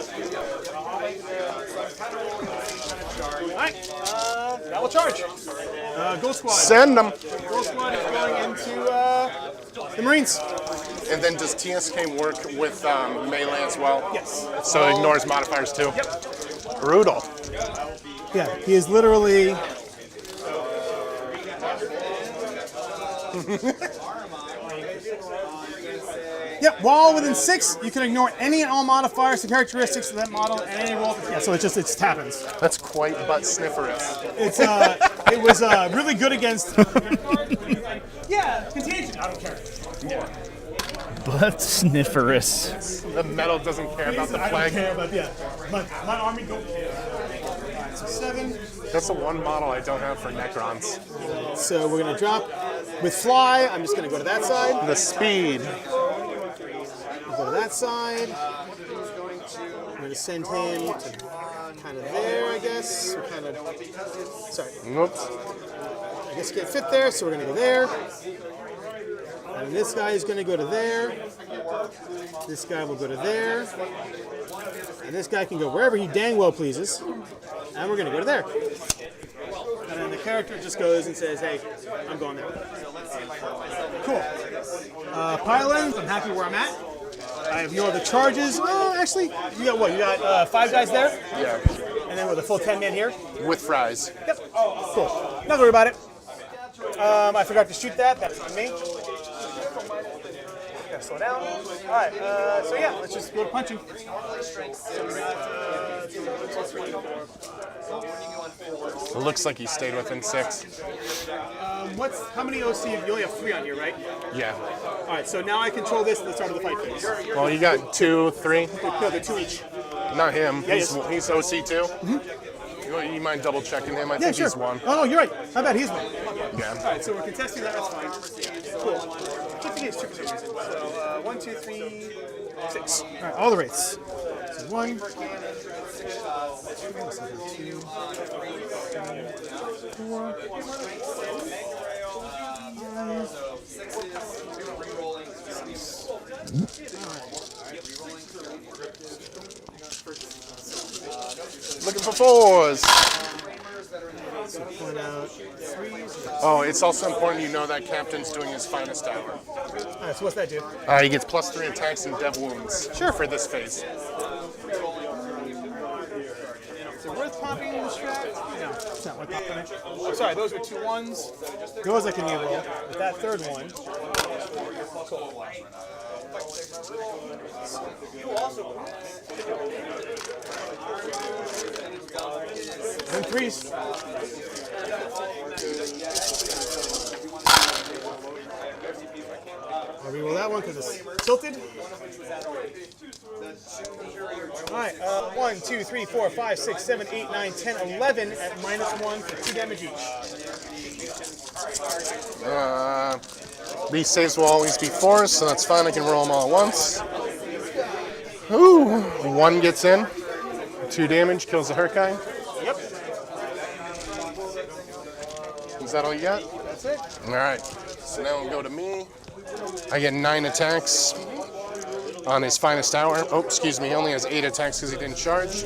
Speaker 5: Alright, that will charge. Ghost Squad.
Speaker 8: Send them.
Speaker 5: Ghost Squad is going into the Marines.
Speaker 8: And then does TSK work with melee as well?
Speaker 5: Yes.
Speaker 8: So it ignores modifiers too?
Speaker 5: Yep.
Speaker 8: Brutal.
Speaker 5: Yeah, he is literally. Yep, while within 6, you can ignore any and all modifiers and characteristics of that model and any roll. Yeah, so it happens.
Speaker 8: That's quite butt snifferous.
Speaker 5: It's it was really good against. Yeah, contagion. I don't care.
Speaker 8: Yeah.
Speaker 1: But snifferous.
Speaker 8: The metal doesn't care about the
Speaker 5: I don't
Speaker 8: flag.
Speaker 5: care about my army don't care. Alright, so 7.
Speaker 8: That's the one model I don't have for Necrons.
Speaker 5: So we're gonna drop with fly. I'm just gonna go to that side.
Speaker 8: The speed.
Speaker 5: Go to that side. I'm gonna send him to kind of there, I guess. Or kind of. Sorry.
Speaker 8: Whoops.
Speaker 5: I guess he can't fit there, so we're gonna go there. And this guy is gonna go to there. This guy will go to there. And this guy can go wherever he dang well pleases. And we're gonna go to there. And then the character just goes and says, hey, I'm going there. Cool. Pylons, I'm happy where I'm at. I have no other charges. Oh, actually, you got what? You got 5 guys there?
Speaker 8: Yeah.
Speaker 5: And then with a full 10 man here?
Speaker 8: With fries.
Speaker 5: Yep. Cool. Not worry about it. I forgot to shoot that. That's on me. Gotta slow down. All right. So yeah, let's just go to punching.
Speaker 8: It looks like he stayed within 6.
Speaker 5: How many OC? You only have 3 on here, right?
Speaker 8: Yeah.
Speaker 5: All right. So now I control this at the start of the fight phase.
Speaker 8: Well, you got 2, 3.
Speaker 5: No, they're 2 each.
Speaker 8: Not him.
Speaker 5: Yeah,
Speaker 8: He's OC too.
Speaker 5: Mm-hmm.
Speaker 8: You mind double checking him? I
Speaker 5: Yeah,
Speaker 8: think
Speaker 5: sure.
Speaker 8: he's 1.
Speaker 5: Oh no, you're right. How about he's 1?
Speaker 8: Yeah.
Speaker 5: All right. So we're contesting that. That's fine. Cool. Keep the games 2 for some reason. So 1, 2, 3, 6. All right. All the rates. So 1. 2, 4.
Speaker 8: Looking for 4s.
Speaker 5: So point out 3s.
Speaker 8: Oh, it's also important you know that captain's doing his finest hour.
Speaker 5: All right. So what's that do?
Speaker 8: He gets +3 attacks and dev wounds.
Speaker 5: Sure.
Speaker 8: For this phase.
Speaker 5: Is it worth popping in the strat? No, it's not worth popping it. Oh, sorry, those are 2 1s. Those I can reroll. With that 3rd one. And 3s. I'll reroll that one because it's tilted. Alright, 1, 2, 3, 4, 5, 6, 7, 8, 9, 10, 11 at -1 for 2 damage each.
Speaker 8: Beast saves will always be forced, so that's fine. I can roll them all at once. Ooh, 1 gets in. 2 damage, kills the hurt guy.
Speaker 5: Yep.
Speaker 8: Is that all you got?
Speaker 5: That's it.
Speaker 8: Alright, so now we'll go to me. I get 9 attacks on his finest hour. Oh, excuse me, he only has 8 attacks because he didn't charge.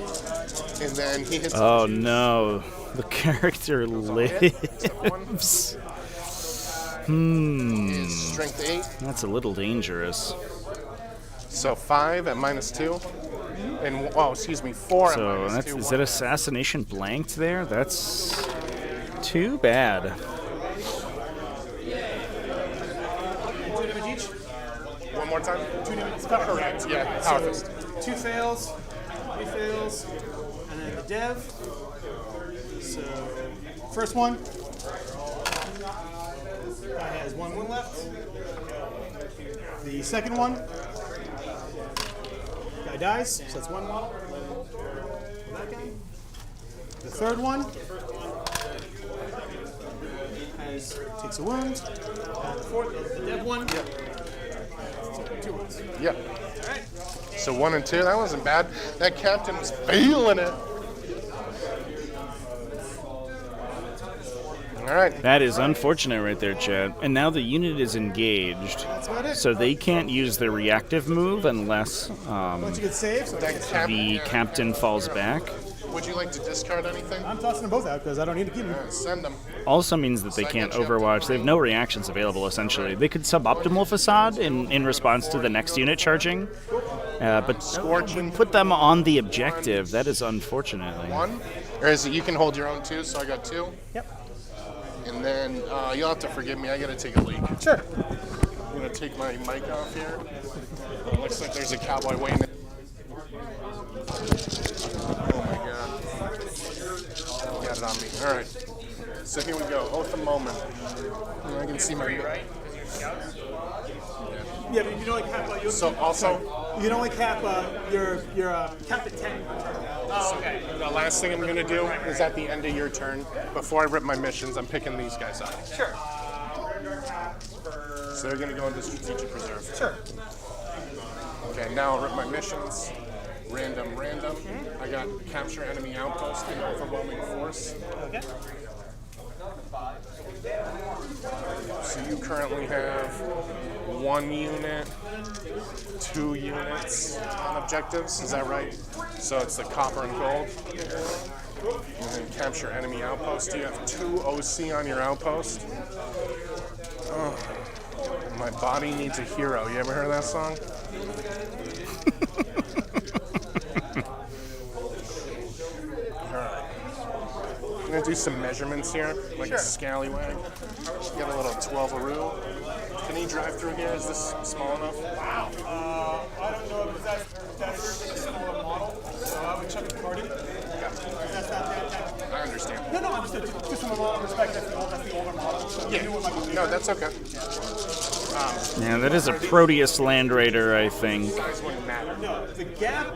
Speaker 8: And then he hits...
Speaker 1: Oh no, the character lives.
Speaker 8: Strength 8.
Speaker 1: That's a little dangerous.
Speaker 8: So 5 at -2. And, oh, excuse me, 4
Speaker 1: So
Speaker 8: at
Speaker 1: that's,
Speaker 8: -2.
Speaker 1: is that assassination blanked there? That's too bad.
Speaker 5: 2 damage each.
Speaker 8: One more time?
Speaker 5: 2 damage. It's not correct.
Speaker 8: Yeah, power fist.
Speaker 5: 2 fails, 3 fails, and then the dev. So, first one. Guy has 1 wound left. The second one. Guy dies, so that's 1 model. That guy. The third one takes a wound. And the fourth, the dev one. 2 wounds.
Speaker 8: Yep. So 1 and 2, that wasn't bad. That captain was feeling it. All right.
Speaker 1: That is unfortunate right there, Chad. And now the unit is engaged,
Speaker 5: That's about it.
Speaker 1: so they can't use their reactive move unless
Speaker 5: Bunch of good saves. So
Speaker 1: the captain falls back.
Speaker 8: Would you like to discard anything?
Speaker 5: I'm tossing them both out because I don't need to keep them.
Speaker 8: Send them.
Speaker 1: Also means that they can't overwatch. They have no reactions available, essentially. They could suboptimal facade in response to the next unit charging, but
Speaker 8: Scorching.
Speaker 1: put them on the objective. That is unfortunately.
Speaker 8: 1. Or is it you can hold your own 2, so I got 2.
Speaker 5: Yep.
Speaker 8: And then you'll have to forgive me, I gotta take a leak.
Speaker 5: Sure.
Speaker 8: I'm gonna take my mic off here. It looks like there's a cowboy waiting. Oh my god. Got it on me. Alright. So here we go. Oath of moment. And I can see my.
Speaker 5: Yeah, but you don't like cap.
Speaker 8: So also,
Speaker 5: you don't like cap. Your cap at 10.
Speaker 8: Oh, okay. The last thing I'm gonna do is at the end of your turn, before I rip my missions, I'm picking these guys up.
Speaker 5: Sure.
Speaker 8: So they're gonna go into strategic reserve.
Speaker 5: Sure.
Speaker 8: Okay, now I'll rip my missions. Random. I got capture enemy outpost in overwhelming force.
Speaker 5: Okay.
Speaker 8: So you currently have 1 unit, 2 units on objectives, is that right? So it's the copper and gold. And then capture enemy outpost. You have 2 OC on your outpost. Oh, my body needs a hero. You ever heard of that song? I'm gonna do some measurements here, like a scallywag. Got a little 12-aroo. Can he drive through here? Is this small enough?
Speaker 5: Wow. I don't know if that's a model, so I would check the carding. That's not that.
Speaker 8: I understand.
Speaker 5: No, I'm just from a model perspective. That's the older model. So
Speaker 8: Yeah. No, that's okay.
Speaker 1: Yeah, that is a Proteus Land Raider, I think.
Speaker 8: Size wouldn't matter.
Speaker 5: No, the gap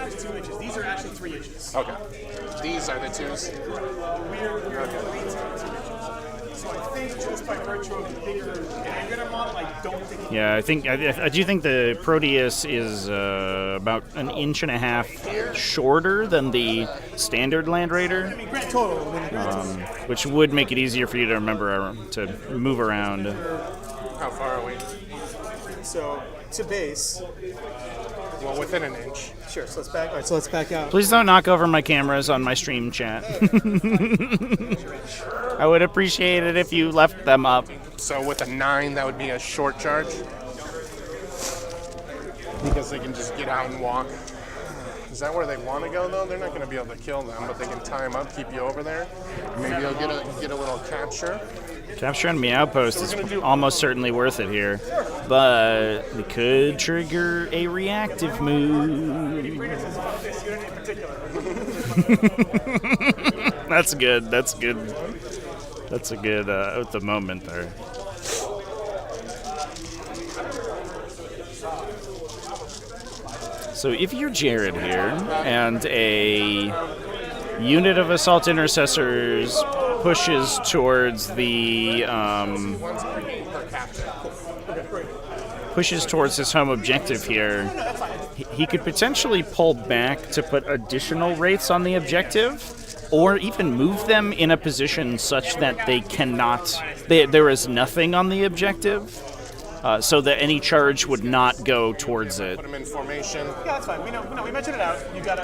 Speaker 5: is 2 inches. These are actually 3 inches.
Speaker 8: Okay. These are the 2s.
Speaker 5: We're 3 inches. So I think just by virtue of the bigger model, I don't think.
Speaker 1: Yeah, I do think the Proteus is about 1.5 inches shorter than the standard Land Raider,
Speaker 5: I mean, grand total.
Speaker 1: which would make it easier for you to remember to move around.
Speaker 8: How far are we?
Speaker 5: So to base.
Speaker 8: Well, within an inch.
Speaker 5: Sure. So let's back. All right. So let's back out.
Speaker 1: Please don't knock over my cameras on my stream chat. I would appreciate it if you left them up.
Speaker 8: So with a 9, that would be a short charge. Because they can just get out and walk. Is that where they want to go, though? They're not going to be able to kill them, but they can tie them up, keep you over there. Maybe you'll get a little capture.
Speaker 1: Capture enemy outpost is almost certainly worth it here, but we could trigger a reactive move. That's good. That's a good at the moment there. So if you're Jared here, and a unit of assault intercessors pushes towards the his home objective here, he could potentially pull back to put additional wraiths on the objective, or even move them in a position such that they cannot. There is nothing on the objective, so that any charge would not go towards it.
Speaker 8: Put them in formation.
Speaker 4: Yeah, that's fine. We know. We measured it out. You got a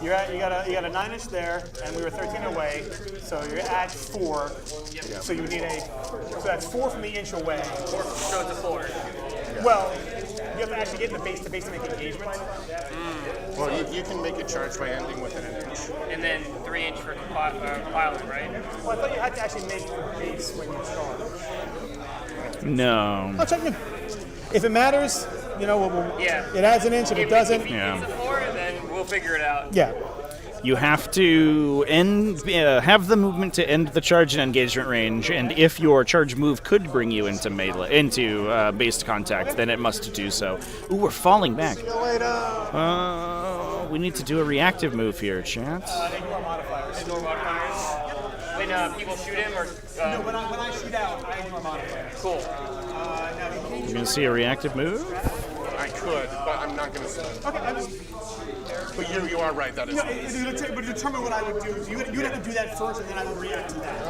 Speaker 4: 9-inch there, and we were 13 away. So you're at 4. So you need so that's 4 from the inch away.
Speaker 9: 4 so it's a 4.
Speaker 4: Well, you have to actually get in the base to make engagement.
Speaker 8: Well, you can make a charge by ending within an inch.
Speaker 9: And then 3 inch for piling, right?
Speaker 4: Well, I thought you had to actually make the base when you start.
Speaker 1: No.
Speaker 4: I'll check in. If it matters, it adds an inch. If it doesn't,
Speaker 9: If he needs a 4, then we'll figure it out.
Speaker 4: yeah.
Speaker 1: You have to have the movement to end the charge in engagement range, and if your charge move could bring you into based contact, then it must do so. Ooh, we're falling back.
Speaker 4: See you later.
Speaker 1: We need to do a reactive move here, chat.
Speaker 4: Ignore modifiers.
Speaker 9: Ignore modifiers. When people shoot him, or
Speaker 4: No, when I shoot out, I ignore modifiers.
Speaker 9: cool.
Speaker 1: You're going to see a reactive move?
Speaker 8: I could, but I'm not going to say.
Speaker 4: Okay,
Speaker 8: But you are right. That is.
Speaker 4: but determine what I would do. You would have to do that first, and then I would react to that.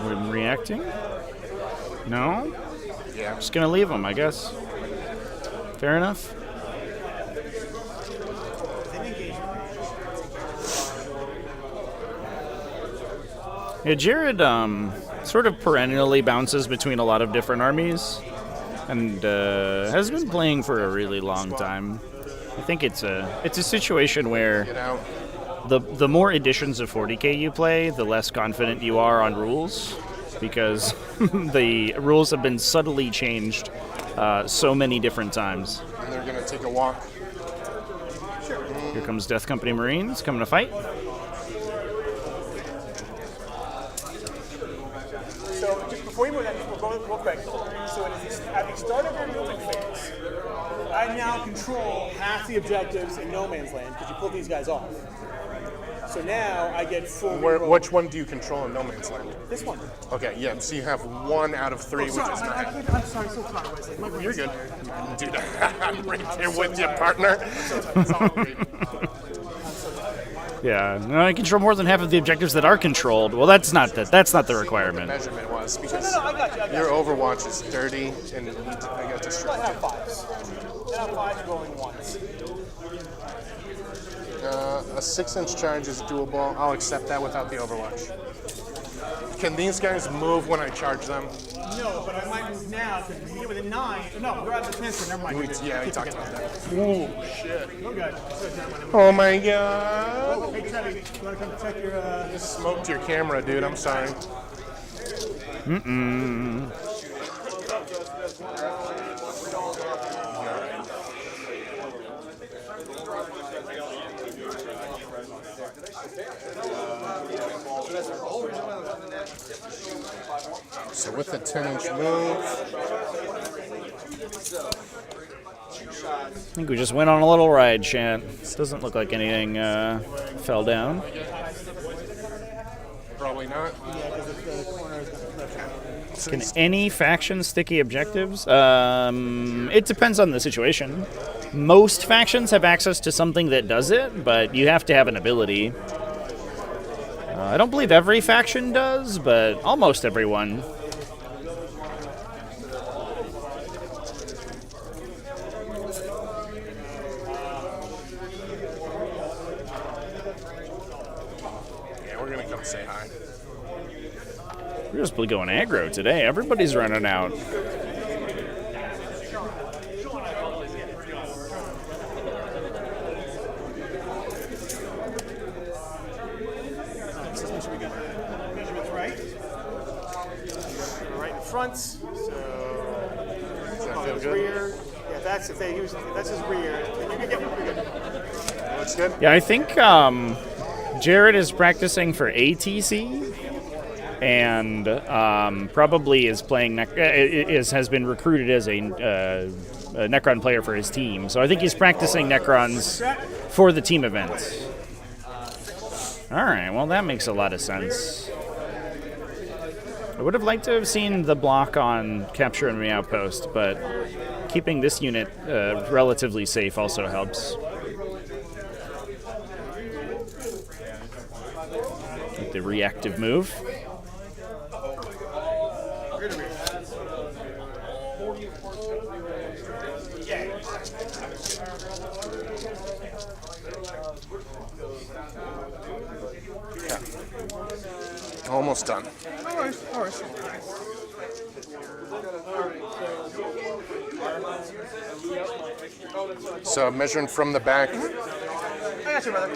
Speaker 1: We're reacting? No?
Speaker 8: Yeah.
Speaker 1: Just going to leave him, I guess. Fair enough. Yeah, Jared sort of perennially bounces between a lot of different armies, and has been playing for a really long time. I think it's a situation where the more editions of 40k you play, the less confident you are on rules, because the rules have been subtly changed so many different times.
Speaker 8: And they're going to take a walk.
Speaker 1: Here comes Death Company Marines coming to fight.
Speaker 4: So just before you move that, we'll go real quick. So at the start of your movement phase, I now control half the objectives in No Man's Land because you pulled these guys off. So now I get full.
Speaker 8: Which one do you control in No Man's Land?
Speaker 4: This one.
Speaker 8: Okay, yeah. So you have 1 out of 3, which is
Speaker 4: I'm sorry, so sorry.
Speaker 8: You're good. You can do that. I'm right there with your partner. It's all great.
Speaker 1: Yeah, no, I control more than half of the objectives that are controlled. Well, that's not the requirement.
Speaker 8: Measurement was because
Speaker 4: I got you.
Speaker 8: your Overwatch is dirty and I got
Speaker 4: I
Speaker 8: distracted.
Speaker 4: have 5s. I have 5 rolling 1s.
Speaker 8: A 6-inch charge is doable. I'll accept that without the Overwatch. Can these guys move when I charge them?
Speaker 4: No, but I might move now because we get with a 9. No, we're out of the transfer. Never mind.
Speaker 8: Yeah, we talked about that. Ooh, shit.
Speaker 4: Oh, God.
Speaker 8: Oh my god.
Speaker 4: Hey, Trevi, you want to come check your...
Speaker 8: You smoked your camera, dude. I'm sorry. So with the 10-inch move,
Speaker 1: I think we just went on a little ride, chat. This doesn't look like anything fell down.
Speaker 8: probably not.
Speaker 1: Can any faction sticky objectives? It depends on the situation. Most factions have access to something that does it, but you have to have an ability. I don't believe every faction does, but almost everyone.
Speaker 8: Yeah, we're gonna come say hi.
Speaker 1: We're just going aggro today. Everybody's running out.
Speaker 4: Right in front. So
Speaker 8: Does that feel
Speaker 4: his
Speaker 8: good?
Speaker 4: rear. Yeah, that's if that's his rear. Then you can get pretty good.
Speaker 8: Looks good.
Speaker 1: Yeah, I think Jared is practicing for ATC. and probably is playing has been recruited as a Necron player for his team. So I think he's practicing Necrons for the team events. All right, well that makes a lot of sense. I would have liked to have seen the block on Capture Enemy Outpost, but keeping this unit relatively safe also helps. With the reactive move.
Speaker 8: Almost done. So measuring from the back.
Speaker 5: I got you, brother.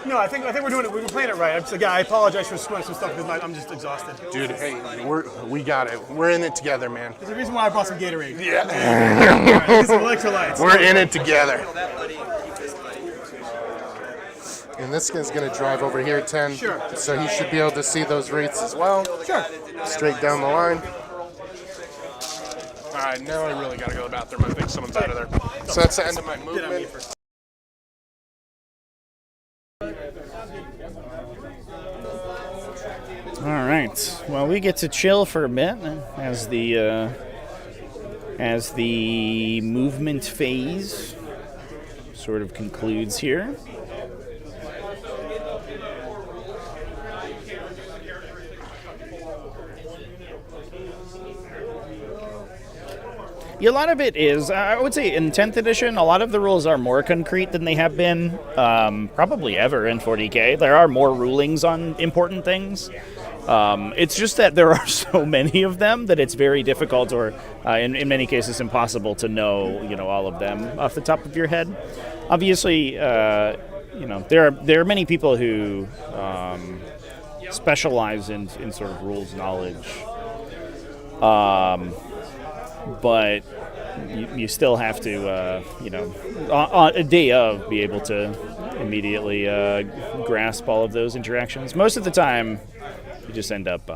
Speaker 5: No, I think we're doing it. We're playing it right. I'm just, again, I apologize for screwing some stuff because I'm just exhausted.
Speaker 8: Dude, hey, we got it. We're in it together, man.
Speaker 5: There's a reason why I brought some Gatorade.
Speaker 8: Yeah.
Speaker 5: Some electrolytes.
Speaker 8: We're in it together. And this guy's going to drive over here 10.
Speaker 5: Sure.
Speaker 8: So he should be able to see those wraiths as well.
Speaker 5: Sure.
Speaker 8: Straight down the line. All right, now I really got to go to the bathroom. I think someone's out of there. So that's the end of my movement.
Speaker 1: All right. Well, we get to chill for a bit as the movement phase sort of concludes here. Yeah, a lot of it is, I would say in 10th edition, a lot of the rules are more concrete than they have been probably ever in 40k. There are more rulings on important things. It's just that there are so many of them that it's very difficult, or in many cases impossible, to know all of them off the top of your head. Obviously, there are many people who specialize in sort of rules knowledge. But you still have to, on a day of, be able to immediately grasp all of those interactions. Most of the time, you just end up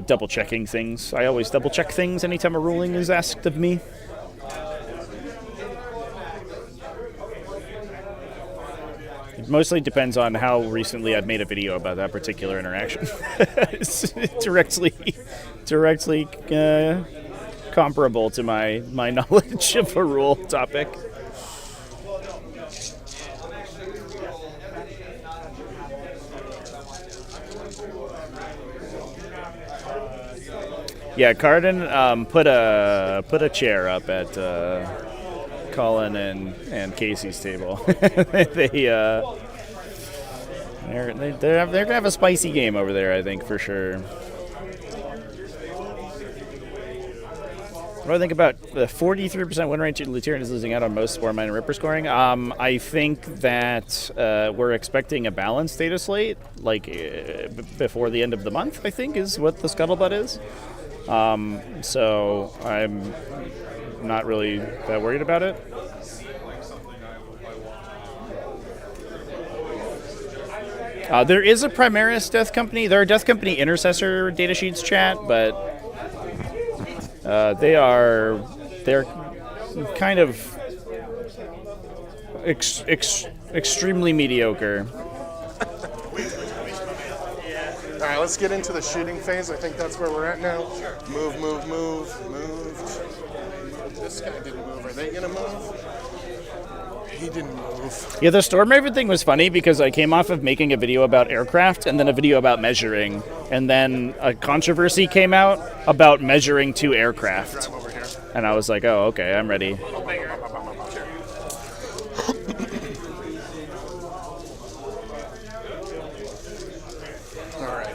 Speaker 1: double-checking things. I always double-check things anytime a ruling is asked of me. It mostly depends on how recently I've made a video about that particular interaction. It's directly comparable to my knowledge of a rule topic. Yeah, Cardin put a chair up at Colin and Casey's table. They're gonna have a spicy game over there, I think, for sure. What do I think about the 43% win rate? Luteran is losing out on most Spore Mine and Ripper scoring. I think that we're expecting a balanced data slate, like before the end of the month, I think is what the scuttlebutt is. So I'm not really that worried about it. There is a Primaris Death Company. There are Death Company Intercessor datasheets chat, but they're kind of extremely mediocre.
Speaker 8: All right, let's get into the shooting phase. I think that's where we're at now. Move. This guy didn't move. Are they gonna move? He didn't move.
Speaker 1: Yeah, the Stormraven thing was funny because I came off of making a video about aircraft and then a video about measuring, and then a controversy came out about measuring two aircraft. And I was like, oh, okay, I'm ready.
Speaker 8: Alright.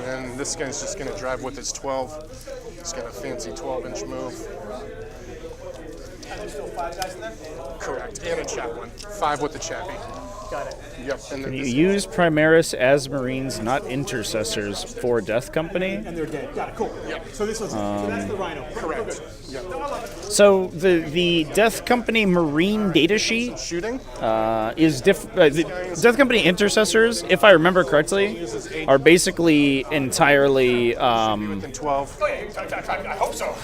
Speaker 8: And this guy's just going to drive with his 12. He's got a fancy 12-inch move.
Speaker 5: And there's still 5 guys in there?
Speaker 8: Correct, and a chaplain. 5 with the chappie.
Speaker 5: Got it.
Speaker 8: Yep. And then
Speaker 1: You use Primaris as Marines, not Intercessors, for Death Company.
Speaker 5: And they're dead. Got it, cool.
Speaker 8: Yep.
Speaker 5: So this was, so that's the Rhino.
Speaker 8: Correct.
Speaker 1: So the Death Company Marine datasheet
Speaker 8: Shooting?
Speaker 1: is the Death Company intercessors, if I remember correctly, are basically entirely
Speaker 8: Within 12.
Speaker 5: I hope so.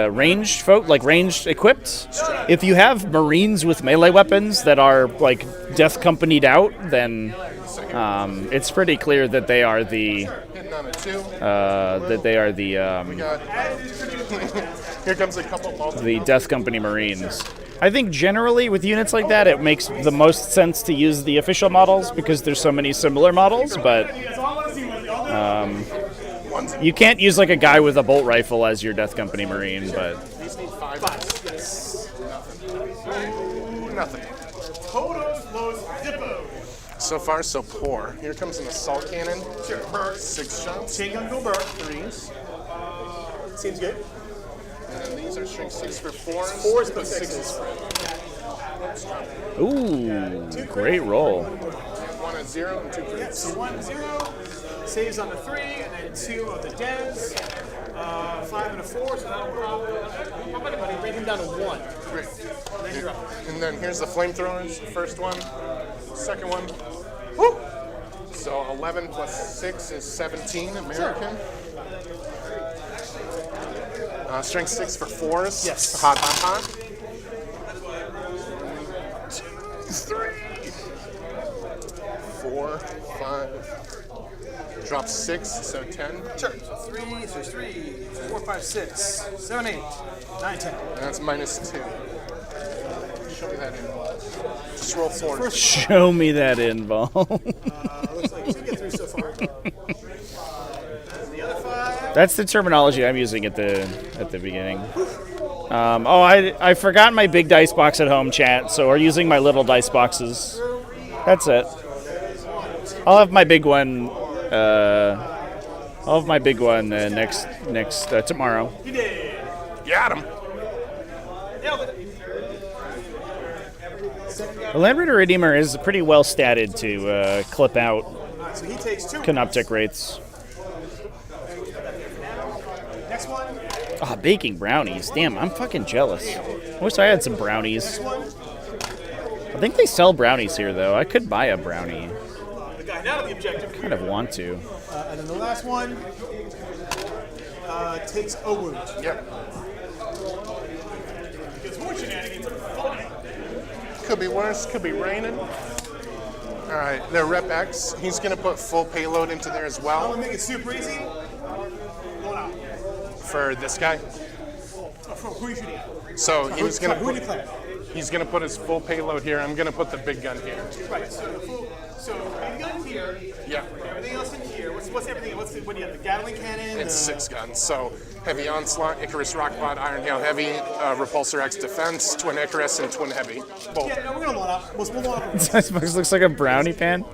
Speaker 1: ranged folk, like ranged equipped. If you have Marines with melee weapons that are like Death Company'd out, then it's pretty clear that they are the
Speaker 8: Hitting on a 2.
Speaker 1: we
Speaker 8: Got here comes a couple multiple.
Speaker 1: the Death Company Marines. I think generally with units like that, it makes the most sense to use the official models because there's so many similar models, but you can't use like a guy with a bolt rifle as your Death Company Marine, but
Speaker 8: These need 5. Nothing. So far, so poor. Here comes an assault cannon. Sure. 6 shots.
Speaker 5: Chain gun go Burr. 3s. Seems good.
Speaker 8: And then these are strength 6 for 4s.
Speaker 5: 4s but
Speaker 8: 6s.
Speaker 5: 6s.
Speaker 1: ooh, great roll.
Speaker 8: 1 and 0 and 2 for
Speaker 5: Yeah, so 1, 0. Saves on the 3, and then 2 of the devs. 5 and a 4, so that'll probably bring him down to 1.
Speaker 8: Great.
Speaker 5: And then you're up.
Speaker 8: And then here's the flamethrowers. First one, second one. Woo! So 11 plus 6 is 17 American. Strength 6 for 4s.
Speaker 5: Yes.
Speaker 8: Hot, hot, hot. 3, 4, 5. Drop 6, so 10.
Speaker 5: Sure. So 3, so there's 3, 4, 5, 6, 7, 8, 9, 10.
Speaker 8: That's minus 2. Show me that in. Just roll 4.
Speaker 1: Show me that invol.
Speaker 5: Looks like 2 get through so far. The other 5.
Speaker 1: That's the terminology I'm using at the beginning. I forgot my big dice box at home, chat. So we're using my little dice boxes. That's it. I'll have my big one. Next tomorrow.
Speaker 5: You did.
Speaker 8: Got him.
Speaker 5: Nailed it.
Speaker 1: The Land Raider Redeemer is pretty well statted to clip out
Speaker 5: So he takes 2.
Speaker 1: canoptic rates.
Speaker 5: Next one.
Speaker 1: Ah, baking brownies. Damn, I'm fucking jealous. I wish I had some brownies. I think they sell brownies here, though. I could buy a brownie.
Speaker 5: The guy now to the objective.
Speaker 1: Kind of want to.
Speaker 5: And then the last one takes a wound.
Speaker 8: Yep.
Speaker 5: Because wound shenanigans are fine.
Speaker 8: Could be worse, could be raining. All right, they're Rep X. He's going to put full payload into there as
Speaker 5: I'm
Speaker 8: well
Speaker 5: gonna make it super easy. Going out.
Speaker 8: for this guy.
Speaker 5: Who are you shooting at?
Speaker 8: So he was going
Speaker 5: Who do
Speaker 8: to
Speaker 5: you declare?
Speaker 8: he's going to put his full payload here. I'm going to put the big gun here.
Speaker 5: Right. So big gun here.
Speaker 8: Yeah.
Speaker 5: Everything else in here. What's everything? What do you have? The Gatling cannon.
Speaker 8: It's 6 guns. So heavy onslaught, Icarus rockbot, Iron Hail heavy, Repulsor X defense, twin Icarus, and twin heavy. Both.
Speaker 5: Yeah, no, we're gonna load up. We'll load up.
Speaker 1: This box looks like a brownie pan.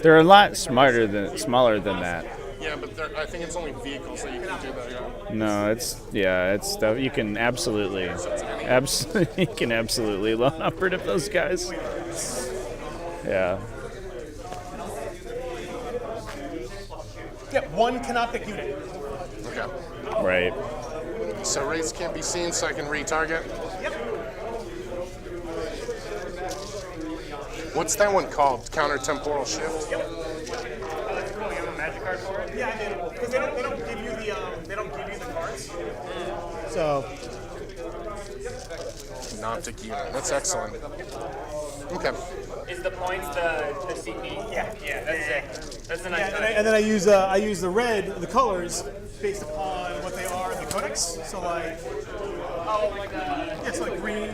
Speaker 1: They're a lot smaller than that.
Speaker 8: Yeah, but I think it's only vehicles that you can do that. Yeah.
Speaker 1: No, it's stuff you can absolutely load up rid of those guys. Yeah.
Speaker 5: Yeah, 1 canoptic unit.
Speaker 8: Okay.
Speaker 1: Right.
Speaker 8: So race can't be seen, so I can retarget.
Speaker 5: Yep.
Speaker 8: What's that one called? Counter-temporal shift?
Speaker 5: Yep. Magic card for it? Yeah, I did. Because they don't give you the cards. So
Speaker 8: Synoptic unit. That's excellent. Okay.
Speaker 9: Is the points the CP? Yeah, that's sick. That's a nice.
Speaker 5: and then I use the red, the colors, based upon what they are in the codex. So like, it's like green.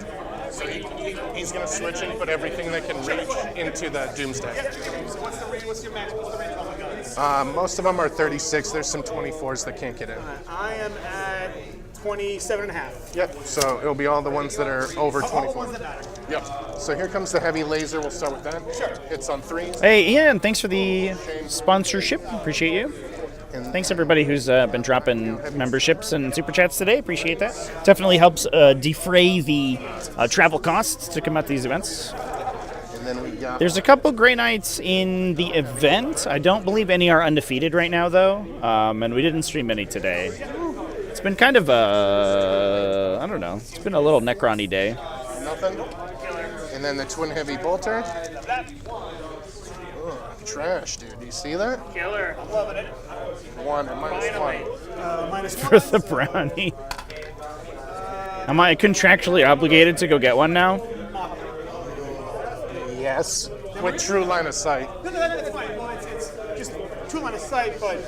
Speaker 8: So he's going to switch and put everything that can reach into the Doomsday.
Speaker 5: Yeah. So what's your max? What's the range on the guns?
Speaker 8: Most of them are 36. There's some 24s that can't get in.
Speaker 5: I am at 27.5.
Speaker 8: Yep. So it'll be all the ones that are over
Speaker 5: All the
Speaker 8: 24.
Speaker 5: ones that matter.
Speaker 8: Yep. So here comes the heavy laser. We'll start with that.
Speaker 5: Sure.
Speaker 8: It's on 3.
Speaker 1: Hey, Ian, thanks for the sponsorship. Appreciate you. Thanks everybody who's been dropping memberships and super chats today. Appreciate that. Definitely helps defray the travel costs to come out to these events.
Speaker 8: And then we got.
Speaker 1: There's a couple Grey Knights in the event. I don't believe any are undefeated right now, though. And we didn't stream any today. It's been kind of I don't know. It's been a little Necron-y day.
Speaker 8: Nothing. And then the twin heavy bolter. Ugh, trash, dude. Do you see that?
Speaker 9: Killer. I'm loving it.
Speaker 8: One, -1.
Speaker 1: For the brownie. Am I contractually obligated to go get one now?
Speaker 8: Yes. With true line of sight.
Speaker 4: No, that's fine. Well, it's just true line of sight, but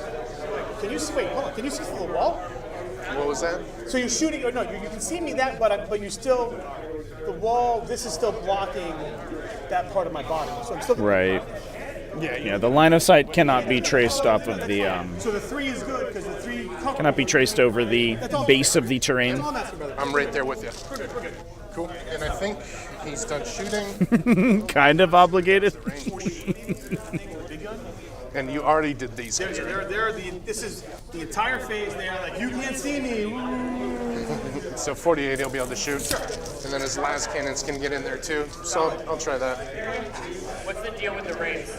Speaker 4: can you see? Wait, hold on. Can you see through the wall?
Speaker 8: What was that?
Speaker 4: So you're shooting? Or no, you can see me that, but you still the wall. This is still blocking that part of my body. So I'm still
Speaker 1: Right.
Speaker 8: Yeah.
Speaker 1: Yeah, the line of sight cannot be traced off of the
Speaker 4: So the 3 is good because the 3
Speaker 1: cannot be traced over the base of the terrain.
Speaker 8: I'm right there with you. We're good. Cool. And I think he's done shooting.
Speaker 1: Kind of obligated.
Speaker 8: And you already did these.
Speaker 4: This is the entire phase there. Like you can't see me.
Speaker 8: So 48 he'll be able to shoot. Sure. And then his last cannons can get in there too. So I'll try that.
Speaker 9: What's the deal with the raids?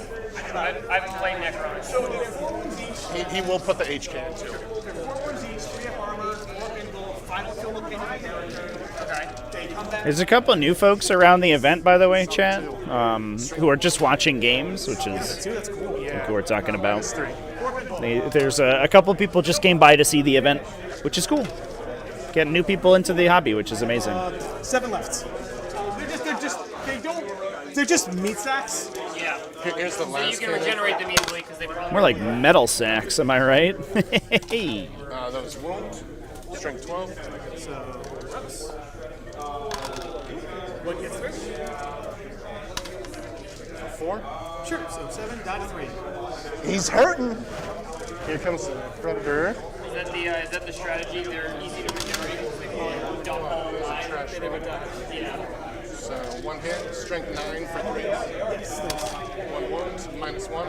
Speaker 9: I haven't played Necrons.
Speaker 4: So they're 4 wounds each.
Speaker 8: He will put the H cannon too.
Speaker 4: They're 4 wounds each. 3 up armor. 4 angle. Final kill location. Okay. They come back.
Speaker 1: There's a couple new folks around the event, by the way, chat, who are just watching games, which is
Speaker 4: That's cool.
Speaker 1: who we're talking about.
Speaker 8: -3.
Speaker 1: There's a couple people just came by to see the event, which is cool. Getting new people into the hobby, which is amazing.
Speaker 4: 7 left. They're just meat sacks.
Speaker 9: Yeah.
Speaker 8: Here's the
Speaker 9: So you
Speaker 8: last
Speaker 9: can
Speaker 8: cannon.
Speaker 9: regenerate them easily because they probably.
Speaker 1: More like metal sacks, am I right? Hey.
Speaker 8: That was wound. Strength 12.
Speaker 4: So, what gets 3?
Speaker 8: 4.
Speaker 4: Sure. So 7 down to 3.
Speaker 8: He's hurting. Here comes the predator.
Speaker 9: Is that the strategy? They're easy to regenerate because they fall dump holes.
Speaker 8: Trash.
Speaker 9: Yeah.
Speaker 8: So 1 hit, strength 9 for 3.
Speaker 4: Yes.
Speaker 8: 1 wound, -1.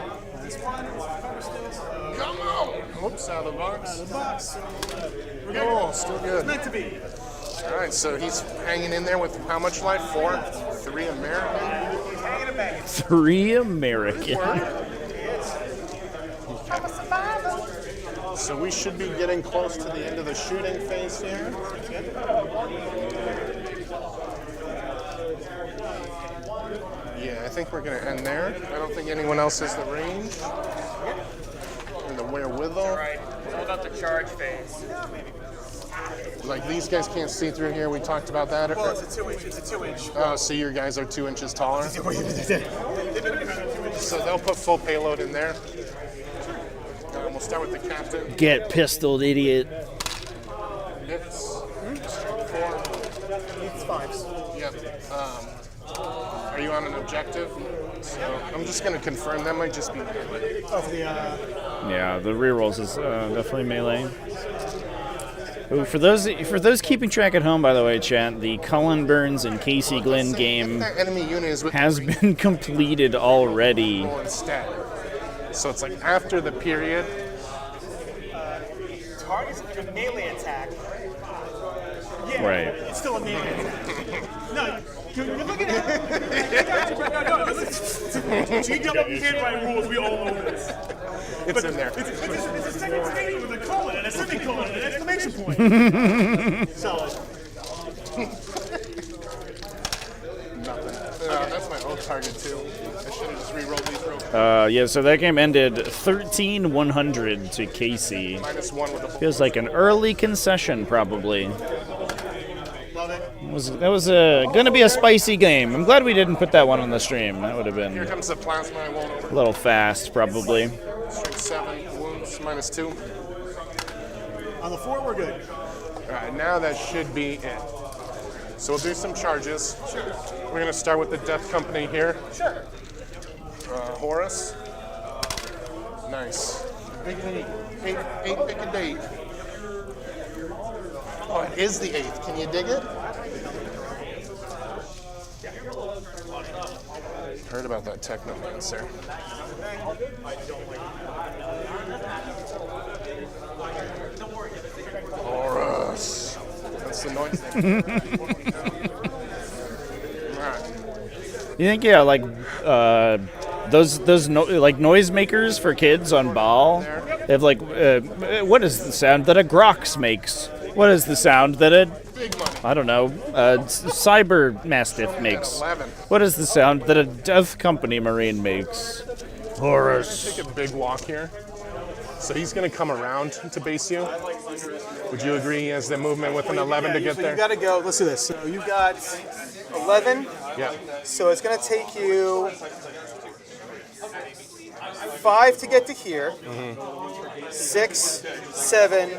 Speaker 8: Come on! Oops, out of the box.
Speaker 4: Box.
Speaker 8: Oh, still good.
Speaker 4: Meant to be.
Speaker 8: All right, so he's hanging in there with how much life? 4? 3 American?
Speaker 4: Hanging a bag.
Speaker 1: 3 American.
Speaker 8: So we should be getting close to the end of the shooting phase here. Yeah, I think we're going to end there. I don't think anyone else has the range. And the wherewithal.
Speaker 9: All right. What about the charge phase?
Speaker 8: Like these guys can't see through here. We talked about that.
Speaker 4: Well, it's a 2-inch. It's a 2-inch.
Speaker 8: Oh, so your guys are 2 inches taller. So they'll put full payload in there. We'll start with the captain.
Speaker 1: Get pistoled, idiot.
Speaker 8: Hits. 4.
Speaker 4: It's 5s.
Speaker 8: Yep. Are you on an objective? So I'm just going to confirm that might just be melee.
Speaker 4: Of the
Speaker 1: Yeah, the rerolls is definitely melee. Ooh, for those keeping track at home, by the way, chat, the Cullen Burns and Casey Glenn game
Speaker 8: That enemy unit is with
Speaker 1: has been completed already.
Speaker 8: roll instead. So it's like after the period.
Speaker 4: target's a melee attack. Yeah,
Speaker 1: Right.
Speaker 4: it's still a melee attack. No, you're looking at no, listen. GW can't write rules. We all know this.
Speaker 8: It's in there.
Speaker 4: It's a second statement with a colon and a semicolon and an exclamation point. Solid.
Speaker 8: Nothing. That's my old target too. I should have just re-rolled these real quick.
Speaker 1: Yeah, so that game ended 13-100 to Casey.
Speaker 8: -1 with a
Speaker 1: Feels like an early concession, probably.
Speaker 4: Love it.
Speaker 1: That was gonna be a spicy game. I'm glad we didn't put that one on the stream. That would have been
Speaker 8: Here comes the plasma. I won't
Speaker 1: a
Speaker 8: over.
Speaker 1: little fast, probably.
Speaker 8: Strength 7, wounds -2.
Speaker 4: On the 4, we're good.
Speaker 8: All right, now that should be it. So we'll do some charges. Sure. We're gonna start with the Death Company here.
Speaker 4: Sure.
Speaker 8: Horus. Nice. Big 8. 8 pick a date. Oh, it is the 8th. Can you dig it? Heard about that Technomancer. Horus. That's the noise. Alright.
Speaker 1: You think, yeah, like those like noisemakers for kids on Baal? They have like what is the sound that a Grox makes? What is the sound that a,
Speaker 8: Big money.
Speaker 1: I don't know, a cyber mastiff makes?
Speaker 8: 11.
Speaker 1: What is the sound that a Death Company Marine makes? Horus.
Speaker 8: Take a big walk here. So he's going to come around to base you. Would you agree he has the movement with an 11 to get
Speaker 4: So
Speaker 8: there?
Speaker 4: you got to go. Let's do this. So you've got 11.
Speaker 8: Yeah.
Speaker 4: So it's going to take you 5 to get to here. 6, 7,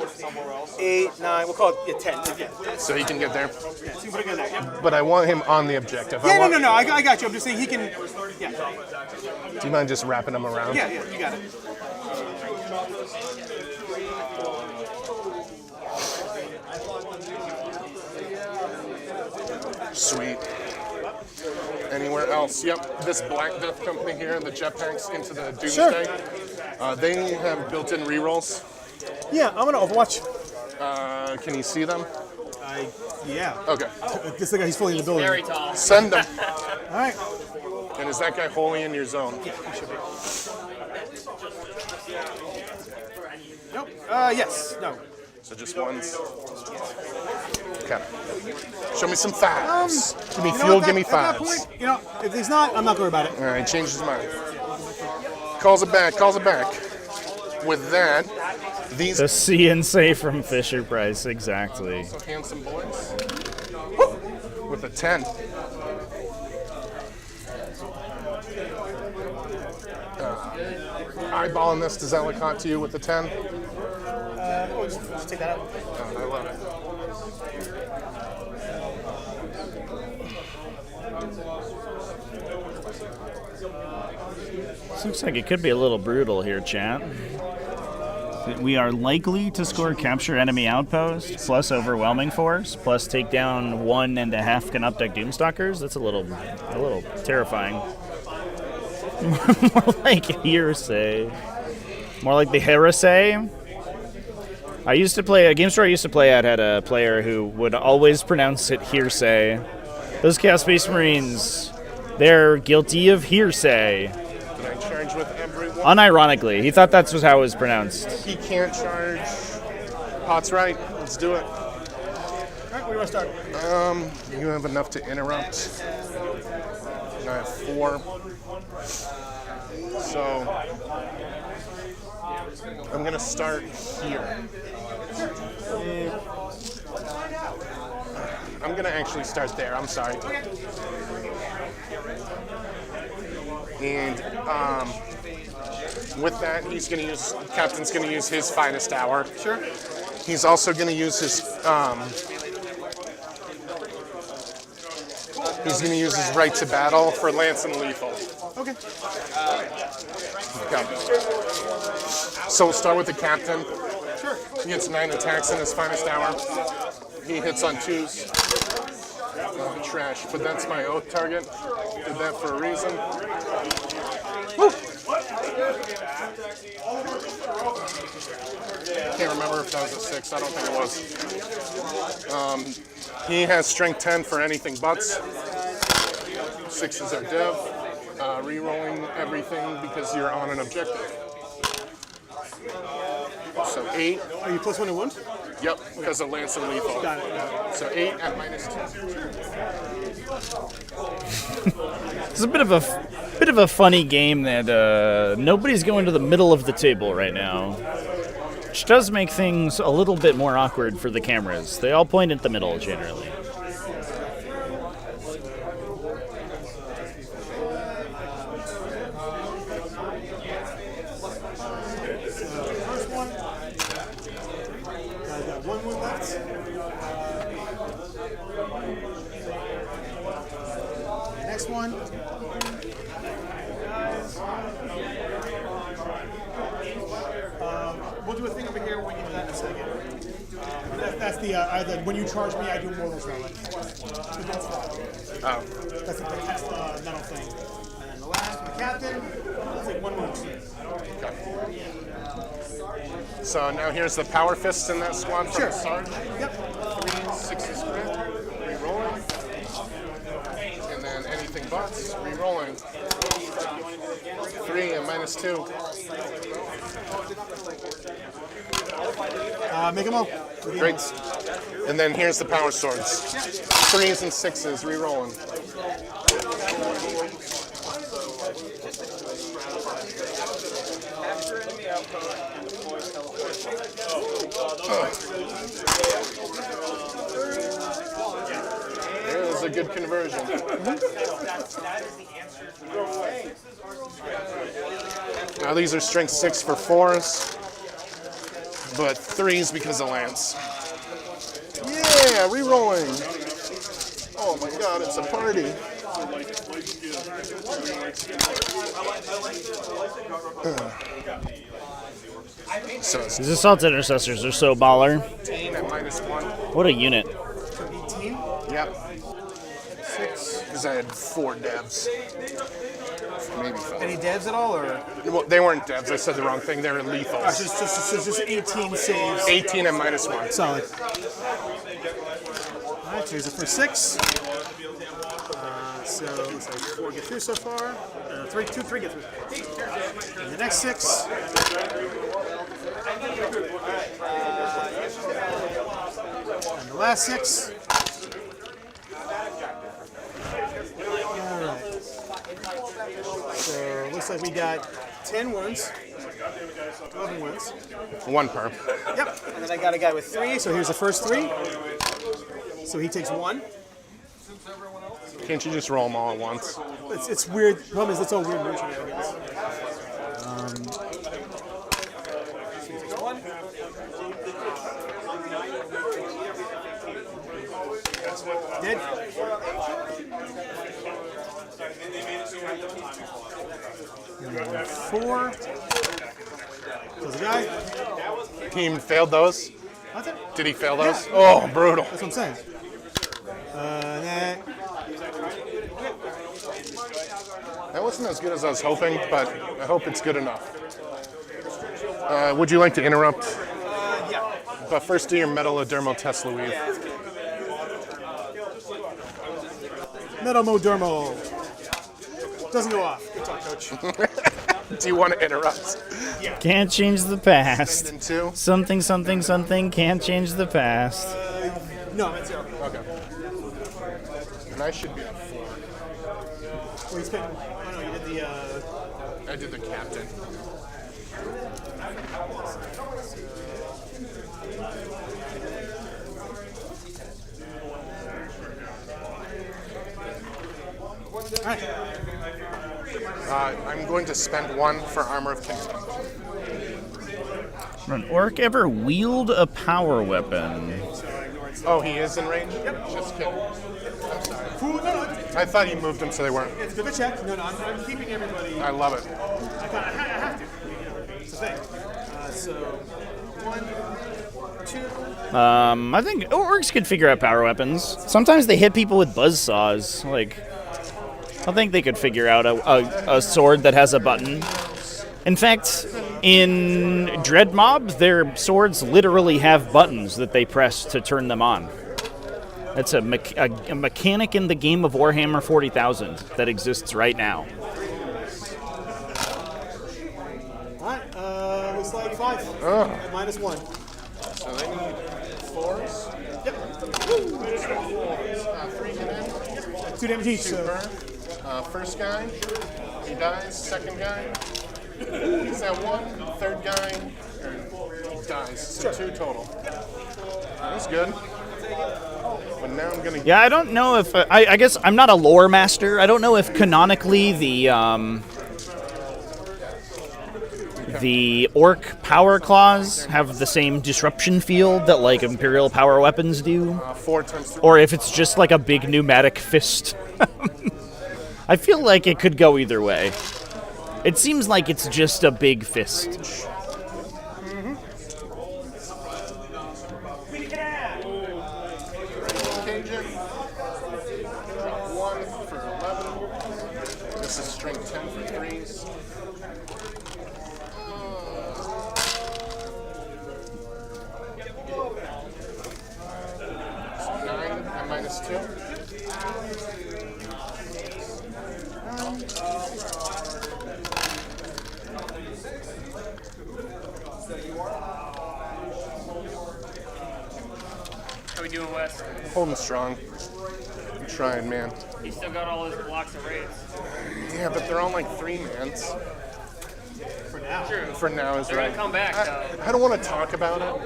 Speaker 4: 8, 9. We'll call it 10. Yeah.
Speaker 8: So he can get there.
Speaker 4: So you put it in there. Yep.
Speaker 8: But I want him on the objective.
Speaker 4: Yeah, no. I got you. I'm just saying he can. Yeah.
Speaker 8: Do you mind just wrapping him around?
Speaker 4: Yeah, you got it.
Speaker 8: Sweet. Anywhere else? Yep. This Black Death Company here, the jetpacks into the Doomsday. They have built-in rerolls.
Speaker 4: Yeah, I'm gonna Overwatch.
Speaker 8: Can you see them?
Speaker 4: Yeah.
Speaker 8: Okay.
Speaker 4: This guy, he's fully in the building.
Speaker 9: Very tall.
Speaker 8: Send them.
Speaker 4: All right.
Speaker 8: And is that guy wholly in your zone?
Speaker 4: Nope. Yes. No.
Speaker 8: So just ones. Okay. Show me some fives. Give me
Speaker 4: You know
Speaker 8: fuel,
Speaker 4: what,
Speaker 8: give me
Speaker 4: at that
Speaker 8: fives.
Speaker 4: point, if he's not, I'm not going about it.
Speaker 8: All right, change his mind. Calls it back, calls it back. With that, these
Speaker 1: The CNC from Fisher Price, exactly.
Speaker 8: handsome boys. With a 10. Eyeballing this, does that look hot to you with the 10?
Speaker 4: Just take that out.
Speaker 8: Oh, I love it.
Speaker 1: This looks like it could be a little brutal here, chat. We are likely to score capture enemy outpost, plus overwhelming force, plus take down 1.5 Canoptek Doomstalkers. That's a little terrifying. More like hearsay. More like the heresy. I used to play, a game store I used to play at had a player who would always pronounce it hearsay. Those Chaos Space Marines, they're guilty of hearsay.
Speaker 8: Can I charge with everyone?
Speaker 1: Unironically, he thought that's how it was pronounced.
Speaker 8: He can't charge. Pot's right. Let's do it.
Speaker 4: All right, where do you want to start?
Speaker 8: You have enough to interrupt. And I have 4. So I'm gonna start here. I'm gonna actually start there. I'm sorry. And with that, Captain's gonna use his finest hour. Sure. He's also gonna use his right to battle for lance and lethal.
Speaker 4: Okay.
Speaker 8: Okay. So we'll start with the captain. Sure. He gets 9 attacks in his finest hour. He hits on 2s. Trash, but that's my oath target. Did that for a reason. Woo. Can't remember if that was a 6. I don't think it was. He has strength 10 for anything buts. 6s are div. Rerolling everything because you're on an objective. So 8.
Speaker 4: Are you plus 1 to wound?
Speaker 8: Yep, because of lance and lethal.
Speaker 4: Got it.
Speaker 8: So 8 at -2.
Speaker 1: It's a bit of a funny game that nobody's going to the middle of the table right now, which does make things a little bit more awkward for the cameras. They all point at the middle generally.
Speaker 4: First one. I got 1 wound left. Next one. We'll do a thing over here when you do that in a second. That's the either when you charge me, I do mortal spell.
Speaker 8: Oh.
Speaker 4: That's the test metal thing. And then the last one, the captain. That's like 1 wound.
Speaker 8: So now here's the power fists in that squad from
Speaker 4: Sure.
Speaker 8: the start.
Speaker 4: Yep.
Speaker 8: 3 6s grit, rerolling. And then anything buts, rerolling. 3 and -2.
Speaker 4: Make them all.
Speaker 8: Great. And then here's the power swords. 3s and 6s, re-rolling. There's a good conversion. Now these are strength 6 for 4s, but 3s because of lance. Yeah, re-rolling. Oh my god, it's a party. So it's
Speaker 1: These assault intercessors are so baller.
Speaker 8: 18 at -1.
Speaker 1: What a unit.
Speaker 8: 18? Yep. 6, because I had 4 devs. Maybe 5.
Speaker 5: Any devs at all, or?
Speaker 8: Well, they weren't devs, I said the wrong thing, they were lethals.
Speaker 5: Just 18 saves.
Speaker 8: 18 at -1.
Speaker 5: Solid. Alright, so here's the first 6. So looks like 4 get through so far. 3 get through. And the next 6. And the last 6. Alright. So looks like we got 10 wounds. 11 wounds.
Speaker 8: 1 per.
Speaker 5: Yep. And then I got a guy with 3, so here's the first 3. So he takes 1.
Speaker 8: Can't you just roll them all at once?
Speaker 5: It's weird. The problem is it's all weird motion shenanigans. So he takes 1. Dead. 4. Kills a guy.
Speaker 8: He failed those?
Speaker 5: That's it.
Speaker 8: Did he fail those?
Speaker 5: Yeah.
Speaker 8: Oh, brutal.
Speaker 5: That's what I'm saying.
Speaker 8: That wasn't as good as I was hoping, but I hope it's good enough. Would you like to interrupt?
Speaker 5: Yeah.
Speaker 8: But first do your Metalodermal Tesla weave.
Speaker 5: Metamodermal. Doesn't go off. Good talk, coach.
Speaker 8: Do you want to interrupt?
Speaker 1: Can't change the past.
Speaker 8: Spend 2?
Speaker 1: Something, something, something can't change the past.
Speaker 5: No, I'm at 0.
Speaker 8: Okay. And I should be at 4.
Speaker 5: Well, you spent. Oh no, you did the.
Speaker 8: I did the captain.
Speaker 5: Alright.
Speaker 8: I'm going to spend 1 for Armor of Kingsman.
Speaker 1: Would an orc ever wield a power weapon?
Speaker 8: Oh, he is in range? Yep. Just kidding. I'm sorry. I thought you moved them so they weren't.
Speaker 5: It's good to check. No, I'm keeping everybody.
Speaker 8: I love it.
Speaker 5: I have to. It's the thing. So, 1, 2.
Speaker 1: I think orcs could figure out power weapons. Sometimes they hit people with buzzsaws. Like, I think they could figure out a sword that has a button. In fact, in Dread Mob, their swords literally have buttons that they press to turn them on. That's a mechanic in the game of Warhammer 40,000 that exists right now.
Speaker 5: Alright, looks like 5. -1.
Speaker 8: So they need 4s?
Speaker 5: Yep.
Speaker 8: 3 get in.
Speaker 5: 2 damage each. So.
Speaker 8: First guy, he dies. Second guy, he's at 1. Third guy, he dies. So 2 total. That's good. But now I'm gonna.
Speaker 1: Yeah, I don't know if I guess I'm not a lore master. I don't know if canonically the orc power claws have the same disruption field that like Imperial power weapons do,
Speaker 8: 4 times 3.
Speaker 1: or if it's just like a big pneumatic fist. I feel like it could go either way. It seems like it's just a big fist.
Speaker 8: Cajun. Drop 1 for 11. This is strength 10 for 3s. 9 and -2. Holding strong. I'm trying, man.
Speaker 9: He's still got all his blocks of raids.
Speaker 8: Yeah, but they're on like 3-mans.
Speaker 5: For now.
Speaker 9: True.
Speaker 8: For now is
Speaker 9: They're
Speaker 8: right.
Speaker 9: gonna come back, though.
Speaker 8: I don't want to talk about it.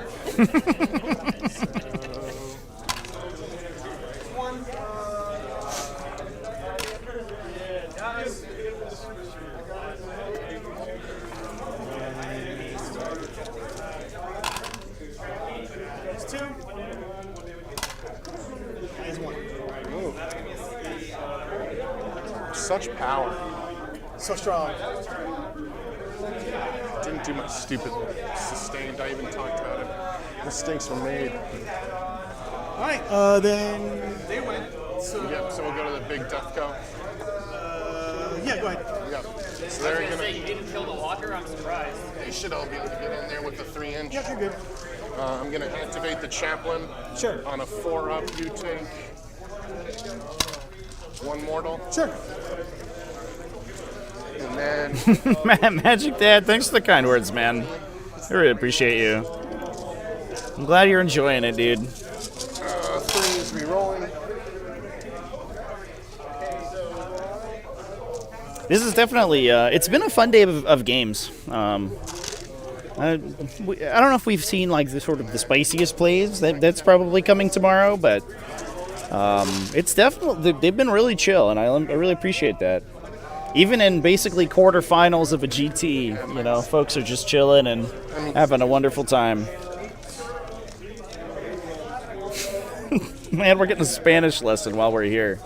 Speaker 5: There's 2. There's 1.
Speaker 8: Ooh. Such power.
Speaker 5: So strong.
Speaker 8: Didn't do my stupid sustained. I even talked about it. Mistakes were made.
Speaker 5: All right. Then they win. So
Speaker 8: Yeah, so we'll go to the big death go.
Speaker 5: yeah, go ahead.
Speaker 8: Yeah. So
Speaker 9: I was
Speaker 8: they're
Speaker 9: gonna say
Speaker 8: gonna.
Speaker 9: you didn't kill the walker. I'm surprised.
Speaker 8: They should all be able to get in there with the 3-inch.
Speaker 5: Yep, you're good.
Speaker 8: I'm gonna activate the chaplain.
Speaker 5: Sure.
Speaker 8: On a 4-up, you take 1 mortal,
Speaker 5: Sure.
Speaker 8: and then
Speaker 1: Magic Dad, thanks for the kind words, man. I really appreciate you. I'm glad you're enjoying it, dude.
Speaker 8: 3 is re-rolling.
Speaker 1: This is definitely, it's been a fun day of games. I don't know if we've seen like the sort of the spiciest plays. That's probably coming tomorrow, but it's definitely, they've been really chill, and I really appreciate that. Even in basically quarterfinals of a GT, you know, folks are just chilling and having a wonderful time. Man, we're getting a Spanish lesson while we're here.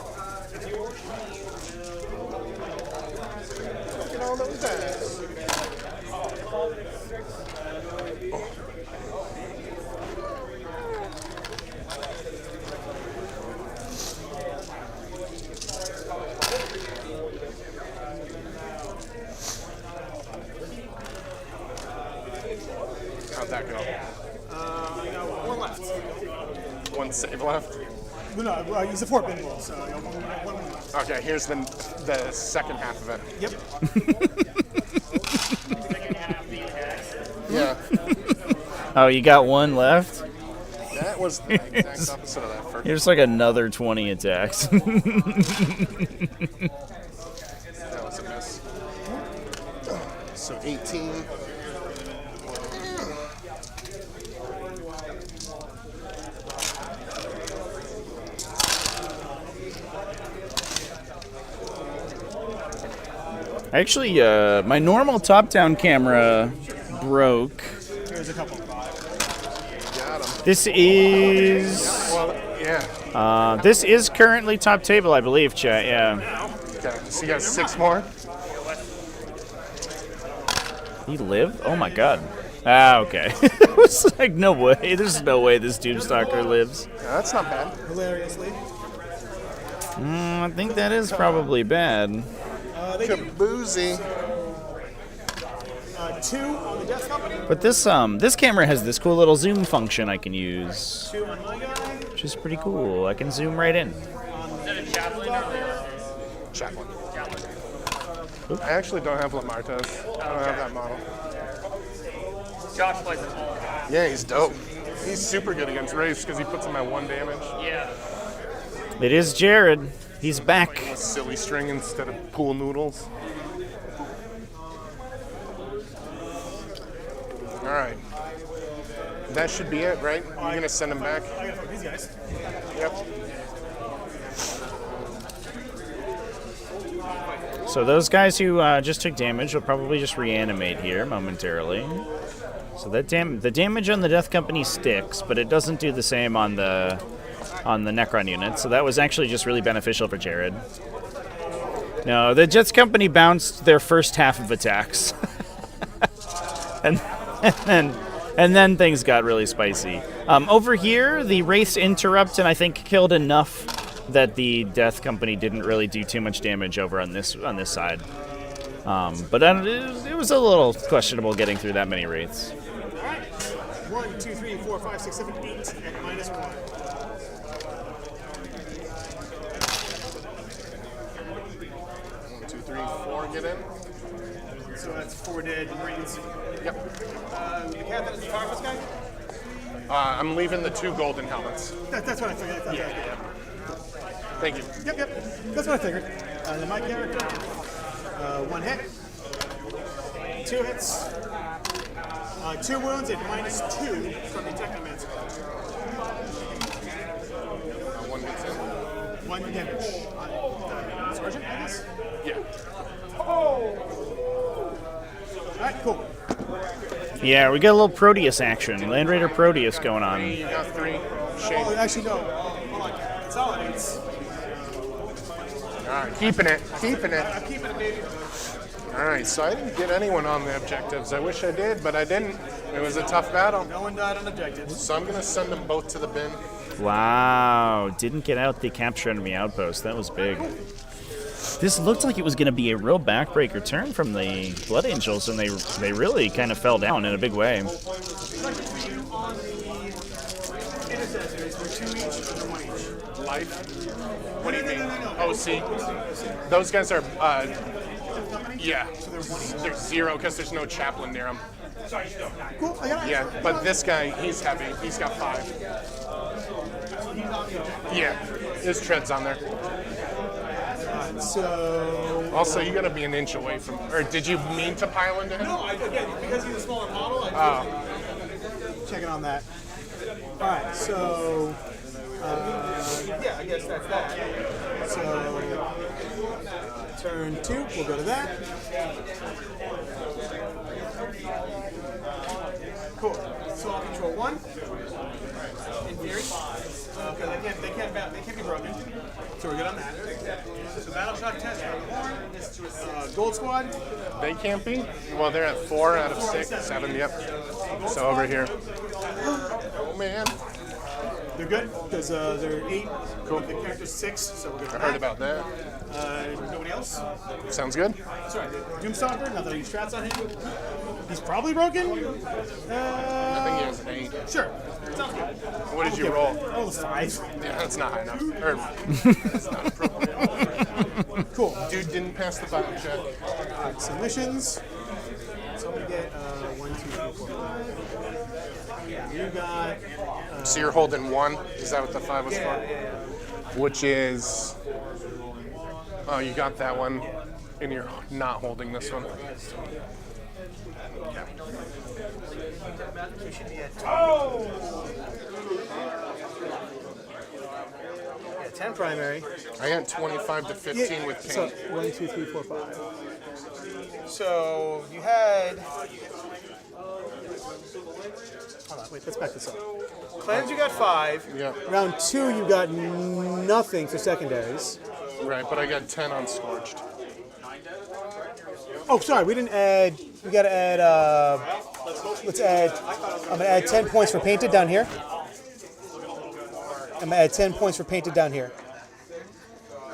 Speaker 8: Look at all those dice. How'd that go?
Speaker 5: I got 1 left.
Speaker 8: 1 save left.
Speaker 5: No, he's a 4-pin roll, so I got 1 left.
Speaker 8: Okay, here's the second half of it.
Speaker 5: Yep.
Speaker 8: Yeah,
Speaker 1: Oh, you got 1 left?
Speaker 8: that was the exact opposite of that first.
Speaker 1: Here's like another 20 attacks.
Speaker 8: That was a miss. So 18.
Speaker 1: Actually, my normal top-down camera broke.
Speaker 5: Here's a couple.
Speaker 8: Got him.
Speaker 1: This is
Speaker 8: Well, yeah.
Speaker 1: this is currently top table, I believe, chat. Yeah.
Speaker 8: Okay, so you got 6 more?
Speaker 1: He live? Oh my god. Ah, okay. I was like, no way. There's no way this Doomstalker lives.
Speaker 8: Yeah, that's not bad.
Speaker 5: Hilariously.
Speaker 1: I think that is probably bad.
Speaker 5: They do
Speaker 8: Kaboozy.
Speaker 5: 2 on the Death Company.
Speaker 1: But this camera has this cool little zoom function I can use,
Speaker 5: 2 on my guy.
Speaker 1: which is pretty cool. I can zoom right in.
Speaker 9: Is that a chaplain or
Speaker 8: Chaplain.
Speaker 9: chaplain?
Speaker 8: I actually don't have Lamartas. I don't have that model.
Speaker 9: Josh plays it all.
Speaker 8: Yeah, he's dope. He's super good against Wraiths because he puts him at 1 damage.
Speaker 9: Yeah.
Speaker 1: It is Jared. He's back.
Speaker 8: A silly string instead of pool noodles. All right. That should be it, right? You're going to send him back?
Speaker 5: I gotta fuck these guys.
Speaker 8: Yep.
Speaker 1: So those guys who just took damage will probably just reanimate here momentarily. So that the damage on the Death Company sticks, but it doesn't do the same on the Necron unit. So that was actually just really beneficial for Jared. No, the Death Company bounced their first half of attacks, and then things got really spicy. Over here, the Wraiths interrupt and I think killed enough that the Death Company didn't really do too much damage over on this side. But it was a little questionable getting through that many Wraiths.
Speaker 5: All right. 1, 2, 3, 4, 5, 6, 7, 8 at -1.
Speaker 8: 1, 2, 3, 4, get in.
Speaker 5: So that's 4 dead Marines.
Speaker 8: Yep.
Speaker 5: The cat that is the powerful guy?
Speaker 8: I'm leaving the 2 golden helmets.
Speaker 4: That's what I figured.
Speaker 8: Thank you.
Speaker 4: Yep. That's what I figured. Then my character, 1 hit, 2 hits, 2 wounds, and -2 from the Technomancer.
Speaker 8: 1 gets in.
Speaker 4: 1 damage. Sergeant, I guess?
Speaker 8: Yeah.
Speaker 4: Alright, cool.
Speaker 1: Yeah, we got a little Proteus action. Land Raider Proteus going on.
Speaker 8: You got 3.
Speaker 4: Oh,
Speaker 8: Shane.
Speaker 4: actually, no. Hold on. Consolidates.
Speaker 8: All right, keeping it.
Speaker 4: I'm keeping it, baby.
Speaker 8: All right, so I didn't get anyone on the objectives. I wish I did, but I didn't. It was a tough battle.
Speaker 4: No one died on objectives.
Speaker 8: So I'm going to send them both to the bin.
Speaker 1: Wow, didn't get out the capture enemy outpost. That was big. This looked like it was going to be a real backbreaker turn from the Blood Angels, and they really kind of fell down in a big way.
Speaker 8: Life? What do you mean? Oh, see, those guys are, yeah, they're 0 because there's no chaplain near them.
Speaker 4: Cool, I got it.
Speaker 8: Yeah, but this guy, he's heavy. He's got 5. Yeah, his tread's on there.
Speaker 4: So...
Speaker 8: Also, you got to be an inch away from, or did you mean to pile into him?
Speaker 4: No, I did, yeah, because he's a smaller model. Checking on that. All right, so... yeah, I guess that's that. So, turn 2, we'll go to that. Cool. So I'll control 1. In theory. Because they can't be broken. So we're good on that. So battle shot test for Gold Squad.
Speaker 8: They can't be? Well, they're at 4 out of 6, 7, yep. So over here. Oh, man.
Speaker 4: They're good because they're 8. Cool. The character's 6, so we're good.
Speaker 8: I heard about that.
Speaker 4: Nobody else?
Speaker 8: Sounds good.
Speaker 4: Sorry, Doomstalker. Not that I use strats on him. He's probably broken.
Speaker 8: I think he has an 8.
Speaker 4: Sure. Sounds good.
Speaker 8: What did you roll?
Speaker 4: Oh, the 5.
Speaker 8: Yeah, that's not high enough. Or, that's not appropriate.
Speaker 4: Cool.
Speaker 8: Dude didn't pass the bio check.
Speaker 4: Alright, submissions. So I'm gonna get 1, 2, 3, 4, 5. You got.
Speaker 8: So you're holding 1? Is that what the 5 was for? Which is. Oh, you got that one, and you're not holding this one. Yeah.
Speaker 4: Oh! Yeah, 10 primary.
Speaker 8: I got 25 to 15 with paint.
Speaker 4: So 1, 2, 3, 4, 5. So you had. Hold on, wait, let's back this up. Clans, you got 5.
Speaker 8: Yeah.
Speaker 4: Round 2, you got nothing for secondaries.
Speaker 8: Right, but I got 10 on Scorched.
Speaker 4: Oh, sorry, we didn't add. We gotta add. Let's add. I'm gonna add 10 points for painted down here. I'm gonna add 10 points for painted down here.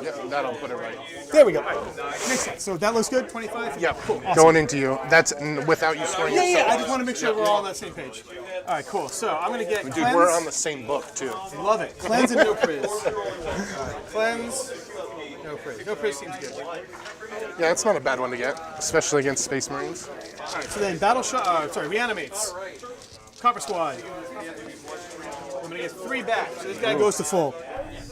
Speaker 8: Yep, that'll put it right.
Speaker 4: There we go. Makes sense. So that looks good. 25.
Speaker 8: Yep,
Speaker 4: Cool. Awesome.
Speaker 8: going into you. That's without you scoring
Speaker 4: Yeah.
Speaker 8: yourself.
Speaker 4: I just want to make sure we're all on that same page. All right, cool. So I'm gonna get.
Speaker 8: Dude,
Speaker 4: cleanse.
Speaker 8: we're on the same book too.
Speaker 4: Love it. Cleanse and no priz. All right, cleanse. No priz. No priz seems good.
Speaker 8: Yeah, it's not a bad one to get, especially against Space Marines.
Speaker 4: All right. So then battle shot. Reanimates. Copper Squad. I'm gonna get 3 back. So this guy goes to full.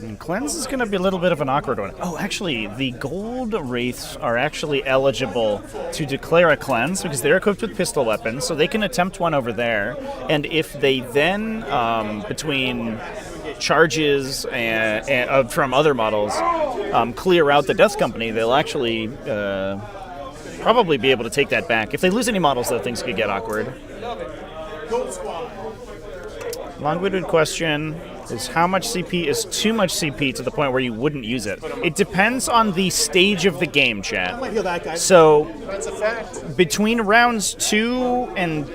Speaker 1: And Cleanse is going to be a little bit of an awkward one. Oh, actually, the Gold Wraiths are actually eligible to declare a Cleanse because they're equipped with pistol weapons, so they can attempt one over there. And if they then, between charges and from other models, clear out the Death Company, they'll actually probably be able to take that back. If they lose any models, though, things could get awkward.
Speaker 4: Gold Squad.
Speaker 1: Long-winded question is how much CP is too much CP to the point where you wouldn't use it? It depends on the stage of the game, chat.
Speaker 4: I might heal that guy.
Speaker 1: So
Speaker 8: That's a fact.
Speaker 1: between rounds 2 and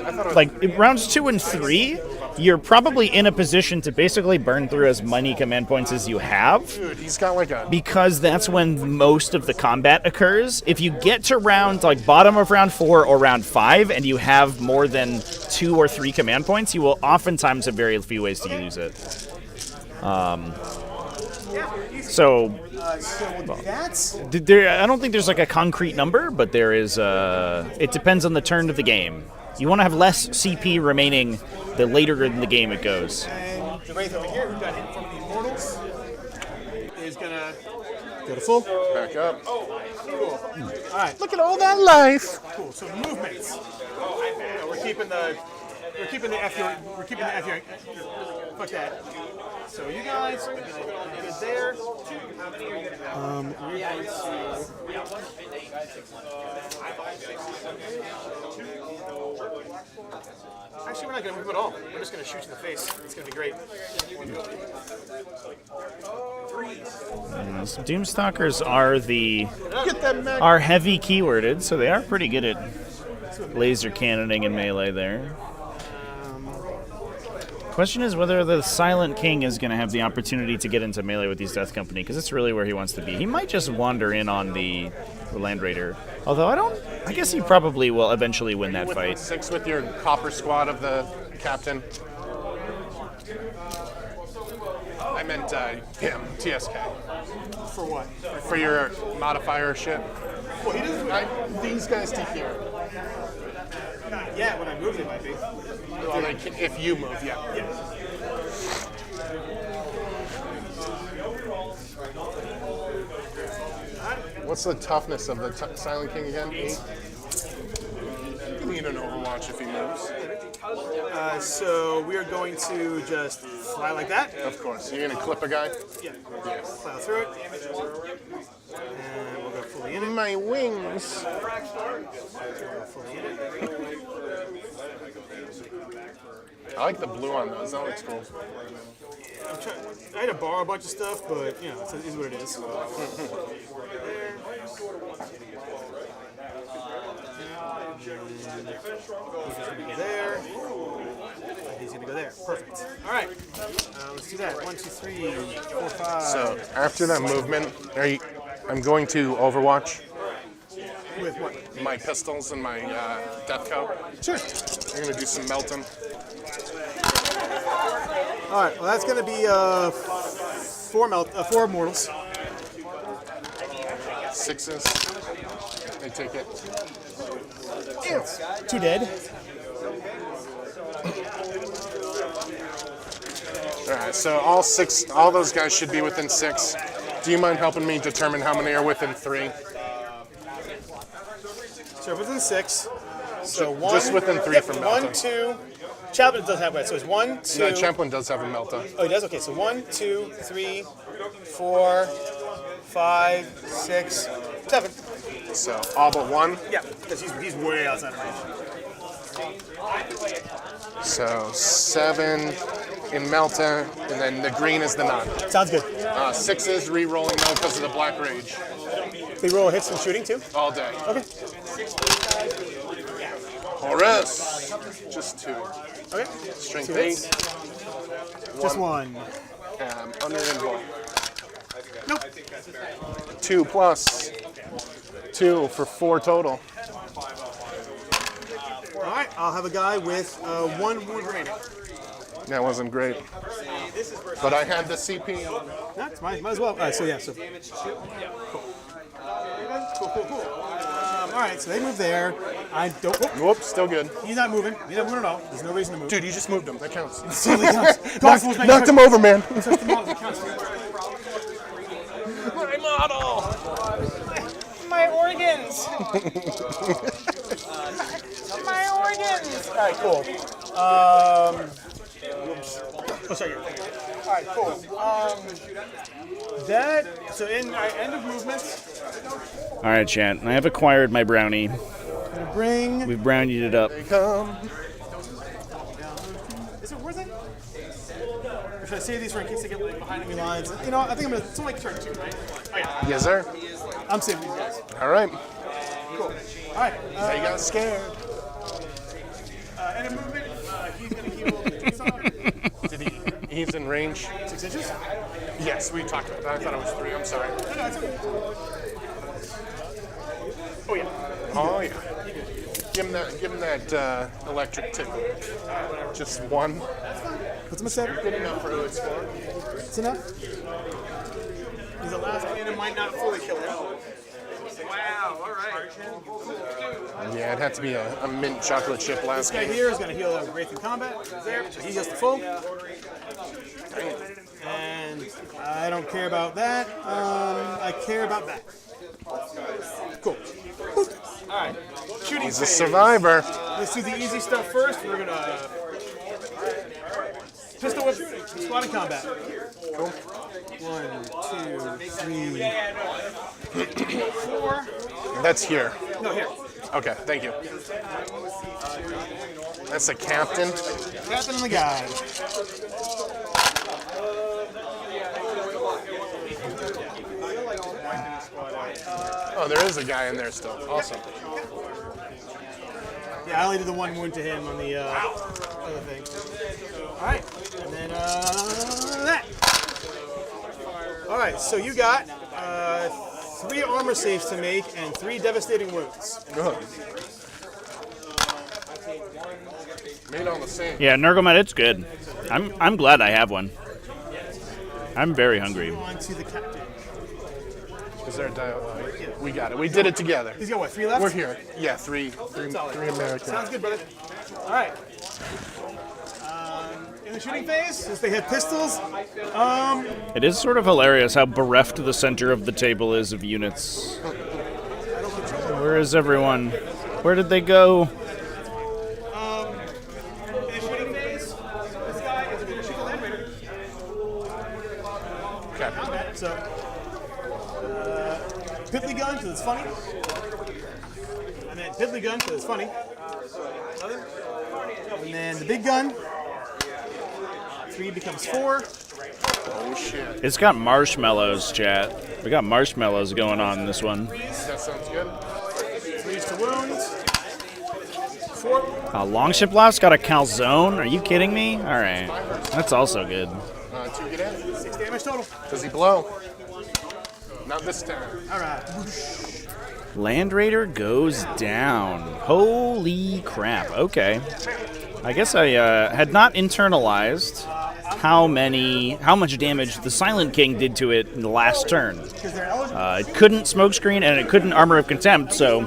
Speaker 1: rounds 2 and 3, you're probably in a position to basically burn through as many command points as you have.
Speaker 8: Dude, he's got like a...
Speaker 1: Because that's when most of the combat occurs. If you get to round, bottom of round 4 or round 5, and you have more than 2 or 3 command points, you will oftentimes have very few ways to use it. So
Speaker 4: That's.
Speaker 1: I don't think there's a concrete number, but there is. It depends on the turn of the game. You want to have less CP remaining the later in the game it goes.
Speaker 5: And the Wraith over here, who got hit from the Immortals, is gonna go to full.
Speaker 8: Back up.
Speaker 5: Cool. All right.
Speaker 8: Look at all that life.
Speaker 5: Cool. So movements. We're keeping the F here. We're keeping the F here. Fuck that. So you guys are gonna get there. Actually, we're not gonna move at all. We're just gonna shoot you in the face. It's gonna be great.
Speaker 1: Doomstalkers are heavy keyworded, so they are pretty good at laser cannoning and melee there. Question is whether the Silent King is going to have the opportunity to get into melee with these Death Company, because it's really where he wants to be. He might just wander in on the Land Raider, although I guess he probably will eventually win that fight.
Speaker 8: 6 with your copper squad of the captain. I meant him, TSK.
Speaker 5: For what?
Speaker 8: For your modifier shit.
Speaker 5: Well, he doesn't.
Speaker 8: These guys to here.
Speaker 5: Not yet. When I move, they might be.
Speaker 8: Well, if you move, yeah. What's the toughness of the Silent King again? 8? You need an Overwatch if he moves.
Speaker 5: So we are going to just fly like that.
Speaker 8: Of course. You're going to clip a guy?
Speaker 5: Yeah. Plow through it. And we'll go fully in it.
Speaker 8: My wings.
Speaker 5: Fully in it.
Speaker 8: I like the blue on those. That looks cool.
Speaker 5: I had to borrow a bunch of stuff, but you know, it is what it is. He's gonna go there. He's gonna go there. Perfect. All right. Let's do that. 1, 2, 3, 4, 5.
Speaker 8: So after that movement, I'm going to Overwatch.
Speaker 5: With what?
Speaker 8: My pistols and my death coat.
Speaker 5: Sure.
Speaker 8: I'm going to do some melting.
Speaker 5: All right. Well, that's going to be 4 mortals.
Speaker 8: 6s. They take it.
Speaker 5: 2 dead.
Speaker 8: All right. So all those guys should be within 6. Do you mind helping me determine how many are within 3?
Speaker 5: So within 6. So 1.
Speaker 8: Just within 3 from Melta.
Speaker 5: 1, 2. Champlin does have that. So it's 1, 2.
Speaker 8: No, Champlin does have a Melta.
Speaker 5: Oh, he does? Okay, so 1, 2, 3, 4, 5, 6, 7.
Speaker 8: So all but 1?
Speaker 5: Yeah, because he's way outside of range.
Speaker 8: So 7 in Melta, and then the green is the none.
Speaker 5: Sounds good.
Speaker 8: 6s re-rolling though because of the Black Rage.
Speaker 5: They roll hits from shooting too?
Speaker 8: All day.
Speaker 5: Okay.
Speaker 8: Horus! Just 2.
Speaker 5: Okay.
Speaker 8: Strength
Speaker 5: 2
Speaker 8: 8.
Speaker 5: hits. Just 1.
Speaker 8: Uninvulnerable.
Speaker 5: Nope.
Speaker 8: 2 plus 2 for 4 total.
Speaker 5: All right, I'll have a guy with 1 wound remaining.
Speaker 8: That wasn't great. But I had the CP.
Speaker 5: That's might as well. All right, so yeah, so. Cool. All right, so they move there. I don't.
Speaker 8: Whoops, still good.
Speaker 5: He's not moving. He's not moving at all. There's no reason to move.
Speaker 8: Dude, you just moved him. That counts.
Speaker 5: It totally counts.
Speaker 8: Knocked him over, man.
Speaker 5: My model. My organs. My organs. All right, cool. Oh, sorry. All right, cool. So in our end of movement.
Speaker 1: All right, chat. I have acquired my brownie.
Speaker 5: Gonna bring.
Speaker 1: We've brownied it up.
Speaker 8: They come.
Speaker 5: Is it worth it? Or should I save these for in case they get behind enemy lines? You know, I think I'm gonna. It's only turn 2, right? Oh yeah.
Speaker 8: Yes, sir.
Speaker 5: I'm saving these guys.
Speaker 8: All right.
Speaker 5: Cool. All right.
Speaker 8: They got scared.
Speaker 5: End of movement. He's gonna heal.
Speaker 8: Did he? He's in range.
Speaker 5: 6 inches.
Speaker 8: Yes, we talked about that. I thought it was 3. I'm sorry.
Speaker 5: No, it's okay. Oh yeah.
Speaker 8: Oh yeah. Give him that electric tickle. Just 1.
Speaker 5: What's my 7?
Speaker 8: Good enough for its score.
Speaker 5: It's enough. He's the last man and might not fully kill him.
Speaker 8: Yeah, it'd have to be a mint chocolate chip
Speaker 5: This
Speaker 8: last
Speaker 5: guy
Speaker 8: game.
Speaker 5: here is going to heal a Wraith in combat. There, so he heals the full. And I don't care about that. I care about that. Cool. Alright. Shooting
Speaker 8: He's a
Speaker 5: phase.
Speaker 8: survivor.
Speaker 5: Let's do the easy stuff first. We're gonna pistol whip squad in combat.
Speaker 8: Cool.
Speaker 5: 1, 2, 3, 4.
Speaker 8: That's here.
Speaker 5: No, here.
Speaker 8: Okay, thank you. That's the captain.
Speaker 5: Captain and the guy.
Speaker 8: Oh, there is a guy in there still. Awesome.
Speaker 5: Yeah, I only did the 1 wound to him on the other thing. Alright, and then that. Alright, so you got 3 armor saves to make and 3 devastating wounds.
Speaker 8: Good. Made all the same.
Speaker 1: Yeah, Nergomet, it's good. I'm glad I have one. I'm very hungry.
Speaker 5: On to the captain.
Speaker 8: Is there a dial? We got it. We did it together.
Speaker 5: He's got what, 3 left?
Speaker 8: We're here. Yeah, three American.
Speaker 5: Sounds good, brother. Alright. In the shooting phase, since they have pistols,
Speaker 1: It is sort of hilarious how bereft the center of the table is of units. Where is everyone? Where did they go?
Speaker 5: in the shooting phase, this guy is going to shoot the Land Raider.
Speaker 8: Okay.
Speaker 5: So, Piddly gun, because it's funny. And then Piddly gun, because it's funny. And then the big gun. 3 becomes 4.
Speaker 8: Oh shit.
Speaker 1: It's got marshmallows, chat. We got marshmallows going on in this one.
Speaker 8: That sounds good.
Speaker 5: 3s to wounds. 4.
Speaker 1: Longship Blast got a calzone? Are you kidding me? Alright. That's also good.
Speaker 8: 2 get in.
Speaker 5: 6 damage total.
Speaker 8: Does he blow? Not this time.
Speaker 5: Alright.
Speaker 1: Land Raider goes down. Holy crap. Okay. I guess I had not internalized how much damage the Silent King did to it in the last turn. It couldn't smokescreen and it couldn't Armor of Contempt, so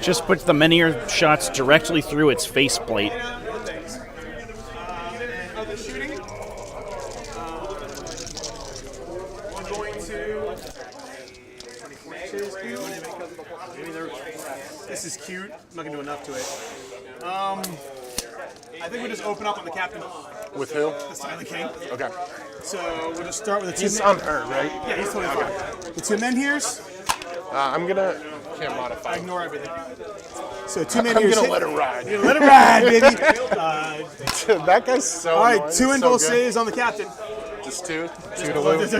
Speaker 1: just puts the Menhir shots directly through its faceplate.
Speaker 5: Other shooting. I'm going to. This is cute. I'm not going to do enough to it. I think we just open up on the captain.
Speaker 8: With who?
Speaker 5: The Silent King.
Speaker 8: Okay.
Speaker 5: So we'll just start with the 2
Speaker 8: He's
Speaker 5: men.
Speaker 8: unhurt, right?
Speaker 5: Yeah, he's totally fine. The 2 Menhirs.
Speaker 8: I'm gonna. Can't modify.
Speaker 5: Ignore everything. So 2 Menhirs.
Speaker 8: I'm gonna
Speaker 5: hit-
Speaker 8: let it ride.
Speaker 5: You're gonna let it ride, baby.
Speaker 8: That guy's so.
Speaker 5: All right,
Speaker 8: annoying.
Speaker 5: 2
Speaker 8: So
Speaker 5: invul
Speaker 8: good.
Speaker 5: saves on the captain.
Speaker 8: Just 2. 2 to lose.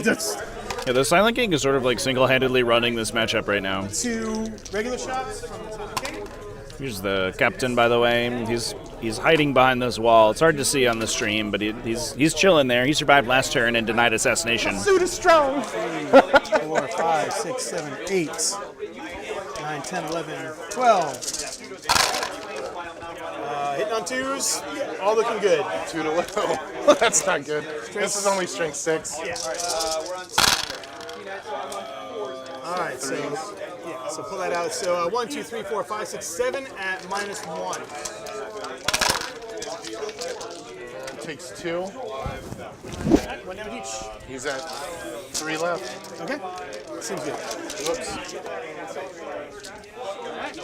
Speaker 1: Yeah, the Silent King is sort of like single-handedly running this matchup right now.
Speaker 5: 2 regular shots from the Silent King.
Speaker 1: Here's the captain, by the way. He's hiding behind this wall. It's hard to see on the stream, but he's chilling there. He survived last turn and denied assassination.
Speaker 8: Suit is strong.
Speaker 5: 4, 5, 6, 7, 8, 9, 10, 11, 12. Hitting on 2s, all looking good.
Speaker 8: 2 to low. That's not good. This is only strength 6.
Speaker 5: Yeah. All right, so so pull that out. So 1, 2, 3, 4, 5, 6, 7 at -1.
Speaker 8: Takes 2.
Speaker 5: 1 damage each.
Speaker 8: He's at 3 left.
Speaker 5: Okay, seems good.
Speaker 8: Whoops.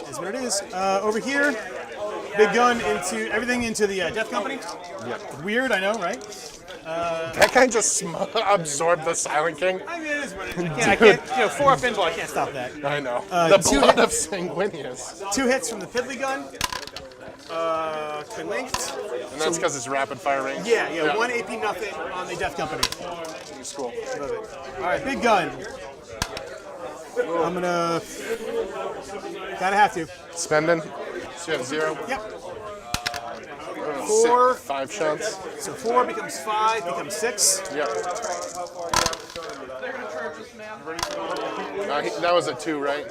Speaker 5: That's what it is. Over here, big gun into everything into the Death Company.
Speaker 8: Yep.
Speaker 5: Weird, I know, right?
Speaker 8: That guy just absorbed the Silent King.
Speaker 5: I mean, it is what it is. I can't, 4 up pinball, I can't stop that.
Speaker 8: I know.
Speaker 5: The
Speaker 8: The
Speaker 5: 2
Speaker 8: blood
Speaker 5: hit-
Speaker 8: of Sanguinius.
Speaker 5: 2 hits from the Piddly gun. Linked.
Speaker 8: And that's because it's rapid fire range.
Speaker 5: Yeah, 1 AP nothing on the Death Company.
Speaker 8: It's cool.
Speaker 5: Love it. All right, big gun. I'm gonna. Gotta have to.
Speaker 8: Spending. So you have 0.
Speaker 5: Yep.
Speaker 8: 4.
Speaker 5: 4.
Speaker 8: 5 shots.
Speaker 5: So 4 becomes 5, becomes 6.
Speaker 8: Yep. That was a 2, right?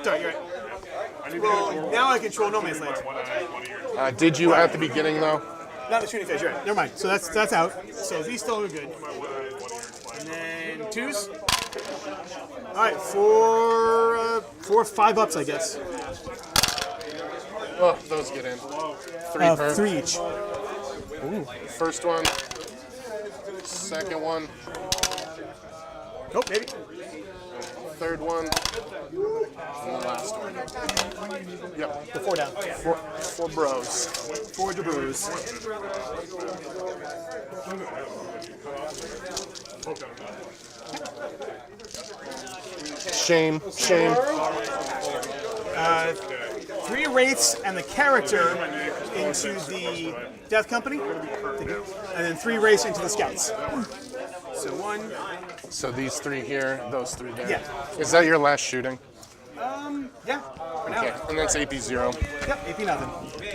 Speaker 5: Sorry, you're right. Well, now I control No Man's Land.
Speaker 8: Did you at the beginning, though?
Speaker 5: Not the shooting phase, you're right. Never mind. So that's out. So these still are good. And then 2s.
Speaker 4: All right, 5 ups, I guess.
Speaker 8: Oh, those get in. 3 per.
Speaker 4: 3 each.
Speaker 8: Ooh. First one. Second one.
Speaker 4: Oh, maybe.
Speaker 8: Third one. And the last one. Yep.
Speaker 4: The 4 down.
Speaker 8: 4 bros.
Speaker 4: 4 bros.
Speaker 8: Shame.
Speaker 4: 3 wraiths and the character into the Death Company, and then 3 wraiths into the scouts. So 1.
Speaker 8: So these 3 here, those 3 there.
Speaker 4: Yeah.
Speaker 8: Is that your last shooting?
Speaker 4: Yeah. For now.
Speaker 8: Okay. And that's AP 0.
Speaker 4: Yep. AP nothing.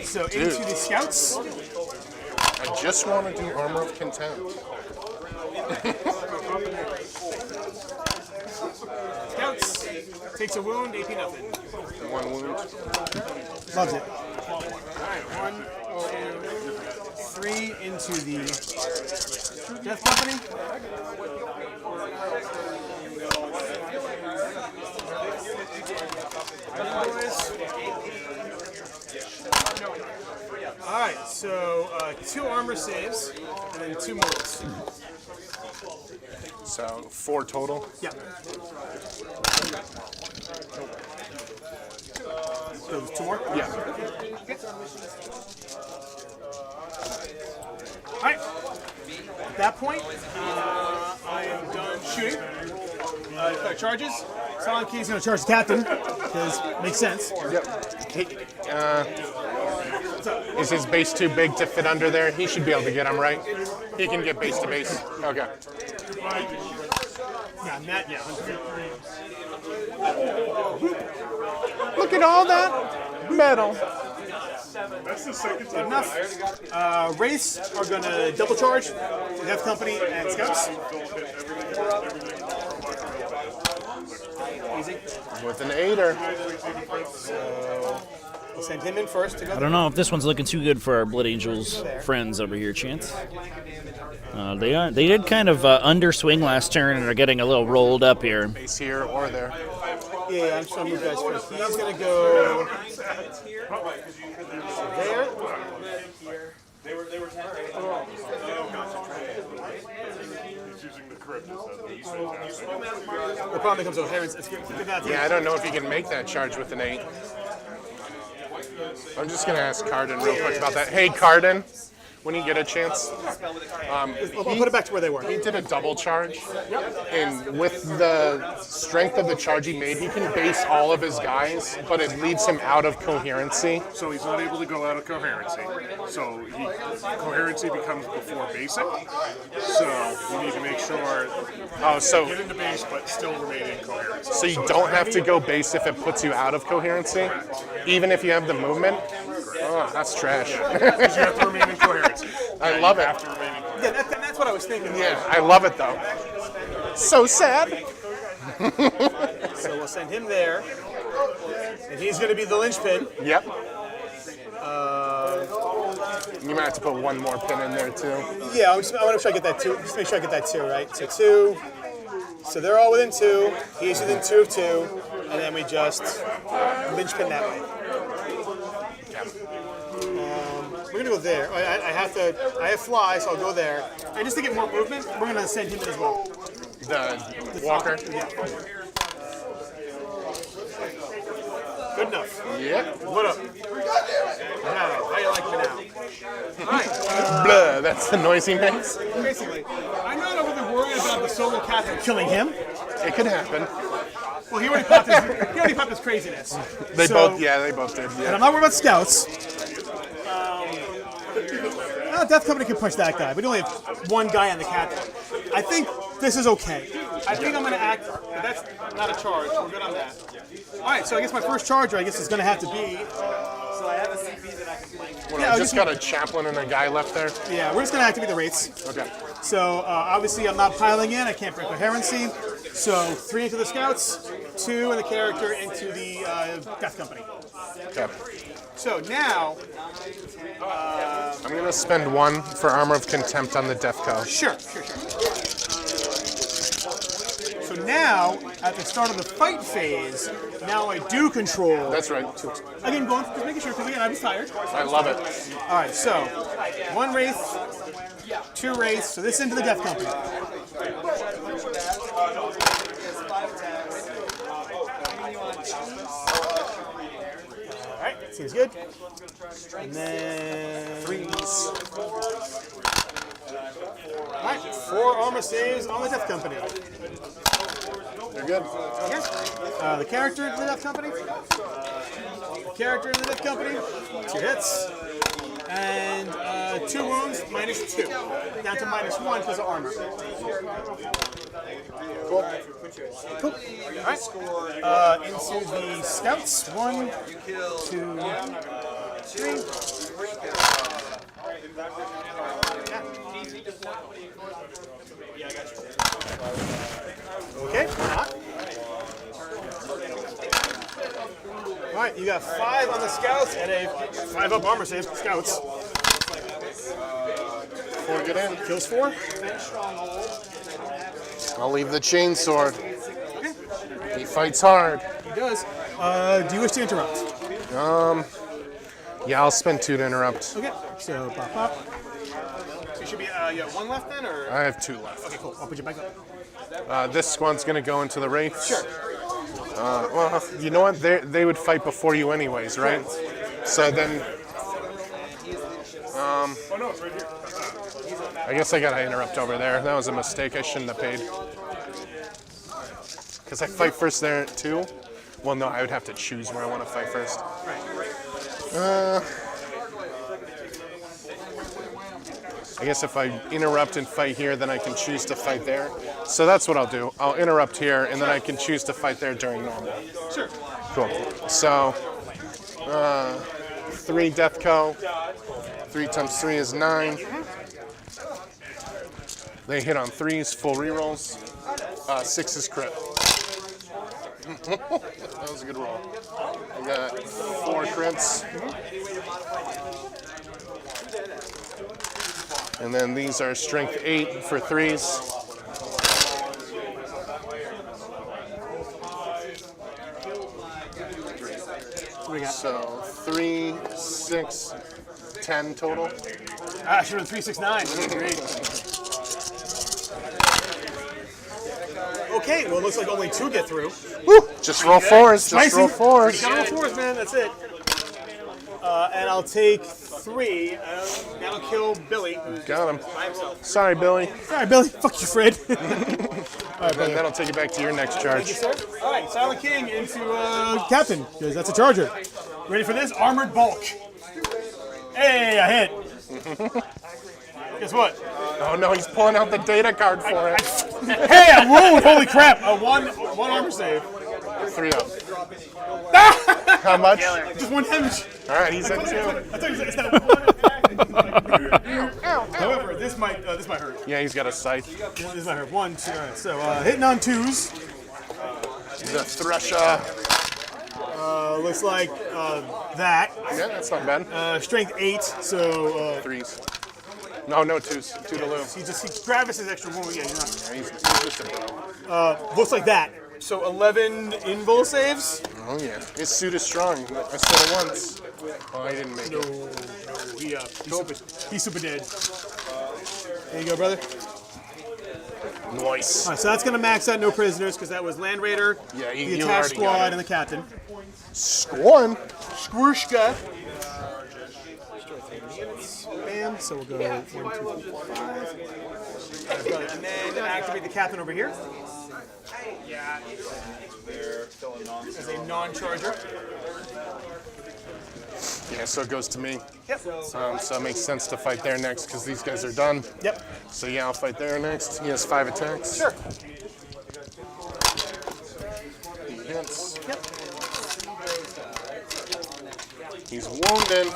Speaker 4: So
Speaker 8: Dude.
Speaker 4: into the scouts.
Speaker 8: I just want to do Armor of Contempt.
Speaker 4: Scouts takes a wound. AP nothing.
Speaker 8: 1 wound.
Speaker 4: Loves it. All right. 1, 2, 3 into the Death Company. All right, so 2 armor saves and then 2 mortals.
Speaker 8: So 4 total.
Speaker 4: Yeah. So 2 more?
Speaker 8: Yeah.
Speaker 4: All right. At that point, I am done shooting. Charges. Silent Key's going to charge the captain, because makes sense.
Speaker 8: Yep. Is his base too big to fit under there? He should be able to get him, right? He can get base to base. Okay.
Speaker 4: Yeah, Matt, yeah.
Speaker 8: Look at all that metal.
Speaker 5: That's the second time.
Speaker 4: Enough. Wraiths are going to double charge the Death Company and Scouts. Easy.
Speaker 8: With an 8er.
Speaker 4: So we'll send him in first to go.
Speaker 1: I don't know if this one's looking too good for our Blood Angels friends over here, Chance. They did kind of underswing last turn and are getting a little rolled up here.
Speaker 8: Base here or there.
Speaker 4: Yeah, I'm just going to move guys first. He's going to go there. The problem becomes O'Hare's.
Speaker 8: Yeah, I don't know if you can make that charge with an 8. I'm just going to ask Cardin real quick about that. Hey, Cardin, when you get a chance.
Speaker 4: I'll put it back to where they were.
Speaker 8: He did a double charge, and with the strength of the charge he made, he can base all of his guys, but it leads him out of coherency.
Speaker 5: So he's not able to go out of coherency. So coherency becomes before basic. So you need to make sure get into base, but still remain in coherency.
Speaker 8: So you don't have to go base if it puts you out of coherency, even if you have the movement. Oh, that's trash.
Speaker 5: Because you have to remain in coherency.
Speaker 8: I love it.
Speaker 4: Yeah, that's what I was thinking.
Speaker 8: Yeah, I love it though. So sad.
Speaker 4: So we'll send him there, and he's going to be the linchpin.
Speaker 8: Yep. You might have to put one more pin in there too.
Speaker 4: Yeah, I want to make sure I get that 2. Just make sure I get that 2, right? So 2. So they're all within 2. He's within 2 of 2, and then we just linchpin that way. We're gonna go there. I have fly, so I'll go there. And just to get more movement, we're gonna send him in as well.
Speaker 8: The walker.
Speaker 4: Yeah. Good enough.
Speaker 8: Yep.
Speaker 4: What up? How you like me now? All right.
Speaker 8: Blah. That's the noise he makes.
Speaker 4: Basically, I'm not overly worried about the solo captain killing him.
Speaker 8: It could happen.
Speaker 4: Well, he already popped his craziness.
Speaker 8: They both did. Yeah.
Speaker 4: And I'm not worried about scouts. Death Company can punch that guy. We only have one guy on the captain. I think this is okay. I think I'm going to act. That's not a charge. We're good on that. All right, so I guess my first charger, I guess, is going to have to be. So I have a CP that I can play.
Speaker 8: Well, I just got a chaplain and a guy left there.
Speaker 4: Yeah, we're just going to activate the wraiths.
Speaker 8: Okay.
Speaker 4: So obviously I'm not piling in. I can't break coherency. So 3 into the scouts, 2 in the character into the Death Company.
Speaker 8: Okay.
Speaker 4: So now,
Speaker 8: I'm going to spend 1 for Armor of Contempt on the Defco.
Speaker 4: Sure.
Speaker 5: So now, at the start of the fight phase, now I do control.
Speaker 8: That's right.
Speaker 5: Again, going just making sure because again I was tired.
Speaker 8: I love it.
Speaker 5: All right, so 1 wraith, 2 wraiths. So this into the Death Company. All right, seems good. And then
Speaker 8: 3s.
Speaker 5: All right, 4 armor saves on the Death Company.
Speaker 8: They're good.
Speaker 5: Okay. The character in the Death Company. The character in the Death Company. 2 hits. And 2 wounds, -2. Down to -1 because of armor.
Speaker 8: Cool.
Speaker 5: Cool. All right. Into the scouts. 1, 2, 3. Okay. All right, you got 5 on the scouts and a 5 up armor save. Scouts.
Speaker 8: 4 get in.
Speaker 5: Kills 4.
Speaker 8: I'll leave the chainsword. He fights hard.
Speaker 5: He does. Do you wish to interrupt?
Speaker 8: Yeah, I'll spend 2 to interrupt.
Speaker 5: Okay. So pop pop. So you should be. You have 1 left then, or?
Speaker 8: I have 2 left.
Speaker 5: Okay, cool. I'll put you back up.
Speaker 8: This squad's gonna go into the wraiths.
Speaker 5: Sure.
Speaker 8: Well, you know what? They would fight before you anyways, right? So then, I guess I gotta interrupt over there. That was a mistake. I shouldn't have paid. Because I fight first there too. Well, no, I would have to choose where I want to fight first. I guess if I interrupt and fight here, then I can choose to fight there. So that's what I'll do. I'll interrupt here, and then I can choose to fight there during normal.
Speaker 5: Sure.
Speaker 8: Cool. So, 3 Deathco. 3 times 3 is 9. They hit on 3s, full rerolls. 6 is crit. That was a good roll. I got 4 crits. And then these are strength 8 for 3s. So 3, 6, 10 total.
Speaker 5: Ah, should have 3, 6, 9. Great. Okay, well, it looks like only 2 get through.
Speaker 8: Woo! Just roll 4s. Just roll 4s.
Speaker 5: Gotta roll 4s, man. That's it. And I'll take 3. That'll kill Billy.
Speaker 8: Got him. Sorry, Billy.
Speaker 5: All right, Billy. Fuck you, Fred. All right,
Speaker 8: And that'll take you back to your next charge.
Speaker 5: all right, Silent King into Captain, because that's a charger. Ready for this? Armored Bulk. Hey, I hit. Guess what?
Speaker 8: Oh no, he's pulling out the data card for it.
Speaker 5: Hey, I rolled! Holy crap! A one armor save.
Speaker 8: 3 up. How much?
Speaker 5: Just 1 damage.
Speaker 8: All right, he's at 2.
Speaker 5: I thought you said that one. However, this might hurt.
Speaker 8: Yeah, he's got a scythe.
Speaker 5: This might hurt. 1, 2. All right, so hitting on 2s.
Speaker 8: The Thresher.
Speaker 5: Looks like that.
Speaker 8: Yeah, that's not bad.
Speaker 5: Strength 8. So
Speaker 8: 3s. No, no 2s. 2 to lose.
Speaker 5: he Gravis is extra 1. Yeah, you're not.
Speaker 8: He's just a bro.
Speaker 5: Looks like that. So 11 invul saves.
Speaker 8: Oh yeah. His suit is strong. I said it once. Oh, I didn't make it.
Speaker 5: No, he's super dead. There you go, brother.
Speaker 8: Nice.
Speaker 5: All right, so that's going to max out no prisoners because that was Land Raider,
Speaker 8: Yeah,
Speaker 5: the
Speaker 8: you
Speaker 5: attack
Speaker 8: already got
Speaker 5: squad,
Speaker 8: it.
Speaker 5: and the captain.
Speaker 8: Squan.
Speaker 5: Squirshka. Bam. So we'll go 1, 2, 3, 4, 5. And then activate the captain over here. As a non-charger.
Speaker 8: Yeah, so it goes to me.
Speaker 5: Yep.
Speaker 8: So it makes sense to fight there next because these guys are done.
Speaker 5: Yep.
Speaker 8: So yeah, I'll fight there next. He has 5 attacks.
Speaker 5: Sure.
Speaker 8: He hits.
Speaker 5: Yep.
Speaker 8: He's wounded.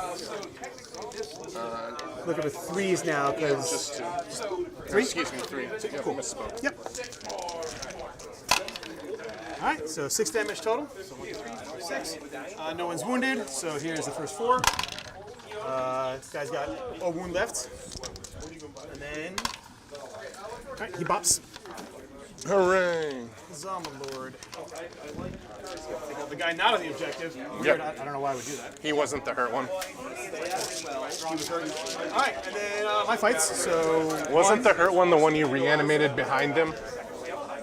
Speaker 5: Look at the 3s now because.
Speaker 8: Just 2.
Speaker 5: 3?
Speaker 8: Excuse me, 3. Yep, misspoke.
Speaker 5: Yep. All right, so 6 damage total. So 1, 2, 3, 4, 6. No one's wounded, so here's the first 4. This guy's got a wound left. And then, all right, he bops.
Speaker 8: Hooray!
Speaker 5: Zama Lord. Take out the guy not on the objective. Weird. I don't know why I would do that.
Speaker 8: He wasn't the hurt one.
Speaker 5: He was hurting. All right, and then my fights. So
Speaker 8: Wasn't the hurt one the one you reanimated behind him?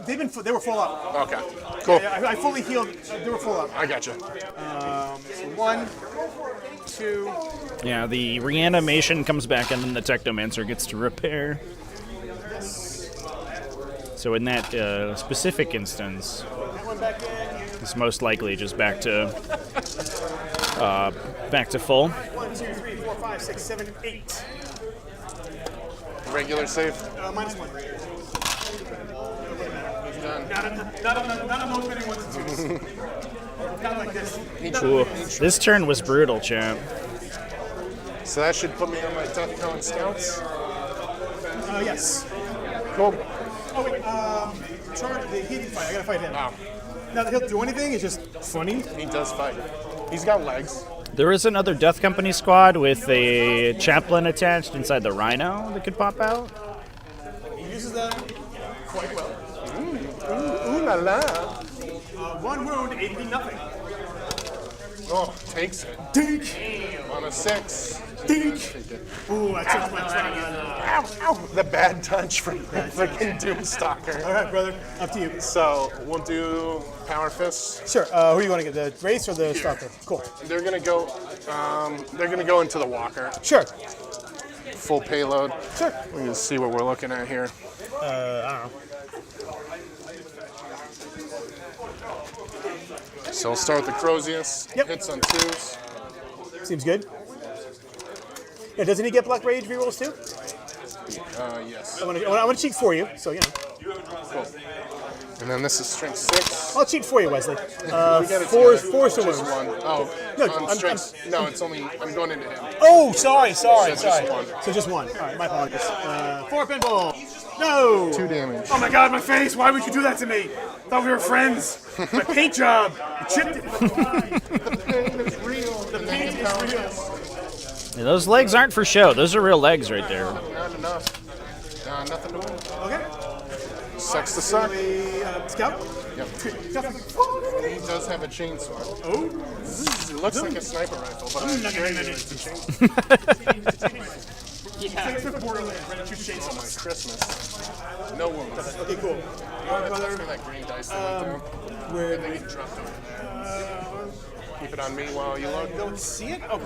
Speaker 5: they were full up.
Speaker 8: Okay, cool.
Speaker 5: Yeah, I fully healed. They were full up.
Speaker 8: I got you.
Speaker 5: So 1, 2.
Speaker 1: Yeah, the reanimation comes back and then the Technomancer gets to repair. So in that specific instance, it's most likely just back to full.
Speaker 5: 1, 2, 3, 4, 5, 6, 7, 8.
Speaker 8: Regular save.
Speaker 5: -1.
Speaker 8: Done.
Speaker 5: Not on those many ones and twos. Not like this.
Speaker 1: Ooh, this turn was brutal, champ.
Speaker 8: So that should put me on my Death Cone Scouts.
Speaker 5: Yes.
Speaker 8: Cool.
Speaker 5: Oh wait. Charge. He can fight. I gotta fight him.
Speaker 8: Wow.
Speaker 5: Now that he'll do anything is just funny.
Speaker 8: He does fight. He's got legs.
Speaker 1: There is another Death Company squad with a chaplain attached inside the Rhino that could pop out.
Speaker 5: He uses them quite well.
Speaker 8: Ooh la la.
Speaker 5: 1 wound, 80 nothing.
Speaker 8: Oh, takes it.
Speaker 5: Dink.
Speaker 8: On a 6.
Speaker 5: Dink. Ooh, I took my try.
Speaker 8: Ow, ow. The bad touch from the freaking Doomstalker.
Speaker 5: All right, brother. Up to you.
Speaker 8: So we'll do Power Fists.
Speaker 5: Sure. Who do you want to get? The Wraith or the Stalker? Cool.
Speaker 8: They're gonna go. They're gonna go into the Walker.
Speaker 5: Sure.
Speaker 8: Full payload.
Speaker 5: Sure.
Speaker 8: We can see what we're looking at here.
Speaker 5: I don't know.
Speaker 8: So we'll start with the Crozius.
Speaker 5: Yep.
Speaker 8: Hits on 2s.
Speaker 5: Seems good. Yeah, doesn't he get Black Rage rerolls too?
Speaker 8: Yes.
Speaker 5: I want to cheat for you, so you know.
Speaker 8: Cool. And then this is Strength 6.
Speaker 5: I'll cheat for you, Wesley.
Speaker 8: We got it
Speaker 5: Four
Speaker 8: together.
Speaker 5: to
Speaker 8: Just
Speaker 5: wound.
Speaker 8: one. Oh,
Speaker 5: No,
Speaker 8: on
Speaker 5: I'm-
Speaker 8: strength. No, it's only. I'm going into him.
Speaker 5: Oh, sorry.
Speaker 8: So just one.
Speaker 5: So just one. All right, my apologies. 4 pinball. No.
Speaker 8: 2 damage.
Speaker 5: Oh my God, my face! Why would you do that to me? Thought we were friends. My paint job. You chipped it.
Speaker 8: The pain is real.
Speaker 5: The paint is real.
Speaker 1: Yeah, those legs aren't for show. Those are real legs right there.
Speaker 8: Not enough. Nothing to win.
Speaker 5: Okay.
Speaker 8: Sucks to suck.
Speaker 5: Scout.
Speaker 8: Yep. He does have a chainsaw.
Speaker 5: Oh.
Speaker 8: It looks like a sniper rifle, but I'm sure it's a chainsaw.
Speaker 5: Thanks for Borderlands. Ready to shoot
Speaker 8: Oh my Christmas. No wounds.
Speaker 5: Okay, cool.
Speaker 8: That's for that green dice that went through.
Speaker 5: Where
Speaker 8: I think it dropped over there. Keep it on me while you load.
Speaker 5: don't see it? Oh,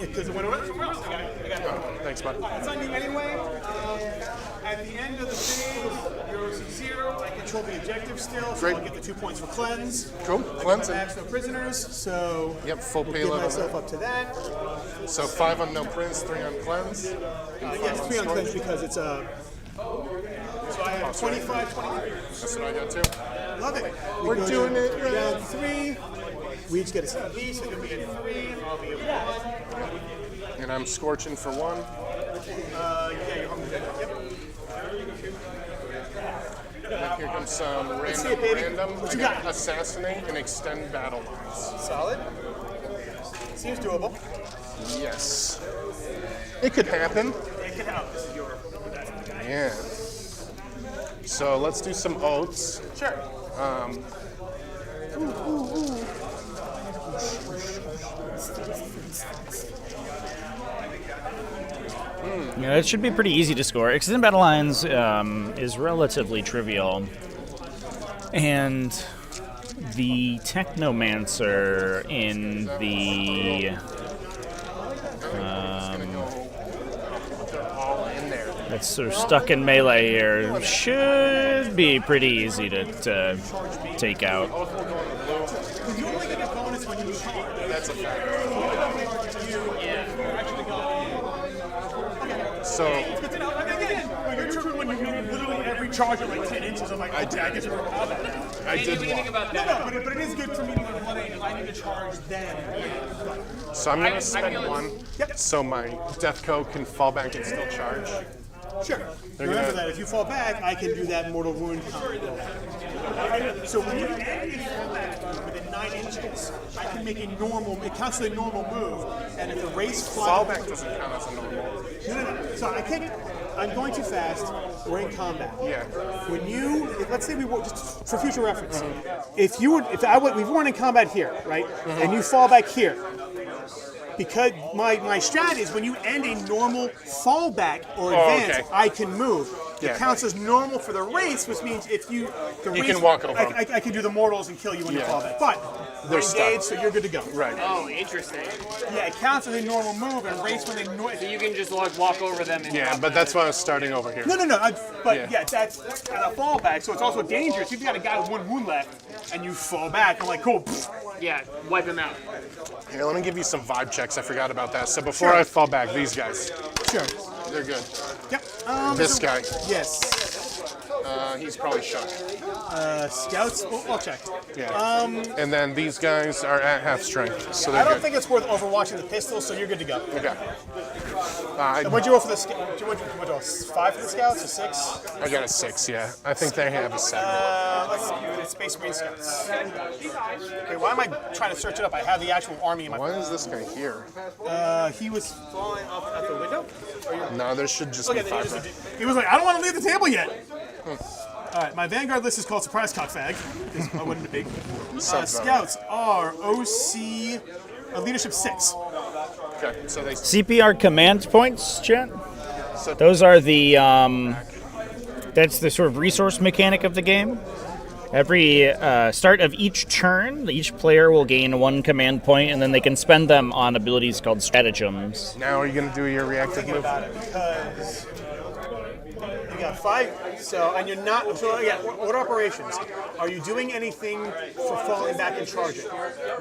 Speaker 5: because it went over somewhere else. I got it.
Speaker 8: Oh, thanks, bud.
Speaker 5: It's on you anyway. At the end of the phase, you're OC0. I control the objective still, so
Speaker 8: Great.
Speaker 5: I'll get the 2 points for cleanse.
Speaker 8: Cool. Cleansing.
Speaker 5: Max no prisoners, so
Speaker 8: Yep, full
Speaker 5: give
Speaker 8: payload on
Speaker 5: myself
Speaker 8: that.
Speaker 5: up to that.
Speaker 8: So 5 on no prints, 3 on cleanse.
Speaker 5: Yes, 3 on cleanse because it's a. So I have 25, 23.
Speaker 8: That's what I got too.
Speaker 5: Love it.
Speaker 8: We're doing it right.
Speaker 5: Down 3. We each get a CB, so you'll be at 3. I'll be at 1.
Speaker 8: And I'm scorching for 1.
Speaker 5: Yeah, you're home. Yep.
Speaker 8: Here comes some
Speaker 5: see it, baby.
Speaker 8: random.
Speaker 5: What
Speaker 8: I
Speaker 5: you
Speaker 8: got
Speaker 5: got?
Speaker 8: assassinate and extend battle lines.
Speaker 5: Solid. Seems doable.
Speaker 8: Yes. It could happen.
Speaker 5: It can help.
Speaker 8: Yeah. So let's do some oaths.
Speaker 5: Sure.
Speaker 1: Yeah, it should be pretty easy to score. Extended Battle Lines is relatively trivial. And the Technomancer in the...
Speaker 8: They're all in there.
Speaker 1: that's sort of stuck in melee here should be pretty easy to take out.
Speaker 5: You only get a bonus when you charge.
Speaker 8: That's a fact. So
Speaker 5: You're tripping when you literally every charge at like 10 inches. I'm like, okay, I guess we're in combat now.
Speaker 8: I did one.
Speaker 5: No, but it is good for me to learn one if I need to charge then.
Speaker 8: So I'm gonna spend 1.
Speaker 5: Yep.
Speaker 8: So my death code can fall back and still charge.
Speaker 5: Sure. Remember that if you fall back, I can do that mortal wound combo. So when you end in combat within 9 inches each hits, I can make a normal. It counts as a normal move, and if the race fly,
Speaker 8: Fallback doesn't count as a normal.
Speaker 5: No. So I can't. I'm going too fast. We're in combat.
Speaker 8: Yeah.
Speaker 5: When let's say we were just for future reference, if we weren't in combat here, right, and you fall back here. Because my strat is when you end a normal fallback or advance,
Speaker 8: okay.
Speaker 5: I can move.
Speaker 8: Yeah.
Speaker 5: It counts as normal for the race, which means if you
Speaker 8: can walk over them.
Speaker 5: I can do the mortals and kill you when you
Speaker 8: Yeah.
Speaker 5: fall back. But
Speaker 8: They're
Speaker 5: we're engaged, so you're good to go.
Speaker 8: Right.
Speaker 9: Oh, interesting.
Speaker 5: Yeah, it counts as a normal move and race when they.
Speaker 9: So you can just like walk over them and
Speaker 8: Yeah, but that's why I was starting over here.
Speaker 5: No. But
Speaker 8: Yeah.
Speaker 5: that's at a fallback, so it's also dangerous. If you've got a guy with one wound left and you fall back, I'm like, cool.
Speaker 9: yeah, wipe them out.
Speaker 8: Here, let me give you some vibe checks. I forgot about that. So before I fall back, these guys,
Speaker 5: Sure.
Speaker 8: they're good.
Speaker 5: Yep.
Speaker 8: This guy,
Speaker 5: Yes.
Speaker 8: he's probably shook.
Speaker 5: Scouts. I'll check.
Speaker 8: Yeah. And then these guys are at half strength, so
Speaker 5: I
Speaker 8: they're
Speaker 5: don't
Speaker 8: good.
Speaker 5: think it's worth overwatching the pistol, so you're good to go.
Speaker 8: Okay.
Speaker 5: What'd you roll for the scouts? What'd you roll? 5 for the scouts or 6?
Speaker 8: I got a 6, yeah. I think they have a 7.
Speaker 5: Let's see. It's Space Marine Scouts. Okay, why am I trying to search it up? I have the actual army in my.
Speaker 8: Why is this guy here?
Speaker 5: He was falling up at the window.
Speaker 8: No, there should just
Speaker 5: Okay,
Speaker 8: be
Speaker 5: then
Speaker 8: 5.
Speaker 5: he was like, I don't want to leave the table yet. All right, my Vanguard list is called Surprise Cockfag. I wouldn't be big. Scouts are OC Leadership 6.
Speaker 8: Okay, so they.
Speaker 1: CPR command points, chat.
Speaker 8: So-
Speaker 1: Those are the that's the sort of resource mechanic of the game. Every start of each turn, each player will gain 1 command point, and then they can spend them on abilities called stratagems.
Speaker 8: Now are you going to do your reactive
Speaker 5: Thinking
Speaker 8: move?
Speaker 5: about it because you got 5. So and you're not. So yeah, what operations? Are you doing anything for falling back and charging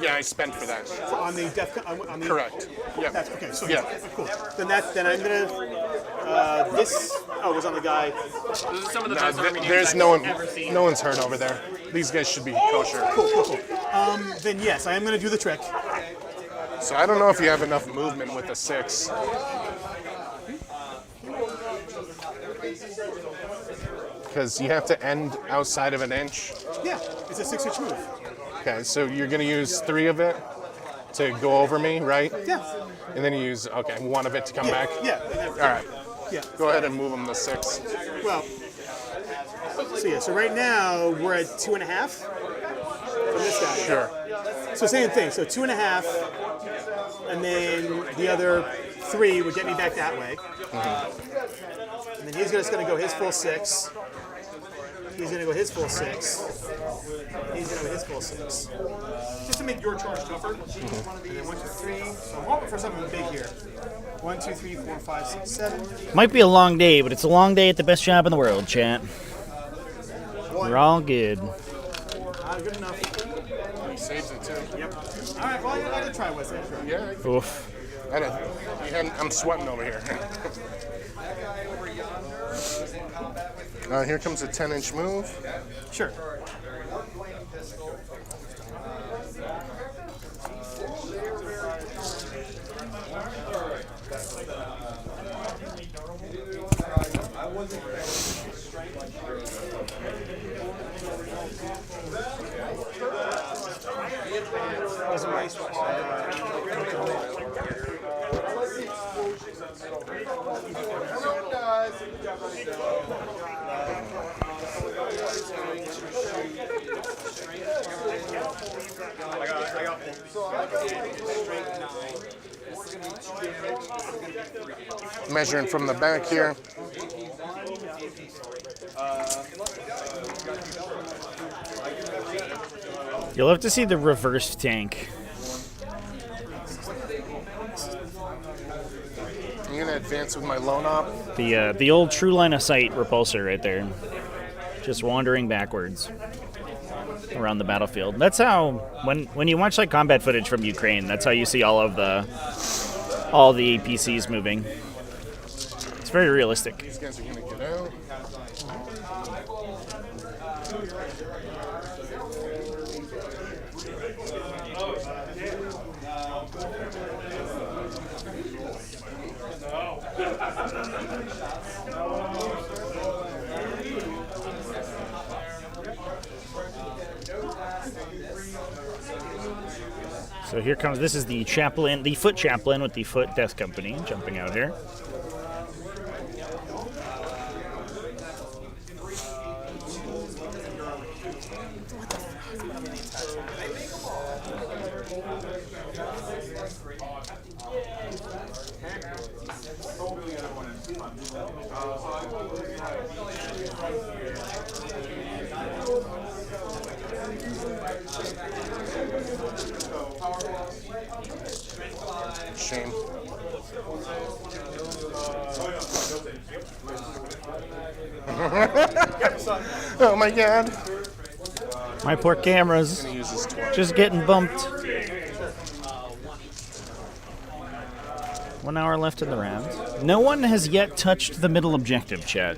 Speaker 8: Yeah, I spent for that.
Speaker 5: on the def? On the,
Speaker 8: Correct. Yeah.
Speaker 5: That's okay. So
Speaker 8: Yeah.
Speaker 5: cool. Then I'm gonna. This was on the guy.
Speaker 9: Those are some of the
Speaker 8: No,
Speaker 9: best army names
Speaker 8: there's
Speaker 9: I've
Speaker 8: no one.
Speaker 9: ever seen.
Speaker 8: No one's hurt over there. These guys should be kosher.
Speaker 5: Cool. Then yes, I am gonna do the trick.
Speaker 8: So I don't know if you have enough movement with the 6. Because you have to end outside of an inch.
Speaker 5: Yeah, it's a 6-inch move.
Speaker 8: Okay, so you're going to use 3 of it to go over me, right?
Speaker 5: Yeah.
Speaker 8: And then you use, 1 of it to come back?
Speaker 5: Yeah.
Speaker 8: All right.
Speaker 5: Yeah.
Speaker 8: Go ahead and move them to 6.
Speaker 5: Well. So right now we're at 2.5 from this guy.
Speaker 8: Sure.
Speaker 5: So same thing. So 2.5, and then the other 3 would get me back that way. And then he's just going to go his full 6. He's going to go his full 6. He's going to go his full 6. Just to make your charge tougher. And then 1, 2, 3. So I'm hoping for something big here. 1, 2, 3, 4, 5, 6, 7.
Speaker 1: Might be a long day, but it's a long day at the best job in the world, chat. We're all good.
Speaker 5: Good enough.
Speaker 8: He saves it too.
Speaker 5: Yep. All right. Well, I gotta try with it.
Speaker 8: Yeah.
Speaker 1: Oof.
Speaker 8: I'm sweating over here. Here comes a 10-inch move.
Speaker 5: Sure.
Speaker 8: Measuring from the back here.
Speaker 1: You'll have to see the reverse tank.
Speaker 8: I'm gonna advance with my lone op.
Speaker 1: The old true line of sight repulsor right there. Just wandering backwards around the battlefield. That's how when you watch like combat footage from Ukraine, that's how you see all the APCs moving. It's very realistic.
Speaker 8: These guys are gonna get out.
Speaker 1: So here comes, this is the chaplain, the foot chaplain with the foot death company jumping out here.
Speaker 8: Shame. Oh my god.
Speaker 1: My poor cameras.
Speaker 8: Gonna use this torch.
Speaker 1: Just getting bumped. 1 hour left in the round. No one has yet touched the middle objective, Chad.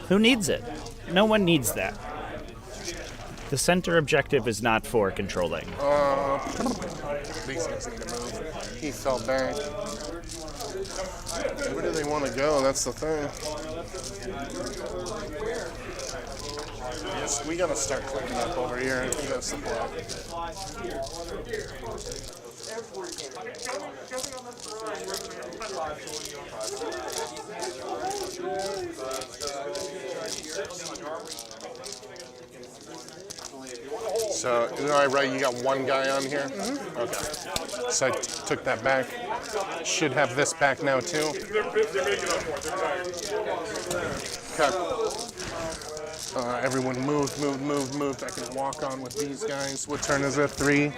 Speaker 1: Who needs it? No one needs that. The center objective is not for controlling.
Speaker 8: These guys need to move. He fell back. Where do they want to go? That's the thing. Yes, we gotta start cleaning up over here. We gotta support. So, right, you got one guy on here? Mm-hmm. Okay. So I took that back. Should have this back now, too. Okay. Everyone moved. I can walk on with these guys. What turn is it? 3.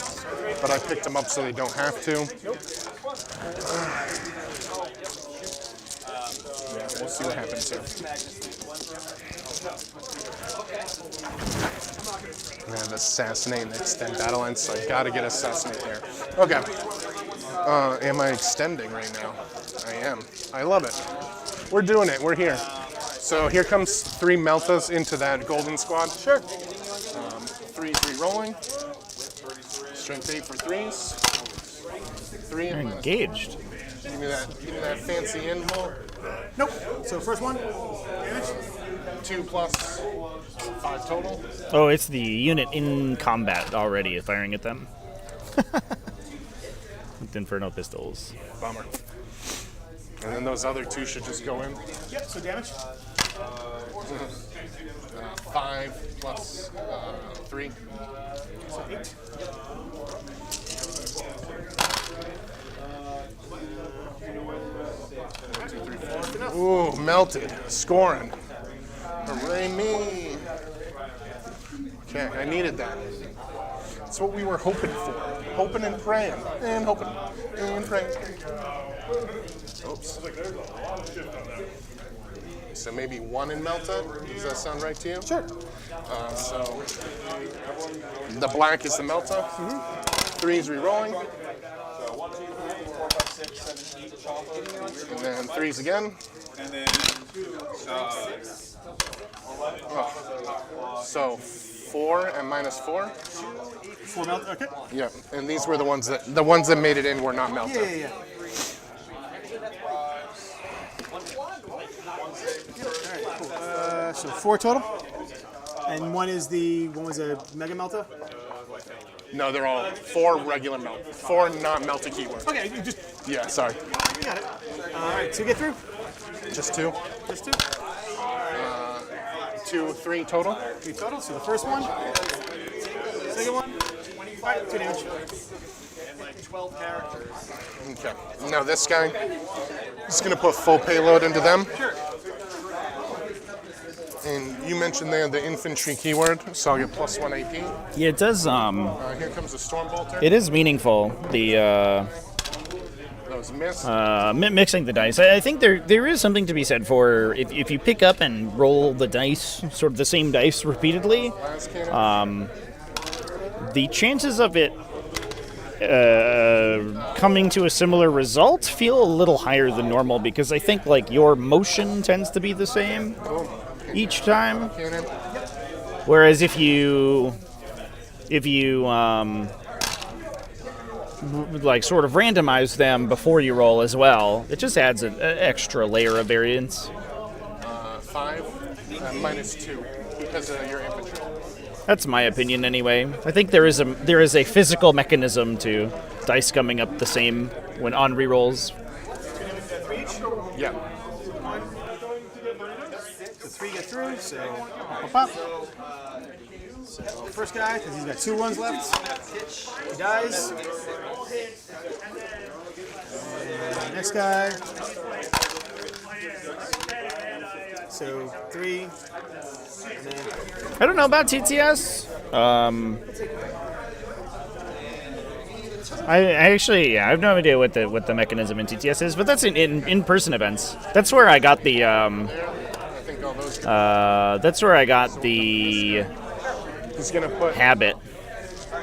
Speaker 8: But I picked them up so they don't have to. Yeah, we'll see what happens here. I have assassinate and extend battle lines, so I gotta get assassinate there. Okay. Am I extending right now? I am. I love it. We're doing it. We're here. So here comes 3 Meltas into that golden squad. Sure. 3 rolling. Strength 8 for 3s. 3
Speaker 1: You're engaged.
Speaker 8: Give me that fancy invul.
Speaker 5: Nope. So first one. Damage.
Speaker 8: 2 plus 5 total.
Speaker 1: Oh, it's the unit in combat already firing at them. With Inferno pistols.
Speaker 8: Bummer. And then those other 2 should just go in.
Speaker 5: Yep. So damage.
Speaker 8: 5 plus 3.
Speaker 5: So 8.
Speaker 8: Ooh, melted. Scoring. Hooray me. Okay, I needed that. That's what we were hoping for. Hoping and praying. And hoping and praying. Oops. So maybe 1 in Melta? Does that sound right to you? Sure. So the black is the Melta. Mm-hmm. 3 is re-rolling. And then 3s again.
Speaker 6: And then
Speaker 8: So 4 and minus 4.
Speaker 5: 4 melt. Okay.
Speaker 8: Yeah, and these were the ones that made it in were not melted.
Speaker 5: Yeah. Alright, cool. So 4 total. And one was a Mega Melta?
Speaker 8: No, they're all 4 regular melt. 4 not melted keywords.
Speaker 5: Okay, you just...
Speaker 8: Yeah, sorry.
Speaker 5: You got it. Alright, 2 get through?
Speaker 8: Just 2.
Speaker 5: Just 2?
Speaker 8: 2, 3 total.
Speaker 5: 3 total, so the first one. Second one. 25, 2 damage. And like 12 characters.
Speaker 8: Okay. Now this guy, just going to put full payload into them.
Speaker 5: Sure.
Speaker 8: And you mentioned there the infantry keyword, so I'll get +1 AP.
Speaker 1: Yeah, it does.
Speaker 8: Here comes the Stormbolter.
Speaker 1: It is meaningful. The
Speaker 8: Those miss.
Speaker 1: mixing the dice. I think there is something to be said for if you pick up and roll the dice, sort of the same dice repeatedly. The chances of it coming to a similar result feel a little higher than normal because I think like your motion tends to be the same each time. Whereas if you like sort of randomize them before you roll as well, it just adds an extra layer of variance.
Speaker 8: 5 and minus 2 because of your infantry.
Speaker 1: That's my opinion anyway. I think there is a physical mechanism to dice coming up the same when on rerolls.
Speaker 8: Yeah.
Speaker 5: The 3 get through, so pop. So first guy, because he's got 2 ones left. He dies. And next guy. So 3. And then
Speaker 1: I don't know about TTS. I actually, I have no idea what the mechanism in TTS is, but that's in-person events. That's where I got the
Speaker 8: He's gonna put
Speaker 1: habit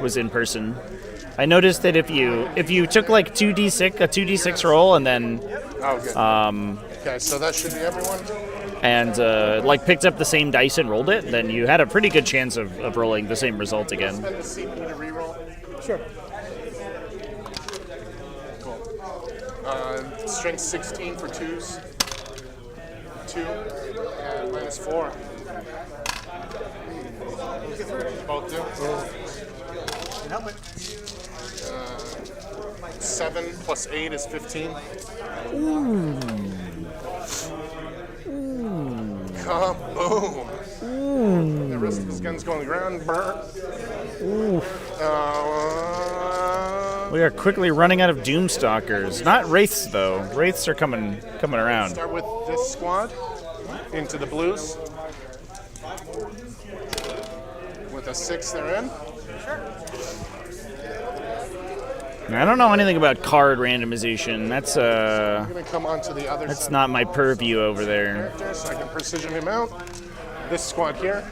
Speaker 1: was in person. I noticed that if you took like a 2d6 roll and then
Speaker 8: oh good. Okay, so that should be everyone.
Speaker 1: and like picked up the same dice and rolled it, then you had a pretty good chance of rolling the same result again.
Speaker 8: Spend the CP to reroll.
Speaker 5: sure.
Speaker 8: Cool. Strength 16 for 2s. 2 and -4. Both do.
Speaker 5: Can help it.
Speaker 8: 7 plus 8 is 15. Kaboom! The rest of his guns go on the ground. Burr.
Speaker 1: We are quickly running out of Doomstalkers. Not Wraiths though. Wraiths are coming around.
Speaker 8: Start with this squad into the blues. With a 6, they're in.
Speaker 1: I don't know anything about card randomization. That's
Speaker 8: I'm gonna come onto the other
Speaker 1: that's
Speaker 8: side.
Speaker 1: not my purview over there.
Speaker 8: So I can precision him out. This squad here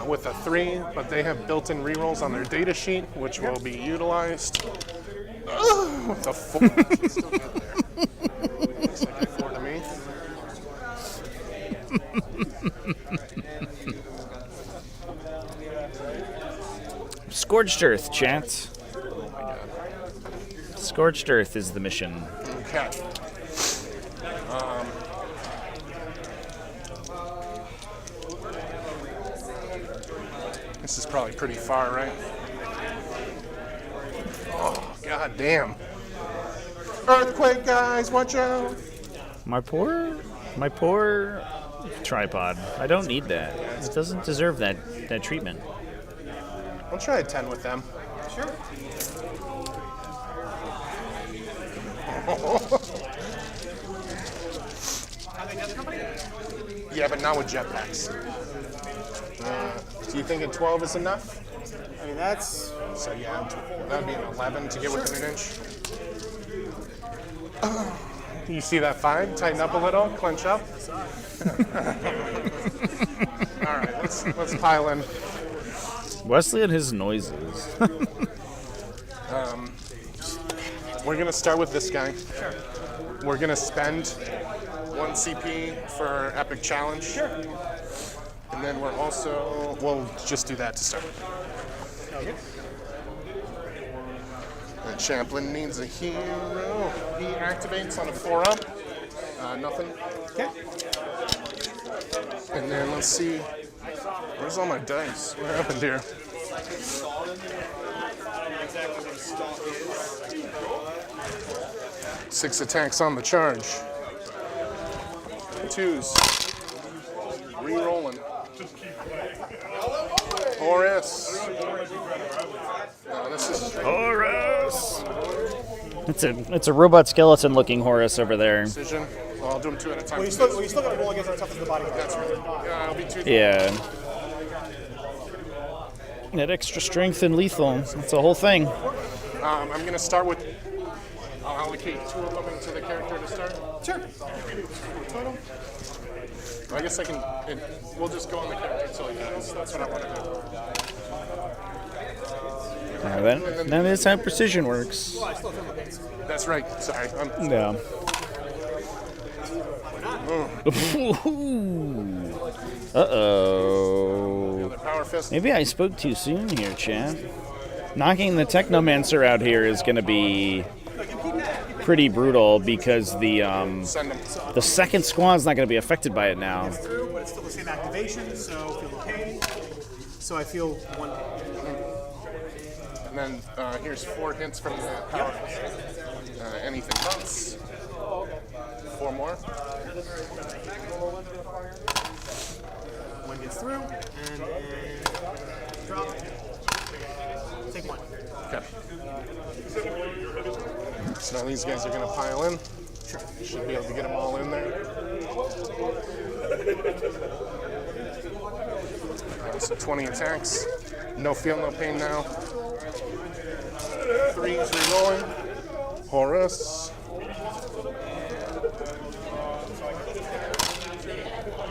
Speaker 8: with a 3, but they have built-in rerolls on their data sheet, which will be utilized. With a 4. Still good there. Looks like a 4 to me.
Speaker 1: Scorched Earth, chat. Scorched Earth is the mission.
Speaker 8: Okay. This is probably pretty far, right? Oh, god damn. Earthquake, guys, watch out.
Speaker 1: My poor tripod. I don't need that. It doesn't deserve that treatment.
Speaker 8: I'll try a 10 with them.
Speaker 5: Sure.
Speaker 8: Yeah, but not with jetpacks. Do you think a 12 is enough?
Speaker 5: I mean, that's...
Speaker 8: So yeah, that'd be an 11 to get within an inch. You see that 5? Tighten up a little, clench up. All right, let's pile in.
Speaker 1: Wesley and his noises.
Speaker 8: We're gonna start with this guy. Sure. We're gonna spend 1 CP for Epic Challenge. Sure. And then we'll just do that to start.
Speaker 5: Okay.
Speaker 8: The Champlain needs a hero. He activates on a 4-up. Nothing.
Speaker 5: Okay.
Speaker 8: And then let's see. Where's all my dice? What happened here? Six attacks on the charge. 2s. Re-rolling. Horus. No, this is
Speaker 1: Horus. It's a robot skeleton looking Horus over there.
Speaker 8: precision. Well, I'll do them 2 at a time.
Speaker 5: Well, you still got to roll against the toughness of the body.
Speaker 8: That's right. Yeah, I'll be 2.
Speaker 1: Yeah. That extra strength and lethal. That's the whole thing.
Speaker 8: I'm going to start with. I'll allocate 2 of them into the character to start.
Speaker 5: Sure.
Speaker 8: Total. I guess I can. We'll just go on the character until he dies. That's what I want to do.
Speaker 1: That is how precision works.
Speaker 8: That's right. Sorry.
Speaker 1: Yeah. Uh-oh.
Speaker 8: The power fist.
Speaker 1: Maybe I spoke too soon here, Chad. Knocking the Technomancer out here is going to be pretty brutal because the
Speaker 8: Send him.
Speaker 1: second squad's not going to be affected by it now.
Speaker 5: Through, but it's still the same activation, so feel okay. So I feel 1.
Speaker 8: And then here's 4 hits from the power. Anything else? 4 more.
Speaker 5: One gets through, and then drop. Take 1.
Speaker 8: Okay. So now these guys are going to pile in.
Speaker 5: Sure.
Speaker 8: Should be able to get them all in there. So 20 attacks. No feel, no pain now. 3s re-rolling. Horus.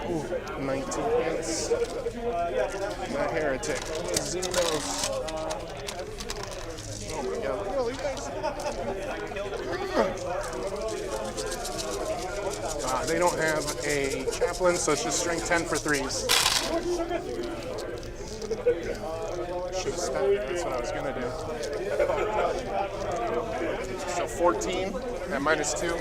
Speaker 8: Ooh, 19 hits. That heretic. Xenos. Oh my god, look at all these guys. They don't have a chaplain, so it's just strength 10 for 3s. Should have spent it. That's what I was going to do. So 14 at -2.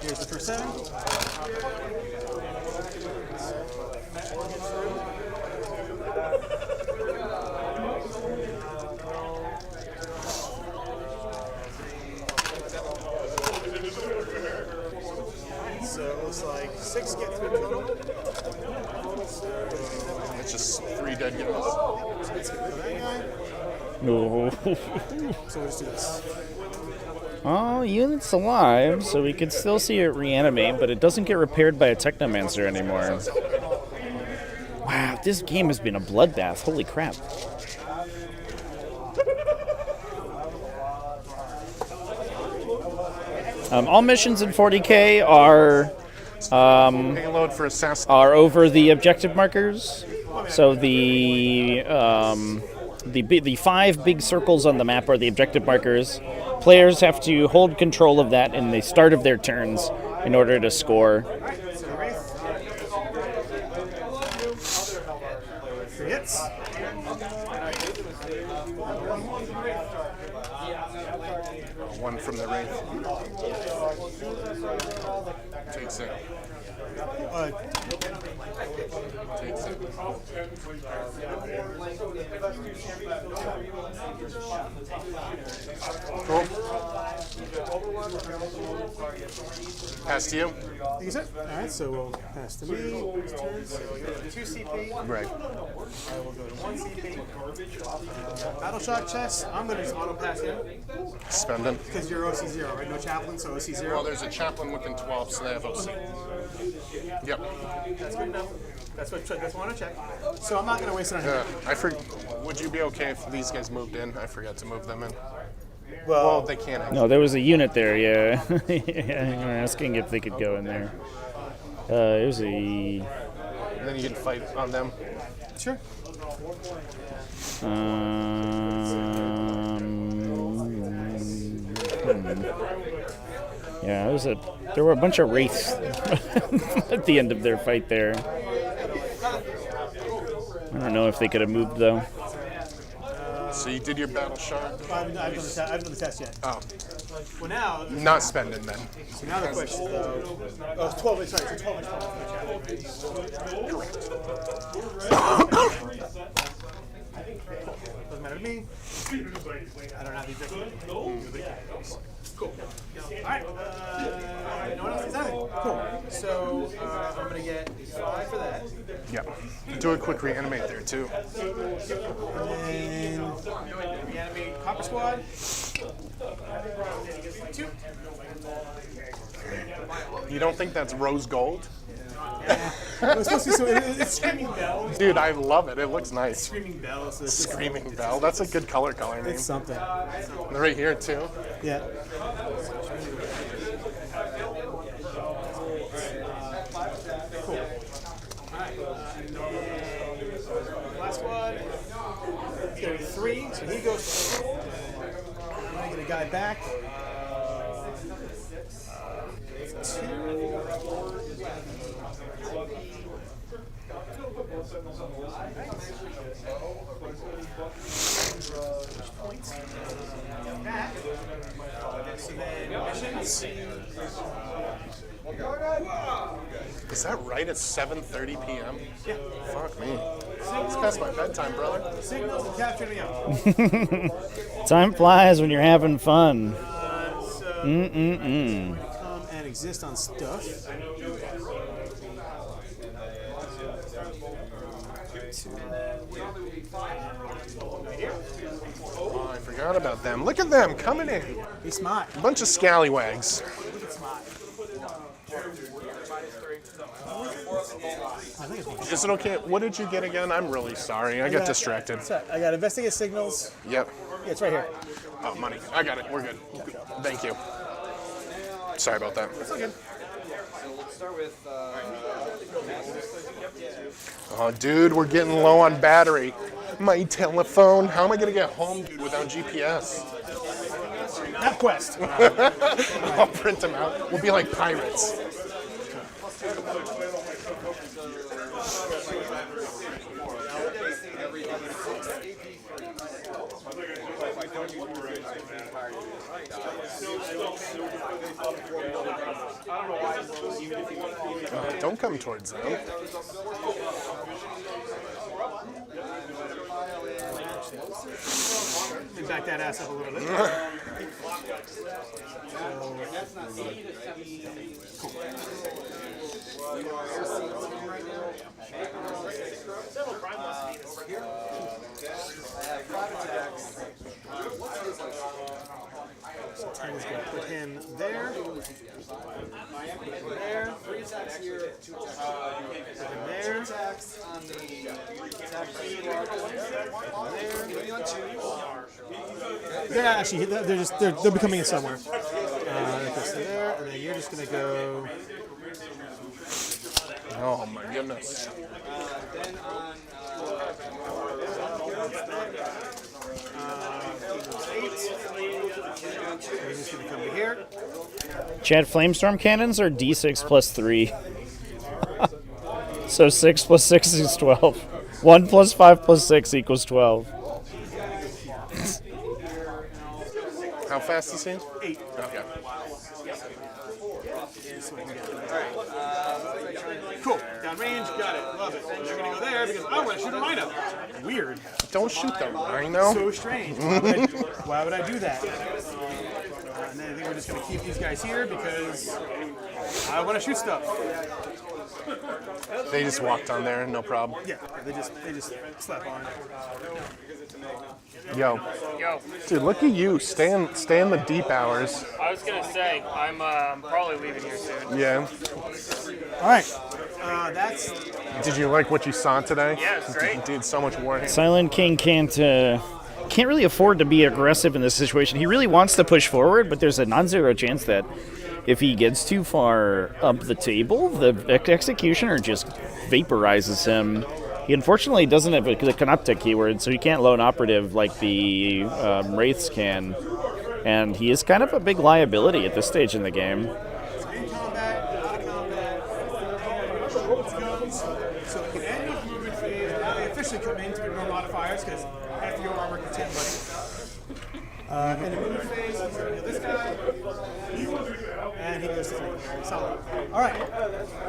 Speaker 5: Here's the first 7. So it looks like 6 get through total.
Speaker 8: It's just 3 dead guys.
Speaker 5: So let's get rid of that guy.
Speaker 1: No.
Speaker 5: So we'll just do this.
Speaker 1: Oh, unit's alive, so we can still see it reanimate, but it doesn't get repaired by a Technomancer anymore. Wow, this game has been a bloodbath. Holy crap. All missions in 40k are
Speaker 8: Payload for assassin.
Speaker 1: are over the objective markers. So the 5 big circles on the map are the objective markers. Players have to hold control of that in the start of their turns in order to score.
Speaker 5: So the Wraith. 3 hits.
Speaker 8: One from the Wraith. Takes it. Takes it. Cool. Pass to you.
Speaker 5: Think it's it? Alright, so we'll pass to me. These turns. So we'll go to 2 CP.
Speaker 8: Right.
Speaker 5: I will go to 1 CP. Battle shot chest. I'm going to just auto pass him.
Speaker 8: Spend them.
Speaker 5: Because you're OC0, right? No chaplain, so OC0.
Speaker 8: Well, there's a chaplain within 12, so they have OC. Yep.
Speaker 5: That's good enough. That's what I want to check. So I'm not going to waste it on him.
Speaker 8: Would you be okay if these guys moved in? I forgot to move them in.
Speaker 5: Well,
Speaker 8: Well, they can't.
Speaker 1: No, there was a unit there, yeah. I'm asking if they could go in there. It was a...
Speaker 8: And then you can fight on them.
Speaker 5: sure.
Speaker 1: Yeah, there were a bunch of wraiths at the end of their fight there. I don't know if they could have moved though.
Speaker 8: So you did your battle shard.
Speaker 5: I haven't done the test yet.
Speaker 8: Oh,
Speaker 5: Well, now.
Speaker 8: not spending then.
Speaker 5: So now the question, though. Oh, it's 12 inch, sorry, it's a 12 inch Doesn't matter to me. I don't have the objective. Nobody cares. Cool. Alright. No one else gets anything. Cool. So I'm going to get 5 for that.
Speaker 8: Yep. Do a quick reanimate there too.
Speaker 5: And reanimate Copper Squad. 2.
Speaker 8: You don't think that's rose gold?
Speaker 5: It's supposed to be, so it's Screaming Bell.
Speaker 8: Dude, I love it. It looks nice.
Speaker 5: Screaming Bell. So it's
Speaker 8: Screaming Bell. That's a good color name.
Speaker 5: It's something.
Speaker 8: And right here too.
Speaker 5: Yeah. Cool. Alright. Last one. It's going to be 3, so he goes. I'm going to get a guy back. 2. Points. Back. So then missions.
Speaker 8: Is that right? It's 7:30 p.m. Yeah. Fuck me. It's past my bedtime, brother.
Speaker 5: Signals and capturing up.
Speaker 1: Time flies when you're having fun.
Speaker 5: Come and exist on stuff.
Speaker 8: Oh, I forgot about them. Look at them coming in.
Speaker 5: Be smart.
Speaker 8: A bunch of scallywags. Is it okay? What did you get again? I'm really sorry. I got distracted.
Speaker 5: I got investigate signals.
Speaker 8: Yep.
Speaker 5: Yeah, it's right here.
Speaker 8: Oh, money. I got it. We're good. Thank you. Sorry about that.
Speaker 5: It's all good.
Speaker 8: Oh, dude, we're getting low on battery. My telephone. How am I going to get home, dude, without GPS?
Speaker 5: MapQuest.
Speaker 8: I'll print them out. We'll be like pirates. Don't come towards them.
Speaker 5: Back that ass up a little bit. So Tan's going to put him there. There. They're actually they're becoming it somewhere. There, and then you're just gonna go.
Speaker 8: Oh my goodness.
Speaker 5: You're just gonna come to here.
Speaker 1: Chad, flamestorm cannons are D6 plus 3. So 6 plus 6 is 12. 1 plus 5 plus 6 equals 12.
Speaker 8: How fast is he?
Speaker 5: 8.
Speaker 8: Okay.
Speaker 5: Cool. Downrange, got it. Love it. You're gonna go there because I want to shoot a rhino. Weird.
Speaker 8: Don't shoot the rhino.
Speaker 5: So strange. Why would I do that? And then I think we're just gonna keep these guys here because I want to shoot stuff.
Speaker 8: They just walked on there, no problem.
Speaker 5: Yeah, they just slap on.
Speaker 8: Yo,
Speaker 9: Yo,
Speaker 8: dude, look at you. Stay in the deep hours.
Speaker 9: I was gonna say I'm probably leaving here soon.
Speaker 8: Yeah.
Speaker 5: All right. That's.
Speaker 8: Did you like what you saw today?
Speaker 9: Yeah, it's great.
Speaker 8: Dude, so much Warhammer.
Speaker 1: Silent King can't really afford to be aggressive in this situation. He really wants to push forward, but there's a non-zero chance that if he gets too far up the table, the executioner just vaporizes him. He unfortunately doesn't have the Canoptic keyword, so he can't loan operative like the Wraiths can. And he is kind of a big liability at this stage in the game.
Speaker 5: In combat, out of combat, guns. So at the end of movement phase, now they officially come into ignore modifiers because half your armor can 10 money. In the movement phase, he's going to kill this guy. And he goes to 3. Solid. All right.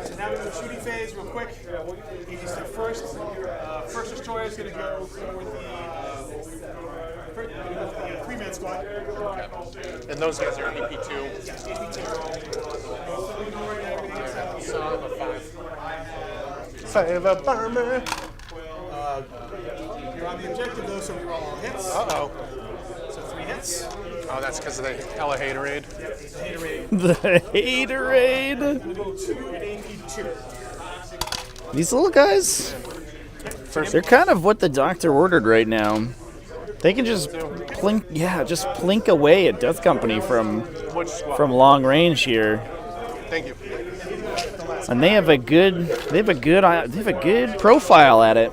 Speaker 5: So now we're in the shooting phase real quick. He's the first destroyer is going to go for the 3-man squad.
Speaker 8: Okay. And those guys are AP2.
Speaker 5: Yeah, AP2. Ignoring everything else.
Speaker 8: So I have a 5. Save a bomber.
Speaker 5: You're on the objective though, so we roll all hits.
Speaker 8: Uh-oh.
Speaker 5: So 3 hits.
Speaker 8: Oh, that's because of the hella haterade.
Speaker 1: The haterade.
Speaker 5: 2 and AP2.
Speaker 1: These little guys, they're kind of what the doctor ordered right now. They can just plink away at Death Company from long range here.
Speaker 8: Thank you.
Speaker 1: And they have a good profile at it.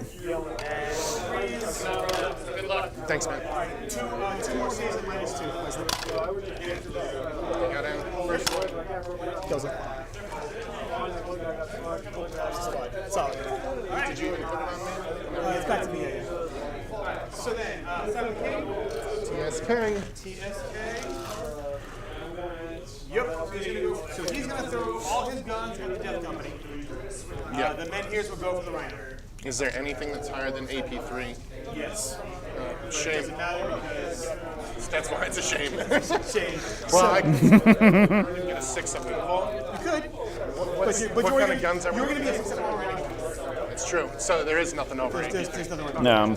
Speaker 8: Thanks, man.
Speaker 5: 2 more saves and -2.
Speaker 8: Got in.
Speaker 5: Kills him. Solid. Alright.
Speaker 8: Did you put it on me?
Speaker 5: It's back to me, yeah. So then, 7K.
Speaker 8: TSK.
Speaker 5: TSK. Yep. So he's gonna throw all his guns at the Death Company.
Speaker 8: Yeah.
Speaker 5: The men here will go for the rhino.
Speaker 8: Is there anything that's higher than AP3?
Speaker 5: Yes.
Speaker 8: Shame.
Speaker 5: Doesn't matter because
Speaker 8: That's why it's a shame.
Speaker 5: shame.
Speaker 8: Well, I can get a 6 up in the ball.
Speaker 5: You could.
Speaker 8: What kind of guns are we?
Speaker 5: You're going to be a 6 already.
Speaker 8: It's true. So there is nothing over
Speaker 5: There's
Speaker 8: AP3.
Speaker 5: nothing wrong.
Speaker 1: No.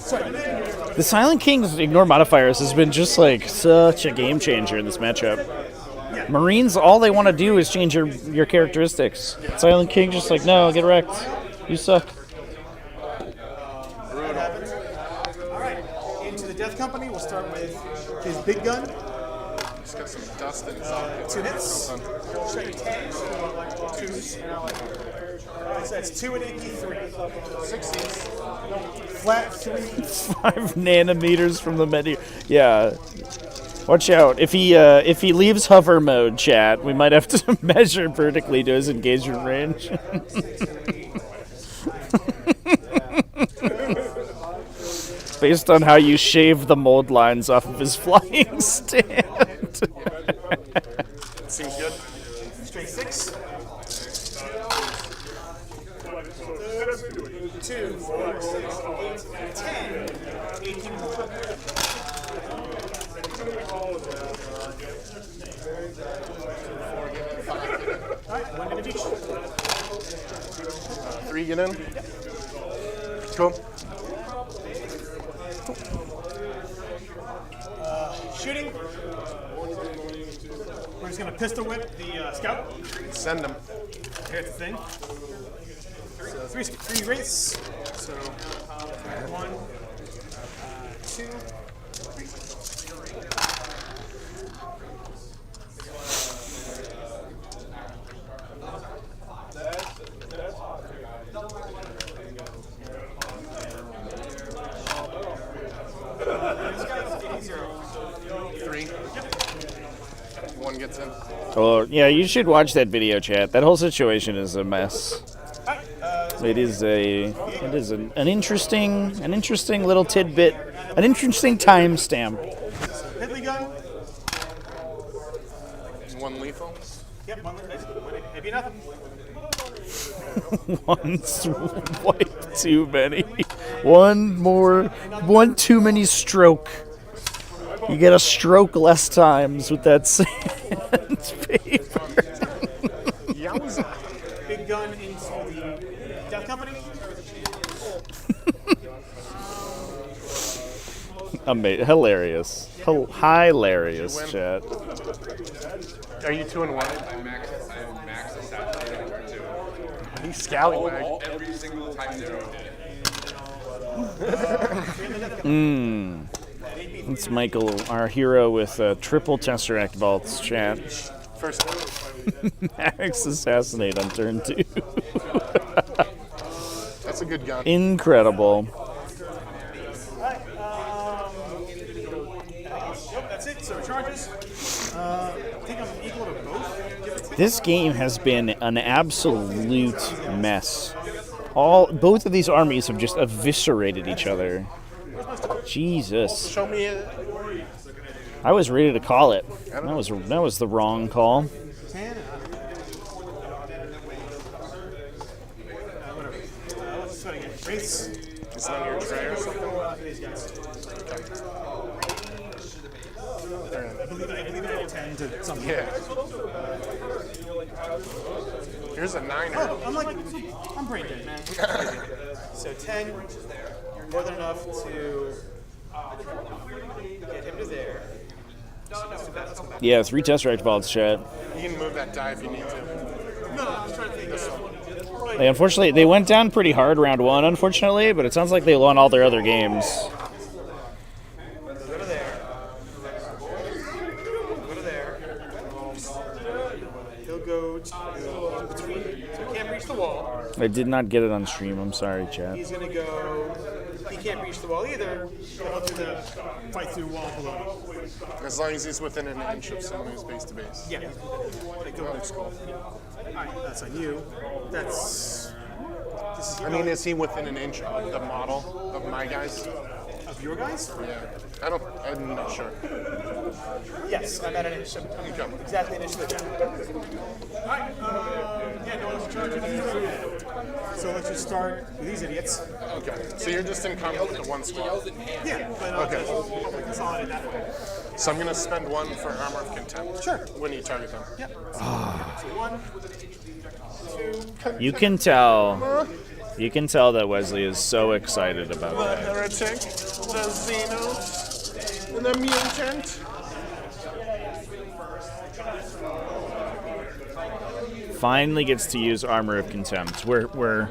Speaker 1: The Silent King's ignore modifiers has been just like such a game changer in this matchup. Marines, all they want to do is change your characteristics. Silent King just like, no, get wrecked. You suck.
Speaker 5: All right. Into the Death Company, we'll start with his big gun.
Speaker 8: He's got some dust in his eye.
Speaker 5: 2 hits. Straight 10. 2s. So that's 2 and AP3.
Speaker 8: 60s.
Speaker 5: Flat 3.
Speaker 1: 5 nanometers from the menu. Yeah. Watch out. If he leaves hover mode, chat, we might have to measure vertically to his engagement range. Based on how you shave the mold lines off of his flying stand.
Speaker 8: Seems good.
Speaker 5: Straight 6. 2, 4, 6, 8, 10. 18 more. Alright, 1 minute each.
Speaker 8: 3 get in? Cool.
Speaker 5: Shooting. We're just going to pistol whip the scout.
Speaker 8: Send him.
Speaker 5: Here's the thing. So 3 wraiths. So 1, 2, 3.
Speaker 8: One gets in.
Speaker 1: Oh, yeah, you should watch that video, chat. That whole situation is a mess. It is an interesting little tidbit, an interesting timestamp.
Speaker 5: Ridley gun.
Speaker 8: One lethal.
Speaker 5: Yep, 1 maybe nothing.
Speaker 1: One too many. One too many stroke. You get a stroke less times with that sandpaper.
Speaker 8: Yowza.
Speaker 5: Big gun into the Death Company.
Speaker 1: Hilarious. Hilarious, chat.
Speaker 8: Are you 2 and 1?
Speaker 10: I'm max assassinated in turn 2.
Speaker 8: He's scallywag.
Speaker 10: Every single time 0 hit.
Speaker 1: It's Michael, our hero with triple Tesseract vaults, chat.
Speaker 8: First.
Speaker 1: Max assassinate on turn 2.
Speaker 8: That's a good gun.
Speaker 1: Incredible.
Speaker 5: Nope, that's it. So charges. I think I'm equal to both.
Speaker 1: This game has been an absolute mess. Both of these armies have just eviscerated each other. Jesus.
Speaker 8: Show me it.
Speaker 1: I was ready to call it. That was the wrong call.
Speaker 5: Let's try to get wraiths.
Speaker 8: It's on your tray or something.
Speaker 5: I believe I rolled 10 to something.
Speaker 8: Yeah. Here's a 9.
Speaker 5: Oh, I'm brain dead, man. So 10, more than enough to get him to there.
Speaker 1: Yeah, 3 Tesseract vaults, chat.
Speaker 8: You can move that die if you need to.
Speaker 5: No, I was trying to think this one.
Speaker 1: Unfortunately, they went down pretty hard round 1, unfortunately, but it sounds like they won all their other games.
Speaker 5: Go to there. Go to there. He'll go to between. So he can't reach the wall.
Speaker 1: I did not get it on stream, I'm sorry, chat.
Speaker 5: He's going to go. He can't reach the wall either. He'll have to fight through the wall below.
Speaker 8: As long as he's within an inch of someone who's base to base.
Speaker 5: Yeah.
Speaker 8: That's cool.
Speaker 5: Alright, that's on you. This is
Speaker 8: I mean, is he within an inch of the model of my guys?
Speaker 4: Of your guys?
Speaker 8: Yeah. I'm not sure.
Speaker 4: Yes, I'm at an inch. Exactly an inch of the gap. Alright, yeah, no one's in charge of these. So let's just start with these idiots.
Speaker 8: Okay. So you're just in combat with the one squad.
Speaker 4: Yeah, but I'll just hopefully consolidate that way.
Speaker 8: So I'm going to spend 1 for Armor of Contempt.
Speaker 4: Sure.
Speaker 8: When you target them.
Speaker 4: Yep. So 1, 2.
Speaker 1: You can tell that Wesley is so excited about
Speaker 8: The
Speaker 1: that.
Speaker 8: Heretic, the Xeno, and the Mutant.
Speaker 1: Finally gets to use Armor of Contempt. We're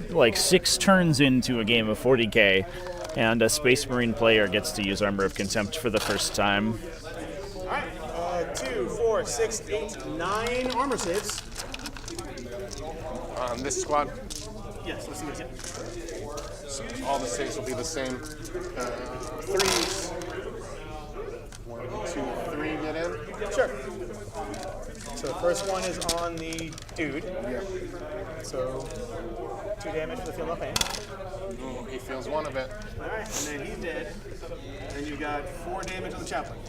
Speaker 1: like 6 turns into a game of 40k, and a Space Marine player gets to use Armor of Contempt for the first time.
Speaker 4: Alright, 2, 4, 6, 8, 9 armor saves.
Speaker 8: On this squad,
Speaker 4: Yes, let's see what it's
Speaker 8: so all the saves will be the same. 3s. 1, 2, 3 get in.
Speaker 4: Sure. So the first one is on the dude.
Speaker 8: Yeah.
Speaker 4: So 2 damage for the feel no pain.
Speaker 8: Ooh, he feels 1 of it.
Speaker 4: Alright, and then he's dead. And then you got 4 damage on the chaplain.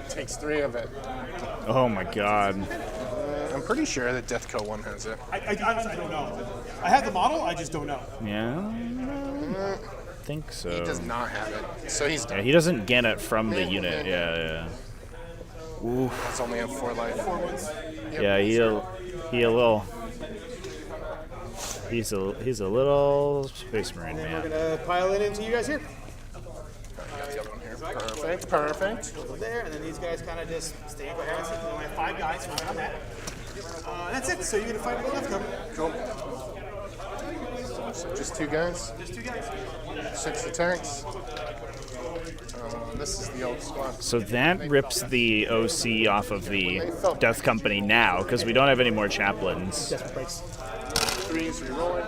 Speaker 8: Takes 3 of it.
Speaker 1: Oh my god.
Speaker 8: I'm pretty sure that Deathco 1 has it.
Speaker 4: I honestly don't know. I have the model, I just don't know.
Speaker 1: Yeah? I think so.
Speaker 8: He does not have it. So he's
Speaker 1: Yeah, he doesn't get it from the unit. Yeah.
Speaker 8: That's only have 4 life. 4 ones. Yep.
Speaker 1: Yeah, he's a little Space Marine
Speaker 4: And then
Speaker 1: man.
Speaker 4: we're gonna pile it into you guys here.
Speaker 8: Perfect.
Speaker 4: Over there, and then these guys kind of just stay in coherency. We only have 5 guys, so we're on that. That's it. So you're gonna fight with the left cover.
Speaker 8: Cool. So just 2 guys.
Speaker 4: Just 2 guys.
Speaker 8: 6 attacks. This is the old squad.
Speaker 1: So that rips the OC off of the Death Company now, because we don't have any more chaplains.
Speaker 4: Desperate breaks.
Speaker 8: 3s rerolling.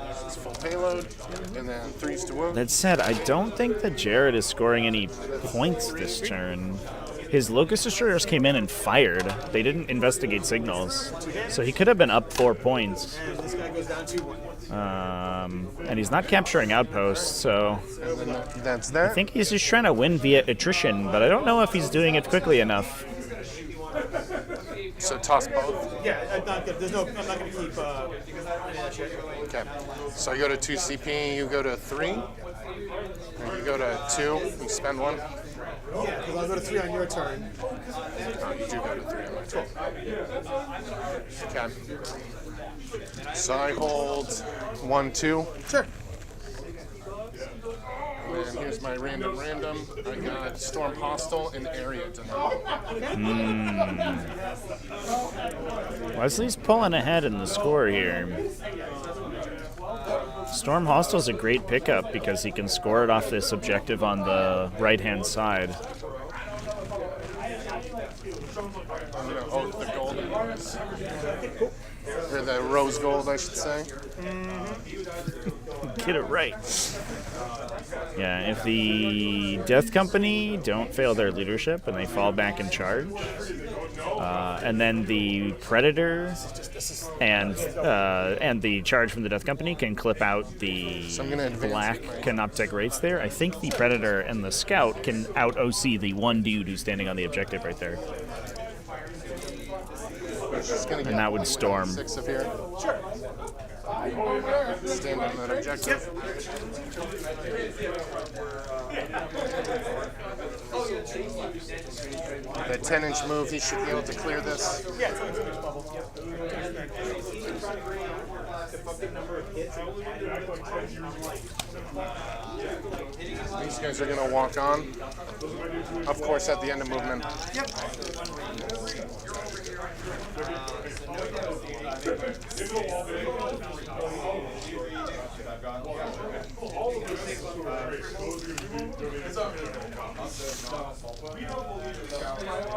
Speaker 8: This is full payload. And then 3s to wound.
Speaker 1: That said, I don't think that Jared is scoring any points this turn. His Locust Destroyers came in and fired. They didn't investigate signals. So he could have been up 4 points.
Speaker 4: And this guy goes down 2-1.
Speaker 1: And he's not capturing outposts, so
Speaker 8: And then that's that.
Speaker 1: I think he's just trying to win via attrition, but I don't know if he's doing it quickly enough.
Speaker 8: So toss both.
Speaker 4: Yeah, I'm not gonna keep any of that shit.
Speaker 8: Okay. So I go to 2 CP, you go to 3. And you go to 2, you spend 1.
Speaker 4: Yeah, because I'll go to 3 on your turn.
Speaker 8: Oh, you do go to 3 on my turn. Okay. So I hold 1, 2.
Speaker 4: Sure.
Speaker 8: And here's my random. I got Storm Hostile and Area Denial.
Speaker 1: Wesley's pulling ahead in the score here. Storm Hostile's a great pickup because he can score it off this objective on the right-hand side.
Speaker 8: Oh, the golden ones. Or the rose gold, I should say.
Speaker 1: Get it right. Yeah, if the Death Company don't fail their leadership and they fall back in charge, and then the Predator and the charge from the Death Company can clip out the black Canoptek rates there, I think the Predator and the Scout can out-OC the one dude who's standing on the objective right there. And that would storm.
Speaker 8: 6 of here. Sure. Stand on that objective. That 10-inch move, he should be able to clear this.
Speaker 4: Yeah, it's only 2-inch bubble.
Speaker 8: These guys are going to walk on. Of course, at the end of movement.
Speaker 4: Yep.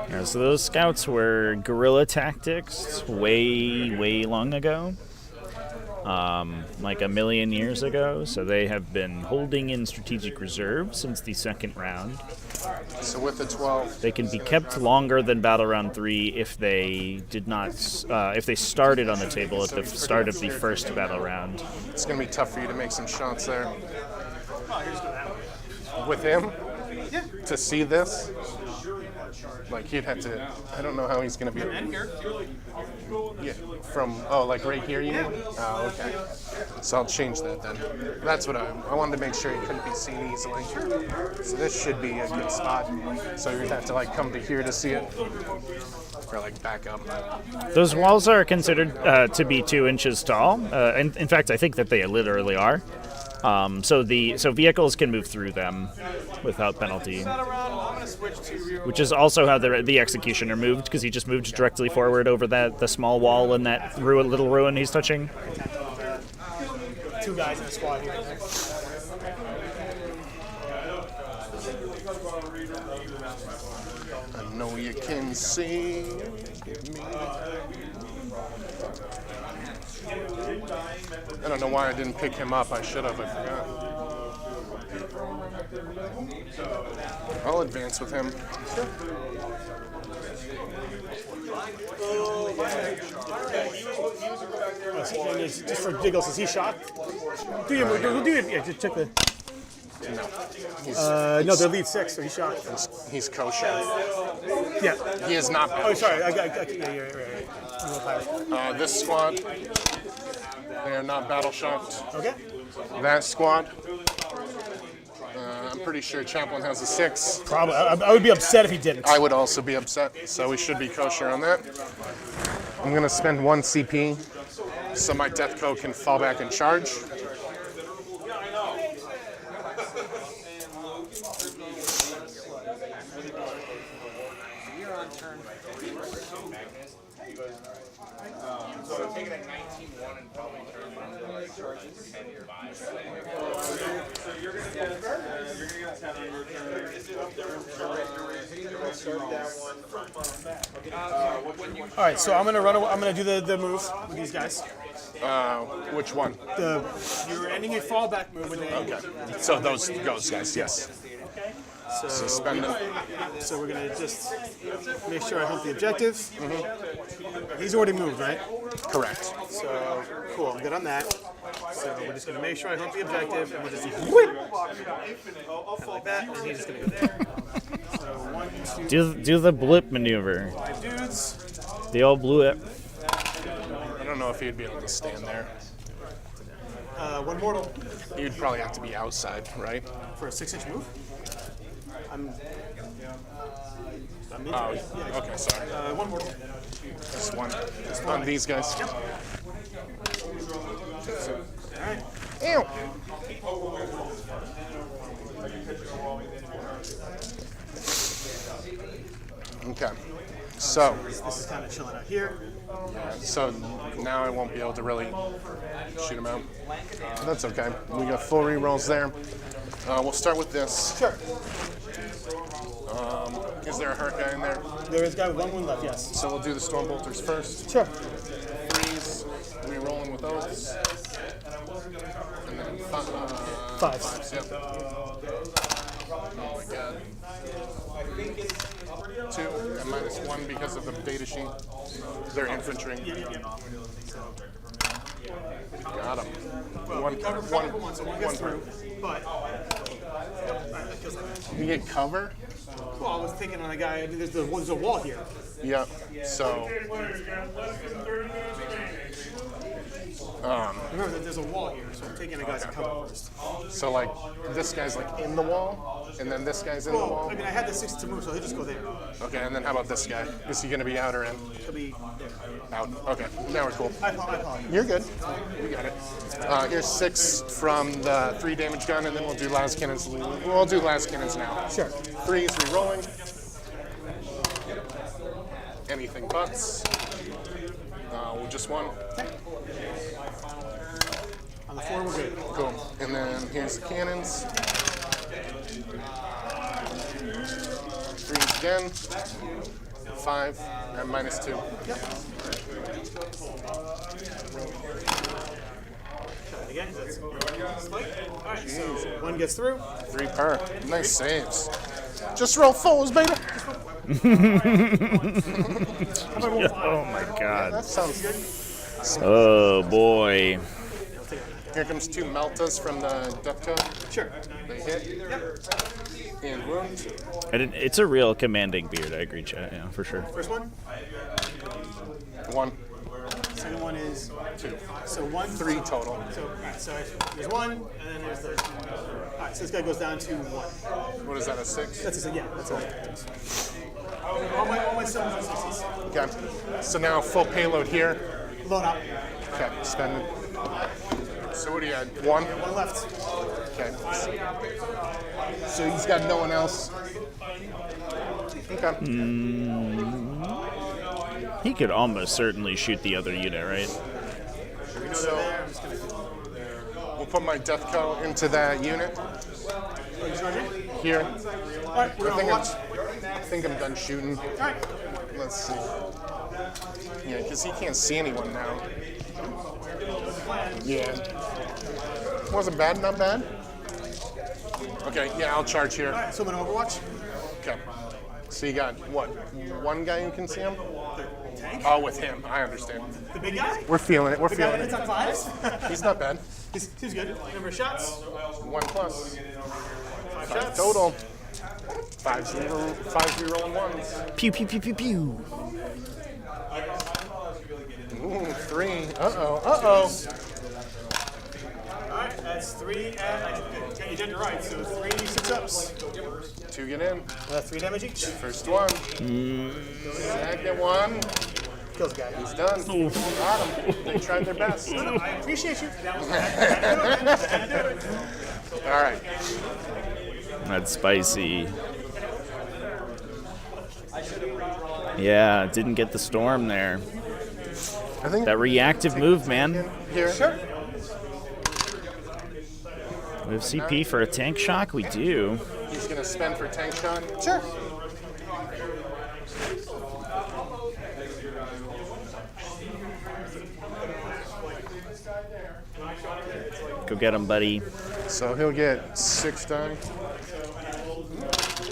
Speaker 1: Yeah, so those scouts were guerrilla tactics way long ago. like a million years ago, so they have been holding in strategic reserve since the second round.
Speaker 8: So with the 12,
Speaker 1: They can be kept longer than Battle Round 3 if they did not, if they started on the table at the start of the first battle round.
Speaker 8: it's going to be tough for you to make some shots there. With him, to see this, like he'd have to, I don't know how he's going to be. Yeah, from, oh, like right here, you mean? Oh, okay. So I'll change that then. That's what I wanted to make sure he couldn't be seen easily. So this should be a good spot. So you'd have to like come to here to see it. Or like back up.
Speaker 1: Those walls are considered to be 2 inches tall. In fact, I think that they literally are. So vehicles can move through them without penalty, which is also how the executioner moved, because he just moved directly forward over the small wall in that little ruin he's touching.
Speaker 5: 2 guys in a squad here.
Speaker 8: I know you can see me. I don't know why I didn't pick him up. I should have. I forgot. I'll advance with him.
Speaker 5: Just for giggles, is he shocked? Do you yeah, just check the. No, they're lead 6, so he's shocked.
Speaker 8: He's kosher.
Speaker 5: Yeah.
Speaker 8: He is not bad.
Speaker 5: Oh, sorry. Yeah, right.
Speaker 8: This squad, they are not battle shocked.
Speaker 5: Okay.
Speaker 8: That squad, I'm pretty sure Chaplain has a 6.
Speaker 5: Probably. I would be upset if he didn't.
Speaker 8: I would also be upset, so we should be kosher on that. I'm going to spend 1 CP so my Death Co can fall back and charge.
Speaker 10: So take it at 19-1 and probably turn 1 charges 10-5. So you're gonna get a 10 on your turn.
Speaker 5: All right, so I'm gonna run. I'm gonna do the move with these guys.
Speaker 8: Which one?
Speaker 5: You're ending a fallback move with a.
Speaker 8: Okay. So those guys, yes.
Speaker 5: So
Speaker 8: spend them.
Speaker 5: So we're gonna just make sure I hunt the objective. He's already moved, right?
Speaker 8: Correct.
Speaker 5: So cool. I'm good on that. So we're just gonna make sure I hunt the objective, and we'll just do whip, kind of like that, and he's just gonna go there. So 1, 2.
Speaker 1: Do the blip maneuver.
Speaker 5: 5 dudes.
Speaker 1: The old blip.
Speaker 8: I don't know if he'd be able to stand there.
Speaker 5: 1 mortal
Speaker 8: You'd probably have to be outside, right?
Speaker 5: for a 6-inch move. I'm
Speaker 8: Oh, okay, sorry.
Speaker 5: 1 mortal.
Speaker 8: Just one. On these guys.
Speaker 5: Alright.
Speaker 8: Ew. Okay. So,
Speaker 5: This is kind of chilling out here.
Speaker 8: so now I won't be able to really shoot him out. That's okay. We got full rerolls there. We'll start with this.
Speaker 5: Sure.
Speaker 8: Is there a hurt guy in there?
Speaker 5: There is got 1 wound left, yes.
Speaker 8: So we'll do the storm bolters first.
Speaker 5: Sure.
Speaker 8: Freeze. Rerolling with those. And then 5s.
Speaker 5: 5s.
Speaker 8: Yep. Oh my god. 2 and -1 because of the data sheet. They're infantry. Got him. One
Speaker 5: gets through. But
Speaker 8: You get cover?
Speaker 5: well, I was thinking on a guy. I mean, there's a wall here.
Speaker 8: Yeah. So.
Speaker 5: Remember that there's a wall here, so I'm taking a guy's cover first.
Speaker 8: So like this guy's like in the wall, and then this guy's in the
Speaker 5: Well,
Speaker 8: wall.
Speaker 5: I mean, I had the 6 to move, so he'll just go there.
Speaker 8: Okay, and then how about this guy? Is he gonna be out or in?
Speaker 5: He'll be there.
Speaker 8: Out. Okay, now we're cool.
Speaker 5: I apologize.
Speaker 8: You're good. We got it. Here's 6 from the 3 damage gun, and then we'll do last cannons. We'll do last cannons now.
Speaker 5: Sure.
Speaker 8: 3 is rerolling. Anything butts. Just 1.
Speaker 5: On the 4, we're good.
Speaker 8: Cool. And then here's the cannons. 3s again. 5 and -2.
Speaker 5: Yep. Again, that's slight. Alright, so one gets through.
Speaker 8: 3 per. Nice saves. Just roll fours, baby.
Speaker 1: Oh my god.
Speaker 8: That sounds good.
Speaker 1: Oh boy.
Speaker 8: Here comes 2 Meltas from the Death Code.
Speaker 5: Sure.
Speaker 8: They hit. Yep. And wound.
Speaker 1: It's a real commanding beard, I agree, chat. Yeah, for sure.
Speaker 5: First one.
Speaker 8: 1.
Speaker 5: Second one is
Speaker 8: 2.
Speaker 5: so 1.
Speaker 8: 3 total.
Speaker 5: So, alright, so there's 1, and then there's the. Alright, so this guy goes down to 1.
Speaker 8: What is that, a 6?
Speaker 5: That's a, yeah, that's all. All my 7s are 6s.
Speaker 8: Okay. So now full payload here.
Speaker 5: Load up.
Speaker 8: Okay, spend it. So what do you got? 1?
Speaker 5: 1 left.
Speaker 8: Okay. So he's got no one else. Okay.
Speaker 1: He could almost certainly shoot the other unit, right?
Speaker 8: So we'll put my Death Co into that unit. Here.
Speaker 5: Alright, we're gonna watch.
Speaker 8: I think I'm done shooting.
Speaker 5: Alright.
Speaker 8: Let's see. Yeah, because he can't see anyone now. Yeah. Wasn't bad, not bad. Okay, yeah, I'll charge here.
Speaker 5: Alright, so I'm gonna overwatch.
Speaker 8: Okay. So you got, what, 1 guy who can see him? Oh, with him. I understand.
Speaker 5: The big guy?
Speaker 8: We're feeling it. We're
Speaker 5: The guy
Speaker 8: feeling
Speaker 5: that
Speaker 8: it.
Speaker 5: hits on 5s?
Speaker 8: He's not bad.
Speaker 5: He's good. Number of shots?
Speaker 8: 1 plus.
Speaker 5: 5
Speaker 8: 5
Speaker 5: shots.
Speaker 8: total. 5 0 and 1s.
Speaker 1: Pew pew pew pew pew.
Speaker 8: Ooh, 3. Uh-oh.
Speaker 5: Alright, that's 3 and I did it right, so 3 6-ups.
Speaker 8: 2 get in.
Speaker 5: 3 damage each.
Speaker 8: First one. Second one.
Speaker 5: Kills the guy.
Speaker 8: He's done. Got him. They tried their best.
Speaker 5: I appreciate you. That was
Speaker 8: All right.
Speaker 1: That's spicy. Yeah, didn't get the storm there.
Speaker 8: I think
Speaker 1: That reactive move, man.
Speaker 8: here. Sure.
Speaker 1: We have CP for a tank shock? We do.
Speaker 8: He's gonna spend for tank shot. Sure.
Speaker 1: Go get him, buddy.
Speaker 8: So he'll get 6 die.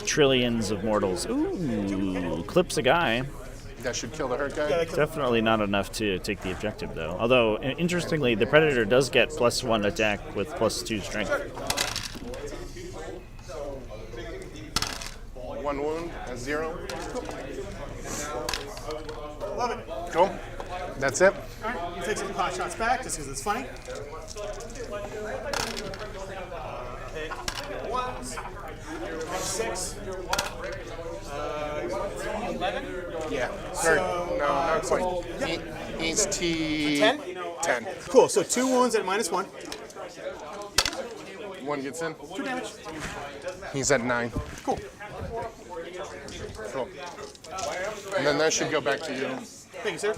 Speaker 1: Trillions of mortals. Ooh, clips a guy.
Speaker 8: That should kill the hurt guy.
Speaker 1: Definitely not enough to take the objective, though. Although, interestingly, the Predator does get +1 attack with +2 strength.
Speaker 8: 1 wound, a 0.
Speaker 5: Love it.
Speaker 8: Cool. That's it.
Speaker 5: Alright, you take some pot shots back just because it's funny. Okay. 1s. 6. 11.
Speaker 8: Yeah.
Speaker 5: So,
Speaker 8: no, not quite. He's T.
Speaker 5: 10?
Speaker 8: 10.
Speaker 5: Cool, so 2 wounds at -1.
Speaker 8: 1 gets in.
Speaker 5: 2 damage.
Speaker 8: He's at 9.
Speaker 5: Cool.
Speaker 8: Cool. And then that should go back to you.
Speaker 5: Thank you, sir.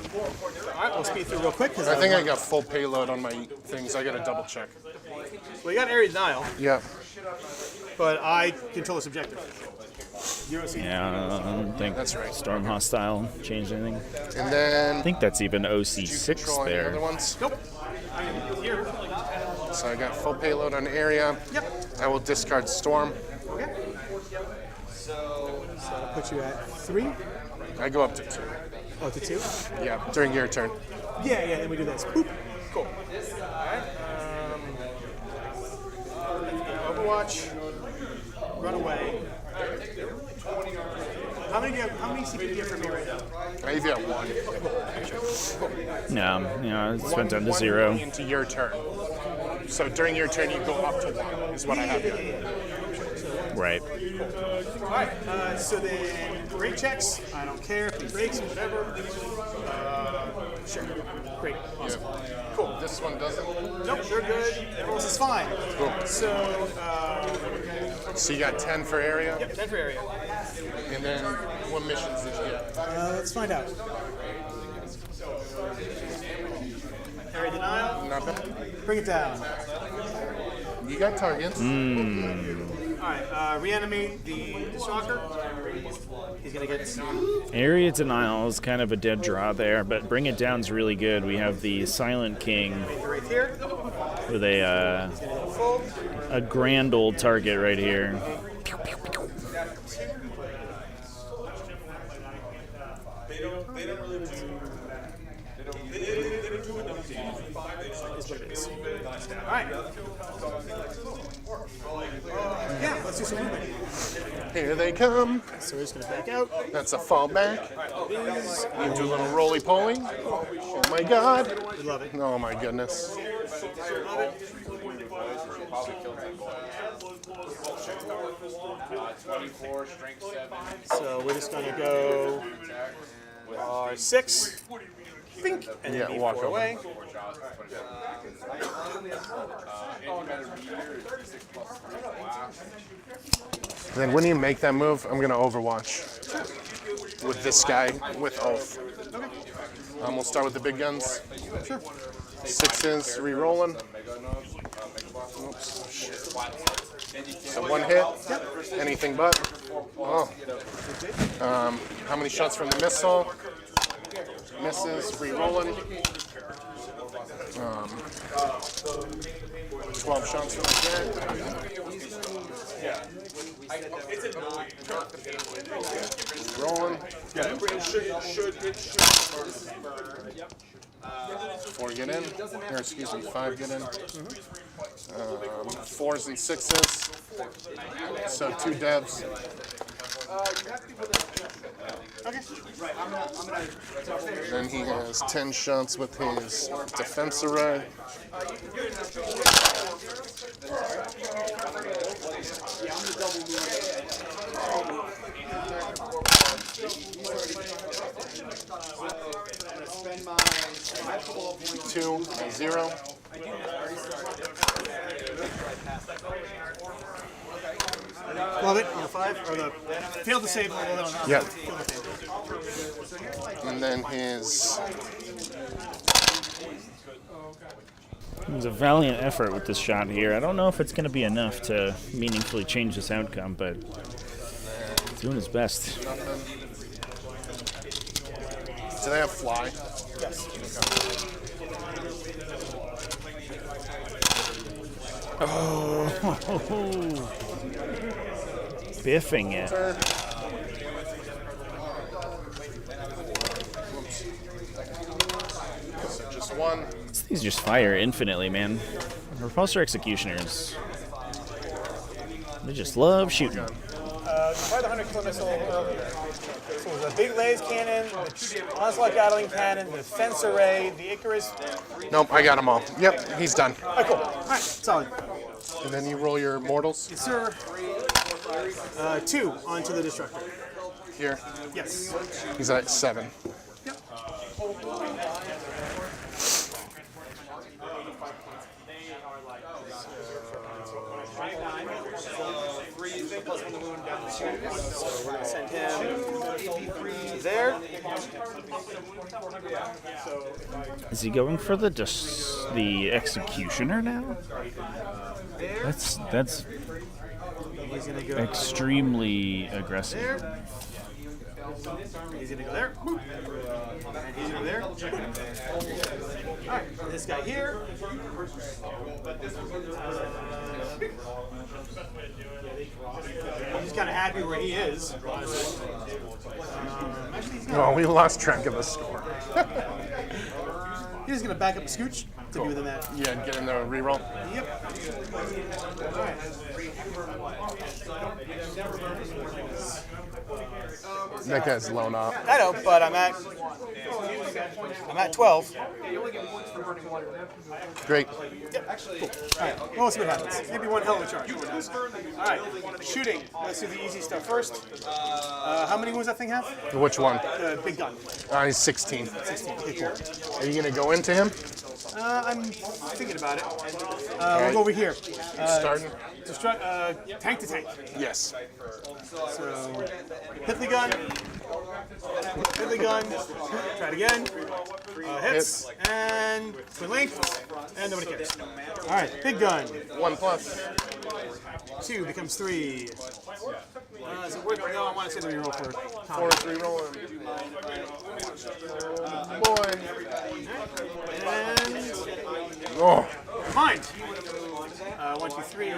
Speaker 5: Alright, we'll speed through real quick.
Speaker 8: I think I got full payload on my things. I gotta double check.
Speaker 5: Well, you got area denial,
Speaker 8: Yeah.
Speaker 5: but I control this objective. You don't see
Speaker 1: Yeah, I don't think
Speaker 8: That's right.
Speaker 1: Storm Hostile changed anything.
Speaker 8: And then
Speaker 1: I think that's even
Speaker 8: do you
Speaker 1: OC6
Speaker 8: control any other
Speaker 1: there.
Speaker 8: ones?
Speaker 5: Nope. I'm here.
Speaker 8: So I got full payload on area.
Speaker 5: Yep.
Speaker 8: I will discard Storm.
Speaker 5: Okay. So that'll put you at 3.
Speaker 8: I go up to 2.
Speaker 5: Oh, to 2?
Speaker 8: Yeah, during your turn.
Speaker 5: Yeah, then we do this. Boop. Cool. Alright. Overwatch. Run away. How many CP do you have for me right now?
Speaker 8: I even got 1.
Speaker 1: No, it's went down to
Speaker 8: 1
Speaker 1: 0.
Speaker 8: into your turn. So during your turn, you go up to 1, is what I have here.
Speaker 1: Right.
Speaker 5: Alright, so then break checks. I don't care if he breaks, whatever. Sure. Great. Awesome. Cool.
Speaker 8: This one doesn't.
Speaker 5: Nope, they're good. Everyone else is fine.
Speaker 8: Cool.
Speaker 5: So,
Speaker 8: So you got 10 for area?
Speaker 5: yep, 10 for area.
Speaker 8: And then what missions did you get?
Speaker 5: Let's find out. Area denial.
Speaker 8: Not bad.
Speaker 5: Bring it down.
Speaker 8: You got targets.
Speaker 5: Alright, reanimate the shocker. He's gonna get
Speaker 1: Area Denial is kind of a dead draw there, but Bring It Down's really good. We have the Silent King
Speaker 5: right here.
Speaker 1: with a grand old target right here.
Speaker 5: Alright. Yeah, let's do some movement.
Speaker 8: Here they come.
Speaker 5: So we're just going to back out.
Speaker 8: That's a fallback. You do a little roly-poly. Oh my god.
Speaker 5: We love it.
Speaker 8: Oh my goodness.
Speaker 5: So we're just going to go R6. Bink, and
Speaker 8: Yeah,
Speaker 5: then
Speaker 8: walk
Speaker 5: B4
Speaker 8: over.
Speaker 5: away.
Speaker 8: Then when you make that move, I'm gonna Overwatch with this guy with Oath. We'll start with the big guns.
Speaker 5: Sure.
Speaker 8: 6s, re-rolling. Oops. So one hit. Anything but. Oh. How many shots from the missile? Misses, re-rolling. 12 shots from the rolling. 4 get in. Or excuse me, 5 get in. 4s and 6s. So 2 devs. Then he has 10 shots with his defense array. Two and 0.
Speaker 5: Love it on the 5 or the failed to save.
Speaker 8: Yeah. And then his.
Speaker 1: It was a valiant effort with this shot here. I don't know if it's going to be enough to meaningfully change this outcome, but he's doing his best.
Speaker 8: Do they have fly?
Speaker 5: Yes.
Speaker 1: Oh, biffing it.
Speaker 8: So just 1.
Speaker 1: These just fire infinitely, man. Repulsor executioners. They just love shooting.
Speaker 5: Try the 100 kilo missile earlier. So it was a big laser cannon, the onslaught Gatling cannon, the defense array, the Icarus.
Speaker 8: Nope, I got them all. Yep, he's done.
Speaker 5: Alright, cool. Alright, solid.
Speaker 8: And then you roll your mortals
Speaker 5: Yes, sir. 2 onto the destructor.
Speaker 8: here.
Speaker 5: Yes.
Speaker 8: He's at 7.
Speaker 5: Yep. So we're going to send him to there.
Speaker 1: Is he going for the executioner now? That's
Speaker 5: He's going to go
Speaker 1: extremely aggressive.
Speaker 5: there. He's going to go there. And he's going to go there. Alright, this guy here. I'm just kind of happy where he is, honestly. Actually, he's
Speaker 8: Oh, we lost track of the score.
Speaker 5: just going to back up the scooch to be within that.
Speaker 8: Yeah, get in the reroll.
Speaker 5: Yep. Alright.
Speaker 8: That guy's blown up.
Speaker 5: I know, but I'm at 12.
Speaker 8: Great.
Speaker 5: Yep. Cool. Alright, well, let's see what happens. Maybe one hell of a charge. Alright, shooting. Let's do the easy stuff first. How many wounds that thing have?
Speaker 8: Which one?
Speaker 5: The big gun.
Speaker 8: He's 16.
Speaker 5: 16. Okay, cool.
Speaker 8: Are you going to go into him?
Speaker 5: I'm thinking about it. We'll go over here.
Speaker 8: Starting?
Speaker 5: Tank to tank.
Speaker 8: Yes.
Speaker 5: So, hit the gun. Try it again. Hits. And twin length. And nobody cares. Alright, big gun.
Speaker 8: 1+.
Speaker 5: 2 becomes 3. Is it working? No, I want to say the reroll for
Speaker 8: 4 is rerolling. Boy.
Speaker 5: And
Speaker 8: Oh.
Speaker 4: Mind. 1, 2, 3,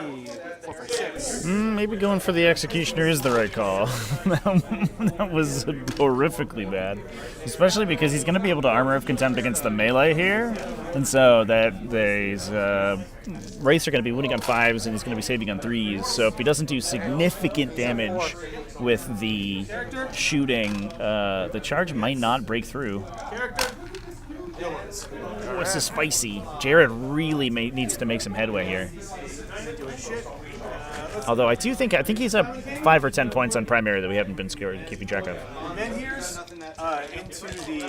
Speaker 4: 4, 5, 6.
Speaker 1: Maybe going for the Executioner is the right call. That was horrifically bad. Especially because he's going to be able to Armor of Contempt against the melee here. And so that these Wraiths are going to be winning on 5s and he's going to be saving on 3s. So if he doesn't do significant damage with the shooting, the charge might not break through. Oh, this is spicy. Jared really needs to make some headway here. Although I think he's up 5 or 10 points on primary that we haven't been keeping track of.
Speaker 4: Men here's into the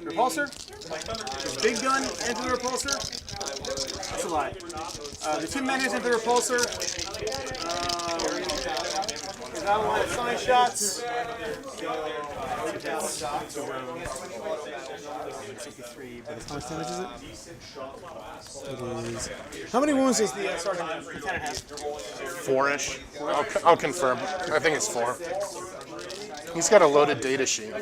Speaker 4: repulsor. The big gun into the repulsor. That's a lie. The 2 men here's into the repulsor. That one at sign shots. 63, but how much damage is it? It is. How many wounds does the sergeant lieutenant have?
Speaker 8: 4-ish. I'll confirm. I think it's 4. He's got a loaded data sheet.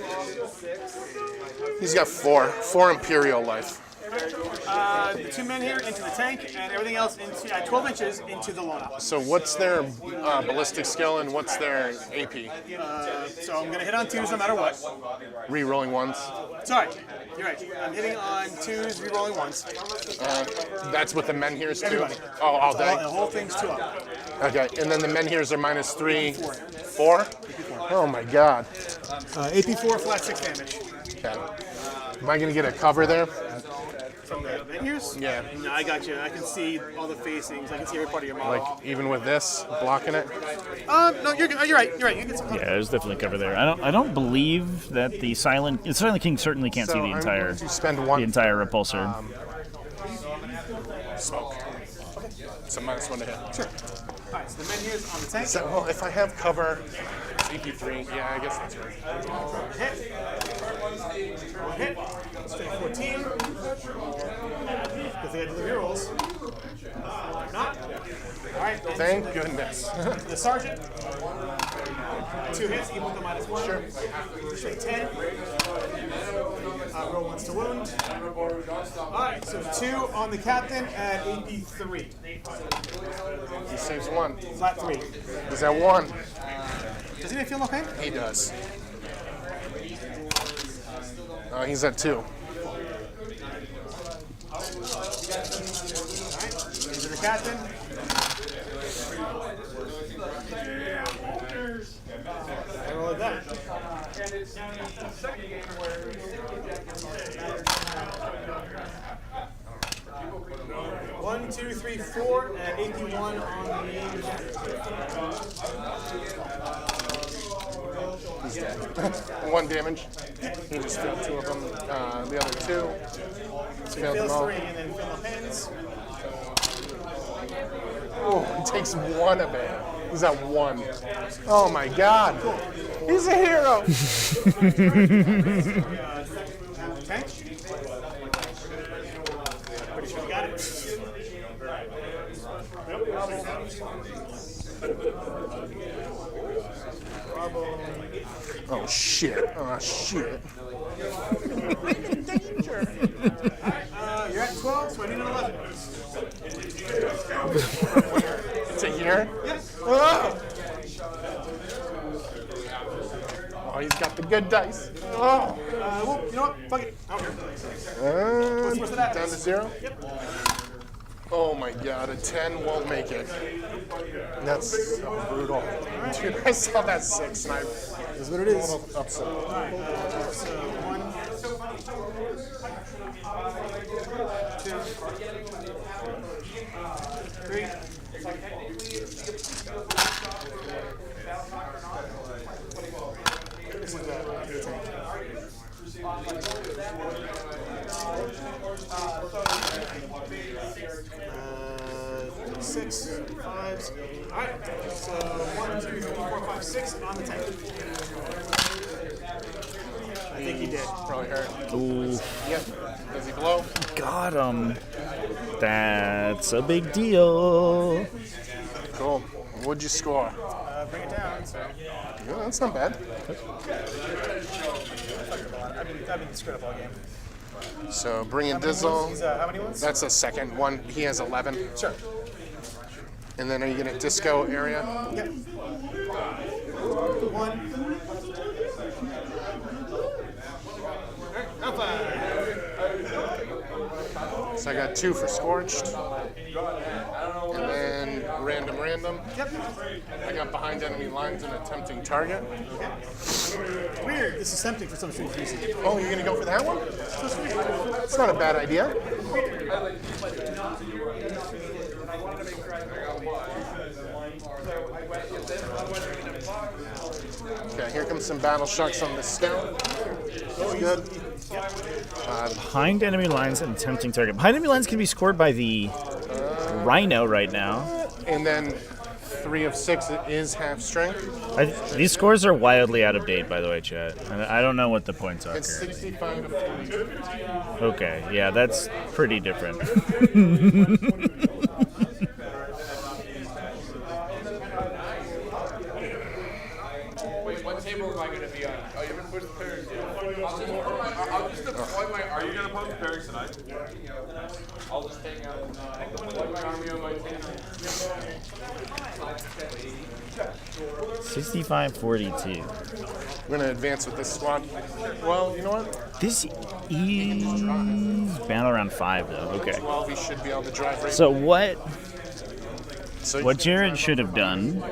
Speaker 8: He's got 4 Imperial life.
Speaker 4: The 2 men here into the tank, and everything else into 12 inches into the Lona.
Speaker 8: So what's their ballistic skill and what's their AP?
Speaker 4: So I'm going to hit on 2s no matter what.
Speaker 8: Re-rolling 1s.
Speaker 4: Sorry, you're right. I'm hitting on 2s, re-rolling 1s.
Speaker 8: That's what the men here's too?
Speaker 4: Everybody.
Speaker 8: Oh, all day?
Speaker 4: The whole thing's 2 up.
Speaker 8: Okay, and then the men here's are -3. 4? Oh my god.
Speaker 4: AP4, flat 6 damage.
Speaker 8: Okay. Am I going to get a cover there?
Speaker 4: From the menus?
Speaker 8: Yeah.
Speaker 4: No, I got you. I can see all the facings. I can see every part of your model.
Speaker 8: Like, even with this, blocking it?
Speaker 4: No, you're right. You're right. You get some cover.
Speaker 1: Yeah, there's definitely cover there. I don't believe that the Silent King certainly can't see the
Speaker 8: I'm
Speaker 1: entire
Speaker 8: going to spend 1
Speaker 1: the entire repulsor.
Speaker 8: Smoke. It's a -1 to hit.
Speaker 4: Sure. All right, so the menu is on the tank.
Speaker 8: So, well, if I have cover, it's AP3. Yeah, I guess that's right.
Speaker 4: Hit. Hit. Stay 14. Because they had the rerolls. Not. All right.
Speaker 8: Thank goodness.
Speaker 4: The sergeant. 2 hits, equal to -1. Sure. Straight 10. Roll 1s to wound. Alright, so 2 on the captain at AP3.
Speaker 8: He saves 1.
Speaker 4: Flat 3.
Speaker 8: He's at 1.
Speaker 4: Does he feel no pain?
Speaker 8: He does. He's at 2.
Speaker 4: Alright, into the captain. I roll that. One, 2, 3, 4, and AP1 on the.
Speaker 8: He's dead. 1 damage. He just failed 2 of them. The other 2. Failed them all.
Speaker 4: 3 and then fill the pins.
Speaker 8: Oh, he takes 1 of it. He's at 1. Oh my god. He's a hero.
Speaker 4: Okay. Pretty sure we got it.
Speaker 8: Oh shit. Oh shit.
Speaker 4: Danger. You're at 12, so I need an 11.
Speaker 8: It's a year?
Speaker 4: Yes.
Speaker 8: Oh, he's got the good dice. Oh.
Speaker 4: Well, you know what? Fuck it. What's the
Speaker 8: Down to 0?
Speaker 4: Yep.
Speaker 8: Oh my god, a 10 won't make it. That's so brutal. Dude, I saw that 6 and I
Speaker 4: That's what it is.
Speaker 8: a little upset.
Speaker 4: Alright, so 1, 2, 3. This is the tank. 6, 5s. Alright, so 1, 2, 3, 4, 5, 6 on the tank. I think he did.
Speaker 8: Probably hurt.
Speaker 1: Ooh,
Speaker 8: Yep. Does he blow?
Speaker 1: got him. That's a big deal.
Speaker 8: Cool. What'd you score?
Speaker 4: Bring it down, so.
Speaker 8: Yeah, that's not bad.
Speaker 4: I've been screwed up all game.
Speaker 8: So bring in Dizzle.
Speaker 5: How many ones?
Speaker 8: That's a second one. He has 11.
Speaker 5: Sure.
Speaker 8: And then are you gonna disco area?
Speaker 5: Yep. One. Alright,
Speaker 8: So I got 2 for Scorched. And then random.
Speaker 5: Yep.
Speaker 8: I got behind enemy lines and a tempting target.
Speaker 5: Weird. This is tempting for some strange reason.
Speaker 8: Oh, you're gonna go for that one? It's not a bad idea. Okay, here comes some battle sharks on the scout. That's good.
Speaker 1: Behind enemy lines and tempting target. Behind enemy lines can be scored by the Rhino right now.
Speaker 8: And then 3 of 6 is half strength.
Speaker 1: These scores are wildly out of date, by the way, chat. And I don't know what the points are.
Speaker 8: It's
Speaker 1: Currently.
Speaker 8: 65 to 40.
Speaker 1: Okay, yeah, that's pretty different.
Speaker 10: Wait, what table am I going to be on? Oh, you're going to push the pairs. I'll just deploy my. Are you going to post the pairs tonight? I'll just hang out and deploy my army on my table.
Speaker 1: 65-42.
Speaker 8: We're going to advance with this squad. Well, you know what?
Speaker 1: This is battle round 5, though. Okay.
Speaker 8: 12, he should be able to drive right.
Speaker 1: So what
Speaker 8: So
Speaker 1: Jared should have done,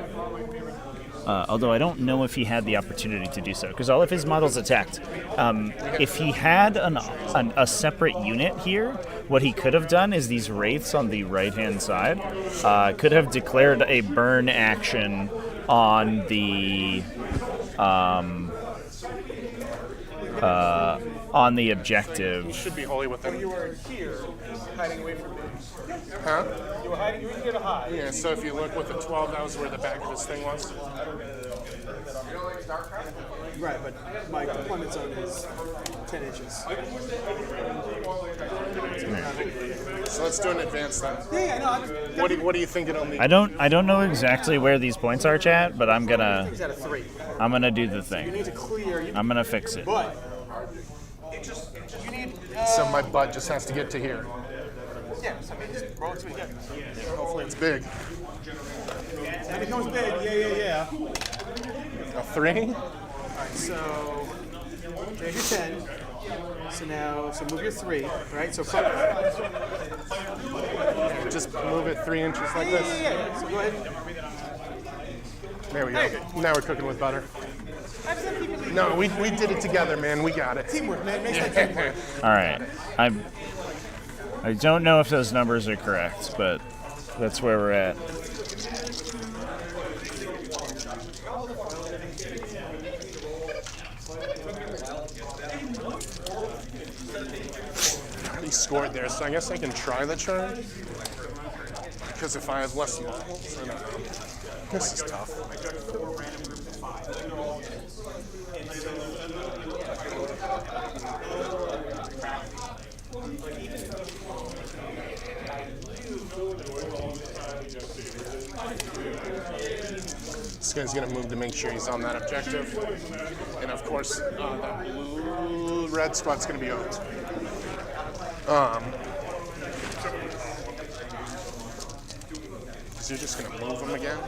Speaker 1: although I don't know if he had the opportunity to do so, because all of his models attacked. If he had a separate unit here, what he could have done is these wraiths on the right-hand side could have declared a burn action on the objective.
Speaker 8: should be holy with them.
Speaker 5: You were here, hiding away from me.
Speaker 8: Huh?
Speaker 5: You were hiding. You were here to hide.
Speaker 8: Yeah, so if you look with the 12, that was where the back of his thing was.
Speaker 5: Right, but my deployment zone is 10 inches.
Speaker 8: So let's do an advance then.
Speaker 5: Yeah, no,
Speaker 8: What do you think it'll need?
Speaker 1: I don't know exactly where these points are, chat, but I'm gonna
Speaker 5: he's at a 3.
Speaker 1: do the
Speaker 5: You
Speaker 1: thing.
Speaker 5: need to clear.
Speaker 1: I'm gonna fix it.
Speaker 5: But you need.
Speaker 8: So my butt just has to get to here.
Speaker 5: Yeah, so I mean, just roll it to again.
Speaker 8: Hopefully it's big.
Speaker 5: When it becomes big, yeah.
Speaker 8: A 3?
Speaker 5: Alright, so there's your 10. So now, move your 3, right? So from
Speaker 8: Just move it 3 inches like this.
Speaker 5: yeah. So go ahead.
Speaker 8: There we go. Now we're cooking with butter. No, we did it together, man. We got it.
Speaker 5: Teamwork, man. Makes that teamwork.
Speaker 1: All right. I don't know if those numbers are correct, but that's where we're at.
Speaker 8: He scored there, so I guess I can try the charge. Because if I have less models, I don't know. This is tough. This guy's gonna move to make sure he's on that objective. And of course, that blue-red squad's gonna be owned. So you're just gonna move him again?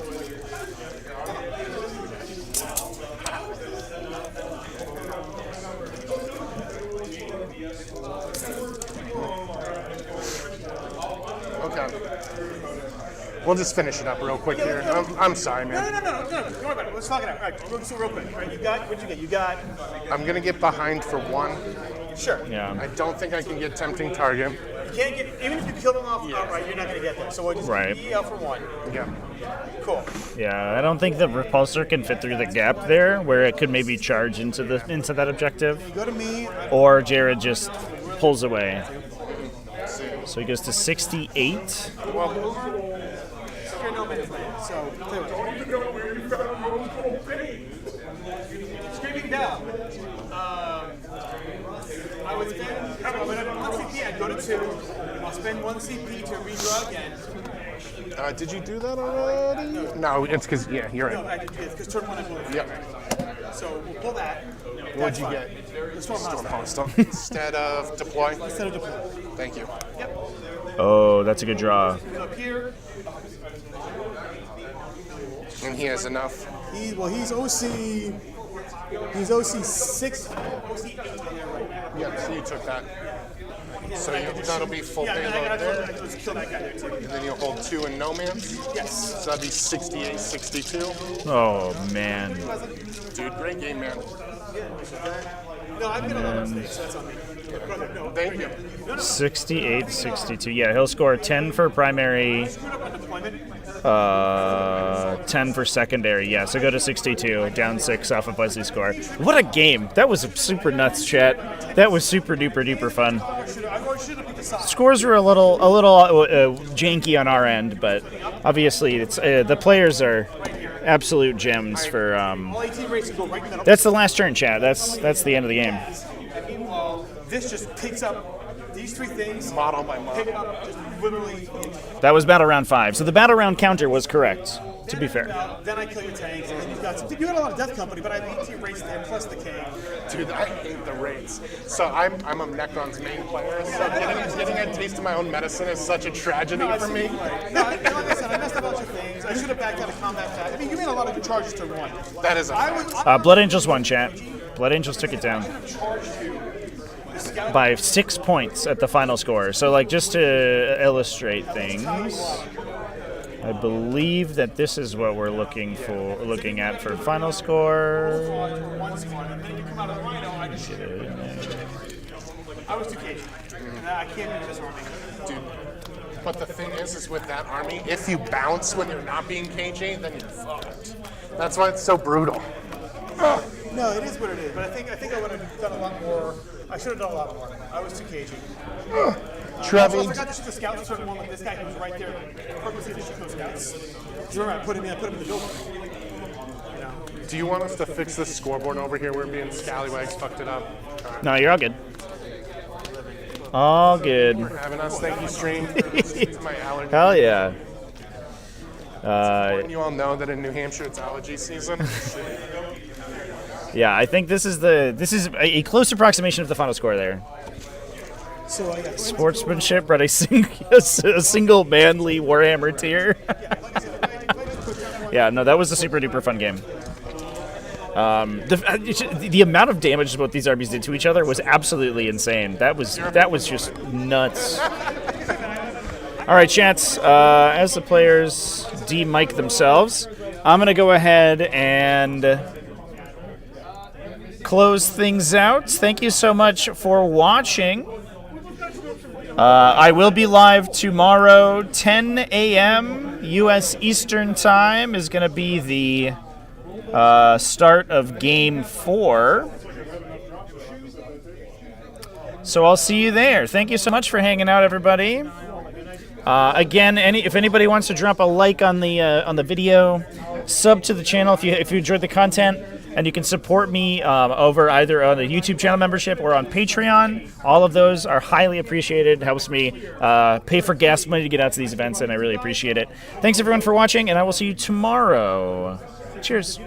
Speaker 5: Okay.
Speaker 8: We'll just finish it up real quick here. I'm sorry, man.
Speaker 5: No. Don't worry about it. Let's talk it out. All right, we'll do it real quick. All right, what'd you get? You got.
Speaker 8: I'm gonna get behind for 1.
Speaker 5: Sure.
Speaker 1: Yeah.
Speaker 8: I don't think I can get tempting target.
Speaker 5: You can't get, even if you kill them off outright, you're not going to get them. So we'll just E out for 1.
Speaker 8: Yeah.
Speaker 5: Cool.
Speaker 1: Yeah, I don't think the repulsor can fit through the gap there, where it could maybe charge into that objective.
Speaker 5: You go to me.
Speaker 1: Or Jared just pulls away. So he goes to 68.
Speaker 5: Well, secure no man's land. So, screaming down. I would spend 1 CP, I'd go to 2. I'll spend 1 CP to redraw again.
Speaker 8: Did you do that already? No, it's because, yeah, you're
Speaker 5: No,
Speaker 8: right.
Speaker 5: because turn 1 I believe.
Speaker 8: Yep.
Speaker 5: So we'll pull that.
Speaker 8: What'd you get?
Speaker 5: The Storm
Speaker 8: Monster. Instead of deploy?
Speaker 5: Instead of deploy.
Speaker 8: Thank you.
Speaker 5: Yep.
Speaker 1: Oh, that's a good draw.
Speaker 5: Up here.
Speaker 8: And he has enough.
Speaker 5: He's OC. He's OC 6. OC 8 there right now.
Speaker 8: Yeah, so you took that. So that'll be full payload there.
Speaker 5: Let's kill that guy there too.
Speaker 8: And then you'll hold 2 in No Man's.
Speaker 5: Yes.
Speaker 8: So that'd be 68, 62.
Speaker 1: Oh, man.
Speaker 8: Dude, great game, man.
Speaker 5: No, I've been on other stages, so that's on me. No,
Speaker 8: thank you.
Speaker 1: 68, 62. Yeah, he'll score 10 for primary, 10 for secondary. Yeah, so go to 62, down 6 off of Wesley's score. What a game. That was super nuts, chat. That was super duper duper fun. Scores were a little janky on our end, but obviously it's the players are absolute gems for. That's the last turn, chat. That's the end of the game.
Speaker 5: And meanwhile, this just picks up these 3 things.
Speaker 8: Model by model.
Speaker 5: Pick it up just literally.
Speaker 1: That was battle round 5. So the battle round counter was correct, to be fair.
Speaker 5: Then I kill your tanks, and then you've got some. You had a lot of Death Company, but I have 18 race there plus the K.
Speaker 8: Dude, I hate the rates. So I'm a Necrons main player, so getting a taste of my own medicine is such a tragedy for me.
Speaker 5: No, like I said, I messed up a bunch of things. I should have backed out of combat fast. I mean, you made a lot of good charges turn 1.
Speaker 8: That is a
Speaker 1: Blood Angels won, chat. Blood Angels took it down by 6 points at the final score. So, like, just to illustrate things, I believe that this is what we're looking at for final score.
Speaker 5: I was too cagey. I can't do this army.
Speaker 8: Dude. But the thing is with that army, if you bounce when you're not being cagey, then you're fucked. That's why it's so brutal.
Speaker 5: No, it is what it is. But I think I would have done a lot more. I should have done a lot more. I was too cagey.
Speaker 8: Trevi.
Speaker 5: I forgot to shoot the scouts for certain one with this guy who was right there. Purposely to shoot those scouts. Do you remember I put him in the building? You know.
Speaker 8: Do you want us to fix this scoreboard over here? We're being scallywags, fucked it up.
Speaker 1: No, you're all good. All good.
Speaker 8: For having us. Thank you, stream. It's my allergy.
Speaker 1: Hell yeah.
Speaker 8: You all know that in New Hampshire it's allergy season.
Speaker 1: Yeah, I think this is a close approximation of the final score there.
Speaker 5: So,
Speaker 1: Sportsmanship brought a single manly Warhammer tier. Yeah, no, that was a super duper fun game. The amount of damage both these armies did to each other was absolutely insane. That was just nuts. All right, chats. As the players de-mic themselves, I'm gonna go ahead and close things out. Thank you so much for watching. I will be live tomorrow, 10 a.m. U.S. Eastern Time is going to be the start of Game 4. So I'll see you there. Thank you so much for hanging out, everybody. Again, if anybody wants to drop a like on the video, sub to the channel if you enjoyed the content. And you can support me over either on the YouTube channel membership or on Patreon. All of those are highly appreciated. It helps me pay for gas money to get out to these events, and I really appreciate it. Thanks, everyone, for watching, and I will see you tomorrow. Cheers.